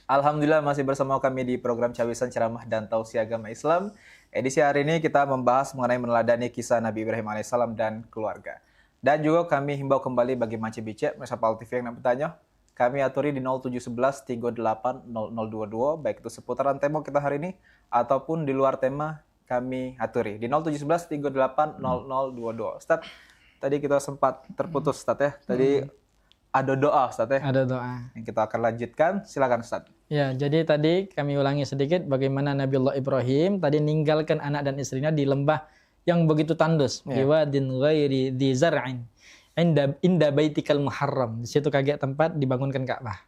Alhamdulillah masih bersama kami di program Cawisan Ceramah dan Tausiah Agama Islam. Edisi hari ini kita membahas mengenai meneladani kisah Nabi Ibrahim AS dan keluarga. Dan juga kami himbau kembali bagi Maci Bicek, Mesa Pal TV yang nak bertanya. Kami aturi di 0711 38 0022, baik itu seputaran tema kita hari ini ataupun di luar tema kami aturi di 0711 38 0022. Ustaz, tadi kita sempat terputus Ustaz ya. Tadi ada doa Ustaz ya. Ada doa. Yang kita akan lanjutkan, silakan Ustaz. Ya, jadi tadi kami ulangi sedikit bagaimana Nabiullah Ibrahim tadi meninggalkan anak dan istrinya di lembah yang begitu tandus. Biwadin ghairi di zar'in inda baitikal muharram. Di situ kaget tempat dibangunkan Ka'bah.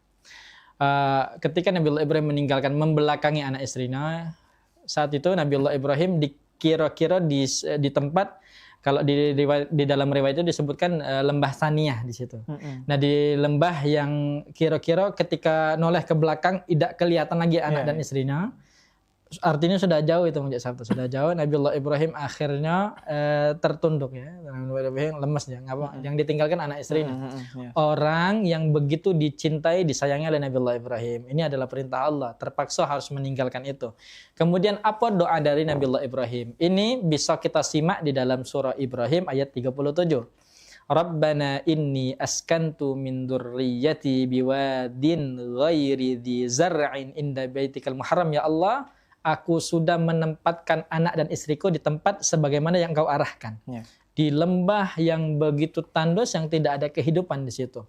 Ketika Nabiullah Ibrahim meninggalkan membelakangi anak istrinya, saat itu Nabiullah Ibrahim dikira-kira di tempat, kalau di dalam riwayat itu disebutkan lembah Saniyah di situ. Nah, di lembah yang kira-kira ketika noleh ke belakang tidak kelihatan lagi anak dan istrinya. Artinya sudah jauh itu Mujib Sabtu, sudah jauh. Nabiullah Ibrahim akhirnya tertunduk ya. Nabiullah Ibrahim lemes ya. Yang ditinggalkan anak istrinya. Orang yang begitu dicintai, disayangi oleh Nabiullah Ibrahim. Ini adalah perintah Allah. Terpaksa harus meninggalkan itu. Kemudian apa doa dari Nabiullah Ibrahim? Ini bisa kita simak di dalam surah Ibrahim ayat 37. Rabbana inni askantu min dzurriyyati biwadin ghairi dzi zar'in inda baitikal muharram. Ya Allah, aku sudah menempatkan anak dan istriku di tempat sebagaimana yang Engkau arahkan. Di lembah yang begitu tandus yang tidak ada kehidupan di situ.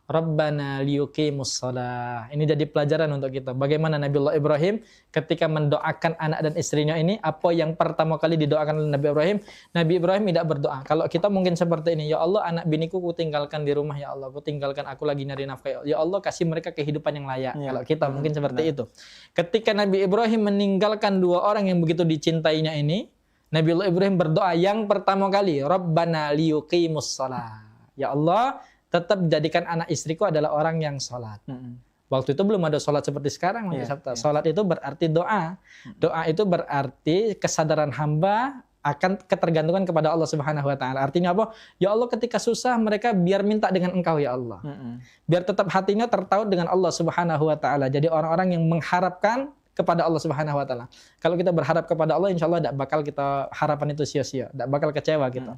Rabbana liyuqimus shalah. Ini jadi pelajaran untuk kita. Bagaimana Nabiullah Ibrahim ketika mendoakan anak dan istrinya ini, apa yang pertama kali didoakan oleh Nabi Ibrahim? Nabi Ibrahim tidak berdoa. Kalau kita mungkin seperti ini, ya Allah anak biniku ku tinggalkan di rumah, ya Allah. Ku tinggalkan, aku lagi nyari nafkah. Ya Allah kasih mereka kehidupan yang layak. Kalau kita mungkin seperti itu. Ketika Nabi Ibrahim meninggalkan dua orang yang begitu dicintainya ini, Nabiullah Ibrahim berdoa yang pertama kali, Rabbana liyuqimus shalah. Ya Allah, tetap jadikan anak istriku adalah orang yang sholat. Waktu itu belum ada sholat seperti sekarang. Sholat itu berarti doa. Doa itu berarti kesadaran hamba akan ketergantungan kepada Allah Subhanahu Wa Taala. Artinya apa? Ya Allah, ketika susah mereka biar minta dengan Engkau ya Allah. Biar tetap hatinya tertaut dengan Allah Subhanahu Wa Taala. Jadi orang-orang yang mengharapkan kepada Allah Subhanahu Wa Taala. Kalau kita berharap kepada Allah, insya Allah tidak bakal kita harapan itu sia-sia, tidak bakal kecewa kita.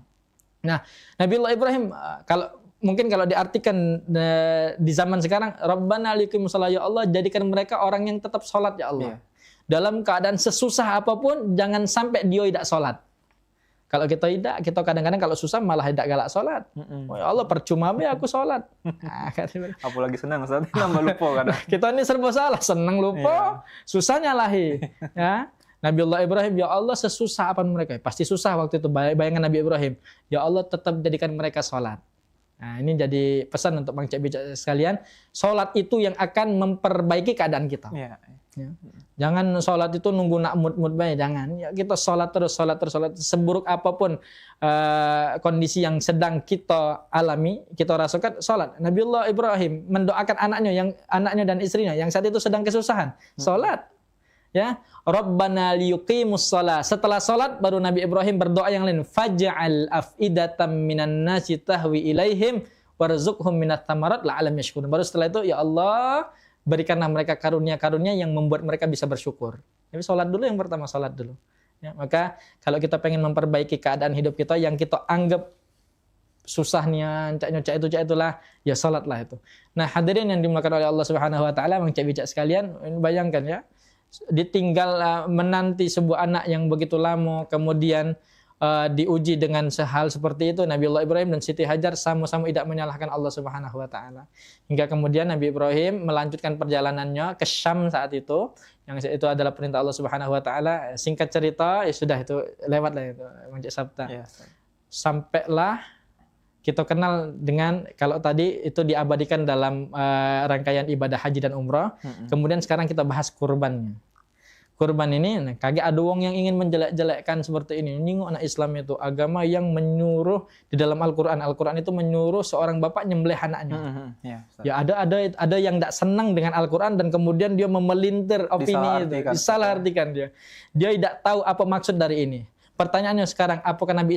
Nah, Nabiullah Ibrahim kalau diartikan di zaman sekarang, Rabbana liyuqimus shalah, ya Allah jadikan mereka orang yang tetap sholat ya Allah. Dalam keadaan sesusah apapun, jangan sampai dia tidak sholat. Kalau kita tidak, kita kadang-kadang kalau susah malah tidak galak sholat. Oh, ya Allah percuma be aku sholat. Apalagi senang, Ustaz, nambah lupa kadang. Kita ini serba salah, senang lupa, susah nyalahi. Ya. Nabiullah Ibrahim, ya Allah sesusah apa mereka? Pasti susah waktu itu, bayangan Nabi Ibrahim. Ya Allah tetap jadikan mereka sholat. Nah, ini jadi pesan untuk Bang Cek Bicek sekalian. Sholat itu yang akan memperbaiki keadaan kita. Ya. Jangan sholat itu nunggu nak mood baik, jangan. Ya, kita sholat terus. Seburuk apapun kondisi yang sedang kita alami, kita rasakan, sholat. Nabiullah Ibrahim mendoakan anaknya dan istrinya yang saat itu sedang kesusahan, sholat. Ya, Rabbana liyuqimus shalah. Setelah sholat baru Nabi Ibrahim berdoa yang lain, faj'al af'idatam minan nasi tahwi ilaihim warzuqhum minat thamarat la'alam yashkurun. Baru setelah itu, ya Allah, berikanlah mereka karunia-karunia yang membuat mereka bisa bersyukur. Jadi sholat dulu yang pertama, sholat dulu. Ya, maka kalau kita pengen memperbaiki keadaan hidup kita yang kita anggap susahnya, cak itulah, ya sholatlah itu. Nah, hadirin yang dimuliakan oleh Allah Subhanahu Wa Taala, cak sekalian, bayangkan ya, ditinggal menanti sebuah anak yang begitu lama, kemudian diuji dengan hal seperti itu. Nabiullah Ibrahim dan Siti Hajar sama-sama tidak menyalahkan Allah Subhanahu Wa Taala. Hingga kemudian Nabi Ibrahim melanjutkan perjalanannya ke Syam saat itu, yang itu adalah perintah Allah Subhanahu Wa Taala. Singkat cerita, ya sudah itu lewatlah itu Mancik Sabta. Ya. Sampailah kita kenal dengan, kalau tadi itu diabadikan dalam rangkaian ibadah haji dan umrah. Kemudian sekarang kita bahas kurbannya. Kurban ini, kagak ada wong yang ingin menjelek-jelekkan seperti ini. Nyingok anak Islam itu agama yang menyuruh di dalam Al-Quran. Al-Quran itu menyuruh seorang bapak nyembelih anaknya. Ya ada yang tidak senang dengan Al-Quran dan kemudian dia memelintir opini itu. Disalahartikan dia. Dia tidak tahu apa maksud dari ini. Pertanyaannya sekarang, apakah Nabi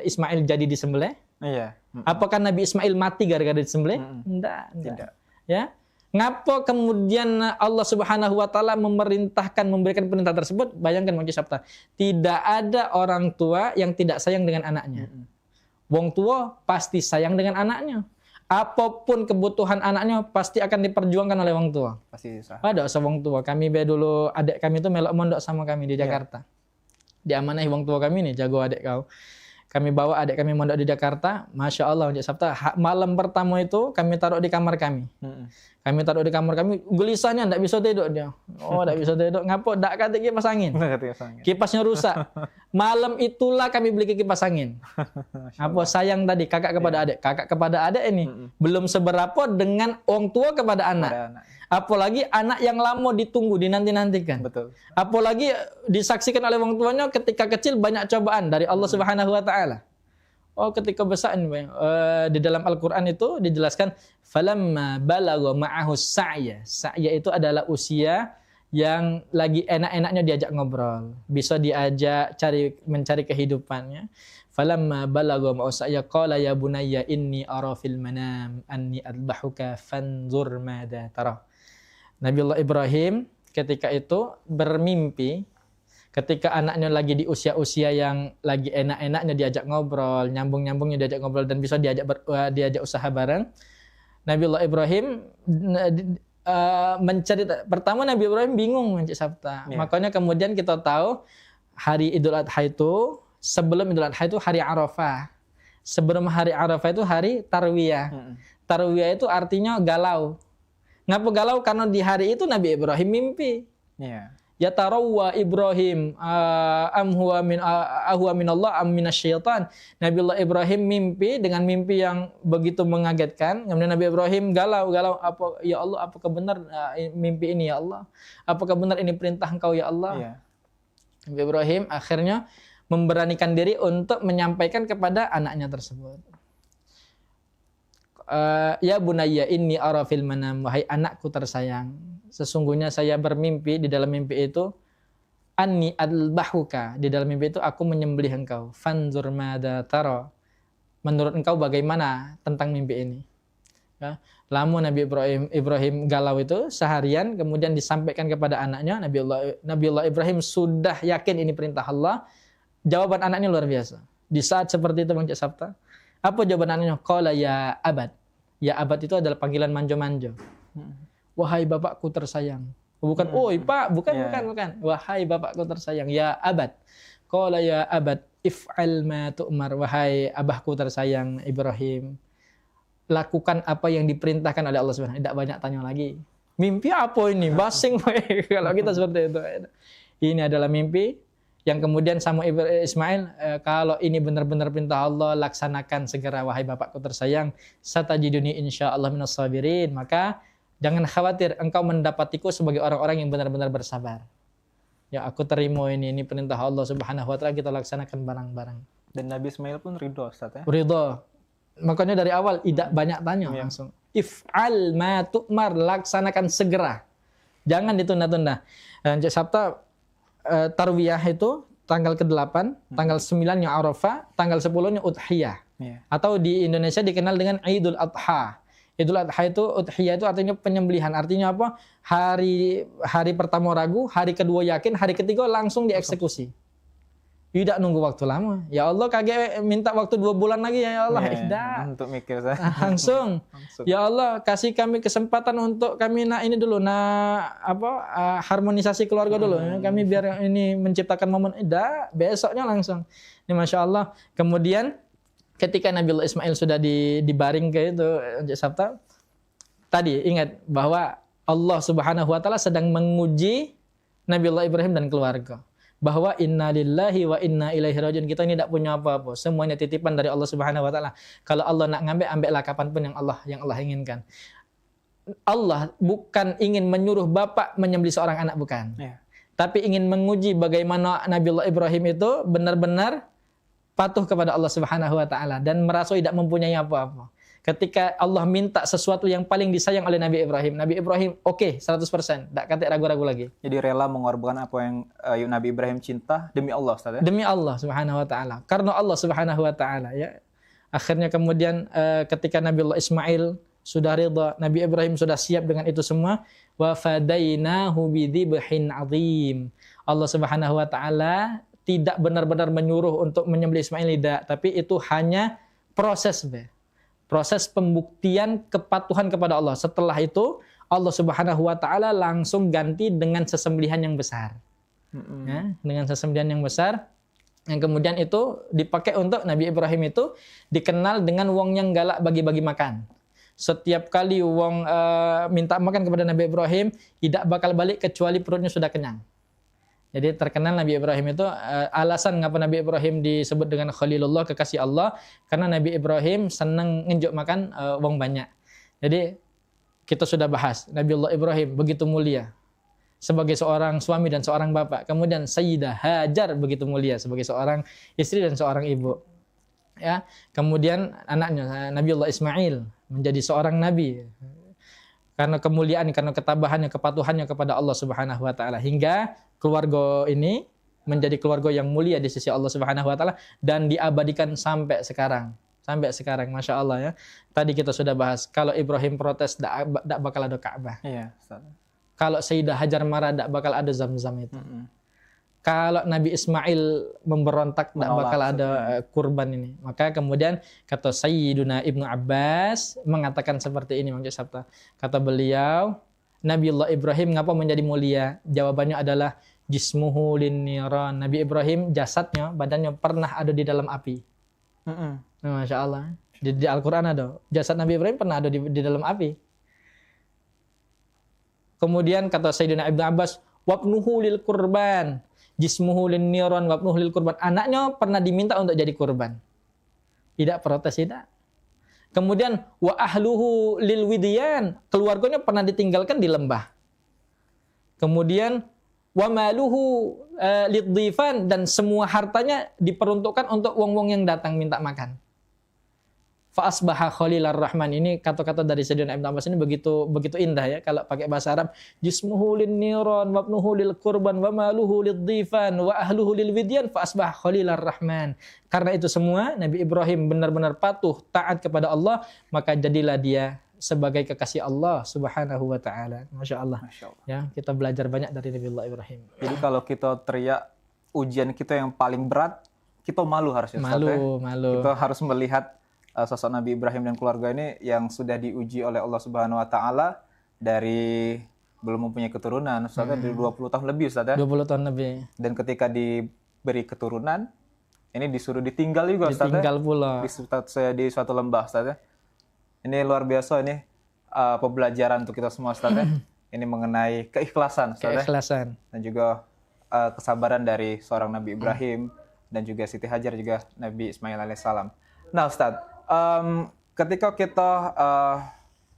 Ismail jadi disembelih? Iya. Apakah Nabi Ismail mati gara-gara disembelih? Tidak. Ya. Ngapa kemudian Allah Subhanahu Wa Taala memberikan perintah tersebut? Bayangkan Mancik Sabta, tidak ada orang tua yang tidak sayang dengan anaknya. Wong tua pasti sayang dengan anaknya. Apapun kebutuhan anaknya pasti akan diperjuangkan oleh wong tua. Pasti sah. Ada wong tua. Kami dulu adik kami itu melok mondok sama kami di Jakarta. Diamanahi wong tua kami nih, jago adik kau. Kami bawa adik kami mondok di Jakarta. Masya Allah, Mancik Sabta, malam pertama itu kami taruh di kamar kami. Kami taruh di kamar kami, gelisahnya tidak bisa tidur dia. Oh, tidak bisa tidur. Ngapa? Tak kata kipas angin. Kipasnya rusak. Malam itulah kami beli kipas angin. Apa sayang tadi kakak kepada adik. Kakak kepada adik ini belum seberapa dengan orang tua kepada anak. Apalagi anak yang lama ditunggu, dinanti-nantikan. Betul. Apalagi disaksikan oleh orang tuanya ketika kecil banyak cobaan dari Allah Subhanahu Wa Taala. Oh, ketika besar ini di dalam Al-Quran itu dijelaskan falamma balagha ma'ahu sa'ya. Sa'ya itu adalah usia yang lagi enak-enaknya diajak ngobrol, bisa diajak mencari kehidupannya. Falamma balagha ma'ahu sa'ya qala ya bunayya inni ara fil manam anni adbahuka fanzur madza tara. Nabiullah Ibrahim ketika itu bermimpi. Ketika anaknya lagi di usia-usia yang lagi enak-enaknya diajak ngobrol, nyambung-nyambungnya diajak ngobrol dan bisa diajak usaha bareng, Nabiullah Ibrahim mencerita. Pertama Nabi Ibrahim bingung Mancik Sabta. Makanya kemudian kita tahu hari Idul Adha itu, sebelum Idul Adha itu hari Arafah. Sebelum hari Arafah itu hari Tarwiyah. Tarwiyah itu artinya galau. Ngapa galau? Karena di hari itu Nabi Ibrahim mimpi. Ya tarawwa Ibrahim huwa min Allah am minasyaitan. Nabiullah Ibrahim mimpi dengan mimpi yang begitu mengagetkan. Kemudian Nabi Ibrahim galau, apa ya Allah, apakah benar mimpi ini ya Allah? Apakah benar ini perintah Engkau ya Allah? Nabi Ibrahim akhirnya memberanikan diri untuk menyampaikan kepada anaknya tersebut. Ya bunayya inni ara fil manam, wahai anakku tersayang, sesungguhnya saya bermimpi, di dalam mimpi itu anni adbahuka, di dalam mimpi itu aku menyembelih engkau, fanzur madza tara, menurut engkau bagaimana tentang mimpi ini. Ya. Lama Nabi Ibrahim galau itu seharian, kemudian disampaikan kepada anaknya. Nabiullah Ibrahim sudah yakin ini perintah Allah. Jawaban anaknya luar biasa. Di saat seperti itu Mancik Sabta, apa jawaban anaknya? Qala ya abad. Ya abad itu adalah panggilan manjo-manjo. Wahai bapakku tersayang. Bukan, oi pak, bukan. Wahai bapakku tersayang, ya abad. Qala ya abad, if'al ma tu'mar. Wahai abahku tersayang Ibrahim, lakukan apa yang diperintahkan oleh Allah Subhanahu. Tidak banyak tanya lagi. Mimpi apa ini? Basing kalau kita seperti itu. Ini adalah mimpi yang kemudian sama Ismail, kalau ini benar-benar perintah Allah, laksanakan segera wahai bapakku tersayang, satajiduni insyaallah minas sabirin. Maka Jangan khawatir, engkau mendapatiku sebagai orang-orang yang benar-benar bersabar. Ya, aku terima ini perintah Allah Subhanahu wa taala, kita laksanakan bareng-bareng. Dan Nabi Ismail pun ridho, Ustaz ya. Ridho. Makanya dari awal tidak banyak tanya langsung. If'al ma tu'mar, laksanakan segera. Jangan ditunda-tunda. Dan Sabta Tarwiyah itu tanggal ke-8, tanggal 9-nya Arafah, tanggal 10-nya Udhiyah. Atau di Indonesia dikenal dengan Idul Adha. Idul Adha itu, Udhiyah itu artinya penyembelihan. Artinya apa? Hari pertama ragu, hari kedua yakin, hari ketiga langsung dieksekusi. Tidak nunggu waktu lama. Ya Allah, kagak minta waktu 2 bulan lagi ya Allah. Tidak. Untuk mikir saya. Langsung. Ya Allah, kasih kami kesempatan untuk kami ini dulu, harmonisasi keluarga dulu. Kami biar ini menciptakan momen. Tidak, besoknya langsung. Ini Masya Allah. Kemudian ketika Nabiullah Ismail sudah dibaring ke itu, Sabta, tadi ingat bahwa Allah Subhanahu wa taala sedang menguji Nabiullah Ibrahim dan keluarga. Bahwa inna lillahi wa inna ilaihi rajiun. Kita ini tidak punya apa-apa. Semuanya titipan dari Allah Subhanahu wa taala. Kalau Allah nak ngambil, ambillah kapanpun yang Allah inginkan. Allah bukan ingin menyuruh bapak menyembelih seorang anak, bukan. Tapi ingin menguji bagaimana Nabiullah Ibrahim itu benar-benar patuh kepada Allah Subhanahu wa taala dan merasa tidak mempunyai apa-apa. Ketika Allah minta sesuatu yang paling disayang oleh Nabi Ibrahim oke, 100%, tidak kata ragu-ragu lagi. Jadi rela mengorbankan apa yang Nabi Ibrahim cinta demi Allah, Ustaz ya? Demi Allah Subhanahu wa taala. Karena Allah Subhanahu wa taala ya. Akhirnya kemudian ketika Nabiullah Ismail sudah ridha, Nabi Ibrahim sudah siap dengan itu semua, wa fadainahu bidzibhin azim. Allah Subhanahu wa taala tidak benar-benar menyuruh untuk menyembelih Ismail, tidak, tapi itu hanya proses proses pembuktian kepatuhan kepada Allah. Setelah itu Allah Subhanahu wa taala langsung ganti dengan sesembelihan yang besar. Ya, dengan sesembelihan yang besar yang kemudian itu dipakai untuk Nabi Ibrahim itu dikenal dengan wong yang galak bagi-bagi makan. Setiap kali wong minta makan kepada Nabi Ibrahim, tidak bakal balik kecuali perutnya sudah kenyang. Jadi terkenal Nabi Ibrahim itu, alasan mengapa Nabi Ibrahim disebut dengan Khalilullah, kekasih Allah, karena Nabi Ibrahim senang nginjuk makan wong banyak. Jadi kita sudah bahas, Nabiullah Ibrahim begitu mulia sebagai seorang suami dan seorang bapak. Kemudian Sayyidah Hajar begitu mulia sebagai seorang istri dan seorang ibu. Ya, kemudian anaknya Nabiullah Ismail menjadi seorang nabi. Karena kemuliaan, karena ketabahannya, kepatuhannya kepada Allah Subhanahu wa taala, hingga keluarga ini menjadi keluarga yang mulia di sisi Allah Subhanahu wa taala dan diabadikan sampai sekarang. Sampai sekarang, Masya Allah ya. Tadi kita sudah bahas, kalau Ibrahim protes tidak bakal ada Ka'bah. Iya, Ustaz. Kalau Sayyidah Hajar marah tidak bakal ada Zam-Zam itu. Kalau Nabi Ismail memberontak tidak bakal ada kurban ini. Maka kemudian kata Sayyiduna Ibnu Abbas mengatakan seperti ini, kata beliau, Nabiullah Ibrahim ngapa menjadi mulia? Jawabannya adalah jismuhu linniran. Nabi Ibrahim jasadnya, badannya pernah ada di dalam api. Masya Allah. Di Al-Quran ada. Jasad Nabi Ibrahim pernah ada di dalam api. Kemudian kata Sayyidina Ibnu Abbas, wabnuhu lil kurban. Jismuhu linniran wabnuhu lil kurban. Anaknya pernah diminta untuk jadi kurban. Tidak protes, tidak. Kemudian wa ahluhu lil widyan, keluarganya pernah ditinggalkan di lembah. Kemudian wa maluhu lidhifan, dan semua hartanya diperuntukkan untuk wong-wong yang datang minta makan. Fa asbaha khalilar rahman, ini kata-kata dari Sayyidina Ibnu Abbas ini begitu indah ya kalau pakai bahasa Arab. Jismuhu linniran wa ibnuhu lil qurban wa maluhu lidhifan wa ahluhu lil widyan fa asbaha khalilar rahman. Karena itu semua Nabi Ibrahim benar-benar patuh taat kepada Allah, maka jadilah dia sebagai kekasih Allah Subhanahu wa taala. Masya Allah. Ya, kita belajar banyak dari Nabiullah Ibrahim. Jadi kalau kita teriak ujian kita yang paling berat, kita malu harusnya. Malu. Kita harus melihat sosok Nabi Ibrahim dan keluarga ini yang sudah diuji oleh Allah Subhanahu wa taala dari belum mempunyai keturunan, Ustaz, dari 20 tahun lebih, Ustaz ya. 20 tahun lebih. Dan ketika diberi keturunan, ini disuruh ditinggal juga, Ustaz. Ditinggal pula. Di suatu lembah, Ustaz ya. Ini luar biasa, ini pembelajaran untuk kita semua, Ustaz ya. Ini mengenai keikhlasan, Ustaz ya. Keikhlasan. Dan juga kesabaran dari seorang Nabi Ibrahim dan juga Siti Hajar, juga Nabi Ismail alaihissalam. Nah, Ustaz, ketika kita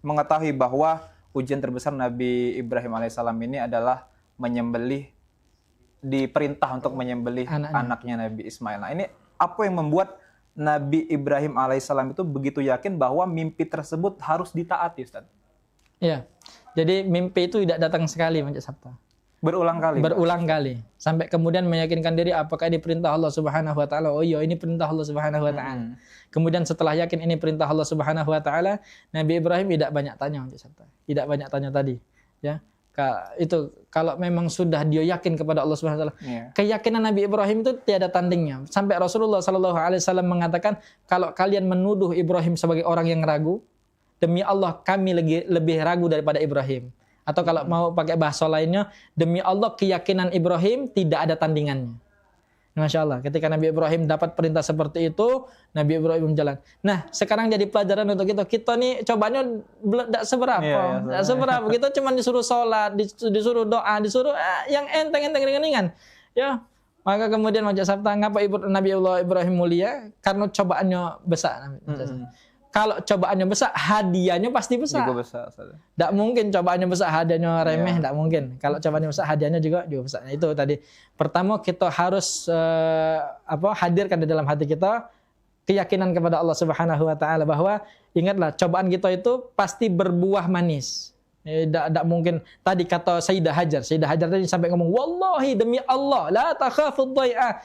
mengetahui bahwa ujian terbesar Nabi Ibrahim alaihissalam ini adalah diperintah untuk menyembelih anaknya Nabi Ismail. Nah, ini apa yang membuat Nabi Ibrahim alaihissalam itu begitu yakin bahwa mimpi tersebut harus ditaati, Ustaz? Iya. Jadi mimpi itu tidak datang sekali, Mas Sabta. Berulang kali. Berulang kali. Sampai kemudian meyakinkan diri apakah ini perintah Allah Subhanahu wa taala. Oh iya, ini perintah Allah Subhanahu wa taala. Kemudian setelah yakin ini perintah Allah Subhanahu wa taala, Nabi Ibrahim tidak banyak tanya, Mas Sabta. Tidak banyak tanya tadi, ya. Itu kalau memang sudah dia yakin kepada Allah Subhanahu wa taala. Keyakinan Nabi Ibrahim itu tiada tandingnya. Sampai Rasulullah sallallahu alaihi wasallam mengatakan, kalau kalian menuduh Ibrahim sebagai orang yang ragu, demi Allah kami lebih ragu daripada Ibrahim. Atau kalau mau pakai bahasa lainnya, demi Allah keyakinan Ibrahim tidak ada tandingannya. Masya Allah, ketika Nabi Ibrahim dapat perintah seperti itu, Nabi Ibrahim jalan. Nah, sekarang jadi pelajaran untuk kita. Kita nih cobanya tidak seberapa. Tidak seberapa. Kita cuma disuruh sholat, disuruh doa, disuruh yang enteng-enteng ringan-ringan. Ya, maka kemudian Majak Sabta, ngapa Nabi Allah Ibrahim mulia? Karena cobaannya besar. Kalau cobaannya besar, hadiahnya pasti besar. Juga besar. Tidak mungkin cobaannya besar, hadiahnya remeh. Tidak mungkin. Kalau cobaannya besar, hadiahnya juga besar. Nah, itu tadi. Pertama, kita harus hadirkan di dalam hati kita keyakinan kepada Allah Subhanahu wa taala bahwa ingatlah cobaan kita itu pasti berbuah manis. Tidak mungkin. Tadi kata Sayyidah Hajar tadi sampai ngomong, wallahi demi Allah, la takhafud dhai'ah.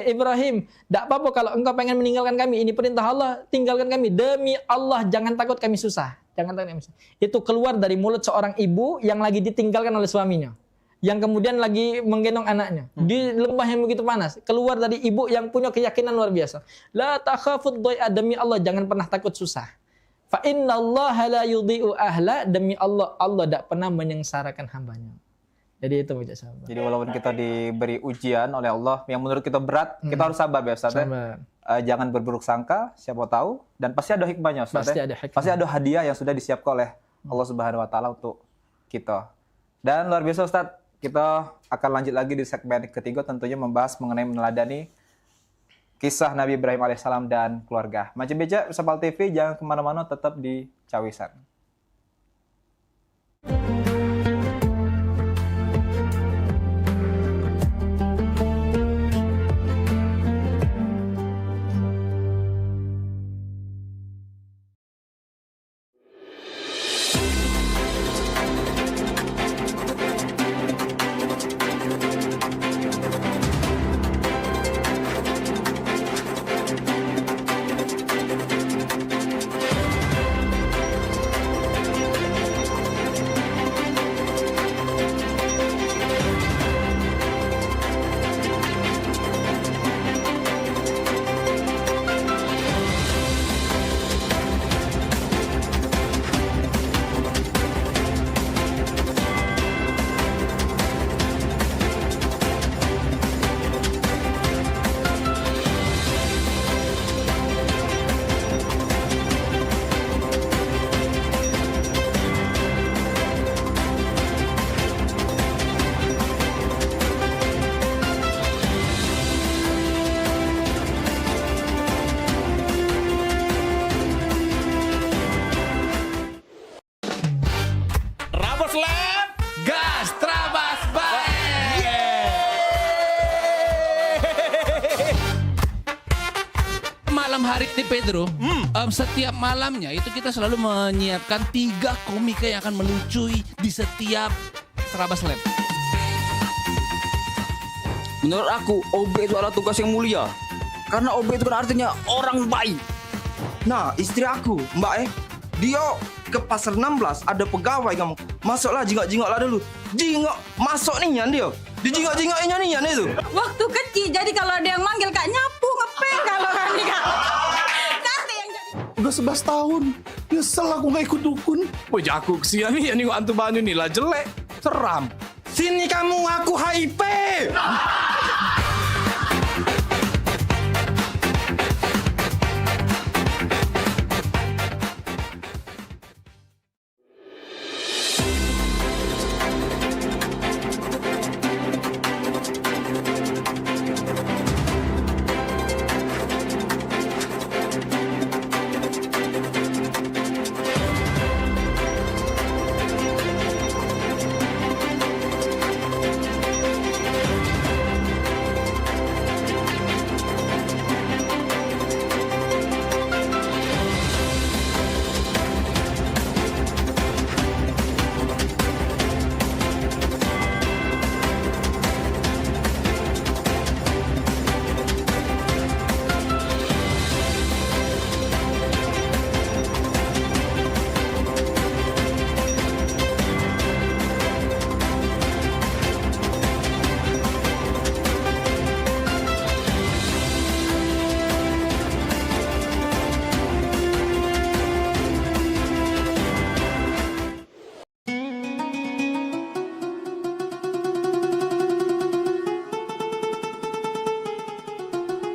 Ibrahim, tidak apa-apa kalau engkau pengen meninggalkan kami. Ini perintah Allah, tinggalkan kami. Demi Allah, jangan takut kami susah. Jangan takut kami susah. Itu keluar dari mulut seorang ibu yang lagi ditinggalkan oleh suaminya. Yang kemudian lagi menggendong anaknya. Di lembah yang begitu panas. Keluar dari ibu yang punya keyakinan luar biasa. La takhafud dhai'ah, demi Allah, jangan pernah takut susah. Fa innallaha la yudhi'u ahla, demi Allah tidak pernah menyengsarakan hambanya. Jadi itu Majak Sabta. Jadi walaupun kita diberi ujian oleh Allah yang menurut kita berat, kita harus sabar ya Ustaz. Jangan berburuk sangka, siapa tahu, dan pasti ada hikmahnya Ustaz. Pasti ada hadiah yang sudah disiapkan oleh Allah Subhanahu wa taala untuk kita. Dan luar biasa Ustaz, kita akan lanjut lagi di segmen ketiga, tentunya membahas mengenai meneladani kisah Nabi Ibrahim alaihissalam dan keluarga. Macam beca bersama TV, jangan kemana-mana, tetap di Cawisan. Malam hari ini Pedro, setiap malamnya itu kita selalu menyiapkan 3 komika yang akan melucui di setiap Terabas Lab. Menurut aku, OB itu adalah tugas yang mulia. Karena OB itu kan artinya orang baik. Nah, istri aku, Mbak dia ke pasar 16 ada pegawai kamu. Masuklah, jingok-jingoklah dulu. Jingok, masuk nian dia. Dijingok-jingoknya nian itu. Waktu kecil, jadi kalau ada yang manggil Kak nyapu, ngepeng kalau Rani Kak. Nanti yang jadi... Udah 11 tahun, nyesel aku gak ikut dukun. Wah, aku kesian nih, nengok antu banyu nih lah jelek, seram. Sini kamu, aku HIV.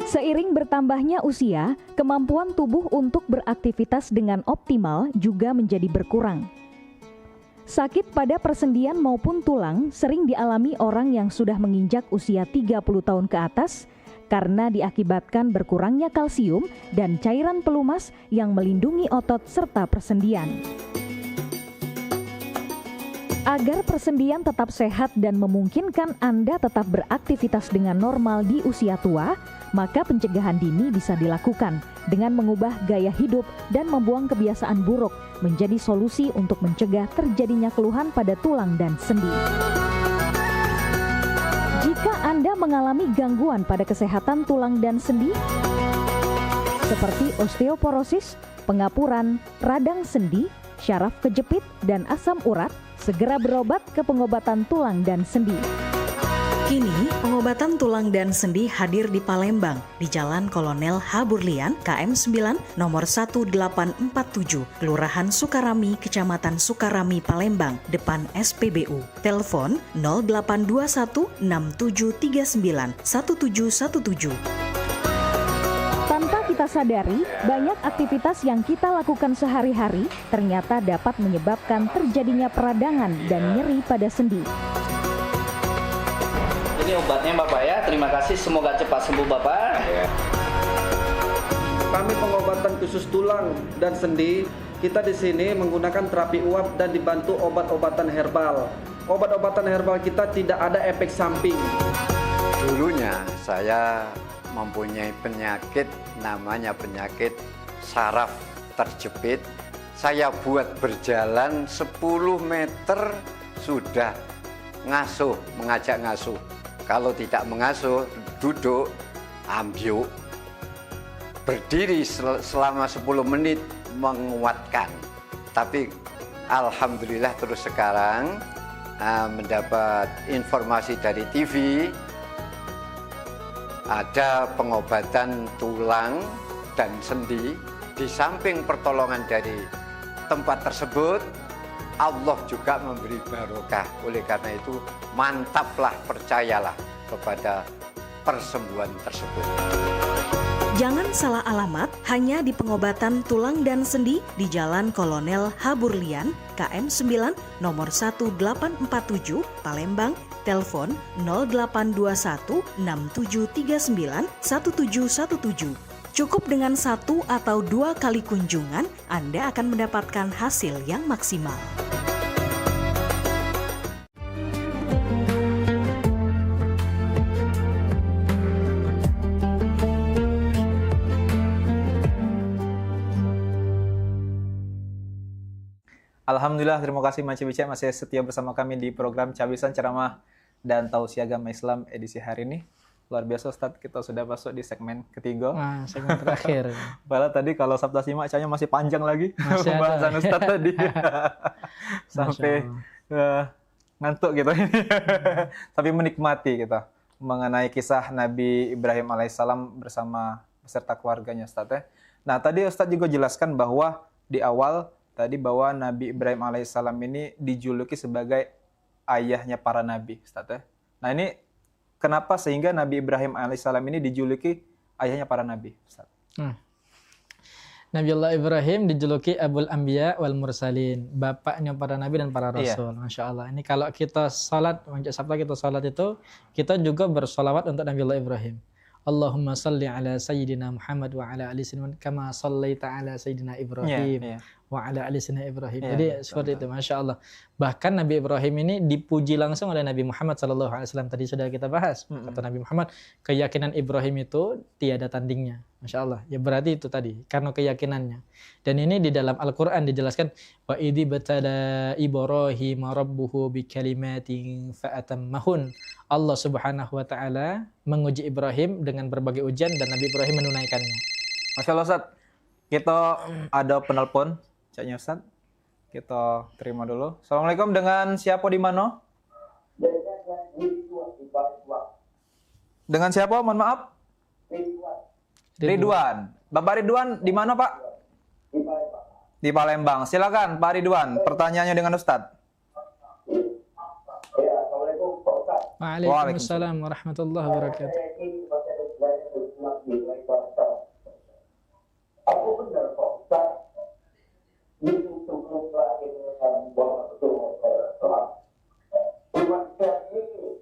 Seiring bertambahnya usia, kemampuan tubuh untuk beraktivitas dengan optimal juga menjadi berkurang. Sakit pada persendian maupun tulang sering dialami orang yang sudah menginjak usia 30 tahun ke atas karena diakibatkan berkurangnya kalsium dan cairan pelumas yang melindungi otot serta persendian. Agar persendian tetap sehat dan memungkinkan Anda tetap beraktivitas dengan normal di usia tua, maka pencegahan dini bisa dilakukan dengan mengubah gaya hidup dan membuang kebiasaan buruk menjadi solusi untuk mencegah terjadinya keluhan pada tulang dan sendi. Jika Anda mengalami gangguan pada kesehatan tulang dan sendi, seperti osteoporosis, pengapuran, radang sendi, syaraf kejepit, dan asam urat, segera berobat ke pengobatan tulang dan sendi. Kini, pengobatan tulang dan sendi hadir di Palembang, di Jalan Kolonel H. Burlian, KM 9, nomor 1847, Kelurahan Sukarami, Kecamatan Sukarami, Palembang, depan SPBU. Telepon 0821 6739 1717. Tanpa kita sadari, banyak aktivitas yang kita lakukan sehari-hari ternyata dapat menyebabkan terjadinya peradangan dan nyeri pada sendi. Ini obatnya Bapak ya, terima kasih, semoga cepat sembuh Bapak. Kami pengobatan khusus tulang dan sendi, kita di sini menggunakan terapi uap dan dibantu obat-obatan herbal. Obat-obatan herbal kita tidak ada efek samping. Dulunya saya mempunyai penyakit namanya penyakit saraf terjepit. Saya buat berjalan 10 meter sudah ngasuh, mengajak ngasuh. Kalau tidak mengasuh, duduk, ambyuk, berdiri selama 10 menit menguatkan. Tapi alhamdulillah terus sekarang mendapat informasi dari TV, ada pengobatan tulang dan sendi. Di samping pertolongan dari tempat tersebut, Allah juga memberi barokah. Oleh karena itu, mantaplah, percayalah kepada persembuhan tersebut. Jangan salah alamat, hanya di pengobatan tulang dan sendi di Jalan Kolonel H. Burlian, KM 9, nomor 1847, Palembang. Telepon 0821 6739 1717. Cukup dengan 1 atau 2 kali kunjungan, Anda akan mendapatkan hasil yang maksimal. Alhamdulillah, terima kasih Mas Cibice masih setia bersama kami di program Cabisan Ceramah dan Tausiah Agama Islam edisi hari ini. Luar biasa Ustadz, kita sudah masuk di segmen ketiga. Nah, segmen terakhir. Padahal tadi kalau Sabta Simak kayaknya masih panjang lagi pembahasan Ustadz tadi. Sampai ngantuk gitu. Tapi menikmati kita mengenai kisah Nabi Ibrahim alaihissalam bersama beserta keluarganya Ustadz ya. Nah, tadi Ustadz juga jelaskan bahwa di awal tadi bahwa Nabi Ibrahim alaihissalam ini dijuluki sebagai ayahnya para nabi, Ustadz ya. Nah, ini kenapa sehingga Nabi Ibrahim alaihissalam ini dijuluki ayahnya para nabi, Ustadz? Nabiullah Ibrahim dijuluki Abul Anbiya wal Mursalin, bapaknya para nabi dan para rasul. Iya. Masya Allah. Ini kalau kita salat, Sabta kita salat itu, kita juga bersolawat untuk Nabiullah Ibrahim. Allahumma salli ala Sayyidina Muhammad wa ala ali Sayyidina kama sallaita ala Sayyidina Ibrahim wa ala ali Sayyidina Ibrahim. Jadi seperti itu, Masya Allah. Bahkan Nabi Ibrahim ini dipuji langsung oleh Nabi Muhammad SAW. Tadi sudah kita bahas. Kata Nabi Muhammad, keyakinan Ibrahim itu tiada tandingnya. Masya Allah. Ya berarti itu tadi, karena keyakinannya. Dan ini di dalam Al-Quran dijelaskan, wa idhi batada Ibrahim rabbuhu bi kalimatin fa'atammahun. Allah Subhanahu wa Ta'ala menguji Ibrahim dengan berbagai ujian dan Nabi Ibrahim menunaikannya. Masya Allah Ustaz, kita ada penelpon, caknya Ustaz. Kita terima dulu. Assalamualaikum, dengan siapa di mana? Dengan siapa? Mohon maaf. Ridwan. Bapak Ridwan di mana Pak? Di Palembang. Silakan Pak Ridwan, pertanyaannya dengan Ustaz. Waalaikumsalam warahmatullahi wabarakatuh. nilai bahasa. Aku benar kok, Ustaz. Itu sebelum melahirkan waktu sholat. Umatnya ini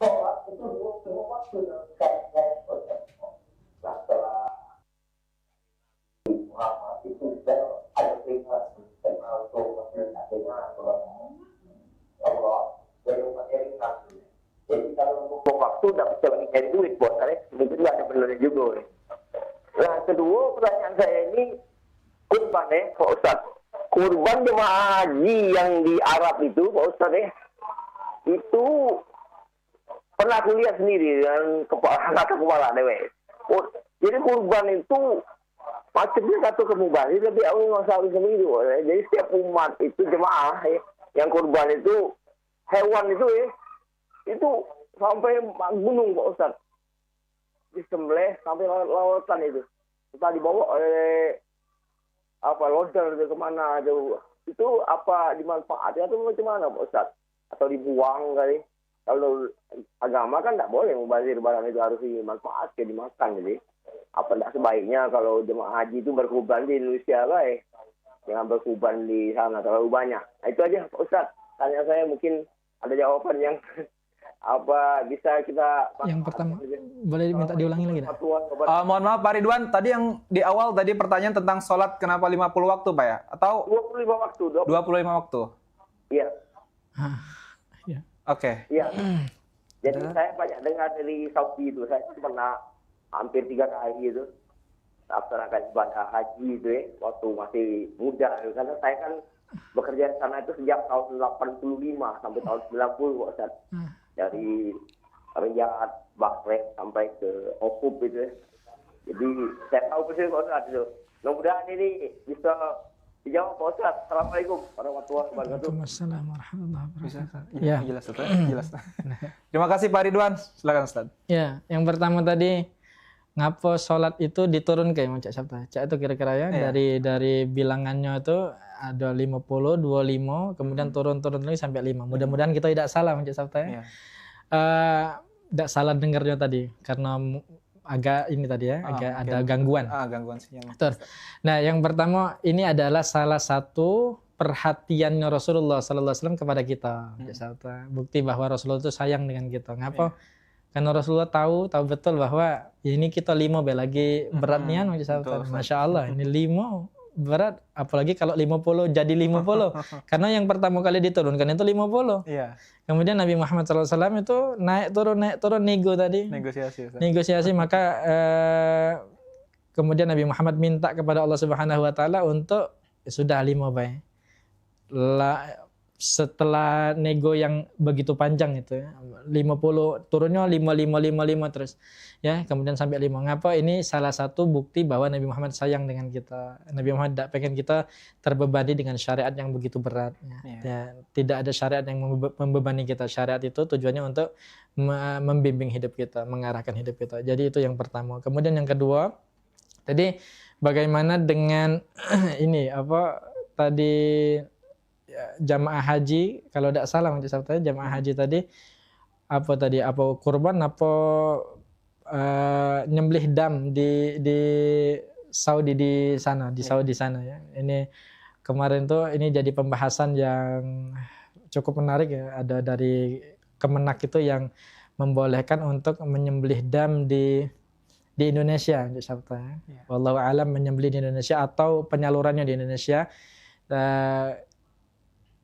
sholat itu semua waktu yang saya setelah Muhammad itu ada perintah kenal sholat dengan Allah dari umat yang lain. Jadi kalau buku waktu tidak bisa mencari duit buat saya, itu juga ada benernya juga. Nah, kedua pertanyaan saya ini kurban Pak Ustaz. Kurban jemaah haji yang di Arab itu Pak Ustaz itu pernah aku lihat sendiri dengan kepala dewek. Jadi kurban itu macamnya satu kemubazir, tapi aku nggak usah sendiri. Jadi setiap umat itu jemaah yang kurban itu hewan itu sampai gunung Pak Ustaz, disembelih sampai lautan itu, kita dibawa oleh lodger itu kemana itu apa dimanfaatkan atau macam mana Pak Ustaz, atau dibuang kali? Kalau agama kan tidak boleh mubazir, barang itu harus dimanfaatkan, dimakan. Jadi apa tidak sebaiknya kalau jemaah haji itu berkurban di Indonesia jangan berkurban di sana terlalu banyak. Nah, itu aja Pak Ustaz, tanya saya, mungkin ada jawaban yang bisa kita. Yang pertama boleh minta diulangi lagi Mohon maaf Pak Ridwan, tadi yang di awal tadi pertanyaan tentang sholat kenapa 50 waktu Pak ya? Atau 25 waktu? 25 waktu. Iya. Oke. Iya. Jadi saya banyak dengar dari Saudi itu, saya pernah hampir 3 kali itu laksanakan ibadah haji itu waktu masih muda, karena saya kan bekerja di sana itu sejak tahun 85 sampai tahun 90 Pak Ustaz. Dari Riyadh, Bahrain sampai ke Okub itu. Jadi saya tahu persis Pak Ustaz itu. Mudah-mudahan ini bisa dijawab Pak Ustaz. Assalamualaikum warahmatullahi wabarakatuh. Waalaikumsalam warahmatullahi wabarakatuh. Ya, jelas Ustaz. Jelas. Terima kasih Pak Ridwan. Silakan Ustaz. Ya, yang pertama tadi ngapo sholat itu diturun kayak Cak Sabta. Cak itu kira-kira ya, dari bilangannya itu ada 50, 25, kemudian turun lagi sampai 5. Mudah-mudahan kita tidak salah Cak Sabta ya. Tidak salah dengarnya tadi karena agak ini tadi ya, agak ada gangguan. Gangguan sinyal. Nah, yang pertama ini adalah salah satu perhatiannya Rasulullah sallallahu alaihi wasallam kepada kita. Cak Sabta. Bukti bahwa Rasulullah itu sayang dengan kita. Ngapa? Karena Rasulullah tahu betul bahwa ini kita 5 lagi beratnya Masya Allah, ini 5 berat, apalagi kalau 50 jadi 50. Karena yang pertama kali diturunkan itu 50. Iya. Kemudian Nabi Muhammad SAW itu naik turun nego tadi. Negosiasi maka kemudian Nabi Muhammad minta kepada Allah Subhanahu wa taala untuk sudah 5 baik. Setelah nego yang begitu panjang itu ya, 50 turunnya 55 terus ya, kemudian sampai 5. Ngapa? Ini salah satu bukti bahwa Nabi Muhammad sayang dengan kita. Nabi Muhammad tidak pengen kita terbebani dengan syariat yang begitu berat ya. Tidak ada syariat yang membebani kita. Syariat itu tujuannya untuk membimbing hidup kita, mengarahkan hidup kita. Jadi itu yang pertama. Kemudian yang kedua, tadi bagaimana dengan ini tadi jamaah haji, kalau tidak salah jamaah haji tadi kurban nyembelih dam di Saudi di Saudi sana ya. Ini kemarin tuh ini jadi pembahasan yang cukup menarik ya. Ada dari Kemenak itu yang membolehkan untuk menyembelih dam di Indonesia, wallahu alam, menyembelih di Indonesia atau penyalurannya di Indonesia.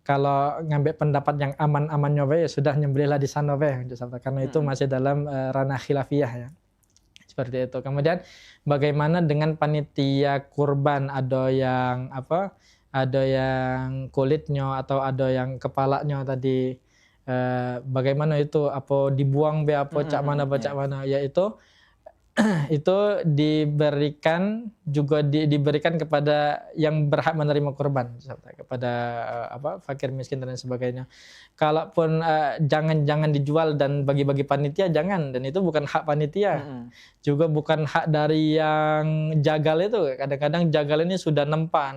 Kalau ngambil pendapat yang aman-amannya ya sudah nyembelihlah di sana karena itu masih dalam ranah khilafiyah ya. Seperti itu. Kemudian bagaimana dengan panitia kurban, ada yang kulitnya atau ada yang kepalanya tadi, bagaimana itu, dibuang cak mana yaitu itu diberikan kepada yang berhak menerima kurban, kepada fakir miskin dan sebagainya. Kalaupun jangan dijual dan bagi-bagi panitia, jangan, dan itu bukan hak panitia. Juga bukan hak dari yang jagal itu. Kadang-kadang jagal ini sudah nempa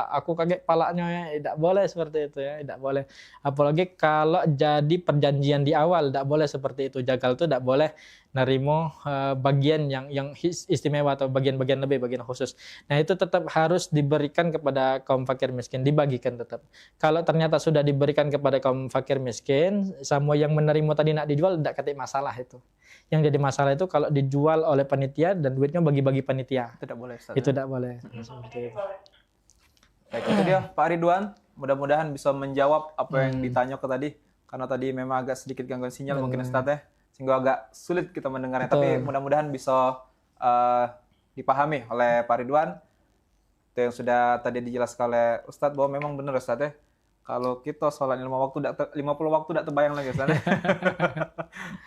aku kaget palanya ya, tidak boleh seperti itu ya, tidak boleh. Apalagi kalau jadi perjanjian di awal, tidak boleh seperti itu. Jagal itu tidak boleh nerimo bagian yang istimewa atau bagian-bagian lebih, bagian khusus. Nah, itu tetap harus diberikan kepada kaum fakir miskin, dibagikan tetap. Kalau ternyata sudah diberikan kepada kaum fakir miskin, semua yang menerima tadi nak dijual, tidak ketik masalah itu. Yang jadi masalah itu kalau dijual oleh panitia dan duitnya bagi-bagi panitia. Itu tidak boleh, Ustaz. Itu tidak boleh. Baik, itu dia Pak Ridwan. Mudah-mudahan bisa menjawab apa yang ditanya ke tadi. Karena tadi memang agak sedikit gangguan sinyal mungkin Ustaz ya. Sehingga agak sulit kita mendengarnya. Tapi mudah-mudahan bisa dipahami oleh Pak Ridwan. Itu yang sudah tadi dijelaskan oleh Ustadz bahwa memang benar Ustadz ya. Kalau kita sholat 50 waktu tidak terbayang lagi Ustadz ya.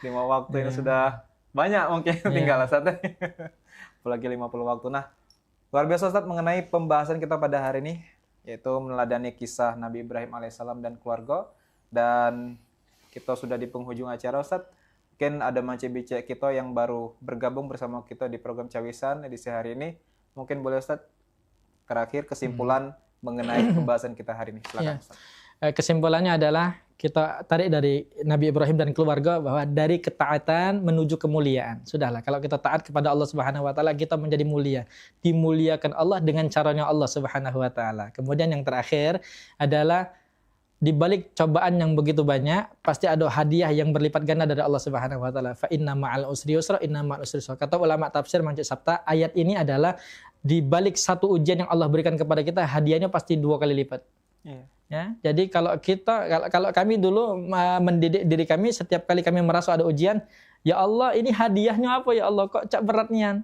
5 waktu ini sudah banyak mungkin tinggal Ustadz ya. Apalagi 50 waktu. Nah, luar biasa Ustadz mengenai pembahasan kita pada hari ini. Yaitu meneladani kisah Nabi Ibrahim alaihissalam dan keluarga. Dan kita sudah di penghujung acara Ustadz. Mungkin ada macam-macam kita yang baru bergabung bersama kita di program Cawisan edisi hari ini. Mungkin boleh Ustadz terakhir kesimpulan mengenai pembahasan kita hari ini. Silakan Ustadz. Kesimpulannya adalah kita tarik dari Nabi Ibrahim dan keluarga bahwa dari ketaatan menuju kemuliaan. Sudahlah, kalau kita taat kepada Allah Subhanahu wa taala, kita menjadi mulia. Dimuliakan Allah dengan caranya Allah Subhanahu wa taala. Kemudian yang terakhir adalah di balik cobaan yang begitu banyak, pasti ada hadiah yang berlipat ganda dari Allah Subhanahu wa taala. Fa inna ma'al usri yusra, inna ma'al usri yusra. Kata ulama tafsir Mancik Sabta, ayat ini adalah di balik satu ujian yang Allah berikan kepada kita, hadiahnya pasti 2 kali lipat. Ya, jadi kalau kami dulu mendidik diri kami, setiap kali kami merasa ada ujian, ya Allah ini hadiahnya apa ya Allah, kok cak beratnya.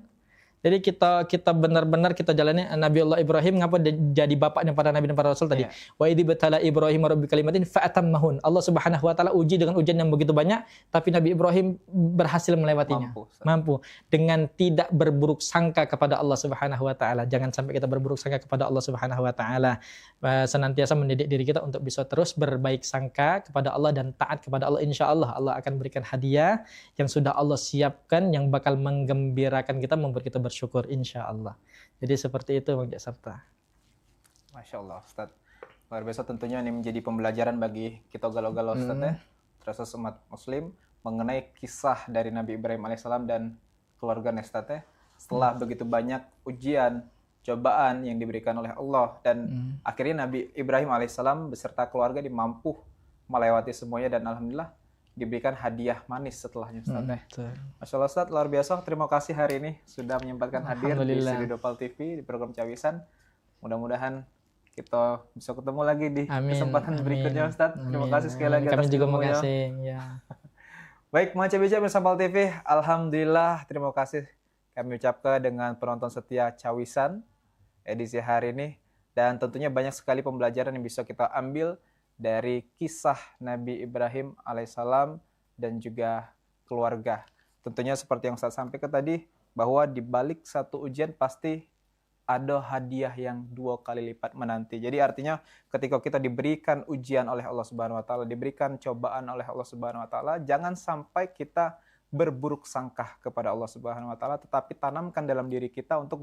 Jadi kita benar-benar kita jalani Nabi Allah Ibrahim ngapa jadi bapaknya para nabi dan para rasul tadi. Wa idzi batala Ibrahim rabbi kalimatin fa'atammahun. Allah Subhanahu wa taala uji dengan ujian yang begitu banyak, tapi Nabi Ibrahim berhasil melewatinya. Mampu dengan tidak berburuk sangka kepada Allah Subhanahu wa taala. Jangan sampai kita berburuk sangka kepada Allah Subhanahu wa taala. Senantiasa mendidik diri kita untuk bisa terus berbaik sangka kepada Allah dan taat kepada Allah. Insyaallah Allah akan berikan hadiah yang sudah Allah siapkan yang bakal menggembirakan kita, membuat kita bersyukur insya-Allah. Jadi seperti itu Bang Jaksarta. Masya Allah Ustaz. Luar biasa tentunya ini menjadi pembelajaran bagi kita galau-galau Ustaz ya. Terasa umat muslim mengenai kisah dari Nabi Ibrahim alaihissalam dan keluarga Ustaz ya. Setelah begitu banyak ujian, cobaan yang diberikan oleh Allah dan akhirnya Nabi Ibrahim alaihissalam beserta keluarga mampu melewati semuanya dan alhamdulillah diberikan hadiah manis setelahnya Ustaz. Masya Allah Ustaz, luar biasa. Terima kasih hari ini sudah menyempatkan hadir di Studio Dopal TV di program Cawisan. Mudah-mudahan kita bisa ketemu lagi di kesempatan berikutnya Ustaz. Terima kasih sekali lagi atas kami juga ilmunya. makasih ya. Baik, Macam Bicara bersama TV. Alhamdulillah, terima kasih kami ucapkan dengan penonton setia Cawisan edisi hari ini. Dan tentunya banyak sekali pembelajaran yang bisa kita ambil dari kisah Nabi Ibrahim alaihissalam dan juga keluarga. Tentunya seperti yang saya sampaikan tadi, bahwa di balik satu ujian pasti ada hadiah yang 2 kali lipat menanti. Jadi artinya ketika kita diberikan ujian oleh Allah Subhanahu wa taala, diberikan cobaan oleh Allah Subhanahu wa taala, jangan sampai kita berburuk sangka kepada Allah Subhanahu wa taala, tetapi tanamkan dalam diri kita untuk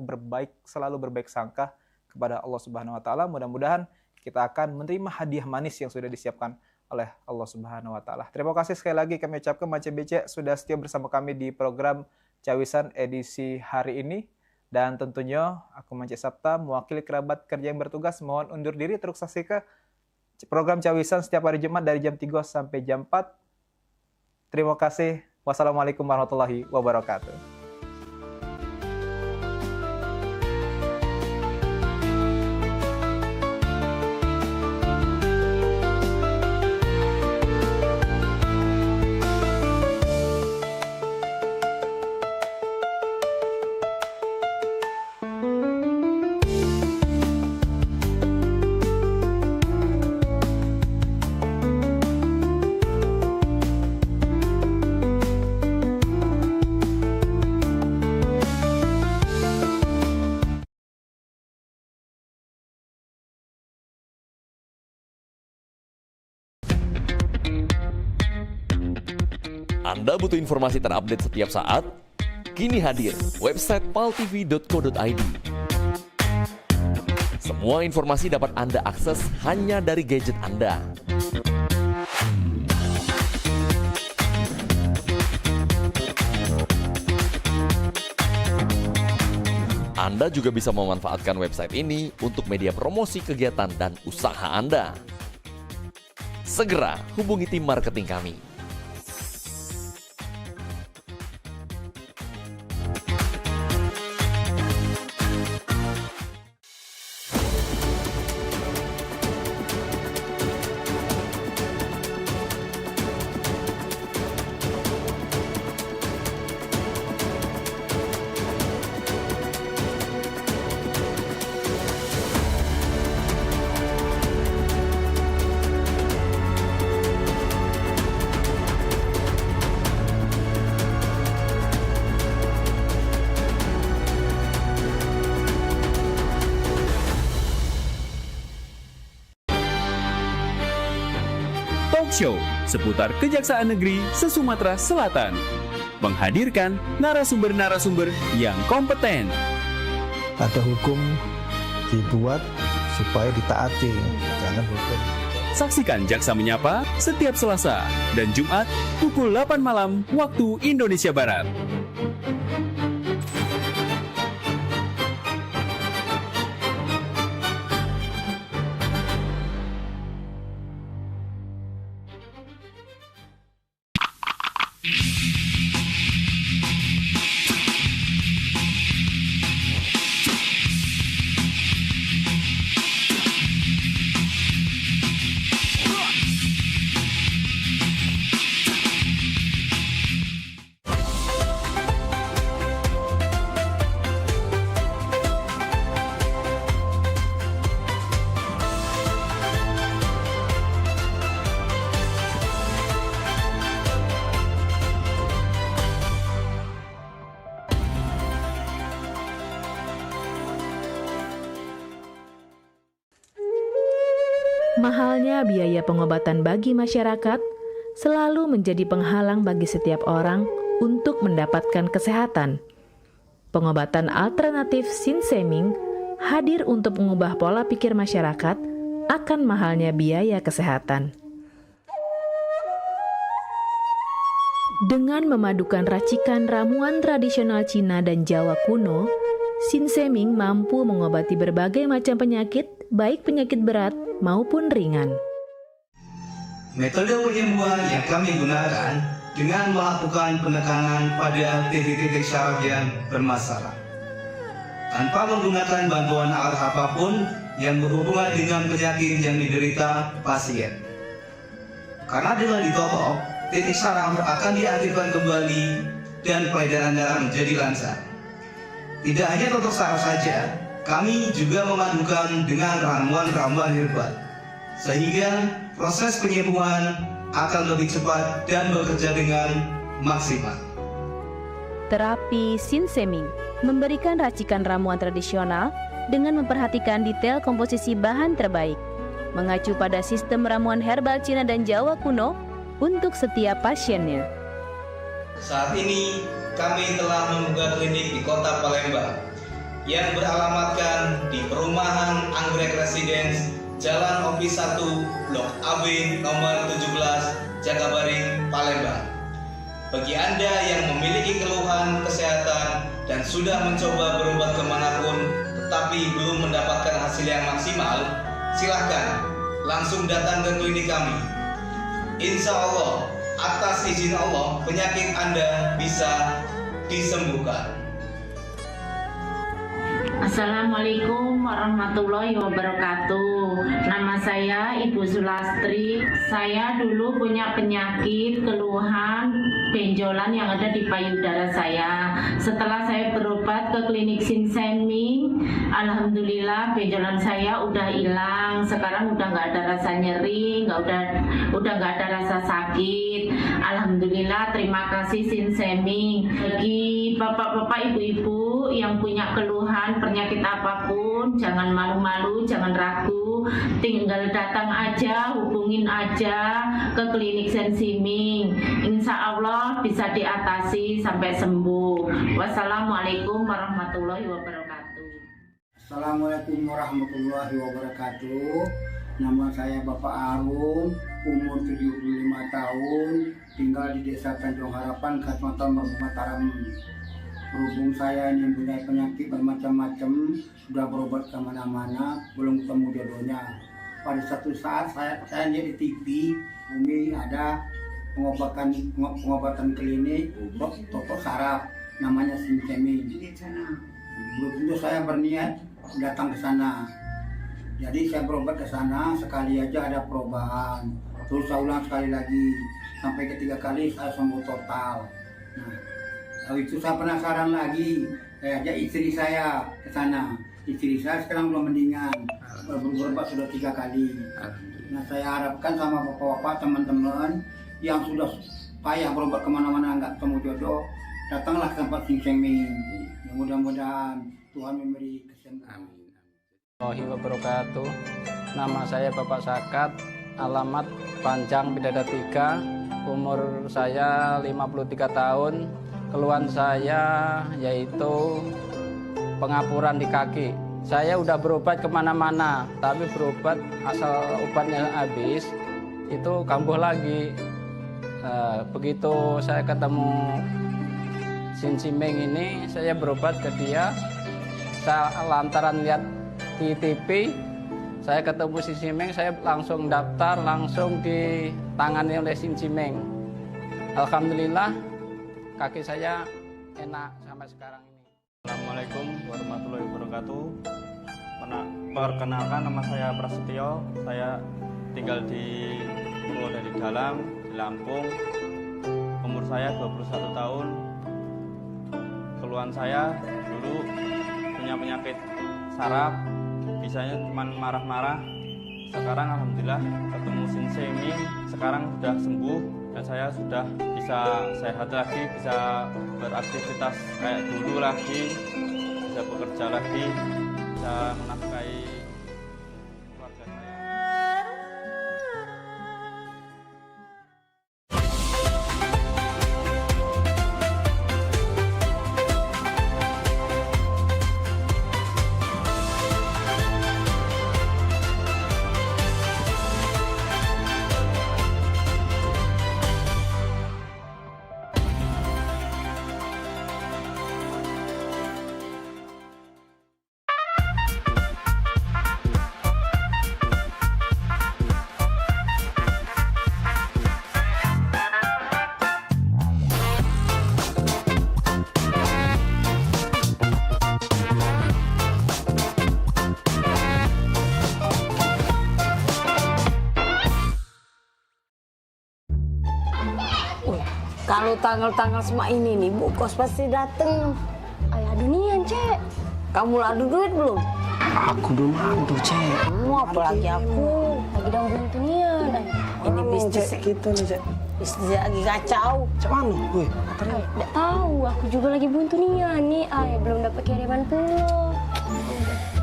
selalu berbaik sangka kepada Allah Subhanahu wa taala. Mudah-mudahan kita akan menerima hadiah manis yang sudah disiapkan oleh Allah Subhanahu wa taala. Terima kasih sekali lagi kami ucapkan Macam BC sudah setia bersama kami di program Cawisan edisi hari ini. Dan tentunya aku Mancik Sabta mewakili kerabat kerja yang bertugas mohon undur diri, terus saksikan program Cawisan setiap hari Jumat dari jam 3 sampai jam 4. Terima kasih. Wassalamualaikum warahmatullahi wabarakatuh. Anda butuh informasi terupdate setiap saat? Kini hadir website paltv.co.id. Semua informasi dapat Anda akses hanya dari gadget Anda. Anda juga bisa memanfaatkan website ini untuk media promosi kegiatan dan usaha Anda. Segera hubungi tim marketing kami. Show seputar Kejaksaan Negeri se-Sumatera Selatan menghadirkan narasumber-narasumber yang kompeten. Ada hukum dibuat supaya ditaati, jangan hukum. Saksikan Jaksa Menyapa setiap Selasa dan Jumat pukul 8 malam waktu Indonesia Barat. Mahalnya biaya pengobatan bagi masyarakat selalu menjadi penghalang bagi setiap orang untuk mendapatkan kesehatan. Pengobatan alternatif Sinseming hadir untuk mengubah pola pikir masyarakat akan mahalnya biaya kesehatan. Dengan memadukan racikan ramuan tradisional Cina dan Jawa kuno, Sinseming mampu mengobati berbagai macam penyakit, baik penyakit berat maupun ringan. Metode penyembuhan yang kami gunakan dengan melakukan penekanan pada titik-titik syaraf yang bermasalah, tanpa menggunakan bantuan alat apapun yang berhubungan dengan penyakit yang diderita pasien. Karena dengan ditotok, titik syaraf akan diaktifkan kembali dan peredaran darah menjadi lancar. Tidak hanya totok syaraf saja, kami juga memadukan dengan ramuan-ramuan herbal, sehingga proses penyembuhan akan lebih cepat dan bekerja dengan maksimal. Terapi Sinseming memberikan racikan ramuan tradisional dengan memperhatikan detail komposisi bahan terbaik, mengacu pada sistem ramuan herbal Cina dan Jawa kuno untuk setiap pasiennya. Saat ini kami telah membuka klinik di Kota Palembang yang beralamatkan di Perumahan Anggrek Residence, Jalan Opi 1, Blok AB nomor 17, Jakabaring, Palembang. Bagi Anda yang memiliki keluhan kesehatan dan sudah mencoba berobat kemanapun tetapi belum mendapatkan hasil yang maksimal, silahkan langsung datang ke klinik kami. Insya Allah, atas izin Allah, penyakit Anda bisa disembuhkan. Assalamualaikum warahmatullahi wabarakatuh. Nama saya Ibu Sulastri. Saya dulu punya penyakit keluhan benjolan yang ada di payudara saya. Setelah saya berobat ke klinik Sinseming, alhamdulillah benjolan saya udah hilang. Sekarang udah nggak ada rasa nyeri, udah nggak ada rasa sakit. Alhamdulillah, terima kasih Sinseming. Bagi bapak-bapak, ibu-ibu yang punya keluhan penyakit apapun, jangan malu-malu, jangan ragu, tinggal datang aja, hubungin aja ke klinik Sinseming. Insya Allah bisa diatasi sampai sembuh. Wassalamualaikum warahmatullahi wabarakatuh. Assalamualaikum warahmatullahi wabarakatuh. Nama saya Bapak Arun, umur 75 tahun, tinggal di Desa Tanjung Harapan, Kecamatan Mataram. Berhubung saya ini punya penyakit bermacam-macam, sudah berobat kemana-mana, belum ketemu jodohnya. Pada satu saat saya lihat di TV, Umi ada pengobatan klinik untuk tokok saraf, namanya Sinsemi. Belum tentu saya berniat datang ke sana. Jadi saya berobat ke sana, sekali aja ada perubahan. Terus saya ulang sekali lagi, sampai ketiga kali saya sembuh total. Nah, lalu itu saya penasaran lagi, saya ajak istri saya ke sana. Istri saya sekarang belum mendingan, berobat sudah 3 kali. Nah, saya harapkan sama bapak-bapak, teman-teman yang sudah payah berobat kemana-mana nggak ketemu jodoh, datanglah ke tempat Sinsemi. Mudah-mudahan Tuhan memberi kesembuhan. Warahmatullahi wabarakatuh. Nama saya Bapak Sakat, alamat Panjang Bidada 3, umur saya 53 tahun. Keluhan saya yaitu pengapuran di kaki. Saya udah berobat kemana-mana, tapi berobat asal obatnya habis, itu kambuh lagi. Begitu saya ketemu Sinsimeng ini, saya berobat ke dia. Saya lantaran lihat di TV, saya ketemu Sinsimeng, saya langsung daftar, langsung ditangani oleh Sinsimeng. Alhamdulillah, kaki saya enak sampai sekarang ini. Assalamualaikum warahmatullahi wabarakatuh. Perkenalkan, nama saya Prasetyo. Saya tinggal di Purwodadi Dalam, di Lampung. Umur saya 21 tahun. Keluhan saya dulu punya penyakit saraf, bisanya cuma marah-marah. Sekarang alhamdulillah ketemu Sinsemi, sekarang sudah sembuh dan saya sudah bisa sehat lagi, bisa beraktivitas kayak dulu lagi, bisa bekerja lagi, bisa menafkahi keluarga saya. Kalau tanggal-tanggal semua ini nih, Bu Kos pasti dateng. Ayah dunian, Cek. Kamu adu duit belum? Aku belum adu, Cek. Apalagi aku. Lagi dalam buntu nian. Ini bisnis kita nih, Cek. Bisnis lagi kacau. Cek mana? Wih, Nggak tahu, aku juga lagi buntu nian nih. Belum dapat kiriman pulau.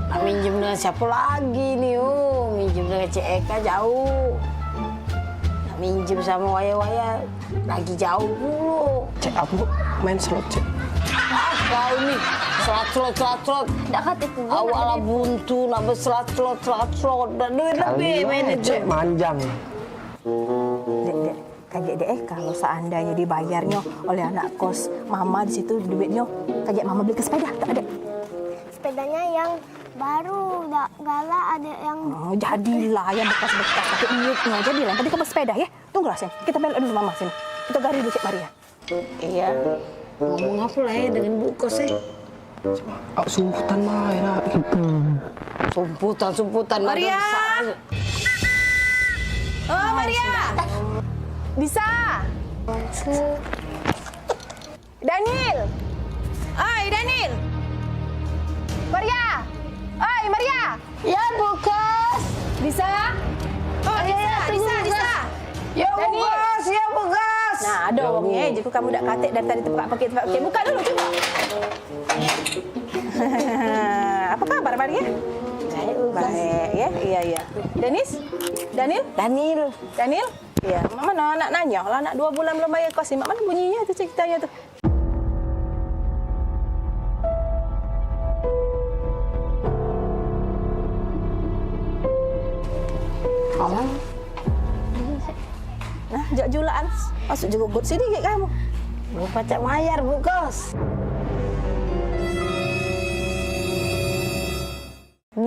Nah, minjem dengan siapa lagi nih? Minjem dengan Cek Eka jauh. Minjem sama waya-waya lagi jauh dulu. Cek, aku main slot, Cek. Kau nih, slot. Nggak kata awal buntu, nambah slot. Dan duit lebih main itu. Cek, manjang. Kayak deh, kalau seandainya dibayarnya oleh anak kos mama di situ duitnya, kayak mama beli ke sepeda, tak ada. Sepedanya yang baru, galak ada yang... Oh, jadilah yang bekas-bekas, pakai duitnya, jadilah. Tadi kamu sepeda ya? Tunggulah, Sen. Kita balik dulu mama, Sen. Kita gari dulu, Cik Maria. Iya. Ngomong apa lah ya dengan Bu Kos ya? Sumputan mah ya. Sumputan. Maria! Oh, Maria! Bisa? Daniel! Daniel! Maria! Maria! Ya, Bu Kos. Bisa? Oh, bisa. Ya, Bu Kos, ya, Bu Kos. Nah, ada orangnya. Jadi kamu dak katik dari tadi tempat pakai. Buka dulu, coba. Apa kabar, Maria? Baik, ya? Iya. Daniel? Iya. Mana anak nanya? Kalau anak 2 bulan belum bayar kos, mana bunyinya tu ceritanya tu? Nah, jualan masuk juga gut sini kayak kamu. Mau pacak mayar, Bu Kos.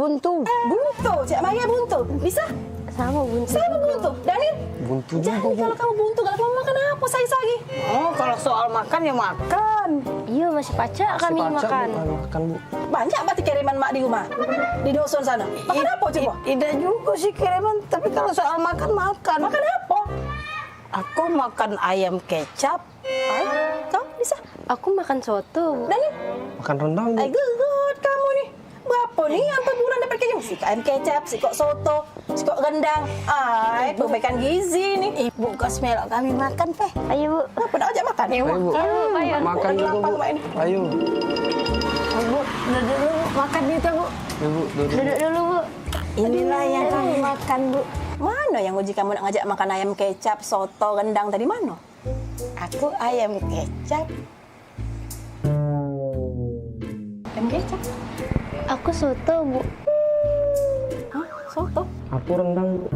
buntu. Buntu, Cik Maya buntu. Bisa? Sama buntu. Sama buntu. Daniel? Buntu Jadi kalau kamu buntu, kalau kamu makan apa lagi? Oh, kalau soal makan ya makan. Iya, masih pacak kami makan. Makan, Bu. Banyak berarti kiriman mak di rumah? Di dusun sana. Makan apa coba? Tidak juga sih kiriman, tapi kalau soal makan. Makan apa? Aku makan ayam kecap. Kau bisa? Aku makan soto. Daniel? Makan rendang, Bu. Good kamu nih. Berapa nih sampai bulan dapat kecap? Si ayam kecap, si kok soto, si kok rendang. Perbaikan gizi nih. Ibu kos melok kami makan, Teh. Ayo, Bu. Apa nak ajak makan? Ayo, Bu. Ayo. Makan juga, Bu. Ayo. Bu, duduk dulu, makan itu, Bu. Ibu, Duduk dulu, Bu. Inilah yang kami makan, Bu. Mana yang uji kamu nak ngajak makan ayam kecap, soto, rendang tadi mana? Aku ayam kecap. Ayam kecap? Aku soto, Bu. Hah? Soto? Aku rendang, Bu.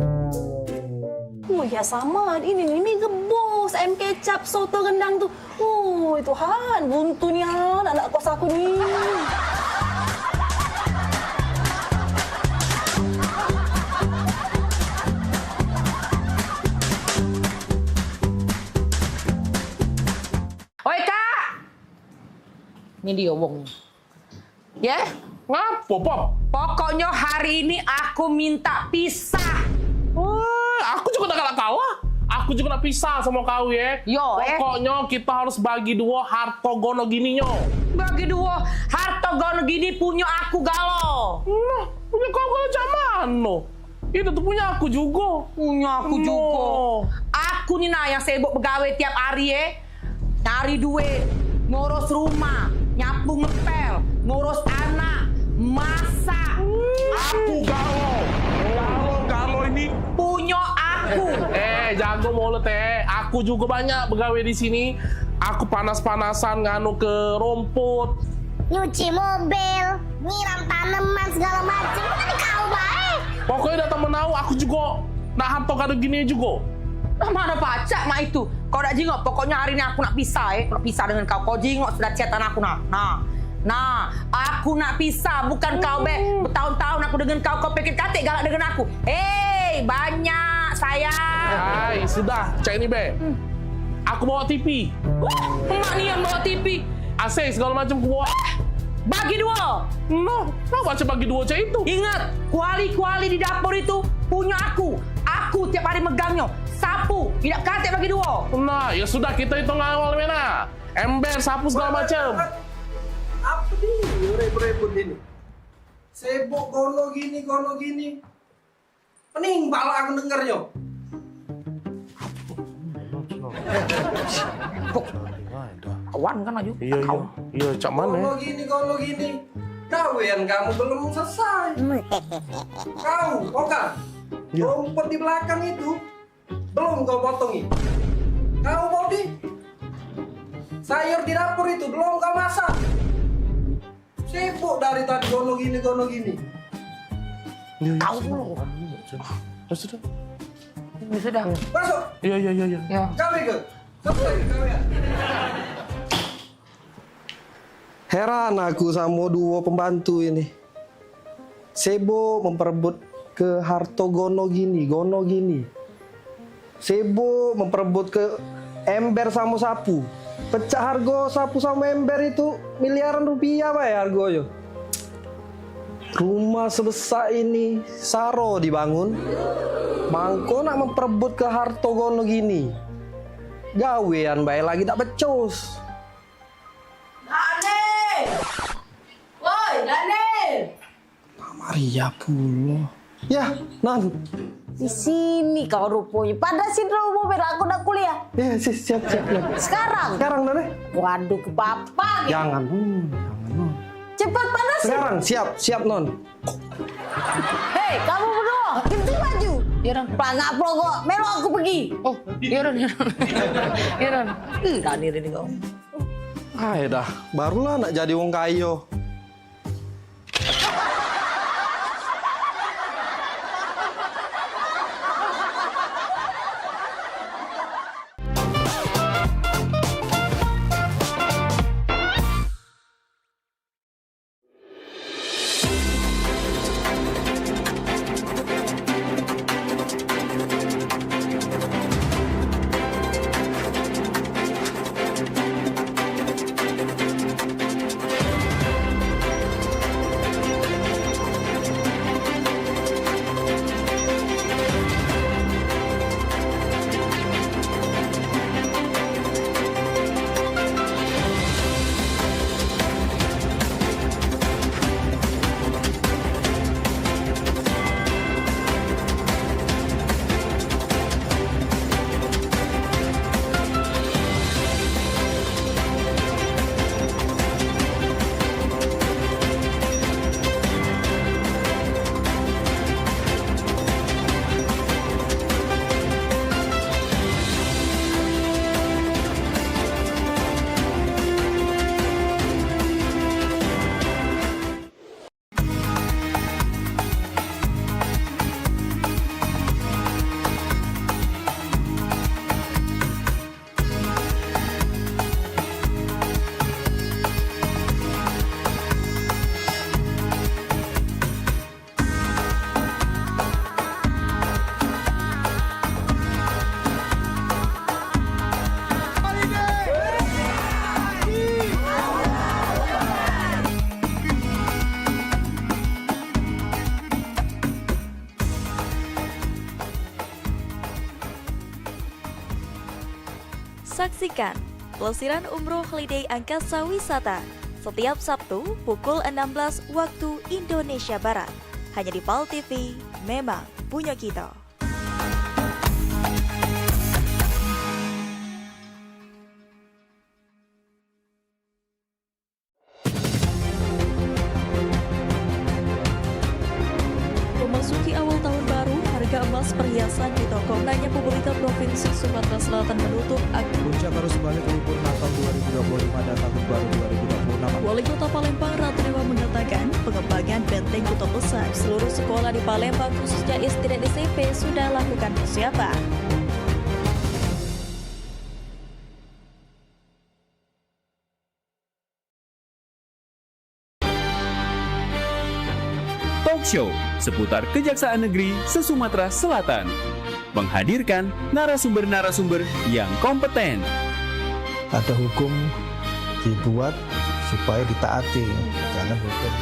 Oh ya sama, ini gebos, ayam kecap, soto, rendang tuh. Oh Tuhan, buntu nih anak kos aku nih. Oi Kak, ini dia wong. Ya? Ngapo, Pop? Pokoknya hari ini aku minta pisah. Wah, aku juga udah kalah. Aku juga udah pisah sama kau ya. Yo, pokoknya kita harus bagi dua hartogono gininya. Bagi dua hartogono gini punya aku galo. Nah, punya kau galo mana? Itu tuh punya aku juga. Punya aku juga. Aku nih nah yang sibuk begawe tiap hari ya. Cari duit, ngurus rumah, nyapu ngepel, ngurus anak, masak. Aku galo ini punya aku. Jago mulut aku juga banyak begawe di sini. Aku panas-panasan nganu ke rumput, Nyuci mobil, nyiram tanaman segala macam. Tapi kau baik. Pokoknya datang menau aku juga. Nah harto kado gini juga. Nah, mana pacak mak itu? Kau nak jingok, pokoknya hari ini aku nak pisah Nak pisah dengan kau. Kau jingok sudah chatan aku Nah, aku nak pisah, bukan kau bertahun-tahun aku dengan kau pikir katik galak dengan aku. Banyak sayang. Hai, sudah, cek ini be. Aku bawa TV. Emak nih yang bawa TV. AC segala macam aku bawa. Bagi dua. No, baca bagi dua cek itu. Ingat, kuali-kuali di dapur itu punya aku. Aku tiap hari megangnya. Sapu, tidak katik bagi dua. Nah, ya sudah kita hitung awal mana. Ember, sapu segala macam. Apa nih repot-repot ini? Sibuk gono gini. Pening pala aku dengernya. Kawan kan aja. Iya, cak mana? Gono gini. Kawian kamu belum selesai. Kau, Oka. Rumput di belakang itu belum kau potongi. Kau Bodi. Sayur di dapur itu belum kau masak. Sibuk dari tadi gono gini. Kau dulu. Sudah. Ini sudah. Masuk. Iya. Kau ikut. Heran aku sama dua pembantu ini. Sibuk memperebut ke harto gono gini. Sibuk memperebut ke ember sama sapu. Pecah harga sapu sama ember itu miliaran rupiah Pak ya harganya. Rumah sebesar ini saro dibangun. Mangko nak memperebut ke harto gono gini. Gawean bae lagi tak becus. Dane! Woi, Dane! Maria pula. Ya, Nan. Di sini kau rupanya. Pada sini mobil aku udah kuliah. Ya, siap. Sekarang, Dane. Waduh, ke papa. Jangan. Cepat panasin. Sekarang, siap, Non. Hei, kamu berdua, ganti baju. Iya, Ron. Pelangak pelogok, melo aku pergi. Oh, iya, Ron. Dani ini kau. Dah, barulah nak jadi wong kayo. Saksikan Pelesiran Umroh Holiday Angkasa Wisata setiap Sabtu pukul 16 waktu Indonesia Barat. Hanya di PAL TV, memang punya kita. Memasuki awal tahun baru, harga emas perhiasan di toko Nanya pemerintah Provinsi Sumatera Selatan menutup Puncak arus balik libur Natal 2025 dan Tahun Baru 2026. Wali Kota Palembang Ratu Dewa mengatakan pengembangan benteng Kota Besar seluruh sekolah di Palembang khususnya SD dan SMP sudah lakukan persiapan. Talk Show seputar Kejaksaan Negeri se-Sumatera Selatan menghadirkan narasumber-narasumber yang kompeten. Ada hukum dibuat supaya ditaati, jangan hukum.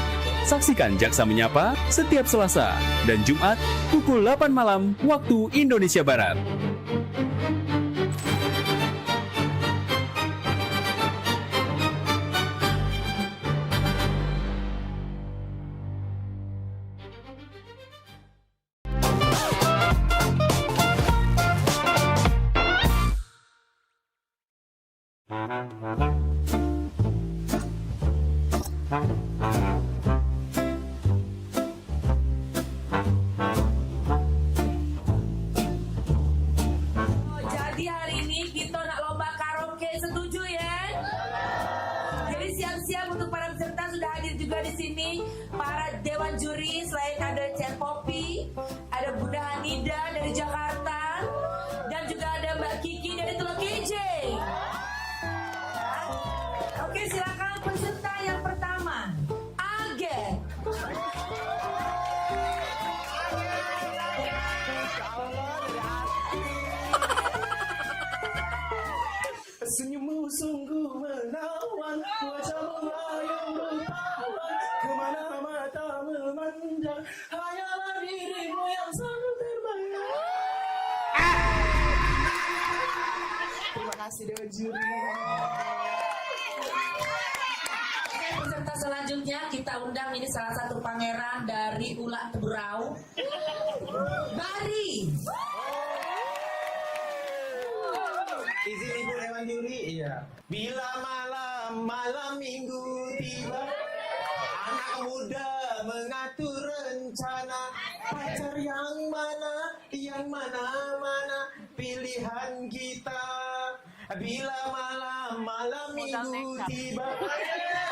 Saksikan Jaksa Menyapa setiap Selasa dan Jumat pukul 8 malam waktu Indonesia Barat. Jadi hari ini kita nak lomba karaoke, setuju ya? Jadi siap-siap untuk para peserta, sudah hadir juga di sini para dewan juri. Selain ada Cen Popi, ada Bunda Hanida dari Jakarta, dan juga ada Mbak Kiki dari Teluk KJ. Oke, silakan peserta yang pertama, Age. Senyummu sungguh menawan, wajahmu yang bertahan, kemana mata memandang, hanyalah dirimu yang selalu terbayang. Terima kasih Dewan Juri. Oke, peserta selanjutnya kita undang, ini salah satu pangeran dari Ulak Teburau, Bari. Izin Ibu Dewan Juri, iya. Bila malam minggu tiba, anak muda mengatur rencana, pacar yang mana pilihan kita. Bila malam minggu tiba,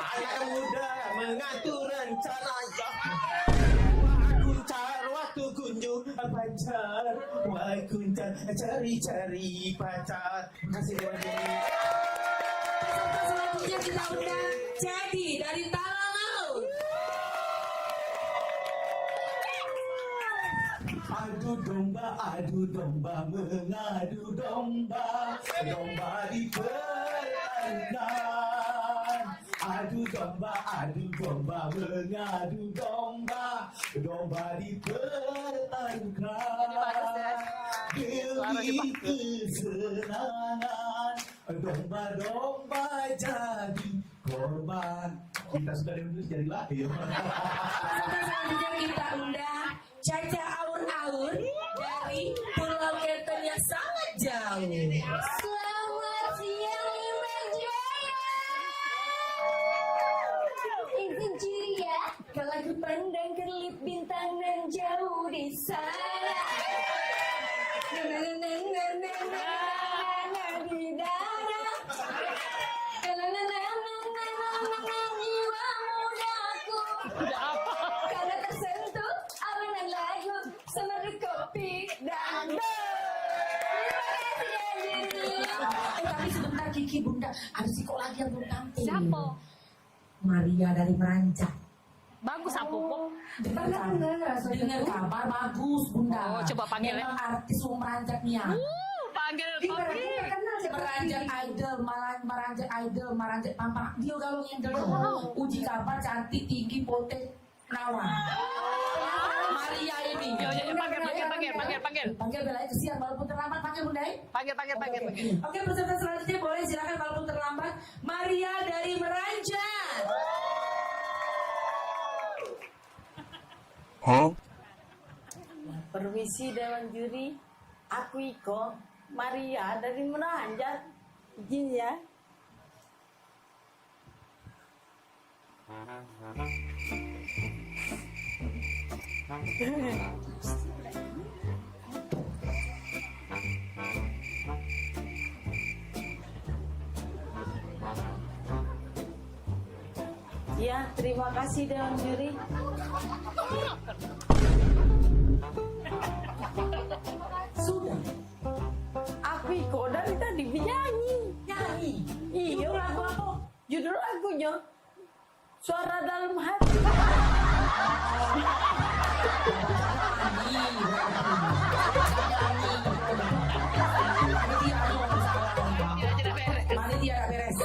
anak muda mengatur rencana, waktu kunjung pacar, cari pacar. Terima kasih Dewan Juri. Peserta selanjutnya kita undang Jadi dari Talangaut. Adu domba, mengadu domba, domba di pertandingan. Adu domba, mengadu domba, domba di pertandingan. Demi kesenangan, domba-domba jadi korban. Kita sudah diundang jadi lahir. Selanjutnya kita undang Caca Aur-Aur dari Pulau Keten yang sangat jauh. Selamat siang Imam Jaya. Izin juri ya, kalau aku pandang kelip bintang dan jauh di sana. Di dada. Jiwa mudaku. Karena tersentuh alunan lagu semeru kopi dan Tapi sebentar Kiki, Bunda, ada siko lagi yang belum tampil. Siapa? Maria dari Meranjak. Bagus apa kok? Dengar kabar bagus, Bunda. Oh, coba panggil ya. Memang artis Meranjak nih ya. Panggil. Meranjak idol, Meranjak Pampang. Dia galong yang dulu. Uji kabar cantik, tinggi, potek, rawan. Maria ini. Panggil. Panggil Bella itu siap walaupun terlambat. Panggil Bunda. Panggil. Oke, peserta selanjutnya boleh silakan walaupun terlambat. Maria dari Meranjan. Permisi Dewan Juri, aku Iko, Maria dari Meranjan. Izin ya. Ya, terima kasih Dewan Juri. Sudah. Aku Iko dari tadi nyanyi. Iya, lagu apa? Judul lagunya Suara Dalam Hati. Panitia gak beres.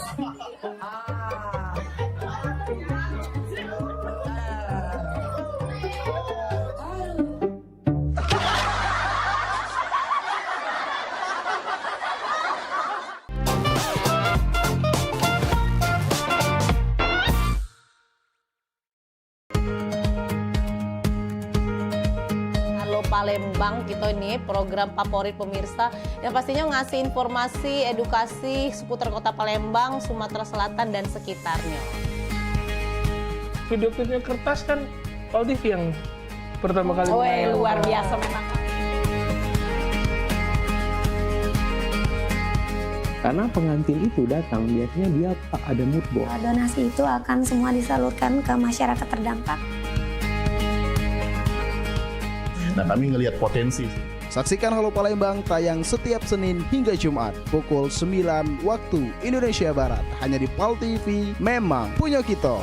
Palembang kita ini program favorit pemirsa yang pastinya ngasih informasi, edukasi seputar kota Palembang, Sumatera Selatan dan sekitarnya. Video klipnya Kertas kan Pal TV yang pertama kali main. Luar biasa memang. Karena pengantin itu datang biasanya dia ada mood board. Donasi itu akan semua disalurkan ke masyarakat terdampak. Nah, kami ngelihat potensi. Saksikan Halo Palembang tayang setiap Senin hingga Jumat pukul 9 waktu Indonesia Barat hanya di Pal TV. Memang punya kita.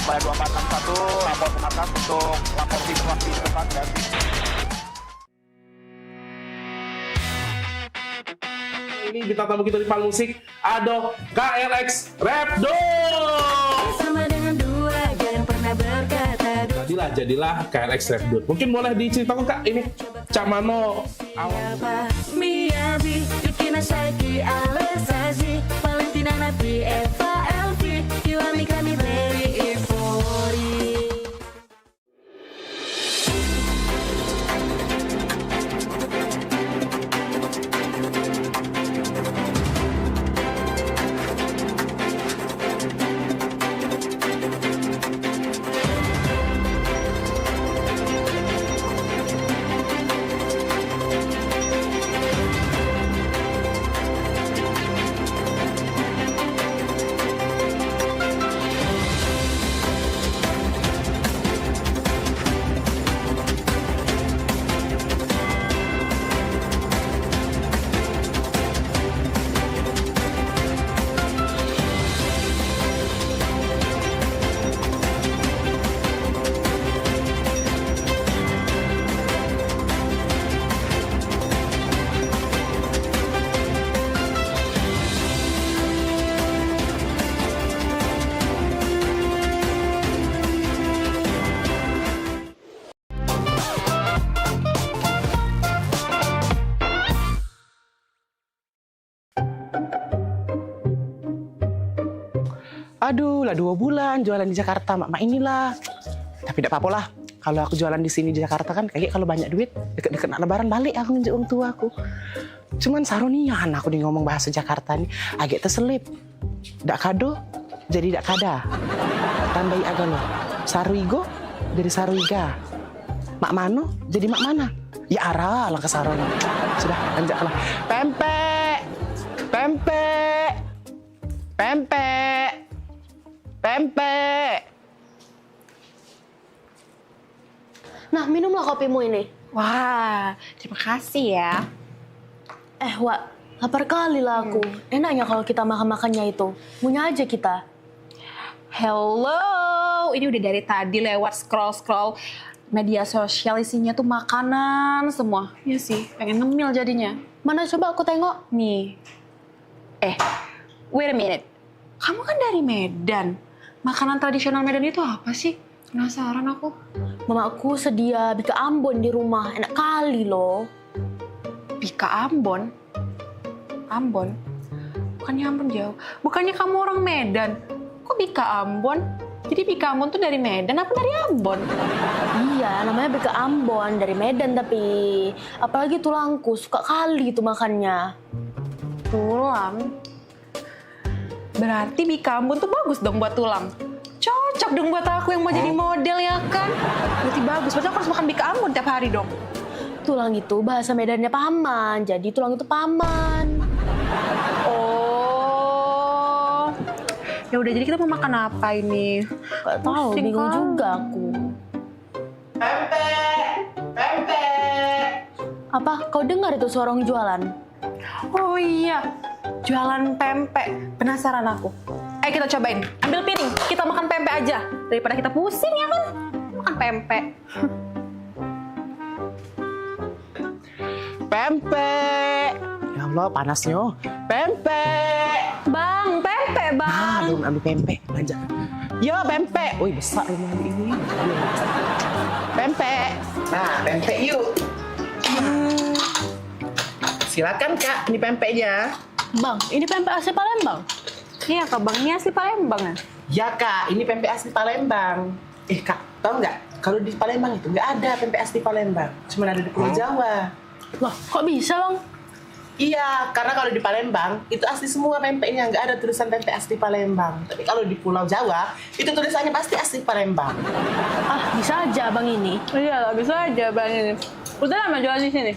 Pada 2461 lapor ke atas untuk lapor situasi depan dan ini kita tamu kita di Pal Musik ada KLX Rapdot. Sama dengan dua jangan pernah berkata Jadilah KLX Rapdot. Mungkin boleh diceritakan Kak ini Cak Mano awal. Miyabi Yukina Shaki Alesaji Valentina Nabi Eva Elvi Kiwami kami beri Ifori. Aduh, lah 2 bulan jualan di Jakarta, mak inilah. Tapi tidak apa-apa lah. Kalau aku jualan di sini di Jakarta kan, kayak kalau banyak duit, deket-deket Lebaran balik aku nginjek orang tua aku. Cuman saronian aku nih ngomong bahasa Jakarta nih, agak terselip. Dak kado, jadi dak kada. Tambahi agak lo. Saruigo, jadi saruiga. Mak mano, jadi mak mana. Ya arah lah ke saroni. Sudah, lanjutlah. Pempek, pempek, pempek. Pempek. Nah, minumlah kopimu ini. Wah, terima kasih ya. Wak, lapar kali lah aku. Enaknya kalau kita makan-makannya itu. Punya aja kita. Hello, ini udah dari tadi lewat scroll media sosial isinya tuh makanan semua. Iya sih, pengen ngemil jadinya. Mana coba aku tengok. Nih. Wait a minute. Kamu kan dari Medan. Makanan tradisional Medan itu apa sih? Penasaran aku. Mamaku sedia bika Ambon di rumah. Enak kali loh. Bika Ambon? Ambon? Bukannya Ambon jauh. Bukannya kamu orang Medan. Kok Bika Ambon? Jadi Bika Ambon tuh dari Medan apa dari Ambon? Iya, namanya Bika Ambon. Dari Medan tapi. Apalagi tulangku, suka kali itu makannya. Tulang? Berarti Bika Ambon tuh bagus dong buat tulang. Cocok dong buat aku yang mau jadi model ya kan? Berarti bagus, berarti aku harus makan Bika Ambon tiap hari dong. Tulang itu bahasa Medannya paman, jadi tulang itu paman. Oh. Ya udah, jadi kita mau makan apa ini? Gak tahu, bingung juga aku. Pempek. Apa? Kau dengar itu suara orang jualan? Oh iya, jualan pempek. Penasaran aku. Ayo kita cobain. Ambil piring, kita makan pempek aja. Daripada kita pusing ya kan? Makan pempek. Pempek. Ya Allah, panasnya. Pempek. Bang, pempek bang. Nah, belum ambil pempek. Belanja. Yo, pempek. Wih, besar rumah ini. Pempek. Nah, pempek yuk. Silakan Kak, ini pempeknya. Bang, ini pempek asli Palembang? Iya Kak, Bang, ini asli Palembang ya? Ya Kak, ini pempek asli Palembang. Kak, tahu nggak? Kalau di Palembang itu nggak ada pempek asli Palembang. Cuma ada di Pulau Jawa. Loh, kok bisa Bang? Iya, karena kalau di Palembang itu asli semua pempeknya, nggak ada tulisan pempek asli Palembang. Tapi kalau di Pulau Jawa itu tulisannya pasti asli Palembang. Ah, bisa aja Bang ini. Iya lah, bisa aja Bang ini. Udah lama jualan di sini?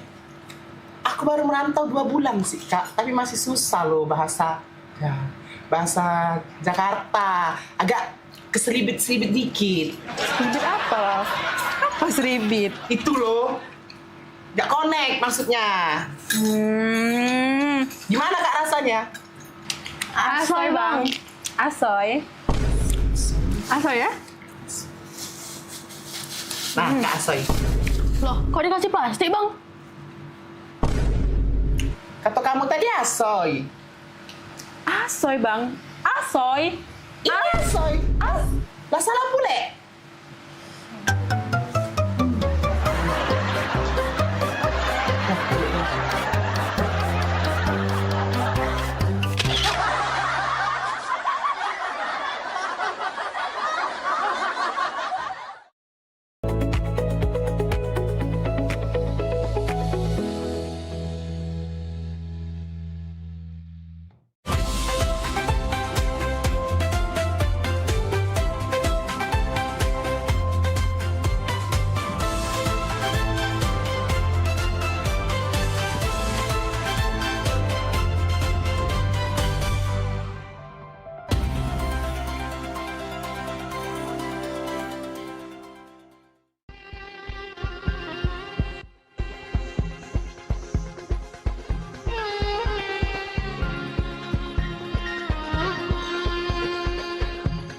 Aku baru merantau 2 bulan sih Kak, tapi masih susah loh bahasa Jakarta. Agak keseribit-seribit dikit. Seribit apa? Apa seribit? Itu loh. Gak connect maksudnya. Gimana Kak rasanya? Asoy Bang. Asoy. Asoy ya? Nah, Kak Asoy. Loh, kok dikasih plastik Bang? Kata kamu tadi asoy. Asoy Bang. Asoy. Ini asoy. Lah salah pule.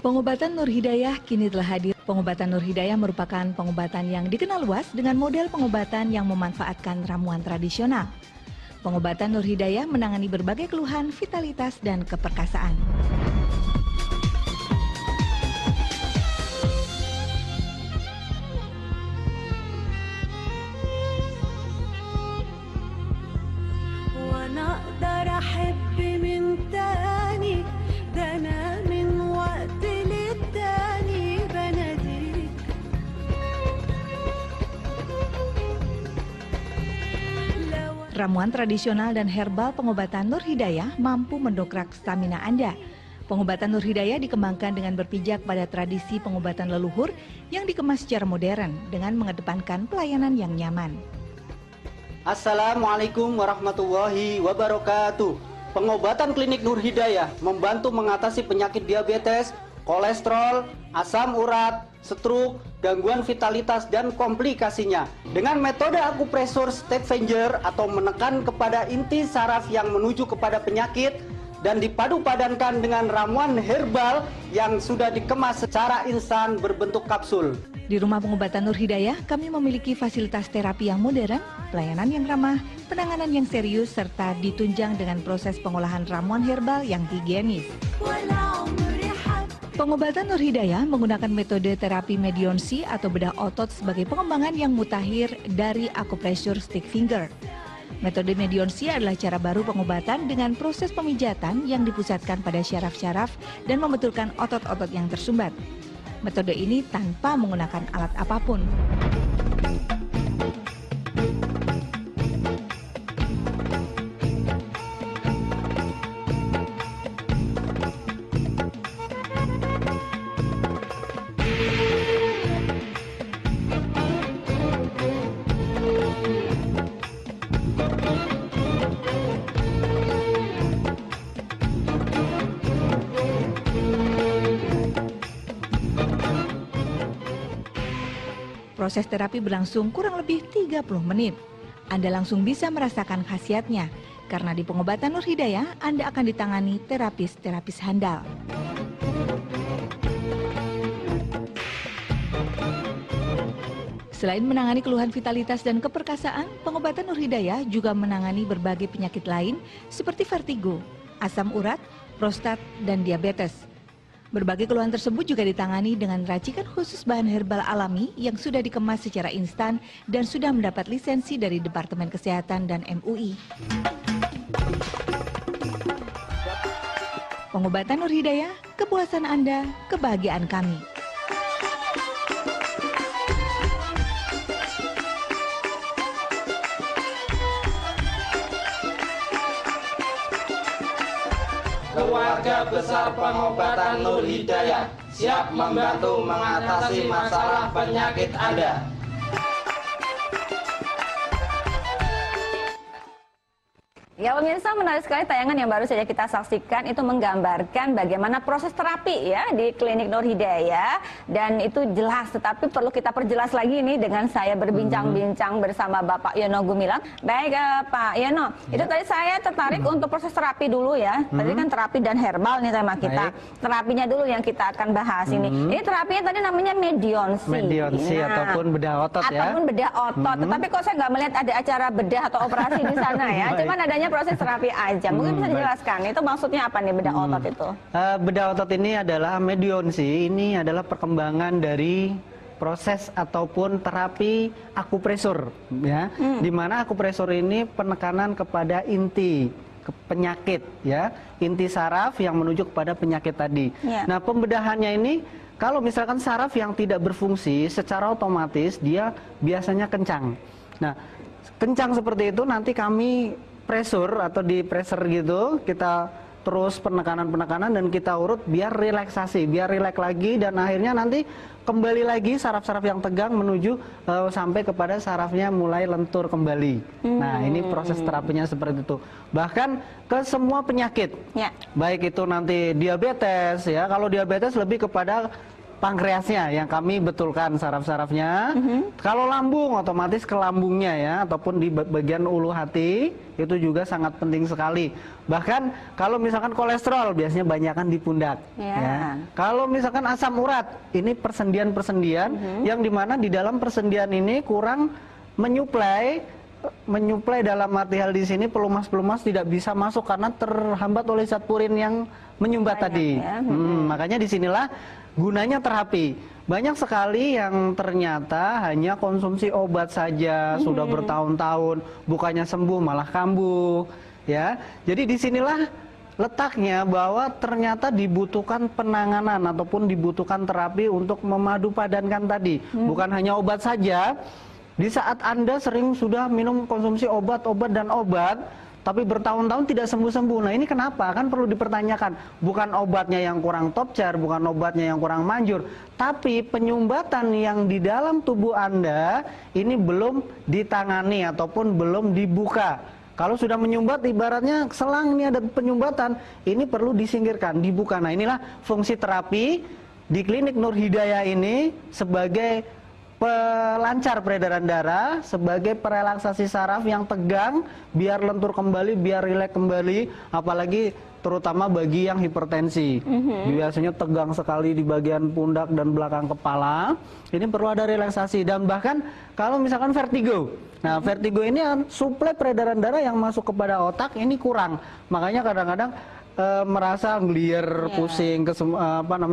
Pengobatan Nur Hidayah kini telah hadir. Pengobatan Nur Hidayah merupakan pengobatan yang dikenal luas dengan model pengobatan yang memanfaatkan ramuan tradisional. Pengobatan Nur Hidayah menangani berbagai keluhan, vitalitas, dan keperkasaan. Ramuan tradisional dan herbal pengobatan Nur Hidayah mampu mendongkrak stamina Anda. Pengobatan Nur Hidayah dikembangkan dengan berpijak pada tradisi pengobatan leluhur yang dikemas secara modern dengan mengedepankan pelayanan yang nyaman. Assalamualaikum warahmatullahi wabarakatuh. Pengobatan klinik Nur Hidayah membantu mengatasi penyakit diabetes, kolesterol, asam urat, stroke, gangguan vitalitas, dan komplikasinya. Dengan metode akupresur Stavanger atau menekan kepada inti saraf yang menuju kepada penyakit dan dipadu-padankan dengan ramuan herbal yang sudah dikemas secara instan berbentuk kapsul. Di Rumah Pengobatan Nur Hidayah, kami memiliki fasilitas terapi yang modern, pelayanan yang ramah, penanganan yang serius, serta ditunjang dengan proses pengolahan ramuan herbal yang higienis. Pengobatan Nur Hidayah menggunakan metode terapi medionsi atau bedah otot sebagai pengembangan yang mutakhir dari akupresur stick finger. Metode medionsi adalah cara baru pengobatan dengan proses pemijatan yang dipusatkan pada syaraf-syaraf dan membetulkan otot-otot yang tersumbat. Metode ini tanpa menggunakan alat apapun. Proses terapi berlangsung kurang lebih 30 menit. Anda langsung bisa merasakan khasiatnya, karena di Pengobatan Nur Hidayah Anda akan ditangani terapis-terapis handal. Selain menangani keluhan vitalitas dan keperkasaan, Pengobatan Nur Hidayah juga menangani berbagai penyakit lain seperti vertigo, asam urat, prostat, dan diabetes. Berbagai keluhan tersebut juga ditangani dengan racikan khusus bahan herbal alami yang sudah dikemas secara instan dan sudah mendapat lisensi dari Departemen Kesehatan dan MUI. Pengobatan Nur Hidayah, kepuasan Anda, kebahagiaan kami. Keluarga besar Pengobatan Nur Hidayah siap membantu mengatasi masalah penyakit Anda. Ya pemirsa, menarik sekali tayangan yang baru saja kita saksikan, itu menggambarkan bagaimana proses terapi ya di klinik Nur Hidayah, dan itu jelas, tetapi perlu kita perjelas lagi nih dengan saya berbincang-bincang bersama Bapak Yono Gumilang. Baik Pak Yono, itu tadi saya tertarik untuk proses terapi dulu ya. Tadi kan terapi dan herbal nih tema kita. Terapinya dulu yang kita akan bahas ini. Ini terapinya tadi namanya medionsi. Medionsi ataupun bedah otot ya. Ataupun bedah otot. Tetapi kok saya nggak melihat ada acara bedah atau operasi di sana ya. Cuman adanya proses terapi aja. Mungkin bisa dijelaskan itu maksudnya apa nih bedah otot itu? Bedah otot ini adalah medionsi. Ini adalah perkembangan dari proses ataupun terapi akupresur ya. Di mana akupresur ini penekanan kepada inti penyakit ya, inti saraf yang menuju kepada penyakit tadi. Nah, pembedahannya ini kalau misalkan saraf yang tidak berfungsi secara otomatis dia biasanya kencang. Nah, kencang seperti itu nanti kami pressure atau di pressure gitu, kita terus penekanan dan kita urut biar relaksasi, biar rileks lagi, dan akhirnya nanti kembali lagi saraf-saraf yang tegang menuju sampai kepada sarafnya mulai lentur kembali. Nah, ini proses terapinya seperti itu. Bahkan ke semua penyakit, baik itu nanti diabetes ya, kalau diabetes lebih kepada pankreasnya yang kami betulkan saraf-sarafnya. Kalau lambung otomatis ke lambungnya ya, ataupun di bagian ulu hati itu juga sangat penting sekali. Bahkan kalau misalkan kolesterol biasanya banyakkan di pundak. Ya. Kalau misalkan asam urat, ini persendian-persendian yang dimana di dalam persendian ini kurang menyuplai dalam arti hal di sini pelumas-pelumas tidak bisa masuk karena terhambat oleh zat purin yang menyumbat tadi. Makanya disinilah gunanya terapi. Banyak sekali yang ternyata hanya konsumsi obat saja sudah bertahun-tahun, bukannya sembuh malah kambuh ya. Jadi disinilah letaknya bahwa ternyata dibutuhkan penanganan ataupun dibutuhkan terapi untuk memadupadankan tadi. Bukan hanya obat saja. Di saat Anda sering sudah minum konsumsi obat tapi bertahun-tahun tidak sembuh-sembuh. Nah, ini kenapa? Kan perlu dipertanyakan. Bukan obatnya yang kurang top chair, bukan obatnya yang kurang manjur, tapi penyumbatan yang di dalam tubuh Anda ini belum ditangani ataupun belum dibuka. Kalau sudah menyumbat, ibaratnya selang ini ada penyumbatan, ini perlu disingkirkan, dibuka. Nah, inilah fungsi terapi di Klinik Nur Hidayah ini sebagai pelancar peredaran darah, sebagai perelaksasi saraf yang tegang, biar lentur kembali, biar rileks kembali, apalagi terutama bagi yang hipertensi. Biasanya tegang sekali di bagian pundak dan belakang kepala. Ini perlu ada relaksasi, dan bahkan kalau misalkan vertigo. Nah, vertigo ini suplai peredaran darah yang masuk kepada otak ini kurang. Makanya kadang-kadang merasa ngelier, pusing,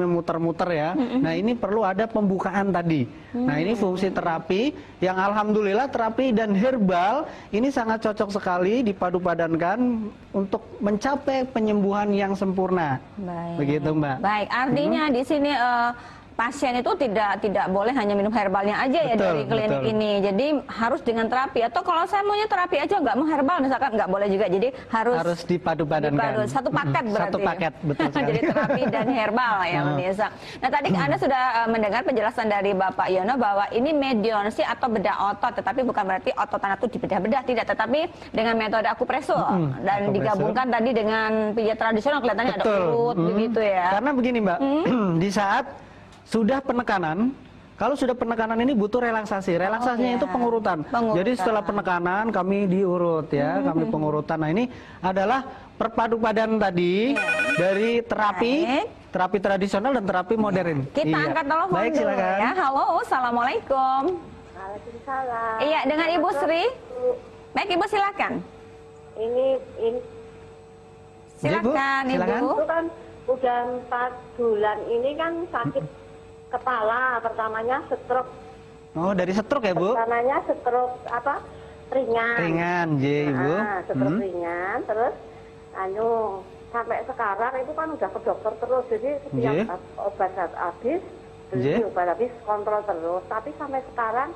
muter-muter ya. Nah, ini perlu ada pembukaan tadi. Nah, ini fungsi terapi yang alhamdulillah terapi dan herbal ini sangat cocok sekali dipadu-padankan untuk mencapai penyembuhan yang sempurna. Baik. Begitu, Mbak. Baik, artinya di sini pasien itu tidak boleh hanya minum herbalnya aja ya dari klinik ini. Jadi harus dengan terapi, atau kalau saya maunya terapi aja nggak mau herbal misalkan, nggak boleh juga. Jadi harus dipadu-padankan. Satu paket berarti. Satu paket, betul sekali. Jadi terapi dan herbal ya, Nisa. Nah, tadi Anda sudah mendengar penjelasan dari Bapak Yono bahwa ini medionsi atau bedah otot, tetapi bukan berarti otot anak itu dibedah-bedah, tidak, tetapi dengan metode akupresur dan digabungkan tadi dengan pijat tradisional, kelihatannya ada urut begitu ya. Karena begini, Mbak, di saat sudah penekanan, kalau sudah penekanan ini butuh relaksasi. Relaksasinya itu pengurutan. Jadi setelah penekanan kami diurut ya, kami pengurutan. Nah, ini adalah perpadu-padan tadi dari terapi tradisional dan terapi modern. Kita angkat telepon Baik, dulu silakan. ya. Halo, assalamualaikum. Waalaikumsalam. Iya, dengan Ibu Sri. Baik, Ibu silakan. Ini silakan, Ibu. Itu kan udah 4 bulan ini kan sakit kepala, pertamanya stroke. Oh, dari stroke ya, Bu? Pertamanya stroke ringan. Ringan, Ibu. Stroke ringan, terus sampai sekarang itu kan udah ke dokter terus, jadi setiap obat habis, beli obat habis, kontrol terus. Tapi sampai sekarang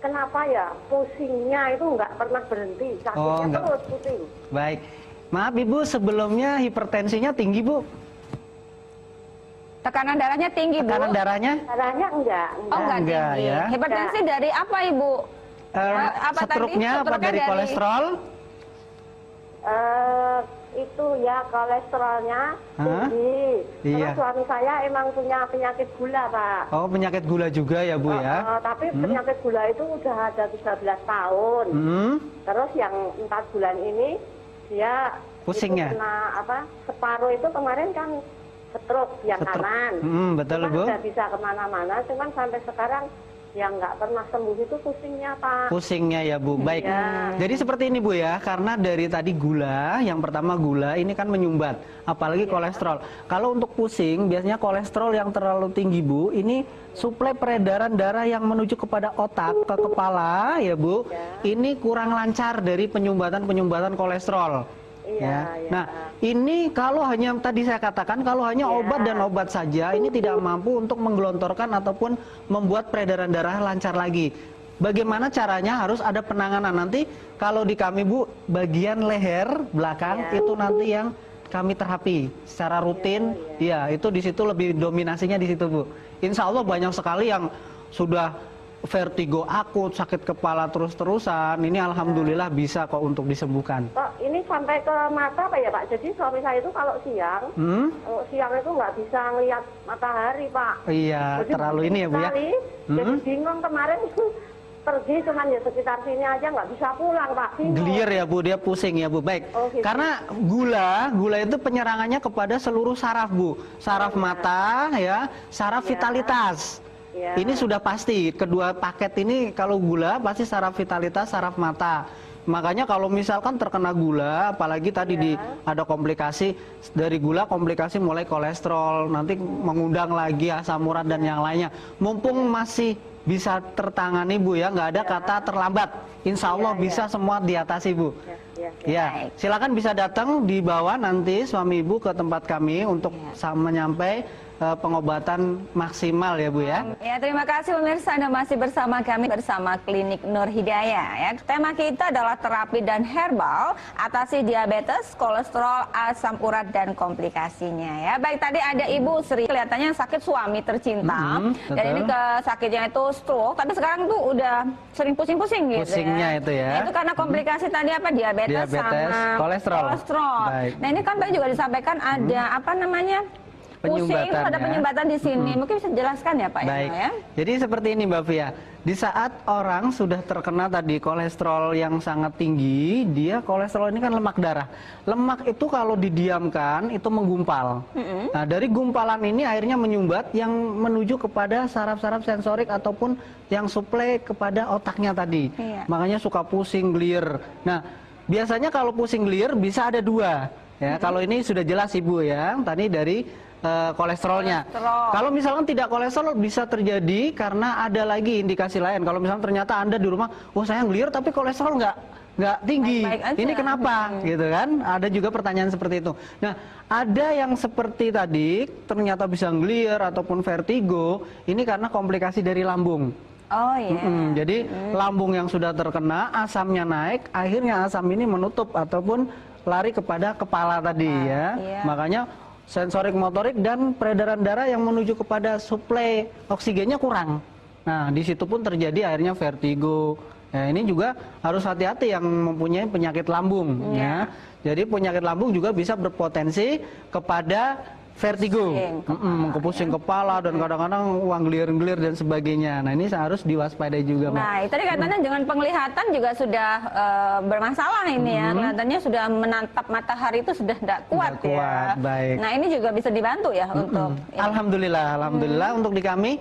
kenapa ya pusingnya itu nggak pernah berhenti, sakitnya terus pusing. Baik, maaf Ibu, sebelumnya hipertensinya tinggi, Bu? Tekanan darahnya tinggi, Bu? Tekanan darahnya? Darahnya enggak. Oh, enggak tinggi. Ya. Hipertensi dari apa, Ibu? Stroke-nya apa dari kolesterol? Itu ya kolesterolnya tinggi. Terus suami saya emang punya penyakit gula, Pak. Oh, penyakit gula juga ya, Bu ya? Tapi penyakit gula itu udah ada 13 tahun. Terus yang 4 bulan ini dia pusingnya kena separuh itu kemarin kan stroke yang kanan. Betul, cuman Bu. Udah bisa kemana-mana, cuman sampai sekarang yang nggak pernah sembuh itu pusingnya, Pak. Pusingnya ya, Bu. Baik. Jadi seperti ini, Bu ya, karena dari tadi gula, yang pertama gula ini kan menyumbat, apalagi kolesterol. Kalau untuk pusing, biasanya kolesterol yang terlalu tinggi, Bu, ini suplai peredaran darah yang menuju kepada otak, ke kepala ya, Bu. Ini kurang lancar dari penyumbatan kolesterol. Nah, ini kalau hanya tadi saya katakan, kalau hanya obat dan obat saja, ini tidak mampu untuk menggelontorkan ataupun membuat peredaran darah lancar lagi. Bagaimana caranya? Harus ada penanganan. Nanti kalau di kami, Bu, bagian leher belakang itu nanti yang kami terapi secara rutin. Ya, itu di situ lebih dominasinya di situ, Bu. Insya Allah banyak sekali yang sudah vertigo akut, sakit kepala terus-terusan, ini alhamdulillah bisa kok untuk disembuhkan. Kok ini sampai ke mata Pak ya, Pak? Jadi suami saya itu kalau siang itu nggak bisa ngelihat matahari, Pak. Iya, jadi terlalu ini ya, Bu ya. Jadi bingung kemarin pergi cuman ya sekitar sini aja nggak bisa pulang, Pak. Gelir ya, Bu, dia pusing ya, Bu. Baik. Gitu. Karena gula itu penyerangannya kepada seluruh saraf, Bu. Saraf mata ya, saraf vitalitas. Ini sudah pasti, kedua paket ini kalau gula pasti saraf vitalitas, saraf mata. Makanya kalau misalkan terkena gula, apalagi tadi ada komplikasi dari gula, komplikasi mulai kolesterol, nanti mengundang lagi asam urat dan yang lainnya. Mumpung masih bisa tertangani, Bu ya, nggak ada kata terlambat. Insya Allah bisa semua diatasi, Bu. Ya, silakan bisa datang di bawah nanti suami Ibu ke tempat kami untuk menyampai pengobatan maksimal ya Bu ya. Ya, terima kasih pemirsa, Anda masih bersama kami bersama Klinik Nur Hidayah ya. Tema kita adalah terapi dan herbal atasi diabetes, kolesterol, asam urat dan komplikasinya ya. Baik, tadi ada Ibu Sri kelihatannya sakit suami tercinta dan ini sakitnya itu stroke, tapi sekarang tuh udah sering pusing-pusing gitu. Pusingnya ya. itu ya. Itu karena komplikasi tadi apa diabetes sama kolesterol. Baik. Nah, ini kan tadi juga disampaikan ada apa namanya? Pusing, ada penyumbatan di sini. Mungkin bisa dijelaskan ya Pak Baik. ya? Jadi seperti ini Mbak Fia. Di saat orang sudah terkena tadi kolesterol yang sangat tinggi, dia kolesterol ini kan lemak darah. Lemak itu kalau didiamkan itu menggumpal. Nah, dari gumpalan ini akhirnya menyumbat yang menuju kepada saraf-saraf sensorik ataupun yang suplai kepada otaknya tadi. Makanya suka pusing, gelir. Nah, biasanya kalau pusing gelir bisa ada dua. Ya, kalau ini sudah jelas Ibu ya, tadi dari kolesterolnya. Kalau misalkan tidak kolesterol bisa terjadi karena ada lagi indikasi lain. Kalau misalnya ternyata Anda di rumah, oh saya ngelir tapi kolesterol nggak tinggi. Ini kenapa? Gitu kan? Ada juga pertanyaan seperti itu. Nah, ada yang seperti tadi ternyata bisa ngelir ataupun vertigo. Ini karena komplikasi dari lambung. Oh iya. Jadi lambung yang sudah terkena, asamnya naik, akhirnya asam ini menutup ataupun lari kepada kepala tadi ya. Makanya sensorik motorik dan peredaran darah yang menuju kepada suplai oksigennya kurang. Nah, di situ pun terjadi akhirnya vertigo. Ya, ini juga harus hati-hati yang mempunyai penyakit lambung ya. Jadi penyakit lambung juga bisa berpotensi kepada vertigo, pusing kepala dan kadang-kadang uang gelir-gelir dan sebagainya. Nah, ini harus diwaspadai juga, Mbak. Nah, tadi katanya dengan penglihatan juga sudah bermasalah ini ya. Kelihatannya sudah menatap matahari itu sudah tidak kuat, ya. Baik. Nah, ini juga bisa dibantu ya untuk. Alhamdulillah untuk di kami.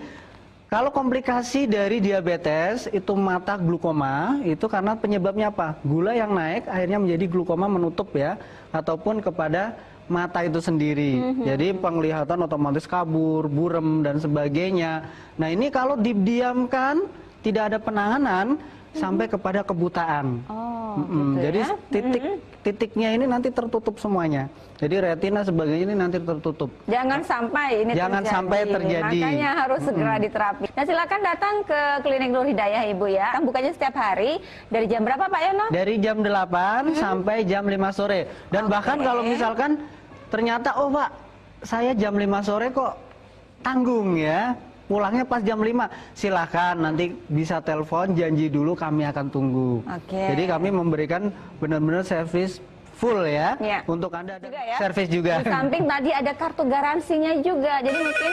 Kalau komplikasi dari diabetes itu mata glukoma, itu karena penyebabnya apa? Gula yang naik akhirnya menjadi glukoma menutup ya, ataupun kepada mata itu sendiri. Jadi penglihatan otomatis kabur, burem dan sebagainya. Nah, ini kalau didiamkan, tidak ada penanganan sampai kepada kebutaan. Jadi titiknya ini nanti tertutup semuanya. Jadi retina sebagainya ini nanti tertutup. Jangan sampai ini terjadi. Makanya harus segera diterapi. Nah, silakan datang ke Klinik Nur Hidayah Ibu ya. Kan bukanya setiap hari dari jam berapa Pak Yono? Dari jam 8 sampai jam 5 sore. Dan bahkan kalau misalkan ternyata, oh Pak, saya jam 5 sore kok tanggung ya, pulangnya pas jam 5, silahkan nanti bisa telepon, janji dulu kami akan tunggu. Jadi kami memberikan benar-benar servis full ya, untuk Anda ada servis juga. Di samping tadi ada kartu garansinya juga, jadi mungkin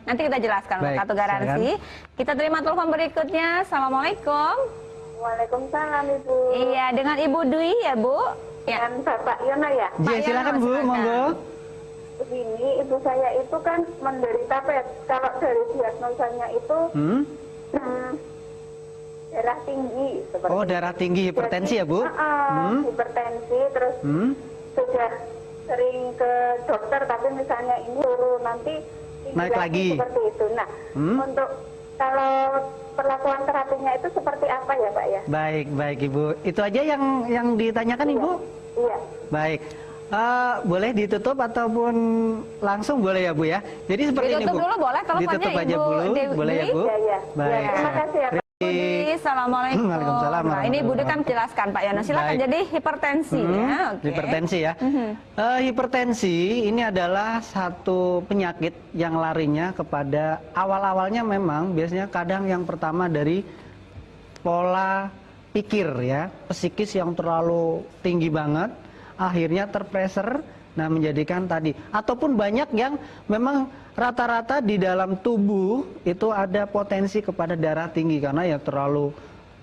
nanti kita jelaskan kartu garansi. Kita terima telepon berikutnya. Assalamualaikum. Waalaikumsalam Ibu. Iya, dengan Ibu Dwi ya Bu? Dan Bapak Yono ya? Silakan Bu, monggo. Begini, ibu saya itu kan menderita kalau dari diagnosanya itu darah tinggi. Oh, darah tinggi, hipertensi ya Bu? Hipertensi, terus sudah sering ke dokter, tapi misalnya ini turun nanti naik lagi seperti itu. Nah, untuk kalau perlakuan terapinya itu seperti apa ya Pak ya? Baik Ibu. Itu aja yang ditanyakan Ibu? Iya. Baik. Boleh ditutup ataupun langsung boleh ya Bu ya? Jadi seperti ini Bu. Ditutup dulu boleh, teleponnya ditutup aja Ibu dulu, boleh ya Bu? Iya. Baik. Terima kasih ya Pak. Assalamualaikum. Waalaikumsalam. Nah, ini Budi kan jelaskan Pak Yono. Silakan. Jadi hipertensi ya. Hipertensi ya. Hipertensi ini adalah satu penyakit yang larinya kepada awal-awalnya memang biasanya kadang yang pertama dari pola pikir ya, psikis yang terlalu tinggi banget, akhirnya terpressure. Nah, menjadikan tadi, ataupun banyak yang memang rata-rata di dalam tubuh itu ada potensi kepada darah tinggi karena ya terlalu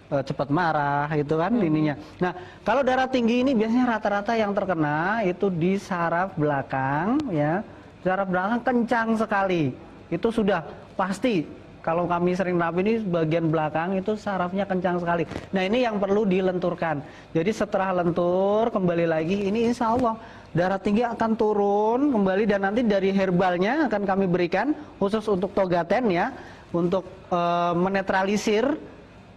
cepat marah itu kan ininya. Nah, kalau darah tinggi ini biasanya rata-rata yang terkena itu di saraf belakang ya. Saraf belakang kencang sekali. Itu sudah pasti. Kalau kami sering terapi ini bagian belakang itu sarafnya kencang sekali. Nah, ini yang perlu dilenturkan. Jadi setelah lentur kembali lagi ini insya Allah darah tinggi akan turun kembali dan nanti dari herbalnya akan kami berikan khusus untuk Togaten ya, untuk menetralisir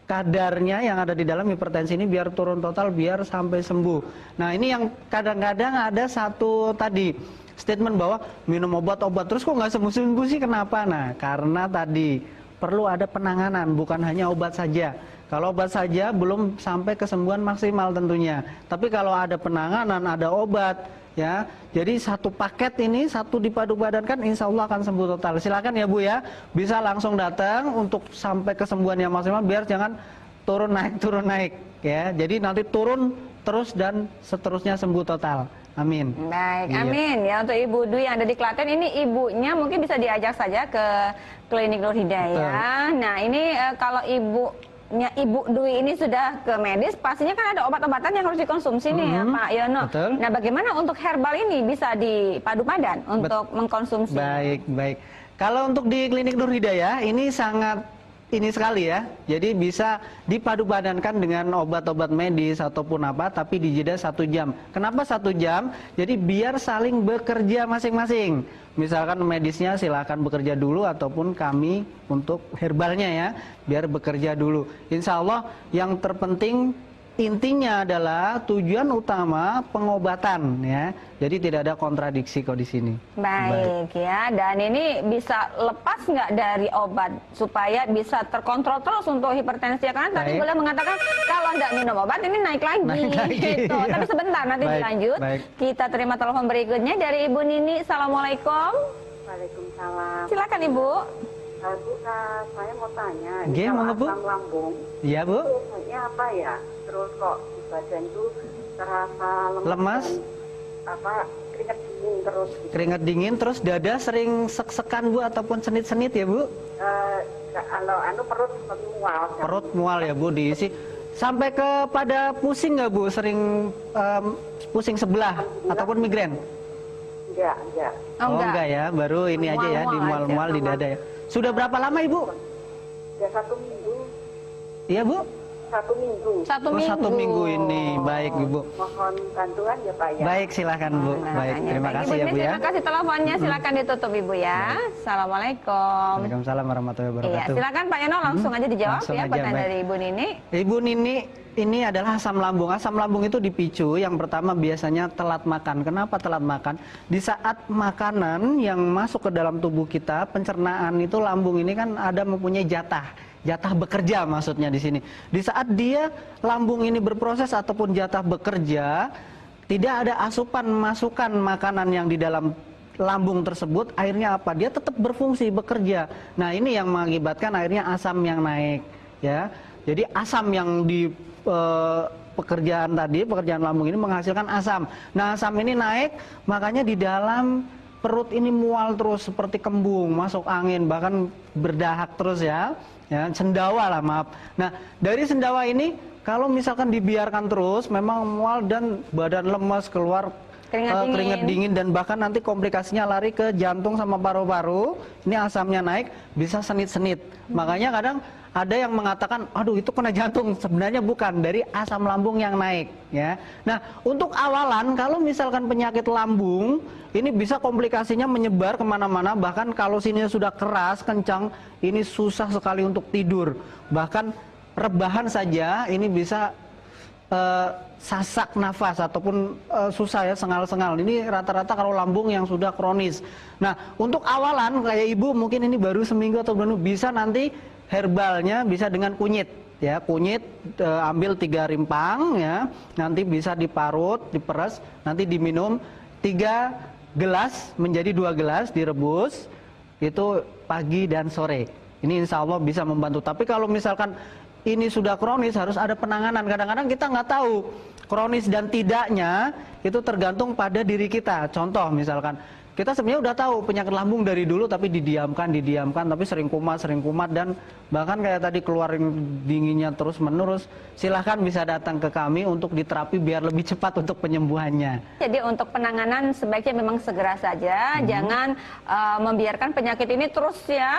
kadarnya yang ada di dalam hipertensi ini biar turun total, biar sampai sembuh. Nah, ini yang kadang-kadang ada satu tadi statement bahwa minum obat-obat terus kok nggak sembuh-sembuh sih, kenapa? Nah, karena tadi perlu ada penanganan, bukan hanya obat saja. Kalau obat saja belum sampai kesembuhan maksimal tentunya. Tapi kalau ada penanganan, ada obat, ya, jadi satu paket ini, satu dipadu-padankan, insya Allah akan sembuh total. Silakan ya Bu ya, bisa langsung datang untuk sampai kesembuhan yang maksimal, biar jangan turun naik ya. Jadi nanti turun terus dan seterusnya sembuh total. Amin. Baik, amin ya. Untuk Ibu Dwi yang ada di Klaten, ini ibunya mungkin bisa diajak saja ke Klinik Nur Hidayah. Nah, ini kalau Ibu Dwi ini sudah ke medis, pastinya kan ada obat-obatan yang harus dikonsumsi nih ya Pak Yono. Betul. Nah, bagaimana untuk herbal ini bisa dipadu padan untuk mengkonsumsi? Baik. Kalau untuk di Klinik Nur Hidayah ini sangat ini sekali ya, jadi bisa dipadu-padankan dengan obat-obat medis ataupun apa, tapi di jeda 1 jam. Kenapa 1 jam? Jadi biar saling bekerja masing-masing. Misalkan medisnya silakan bekerja dulu, ataupun kami untuk herbalnya ya, biar bekerja dulu. Insya Allah yang terpenting intinya adalah tujuan utama pengobatan ya. Jadi tidak ada kontradiksi kok di sini. Baik ya, dan ini bisa lepas nggak dari obat supaya bisa terkontrol terus untuk hipertensi ya, kan tadi boleh mengatakan kalau nggak minum obat ini naik lagi. Gitu. Ya. Tapi sebentar nanti dilanjut. Kita terima telepon berikutnya dari Ibu Nini. Assalamualaikum. Waalaikumsalam. Silakan Ibu. Bu, saya mau tanya, Gimana, Bu? asam lambung, Iya Bu. biasanya apa ya? Terus kok di badan tuh terasa Lemas? Apa keringat dingin terus? Gitu. Keringat dingin, terus dada sering sek-sekan Bu, ataupun senit-senit ya Bu? Kalau perut mual. Perut mual ya Bu, diisi. Sampai kepada pusing nggak Bu? Sering pusing sebelah ataupun migrain? Enggak. Oh enggak ya, baru ini aja ya, di mual-mual di dada ya. Sudah berapa lama Ibu? Ya 1 minggu. Iya Bu? 1 minggu. 1 minggu ini, baik Ibu. Mohon bantuan ya Pak ya. Baik, silakan Bu. Baik, terima kasih ya Bu ya. Terima kasih teleponnya, silakan ditutup Ibu ya. Assalamualaikum. Waalaikumsalam warahmatullahi Iya, wabarakatuh. silakan Pak Yono langsung aja dijawab Langsung ya aja, pertanyaan baik. dari Ibu Nini. Ibu Nini, ini adalah asam lambung. Asam lambung itu dipicu, yang pertama biasanya telat makan. Kenapa telat makan? Di saat makanan yang masuk ke dalam tubuh kita, pencernaan itu lambung ini kan ada mempunyai jatah bekerja maksudnya di sini. Di saat dia lambung ini berproses ataupun jatah bekerja, tidak ada asupan masukan makanan yang di dalam lambung tersebut, akhirnya apa? Dia tetap berfungsi bekerja. Nah, ini yang mengakibatkan akhirnya asam yang naik ya. Jadi asam yang di pekerjaan lambung ini menghasilkan asam. Nah, asam ini naik, makanya di dalam perut ini mual terus seperti kembung, masuk angin, bahkan berdahak terus ya, sendawa lah maaf. Nah, dari sendawa ini kalau misalkan dibiarkan terus, memang mual dan badan lemas, keluar keringat dingin, dan bahkan nanti komplikasinya lari ke jantung sama paru-paru. Ini asamnya naik, bisa senit-senit. Makanya kadang ada yang mengatakan, aduh itu kena jantung. Sebenarnya bukan, dari asam lambung yang naik ya. Nah, untuk awalan kalau misalkan penyakit lambung ini bisa komplikasinya menyebar kemana-mana. Bahkan kalau sini sudah keras, kencang, ini susah sekali untuk tidur. Bahkan rebahan saja ini bisa sasak nafas ataupun susah ya, sengal-sengal. Ini rata-rata kalau lambung yang sudah kronis. Nah, untuk awalan kayak Ibu mungkin ini baru seminggu atau 2 minggu, bisa nanti herbalnya bisa dengan kunyit ya. Kunyit ambil 3 rimpang ya, nanti bisa diparut, diperes, nanti diminum 3 gelas menjadi 2 gelas, direbus itu pagi dan sore. Ini insya Allah bisa membantu. Tapi kalau misalkan ini sudah kronis, harus ada penanganan. Kadang-kadang kita nggak tahu kronis dan tidaknya, itu tergantung pada diri kita. Contoh misalkan kita sebenarnya udah tahu penyakit lambung dari dulu, tapi didiamkan, tapi sering kumat, dan bahkan kayak tadi keluarin dinginnya terus menerus. Silahkan bisa datang ke kami untuk diterapi biar lebih cepat untuk penyembuhannya. Jadi untuk penanganan sebaiknya memang segera saja, jangan membiarkan penyakit ini terus ya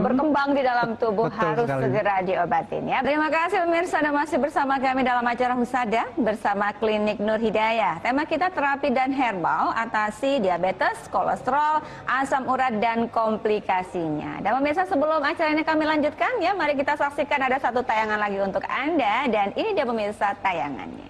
berkembang di dalam tubuh. Betul harus sekali. segera diobatin ya. Terima kasih pemirsa, Anda masih bersama kami dalam acara Husada bersama Klinik Nur Hidayah. Tema kita terapi dan herbal, atasi diabetes, kolesterol, asam urat, dan komplikasinya. Dan pemirsa, sebelum acara ini kami lanjutkan ya, mari kita saksikan ada satu tayangan lagi untuk Anda, dan ini dia pemirsa tayangannya.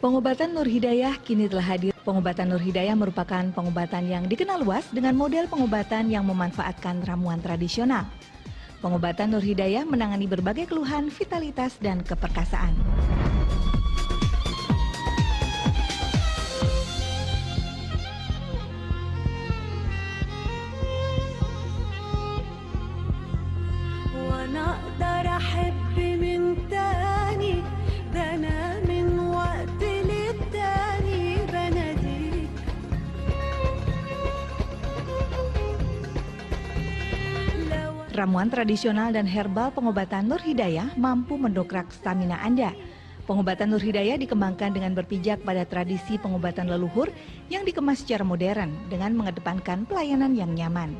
Pengobatan Nur Hidayah kini telah hadir. Pengobatan Nur Hidayah merupakan pengobatan yang dikenal luas dengan model pengobatan yang memanfaatkan ramuan tradisional. Pengobatan Nur Hidayah menangani berbagai keluhan vitalitas dan keperkasaan. Ramuan tradisional dan herbal pengobatan Nur Hidayah mampu mendongkrak stamina Anda. Pengobatan Nur Hidayah dikembangkan dengan berpijak pada tradisi pengobatan leluhur yang dikemas secara modern dengan mengedepankan pelayanan yang nyaman.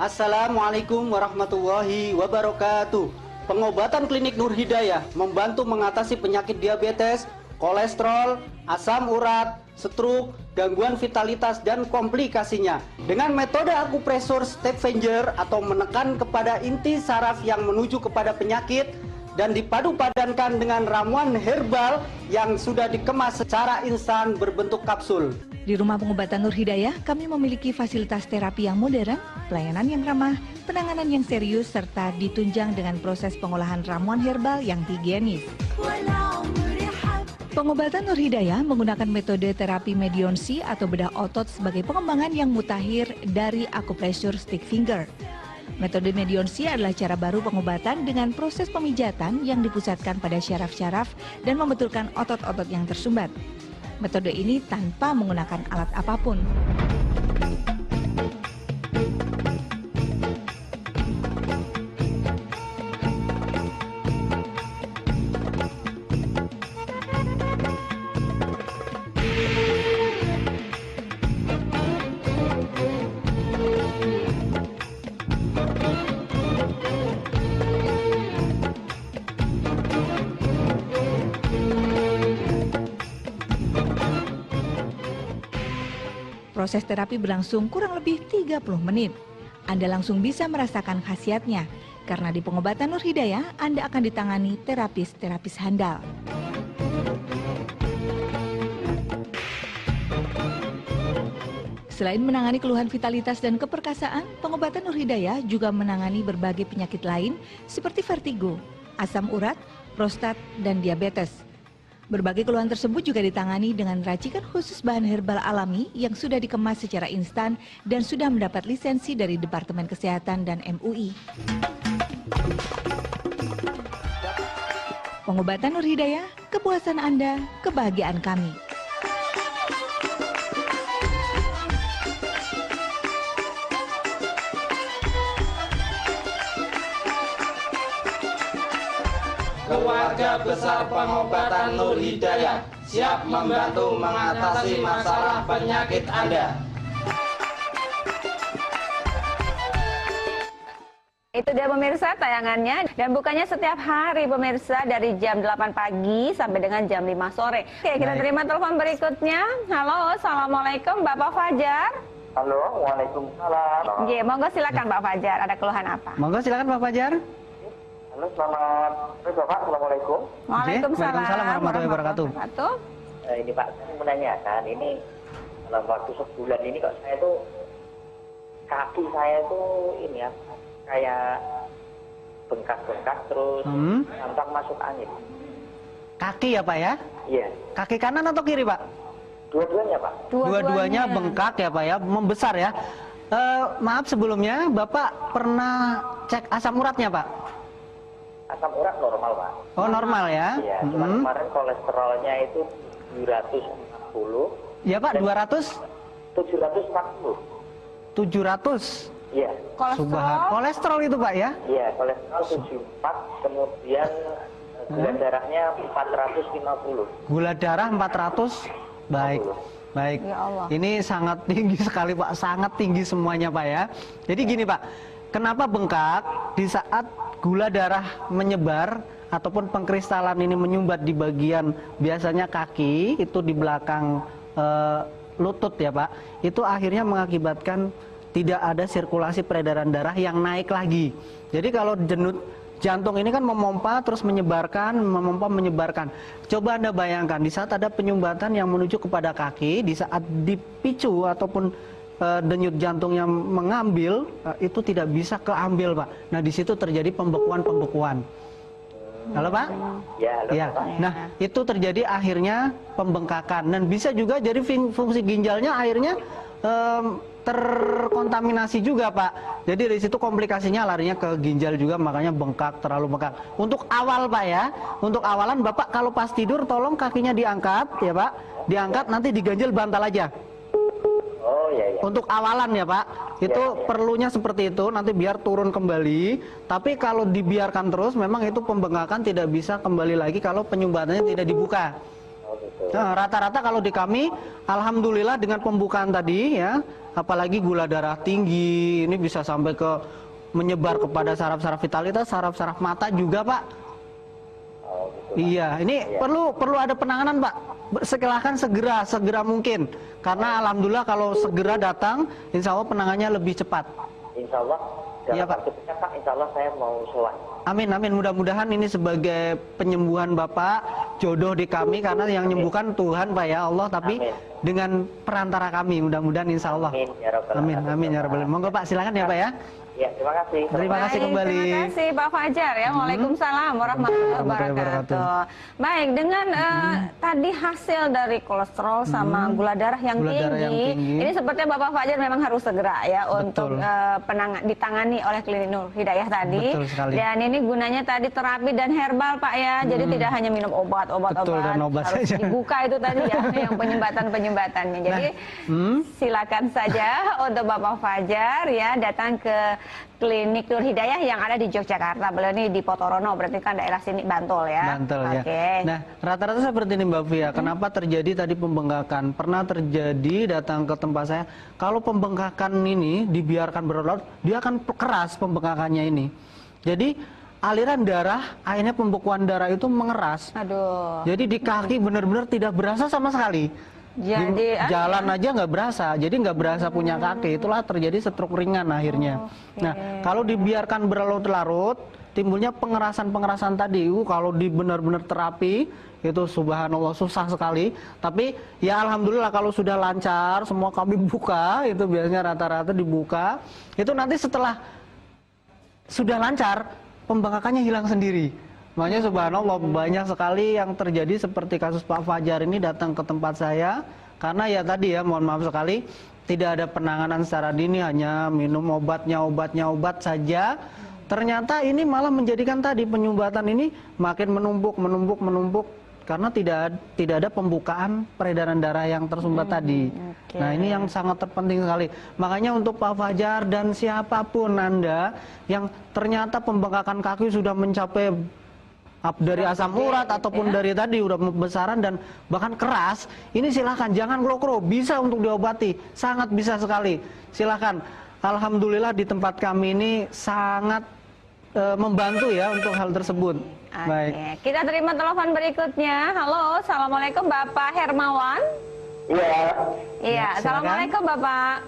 Assalamualaikum warahmatullahi wabarakatuh. Pengobatan klinik Nur Hidayah membantu mengatasi penyakit diabetes, kolesterol, asam urat, stroke, gangguan vitalitas dan komplikasinya. Dengan metode akupresur step finger atau menekan kepada inti saraf yang menuju kepada penyakit dan dipadu-padankan dengan ramuan herbal yang sudah dikemas secara instan berbentuk kapsul. Di Rumah Pengobatan Nur Hidayah, kami memiliki fasilitas terapi yang modern, pelayanan yang ramah, penanganan yang serius, serta ditunjang dengan proses pengolahan ramuan herbal yang higienis. Pengobatan Nur Hidayah menggunakan metode terapi medionsi atau bedah otot sebagai pengembangan yang mutakhir dari akupresur stick finger. Metode medionsi adalah cara baru pengobatan dengan proses pemijatan yang dipusatkan pada syaraf-syaraf dan membetulkan otot-otot yang tersumbat. Metode ini tanpa menggunakan alat apapun. Proses terapi berlangsung kurang lebih 30 menit. Anda langsung bisa merasakan khasiatnya, karena di Pengobatan Nur Hidayah Anda akan ditangani terapis-terapis handal. Selain menangani keluhan vitalitas dan keperkasaan, Pengobatan Nur Hidayah juga menangani berbagai penyakit lain seperti vertigo, asam urat, prostat, dan diabetes. Berbagai keluhan tersebut juga ditangani dengan racikan khusus bahan herbal alami yang sudah dikemas secara instan dan sudah mendapat lisensi dari Departemen Kesehatan dan MUI. Pengobatan Nur Hidayah, kepuasan Anda, kebahagiaan kami. Keluarga besar Pengobatan Nur Hidayah siap membantu mengatasi masalah penyakit Anda. Itu dia pemirsa tayangannya, dan bukannya setiap hari pemirsa dari jam 8 pagi sampai dengan jam 5 sore. Oke, kita terima telepon berikutnya. Halo, Assalamualaikum Bapak Fajar. Halo, Waalaikumsalam. Oke, monggo silakan Pak Fajar, ada keluhan apa? Monggo silakan Pak Fajar. Halo, selamat sore Bapak. Assalamualaikum. Waalaikumsalam warahmatullahi wabarakatuh. Ini Pak, saya menanyakan, ini dalam waktu sebulan ini kok saya tuh, kaki saya tuh ini ya, kayak bengkak-bengkak terus gampang masuk angin. Kaki ya Pak ya? Iya. Kaki kanan atau kiri Pak? Dua-duanya Pak. Dua-duanya bengkak ya Pak ya, membesar ya. Maaf sebelumnya, Bapak pernah cek asam uratnya Pak? Asam urat normal Pak. Oh normal ya? Iya, cuman kemarin kolesterolnya itu 740. Ya Pak, 200? 740. 700? Iya. Kolesterol itu Pak ya? Iya, kolesterol 74, kemudian gula darahnya 450. Gula darah 400? Baik. Baik. Ya Allah. Ini sangat tinggi sekali Pak, sangat tinggi semuanya Pak ya. Jadi gini Pak, kenapa bengkak di saat gula darah menyebar ataupun pengkristalan ini menyumbat di bagian biasanya kaki, itu di belakang lutut ya Pak, itu akhirnya mengakibatkan tidak ada sirkulasi peredaran darah yang naik lagi. Jadi kalau jantung ini kan memompa terus menyebarkan, memompa menyebarkan. Coba Anda bayangkan di saat ada penyumbatan yang menuju kepada kaki, di saat dipicu ataupun denyut jantung yang mengambil itu tidak bisa keambil, Pak. Nah, di situ terjadi pembekuan-pembekuan. Halo, Pak? Ya. Nah, itu terjadi akhirnya pembengkakan dan bisa juga jadi fungsi ginjalnya akhirnya terkontaminasi juga, Pak. Jadi dari situ komplikasinya larinya ke ginjal juga, makanya bengkak, terlalu bengkak. Untuk awal, Pak ya, untuk awalan Bapak kalau pas tidur tolong kakinya diangkat ya, Pak. Diangkat nanti diganjel bantal aja. Oh iya. Untuk awalan ya, Pak. Itu perlunya seperti itu, nanti biar turun kembali. Tapi kalau dibiarkan terus memang itu pembengkakan tidak bisa kembali lagi kalau penyumbatannya tidak dibuka. Nah, rata-rata kalau di kami alhamdulillah dengan pembukaan tadi ya, apalagi gula darah tinggi ini bisa sampai ke menyebar kepada saraf-saraf vitalitas, saraf-saraf mata juga, Pak. Iya, ini perlu ada penanganan, Pak. Silahkan segera mungkin, karena alhamdulillah kalau segera datang, insya Allah penanganannya lebih cepat. Insya Allah. Iya, Pak. Pak, insya Allah saya mau sowan. Amin. Mudah-mudahan ini sebagai penyembuhan Bapak, jodoh di kami, karena yang menyembuhkan Tuhan, Pak ya Allah, tapi dengan perantara kami, mudah-mudahan insya Allah. Amin ya rabbal alamin. Monggo Pak, silakan ya Pak ya. Ya, terima kasih. Terima kasih kembali. Terima kasih Pak Fajar ya. Waalaikumsalam warahmatullahi wabarakatuh. Baik, dengan tadi hasil dari kolesterol sama gula darah yang tinggi, ini sepertinya Bapak Fajar memang harus segera ya untuk ditangani oleh Klinik Nur Hidayah tadi. Dan ini gunanya tadi terapi dan herbal, Pak ya. Jadi tidak hanya minum obat, harus dibuka itu tadi ya yang penyumbatan-penyumbatannya. Jadi silakan saja untuk Bapak Fajar ya datang ke Klinik Nur Hidayah yang ada di Yogyakarta. Beliau ini di Potorono, berarti kan daerah sini Bantul ya. Bantul ya. Nah, rata-rata seperti ini Mbak Fia. Kenapa terjadi tadi pembengkakan? Pernah terjadi datang ke tempat saya. Kalau pembengkakan ini dibiarkan berlarut, dia akan keras pembengkakannya ini. Jadi aliran darah, akhirnya pembekuan darah itu mengeras. Aduh. Jadi di kaki benar-benar tidak berasa sama sekali. Jadi jalan aja nggak berasa, jadi nggak berasa punya kaki, itulah terjadi stroke ringan akhirnya. Nah, kalau dibiarkan berlarut-larut, timbulnya pengerasan tadi. Kalau di benar-benar terapi itu subhanallah susah sekali. Tapi ya alhamdulillah kalau sudah lancar, semua kami buka, itu biasanya rata-rata dibuka. Itu nanti setelah sudah lancar, pembengkakannya hilang sendiri. Makanya subhanallah banyak sekali yang terjadi seperti kasus Pak Fajar ini datang ke tempat saya karena ya tadi ya mohon maaf sekali tidak ada penanganan secara dini, hanya minum obat saja. Ternyata ini malah menjadikan tadi penyumbatan ini makin menumpuk karena tidak ada pembukaan peredaran darah yang tersumbat tadi. Nah, ini yang sangat terpenting sekali. Makanya untuk Pak Fajar dan siapapun Anda yang ternyata pembengkakan kaki sudah mencapai dari asam urat ataupun dari tadi udah besaran dan bahkan keras, ini silahkan jangan klokro, bisa untuk diobati, sangat bisa sekali. Silahkan. Alhamdulillah di tempat kami ini sangat membantu ya untuk hal tersebut. Baik. Kita terima telepon berikutnya. Halo, assalamualaikum Bapak Hermawan. Iya. Assalamualaikum Bapak.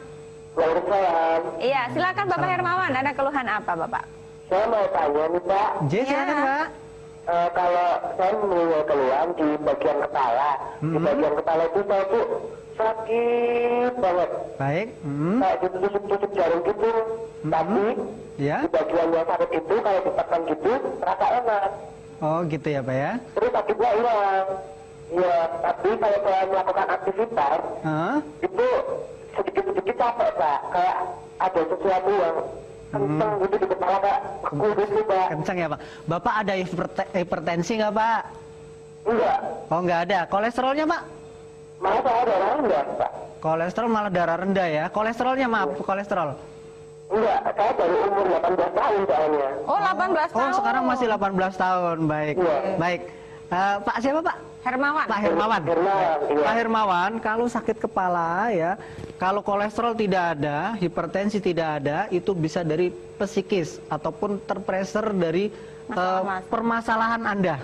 Waalaikumsalam. Iya, silakan Bapak Hermawan. Ada keluhan apa Bapak? Saya mau tanya nih Pak. Silakan Pak. Kalau saya mempunyai keluhan di bagian kepala, di bagian kepala itu saya tuh sakit banget. Baik. Kayak ditusuk-tusuk jarum gitu. Tapi di bagian yang sakit itu kalau ditekan gitu terasa enak. Oh gitu ya Pak ya. Terus sakitnya hilang. Iya, tapi kalau saya melakukan aktivitas itu sedikit-sedikit capek Pak. Kayak ada sesuatu yang kenceng gitu di kepala Pak. Gitu Pak. Kenceng ya Pak. Bapak ada hipertensi nggak Pak? Enggak. Oh nggak ada. Kolesterolnya Pak? Malah saya darah rendah Pak. Kolesterol malah darah rendah ya. Kolesterolnya maaf, kolesterol. Enggak, saya dari umur 18 tahun soalnya. Oh 18 tahun. Oh sekarang masih 18 tahun. Baik. Baik. Pak siapa Pak? Hermawan. Pak Hermawan. Pak Hermawan, kalau sakit kepala ya, kalau kolesterol tidak ada, hipertensi tidak ada, itu bisa dari psikis ataupun terpressure dari permasalahan Anda.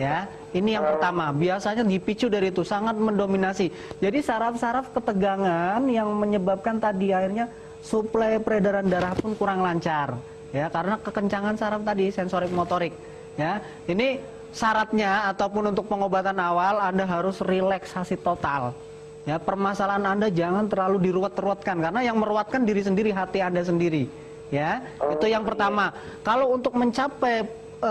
Ya, ini yang pertama. Biasanya dipicu dari itu, sangat mendominasi. Jadi saraf-saraf ketegangan yang menyebabkan tadi akhirnya suplai peredaran darah pun kurang lancar. ya, karena kekencangan saraf tadi, sensorik motorik, ya. Ini syaratnya ataupun untuk pengobatan awal Anda harus relaksasi total. Ya, permasalahan Anda jangan terlalu diruwet-ruwetkan, karena yang meruwetkan diri sendiri, hati Anda sendiri. Ya, itu yang pertama. Kalau untuk mencapai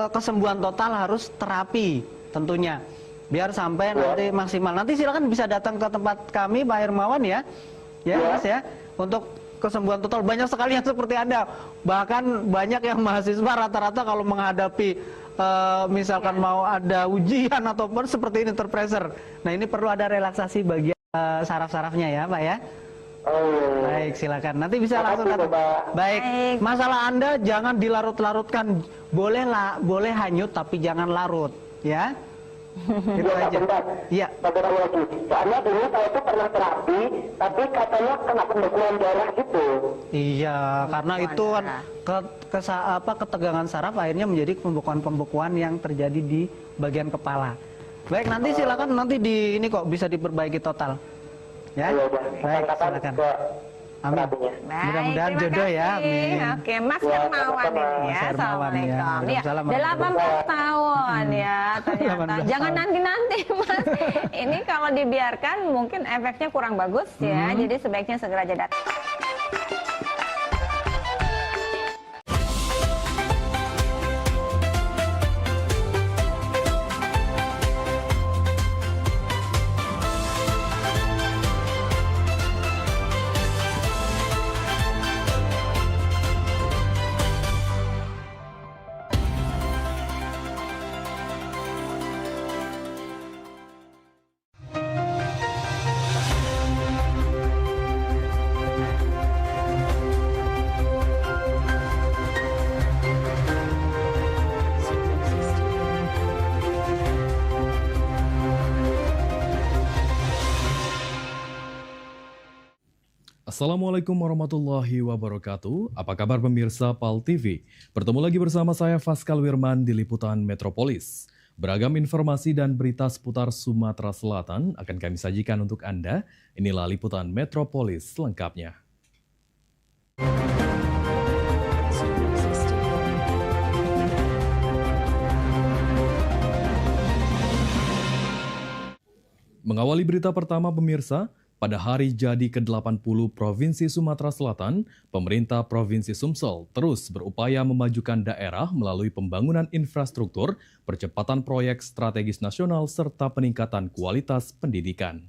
kesembuhan total harus terapi tentunya, biar sampai nanti maksimal. Nanti silakan bisa datang ke tempat kami, Pak Hermawan ya, Mas ya, untuk kesembuhan total. Banyak sekali yang seperti Anda. Bahkan banyak yang mahasiswa rata-rata kalau menghadapi misalkan mau ada ujian ataupun seperti ini terpressure. Nah, ini perlu ada relaksasi bagian saraf-sarafnya ya, Pak ya. Baik, silakan. Nanti bisa langsung datang. Baik. Masalah Anda jangan dilarut-larutkan. Boleh hanyut tapi jangan larut, ya. Itu aja. Iya. Soalnya dulu saya tuh pernah terapi, tapi katanya kena pembekuan darah gitu. Iya, karena itu kan ketegangan saraf akhirnya menjadi pembekuan-pembekuan yang terjadi di bagian kepala. Baik, nanti silakan nanti ini kok bisa diperbaiki total. Ya. Baik, silakan. Amin. Mudah-mudahan jodoh ya. Amin. Oke, Mas Hermawan ini ya. Assalamualaikum. Ya, 18 tahun ya ternyata. Jangan nanti-nanti, Mas. Ini kalau dibiarkan mungkin efeknya kurang bagus ya. Jadi sebaiknya segera aja datang. Assalamualaikum warahmatullahi wabarakatuh. Apa kabar pemirsa PAL TV? Bertemu lagi bersama saya Faskal Wirman di Liputan Metropolis. Beragam informasi dan berita seputar Sumatera Selatan akan kami sajikan untuk Anda. Inilah Liputan Metropolis selengkapnya. Mengawali berita pertama pemirsa, pada hari jadi ke-80 Provinsi Sumatera Selatan, pemerintah Provinsi Sumsel terus berupaya memajukan daerah melalui pembangunan infrastruktur, percepatan proyek strategis nasional, serta peningkatan kualitas pendidikan.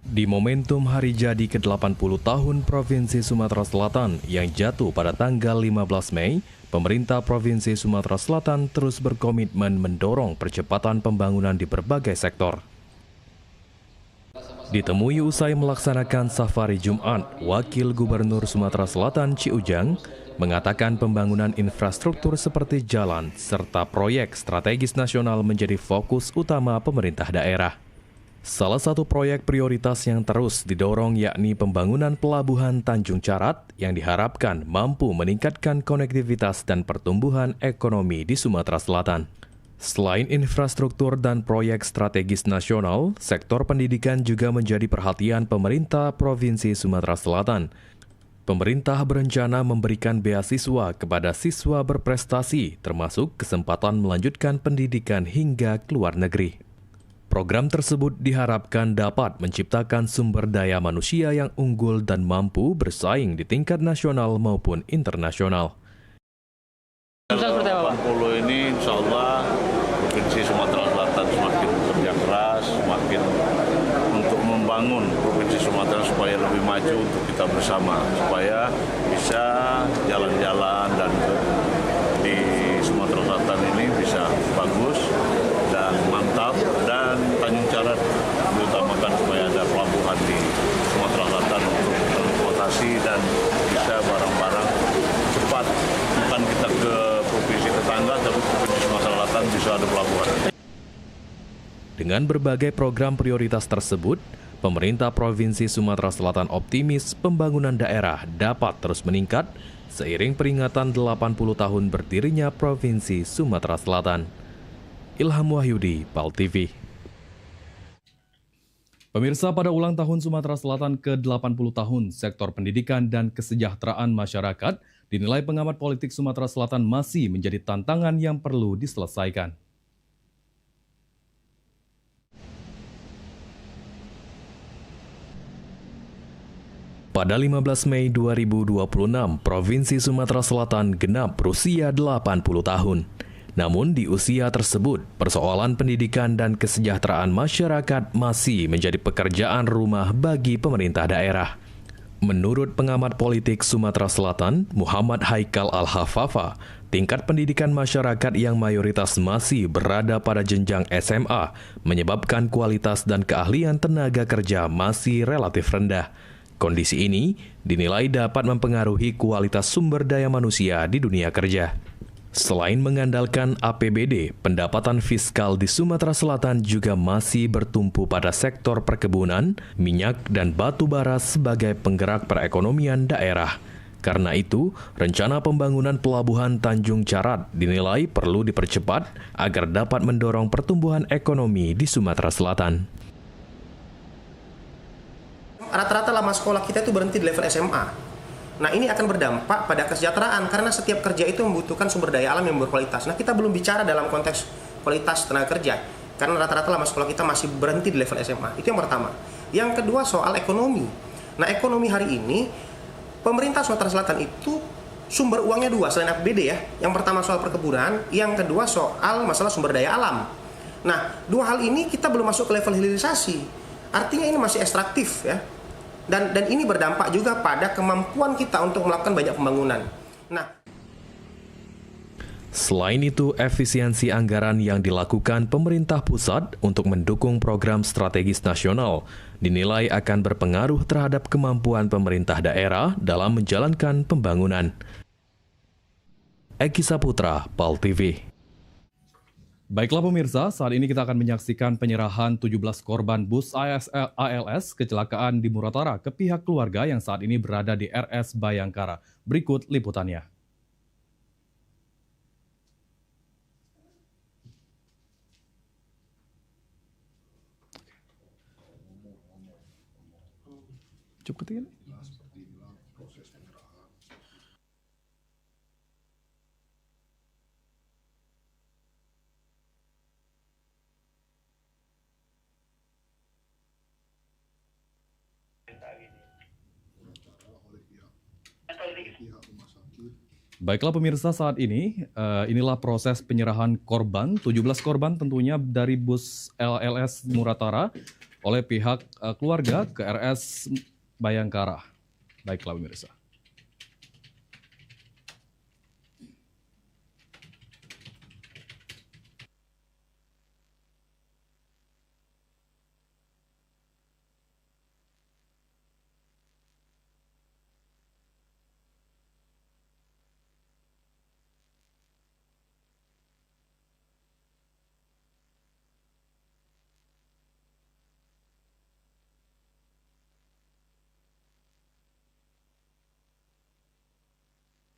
Di momentum hari jadi ke-80 tahun Provinsi Sumatera Selatan yang jatuh pada tanggal 15 Mei, pemerintah Provinsi Sumatera Selatan terus berkomitmen mendorong percepatan pembangunan di berbagai sektor. Ditemui usai melaksanakan safari Jumat, Wakil Gubernur Sumatera Selatan Ci Ujang mengatakan pembangunan infrastruktur seperti jalan serta proyek strategis nasional menjadi fokus utama pemerintah daerah. Salah satu proyek prioritas yang terus didorong yakni pembangunan pelabuhan Tanjung Carat yang diharapkan mampu meningkatkan konektivitas dan pertumbuhan ekonomi di Sumatera Selatan. Selain infrastruktur dan proyek strategis nasional, sektor pendidikan juga menjadi perhatian pemerintah Provinsi Sumatera Selatan. Pemerintah berencana memberikan beasiswa kepada siswa berprestasi, termasuk kesempatan melanjutkan pendidikan hingga ke luar negeri. Program tersebut diharapkan dapat menciptakan sumber daya manusia yang unggul dan mampu bersaing di tingkat nasional maupun internasional. 80 ini insya Allah Provinsi Sumatera Selatan semakin bekerja keras, semakin untuk membangun Provinsi Sumatera supaya lebih maju untuk kita bersama, supaya bisa jalan-jalan dan di Sumatera Selatan ini bisa bagus dan mantap, dan Tanjung Carat diutamakan supaya ada pelabuhan di Sumatera Selatan untuk transportasi dan bisa barang-barang cepat, bukan kita ke provinsi tetangga, tapi provinsi Sumatera Selatan bisa ada pelabuhan. Dengan berbagai program prioritas tersebut, pemerintah Provinsi Sumatera Selatan optimis pembangunan daerah dapat terus meningkat seiring peringatan 80 tahun berdirinya Provinsi Sumatera Selatan. Ilham Wahyudi, PAL TV. Pemirsa, pada ulang tahun Sumatera Selatan ke-80 tahun, sektor pendidikan dan kesejahteraan masyarakat dinilai pengamat politik Sumatera Selatan masih menjadi tantangan yang perlu diselesaikan. Pada 15 Mei 2026, Provinsi Sumatera Selatan genap berusia 80 tahun. Namun di usia tersebut, persoalan pendidikan dan kesejahteraan masyarakat masih menjadi pekerjaan rumah bagi pemerintah daerah. Menurut pengamat politik Sumatera Selatan, Muhammad Haikal Al-Hafafa, tingkat pendidikan masyarakat yang mayoritas masih berada pada jenjang SMA menyebabkan kualitas dan keahlian tenaga kerja masih relatif rendah. Kondisi ini dinilai dapat mempengaruhi kualitas sumber daya manusia di dunia kerja. Selain mengandalkan APBD, pendapatan fiskal di Sumatera Selatan juga masih bertumpu pada sektor perkebunan, minyak, dan batu bara sebagai penggerak perekonomian daerah. Karena itu, rencana pembangunan pelabuhan Tanjung Carat dinilai perlu dipercepat agar dapat mendorong pertumbuhan ekonomi di Sumatera Selatan. Rata-rata lama sekolah kita itu berhenti di level SMA. Nah, ini akan berdampak pada kesejahteraan karena setiap kerja itu membutuhkan sumber daya alam yang berkualitas. Nah, kita belum bicara dalam konteks kualitas tenaga kerja karena rata-rata lama sekolah kita masih berhenti di level SMA. Itu yang pertama. Yang kedua soal ekonomi. Nah, ekonomi hari ini pemerintah Sumatera Selatan itu sumber uangnya dua selain APBD ya. Yang pertama soal perkebunan, yang kedua soal masalah sumber daya alam. Nah, dua hal ini kita belum masuk ke level hilirisasi. Artinya ini masih ekstraktif ya. Dan ini berdampak juga pada kemampuan kita untuk melakukan banyak pembangunan. Nah, selain itu, efisiensi anggaran yang dilakukan pemerintah pusat untuk mendukung program strategis nasional dinilai akan berpengaruh terhadap kemampuan pemerintah daerah dalam menjalankan pembangunan. Eki Saputra, PAL TV. Baiklah pemirsa, saat ini kita akan menyaksikan penyerahan 17 korban bus ALS kecelakaan di Muratara ke pihak keluarga yang saat ini berada di RS Bayangkara. Berikut liputannya. Cukup ketiga. Baiklah pemirsa, saat ini inilah proses penyerahan korban, 17 korban tentunya dari bus ALS Muratara oleh pihak keluarga ke RS Bayangkara. Baiklah pemirsa.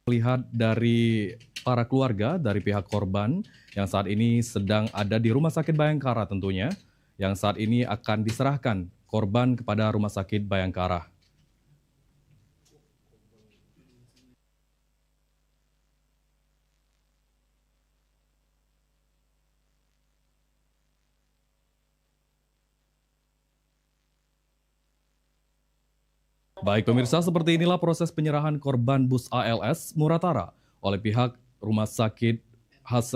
Lihat dari para keluarga, dari pihak korban yang saat ini sedang ada di Rumah Sakit Bayangkara tentunya, yang saat ini akan diserahkan korban kepada Rumah Sakit Bayangkara. Baik pemirsa, seperti inilah proses penyerahan korban bus ALS Muratara oleh pihak Rumah Sakit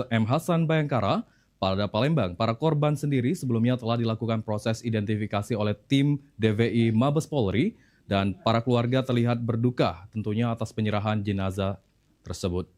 M. Hasan Bayangkara pada Palembang. Para korban sendiri sebelumnya telah dilakukan proses identifikasi oleh tim DVI Mabes Polri dan para keluarga terlihat berduka tentunya atas penyerahan jenazah tersebut.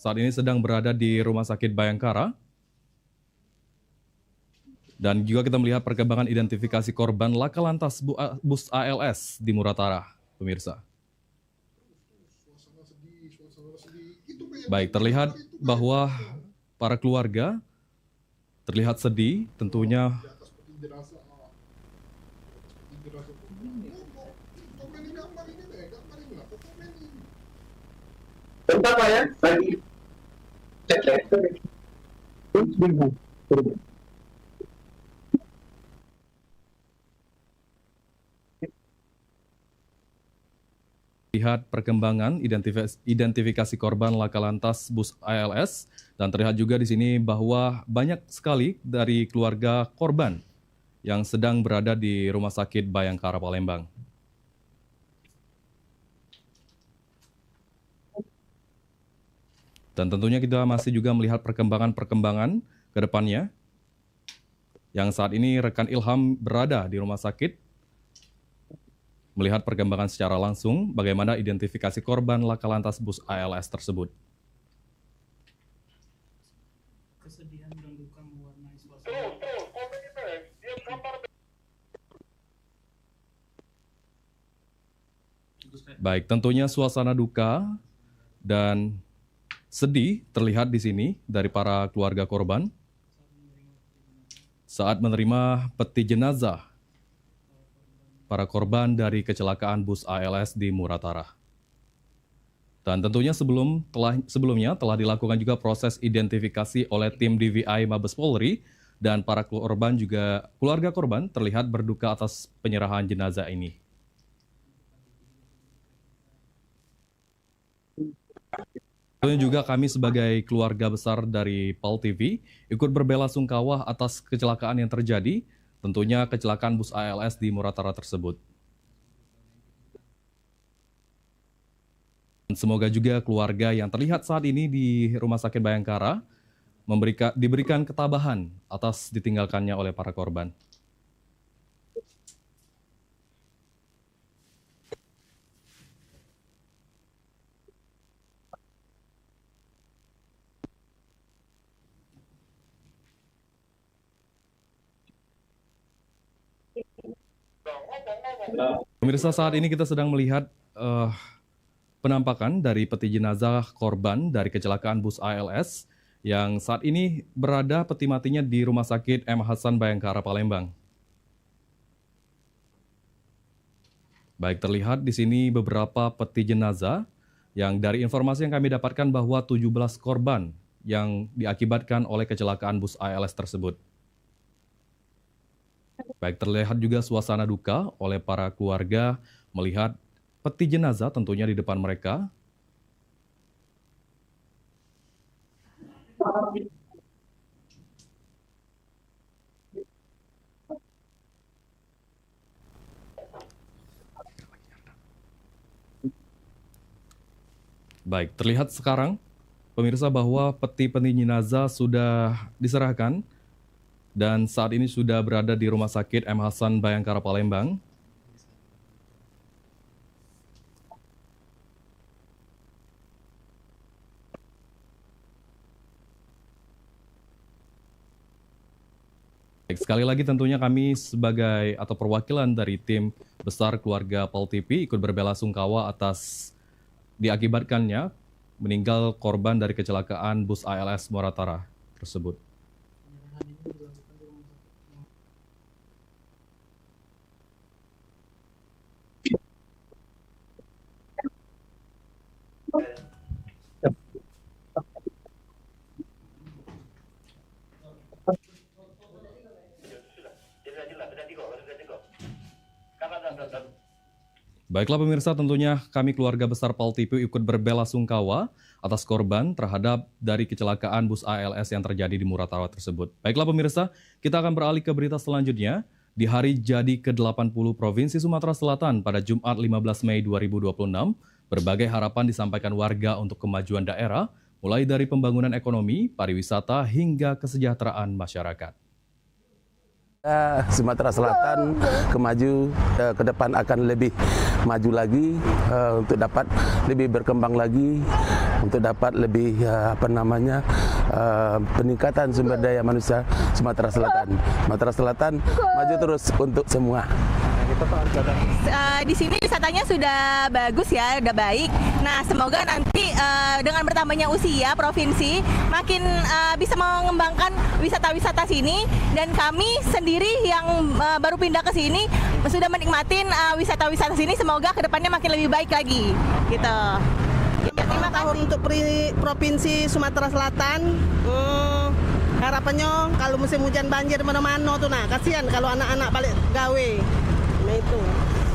saat ini sedang berada di Rumah Sakit Bayangkara. Dan juga kita melihat perkembangan identifikasi korban laka lantas bus ALS di Muratara, pemirsa. Baik, terlihat bahwa para keluarga terlihat sedih, tentunya. Bentar Pak ya, lagi cek. Lihat perkembangan identifikasi korban laka lantas bus ALS, dan terlihat juga di sini bahwa banyak sekali dari keluarga korban yang sedang berada di Rumah Sakit Bayangkara Palembang. Dan tentunya kita masih juga melihat perkembangan ke depannya, yang saat ini rekan Ilham berada di rumah sakit, melihat perkembangan secara langsung bagaimana identifikasi korban laka lantas bus ALS tersebut. Kesedihan dan duka mewarnai suasana. Baik, tentunya suasana duka dan sedih terlihat di sini dari para keluarga korban saat menerima peti jenazah para korban dari kecelakaan bus ALS di Muratara. Dan tentunya sebelumnya telah dilakukan juga proses identifikasi oleh tim DVI Mabes Polri, dan para keluarga korban terlihat berduka atas penyerahan jenazah ini. Tentunya juga kami sebagai keluarga besar dari PAL TV ikut berbelasungkawa atas kecelakaan yang terjadi, tentunya kecelakaan bus ALS di Muratara tersebut. Semoga juga keluarga yang terlihat saat ini di Rumah Sakit Bayangkara diberikan ketabahan atas ditinggalkannya oleh para korban. Pemirsa, saat ini kita sedang melihat penampakan dari peti jenazah korban dari kecelakaan bus ALS yang saat ini berada peti matinya di Rumah Sakit M. Hasan Bayangkara Palembang. Baik, terlihat di sini beberapa peti jenazah yang dari informasi yang kami dapatkan bahwa 17 korban yang diakibatkan oleh kecelakaan bus ALS tersebut. Baik, terlihat juga suasana duka oleh para keluarga melihat peti jenazah tentunya di depan mereka. Baik, terlihat sekarang pemirsa bahwa peti-peti jenazah sudah diserahkan dan saat ini sudah berada di Rumah Sakit M. Hasan Bayangkara Palembang. Baik, sekali lagi tentunya kami sebagai atau perwakilan dari tim besar keluarga PAL TV ikut berbelasungkawa atas diakibatkannya meninggal korban dari kecelakaan bus ALS Muratara tersebut. Baiklah pemirsa, tentunya kami keluarga besar PAL TV ikut berbelasungkawa atas korban terhadap dari kecelakaan bus ALS yang terjadi di Muratara tersebut. Baiklah pemirsa, kita akan beralih ke berita selanjutnya. Di hari jadi ke-80 Provinsi Sumatera Selatan pada Jumat 15 Mei 2026, berbagai harapan disampaikan warga untuk kemajuan daerah, mulai dari pembangunan ekonomi, pariwisata, hingga kesejahteraan masyarakat. Sumatera Selatan ke depan akan lebih maju lagi untuk dapat lebih berkembang lagi untuk dapat lebih peningkatan sumber daya manusia Sumatera Selatan. Sumatera Selatan maju terus untuk semua. Di sini wisatanya sudah bagus ya, udah baik. Nah, semoga nanti dengan bertambahnya usia provinsi makin bisa mengembangkan wisata-wisata sini, dan kami sendiri yang baru pindah ke sini sudah menikmatin wisata-wisata sini. Semoga kedepannya makin lebih baik lagi, gitu. Terima kasih untuk provinsi Sumatera Selatan. Harapannya kalau musim hujan banjir mana-mana tuh, nah kasihan kalau anak-anak balik gawe. Nah itu.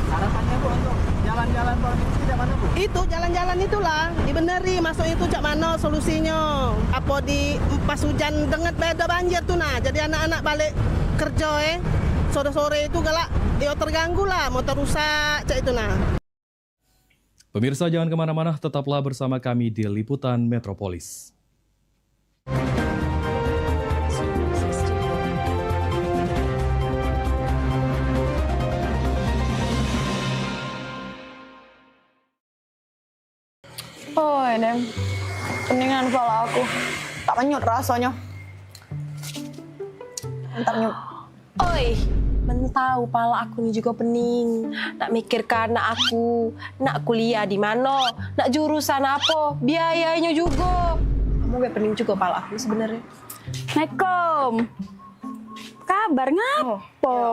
Harapannya Bu untuk jalan-jalan provinsi cak mana Bu? Itu jalan-jalan itulah dibeneri, masuk itu cak mana solusinya. Apa di pas hujan denget beda banjir tuh nah. Jadi anak-anak balik kerja sore-sore itu galak dia terganggu lah, motor rusak cak itu nah. Pemirsa jangan kemana-mana, tetaplah bersama kami di Liputan Metropolis. Oh, ini peningan kepala aku. Tak menyut rasanya. Tak menyut. Oi, mentau pala aku ini juga pening. Nak mikir ke anak aku, nak kuliah di mana, nak jurusan apa, biayanya juga. Kamu gak pening juga pala aku sebenarnya. Assalamualaikum. Kabar ngapo?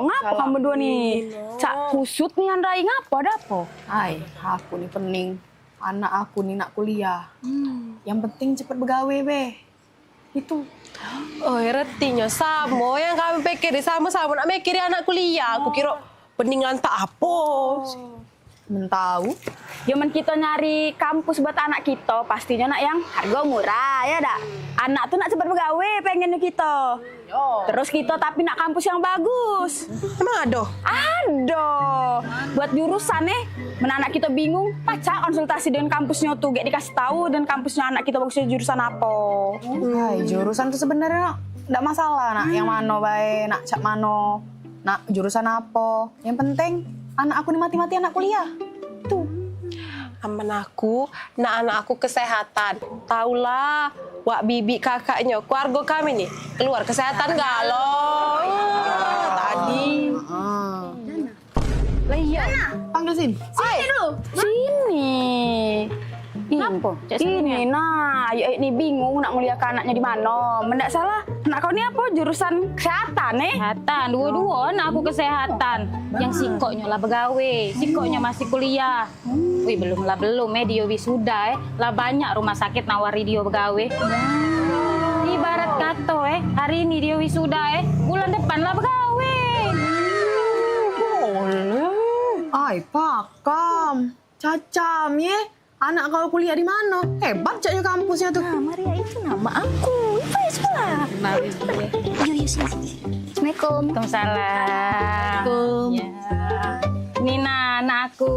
Ngapo kamu berdua nih? Cak kusut nih Andrai, ngapo ada apa? Hai, aku nih pening. Anak aku nih nak kuliah. Yang penting cepet begawe be. Itu. Oh, retinya sama yang kami pikir sama-sama nak mikir anak kuliah. Aku kira peningan tak apa. Mentau. Zaman kita nyari kampus buat anak kita, pastinya nak yang harga murah ya dak. Anak tuh nak cepat begawe pengennya kita. Terus kita tapi nak kampus yang bagus. Emang ada? Ada. Buat jurusan anak kita bingung, pacar konsultasi dengan kampusnya tuh, gak dikasih tahu dan kampusnya anak kita bagusnya jurusan apa. Hai, jurusan tuh sebenarnya enggak masalah nak yang mana bae, nak cak mano, nak jurusan apa. Yang penting anak aku nih mati-mati anak kuliah. Tuh. Aman aku, nak anak aku kesehatan. Taulah, wak bibi kakaknya, keluarga kami nih, keluar kesehatan galau. Tadi. Lah iya. Panggil sini. Sini dulu. Sini. Kenapa? Ini nah, ini bingung nak nguliah ke anaknya di mana. Mendak salah, anak kau ni apa? Jurusan kesehatan Kesehatan, dua-dua anak aku kesehatan. Yang sikoknya lah begawe, sikoknya masih kuliah. Wih, belum dia wisuda lah banyak rumah sakit nawari dia begawe. Ibarat kata hari ini dia wisuda bulan depan lah begawe. Ay, pakam. Cacam ya. Anak kau kuliah di mana? Hebat caknya kampusnya tuh. Nah, Maria itu nama aku. Itu ya sekolah. Yuk, sini. Assalamualaikum. Waalaikumsalam. Ya. Nina, anak aku.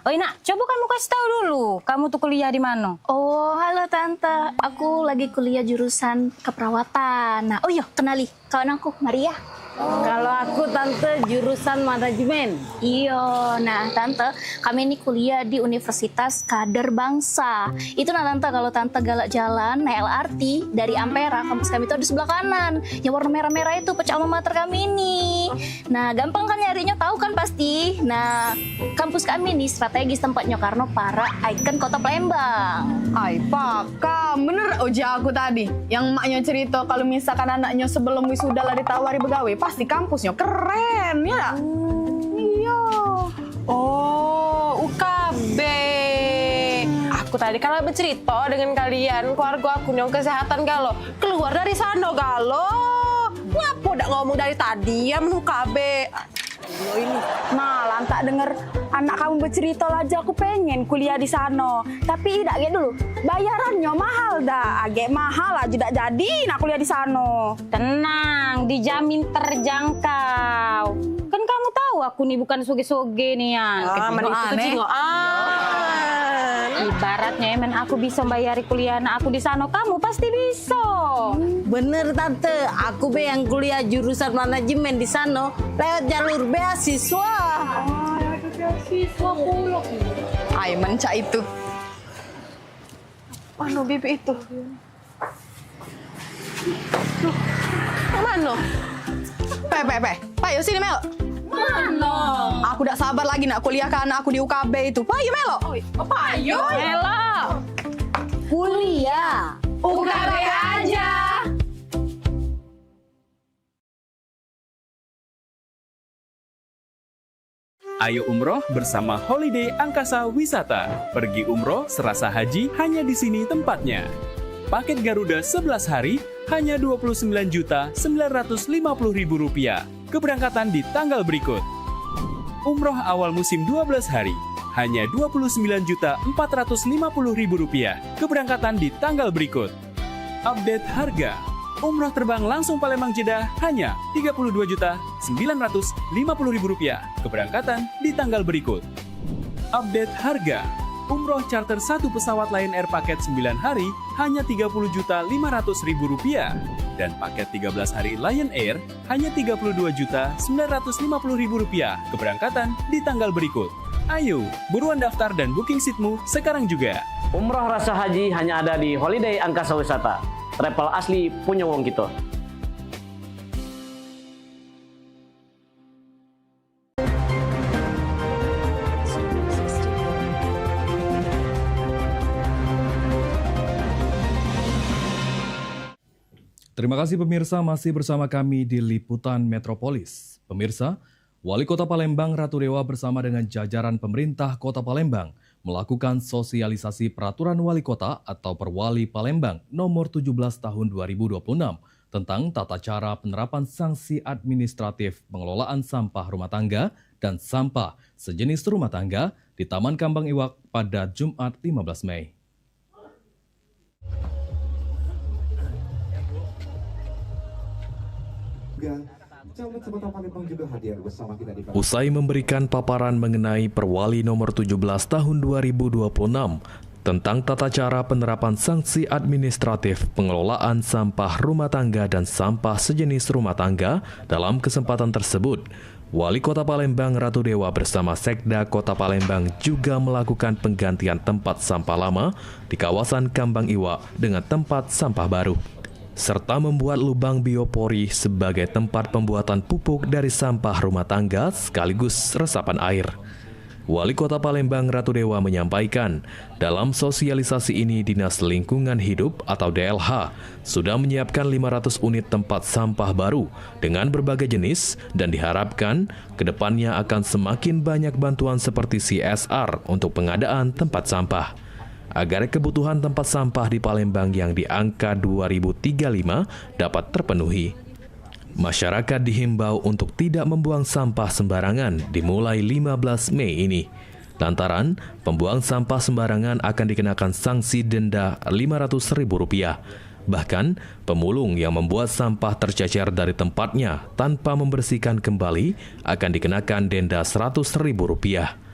Oh, Nak, coba kamu kasih tahu dulu. Kamu tuh kuliah di mana? Oh, halo Tante. Aku lagi kuliah jurusan keperawatan. Nah, oh iya, kenali kawan aku, Maria. Kalau aku Tante jurusan manajemen. Iya, nah Tante, kami ini kuliah di Universitas Kader Bangsa. Itu nah Tante, kalau Tante galak jalan naik LRT dari Ampera, kampus kami itu ada sebelah kanan. Yang warna merah-merah itu pecah alma mater kami ini. Nah, gampang kan nyarinya, tahu kan pasti. Nah, kampus kami ini strategis tempatnya karena para ikon kota Palembang. Ay, pakam. Bener uji aku tadi. Yang maknya cerita kalau misalkan anaknya sebelum wisuda lah ditawari begawe, pasti kampusnya keren ya. Iya. Oh, UKB. Aku tadi kalau bercerita dengan kalian, keluarga aku yang kesehatan galo, keluar dari sana galo. Ngapa udah ngomong dari tadi ya UKB? Ini. Nah, lantak denger anak kamu bercerita aja aku pengen kuliah di sana. Tapi tidak kayak dulu. Bayarannya mahal dah. Agak mahal aja tidak jadi nak kuliah di sana. Tenang, dijamin terjangkau. Kan kamu tahu aku nih bukan soge-soge nih ya. Ibaratnya aku bisa bayari kuliah anak aku di sana, kamu pasti bisa. Bener Tante, aku be yang kuliah jurusan manajemen di sana lewat jalur beasiswa. Beasiswa pula. Ay, mencak itu. Mana bibi itu? Loh, mana? Pak, yuk sini Mel. Mana? Aku udah sabar lagi nak kuliahkan anak aku di UKB itu. Pak, yuk Melo. Pak, yuk. Melo. Kuliah. UKB aja. Ayo umroh bersama Holiday Angkasa Wisata. Pergi umroh serasa haji hanya di sini tempatnya. Paket Garuda 11 hari hanya Rp29.950.000. Keberangkatan di tanggal berikut. Umroh awal musim 12 hari hanya Rp29.450.000. Keberangkatan di tanggal berikut. Update harga. Umroh terbang langsung Palembang Jeddah hanya Rp32.950.000. Keberangkatan di tanggal berikut. Update harga. Umroh charter 1 pesawat Lion Air paket 9 hari hanya Rp30.500.000. Dan paket 13 hari Lion Air hanya Rp32.950.000. Keberangkatan di tanggal berikut. Ayo, buruan daftar dan booking seatmu sekarang juga. Umroh rasa haji hanya ada di Holiday Angkasa Wisata. Travel asli punya wong kita. Terima kasih pemirsa, masih bersama kami di Liputan Metropolis. Pemirsa, Wali Kota Palembang Ratu Dewa bersama dengan jajaran pemerintah Kota Palembang melakukan sosialisasi Peraturan Wali Kota atau Perwali Palembang nomor 17 tahun 2026 tentang tata cara penerapan sanksi administratif pengelolaan sampah rumah tangga dan sampah sejenis rumah tangga di Taman Kambang Iwak pada Jumat 15 Mei. Usai memberikan paparan mengenai Perwali nomor 17 tahun 2026 tentang tata cara penerapan sanksi administratif pengelolaan sampah rumah tangga dan sampah sejenis rumah tangga, dalam kesempatan tersebut, Wali Kota Palembang Ratu Dewa bersama Sekda Kota Palembang juga melakukan penggantian tempat sampah lama di kawasan Kambang Iwak dengan tempat sampah baru, serta membuat lubang biopori sebagai tempat pembuatan pupuk dari sampah rumah tangga sekaligus resapan air. Wali Kota Palembang Ratu Dewa menyampaikan, dalam sosialisasi ini Dinas Lingkungan Hidup atau DLH sudah menyiapkan 500 unit tempat sampah baru dengan berbagai jenis dan diharapkan kedepannya akan semakin banyak bantuan seperti CSR untuk pengadaan tempat sampah, agar kebutuhan tempat sampah di Palembang yang di angka 2035 dapat terpenuhi. Masyarakat dihimbau untuk tidak membuang sampah sembarangan dimulai 15 Mei ini. Lantaran, pembuang sampah sembarangan akan dikenakan sanksi denda Rp500.000. Bahkan, pemulung yang membuat sampah tercecer dari tempatnya tanpa membersihkan kembali akan dikenakan denda Rp100.000.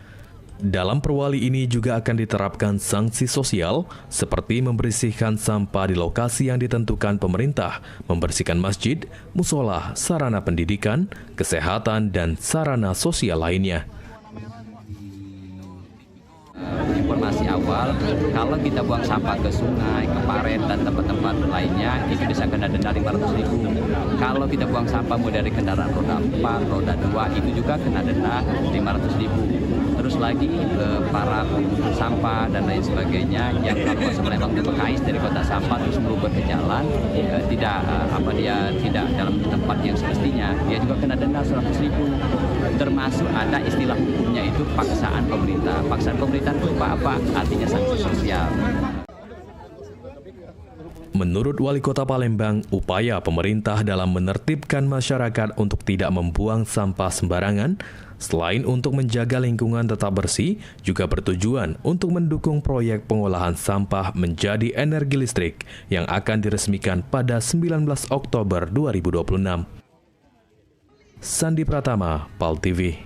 Dalam perwali ini juga akan diterapkan sanksi sosial seperti membersihkan sampah di lokasi yang ditentukan pemerintah, membersihkan masjid, musola, sarana pendidikan, kesehatan, dan sarana sosial lainnya. Informasi awal, kalau kita buang sampah ke sungai, ke paret, dan tempat-tempat lainnya, itu bisa kena denda Rp500.000. Kalau kita buang sampah mulai dari kendaraan roda 4, roda 2, itu juga kena denda Rp500.000. Terus lagi para pengurus sampah dan lain sebagainya yang Kabupaten Palembang itu berkais dari kota sampah terus merubah ke jalan, tidak dalam tempat yang semestinya, dia juga kena denda Rp100.000. Termasuk ada istilah hukumnya itu paksaan pemerintah. Paksaan pemerintah itu apa? Artinya sanksi sosial. Menurut Wali Kota Palembang, upaya pemerintah dalam menertibkan masyarakat untuk tidak membuang sampah sembarangan, selain untuk menjaga lingkungan tetap bersih, juga bertujuan untuk mendukung proyek pengolahan sampah menjadi energi listrik yang akan diresmikan pada 19 Oktober 2026. Sandi Pratama, PAL TV.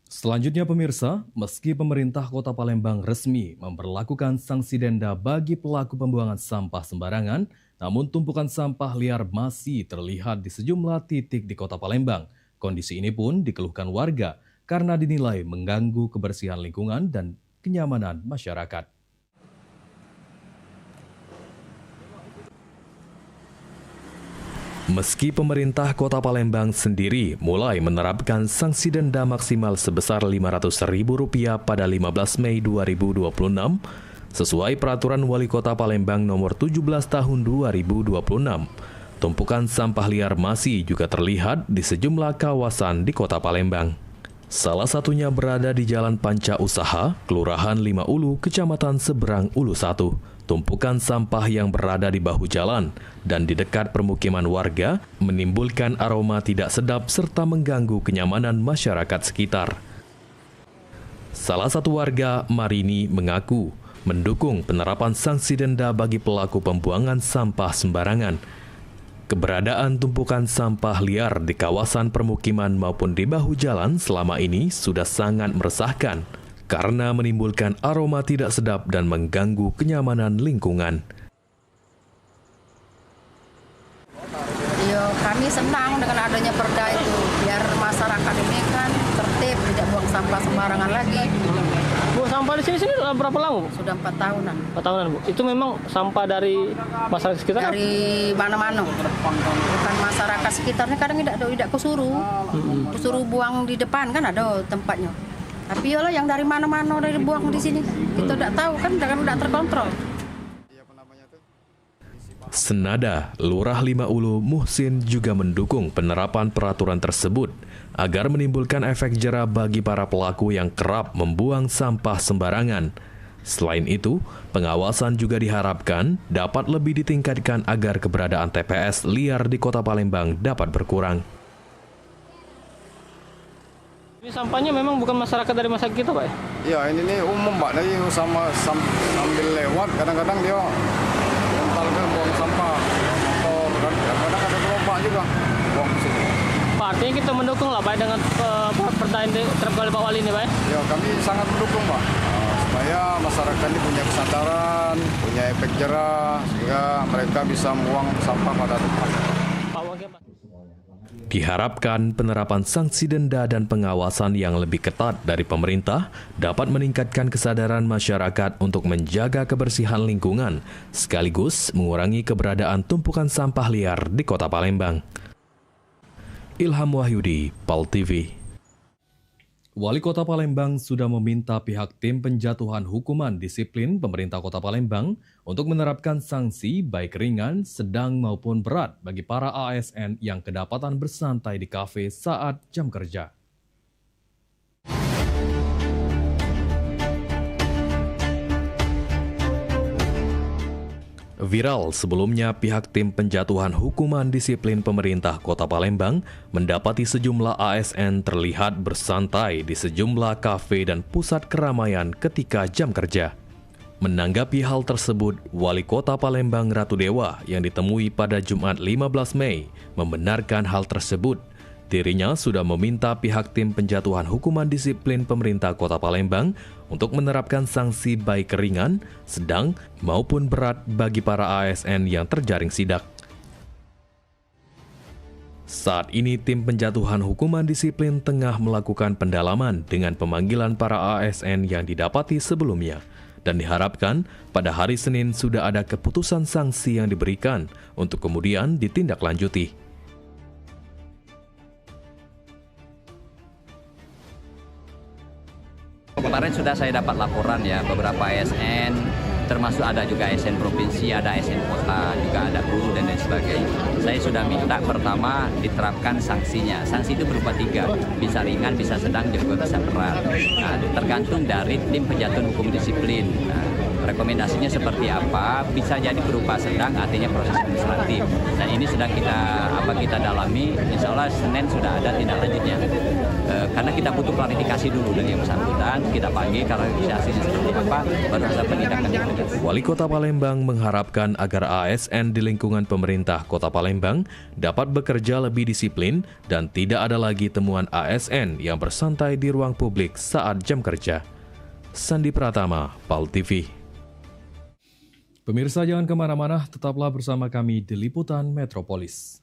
Selanjutnya pemirsa, meski pemerintah Kota Palembang resmi memberlakukan sanksi denda bagi pelaku pembuangan sampah sembarangan, namun tumpukan sampah liar masih terlihat di sejumlah titik di Kota Palembang. Kondisi ini pun dikeluhkan warga karena dinilai mengganggu kebersihan lingkungan dan kenyamanan masyarakat. Meski pemerintah Kota Palembang sendiri mulai menerapkan sanksi denda maksimal sebesar Rp500.000 pada 15 Mei 2026, sesuai Peraturan Wali Kota Palembang Nomor 17 Tahun 2026, tumpukan sampah liar masih juga terlihat di sejumlah kawasan di Kota Palembang. Salah satunya berada di Jalan Panca Usaha, Kelurahan 5 Ulu, Kecamatan Seberang Ulu 1. Tumpukan sampah yang berada di bahu jalan dan di dekat permukiman warga menimbulkan aroma tidak sedap serta mengganggu kenyamanan masyarakat sekitar. Salah satu warga, Marini, mengaku mendukung penerapan sanksi denda bagi pelaku pembuangan sampah sembarangan. Keberadaan tumpukan sampah liar di kawasan permukiman maupun di bahu jalan selama ini sudah sangat meresahkan karena menimbulkan aroma tidak sedap dan mengganggu kenyamanan lingkungan. Kami senang dengan adanya perda itu, biar masyarakat ini kan tertib, tidak buang sampah sembarangan lagi. Bu, sampah di sini sudah berapa lama, Bu? Sudah 4 tahunan. 4 tahunan, Bu. Itu memang sampah dari masyarakat sekitar? Dari mana-mana. Bukan masyarakat sekitarnya, kadang tidak kusuruh buang di depan, kan ada tempatnya. Tapi yalah yang dari mana-mana dari buang di sini. Kita tidak tahu kan, tidak terkontrol. Senada, Lurah 5 Ulu Muhsin juga mendukung penerapan peraturan tersebut agar menimbulkan efek jera bagi para pelaku yang kerap membuang sampah sembarangan. Selain itu, pengawasan juga diharapkan dapat lebih ditingkatkan agar keberadaan TPS liar di Kota Palembang dapat berkurang. Ini sampahnya memang bukan masyarakat dari masa kita, Pak? Ya, ini nih umum, Pak. Dari sambil lewat, kadang-kadang dia mentalkan buang sampah motor, dan kadang ada gerobak juga buang di sini. Pak, artinya kita mendukung lah, Pak, dengan perda yang diterapkan oleh Pak Wali ini, Pak? Ya, kami sangat mendukung, Pak. Supaya masyarakat ini punya kesadaran, punya efek jera, sehingga mereka bisa membuang sampah pada tempatnya. Diharapkan penerapan sanksi denda dan pengawasan yang lebih ketat dari pemerintah dapat meningkatkan kesadaran masyarakat untuk menjaga kebersihan lingkungan, sekaligus mengurangi keberadaan tumpukan sampah liar di Kota Palembang. Ilham Wahyudi, PAL TV. Wali Kota Palembang sudah meminta pihak tim penjatuhan hukuman disiplin pemerintah Kota Palembang untuk menerapkan sanksi baik ringan, sedang maupun berat bagi para ASN yang kedapatan bersantai di kafe saat jam kerja. Viral sebelumnya pihak tim penjatuhan hukuman disiplin pemerintah Kota Palembang mendapati sejumlah ASN terlihat bersantai di sejumlah kafe dan pusat keramaian ketika jam kerja. Menanggapi hal tersebut, Wali Kota Palembang Ratu Dewa yang ditemui pada Jumat 15 Mei membenarkan hal tersebut. Dirinya sudah meminta pihak tim penjatuhan hukuman disiplin pemerintah Kota Palembang untuk menerapkan sanksi baik ringan, sedang, maupun berat bagi para ASN yang terjaring sidak. Saat ini tim penjatuhan hukuman disiplin tengah melakukan pendalaman dengan pemanggilan para ASN yang didapati sebelumnya, dan diharapkan pada hari Senin sudah ada keputusan sanksi yang diberikan untuk kemudian ditindaklanjuti. Kemarin sudah saya dapat laporan ya, beberapa ASN, termasuk ada juga ASN provinsi, ada ASN kota, juga ada guru dan lain sebagainya. Saya sudah minta pertama diterapkan sanksinya. Sanksi itu berupa 3, bisa ringan, bisa sedang, juga bisa berat. Nah, tergantung dari tim penjatuhan hukum disiplin. Nah, rekomendasinya seperti apa? Bisa jadi berupa sedang, artinya proses administratif. Dan ini sedang kita dalami. Insya Allah Senin sudah ada tindak lanjutnya. Karena kita butuh klarifikasi dulu dari yang bersangkutan, kita panggil klarifikasinya seperti apa, baru ada penindakan. Wali Kota Palembang mengharapkan agar ASN di lingkungan pemerintah Kota Palembang dapat bekerja lebih disiplin dan tidak ada lagi temuan ASN yang bersantai di ruang publik saat jam kerja. Sandi Pratama, PAL TV. Pemirsa jangan kemana-mana, tetaplah bersama kami di Liputan Metropolis.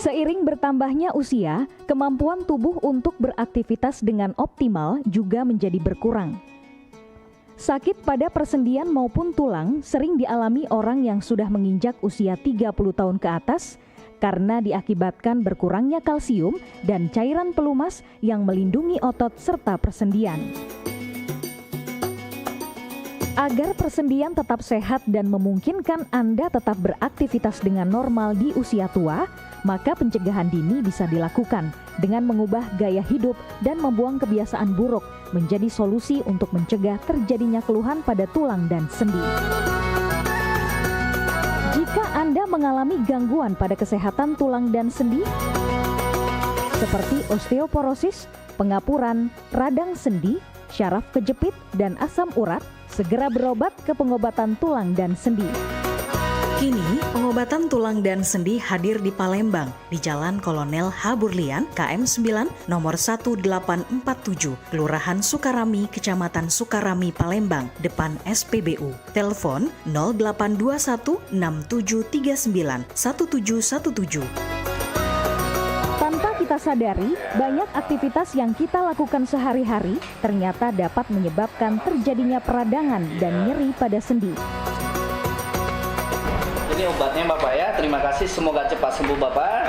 Seiring bertambahnya usia, kemampuan tubuh untuk beraktivitas dengan optimal juga menjadi berkurang. Sakit pada persendian maupun tulang sering dialami orang yang sudah menginjak usia 30 tahun ke atas karena diakibatkan berkurangnya kalsium dan cairan pelumas yang melindungi otot serta persendian. Agar persendian tetap sehat dan memungkinkan Anda tetap beraktivitas dengan normal di usia tua, maka pencegahan dini bisa dilakukan dengan mengubah gaya hidup dan membuang kebiasaan buruk menjadi solusi untuk mencegah terjadinya keluhan pada tulang dan sendi. Jika Anda mengalami gangguan pada kesehatan tulang dan sendi, seperti osteoporosis, pengapuran, radang sendi, syaraf kejepit, dan asam urat, segera berobat ke pengobatan tulang dan sendi. Kini, pengobatan tulang dan sendi hadir di Palembang, di Jalan Kolonel H. Burlian, KM 9, nomor 1847, Kelurahan Sukarami, Kecamatan Sukarami, Palembang, depan SPBU. Telepon 0821 6739 1717. Tanpa kita sadari, banyak aktivitas yang kita lakukan sehari-hari ternyata dapat menyebabkan terjadinya peradangan dan nyeri pada sendi. Ini obatnya Bapak ya, terima kasih, semoga cepat sembuh Bapak.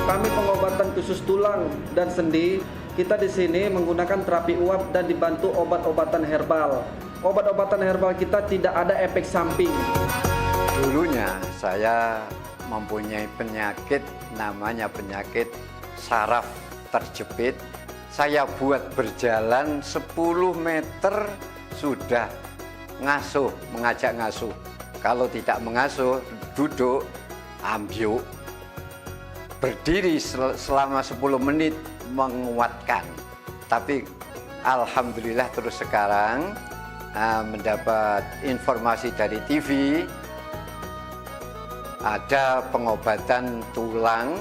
Kami pengobatan khusus tulang dan sendi, kita di sini menggunakan terapi uap dan dibantu obat-obatan herbal. Obat-obatan herbal kita tidak ada efek samping. Dulunya saya mempunyai penyakit namanya penyakit saraf terjepit. Saya buat berjalan 10 meter sudah ngasuh, mengajak ngasuh. Kalau tidak mengasuh, duduk, ambyuk, berdiri selama 10 menit menguatkan. Tapi alhamdulillah terus sekarang mendapat informasi dari TV, ada pengobatan tulang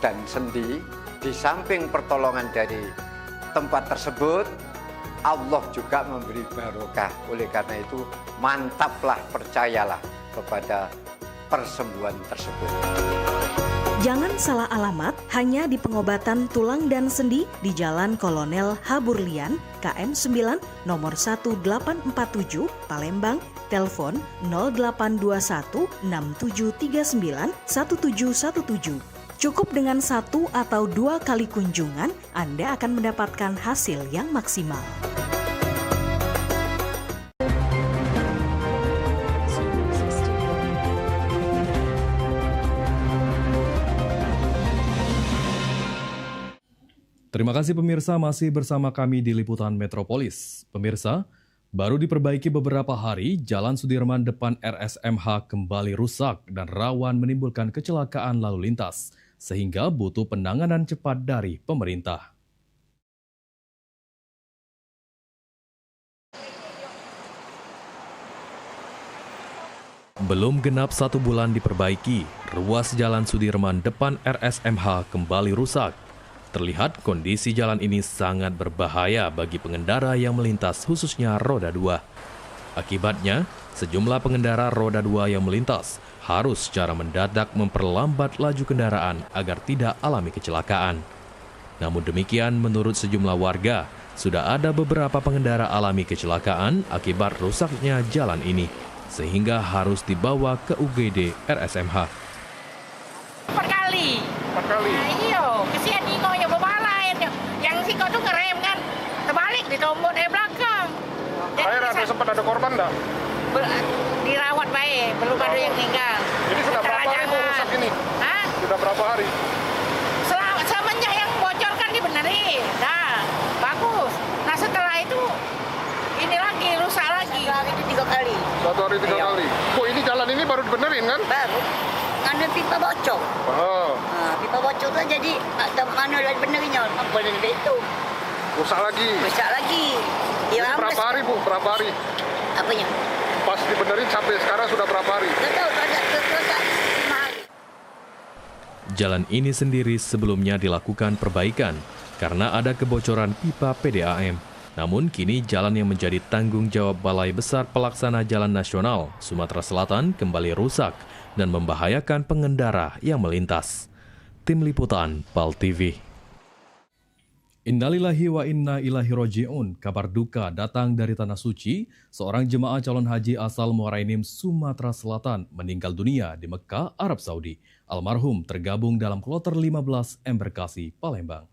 dan sendi. Di samping pertolongan dari tempat tersebut, Allah juga memberi barokah. Oleh karena itu, mantaplah, percayalah kepada persembuhan tersebut. Jangan salah alamat, hanya di pengobatan tulang dan sendi di Jalan Kolonel H. Burlian, KM 9, nomor 1847, Palembang. Telepon 0821 6739 1717. Cukup dengan 1 atau 2 kali kunjungan, Anda akan mendapatkan hasil yang maksimal. Terima kasih pemirsa, masih bersama kami di Liputan Metropolis. Pemirsa, baru diperbaiki beberapa hari, Jalan Sudirman depan RSMH kembali rusak dan rawan menimbulkan kecelakaan lalu lintas, sehingga butuh penanganan cepat dari pemerintah. Belum genap 1 bulan diperbaiki, ruas Jalan Sudirman depan RSMH kembali rusak. Terlihat kondisi jalan ini sangat berbahaya bagi pengendara yang melintas, khususnya roda 2. Akibatnya, sejumlah pengendara roda 2 yang melintas harus secara mendadak memperlambat laju kendaraan agar tidak alami kecelakaan. Namun demikian, menurut sejumlah warga, sudah ada beberapa pengendara alami kecelakaan akibat rusaknya jalan ini, sehingga harus dibawa ke UGD RSMH. 4 kali. Nah, iya, kesian Niko yang bebalain. Yang si kau tuh ngerem kan, terbalik ditombok dari belakang. Akhir ada sempat ada korban enggak? Dirawat baik, belum ada yang meninggal. Ini sudah berapa hari Bu rusak ini? Hah? Sudah berapa hari? Semenjak yang bocor kan dibenerin. Nah, bagus. Nah setelah itu, ini lagi, rusak lagi. 1 hari itu 3 kali. 1 hari 3 kali. Bu, ini jalan ini baru dibenerin kan? Baru. Ada pipa bocor. Oh. Nah, pipa bocor tuh jadi mana lagi benerinnya? Benerin itu. Rusak lagi. Rusak lagi. Ya, berapa hari Bu? Berapa hari? Apanya? Pas dibenerin sampai sekarang sudah berapa hari? Nggak tahu, ada 5 hari. Jalan ini sendiri sebelumnya dilakukan perbaikan karena ada kebocoran pipa PDAM. Namun kini jalan yang menjadi tanggung jawab Balai Besar Pelaksana Jalan Nasional Sumatera Selatan kembali rusak dan membahayakan pengendara yang melintas. Tim Liputan PAL TV. Innalillahi wa inna ilaihi roji'un. Kabar duka datang dari Tanah Suci. Seorang jemaah calon haji asal Muara Enim, Sumatera Selatan meninggal dunia di Mekah, Arab Saudi. Almarhum tergabung dalam kloter 15 Embarkasi Palembang.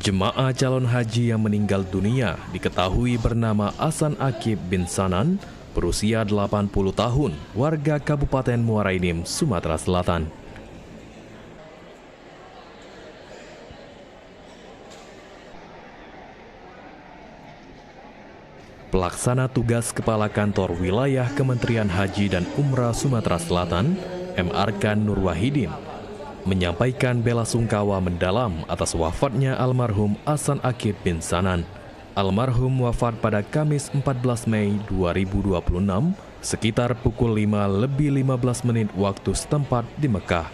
Jemaah calon haji yang meninggal dunia diketahui bernama Hasan Akib bin Sanan, berusia 80 tahun, warga Kabupaten Muara Enim, Sumatera Selatan. Pelaksana tugas Kepala Kantor Wilayah Kementerian Haji dan Umrah Sumatera Selatan, M. Arkan Nur Wahidin, menyampaikan bela sungkawa mendalam atas wafatnya almarhum Hasan Akib bin Sanan. Almarhum wafat pada Kamis 14 Mei 2026 sekitar pukul 5:15 waktu setempat di Mekah.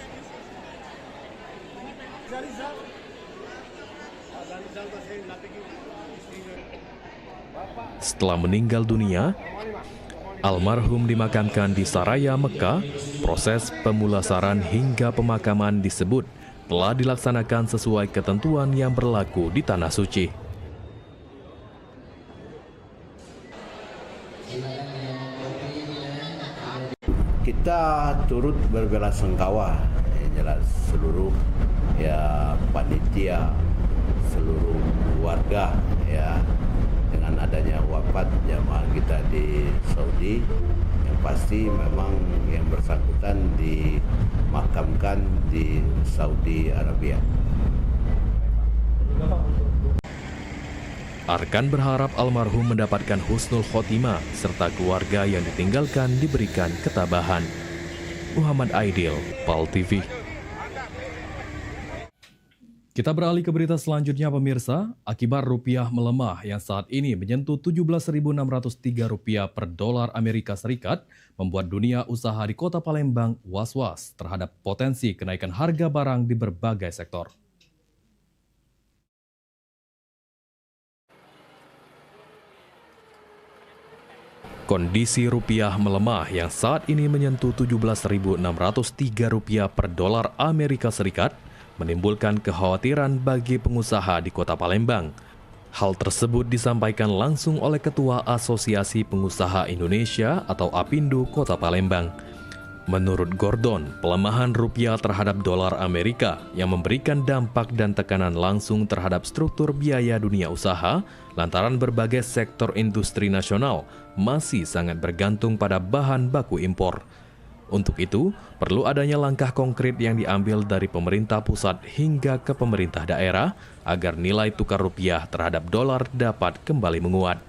Setelah meninggal dunia, almarhum dimakamkan di Saraya, Mekah. Proses pemulasaran hingga pemakaman disebut telah dilaksanakan sesuai ketentuan yang berlaku di Tanah Suci. Kita turut berbelasungkawa, jelas seluruh panitia, seluruh warga dengan adanya wafat jamaah kita di Saudi. Yang pasti memang yang bersangkutan dimakamkan di Saudi Arabia. Arkan berharap almarhum mendapatkan husnul khotimah serta keluarga yang ditinggalkan diberikan ketabahan. Muhammad Aidil, PAL TV. Kita beralih ke berita selanjutnya pemirsa. Akibat rupiah melemah yang saat ini menyentuh 17.603 rupiah per dolar Amerika Serikat, membuat dunia usaha di Kota Palembang was-was terhadap potensi kenaikan harga barang di berbagai sektor. Kondisi rupiah melemah yang saat ini menyentuh 17.603 rupiah per dolar Amerika Serikat menimbulkan kekhawatiran bagi pengusaha di Kota Palembang. Hal tersebut disampaikan langsung oleh Ketua Asosiasi Pengusaha Indonesia atau APindo Kota Palembang. Menurut Gordon, pelemahan rupiah terhadap dolar Amerika yang memberikan dampak dan tekanan langsung terhadap struktur biaya dunia usaha lantaran berbagai sektor industri nasional masih sangat bergantung pada bahan baku impor. Untuk itu, perlu adanya langkah konkret yang diambil dari pemerintah pusat hingga ke pemerintah daerah agar nilai tukar rupiah terhadap dolar dapat kembali menguat.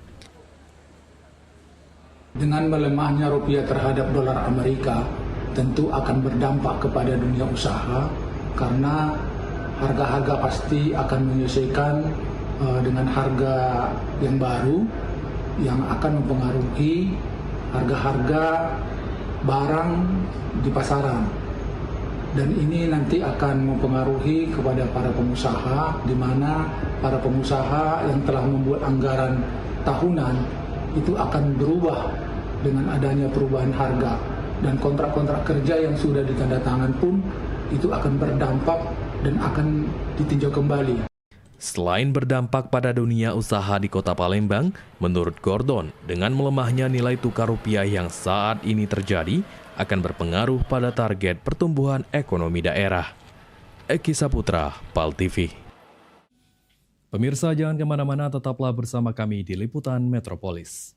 Dengan melemahnya rupiah terhadap dolar Amerika, tentu akan berdampak kepada dunia usaha karena harga-harga pasti akan menyesuaikan dengan harga yang baru yang akan mempengaruhi harga-harga barang di pasaran, dan ini nanti akan mempengaruhi kepada para pengusaha, di mana para pengusaha yang telah membuat anggaran tahunan itu akan berubah dengan adanya perubahan harga, dan kontrak-kontrak kerja yang sudah ditandatangan pun itu akan berdampak dan akan ditinjau kembali. Selain berdampak pada dunia usaha di Kota Palembang, menurut Gordon, dengan melemahnya nilai tukar rupiah yang saat ini terjadi, akan berpengaruh pada target pertumbuhan ekonomi daerah. Eki Saputra, PAL TV. Pemirsa, jangan kemana-mana, tetaplah bersama kami di Liputan Metropolis.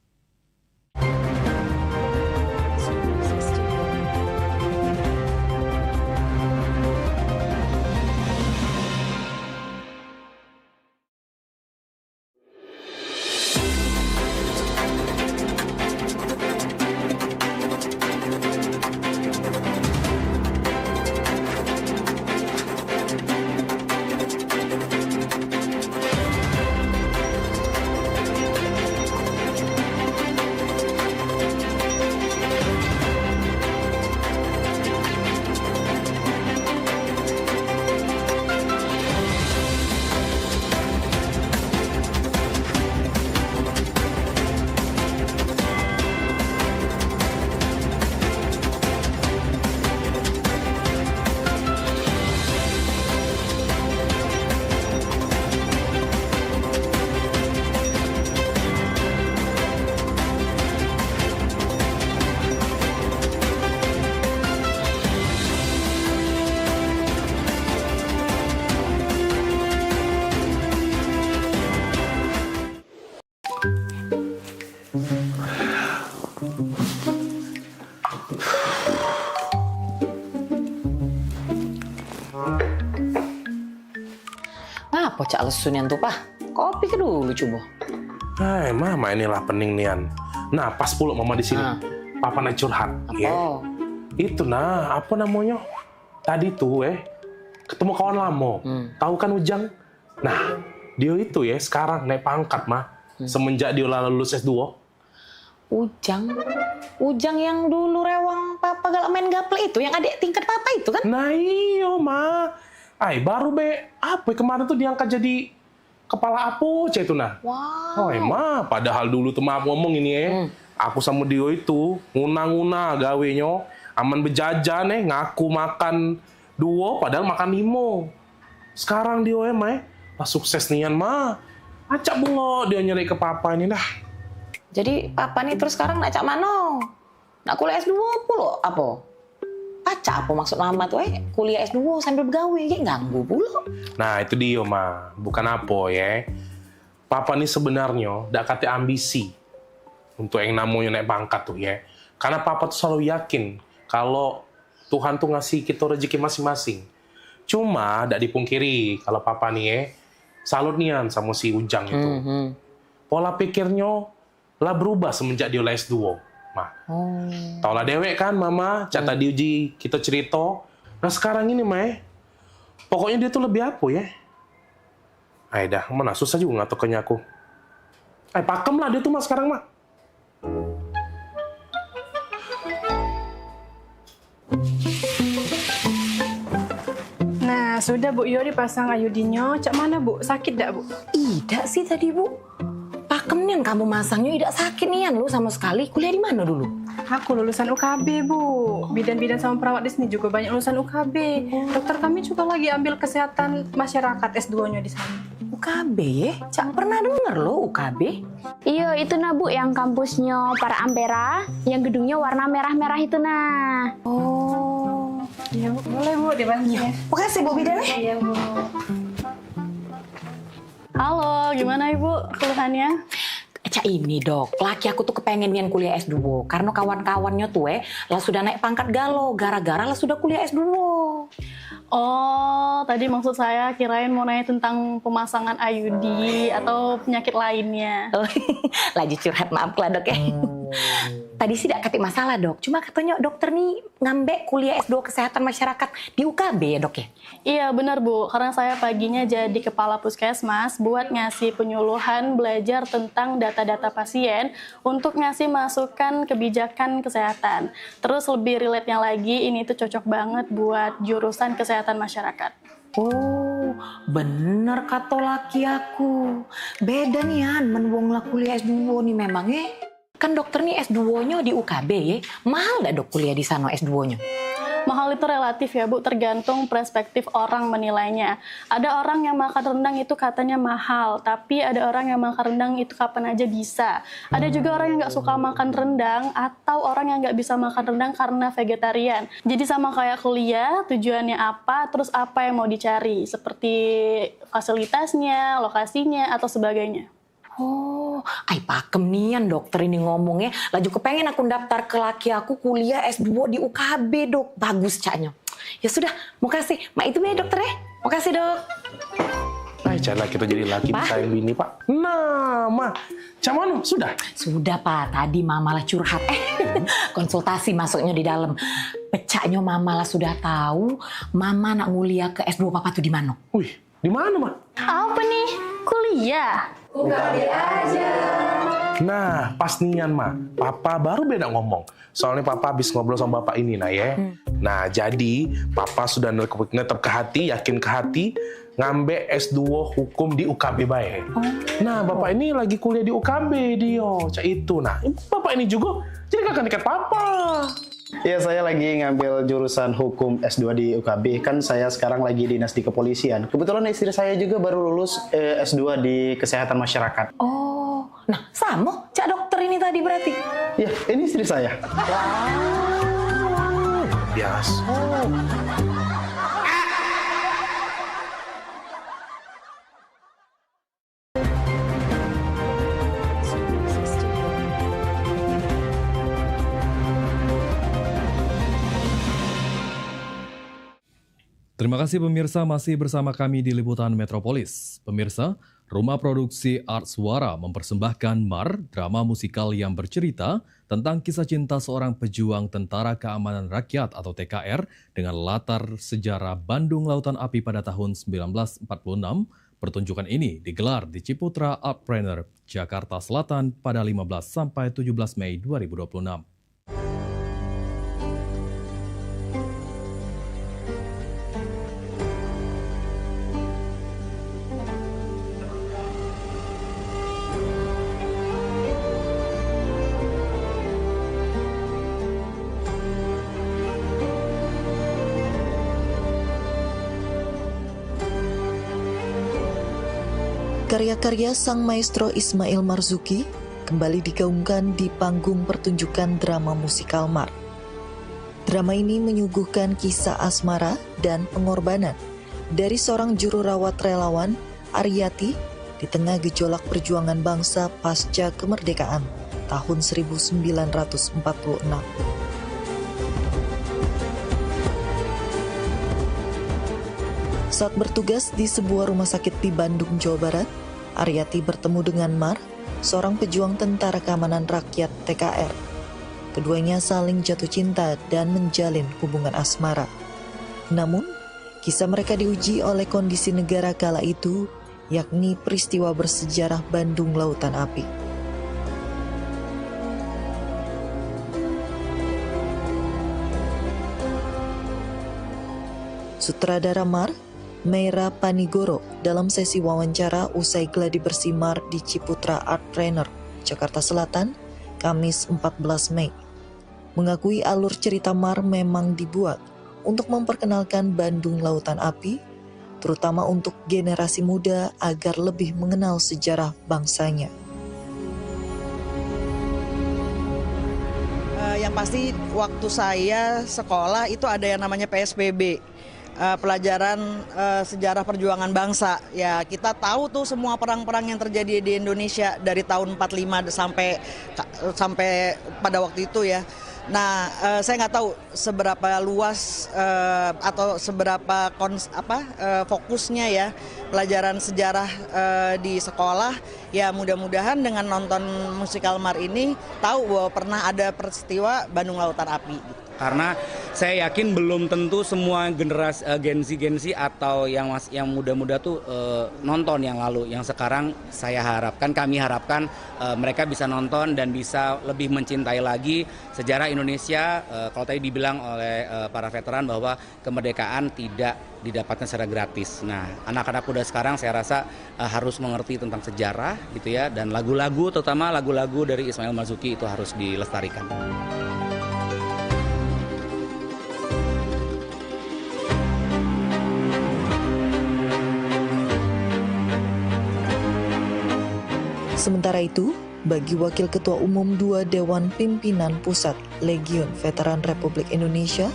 Apa cak lesunian tuh, Pah? Kopi ke dulu coba. Hai, mama inilah pening nian. Nah, pas puluk mama di sini. Papa naik curhat. Ya. Itu nah, apa namanya? Tadi tuh ketemu kawan lama. Tahu kan Ujang? Nah, dia itu sekarang naik pangkat mah. Semenjak dia lulus S2. Ujang yang dulu rewang papa galak main gaple itu, yang adik tingkat papa itu kan? Nah iyo ma. Baru kemarin tuh diangkat jadi kepala Apo itu nah. Wow. Ma, padahal dulu tuh maaf ngomong ini aku sama dia itu nguna-nguna gawenya, aman bejajan ngaku makan 2 padahal makan 5. Sekarang dia pas sukses nian ma. Acak bungo dia nyari ke papa ini dah. Jadi papa nih terus sekarang nak cak mano? Nak kuliah S2 pula apa? Acak apa maksud mama tuh kuliah S2 sambil bergawe, ganggu pula. Nah itu dia ma, bukan apa Papa nih sebenarnya dak kate ambisi untuk yang namanya naik pangkat tuh Karena papa tuh selalu yakin kalau Tuhan tuh ngasih kita rezeki masing-masing. Cuma dak dipungkiri kalau papa nih salut nian sama si Ujang itu. Pola pikirnya lah berubah semenjak dia S2. Tau lah dewek kan mama, cak tadi uji kita cerita. Nah sekarang ini pokoknya dia tuh lebih apa dah, mana susah juga ngatokannya aku. Pakem lah dia tuh sekarang mah. Nah, sudah Bu Yo dipasang ayudinya. Cak mana Bu? Sakit dak Bu? Tidak sih tadi Bu. Pakem nian kamu masangnya tidak sakit nian lu sama sekali. Kuliah di mana dulu? Aku lulusan UKB Bu. Bidan-bidan sama perawat di sini juga banyak lulusan UKB. Dokter kami juga lagi ambil kesehatan masyarakat S2-nya di sana. UKB Cak pernah denger lo UKB? Iya, itu nah Bu, yang kampusnya para Ampera, yang gedungnya warna merah-merah itu nah. Oh, iya Bu, boleh Bu dibantu ya. Makasih Bu Bidan. Iya Bu. Halo, gimana Ibu keluhannya? Cak ini dok, laki aku tuh kepengen nian kuliah S2 karena kawan-kawannya tuh lah sudah naik pangkat galau gara-gara lah sudah kuliah S2. Oh, tadi maksud saya kirain mau nanya tentang pemasangan IUD atau penyakit lainnya. Oh, lagi curhat, maaf lah dok Tadi sih tidak kati masalah dok, cuma katanya dokter nih ngambek kuliah S2 kesehatan masyarakat di UKB ya dok ya? Iya benar Bu, karena saya paginya jadi kepala puskesmas buat ngasih penyuluhan belajar tentang data-data pasien untuk ngasih masukan kebijakan kesehatan. Terus lebih relate-nya lagi, ini tuh cocok banget buat jurusan kesehatan masyarakat. Oh, bener kata laki aku. Beda nian, menwong lah kuliah S2 nih memang Kan dokter nih S2-nya di UKB mahal gak dok kuliah di sana S2-nya? Mahal itu relatif ya Bu, tergantung perspektif orang menilainya. Ada orang yang makan rendang itu katanya mahal, tapi ada orang yang makan rendang itu kapan aja bisa. Ada juga orang yang nggak suka makan rendang, atau orang yang nggak bisa makan rendang karena vegetarian. Jadi sama kayak kuliah, tujuannya apa, terus apa yang mau dicari, seperti fasilitasnya, lokasinya, atau sebagainya. Oh, pakem nian dokter ini ngomongnya. Laju kepengen aku daftar ke laki aku kuliah S2 di UKB dok. Bagus caknya. Ya sudah, makasih. Mak itu ya dokter ya. Makasih dok. Cara kita jadi laki sayang bini pak. Nah, ma, cak mana? Sudah? Sudah pak. Tadi mama lah curhat. Konsultasi masuknya di dalam. Pecahnya mama lah sudah tahu. Mama nak nguliah ke S2 papa tuh di mana? Wih, di mana ma? Apa nih? Kuliah? UKB aja. Nah, pas nian ma, papa baru beda ngomong. Soalnya papa habis ngobrol sama bapak ini nah Nah, jadi papa sudah netep ke hati, yakin ke hati, ngambil S2 hukum di UKB bae. Nah, bapak ini lagi kuliah di UKB dia, cak itu. Nah, bapak ini juga jadi kakak tingkat papa. Iya, saya lagi ngambil jurusan hukum S2 di UKB. Kan saya sekarang lagi dinas di kepolisian. Kebetulan istri saya juga baru lulus S2 di kesehatan masyarakat. Oh, nah sama cak dokter ini tadi berarti? Iya, ini istri saya. Wow, biasa. Terima kasih pemirsa, masih bersama kami di Liputan Metropolis. Pemirsa, Rumah Produksi Art Suara mempersembahkan Mar, drama musikal yang bercerita tentang kisah cinta seorang pejuang Tentara Keamanan Rakyat atau TKR dengan latar sejarah Bandung Lautan Api pada tahun 1946. Pertunjukan ini digelar di Ciputra Artpreneur, Jakarta Selatan pada 15 sampai 17 Mei 2026. Karya-karya sang maestro Ismail Marzuki kembali digaungkan di panggung pertunjukan drama musikal Mar. Drama ini menyuguhkan kisah asmara dan pengorbanan dari seorang juru rawat relawan, Aryati, di tengah gejolak perjuangan bangsa pasca kemerdekaan tahun 1946. Saat bertugas di sebuah rumah sakit di Bandung, Jawa Barat, Aryati bertemu dengan Mar, seorang pejuang Tentara Keamanan Rakyat TKR. Keduanya saling jatuh cinta dan menjalin hubungan asmara. Namun, kisah mereka diuji oleh kondisi negara kala itu, yakni peristiwa bersejarah Bandung Lautan Api. Sutradara Mar, Meira Panigoro, dalam sesi wawancara usai gladi bersih Mar di Ciputra Artpreneur, Jakarta Selatan, Kamis 14 Mei, mengakui alur cerita Mar memang dibuat untuk memperkenalkan Bandung Lautan Api, terutama untuk generasi muda agar lebih mengenal sejarah bangsanya. Yang pasti waktu saya sekolah itu ada yang namanya PSBB. Pelajaran sejarah perjuangan bangsa. Ya, kita tahu tuh semua perang-perang yang terjadi di Indonesia dari tahun 45 sampai pada waktu itu ya. Nah, saya nggak tahu seberapa luas atau seberapa fokusnya ya pelajaran sejarah di sekolah. Ya, mudah-mudahan dengan nonton musikal Mar ini tahu bahwa pernah ada peristiwa Bandung Lautan Api. Karena saya yakin belum tentu semua generasi Gen-Z atau yang muda-muda tuh nonton yang lalu. Yang sekarang kami harapkan mereka bisa nonton dan bisa lebih mencintai lagi sejarah Indonesia. Kalau tadi dibilang oleh para veteran bahwa kemerdekaan tidak didapatkan secara gratis. Nah, anak-anak muda sekarang saya rasa harus mengerti tentang sejarah gitu ya, dan lagu-lagu, terutama lagu-lagu dari Ismail Marzuki itu harus dilestarikan. Sementara itu, bagi Wakil Ketua Umum 2 Dewan Pimpinan Pusat Legiun Veteran Republik Indonesia,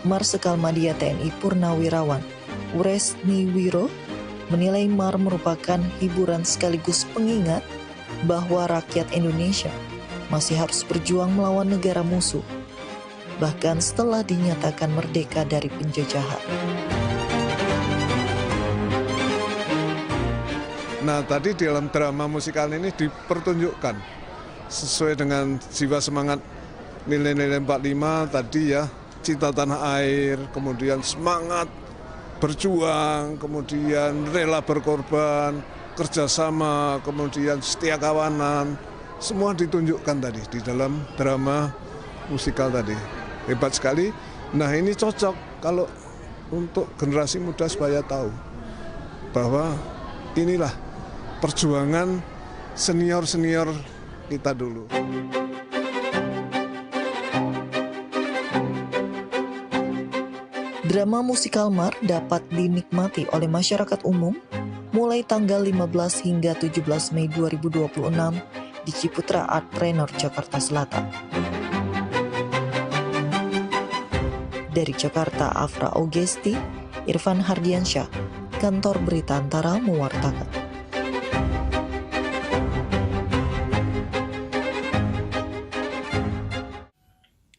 Marsikal Madya TNI Purnawirawan, Wresni Wiro, menilai Mar merupakan hiburan sekaligus pengingat bahwa rakyat Indonesia masih harus berjuang melawan negara musuh, bahkan setelah dinyatakan merdeka dari penjajahan. Nah, tadi di dalam drama musikal ini dipertunjukkan sesuai dengan jiwa semangat nilai-nilai 45 tadi ya, cinta tanah air, kemudian semangat berjuang, kemudian rela berkorban, kerjasama, kemudian setia kawanan, semua ditunjukkan tadi di dalam drama musikal tadi. Hebat sekali. Nah, ini cocok kalau untuk generasi muda supaya tahu bahwa inilah perjuangan senior-senior kita dulu. Drama musikal Mar dapat dinikmati oleh masyarakat umum mulai tanggal 15 hingga 17 Mei 2026 di Ciputra Artpreneur, Jakarta Selatan. Dari Jakarta, Afra Ogesti, Irfan Hardiansyah, Kantor Berita Antara mewartakan.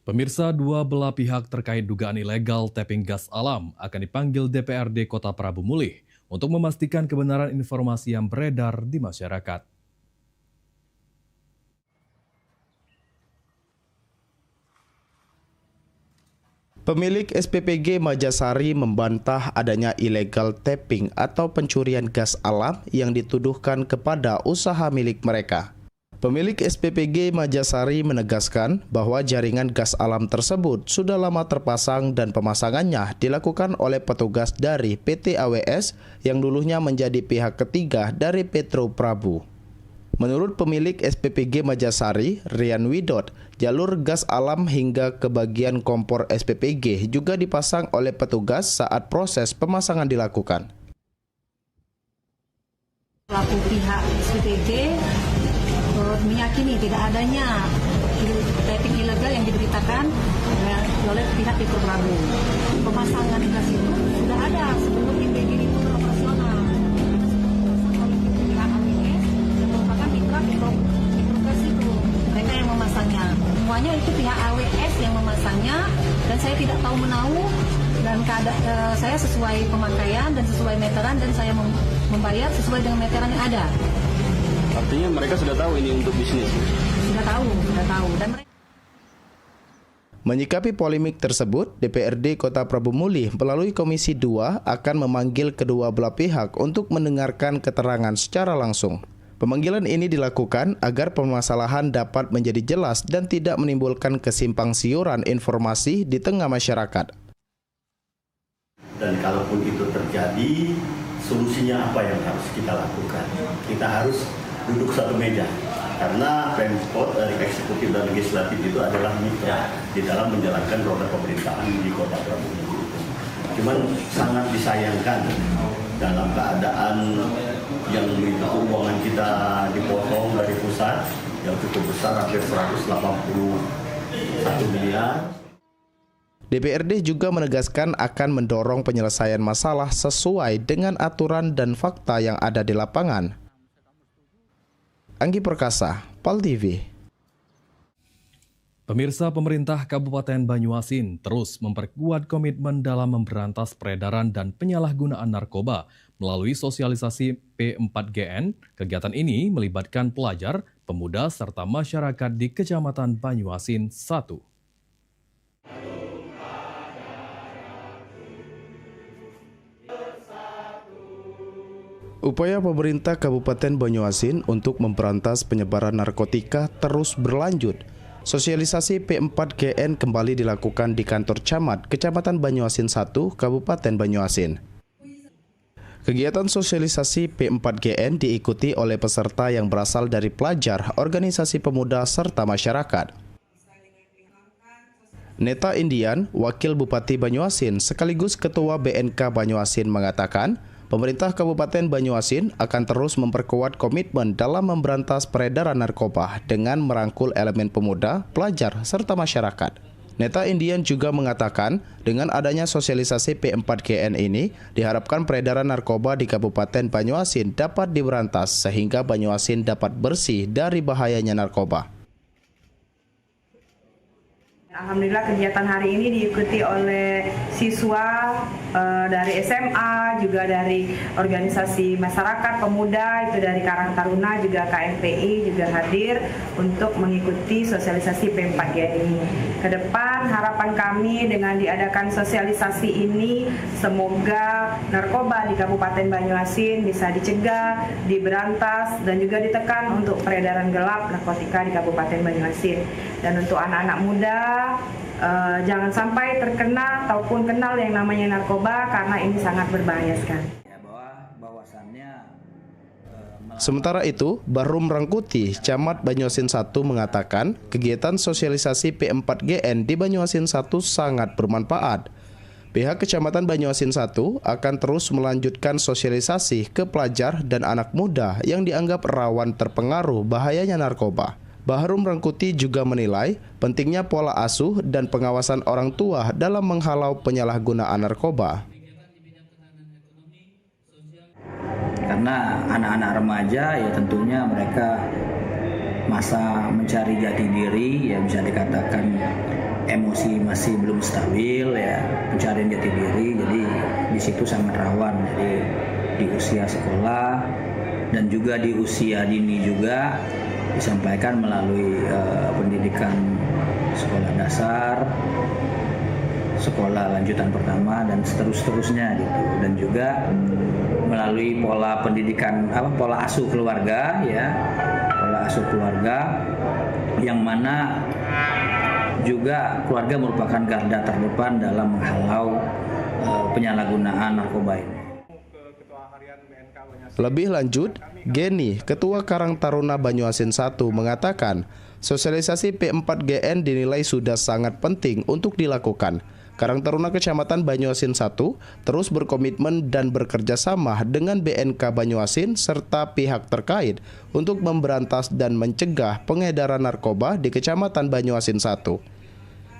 Pemirsa, dua belah pihak terkait dugaan ilegal tapping gas alam akan dipanggil DPRD Kota Prabu Mulih untuk memastikan kebenaran informasi yang beredar di masyarakat. Pemilik SPPG Majasari membantah adanya illegal tapping atau pencurian gas alam yang dituduhkan kepada usaha milik mereka. Pemilik SPPG Majasari menegaskan bahwa jaringan gas alam tersebut sudah lama terpasang dan pemasangannya dilakukan oleh petugas dari PT AWS yang dulunya menjadi pihak ketiga dari Petro Prabu. Menurut pemilik SPPG Majasari, Rian Widot, jalur gas alam hingga ke bagian kompor SPPG juga dipasang oleh petugas saat proses pemasangan dilakukan. Pelaku pihak SPPG meyakini tidak adanya tapping ilegal yang diberitakan oleh pihak Petro Prabu. Pemasangan gas itu sudah ada sebelum MBG itu beroperasional. Petugas itu mereka yang memasangnya, semuanya itu pihak AWS yang memasangnya, dan saya tidak tahu menahu, dan saya sesuai pemakaian dan sesuai meteran, dan saya membayar sesuai dengan meteran yang ada. Artinya mereka sudah tahu ini untuk bisnis? Sudah tahu. Dan Menyikapi polemik tersebut, DPRD Kota Prabu Mulih melalui Komisi 2 akan memanggil kedua belah pihak untuk mendengarkan keterangan secara langsung. Pemanggilan ini dilakukan agar permasalahan dapat menjadi jelas dan tidak menimbulkan kesimpang siuran informasi di tengah masyarakat. Dan kalaupun itu terjadi, solusinya apa yang harus kita lakukan? Kita harus duduk satu meja, karena Pemkot dari eksekutif dan legislatif itu adalah mitra di dalam menjalankan roda pemerintahan di Kota Prabu Mulih. Cuman sangat disayangkan dalam keadaan yang itu keuangan kita dipotong dari pusat yang cukup besar, hampir 181 miliar. DPRD juga menegaskan akan mendorong penyelesaian masalah sesuai dengan aturan dan fakta yang ada di lapangan. Anggi Perkasa, PAL TV. Pemirsa, pemerintah Kabupaten Banyuasin terus memperkuat komitmen dalam memberantas peredaran dan penyalahgunaan narkoba melalui sosialisasi P4GN. Kegiatan ini melibatkan pelajar, pemuda, serta masyarakat di Kecamatan Banyuasin 1. Upaya pemerintah Kabupaten Banyuasin untuk memberantas penyebaran narkotika terus berlanjut. Sosialisasi P4GN kembali dilakukan di kantor camat Kecamatan Banyuasin 1, Kabupaten Banyuasin. Kegiatan sosialisasi P4GN diikuti oleh peserta yang berasal dari pelajar, organisasi pemuda, serta masyarakat. Neta Indian, Wakil Bupati Banyuasin sekaligus Ketua BNK Banyuasin mengatakan, pemerintah Kabupaten Banyuasin akan terus memperkuat komitmen dalam memberantas peredaran narkoba dengan merangkul elemen pemuda, pelajar, serta masyarakat. Neta Indian juga mengatakan, dengan adanya sosialisasi P4GN ini, diharapkan peredaran narkoba di Kabupaten Banyuasin dapat diberantas sehingga Banyuasin dapat bersih dari bahayanya narkoba. Alhamdulillah kegiatan hari ini diikuti oleh siswa dari SMA, juga dari organisasi masyarakat pemuda, itu dari Karang Taruna, juga KMPI juga hadir untuk mengikuti sosialisasi P4GN ini. Kedepan harapan kami dengan diadakan sosialisasi ini, semoga narkoba di Kabupaten Banyuasin bisa dicegah, diberantas, dan juga ditekan untuk peredaran gelap narkotika di Kabupaten Banyuasin. Dan untuk anak-anak muda, jangan sampai terkena ataupun kenal yang namanya narkoba, karena ini sangat berbahaya sekali. Sementara itu, Bahrum Rangkuti, Camat Banyuasin 1 mengatakan kegiatan sosialisasi P4GN di Banyuasin 1 sangat bermanfaat. Pihak Kecamatan Banyuasin 1 akan terus melanjutkan sosialisasi ke pelajar dan anak muda yang dianggap rawan terpengaruh bahayanya narkoba. Bahrum Rangkuti juga menilai pentingnya pola asuh dan pengawasan orang tua dalam menghalau penyalahgunaan narkoba. Karena anak-anak remaja ya tentunya mereka masa mencari jati diri, ya bisa dikatakan emosi masih belum stabil ya, pencarian jati diri, jadi di situ sangat rawan. Jadi di usia sekolah dan juga di usia dini juga disampaikan melalui pendidikan sekolah dasar, sekolah lanjutan pertama dan seterusnya gitu, dan juga melalui pola pendidikan pola asuh keluarga ya, pola asuh keluarga yang mana juga keluarga merupakan garda terdepan dalam menghalau penyalahgunaan narkoba ini. Lebih lanjut, Geni, Ketua Karang Taruna Banyuasin 1 mengatakan, sosialisasi P4GN dinilai sudah sangat penting untuk dilakukan. Karang Taruna Kecamatan Banyuasin 1 terus berkomitmen dan bekerja sama dengan BNK Banyuasin serta pihak terkait untuk memberantas dan mencegah pengedaran narkoba di Kecamatan Banyuasin 1.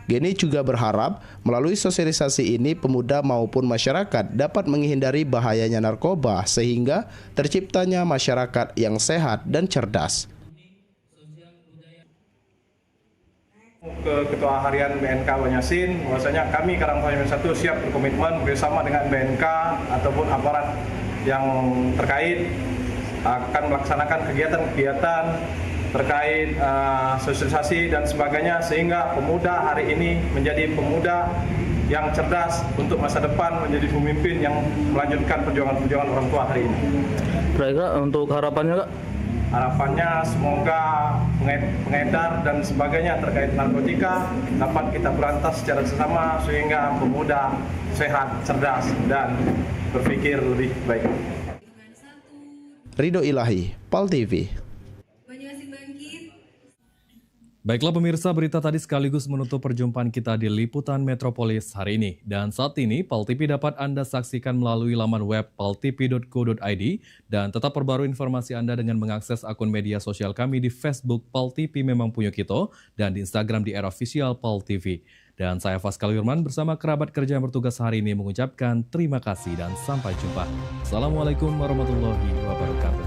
Geni juga berharap melalui sosialisasi ini pemuda maupun masyarakat dapat menghindari bahayanya narkoba sehingga terciptanya masyarakat yang sehat dan cerdas. Ke Ketua Harian BNK Banyuasin, bahwasanya kami Karang Taruna 1 siap berkomitmen bersama dengan BNK ataupun aparat yang terkait akan melaksanakan kegiatan-kegiatan terkait sosialisasi dan sebagainya, sehingga pemuda hari ini menjadi pemuda yang cerdas untuk masa depan, menjadi pemimpin yang melanjutkan perjuangan-perjuangan orang tua hari ini. Kira-kira untuk harapannya, Kak? Harapannya semoga pengedar dan sebagainya terkait narkotika dapat kita berantas secara sesama sehingga pemuda sehat, cerdas, dan berpikir lebih baik. Ridho Ilahi, PAL TV. Baiklah pemirsa, berita tadi sekaligus menutup perjumpaan kita di Liputan Metropolis hari ini. Dan saat ini, PAL TV dapat Anda saksikan melalui laman web paltv.co.id dan tetap perbarui informasi Anda dengan mengakses akun media sosial kami di Facebook PAL TV Memang Punya Kito dan di Instagram di @official PAL TV. Dan saya Faskal Wirman bersama kerabat kerja yang bertugas hari ini mengucapkan terima kasih dan sampai jumpa. Assalamualaikum warahmatullahi wabarakatuh.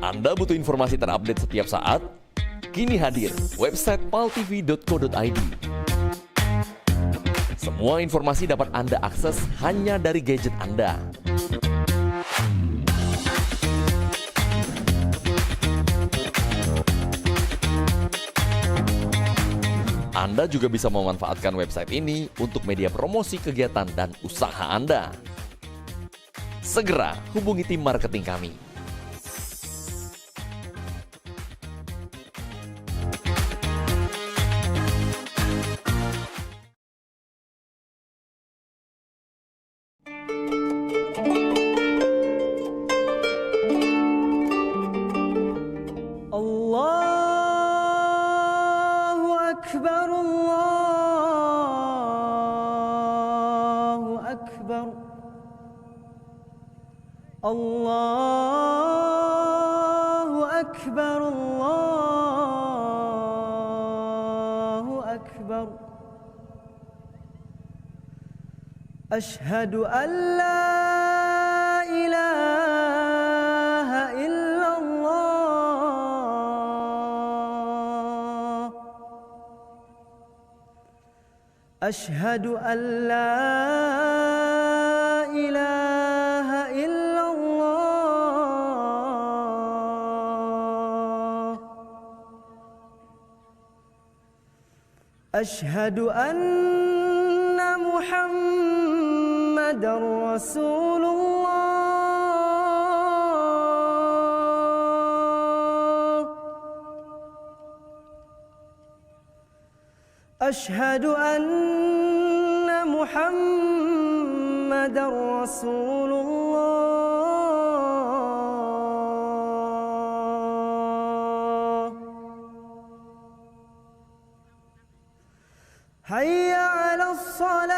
Anda butuh informasi terupdate setiap saat? Kini hadir website paltv.co.id. Semua informasi dapat Anda akses hanya dari gadget Anda. Anda juga bisa memanfaatkan website ini untuk media promosi kegiatan dan usaha Anda. Segera hubungi tim marketing kami. Allahu Akbar, Allahu Akbar. Ashhadu an la ilaha illallah. Ashhadu an la ilaha illallah. أشهد أن محمدًا رسول الله أشهد أن محمدًا رسول الله حي على الصلاة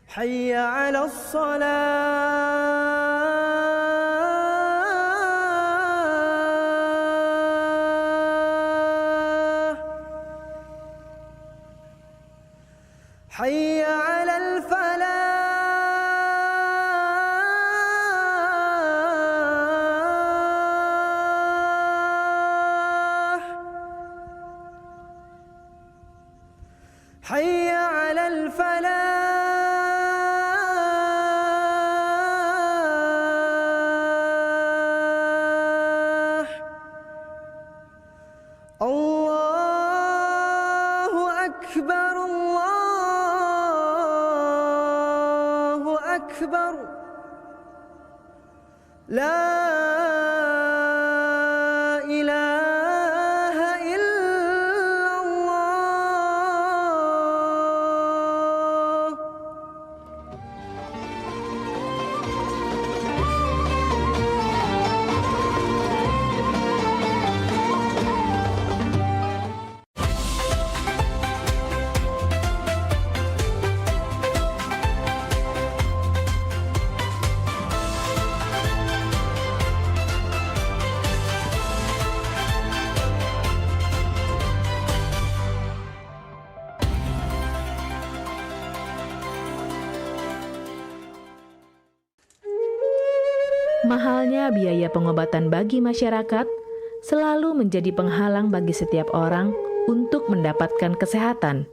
حي على الصلاة حي على الفلاح حي على الفلاح الله أكبر الله أكبر لا إله إلا الله Mahalnya biaya pengobatan bagi masyarakat selalu menjadi penghalang bagi setiap orang untuk mendapatkan kesehatan.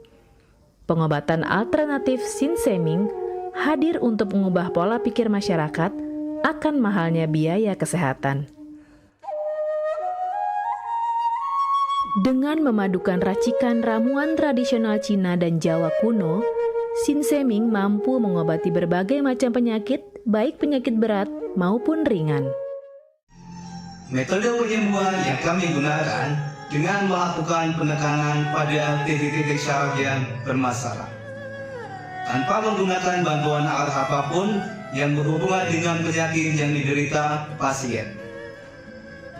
Pengobatan alternatif Sinseming hadir untuk mengubah pola pikir masyarakat akan mahalnya biaya kesehatan. Dengan memadukan racikan ramuan tradisional Cina dan Jawa kuno, Sinseming mampu mengobati berbagai macam penyakit, baik penyakit berat maupun ringan. Metode penyembuhan yang kami gunakan dengan melakukan penekanan pada titik-titik syaraf yang bermasalah. Tanpa menggunakan bantuan alat apapun yang berhubungan dengan penyakit yang diderita pasien.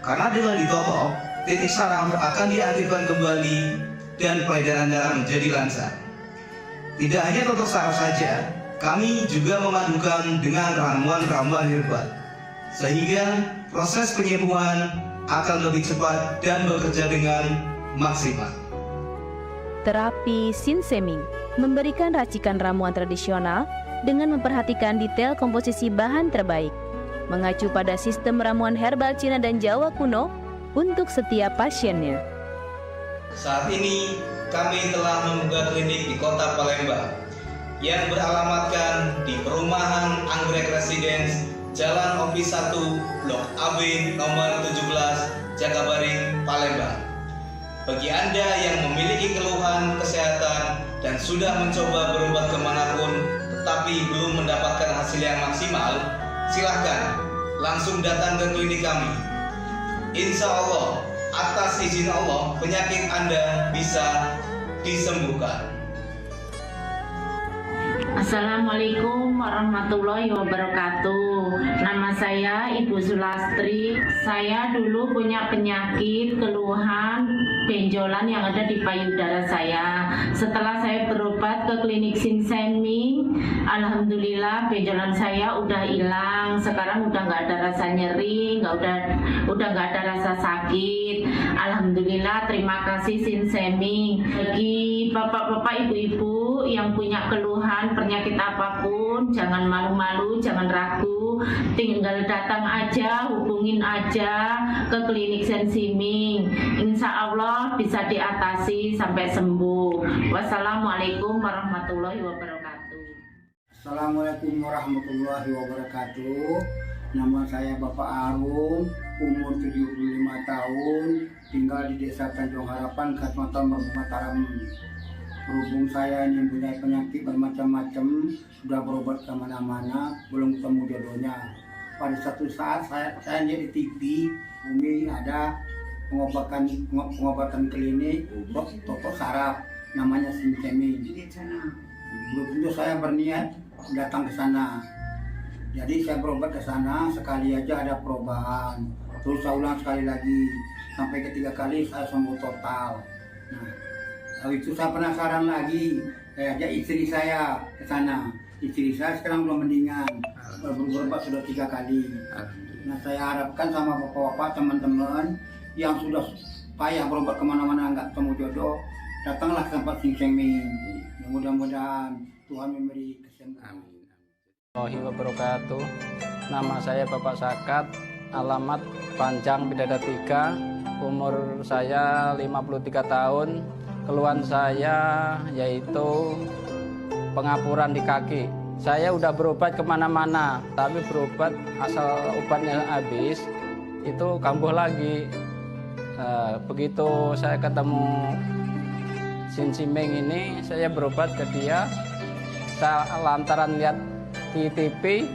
Karena dengan ditotok, titik syaraf akan diaktifkan kembali dan peredaran darah menjadi lancar. Tidak hanya totok syaraf saja, kami juga memadukan dengan ramuan-ramuan herbal, sehingga proses penyembuhan akan lebih cepat dan bekerja dengan maksimal. Terapi Sinseming memberikan racikan ramuan tradisional dengan memperhatikan detail komposisi bahan terbaik, mengacu pada sistem ramuan herbal Cina dan Jawa kuno untuk setiap pasiennya. Saat ini kami telah membuka klinik di Kota Palembang yang beralamatkan di Perumahan Anggrek Residence, Jalan Opi 1, Blok AB nomor 17, Jakabaring, Palembang. Bagi Anda yang memiliki keluhan kesehatan dan sudah mencoba berobat kemanapun tetapi belum mendapatkan hasil yang maksimal, silahkan langsung datang ke klinik kami. Insya Allah, atas izin Allah, penyakit Anda bisa disembuhkan. Assalamualaikum warahmatullahi wabarakatuh. Nama saya Ibu Sulastri. Saya dulu punya penyakit keluhan benjolan yang ada di payudara saya. Setelah saya berobat ke klinik Sinseming, alhamdulillah benjolan saya udah hilang. Sekarang udah nggak ada rasa nyeri, udah nggak ada rasa sakit. Alhamdulillah, terima kasih Sinseming. Bagi bapak-bapak, ibu-ibu yang punya keluhan penyakit apapun, jangan malu-malu, jangan ragu, tinggal datang aja, hubungin aja ke klinik Sinseming. Insya Allah bisa diatasi sampai sembuh. Wassalamualaikum warahmatullahi wabarakatuh. Assalamualaikum warahmatullahi wabarakatuh. Nama saya Bapak Arum, umur 75 tahun, tinggal di Desa Tanjung Harapan, Kecamatan Mataram. Berhubung saya ini mempunyai penyakit bermacam-macam, sudah berobat kemana-mana, belum ketemu jodohnya. Pada satu saat saya lihat di TV, Umi ada pengobatan klinik, toko saraf, namanya Sincemi. Belum tentu saya berniat datang ke sana. Jadi saya berobat ke sana, sekali aja ada perubahan. Terus saya ulang sekali lagi, sampai ketiga kali saya sembuh total. Nah, kalau itu saya penasaran lagi, saya ajak istri saya ke sana. Istri saya sekarang belum mendingan, berobat sudah 3 kali. Nah, saya harapkan sama bapak-bapak, teman-teman yang sudah payah berobat kemana-mana nggak ketemu jodoh, datanglah ke tempat Sincemi. Mudah-mudahan Tuhan memberi kesembuhan. Warahmatullahi wabarakatuh. Nama saya Bapak Sakat, alamat Panjang Bidada 3, umur saya 53 tahun. Keluhan saya yaitu pengapuran di kaki. Saya udah berobat kemana-mana, tapi berobat asal obatnya habis, itu kambuh lagi. Begitu saya ketemu Sincimeng ini, saya berobat ke dia. Saya lantaran lihat di TV,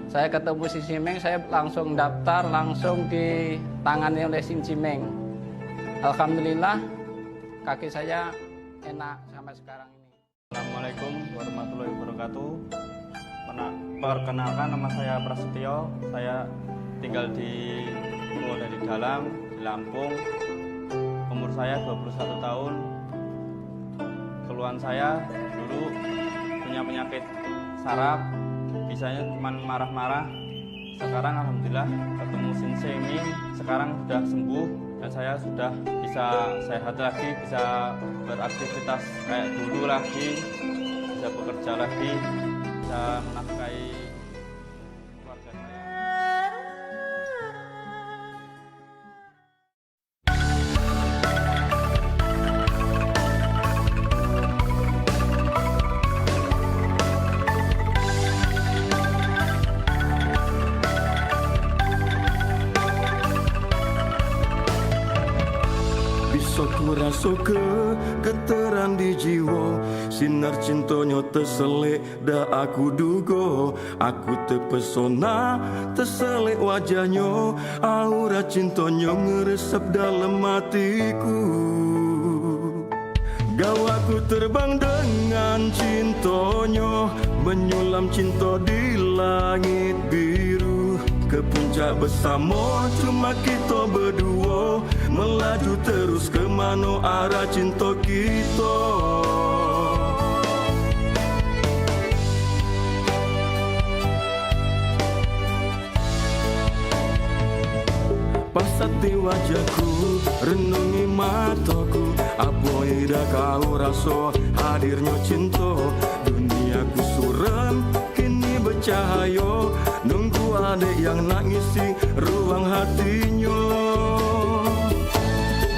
saya ketemu Sincimeng, saya langsung daftar, langsung ditangani oleh Sincimeng. Alhamdulillah, kaki saya enak sampai sekarang ini. Assalamualaikum warahmatullahi wabarakatuh. Perkenalkan, nama saya Prasetyo. Saya tinggal di Pulau Dari Dalam, di Lampung. Umur saya 21 tahun. Keluhan saya dulu punya penyakit saraf, bisanya cuma marah-marah. Sekarang alhamdulillah ketemu Sincemi, sekarang sudah sembuh dan saya sudah bisa sehat lagi, bisa beraktivitas kayak dulu lagi, bisa bekerja lagi, bisa menafkahi keluarga saya. Rasoke keteran di jiwa, sinar cintonyo terselek dah aku dugo. Aku terpesona terselek wajahnya, aura cintonyo ngeresep dalam hatiku. Gawaku terbang dengan cintonyo, menyulam cinta di langit biru. Ke puncak bersama cuma kita berdua, melaju terus ke mana arah cinta kita. Pasati wajahku, renungi mataku, apa ida kau rasa hadirnya cinta. Duniaku suram kini bercahaya, nunggu adik yang nak ngisi ruang hatinya.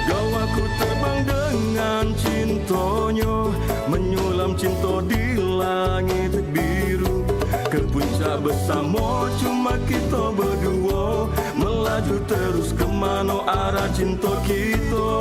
Gawaku terbang dengan cintonya, menyulam cinta di langit biru. Ke puncak bersama cuma kita berdua, melaju terus kemana arah cinta kita.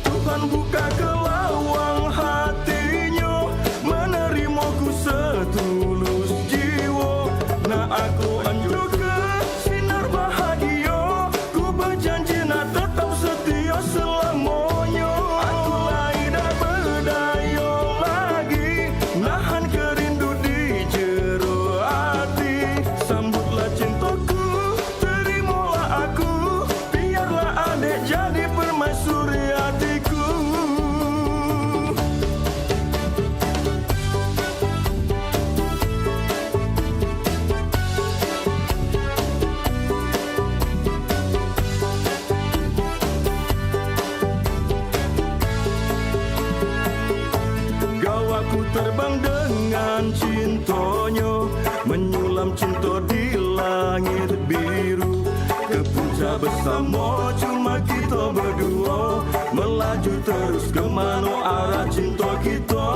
Tuhan buka ke lawang hatinya, menerimaku setulus jiwa. Nah aku anjur ke sinar bahagia, ku berjanji nak tetap setia selamanya. Aku lain dah berdaya lagi, nahan kerindu di jero hati. Sambutlah cintaku, terimalah aku, biarlah adik jadi permaisuri hatiku. Gawaku terbang dengan cintonya, menyulam cinta di langit biru. Ke puncak bersama cuma kita berdua, melaju terus kemana arah cinta kita.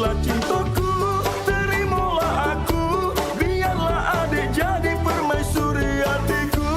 sambutlah cintaku, terimalah aku, biarlah adik jadi permaisuri hatiku.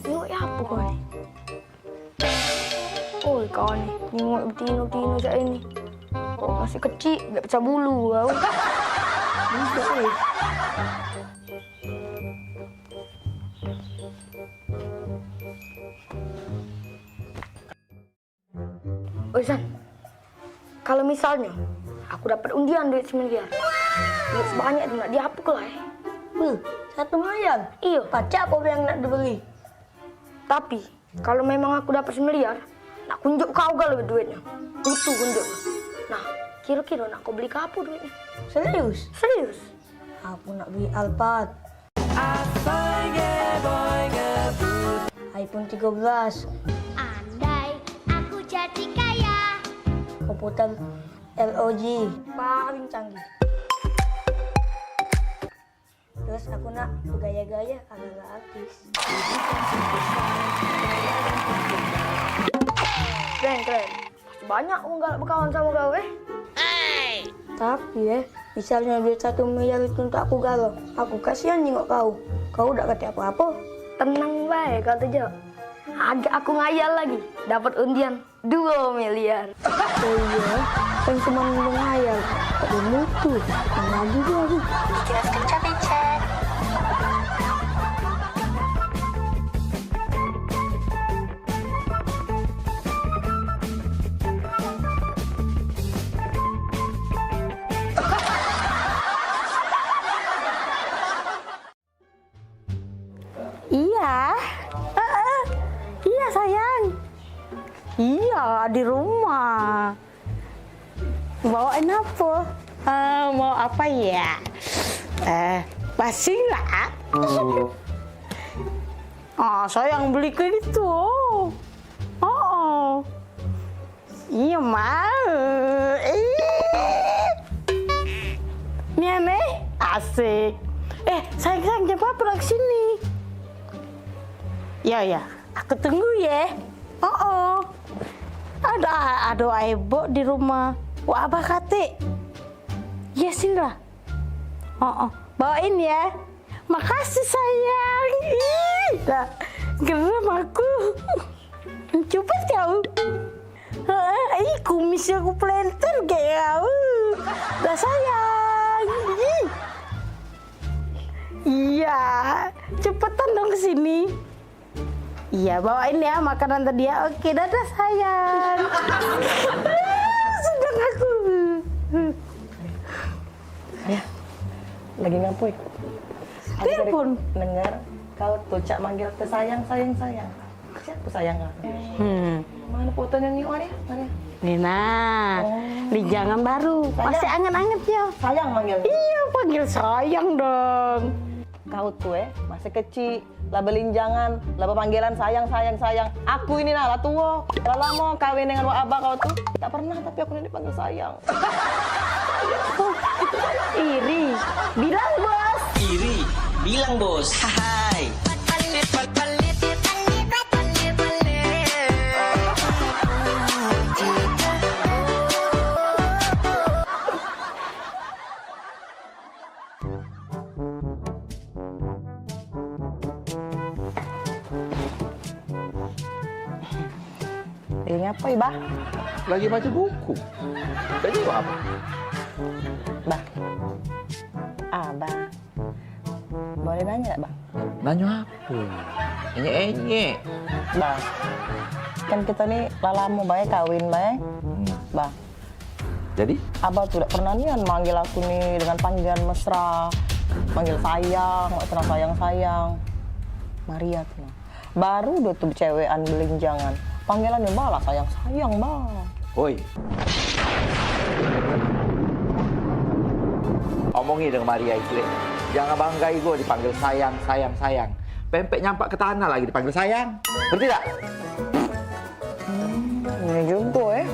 Tengok ya apa kau ni? Oh kau ni, tengok betina-betina macam ni. Oh masih kecil, tak pecah bulu kau. Budak ni. Oi San, kalau misalnya aku dapat undian duit 1 miliar, duit sebanyak tu nak dia apa ke lah? 1 miliar? Iya. Pacak kau yang nak dibeli. Tapi kalau memang aku dapat 1 miliar, nak kunjuk kau kalau duitnya. Itu kunjuk. Nah, kira-kira nak kau beli ke apa duitnya? Serius? Serius. Aku nak beli Alphard. iPhone 13. Andai aku jadi kaya. Komputer LOG paling canggih. Terus aku nak bergaya-gaya ala-ala artis. Keren. Pasti banyak aku nggak berkawan sama kau Tapi misalnya duit 1 miliar itu untuk aku galau, aku kasihan jengok kau. Kau udah kata apa-apa. Tenang baik kau tuh, agak aku ngayal lagi, dapat undian 2 miliar. Oh iya, kan cuma menghayal, tapi mutu, lagi lagi. Jelaskan capek. Iya sayang. Iya di rumah. Bawain apa? Mau apa ya? Pasing lah. Sayang beli ke itu. Iya mau. Nih asik. Sayang jam berapa ke sini? Ya, aku tunggu ya. Ada ibu di rumah. Wah, abah kate. Ya sini lah. Bawain ya. Makasih sayang. Dah, geram aku. Coba kau. Kumisnya aku planter kayak kau. Dah sayang. Iya, cepetan dong kesini. Iya, bawain ya makanan tadi ya. Oke, dadah sayang. Sedang aku. Ya, lagi ngapain? Telepon. Dengar kau tuh cak manggil ke sayang. Siapa sayang? Mana fotonya nih, Maria? Nina, lijangan baru. Pasti anget-anget ya. Sayang manggil. Iya, panggil sayang dong. Kau tuh masih kecil, lah belinjangan, lah panggilan sayang. Aku ini lah tua, lah lama kawin dengan wak abah kau tuh. Tak pernah, tapi aku ini dipanggil sayang. Oh, iri. Bilang bos. Iri, bilang bos. Hai. Ini apa ya, Bah? Lagi baca buku. Baca buku apa? Bah. Abang. Boleh nanya Bang? Nanya apa? Enye. Bang. Kan kita nih lama baik kawin baik. Bang. Jadi? Abang tuh tidak pernah nih manggil aku nih dengan panggilan mesra. Manggil sayang, sayang. Maria tuh. Baru udah tuh cewekan belinjangan. Panggilannya balas sayang Bang. Woi. Omongi dengan Maria itu. Jangan banggai gue dipanggil sayang. Pempek nyampak ke tanah lagi dipanggil sayang. Ngerti tak? Ini juga ya.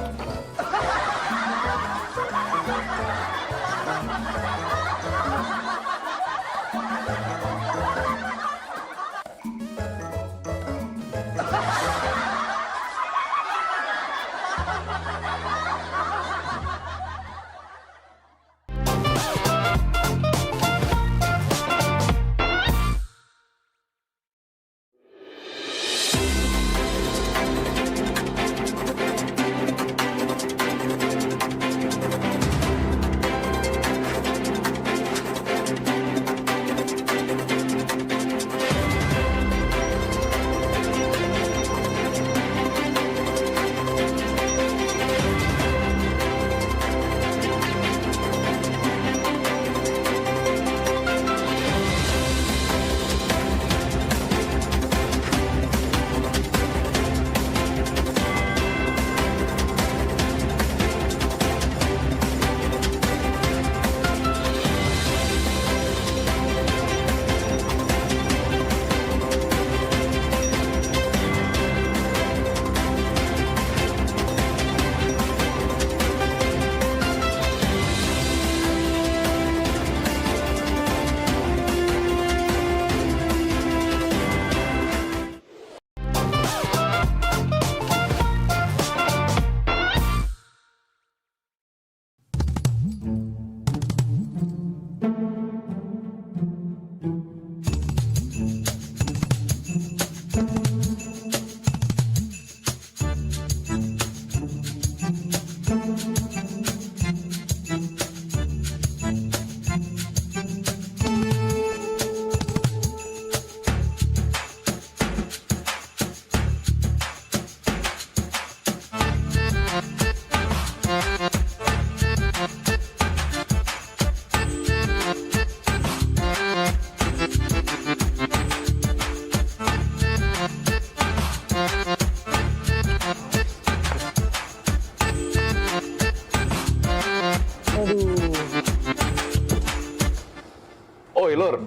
Oi Lur,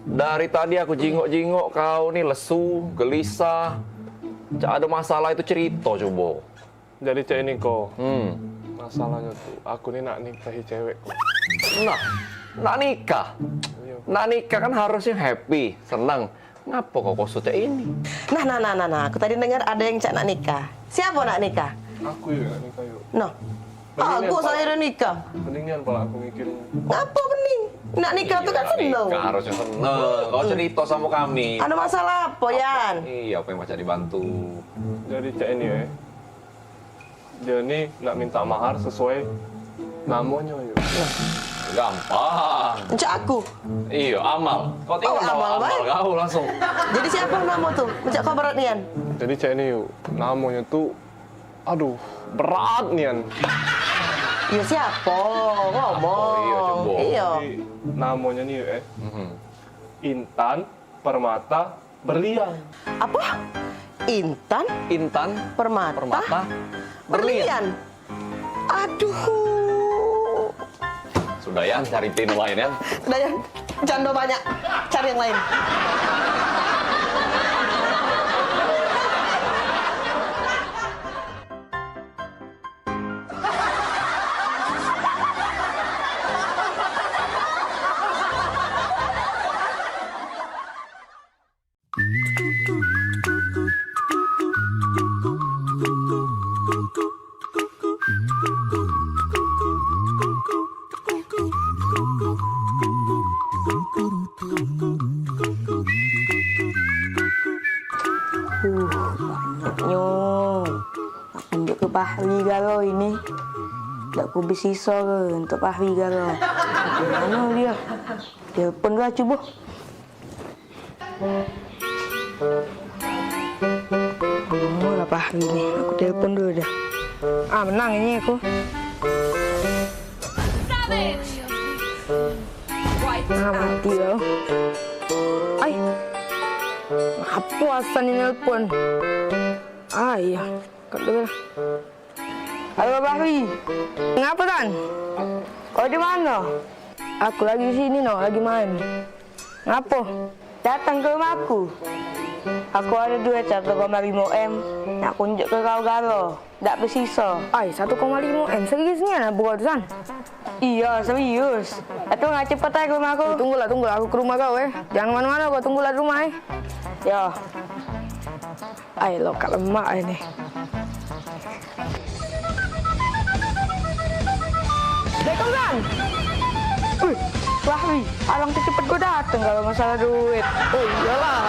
dari tadi aku jingok-jingok kau nih lesu, gelisah. Cak ada masalah itu cerita coba. Jadi cek ini kok. Masalahnya tuh, aku nih nak nikahi cewek kok. Nak nikah? Nak nikah kan harusnya happy, senang. Ngapa kok cek ini? Nah, aku tadi dengar ada yang cak nak nikah. Siapa nak nikah? Aku yuk nak nikah yuk. Nah, aku saya udah nikah. Mendingan pala aku mikirin. Apa mending? Nak nikah tuh kan seneng. Nikah harusnya seneng. Kau cerita sama kami. Ada masalah apa, Yan? Iya, apa yang macam dibantu? Jadi cek ini ya. Dia nih nak minta mahar sesuai namanya yuk. Gampang. Cak aku? Iya, Amal. Kau tinggal Amal kau langsung. Jadi siapa nama tuh? Cak kau berat Nian? Jadi cek ini yuk. Namanya tuh, aduh, berat Nian. Iya siapa? Ngomong. Iya. Jadi, namanya nih ya. Intan Permata Berlian. Apa? Intan Permata Berlian. Aduh. Sudah ya, cari tim lain ya. Udah ya, janda banyak. Cari yang lain. Banyaknya. Nak tunjuk ke Fahri galo ini. Tak ku bersisa ke untuk Fahri galo. Mana dia? Telepon lah cuba. Oh lah Fahri ni. Aku telepon dulu dah. Menang ini aku. Mati kau. Ay. Apa asal ni nelpon? Ya. Kat dulu. Halo Fahri. Ngapa kan? Kau di mana? Aku lagi di sini no, lagi main. Ngapa? Datang ke rumahku. Aku ada duit 1,5 M. Nak kunjuk ke kau galo. Tak bersisa. 1,5 M. Seriusnya nak buat san? Iya, serius. Atau nggak cepat aja ke rumah aku? Tunggulah. Aku ke rumah kau Jangan mana-mana kau, tunggulah di rumah Ya. Lo kat lemak ini. Dekausan. Fahri, alang cepet gue dateng kalau masalah duit. Oh iyalah.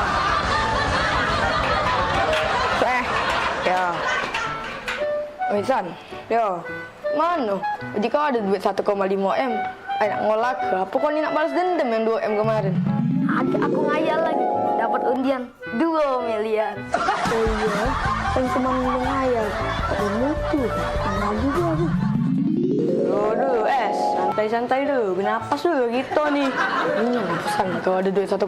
Ya. San, ya. Mana? Jadi kau ada duit 1,5 M. Nak ngolak ke? Apa kau ni nak balas dendam yang 2 M kemarin? Aku ngayal lagi. Dapat undian 2 miliar. Oh iya? Kan cuma ngayal. Ada mutu. Mana juga aku. Dulu, santai-santai dulu. Bernapas dulu gitu nih. Ini yang pesan kau ada duit 1,5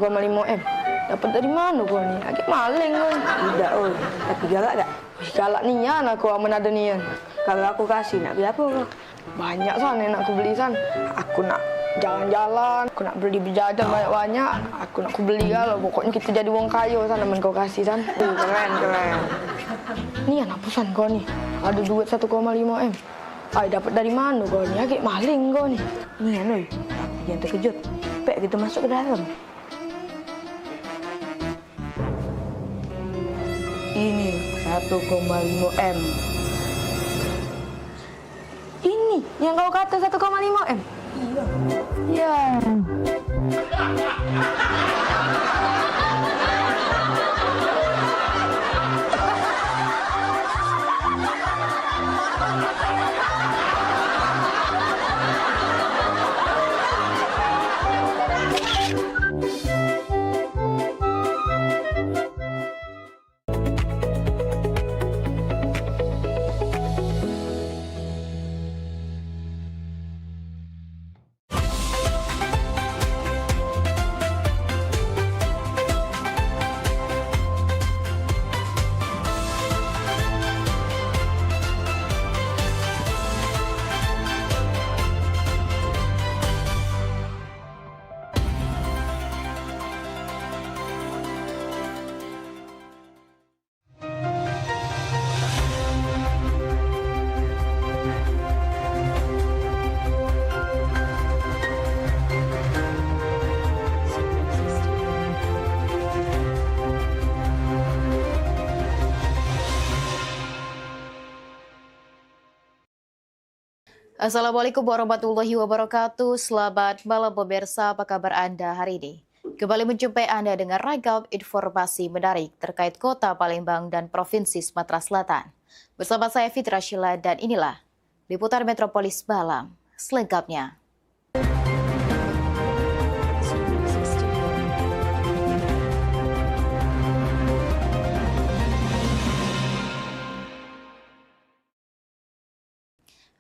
M. Dapat dari mana kau ni? Agak maling kau. Tidak, tapi galak tak? Galak nian aku aman ada nian. Kalau aku kasih nak beli apa kau? Banyak san yang nak aku beli san. Aku nak jalan-jalan, aku nak beli berjajan banyak-banyak. Aku nak aku beli kalau pokoknya kita jadi wong kaya san aman kau kasih san. Keren. Nian apa san kau ni? Ada duit 1,5 M. Dapat dari mana kau ni? Agak maling kau ni. Nian oi. Jangan terkejut. Pek kita masuk ke dalam. Ini 1,5 M. Ini yang kau kata 1,5 M? Iya. Assalamualaikum warahmatullahi wabarakatuh. Selamat malam pemirsa, apa kabar Anda hari ini? Kembali menjumpai Anda dengan ragam informasi menarik terkait Kota Palembang dan Provinsi Sumatera Selatan. Bersama saya Fitra Syila dan inilah Liputan Metropolis Malam selengkapnya.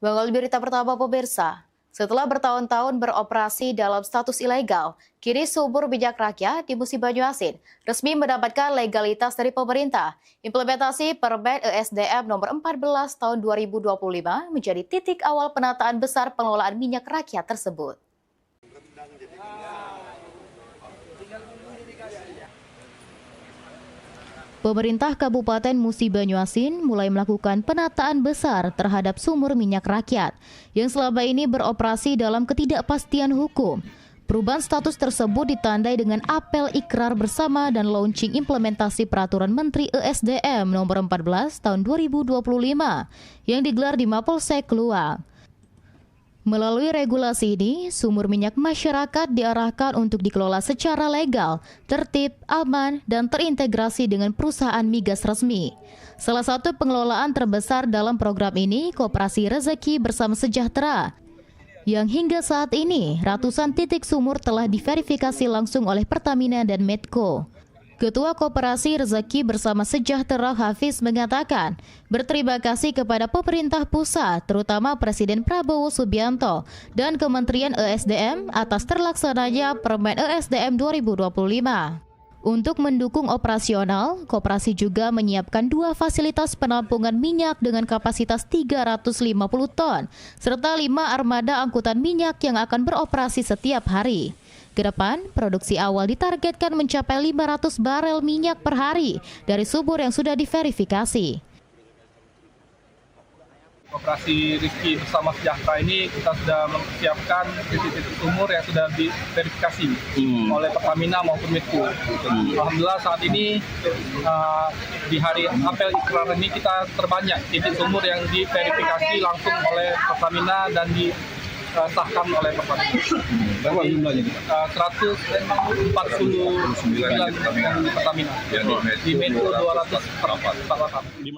Mengawali berita pertama pemirsa, Setelah bertahun-tahun beroperasi dalam status ilegal, kini sumur minyak rakyat di Musi Banyuasin resmi mendapatkan legalitas dari pemerintah. Implementasi Permen ESDM nomor 14 tahun 2025 menjadi titik awal penataan besar pengelolaan minyak rakyat tersebut. Pemerintah Kabupaten Musi Banyuasin mulai melakukan penataan besar terhadap sumur minyak rakyat yang selama ini beroperasi dalam ketidakpastian hukum. Perubahan status tersebut ditandai dengan apel ikrar bersama dan launching implementasi Peraturan Menteri ESDM nomor 14 tahun 2025 yang digelar di Mapolsek Luang. Melalui regulasi ini, sumur minyak masyarakat diarahkan untuk dikelola secara legal, tertib, aman, dan terintegrasi dengan perusahaan migas resmi. Salah satu pengelolaan terbesar dalam program ini, Koperasi Rezeki Bersama Sejahtera, yang hingga saat ini ratusan titik sumur telah diverifikasi langsung oleh Pertamina dan Medco. Ketua Koperasi Rezeki Bersama Sejahtera Hafiz mengatakan, berterima kasih kepada pemerintah pusat, terutama Presiden Prabowo Subianto dan Kementerian ESDM atas terlaksananya Permen ESDM 2025. Untuk mendukung operasional, koperasi juga menyiapkan 2 fasilitas penampungan minyak dengan kapasitas 350 ton, serta 5 armada angkutan minyak yang akan beroperasi setiap hari. Kedepan, produksi awal ditargetkan mencapai 500 barel minyak per hari dari sumur yang sudah diverifikasi. Operasi Rizki Bersama Sejahtera ini kita sudah mempersiapkan titik-titik sumur yang sudah diverifikasi oleh Pertamina maupun Medco. Alhamdulillah saat ini di hari apel ikrar ini kita terbanyak titik sumur yang diverifikasi langsung oleh Pertamina dan disahkan oleh Pertamina. Berapa jumlahnya? 149 Pertamina. Di Medco 244.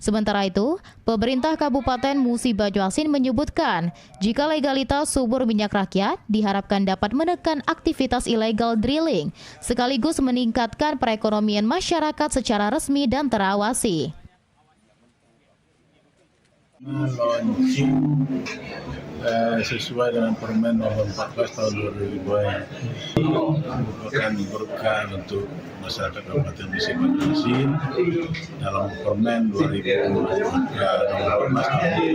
Sementara itu, pemerintah Kabupaten Musi Banyuasin menyebutkan jika legalitas sumur minyak rakyat diharapkan dapat menekan aktivitas ilegal drilling, sekaligus meningkatkan perekonomian masyarakat secara resmi dan terawasi. Launching sesuai dengan Permen nomor 14 tahun 2025 merupakan berkah untuk masyarakat Kabupaten Musi Banyuasin dalam Permen 2014 tahun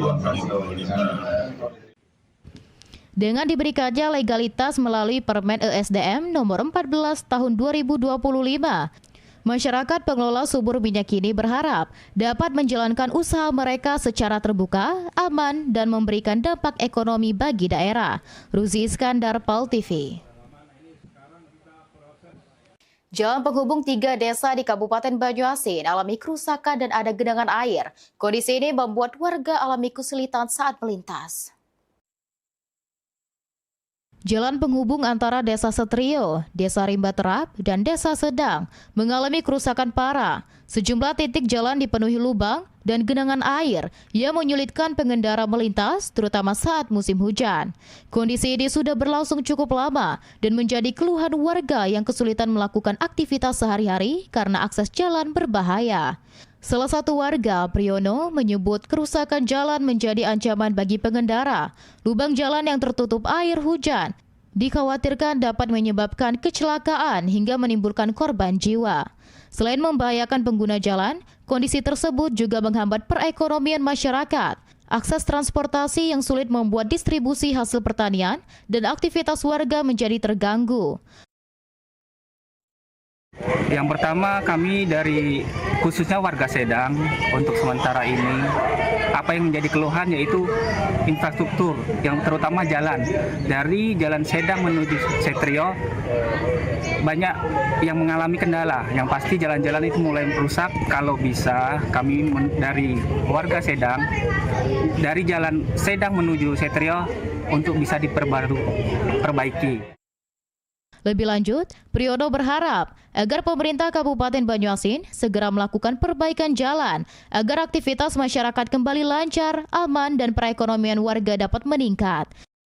2025. Dengan diberikannya legalitas melalui Permen ESDM nomor 14 tahun 2025, masyarakat pengelola sumur minyak ini berharap dapat menjalankan usaha mereka secara terbuka, aman, dan memberikan dampak ekonomi bagi daerah. Ruzi Iskandar, PAL TV. Jalan penghubung 3 desa di Kabupaten Banyuasin alami kerusakan dan ada genangan air. Kondisi ini membuat warga alami kesulitan saat melintas. Jalan penghubung antara Desa Setrio, Desa Rimba Terap, dan Desa Sedang mengalami kerusakan parah. Sejumlah titik jalan dipenuhi lubang dan genangan air yang menyulitkan pengendara melintas, terutama saat musim hujan. Kondisi ini sudah berlangsung cukup lama dan menjadi keluhan warga yang kesulitan melakukan aktivitas sehari-hari karena akses jalan berbahaya. Salah satu warga, Priyono, menyebut kerusakan jalan menjadi ancaman bagi pengendara. Lubang jalan yang tertutup air hujan dikhawatirkan dapat menyebabkan kecelakaan hingga menimbulkan korban jiwa. Selain membahayakan pengguna jalan, kondisi tersebut juga menghambat perekonomian masyarakat. Akses transportasi yang sulit membuat distribusi hasil pertanian dan aktivitas warga menjadi terganggu. Yang pertama, kami dari khususnya warga Sedang untuk sementara ini apa yang menjadi keluhan yaitu infrastruktur, yang terutama jalan. Dari jalan Sedang menuju Setrio banyak yang mengalami kendala. Yang pasti jalan-jalan itu mulai rusak. Kalau bisa kami dari warga Sedang dari jalan Sedang menuju Setrio untuk bisa diperbaiki. Lebih lanjut, Priyono berharap agar pemerintah Kabupaten Banyuasin segera melakukan perbaikan jalan agar aktivitas masyarakat kembali lancar, aman, dan perekonomian warga dapat meningkat.